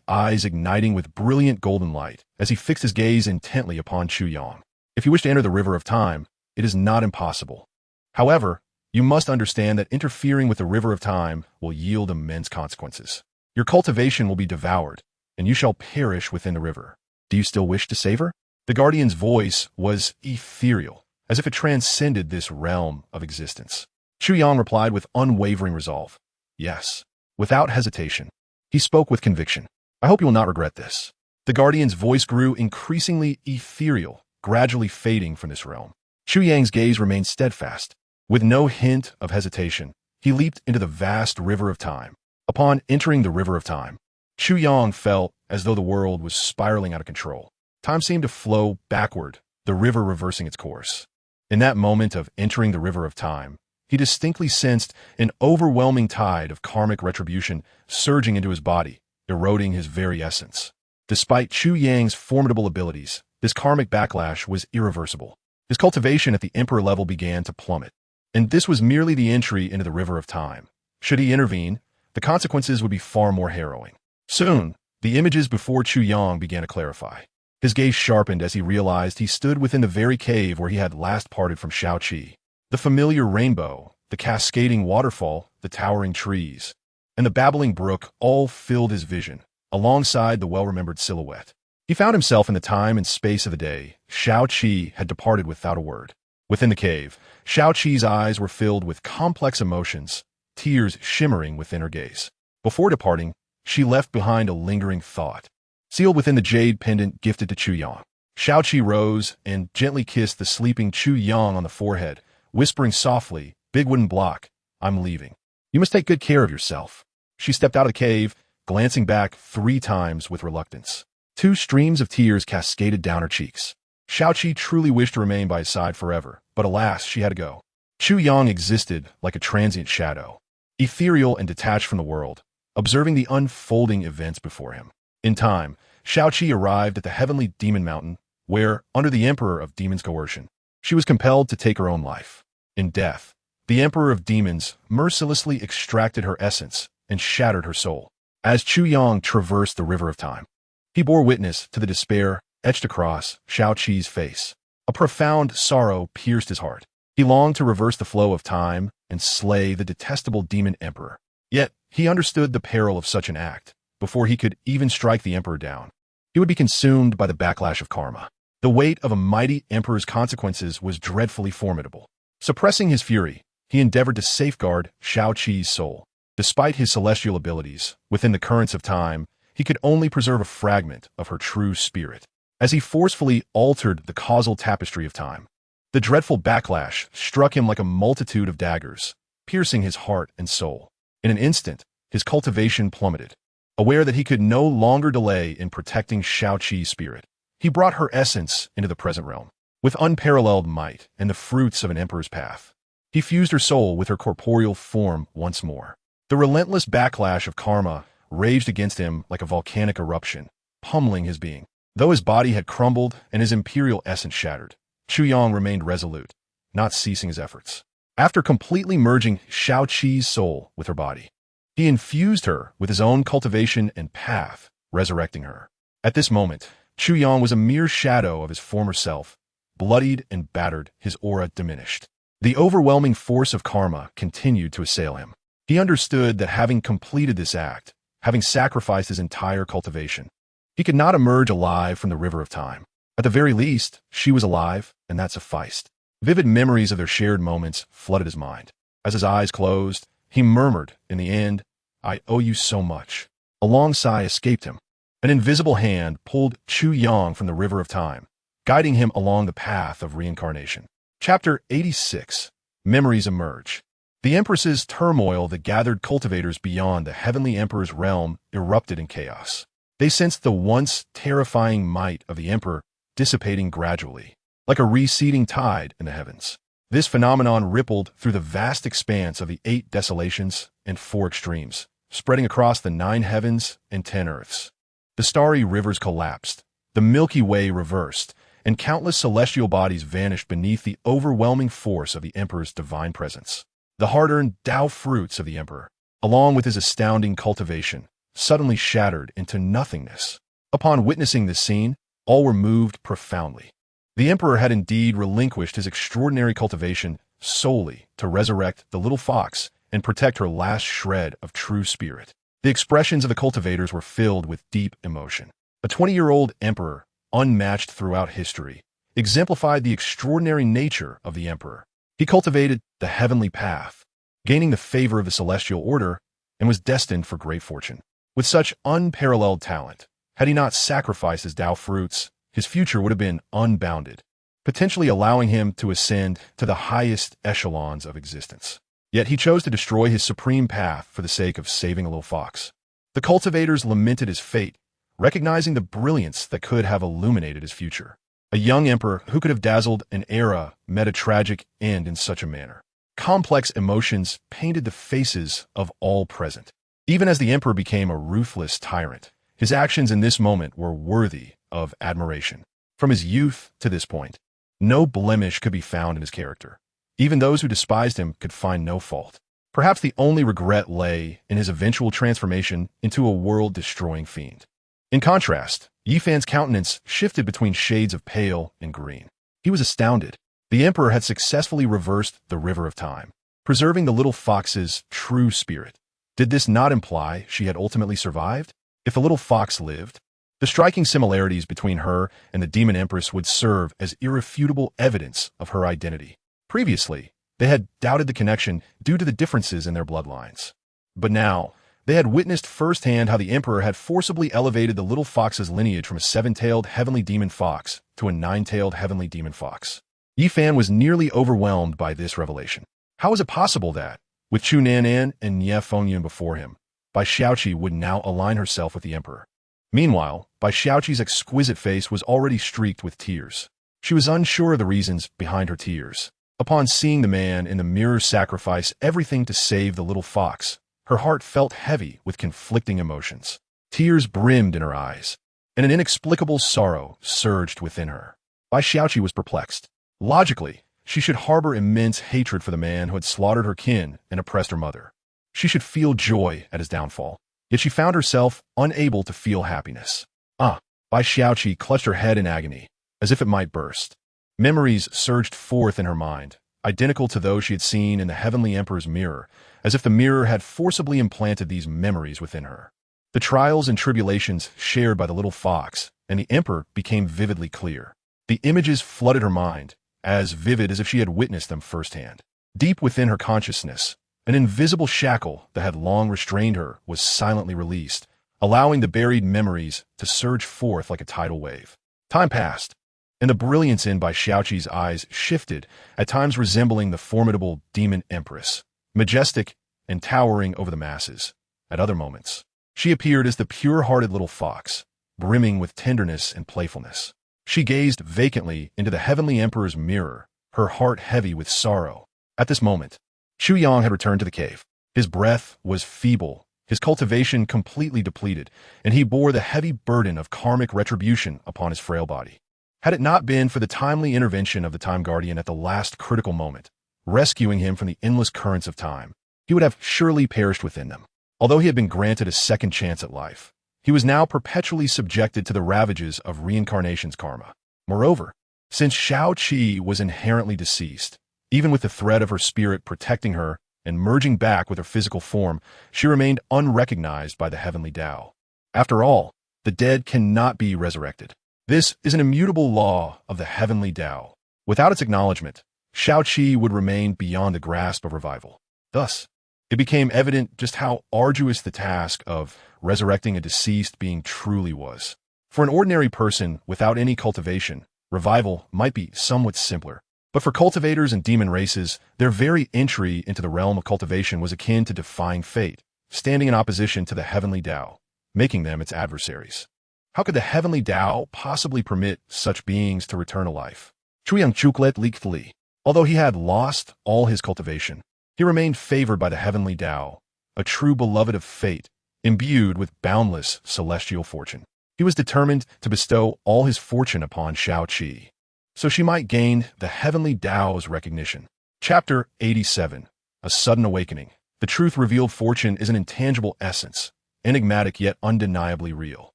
eyes igniting with brilliant golden light as he fixed his gaze intently upon Chu Yang. "If you wish to enter the river of time, it is not impossible. However, you must understand that interfering with the river of time will yield immense consequences. Your cultivation will be devoured, and you shall perish within the river. Do you still wish to save her?" The guardian's voice was ethereal, as if it transcended this realm of existence. Chu Yang replied with unwavering resolve, "Yes." Without hesitation, he spoke with conviction. "I hope you will not regret this." The guardian's voice grew increasingly ethereal, gradually fading from this realm. Chu Yang's gaze remained steadfast. With no hint of hesitation, he leaped into the vast river of time. Upon entering the river of time, Chu Yang felt as though the world was spiraling out of control. Time seemed to flow backward, the river reversing its course. In that moment of entering the river of time, he distinctly sensed an overwhelming tide of karmic retribution surging into his body, eroding his very essence. Despite Chu Yang's formidable abilities, this karmic backlash was irreversible. His cultivation at the emperor level began to plummet. And this was merely the entry into the river of time. Should he intervene, the consequences would be far more harrowing. Soon, the images before Chu Yang began to clarify. His gaze sharpened as he realized he stood within the very cave where he had last parted from Shao-Chi. The familiar rainbow, the cascading waterfall, the towering trees, and the babbling brook all filled his vision, alongside the well-remembered silhouette. He found himself in the time and space of the day Shao-Chi had departed without a word. Within the cave, Shao-Chi's eyes were filled with complex emotions, tears shimmering within her gaze. Before departing, she left behind a lingering thought, sealed within the jade pendant gifted to Chu Yang. Shao-Chi rose and gently kissed the sleeping Chu Yang on the forehead, whispering softly, "Big wooden block, I'm leaving. You must take good care of yourself." She stepped out of the cave, glancing back 3 times with reluctance. 2 streams of tears cascaded down her cheeks. Shao-Chi truly wished to remain by his side forever, but alas, she had to go. Chu Yang existed like a transient shadow, ethereal and detached from the world, observing the unfolding events before him. In time, Shaoqi arrived at the heavenly demon mountain, where, under the Emperor of Demons' coercion, she was compelled to take her own life. In death, the Emperor of Demons mercilessly extracted her essence and shattered her soul. As Chu Yang traversed the river of time, he bore witness to the despair etched across Shaoqi's face. A profound sorrow pierced his heart. He longed to reverse the flow of time and slay the detestable demon emperor. Yet, he understood the peril of such an act. Before he could even strike the emperor down, he would be consumed by the backlash of karma. The weight of a mighty emperor's consequences was dreadfully formidable. Suppressing his fury, he endeavored to safeguard Shaoqi's soul. Despite his celestial abilities, within the currents of time, he could only preserve a fragment of her true spirit. As he forcefully altered the causal tapestry of time, the dreadful backlash struck him like a multitude of daggers, piercing his heart and soul. In an instant, his cultivation plummeted. Aware that he could no longer delay in protecting Shaoqi's spirit, he brought her essence into the present realm. With unparalleled might and the fruits of an emperor's path, he fused her soul with her corporeal form once more. The relentless backlash of karma raged against him like a volcanic eruption, pummeling his being. Though his body had crumbled and his imperial essence shattered, Chu Yang remained resolute, not ceasing his efforts. After completely merging Shaoqi's soul with her body, he infused her with his own cultivation and path, resurrecting her. At this moment, Chu Yang was a mere shadow of his former self, bloodied and battered, his aura diminished. The overwhelming force of karma continued to assail him. He understood that having completed this act, having sacrificed his entire cultivation, he could not emerge alive from the river of time. At the very least, she was alive, and that sufficed. Vivid memories of their shared moments flooded his mind. As his eyes closed, he murmured, in the end, "I owe you so much." A long sigh escaped him. An invisible hand pulled Chu Yang from the river of time, guiding him along the path of reincarnation. Chapter 86. Memories Emerge. The empress's turmoil that gathered cultivators beyond the heavenly emperor's realm erupted in chaos. They sensed the once terrifying might of the emperor dissipating gradually, like a receding tide in the heavens. This phenomenon rippled through the vast expanse of the 8 desolations and 4 extremes, spreading across the 9 heavens and 10 earths. The starry rivers collapsed, the Milky Way reversed, and countless celestial bodies vanished beneath the overwhelming force of the emperor's divine presence. The hard-earned Tao fruits of the emperor, along with his astounding cultivation, suddenly shattered into nothingness. Upon witnessing this scene, all were moved profoundly. The emperor had indeed relinquished his extraordinary cultivation solely to resurrect the little fox and protect her last shred of true spirit. The expressions of the cultivators were filled with deep emotion. A 20-year-old emperor, unmatched throughout history, exemplified the extraordinary nature of the emperor. He cultivated the heavenly path, gaining the favor of the celestial order, and was destined for great fortune. With such unparalleled talent, had he not sacrificed his Tao fruits, his future would have been unbounded, potentially allowing him to ascend to the highest echelons of existence. Yet he chose to destroy his supreme path for the sake of saving a little fox. The cultivators lamented his fate, recognizing the brilliance that could have illuminated his future. A young emperor who could have dazzled an era met a tragic end in such a manner. Complex emotions painted the faces of all present. Even as the emperor became a ruthless tyrant, his actions in this moment were worthy of admiration. From his youth to this point, no blemish could be found in his character. Even those who despised him could find no fault. Perhaps the only regret lay in his eventual transformation into a world-destroying fiend. In contrast, Yifan's countenance shifted between shades of pale and green. He was astounded. The emperor had successfully reversed the river of time, preserving the little fox's true spirit. Did this not imply she had ultimately survived? If the little fox lived, the striking similarities between her and the demon empress would serve as irrefutable evidence of her identity. Previously, they had doubted the connection due to the differences in their bloodlines. But now, they had witnessed firsthand how the emperor had forcibly elevated the little fox's lineage from a 7-tailed heavenly demon fox to a 9-tailed heavenly demon fox. Yifan was nearly overwhelmed by this revelation. How was it possible that, with Chu Nannan and Nie Fengyun before him, Bai Shaoqi would now align herself with the emperor? Meanwhile, Bai Shaoqi's exquisite face was already streaked with tears. She was unsure of the reasons behind her tears. Upon seeing the man in the mirror sacrifice everything to save the little fox, her heart felt heavy with conflicting emotions. Tears brimmed in her eyes, and an inexplicable sorrow surged within her. Bai Xiaoqi was perplexed. Logically, she should harbor immense hatred for the man who had slaughtered her kin and oppressed her mother. She should feel joy at his downfall, yet she found herself unable to feel happiness. Bai Xiaoqi clutched her head in agony, as if it might burst. Memories surged forth in her mind, identical to those she had seen in the heavenly emperor's mirror, as if the mirror had forcibly implanted these memories within her. The trials and tribulations shared by the little fox and the emperor became vividly clear. The images flooded her mind, as vivid as if she had witnessed them firsthand. Deep within her consciousness, an invisible shackle that had long restrained her was silently released, allowing the buried memories to surge forth like a tidal wave. Time passed, and the brilliance in Bai Xiaoqi's eyes shifted, at times resembling the formidable demon empress, majestic and towering over the masses. At other moments, she appeared as the pure-hearted little fox, brimming with tenderness and playfulness. She gazed vacantly into the heavenly emperor's mirror, her heart heavy with sorrow. At this moment, Chu Yang had returned to the cave. His breath was feeble, his cultivation completely depleted, and he bore the heavy burden of karmic retribution upon his frail body. Had it not been for the timely intervention of the Time Guardian at the last critical moment, rescuing him from the endless currents of time, he would have surely perished within them. Although he had been granted a second chance at life, he was now perpetually subjected to the ravages of reincarnation's karma. Moreover, since Xiaoqi was inherently deceased, even with the thread of her spirit protecting her and merging back with her physical form, she remained unrecognized by the heavenly Tao. After all, the dead cannot be resurrected. This is an immutable law of the heavenly Tao. Without its acknowledgement, Xiaoqi would remain beyond the grasp of revival. Thus, it became evident just how arduous the task of resurrecting a deceased being truly was. For an ordinary person without any cultivation, revival might be somewhat simpler. But for cultivators and demon races, their very entry into the realm of cultivation was akin to defying fate, standing in opposition to the heavenly Tao, making them its adversaries. How could the heavenly Tao possibly permit such beings to return to life? Chu Yang chuklet lichtli. Although he had lost all his cultivation, he remained favored by the heavenly Tao, a true beloved of fate, imbued with boundless celestial fortune. He was determined to bestow all his fortune upon Xiaoqi, so she might gain the heavenly Tao's recognition. Chapter 87. A Sudden Awakening. The truth-revealed fortune is an intangible essence, enigmatic yet undeniably real.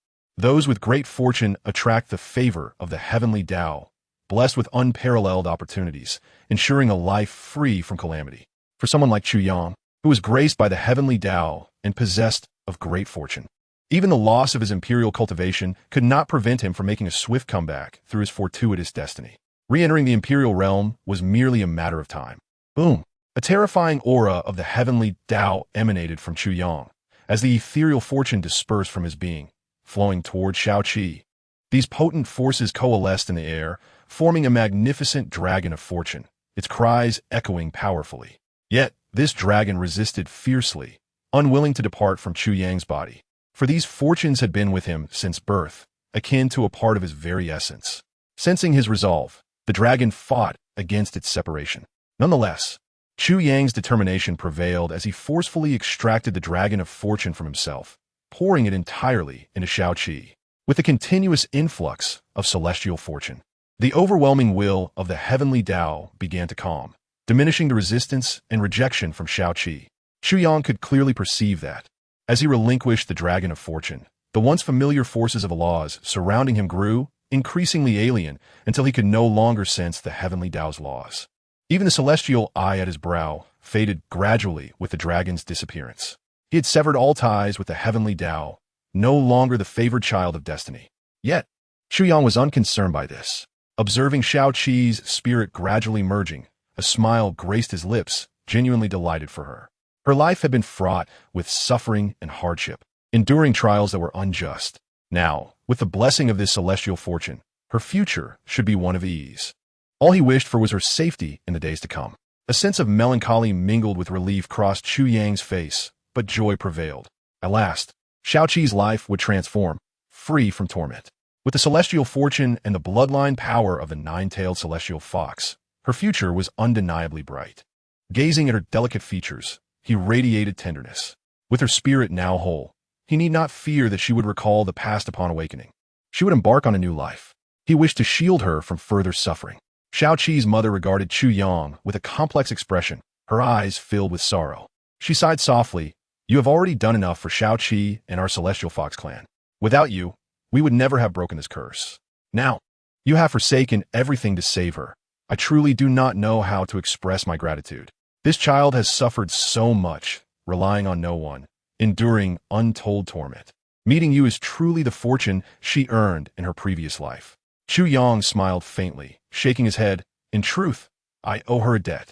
Those with great fortune attract the favor of the heavenly Tao, blessed with unparalleled opportunities, ensuring a life free from calamity. For someone like Chu Yang, who was graced by the heavenly Tao and possessed of great fortune, even the loss of his imperial cultivation could not prevent him from making a swift comeback through his fortuitous destiny. Re-entering the imperial realm was merely a matter of time. Boom! A terrifying aura of the heavenly Tao emanated from Chu Yang, as the ethereal fortune dispersed from his being, flowing toward Xiaoqi. These potent forces coalesced in the air, forming a magnificent dragon of fortune, its cries echoing powerfully. Yet, this dragon resisted fiercely, unwilling to depart from Chu Yang's body. For these fortunes had been with him since birth, akin to a part of his very essence. Sensing his resolve, the dragon fought against its separation. Nonetheless, Chu Yang's determination prevailed as he forcefully extracted the dragon of fortune from himself, pouring it entirely into Xiaoqi. With a continuous influx of celestial fortune, the overwhelming will of the heavenly Tao began to calm, diminishing the resistance and rejection from Xiaoqi. Chu Yang could clearly perceive that, as he relinquished the dragon of fortune, the once familiar forces of the laws surrounding him grew, increasingly alien, until he could no longer sense the heavenly Tao's laws. Even the celestial eye at his brow faded gradually with the dragon's disappearance. He had severed all ties with the heavenly Tao, no longer the favored child of destiny. Yet, Chu Yang was unconcerned by this. Observing Xiaoqi's spirit gradually merging, a smile graced his lips, genuinely delighted for her. Her life had been fraught with suffering and hardship, enduring trials that were unjust. Now, with the blessing of this celestial fortune, her future should be one of ease. All he wished for was her safety in the days to come. A sense of melancholy mingled with relief crossed Chu Yang's face, but joy prevailed. At last, Xiaoqi's life would transform, free from torment. With the celestial fortune and the bloodline power of the nine-tailed celestial fox, Her future was undeniably bright. Gazing at her delicate features, he radiated tenderness. With her spirit now whole, he need not fear that she would recall the past upon awakening. She would embark on a new life. He wished to shield her from further suffering. Shao Qi's mother regarded Chu Yang with a complex expression, her eyes filled with sorrow. She sighed softly, "You have already done enough for Shao Qi and our Celestial Fox clan. Without you, we would never have broken this curse. Now, you have forsaken everything to save her. I truly do not know how to express my gratitude. This child has suffered so much, relying on no one, enduring untold torment. Meeting you is truly the fortune she earned in her previous life." Chu Yang smiled faintly, shaking his head. "In truth, I owe her a debt.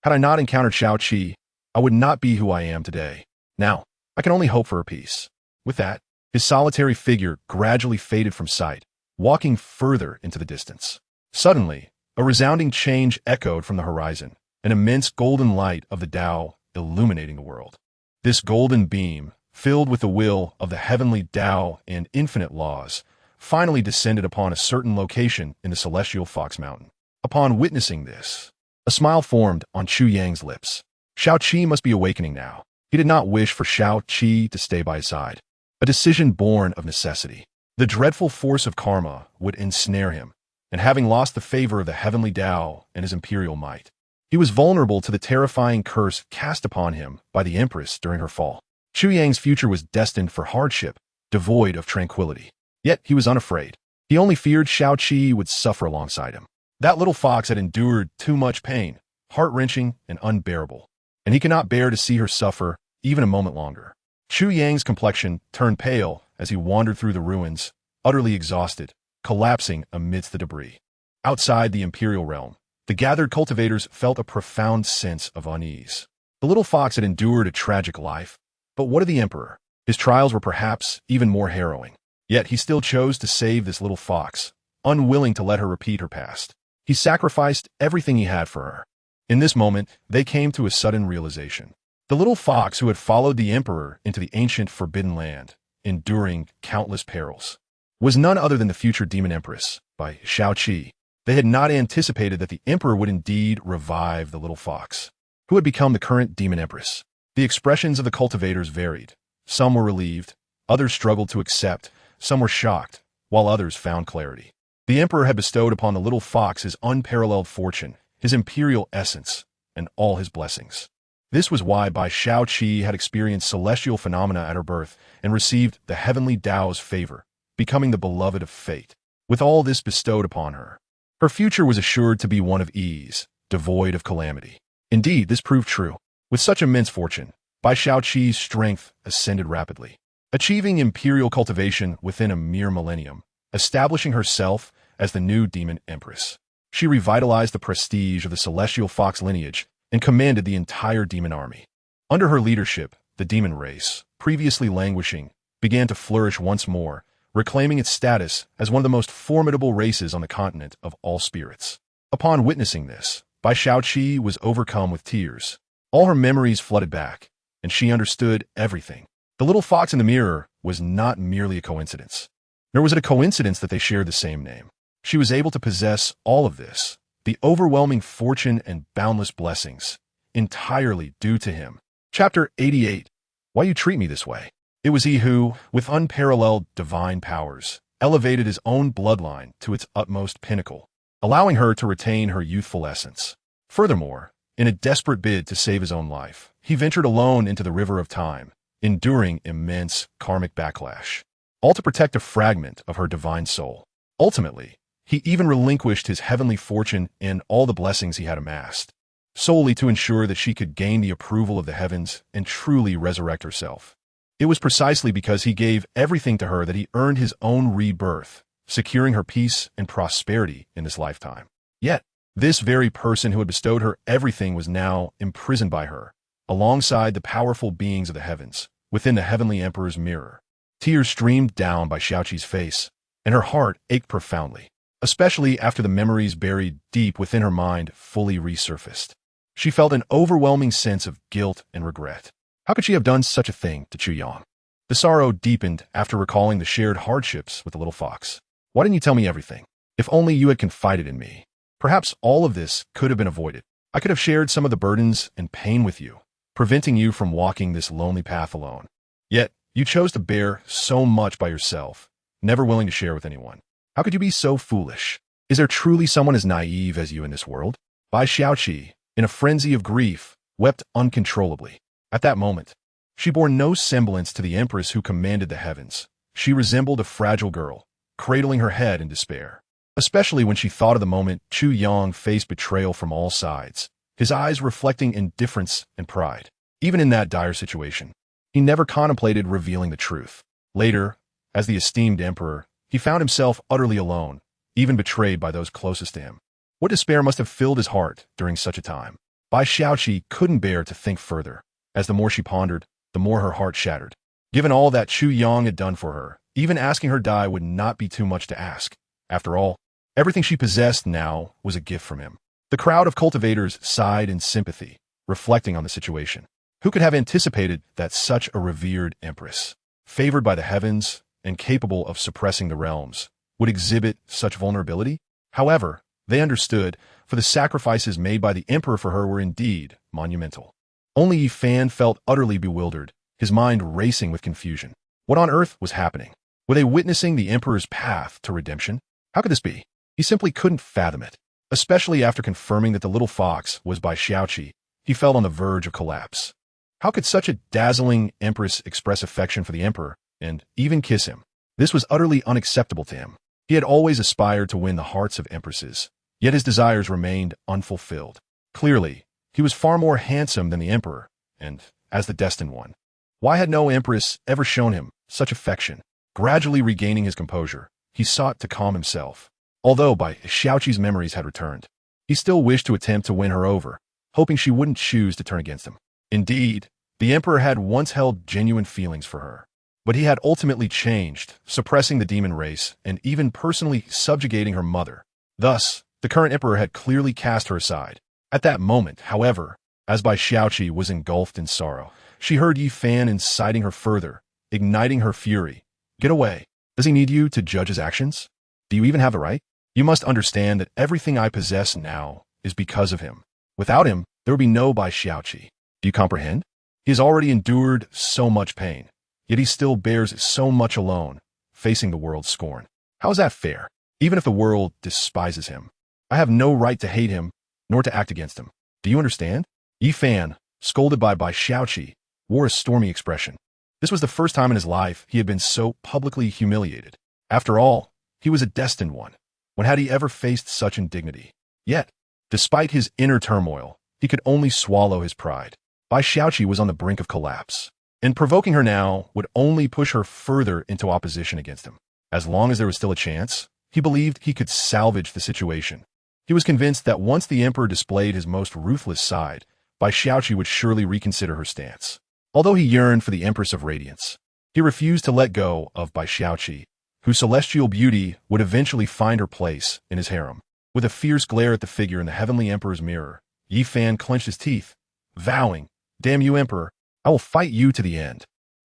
Had I not encountered Shao Qi, I would not be who I am today. Now, I can only hope for her peace." With that, his solitary figure gradually faded from sight, walking further into the distance. Suddenly, a resounding change echoed from the horizon, an immense golden light of the Tao illuminating the world. This golden beam, filled with the will of the heavenly Tao and infinite laws, finally descended upon a certain location in the celestial Fox Mountain. Upon witnessing this, a smile formed on Chu Yang's lips. Shao Qi must be awakening now. He did not wish for Shao Qi to stay by his side. A decision born of necessity. The dreadful force of karma would ensnare him, and having lost the favor of the heavenly Tao and his imperial might, he was vulnerable to the terrifying curse cast upon him by the Empress during her fall. Chu Yang's future was destined for hardship, devoid of tranquility. Yet he was unafraid. He only feared Shao Qi would suffer alongside him. That little fox had endured too much pain, heart-wrenching and unbearable, and he could not bear to see her suffer even a moment longer. Chu Yang's complexion turned pale as he wandered through the ruins, utterly exhausted, collapsing amidst the debris. Outside the imperial realm, the gathered cultivators felt a profound sense of unease. The little fox had endured a tragic life, but what of the emperor? His trials were perhaps even more harrowing. Yet he still chose to save this little fox, unwilling to let her repeat her past. He sacrificed everything he had for her. In this moment, they came to a sudden realization. The little fox who had followed the emperor into the ancient forbidden land, enduring countless perils, was none other than the future demon empress, by Shao Qi. They had not anticipated that the emperor would indeed revive the little fox, who had become the current demon empress. The expressions of the cultivators varied. Some were relieved, others struggled to accept, some were shocked, while others found clarity. The emperor had bestowed upon the little fox his unparalleled fortune, his imperial essence, and all his blessings. This was why Bai Shao Qi had experienced celestial phenomena at her birth and received the heavenly Tao's favor, becoming the beloved of fate. With all this bestowed upon her, her future was assured to be one of ease, devoid of calamity. Indeed, this proved true. With such immense fortune, Bai Shao Qi's strength ascended rapidly, achieving imperial cultivation within a mere millennium, establishing herself as the new demon empress. She revitalized the prestige of the celestial fox lineage and commanded the entire demon army. Under her leadership, the demon race, previously languishing, began to flourish once more, reclaiming its status as one of the most formidable races on the continent of all spirits. Upon witnessing this, Bai Shao Qi was overcome with tears. All her memories flooded back, and she understood everything. The little fox in the mirror was not merely a coincidence. Nor was it a coincidence that they shared the same name. She was able to possess all of this, the overwhelming fortune and boundless blessings, entirely due to him. Chapter 88. Why You Treat Me This Way. It was he who, with unparalleled divine powers, elevated his own bloodline to its utmost pinnacle, allowing her to retain her youthful essence. Furthermore, in a desperate bid to save his own life, he ventured alone into the river of time, enduring immense karmic backlash, all to protect a fragment of her divine soul. Ultimately, he even relinquished his heavenly fortune and all the blessings he had amassed, solely to ensure that she could gain the approval of the heavens and truly resurrect herself. It was precisely because he gave everything to her that he earned his own rebirth, securing her peace and prosperity in this lifetime. Yet, this very person who had bestowed her everything was now imprisoned by her, alongside the powerful beings of the heavens, within the heavenly emperor's mirror. Tears streamed down by Shao Qi's face, and her heart ached profoundly, especially after the memories buried deep within her mind fully resurfaced. She felt an overwhelming sense of guilt and regret. How could she have done such a thing to Chu Yang? The sorrow deepened after recalling the shared hardships with the little fox. Why didn't you tell me everything? If only you had confided in me. Perhaps all of this could have been avoided. I could have shared some of the burdens and pain with you, preventing you from walking this lonely path alone. Yet, you chose to bear so much by yourself, never willing to share with anyone. How could you be so foolish? Is there truly someone as naive as you in this world? Bai Xiaoqi, in a frenzy of grief, wept uncontrollably. At that moment, she bore no semblance to the empress who commanded the heavens. She resembled a fragile girl, cradling her head in despair. Especially when she thought of the moment Chu Yang faced betrayal from all sides, his eyes reflecting indifference and pride. Even in that dire situation, he never contemplated revealing the truth. Later, as the esteemed emperor, he found himself utterly alone, even betrayed by those closest to him. What despair must have filled his heart during such a time? Bai Xiaoqi couldn't bear to think further, as the more she pondered, the more her heart shattered. Given all that Chu Yang had done for her, even asking her die would not be too much to ask. After all, everything she possessed now was a gift from him. The crowd of cultivators sighed in sympathy, reflecting on the situation. Who could have anticipated that such a revered empress, favored by the heavens and capable of suppressing the realms, would exhibit such vulnerability? However, they understood, for the sacrifices made by the emperor for her were indeed monumental. Only Yi Fan felt utterly bewildered, his mind racing with confusion. What on earth was happening? Were they witnessing the emperor's path to redemption? How could this be? He simply couldn't fathom it. Especially after confirming that the little fox was Bai Xiaoqi, he felt on the verge of collapse. How could such a dazzling empress express affection for the emperor and even kiss him? This was utterly unacceptable to him. He had always aspired to win the hearts of empresses, yet his desires remained unfulfilled. Clearly, he was far more handsome than the emperor, and as the destined one. Why had no empress ever shown him such affection? Gradually regaining his composure, he sought to calm himself. Although Bai Xiaoqi's memories had returned, he still wished to attempt to win her over, hoping she wouldn't choose to turn against him. Indeed, the emperor had once held genuine feelings for her, but he had ultimately changed, suppressing the demon race and even personally subjugating her mother. Thus, the current emperor had clearly cast her aside. At that moment, however, as Bai Xiaoqi was engulfed in sorrow, she heard Yi Fan inciting her further, igniting her fury. Get away. Does he need you to judge his actions? Do you even have the right? You must understand that everything I possess now is because of him. Without him, there would be no Bai Xiaoqi. Do you comprehend? He has already endured so much pain, yet he still bears so much alone, facing the world's scorn. How is that fair? Even if the world despises him, I have no right to hate him, nor to act against him. Do you understand? Yi Fan, scolded by Bai Xiaoqi, wore a stormy expression. This was the first time in his life he had been so publicly humiliated. After all, he was a destined one. When had he ever faced such indignity? Yet, despite his inner turmoil, he could only swallow his pride. Bai Xiaoqi was on the brink of collapse, and provoking her now would only push her further into opposition against him. As long as there was still a chance, he believed he could salvage the situation. He was convinced that once the emperor displayed his most ruthless side, Bai Xiaoqi would surely reconsider her stance. Although he yearned for the Empress of Radiance, he refused to let go of Bai Xiaoqi, whose celestial beauty would eventually find her place in his harem. With a fierce glare at the figure in the heavenly emperor's mirror, Yi Fan clenched his teeth, vowing, "Damn you, emperor, I will fight you to the end.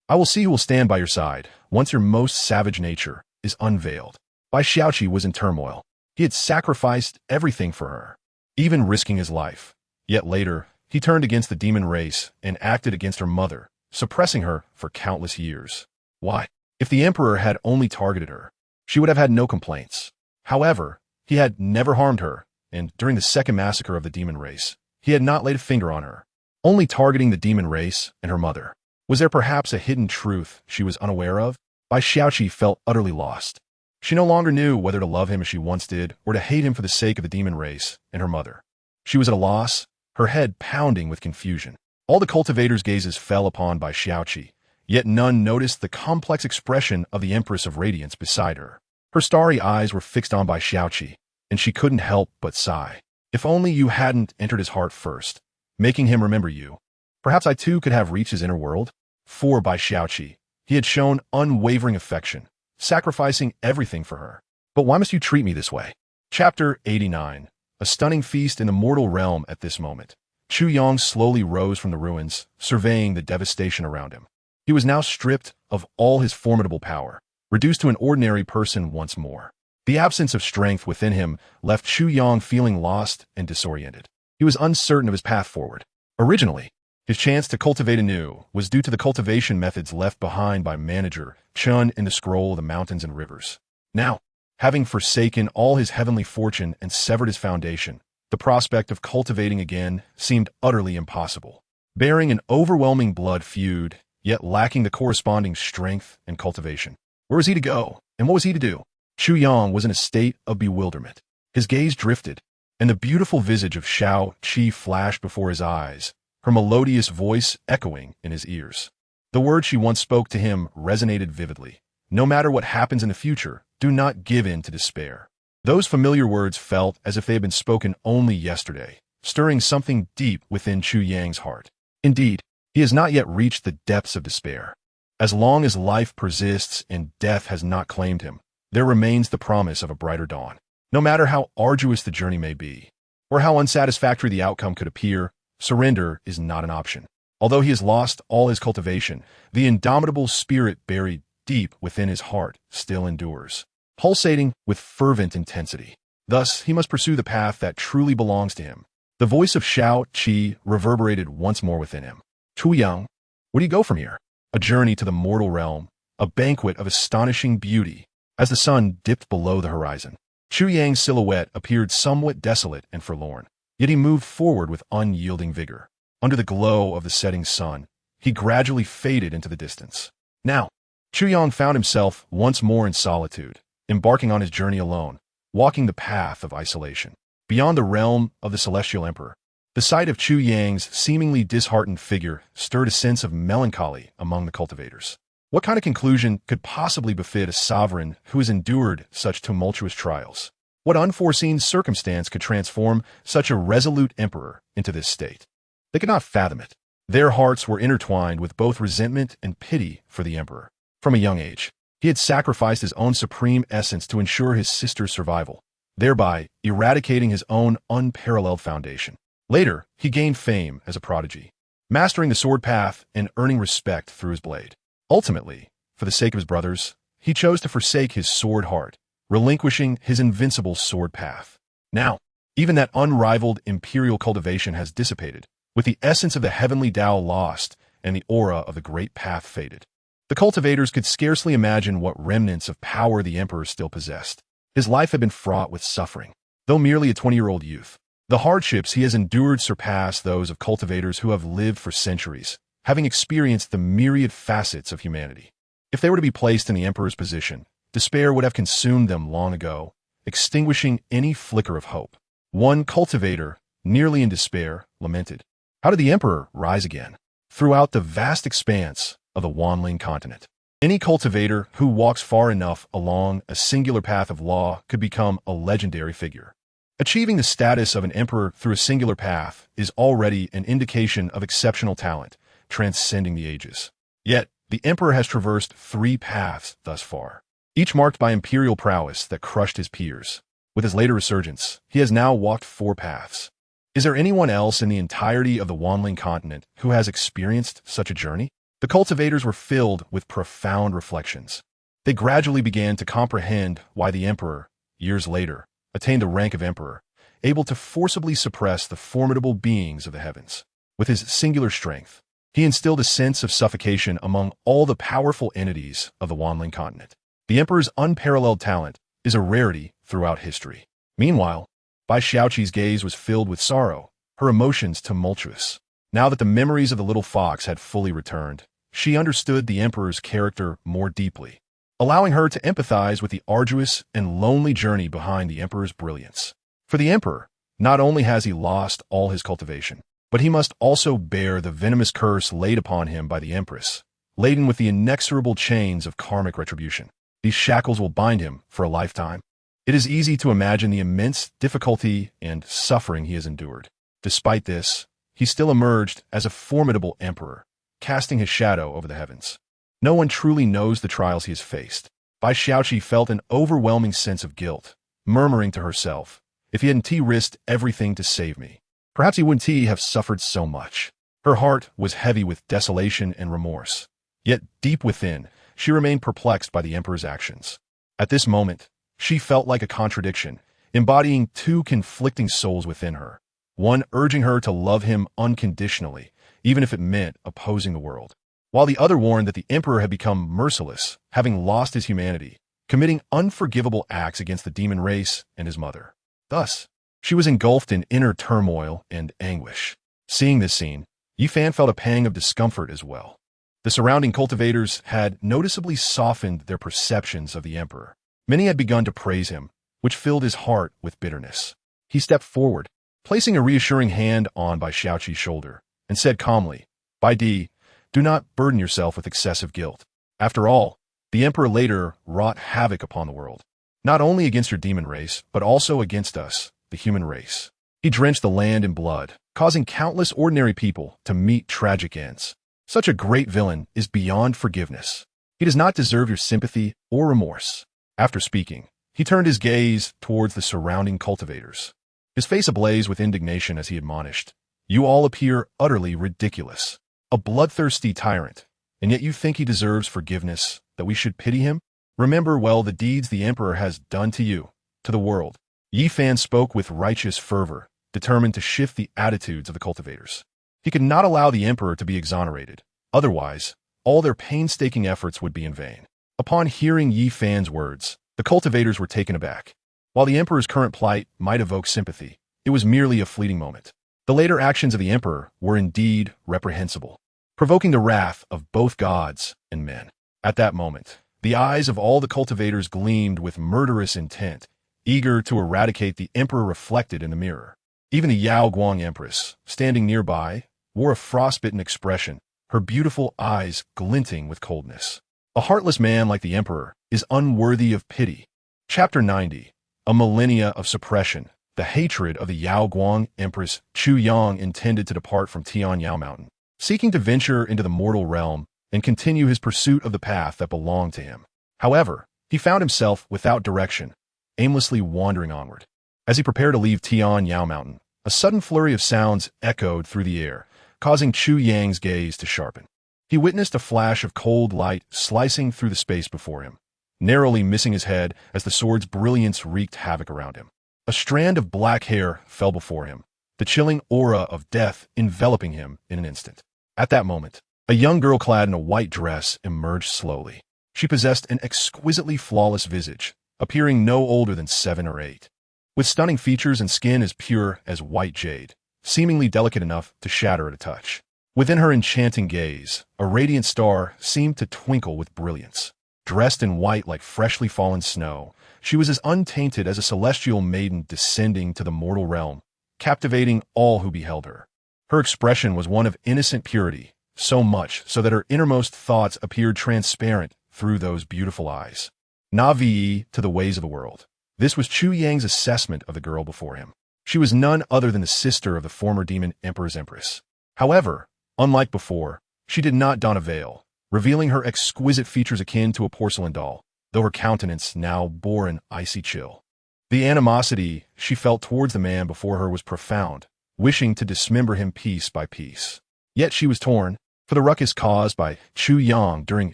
I will see who will stand by your side once your most savage nature is unveiled." Bai Xiaoqi was in turmoil. He had sacrificed everything for her, even risking his life. Yet later, he turned against the demon race and acted against her mother, suppressing her for countless years. Why? If the emperor had only targeted her, she would have had no complaints. However, he had never harmed her, and during the second massacre of the demon race, he had not laid a finger on her, only targeting the demon race and her mother. Was there perhaps a hidden truth she was unaware of? Bai Xiaoqi felt utterly lost. She no longer knew whether to love him as she once did or to hate him for the sake of the demon race and her mother. She was at a loss, her head pounding with confusion. All the cultivators' gazes fell upon Bai Xiaoqi, yet none noticed the complex expression of the Empress of Radiance beside her. Her starry eyes were fixed on Bai Xiaoqi, and she couldn't help but sigh. If only you hadn't entered his heart first, making him remember you. Perhaps I too could have reached his inner world. For Bai Xiaoqi, he had shown unwavering affection, sacrificing everything for her. But why must you treat me this way? Chapter 89. A stunning feast in the mortal realm at this moment. Chu Yang slowly rose from the ruins, surveying the devastation around him. He was now stripped of all his formidable power, reduced to an ordinary person once more. The absence of strength within him left Chu Yang feeling lost and disoriented. He was uncertain of his path forward. Originally, his chance to cultivate anew was due to the cultivation methods left behind by manager Chun in the Scroll of the Mountains and Rivers. Now, having forsaken all his heavenly fortune and severed his foundation, the prospect of cultivating again seemed utterly impossible. Bearing an overwhelming blood feud, yet lacking the corresponding strength and cultivation. Where was he to go, and what was he to do? Chu Yang was in a state of bewilderment. His gaze drifted, and the beautiful visage of Shao Qi flashed before his eyes, her melodious voice echoing in his ears. The words she once spoke to him resonated vividly. No matter what happens in the future, do not give in to despair. Those familiar words felt as if they had been spoken only yesterday, stirring something deep within Chu Yang's heart. Indeed, he has not yet reached the depths of despair. As long as life persists and death has not claimed him, there remains the promise of a brighter dawn. No matter how arduous the journey may be, or how unsatisfactory the outcome could appear, surrender is not an option. Although he has lost all his cultivation, the indomitable spirit buried deep within his heart still endures, pulsating with fervent intensity. Thus, he must pursue the path that truly belongs to him. The voice of Shao Qi reverberated once more within him. Chu Yang, where do you go from here? A journey to the mortal realm, a banquet of astonishing beauty. As the sun dipped below the horizon, Chu Yang's silhouette appeared somewhat desolate and forlorn, yet he moved forward with unyielding vigor. Under the glow of the setting sun, he gradually faded into the distance. Now, Chu Yang found himself once more in solitude, embarking on his journey alone, walking the path of isolation. Beyond the realm of the celestial emperor, the sight of Chu Yang's seemingly disheartened figure stirred a sense of melancholy among the cultivators. What kind of conclusion could possibly befit a sovereign who has endured such tumultuous trials? What unforeseen circumstance could transform such a resolute emperor into this state? They could not fathom it. Their hearts were intertwined with both resentment and pity for the emperor. From a young age, he had sacrificed his own supreme essence to ensure his sister's survival, thereby eradicating his own unparalleled foundation. Later, he gained fame as a prodigy, mastering the sword path and earning respect through his blade. Ultimately, for the sake of his brothers, he chose to forsake his sword heart, relinquishing his invincible sword path. Now, even that unrivaled imperial cultivation has dissipated, with the essence of the heavenly Tao lost and the aura of the great path faded. The cultivators could scarcely imagine what remnants of power the emperor still possessed. His life had been fraught with suffering. Though merely a 20-year-old youth, the hardships he has endured surpass those of cultivators who have lived for centuries, having experienced the myriad facets of humanity. If they were to be placed in the emperor's position, despair would have consumed them long ago, extinguishing any flicker of hope. One cultivator, nearly in despair, lamented, "How did the emperor rise again?" Throughout the vast expanse of the Wanling continent, any cultivator who walks far enough along a singular path of law could become a legendary figure. Achieving the status of an emperor through a singular path is already an indication of exceptional talent, transcending the ages. Yet, the emperor has traversed 3 paths thus far, each marked by imperial prowess that crushed his peers. With his later resurgence, he has now walked 4 paths. Is there anyone else in the entirety of the Wanling continent who has experienced such a journey? The cultivators were filled with profound reflections. They gradually began to comprehend why the emperor, years later, attained the rank of emperor, able to forcibly suppress the formidable beings of the heavens. With his singular strength, he instilled a sense of suffocation among all the powerful entities of the Wanling continent. The emperor's unparalleled talent is a rarity throughout history. Meanwhile, Bai Xiaoqi's gaze was filled with sorrow, her emotions tumultuous. Now that the memories of the little fox had fully returned, she understood the emperor's character more deeply, allowing her to empathize with the arduous and lonely journey behind the emperor's brilliance. For the emperor, not only has he lost all his cultivation, but he must also bear the venomous curse laid upon him by the empress, laden with the inexorable chains of karmic retribution. These shackles will bind him for a lifetime. It is easy to imagine the immense difficulty and suffering he has endured. Despite this, he still emerged as a formidable emperor, casting his shadow over the heavens. No one truly knows the trials he has faced. Bai Xiaoqi felt an overwhelming sense of guilt, murmuring to herself, "If he hadn't risked everything to save me, perhaps he wouldn't have suffered so much." Her heart was heavy with desolation and remorse. Yet deep within, she remained perplexed by the emperor's actions. At this moment, She felt like a contradiction, embodying two conflicting souls within her, one urging her to love him unconditionally, even if it meant opposing the world, while the other warned that the emperor had become merciless, having lost his humanity, committing unforgivable acts against the demon race and his mother. Thus, she was engulfed in inner turmoil and anguish. Seeing this scene, Yi Fan felt a pang of discomfort as well. The surrounding cultivators had noticeably softened their perceptions of the emperor. Many had begun to praise him, which filled his heart with bitterness. He stepped forward, placing a reassuring hand on by Xiaoqi's shoulder, and said calmly, "Bai Di, do not burden yourself with excessive guilt. After all, the emperor later wrought havoc upon the world, not only against your demon race, but also against us, the human race. He drenched the land in blood, causing countless ordinary people to meet tragic ends. Such a great villain is beyond forgiveness. He does not deserve your sympathy or remorse." After speaking, he turned his gaze towards the surrounding cultivators, his face ablaze with indignation as he admonished, "You all appear utterly ridiculous. A bloodthirsty tyrant, and yet you think he deserves forgiveness, that we should pity him? Remember well the deeds the emperor has done to you, to the world." Yi Fan spoke with righteous fervor, determined to shift the attitudes of the cultivators. He could not allow the emperor to be exonerated. Otherwise, all their painstaking efforts would be in vain. Upon hearing Yi Fan's words, the cultivators were taken aback. While the emperor's current plight might evoke sympathy, it was merely a fleeting moment. The later actions of the emperor were indeed reprehensible, provoking the wrath of both gods and men. At that moment, the eyes of all the cultivators gleamed with murderous intent, eager to eradicate the emperor reflected in the mirror. Even the Yao Guang empress, standing nearby, wore a frostbitten expression, her beautiful eyes glinting with coldness. A heartless man like the emperor is unworthy of pity. Chapter 90. A millennia of suppression. The hatred of the Yao Guang empress Chu Yang intended to depart from Tianyao Mountain, seeking to venture into the mortal realm and continue his pursuit of the path that belonged to him. However, he found himself without direction, aimlessly wandering onward. As he prepared to leave Tianyao Mountain, a sudden flurry of sounds echoed through the air, causing Chu Yang's gaze to sharpen. He witnessed a flash of cold light slicing through the space before him, narrowly missing his head as the sword's brilliance wreaked havoc around him. A strand of black hair fell before him, the chilling aura of death enveloping him in an instant. At that moment, a young girl clad in a white dress emerged slowly. She possessed an exquisitely flawless visage, appearing no older than 7 or 8, with stunning features and skin as pure as white jade, seemingly delicate enough to shatter at a touch. Within her enchanting gaze, a radiant star seemed to twinkle with brilliance. Dressed in white like freshly fallen snow, she was as untainted as a celestial maiden descending to the mortal realm, captivating all who beheld her. Her expression was one of innocent purity, so much so that her innermost thoughts appeared transparent through those beautiful eyes. Navi to the ways of the world. This was Chu Yang's assessment of the girl before him. She was none other than the sister of the former demon emperor's empress. However, unlike before, she did not don a veil, revealing her exquisite features akin to a porcelain doll, though her countenance now bore an icy chill. The animosity she felt towards the man before her was profound, wishing to dismember him piece by piece. Yet she was torn, for the ruckus caused by Chu Yang during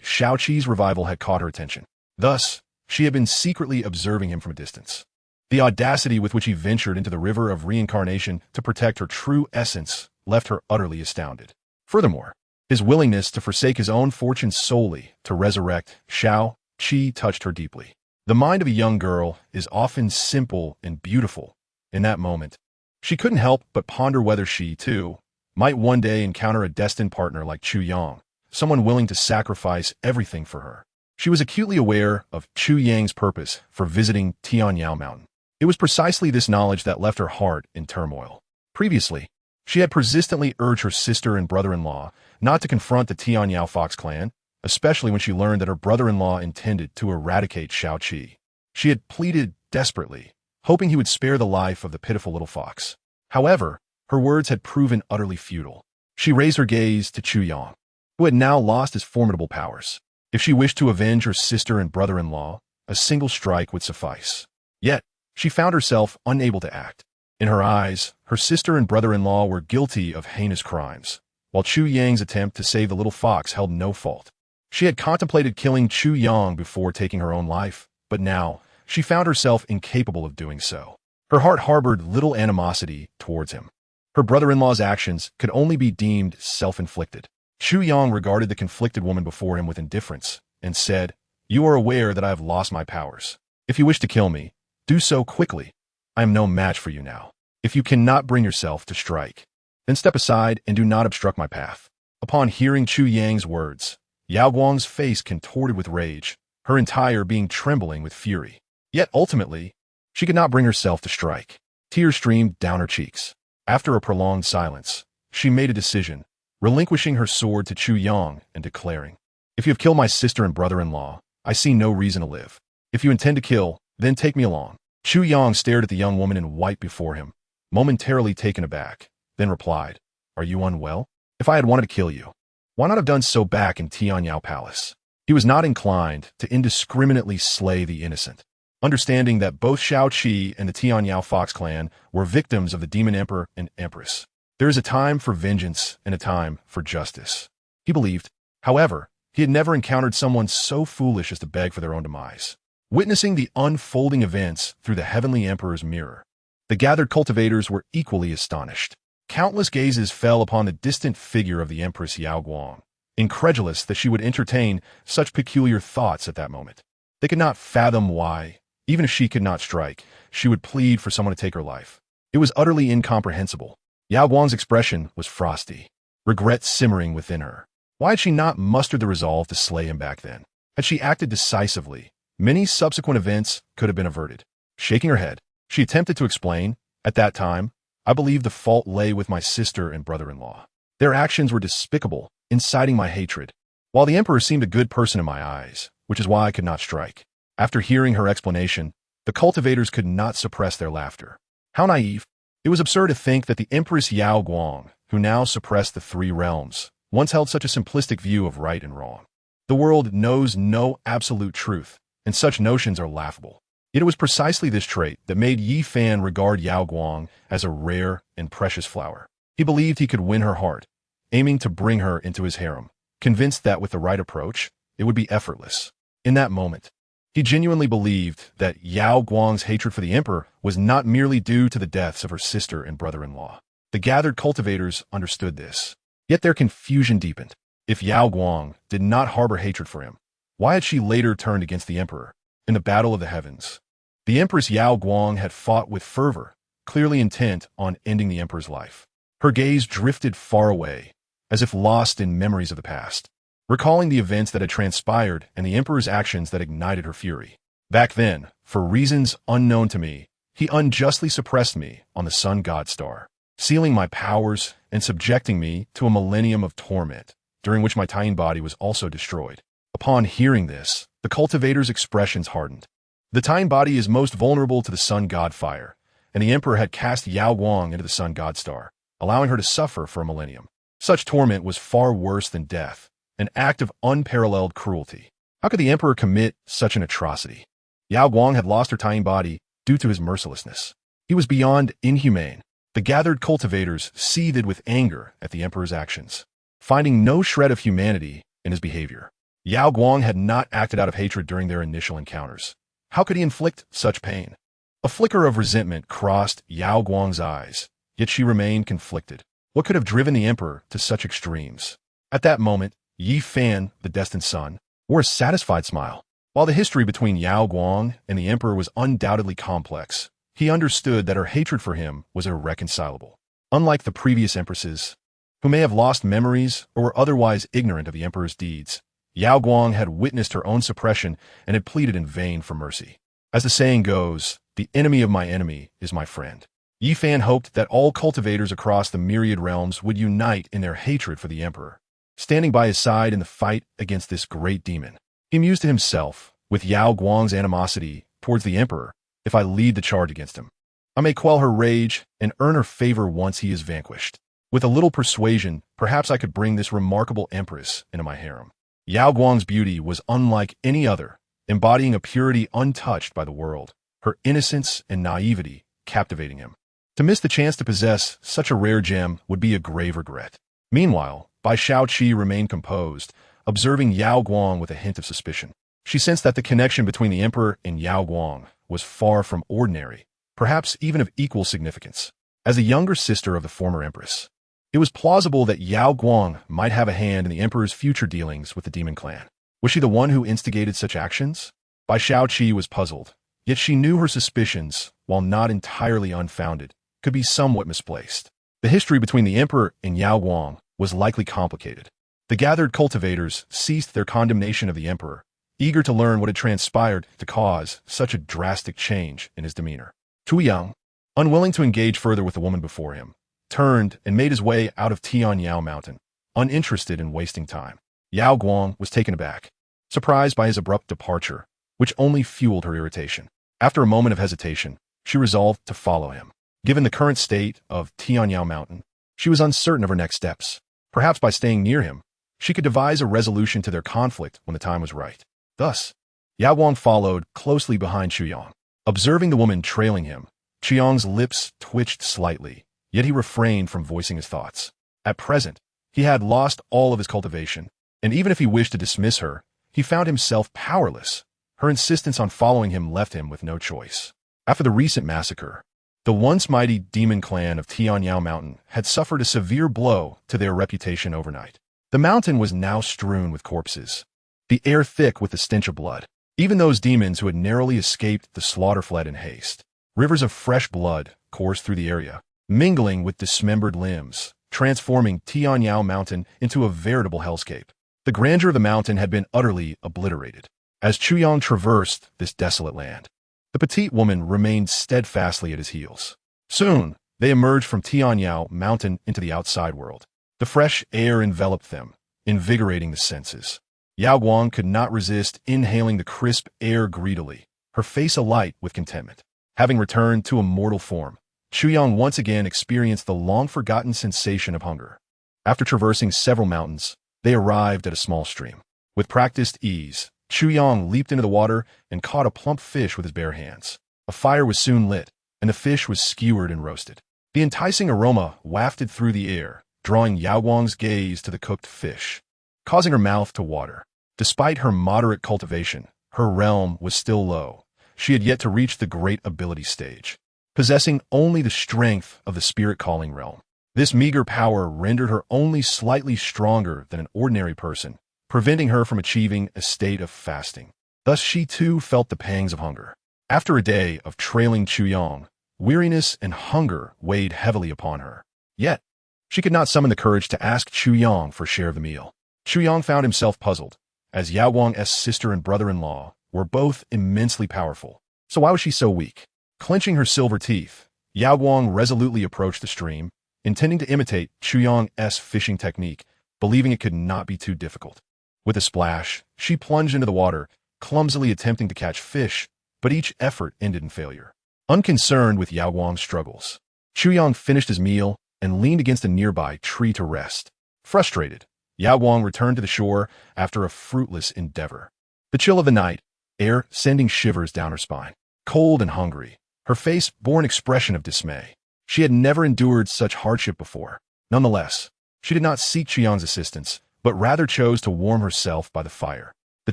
Xiaoqi's revival had caught her attention. Thus, she had been secretly observing him from a distance. The audacity with which he ventured into the river of reincarnation to protect her true essence left her utterly astounded. Furthermore, his willingness to forsake his own fortune solely to resurrect Xiaoqi touched her deeply. The mind of a young girl is often simple and beautiful. In that moment, she couldn't help but ponder whether she, too, might one day encounter a destined partner like Chu Yang, someone willing to sacrifice everything for her. She was acutely aware of Chu Yang's purpose for visiting Tianyao Mountain. It was precisely this knowledge that left her heart in turmoil. Previously, she had persistently urged her sister and brother-in-law not to confront the Tianyao Fox clan, especially when she learned that her brother-in-law intended to eradicate Xiaoqi. She had pleaded desperately, hoping he would spare the life of the pitiful little fox. However, her words had proven utterly futile. She raised her gaze to Chu Yang, who had now lost his formidable powers. If she wished to avenge her sister and brother-in-law, a single strike would suffice. Yet, she found herself unable to act. In her eyes, her sister and brother-in-law were guilty of heinous crimes, while Chu Yang's attempt to save the little fox held no fault. She had contemplated killing Chu Yang before taking her own life, but now, she found herself incapable of doing so. Her heart harbored little animosity towards him. Her brother-in-law's actions could only be deemed self-inflicted. Chu Yang regarded the conflicted woman before him with indifference and said, "You are aware that I have lost my powers. If you wish to kill me, do so quickly. I am no match for you now. If you cannot bring yourself to strike, then step aside and do not obstruct my path." Upon hearing Chu Yang's words, Yao Guang's face contorted with rage, her entire being trembling with fury. Yet ultimately, she could not bring herself to strike. Tears streamed down her cheeks. After a prolonged silence, she made a decision, relinquishing her sword to Chu Yang and declaring, "If you have killed my sister and brother-in-law, I see no reason to live. If you intend to kill, then take me along." Chu Yang stared at the young woman in white before him, momentarily taken aback, then replied, "Are you unwell? If I had wanted to kill you, why not have done so back in Tianyao Palace?" He was not inclined to indiscriminately slay the innocent. Understanding that both Shao Qi and the Tianyao Fox clan were victims of the demon emperor and empress, there is a time for vengeance and a time for justice. He believed, however, he had never encountered someone so foolish as to beg for their own demise. Witnessing the unfolding events through the heavenly emperor's mirror, the gathered cultivators were equally astonished. Countless gazes fell upon the distant figure of the Empress Yao Guang, incredulous that she would entertain such peculiar thoughts at that moment. They could not fathom why, even if she could not strike, she would plead for someone to take her life. It was utterly incomprehensible. Yao Guang's expression was frosty, regret simmering within her. Why had she not mustered the resolve to slay him back then? Had she acted decisively, many subsequent events could have been averted. Shaking her head, she attempted to explain, "At that time, I believed the fault lay with my sister and brother-in-law. Their actions were despicable, inciting my hatred, while the emperor seemed a good person in my eyes, which is why I could not strike." After hearing her explanation, the cultivators could not suppress their laughter. How naive! It was absurd to think that the Empress Yao Guang, who now suppressed the three realms, once held such a simplistic view of right and wrong. The world knows no absolute truth, and such notions are laughable. Yet it was precisely this trait that made Yi Fan regard Yao Guang as a rare and precious flower. He believed he could win her heart, aiming to bring her into his harem, convinced that with the right approach, it would be effortless. In that moment, he genuinely believed that Yao Guang's hatred for the emperor was not merely due to the deaths of her sister and brother-in-law. The gathered cultivators understood this. Yet their confusion deepened. If Yao Guang did not harbor hatred for him, why had she later turned against the emperor in the battle of the heavens? The Empress Yao Guang had fought with fervor, clearly intent on ending the emperor's life. Her gaze drifted far away, as if lost in memories of the past, recalling the events that had transpired and the emperor's actions that ignited her fury. Back then, for reasons unknown to me, he unjustly suppressed me on the sun god star, sealing my powers and subjecting me to a millennium of torment, during which my tiny body was also destroyed. Upon hearing this, the cultivator's expressions hardened. The tiny body is most vulnerable to the sun god fire, and the emperor had cast Yao Guang into the sun god star, allowing her to suffer for a millennium. Such torment was far worse than death, an act of unparalleled cruelty. How could the emperor commit such an atrocity? Yao Guang had lost her tiny body due to his mercilessness. He was beyond inhumane. The gathered cultivators seethed with anger at the emperor's actions, finding no shred of humanity in his behavior. Yao Guang had not acted out of hatred during their initial encounters. How could he inflict such pain? A flicker of resentment crossed Yao Guang's eyes, yet she remained conflicted. What could have driven the emperor to such extremes? At that moment, Yi Fan, the destined son, wore a satisfied smile. While the history between Yao Guang and the emperor was undoubtedly complex, he understood that her hatred for him was irreconcilable. Unlike the previous empresses, who may have lost memories or were otherwise ignorant of the emperor's deeds, Yao Guang had witnessed her own suppression and had pleaded in vain for mercy. As the saying goes, the enemy of my enemy is my friend. Yi Fan hoped that all cultivators across the myriad realms would unite in their hatred for the emperor, standing by his side in the fight against this great demon. He mused to himself, with Yao Guang's animosity towards the emperor, if I lead the charge against him, I may quell her rage and earn her favor once he is vanquished. With a little persuasion, perhaps I could bring this remarkable empress into my harem. Yao Guang's beauty was unlike any other, embodying a purity untouched by the world, her innocence and naivety captivating him. To miss the chance to possess such a rare gem would be a grave regret. Meanwhile, Bai Shaoqi remained composed, observing Yao Guang with a hint of suspicion. She sensed that the connection between the emperor and Yao Guang was far from ordinary, perhaps even of equal significance. As the younger sister of the former empress, it was plausible that Yao Guang might have a hand in the emperor's future dealings with the demon clan. Was she the one who instigated such actions? Bai Shaoqi was puzzled, yet she knew her suspicions, while not entirely unfounded, could be somewhat misplaced. The history between the emperor and Yao Guang was likely complicated. The gathered cultivators ceased their condemnation of the emperor, eager to learn what had transpired to cause such a drastic change in his demeanor. Chu Yang, unwilling to engage further with the woman before him, turned and made his way out of Tianyao Mountain, uninterested in wasting time. Yao Guang was taken aback, surprised by his abrupt departure, which only fueled her irritation. After a moment of hesitation, she resolved to follow him. Given the current state of Tianyao Mountain, she was uncertain of her next steps. Perhaps by staying near him, she could devise a resolution to their conflict when the time was right. Thus, Yao Guang followed closely behind Chu Yang. Observing the woman trailing him, Chu Yang's lips twitched slightly, yet he refrained from voicing his thoughts. At present, he had lost all of his cultivation, and even if he wished to dismiss her, he found himself powerless. Her insistence on following him left him with no choice. After the recent massacre, the once mighty demon clan of Tianyao Mountain had suffered a severe blow to their reputation overnight. The mountain was now strewn with corpses, the air thick with the stench of blood. Even those demons who had narrowly escaped the slaughter fled in haste. Rivers of fresh blood coursed through the area, mingling with dismembered limbs, transforming Tianyao Mountain into a veritable hellscape. The grandeur of the mountain had been utterly obliterated. As Chu Yang traversed this desolate land, the petite woman remained steadfastly at his heels. Soon, they emerged from Tianyao Mountain into the outside world. The fresh air enveloped them, invigorating the senses. Yao Guang could not resist inhaling the crisp air greedily, her face alight with contentment. Having returned to a mortal form, Chu Yang once again experienced the long-forgotten sensation of hunger. After traversing several mountains, they arrived at a small stream. With practiced ease, Chu Yang leaped into the water and caught a plump fish with his bare hands. A fire was soon lit, and the fish was skewered and roasted. The enticing aroma wafted through the air, drawing Yao Guang's gaze to the cooked fish, causing her mouth to water. Despite her moderate cultivation, her realm was still low. She had yet to reach the great ability stage, possessing only the strength of the spirit-calling realm. This meager power rendered her only slightly stronger than an ordinary person, preventing her from achieving a state of fasting. Thus she too felt the pangs of hunger. After a day of trailing Chu Yang, weariness and hunger weighed heavily upon her. Yet, she could not summon the courage to ask Chu Yang for a share of the meal. Chu Yang found himself puzzled, as Yao Guang's sister and brother-in-law were both immensely powerful. So why was she so weak? Clenching her silver teeth, Yao Guang resolutely approached the stream, intending to imitate Chu Yang's fishing technique, believing it could not be too difficult. With a splash, she plunged into the water, clumsily attempting to catch fish, but each effort ended in failure. Unconcerned with Yao Guang's struggles, Chu Yang finished his meal and leaned against a nearby tree to rest. Frustrated, Yao Guang returned to the shore after a fruitless endeavor. The chill of the night air sending shivers down her spine. Cold and hungry, her face bore an expression of dismay. She had never endured such hardship before. Nonetheless, she did not seek Chu Yang's assistance, but rather chose to warm herself by the fire. The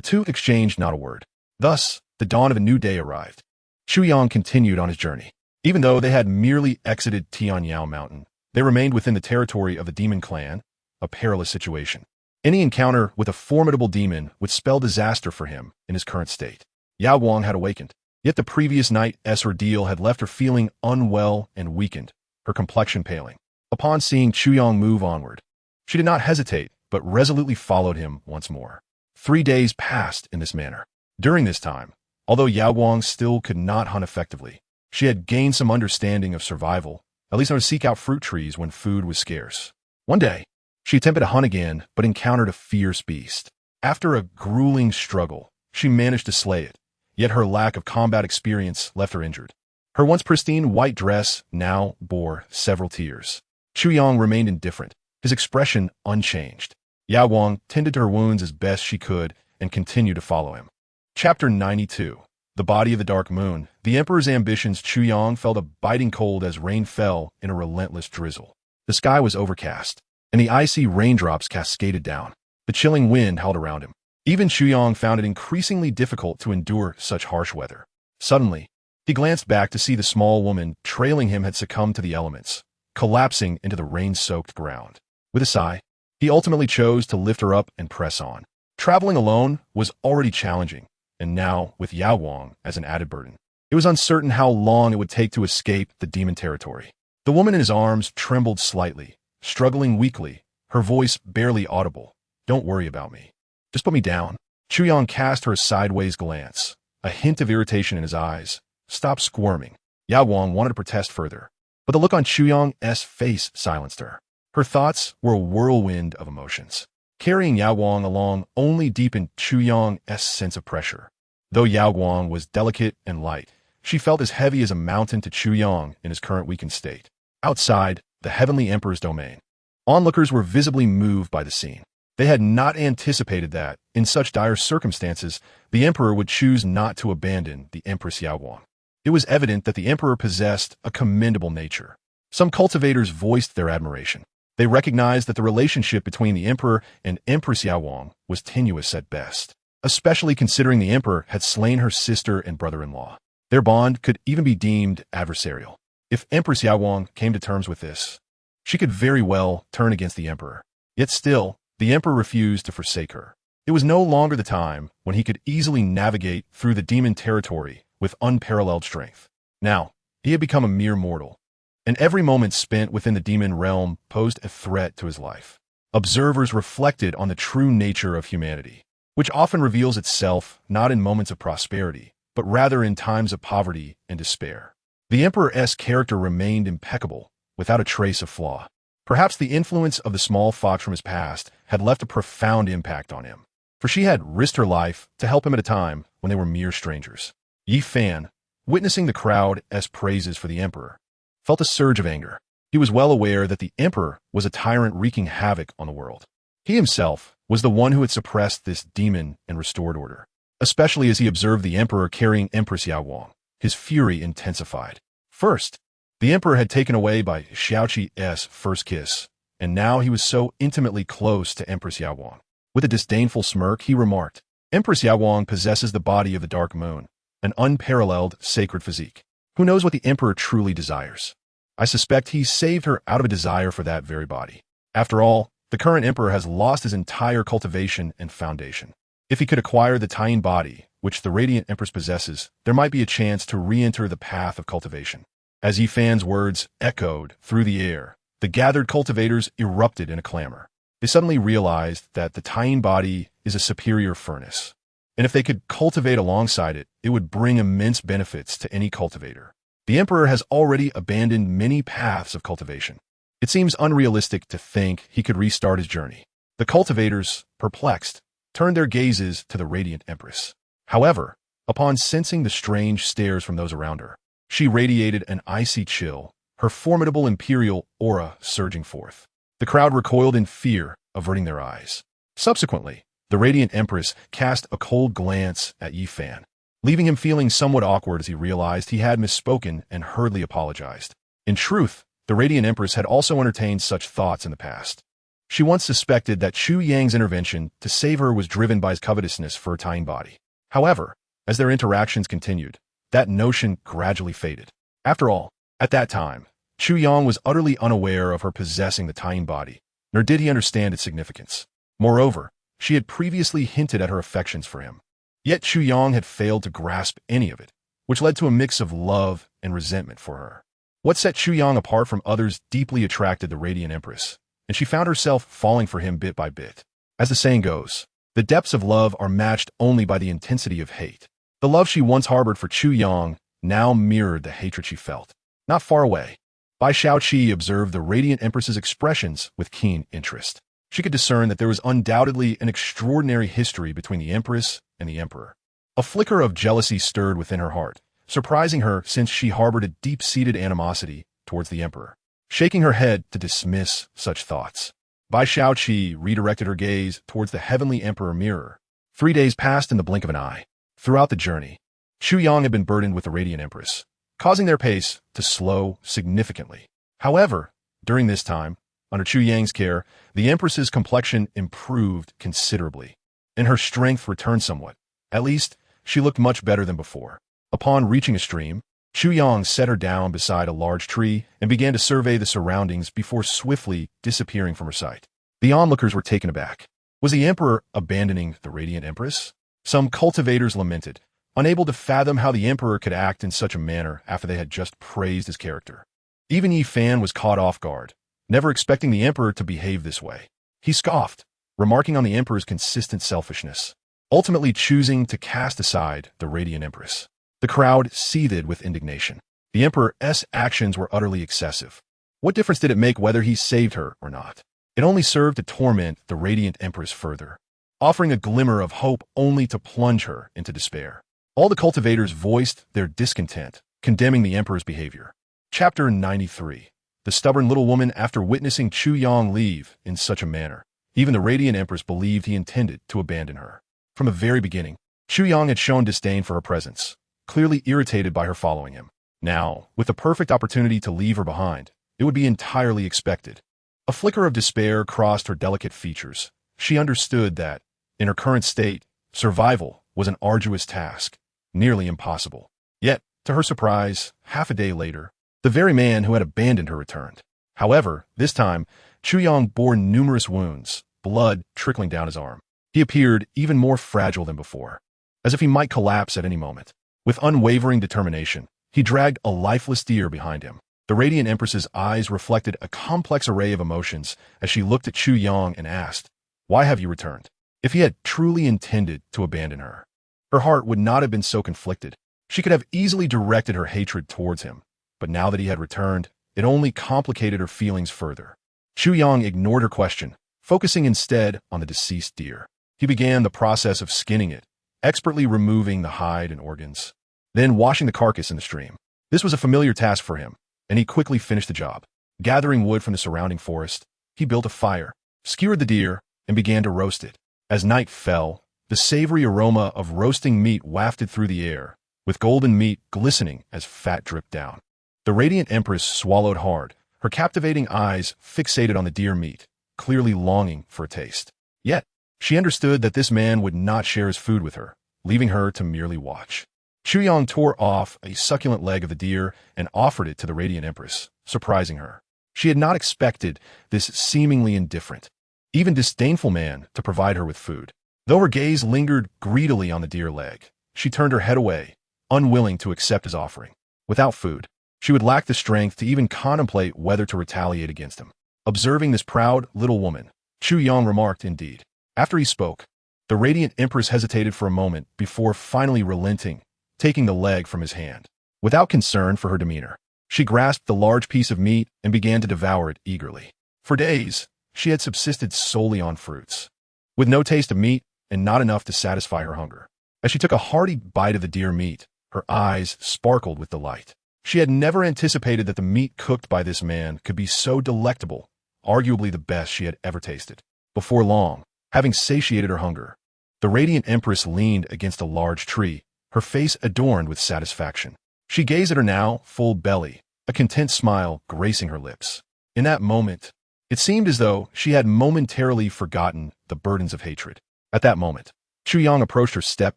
two exchanged not a word. Thus, the dawn of a new day arrived. Chu Yang continued on his journey. Even though they had merely exited Tianyao Mountain, they remained within the territory of the demon clan, a perilous situation. Any encounter with a formidable demon would spell disaster for him in his current state. Yao Guang had awakened, yet the previous night's ordeal had left her feeling unwell and weakened, her complexion paling. Upon seeing Chu Yang move onward, she did not hesitate, but resolutely followed him once more. 3 days passed in this manner. During this time, although Yao Guang still could not hunt effectively, she had gained some understanding of survival, at least how to seek out fruit trees when food was scarce. One day, she attempted to hunt again, but encountered a fierce beast. After a grueling struggle, she managed to slay it, yet her lack of combat experience left her injured. Her once pristine white dress now bore several tears. Chu Yang remained indifferent, his expression unchanged. Yao Guang tended to her wounds as best she could and continued to follow him. Chapter 92. The Body of the Dark Moon. The Emperor's ambitions. Chu Yang felt a biting cold as rain fell in a relentless drizzle. The sky was overcast, and the icy raindrops cascaded down. The chilling wind howled around him. Even Chu Yang found it increasingly difficult to endure such harsh weather. Suddenly, He glanced back to see the small woman trailing him had succumbed to the elements, collapsing into the rain-soaked ground. With a sigh, he ultimately chose to lift her up and press on. Traveling alone was already challenging, and now, with Yao Guang as an added burden, it was uncertain how long it would take to escape the demon territory. The woman in his arms trembled slightly, struggling weakly, her voice barely audible. "Don't worry about me. Just put me down." Chu Yang cast her a sideways glance, a hint of irritation in his eyes. "Stop squirming." Yao Guang wanted to protest further, but the look on Chu Yang's face silenced her. Her thoughts were a whirlwind of emotions. Carrying Yao Guang along only deepened Chu Yang's sense of pressure. Though Yao Guang was delicate and light, she felt as heavy as a mountain to Chu Yang in his current weakened state. Outside, the Heavenly Emperor's domain, onlookers were visibly moved by the scene. They had not anticipated that, in such dire circumstances, the Emperor would choose not to abandon the Empress Yao Guang. It was evident that the Emperor possessed a commendable nature. Some cultivators voiced their admiration. They recognized that the relationship between the Emperor and Empress Yao Guang was tenuous at best, especially considering the Emperor had slain her sister and brother-in-law. Their bond could even be deemed adversarial. If Empress Yao Guang came to terms with this, she could very well turn against the Emperor. Yet still, the Emperor refused to forsake her. It was no longer the time when he could easily navigate through the demon territory with unparalleled strength. Now, he had become a mere mortal, and every moment spent within the demon realm posed a threat to his life. Observers reflected on the true nature of humanity, which often reveals itself not in moments of prosperity, but rather in times of poverty and despair. The Emperor's character remained impeccable, without a trace of flaw. Perhaps the influence of the small fox from his past had left a profound impact on him, for she had risked her life to help him at a time when they were mere strangers. Yi Fan, witnessing the crowd's praises for the Emperor, felt a surge of anger. He was well aware that the Emperor was a tyrant wreaking havoc on the world. He himself was the one who had suppressed this demon and restored order. Especially as he observed the Emperor carrying Empress Yao Guang, his fury intensified. First, the Emperor had taken away by Xiaoqi's first kiss, and now he was so intimately close to Empress Yao Guang. With a disdainful smirk, he remarked, "Empress Yao Guang possesses the body of the Dark Moon, an unparalleled sacred physique. Who knows what the Emperor truly desires? I suspect he saved her out of a desire for that very body. After all, the current Emperor has lost his entire cultivation and foundation. If he could acquire the Taiyin body, which the Radiant Empress possesses, there might be a chance to re-enter the path of cultivation." As Yi Fan's words echoed through the air, the gathered cultivators erupted in a clamor. They suddenly realized that the Taiyin body is a superior furnace, and if they could cultivate alongside it, it would bring immense benefits to any cultivator. The Emperor has already abandoned many paths of cultivation. It seems unrealistic to think he could restart his journey. The cultivators, perplexed, turned their gazes to the Radiant Empress. However, upon sensing the strange stares from those around her, she radiated an icy chill, her formidable imperial aura surging forth. The crowd recoiled in fear, averting their eyes. Subsequently, the Radiant Empress cast a cold glance at Yi Fan, leaving him feeling somewhat awkward as he realized he had misspoken and hurriedly apologized. In truth, the Radiant Empress had also entertained such thoughts in the past. She once suspected that Chu Yang's intervention to save her was driven by his covetousness for her Taiyin body. However, as their interactions continued, that notion gradually faded. After all, at that time, Chu Yang was utterly unaware of her possessing the Taiyin body, nor did he understand its significance. Moreover, she had previously hinted at her affections for him. Yet Chu Yang had failed to grasp any of it, which led to a mix of love and resentment for her. What set Chu Yang apart from others deeply attracted the Radiant Empress, and she found herself falling for him bit by bit. As the saying goes, the depths of love are matched only by the intensity of hate. The love she once harbored for Chu Yang now mirrored the hatred she felt. Not far away, Bai Shaoqi observed the Radiant Empress's expressions with keen interest. She could discern that there was undoubtedly an extraordinary history between the Empress and the Emperor. A flicker of jealousy stirred within her heart, surprising her since she harbored a deep-seated animosity towards the Emperor. Shaking her head to dismiss such thoughts, Bai Shaoqi redirected her gaze towards the Heavenly Emperor mirror. 3 days passed in the blink of an eye. Throughout the journey, Chu Yang had been burdened with the Radiant Empress, causing their pace to slow significantly. However, during this time, under Chu Yang's care, the Empress's complexion improved considerably, and her strength returned somewhat. At least, she looked much better than before. Upon reaching a stream, Chu Yang set her down beside a large tree and began to survey the surroundings before swiftly disappearing from her sight. The onlookers were taken aback. Was the emperor abandoning the radiant empress? Some cultivators lamented, unable to fathom how the emperor could act in such a manner after they had just praised his character. Even Yi Fan was caught off guard, never expecting the emperor to behave this way. He scoffed, remarking on the emperor's consistent selfishness, ultimately choosing to cast aside the radiant empress. The crowd seethed with indignation. The emperor's actions were utterly excessive. What difference did it make whether he saved her or not? It only served to torment the radiant empress further, offering a glimmer of hope only to plunge her into despair. All the cultivators voiced their discontent, condemning the emperor's behavior. Chapter 93. The stubborn little woman. After witnessing Chu Yang leave in such a manner, even the radiant empress believed he intended to abandon her. From the very beginning, Chu Yang had shown disdain for her presence, clearly irritated by her following him. Now, with the perfect opportunity to leave her behind, it would be entirely expected. A flicker of despair crossed her delicate features. She understood that, in her current state, survival was an arduous task, nearly impossible. Yet, to her surprise, half a day later, the very man who had abandoned her returned. However, this time, Chu Yang bore numerous wounds, blood trickling down his arm. He appeared even more fragile than before, as if he might collapse at any moment. With unwavering determination, he dragged a lifeless deer behind him. The radiant empress's eyes reflected a complex array of emotions as she looked at Chu Yang and asked, "Why have you returned?" If he had truly intended to abandon her, her heart would not have been so conflicted. She could have easily directed her hatred towards him, but now that he had returned, it only complicated her feelings further. Chu Yang ignored her question, focusing instead on the deceased deer. He began the process of skinning it, expertly removing the hide and organs, then washing the carcass in the stream. This was a familiar task for him, and he quickly finished the job. Gathering wood from the surrounding forest, he built a fire, skewered the deer, and began to roast it. As night fell, the savory aroma of roasting meat wafted through the air, with golden meat glistening as fat dripped down. The radiant empress swallowed hard, her captivating eyes fixated on the deer meat, clearly longing for a taste. Yet, she understood that this man would not share his food with her, leaving her to merely watch. Chu Yang tore off a succulent leg of the deer and offered it to the radiant empress, surprising her. She had not expected this seemingly indifferent, even disdainful man to provide her with food. Though her gaze lingered greedily on the deer leg, she turned her head away, unwilling to accept his offering. Without food, she would lack the strength to even contemplate whether to retaliate against him. Observing this proud little woman, Chu Yang remarked, "Indeed." After he spoke, the radiant empress hesitated for a moment before finally relenting, taking the leg from his hand. Without concern for her demeanor, she grasped the large piece of meat and began to devour it eagerly. For days, she had subsisted solely on fruits, with no taste of meat and not enough to satisfy her hunger. As she took a hearty bite of the deer meat, her eyes sparkled with delight. She had never anticipated that the meat cooked by this man could be so delectable, arguably the best she had ever tasted. Before long, having satiated her hunger, the radiant empress leaned against a large tree, her face adorned with satisfaction. She gazed at her now full belly, a content smile gracing her lips. In that moment, it seemed as though she had momentarily forgotten the burdens of hatred. At that moment, Chu Yang approached her step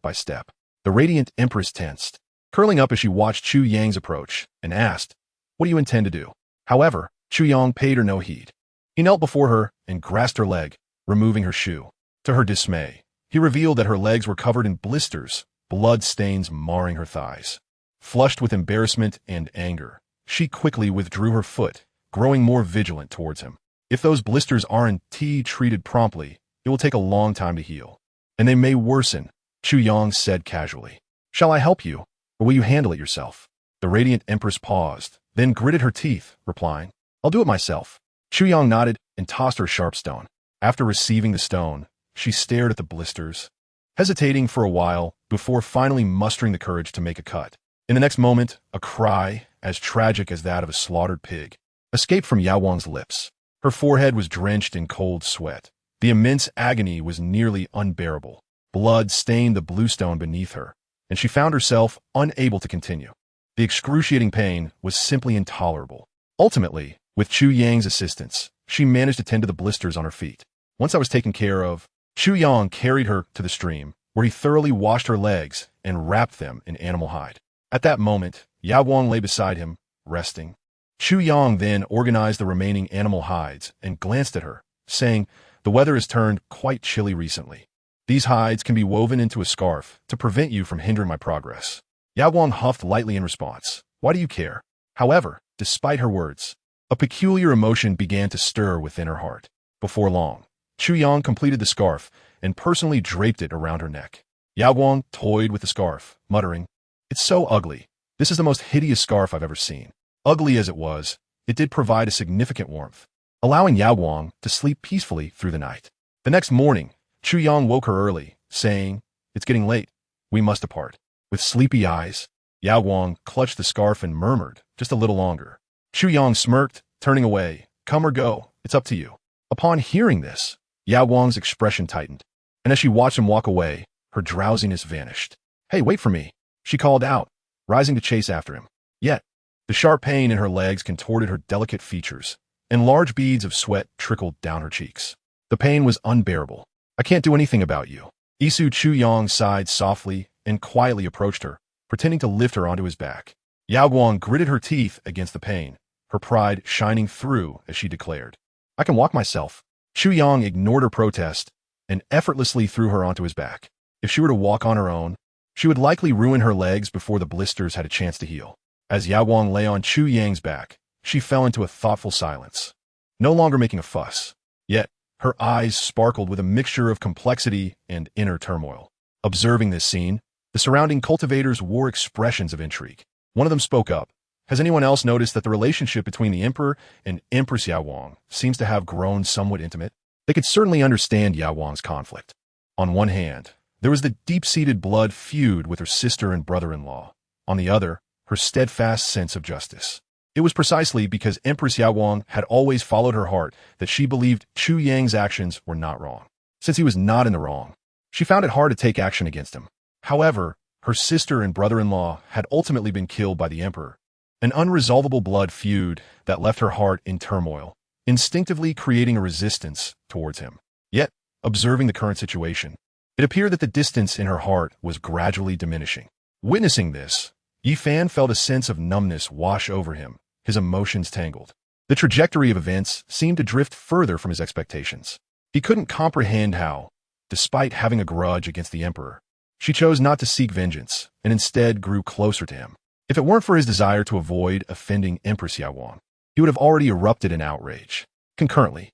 by step. The radiant empress tensed, curling up as she watched Chu Yang's approach, and asked, "What do you intend to do?" However, Chu Yang paid her no heed. He knelt before her and grasped her leg, removing her shoe. To her dismay, he revealed that her legs were covered in blisters, blood stains marring her thighs. Flushed with embarrassment and anger, she quickly withdrew her foot, growing more vigilant towards him. If those blisters aren't treated promptly, it will take a long time to heal, and they may worsen, Chu Yang said casually. "Shall I help you, or will you handle it yourself?" The radiant empress paused, then gritted her teeth, replying, "I'll do it myself." Chu Yang nodded and tossed her a sharp stone. After receiving the stone, she stared at the blisters, hesitating for a while before finally mustering the courage to make a cut. In the next moment, a cry, as tragic as that of a slaughtered pig, escaped from Yao Wang's lips. Her forehead was drenched in cold sweat. The immense agony was nearly unbearable. Blood stained the blue stone beneath her, and she found herself unable to continue. The excruciating pain was simply intolerable. Ultimately, with Chu Yang's assistance, she managed to tend to the blisters on her feet. Once that was taken care of, Chu Yang carried her to the stream, where he thoroughly washed her legs and wrapped them in animal hide. At that moment, Yao Guang lay beside him, resting. Chu Yang then organized the remaining animal hides and glanced at her, saying, "The weather has turned quite chilly recently. These hides can be woven into a scarf to prevent you from hindering my progress." Yao Guang huffed lightly in response. "Why do you care?" However, despite her words, a peculiar emotion began to stir within her heart. Before long, Chu Yang completed the scarf and personally draped it around her neck. Yao Guang toyed with the scarf, muttering, "It's so ugly. This is the most hideous scarf I've ever seen." Ugly as it was, it did provide a significant warmth, allowing Yao Guang to sleep peacefully through the night. The next morning, Chu Yang woke her early, saying, "It's getting late. We must depart." With sleepy eyes, Yao Guang clutched the scarf and murmured, "Just a little longer." Chu Yang smirked, turning away. "Come or go, it's up to you." Upon hearing this, Yao Guang's expression tightened, and as she watched him walk away, her drowsiness vanished. "Hey, wait for me," she called out, rising to chase after him. Yet, the sharp pain in her legs contorted her delicate features, and large beads of sweat trickled down her cheeks. The pain was unbearable. "I can't do anything about you." Isu Chu Yang sighed softly and quietly approached her, pretending to lift her onto his back. Yao Guang gritted her teeth against the pain, her pride shining through as she declared, "I can walk myself." Chu Yang ignored her protest and effortlessly threw her onto his back. If she were to walk on her own, she would likely ruin her legs before the blisters had a chance to heal. As Yao Guang lay on Chu Yang's back, she fell into a thoughtful silence, no longer making a fuss. Yet, her eyes sparkled with a mixture of complexity and inner turmoil. Observing this scene, the surrounding cultivators wore expressions of intrigue. One of them spoke up. "Has anyone else noticed that the relationship between the Emperor and Empress Yao Guang seems to have grown somewhat intimate?" They could certainly understand Yao Guang's conflict. On one hand, there was the deep-seated blood feud with her sister and brother-in-law. On the other, her steadfast sense of justice. It was precisely because Empress Yao Guang had always followed her heart that she believed Chu Yang's actions were not wrong. Since he was not in the wrong, she found it hard to take action against him. However, her sister and brother-in-law had ultimately been killed by the Emperor, an unresolvable blood feud that left her heart in turmoil, instinctively creating a resistance towards him. Yet, observing the current situation, it appeared that the distance in her heart was gradually diminishing. Witnessing this, Yi Fan felt a sense of numbness wash over him, his emotions tangled. The trajectory of events seemed to drift further from his expectations. He couldn't comprehend how, despite having a grudge against the Emperor, she chose not to seek vengeance and instead grew closer to him. If it weren't for his desire to avoid offending Empress Yao Guang, he would have already erupted in outrage. Concurrently,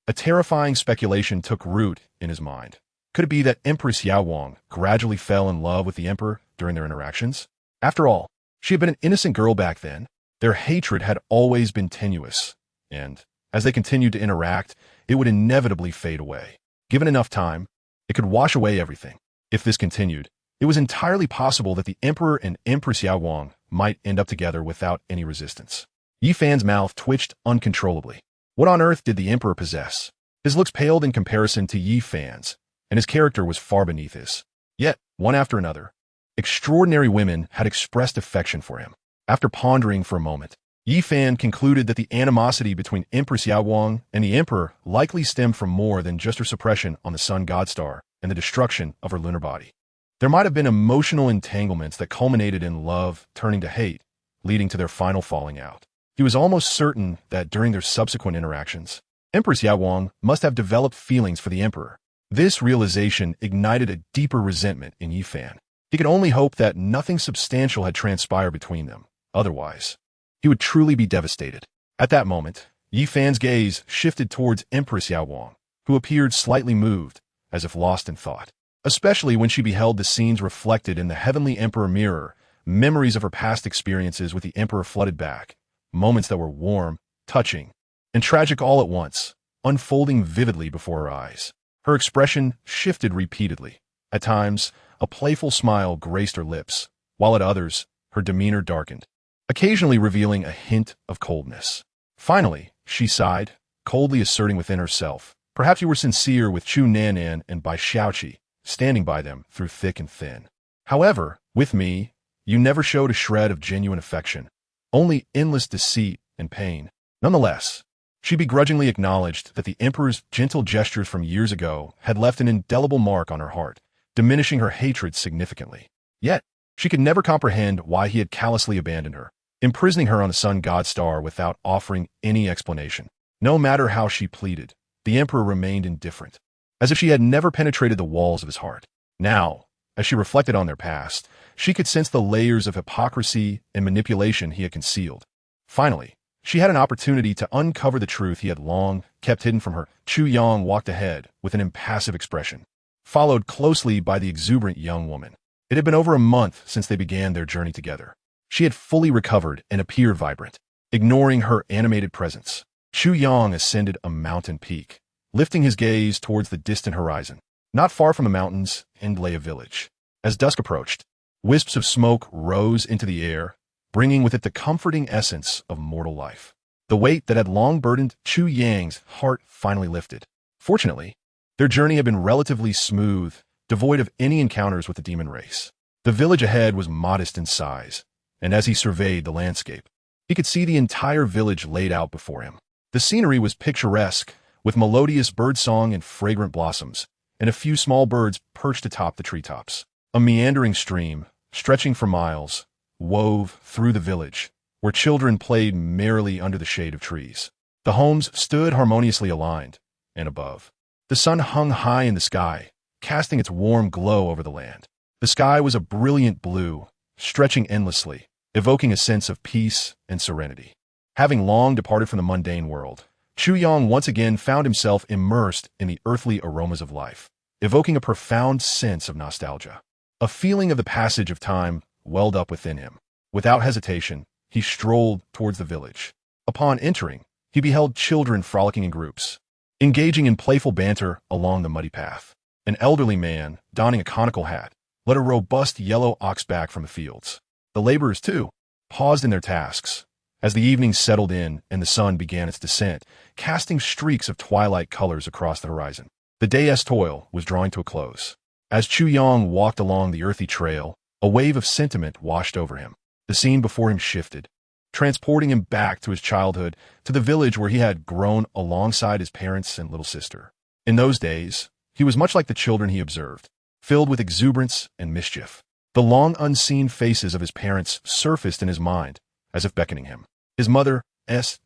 a terrifying speculation took root in his mind. Could it be that Empress Yao Guang gradually fell in love with the Emperor during their interactions? After all, she had been an innocent girl back then. Their hatred had always been tenuous, and as they continued to interact, it would inevitably fade away. Given enough time, it could wash away everything. If this continued, it was entirely possible that the Emperor and Empress Yao Guang might end up together without any resistance. Yi Fan's mouth twitched uncontrollably. What on earth did the Emperor possess? His looks paled in comparison to Yi Fan's, and his character was far beneath his. Yet, one after another, extraordinary women had expressed affection for him. After pondering for a moment, Yi Fan concluded that the animosity between Empress Yao Guang and the Emperor likely stemmed from more than just her suppression on the Sun God Star and the destruction of her lunar body. There might have been emotional entanglements that culminated in love turning to hate, leading to their final falling out. He was almost certain that during their subsequent interactions, Empress Yao Guang must have developed feelings for the Emperor. This realization ignited a deeper resentment in Yi Fan. He could only hope that nothing substantial had transpired between them. Otherwise, he would truly be devastated. At that moment, Yi Fan's gaze shifted towards Empress Yao Guang, who appeared slightly moved, as if lost in thought. Especially when she beheld the scenes reflected in the heavenly Emperor mirror, memories of her past experiences with the Emperor flooded back, moments that were warm, touching, and tragic all at once, unfolding vividly before her eyes. Her expression shifted repeatedly. At times, a playful smile graced her lips, while at others, her demeanor darkened, occasionally revealing a hint of coldness. Finally, she sighed, coldly asserting within herself, "Perhaps you were sincere with Chu Nannan and Bai Xiaoqi, standing by them through thick and thin. However, with me, you never showed a shred of genuine affection, only endless deceit and pain." Nonetheless, she begrudgingly acknowledged that the Emperor's gentle gestures from years ago had left an indelible mark on her heart, diminishing her hatred significantly. Yet, She could never comprehend why he had callously abandoned her, imprisoning her on the sun god star without offering any explanation. No matter how she pleaded, the emperor remained indifferent, as if she had never penetrated the walls of his heart. Now, as she reflected on their past, she could sense the layers of hypocrisy and manipulation he had concealed. Finally, she had an opportunity to uncover the truth he had long kept hidden from her. Chu Yang walked ahead with an impassive expression, followed closely by the exuberant young woman. It had been over a month since they began their journey together. She had fully recovered and appeared vibrant. Ignoring her animated presence, Chu Yang ascended a mountain peak, lifting his gaze towards the distant horizon. Not far from the mountains lay a village. As dusk approached, wisps of smoke rose into the air, bringing with it the comforting essence of mortal life. The weight that had long burdened Chu Yang's heart finally lifted. Fortunately, their journey had been relatively smooth, devoid of any encounters with the demon race. The village ahead was modest in size, and as he surveyed the landscape, he could see the entire village laid out before him. The scenery was picturesque, with melodious birdsong and fragrant blossoms, and a few small birds perched atop the treetops. A meandering stream, stretching for miles, wove through the village, where children played merrily under the shade of trees. The homes stood harmoniously aligned, and above, the sun hung high in the sky, casting its warm glow over the land. The sky was a brilliant blue, stretching endlessly, evoking a sense of peace and serenity. Having long departed from the mundane world, Chu Yang once again found himself immersed in the earthly aromas of life, evoking a profound sense of nostalgia. A feeling of the passage of time welled up within him. Without hesitation, he strolled towards the village. Upon entering, he beheld children frolicking in groups, engaging in playful banter along the muddy path. An elderly man, donning a conical hat, led a robust yellow ox back from the fields. The laborers, too, paused in their tasks, as the evening settled in and the sun began its descent, casting streaks of twilight colors across the horizon. The day's toil was drawing to a close. As Chu Yang walked along the earthy trail, a wave of sentiment washed over him. The scene before him shifted, transporting him back to his childhood, to the village where he had grown alongside his parents and little sister. In those days, he was much like the children he observed, filled with exuberance and mischief. The long unseen faces of his parents surfaced in his mind, as if beckoning him. His mother's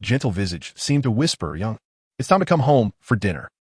gentle visage seemed to whisper, "Young, it's time to come home for dinner."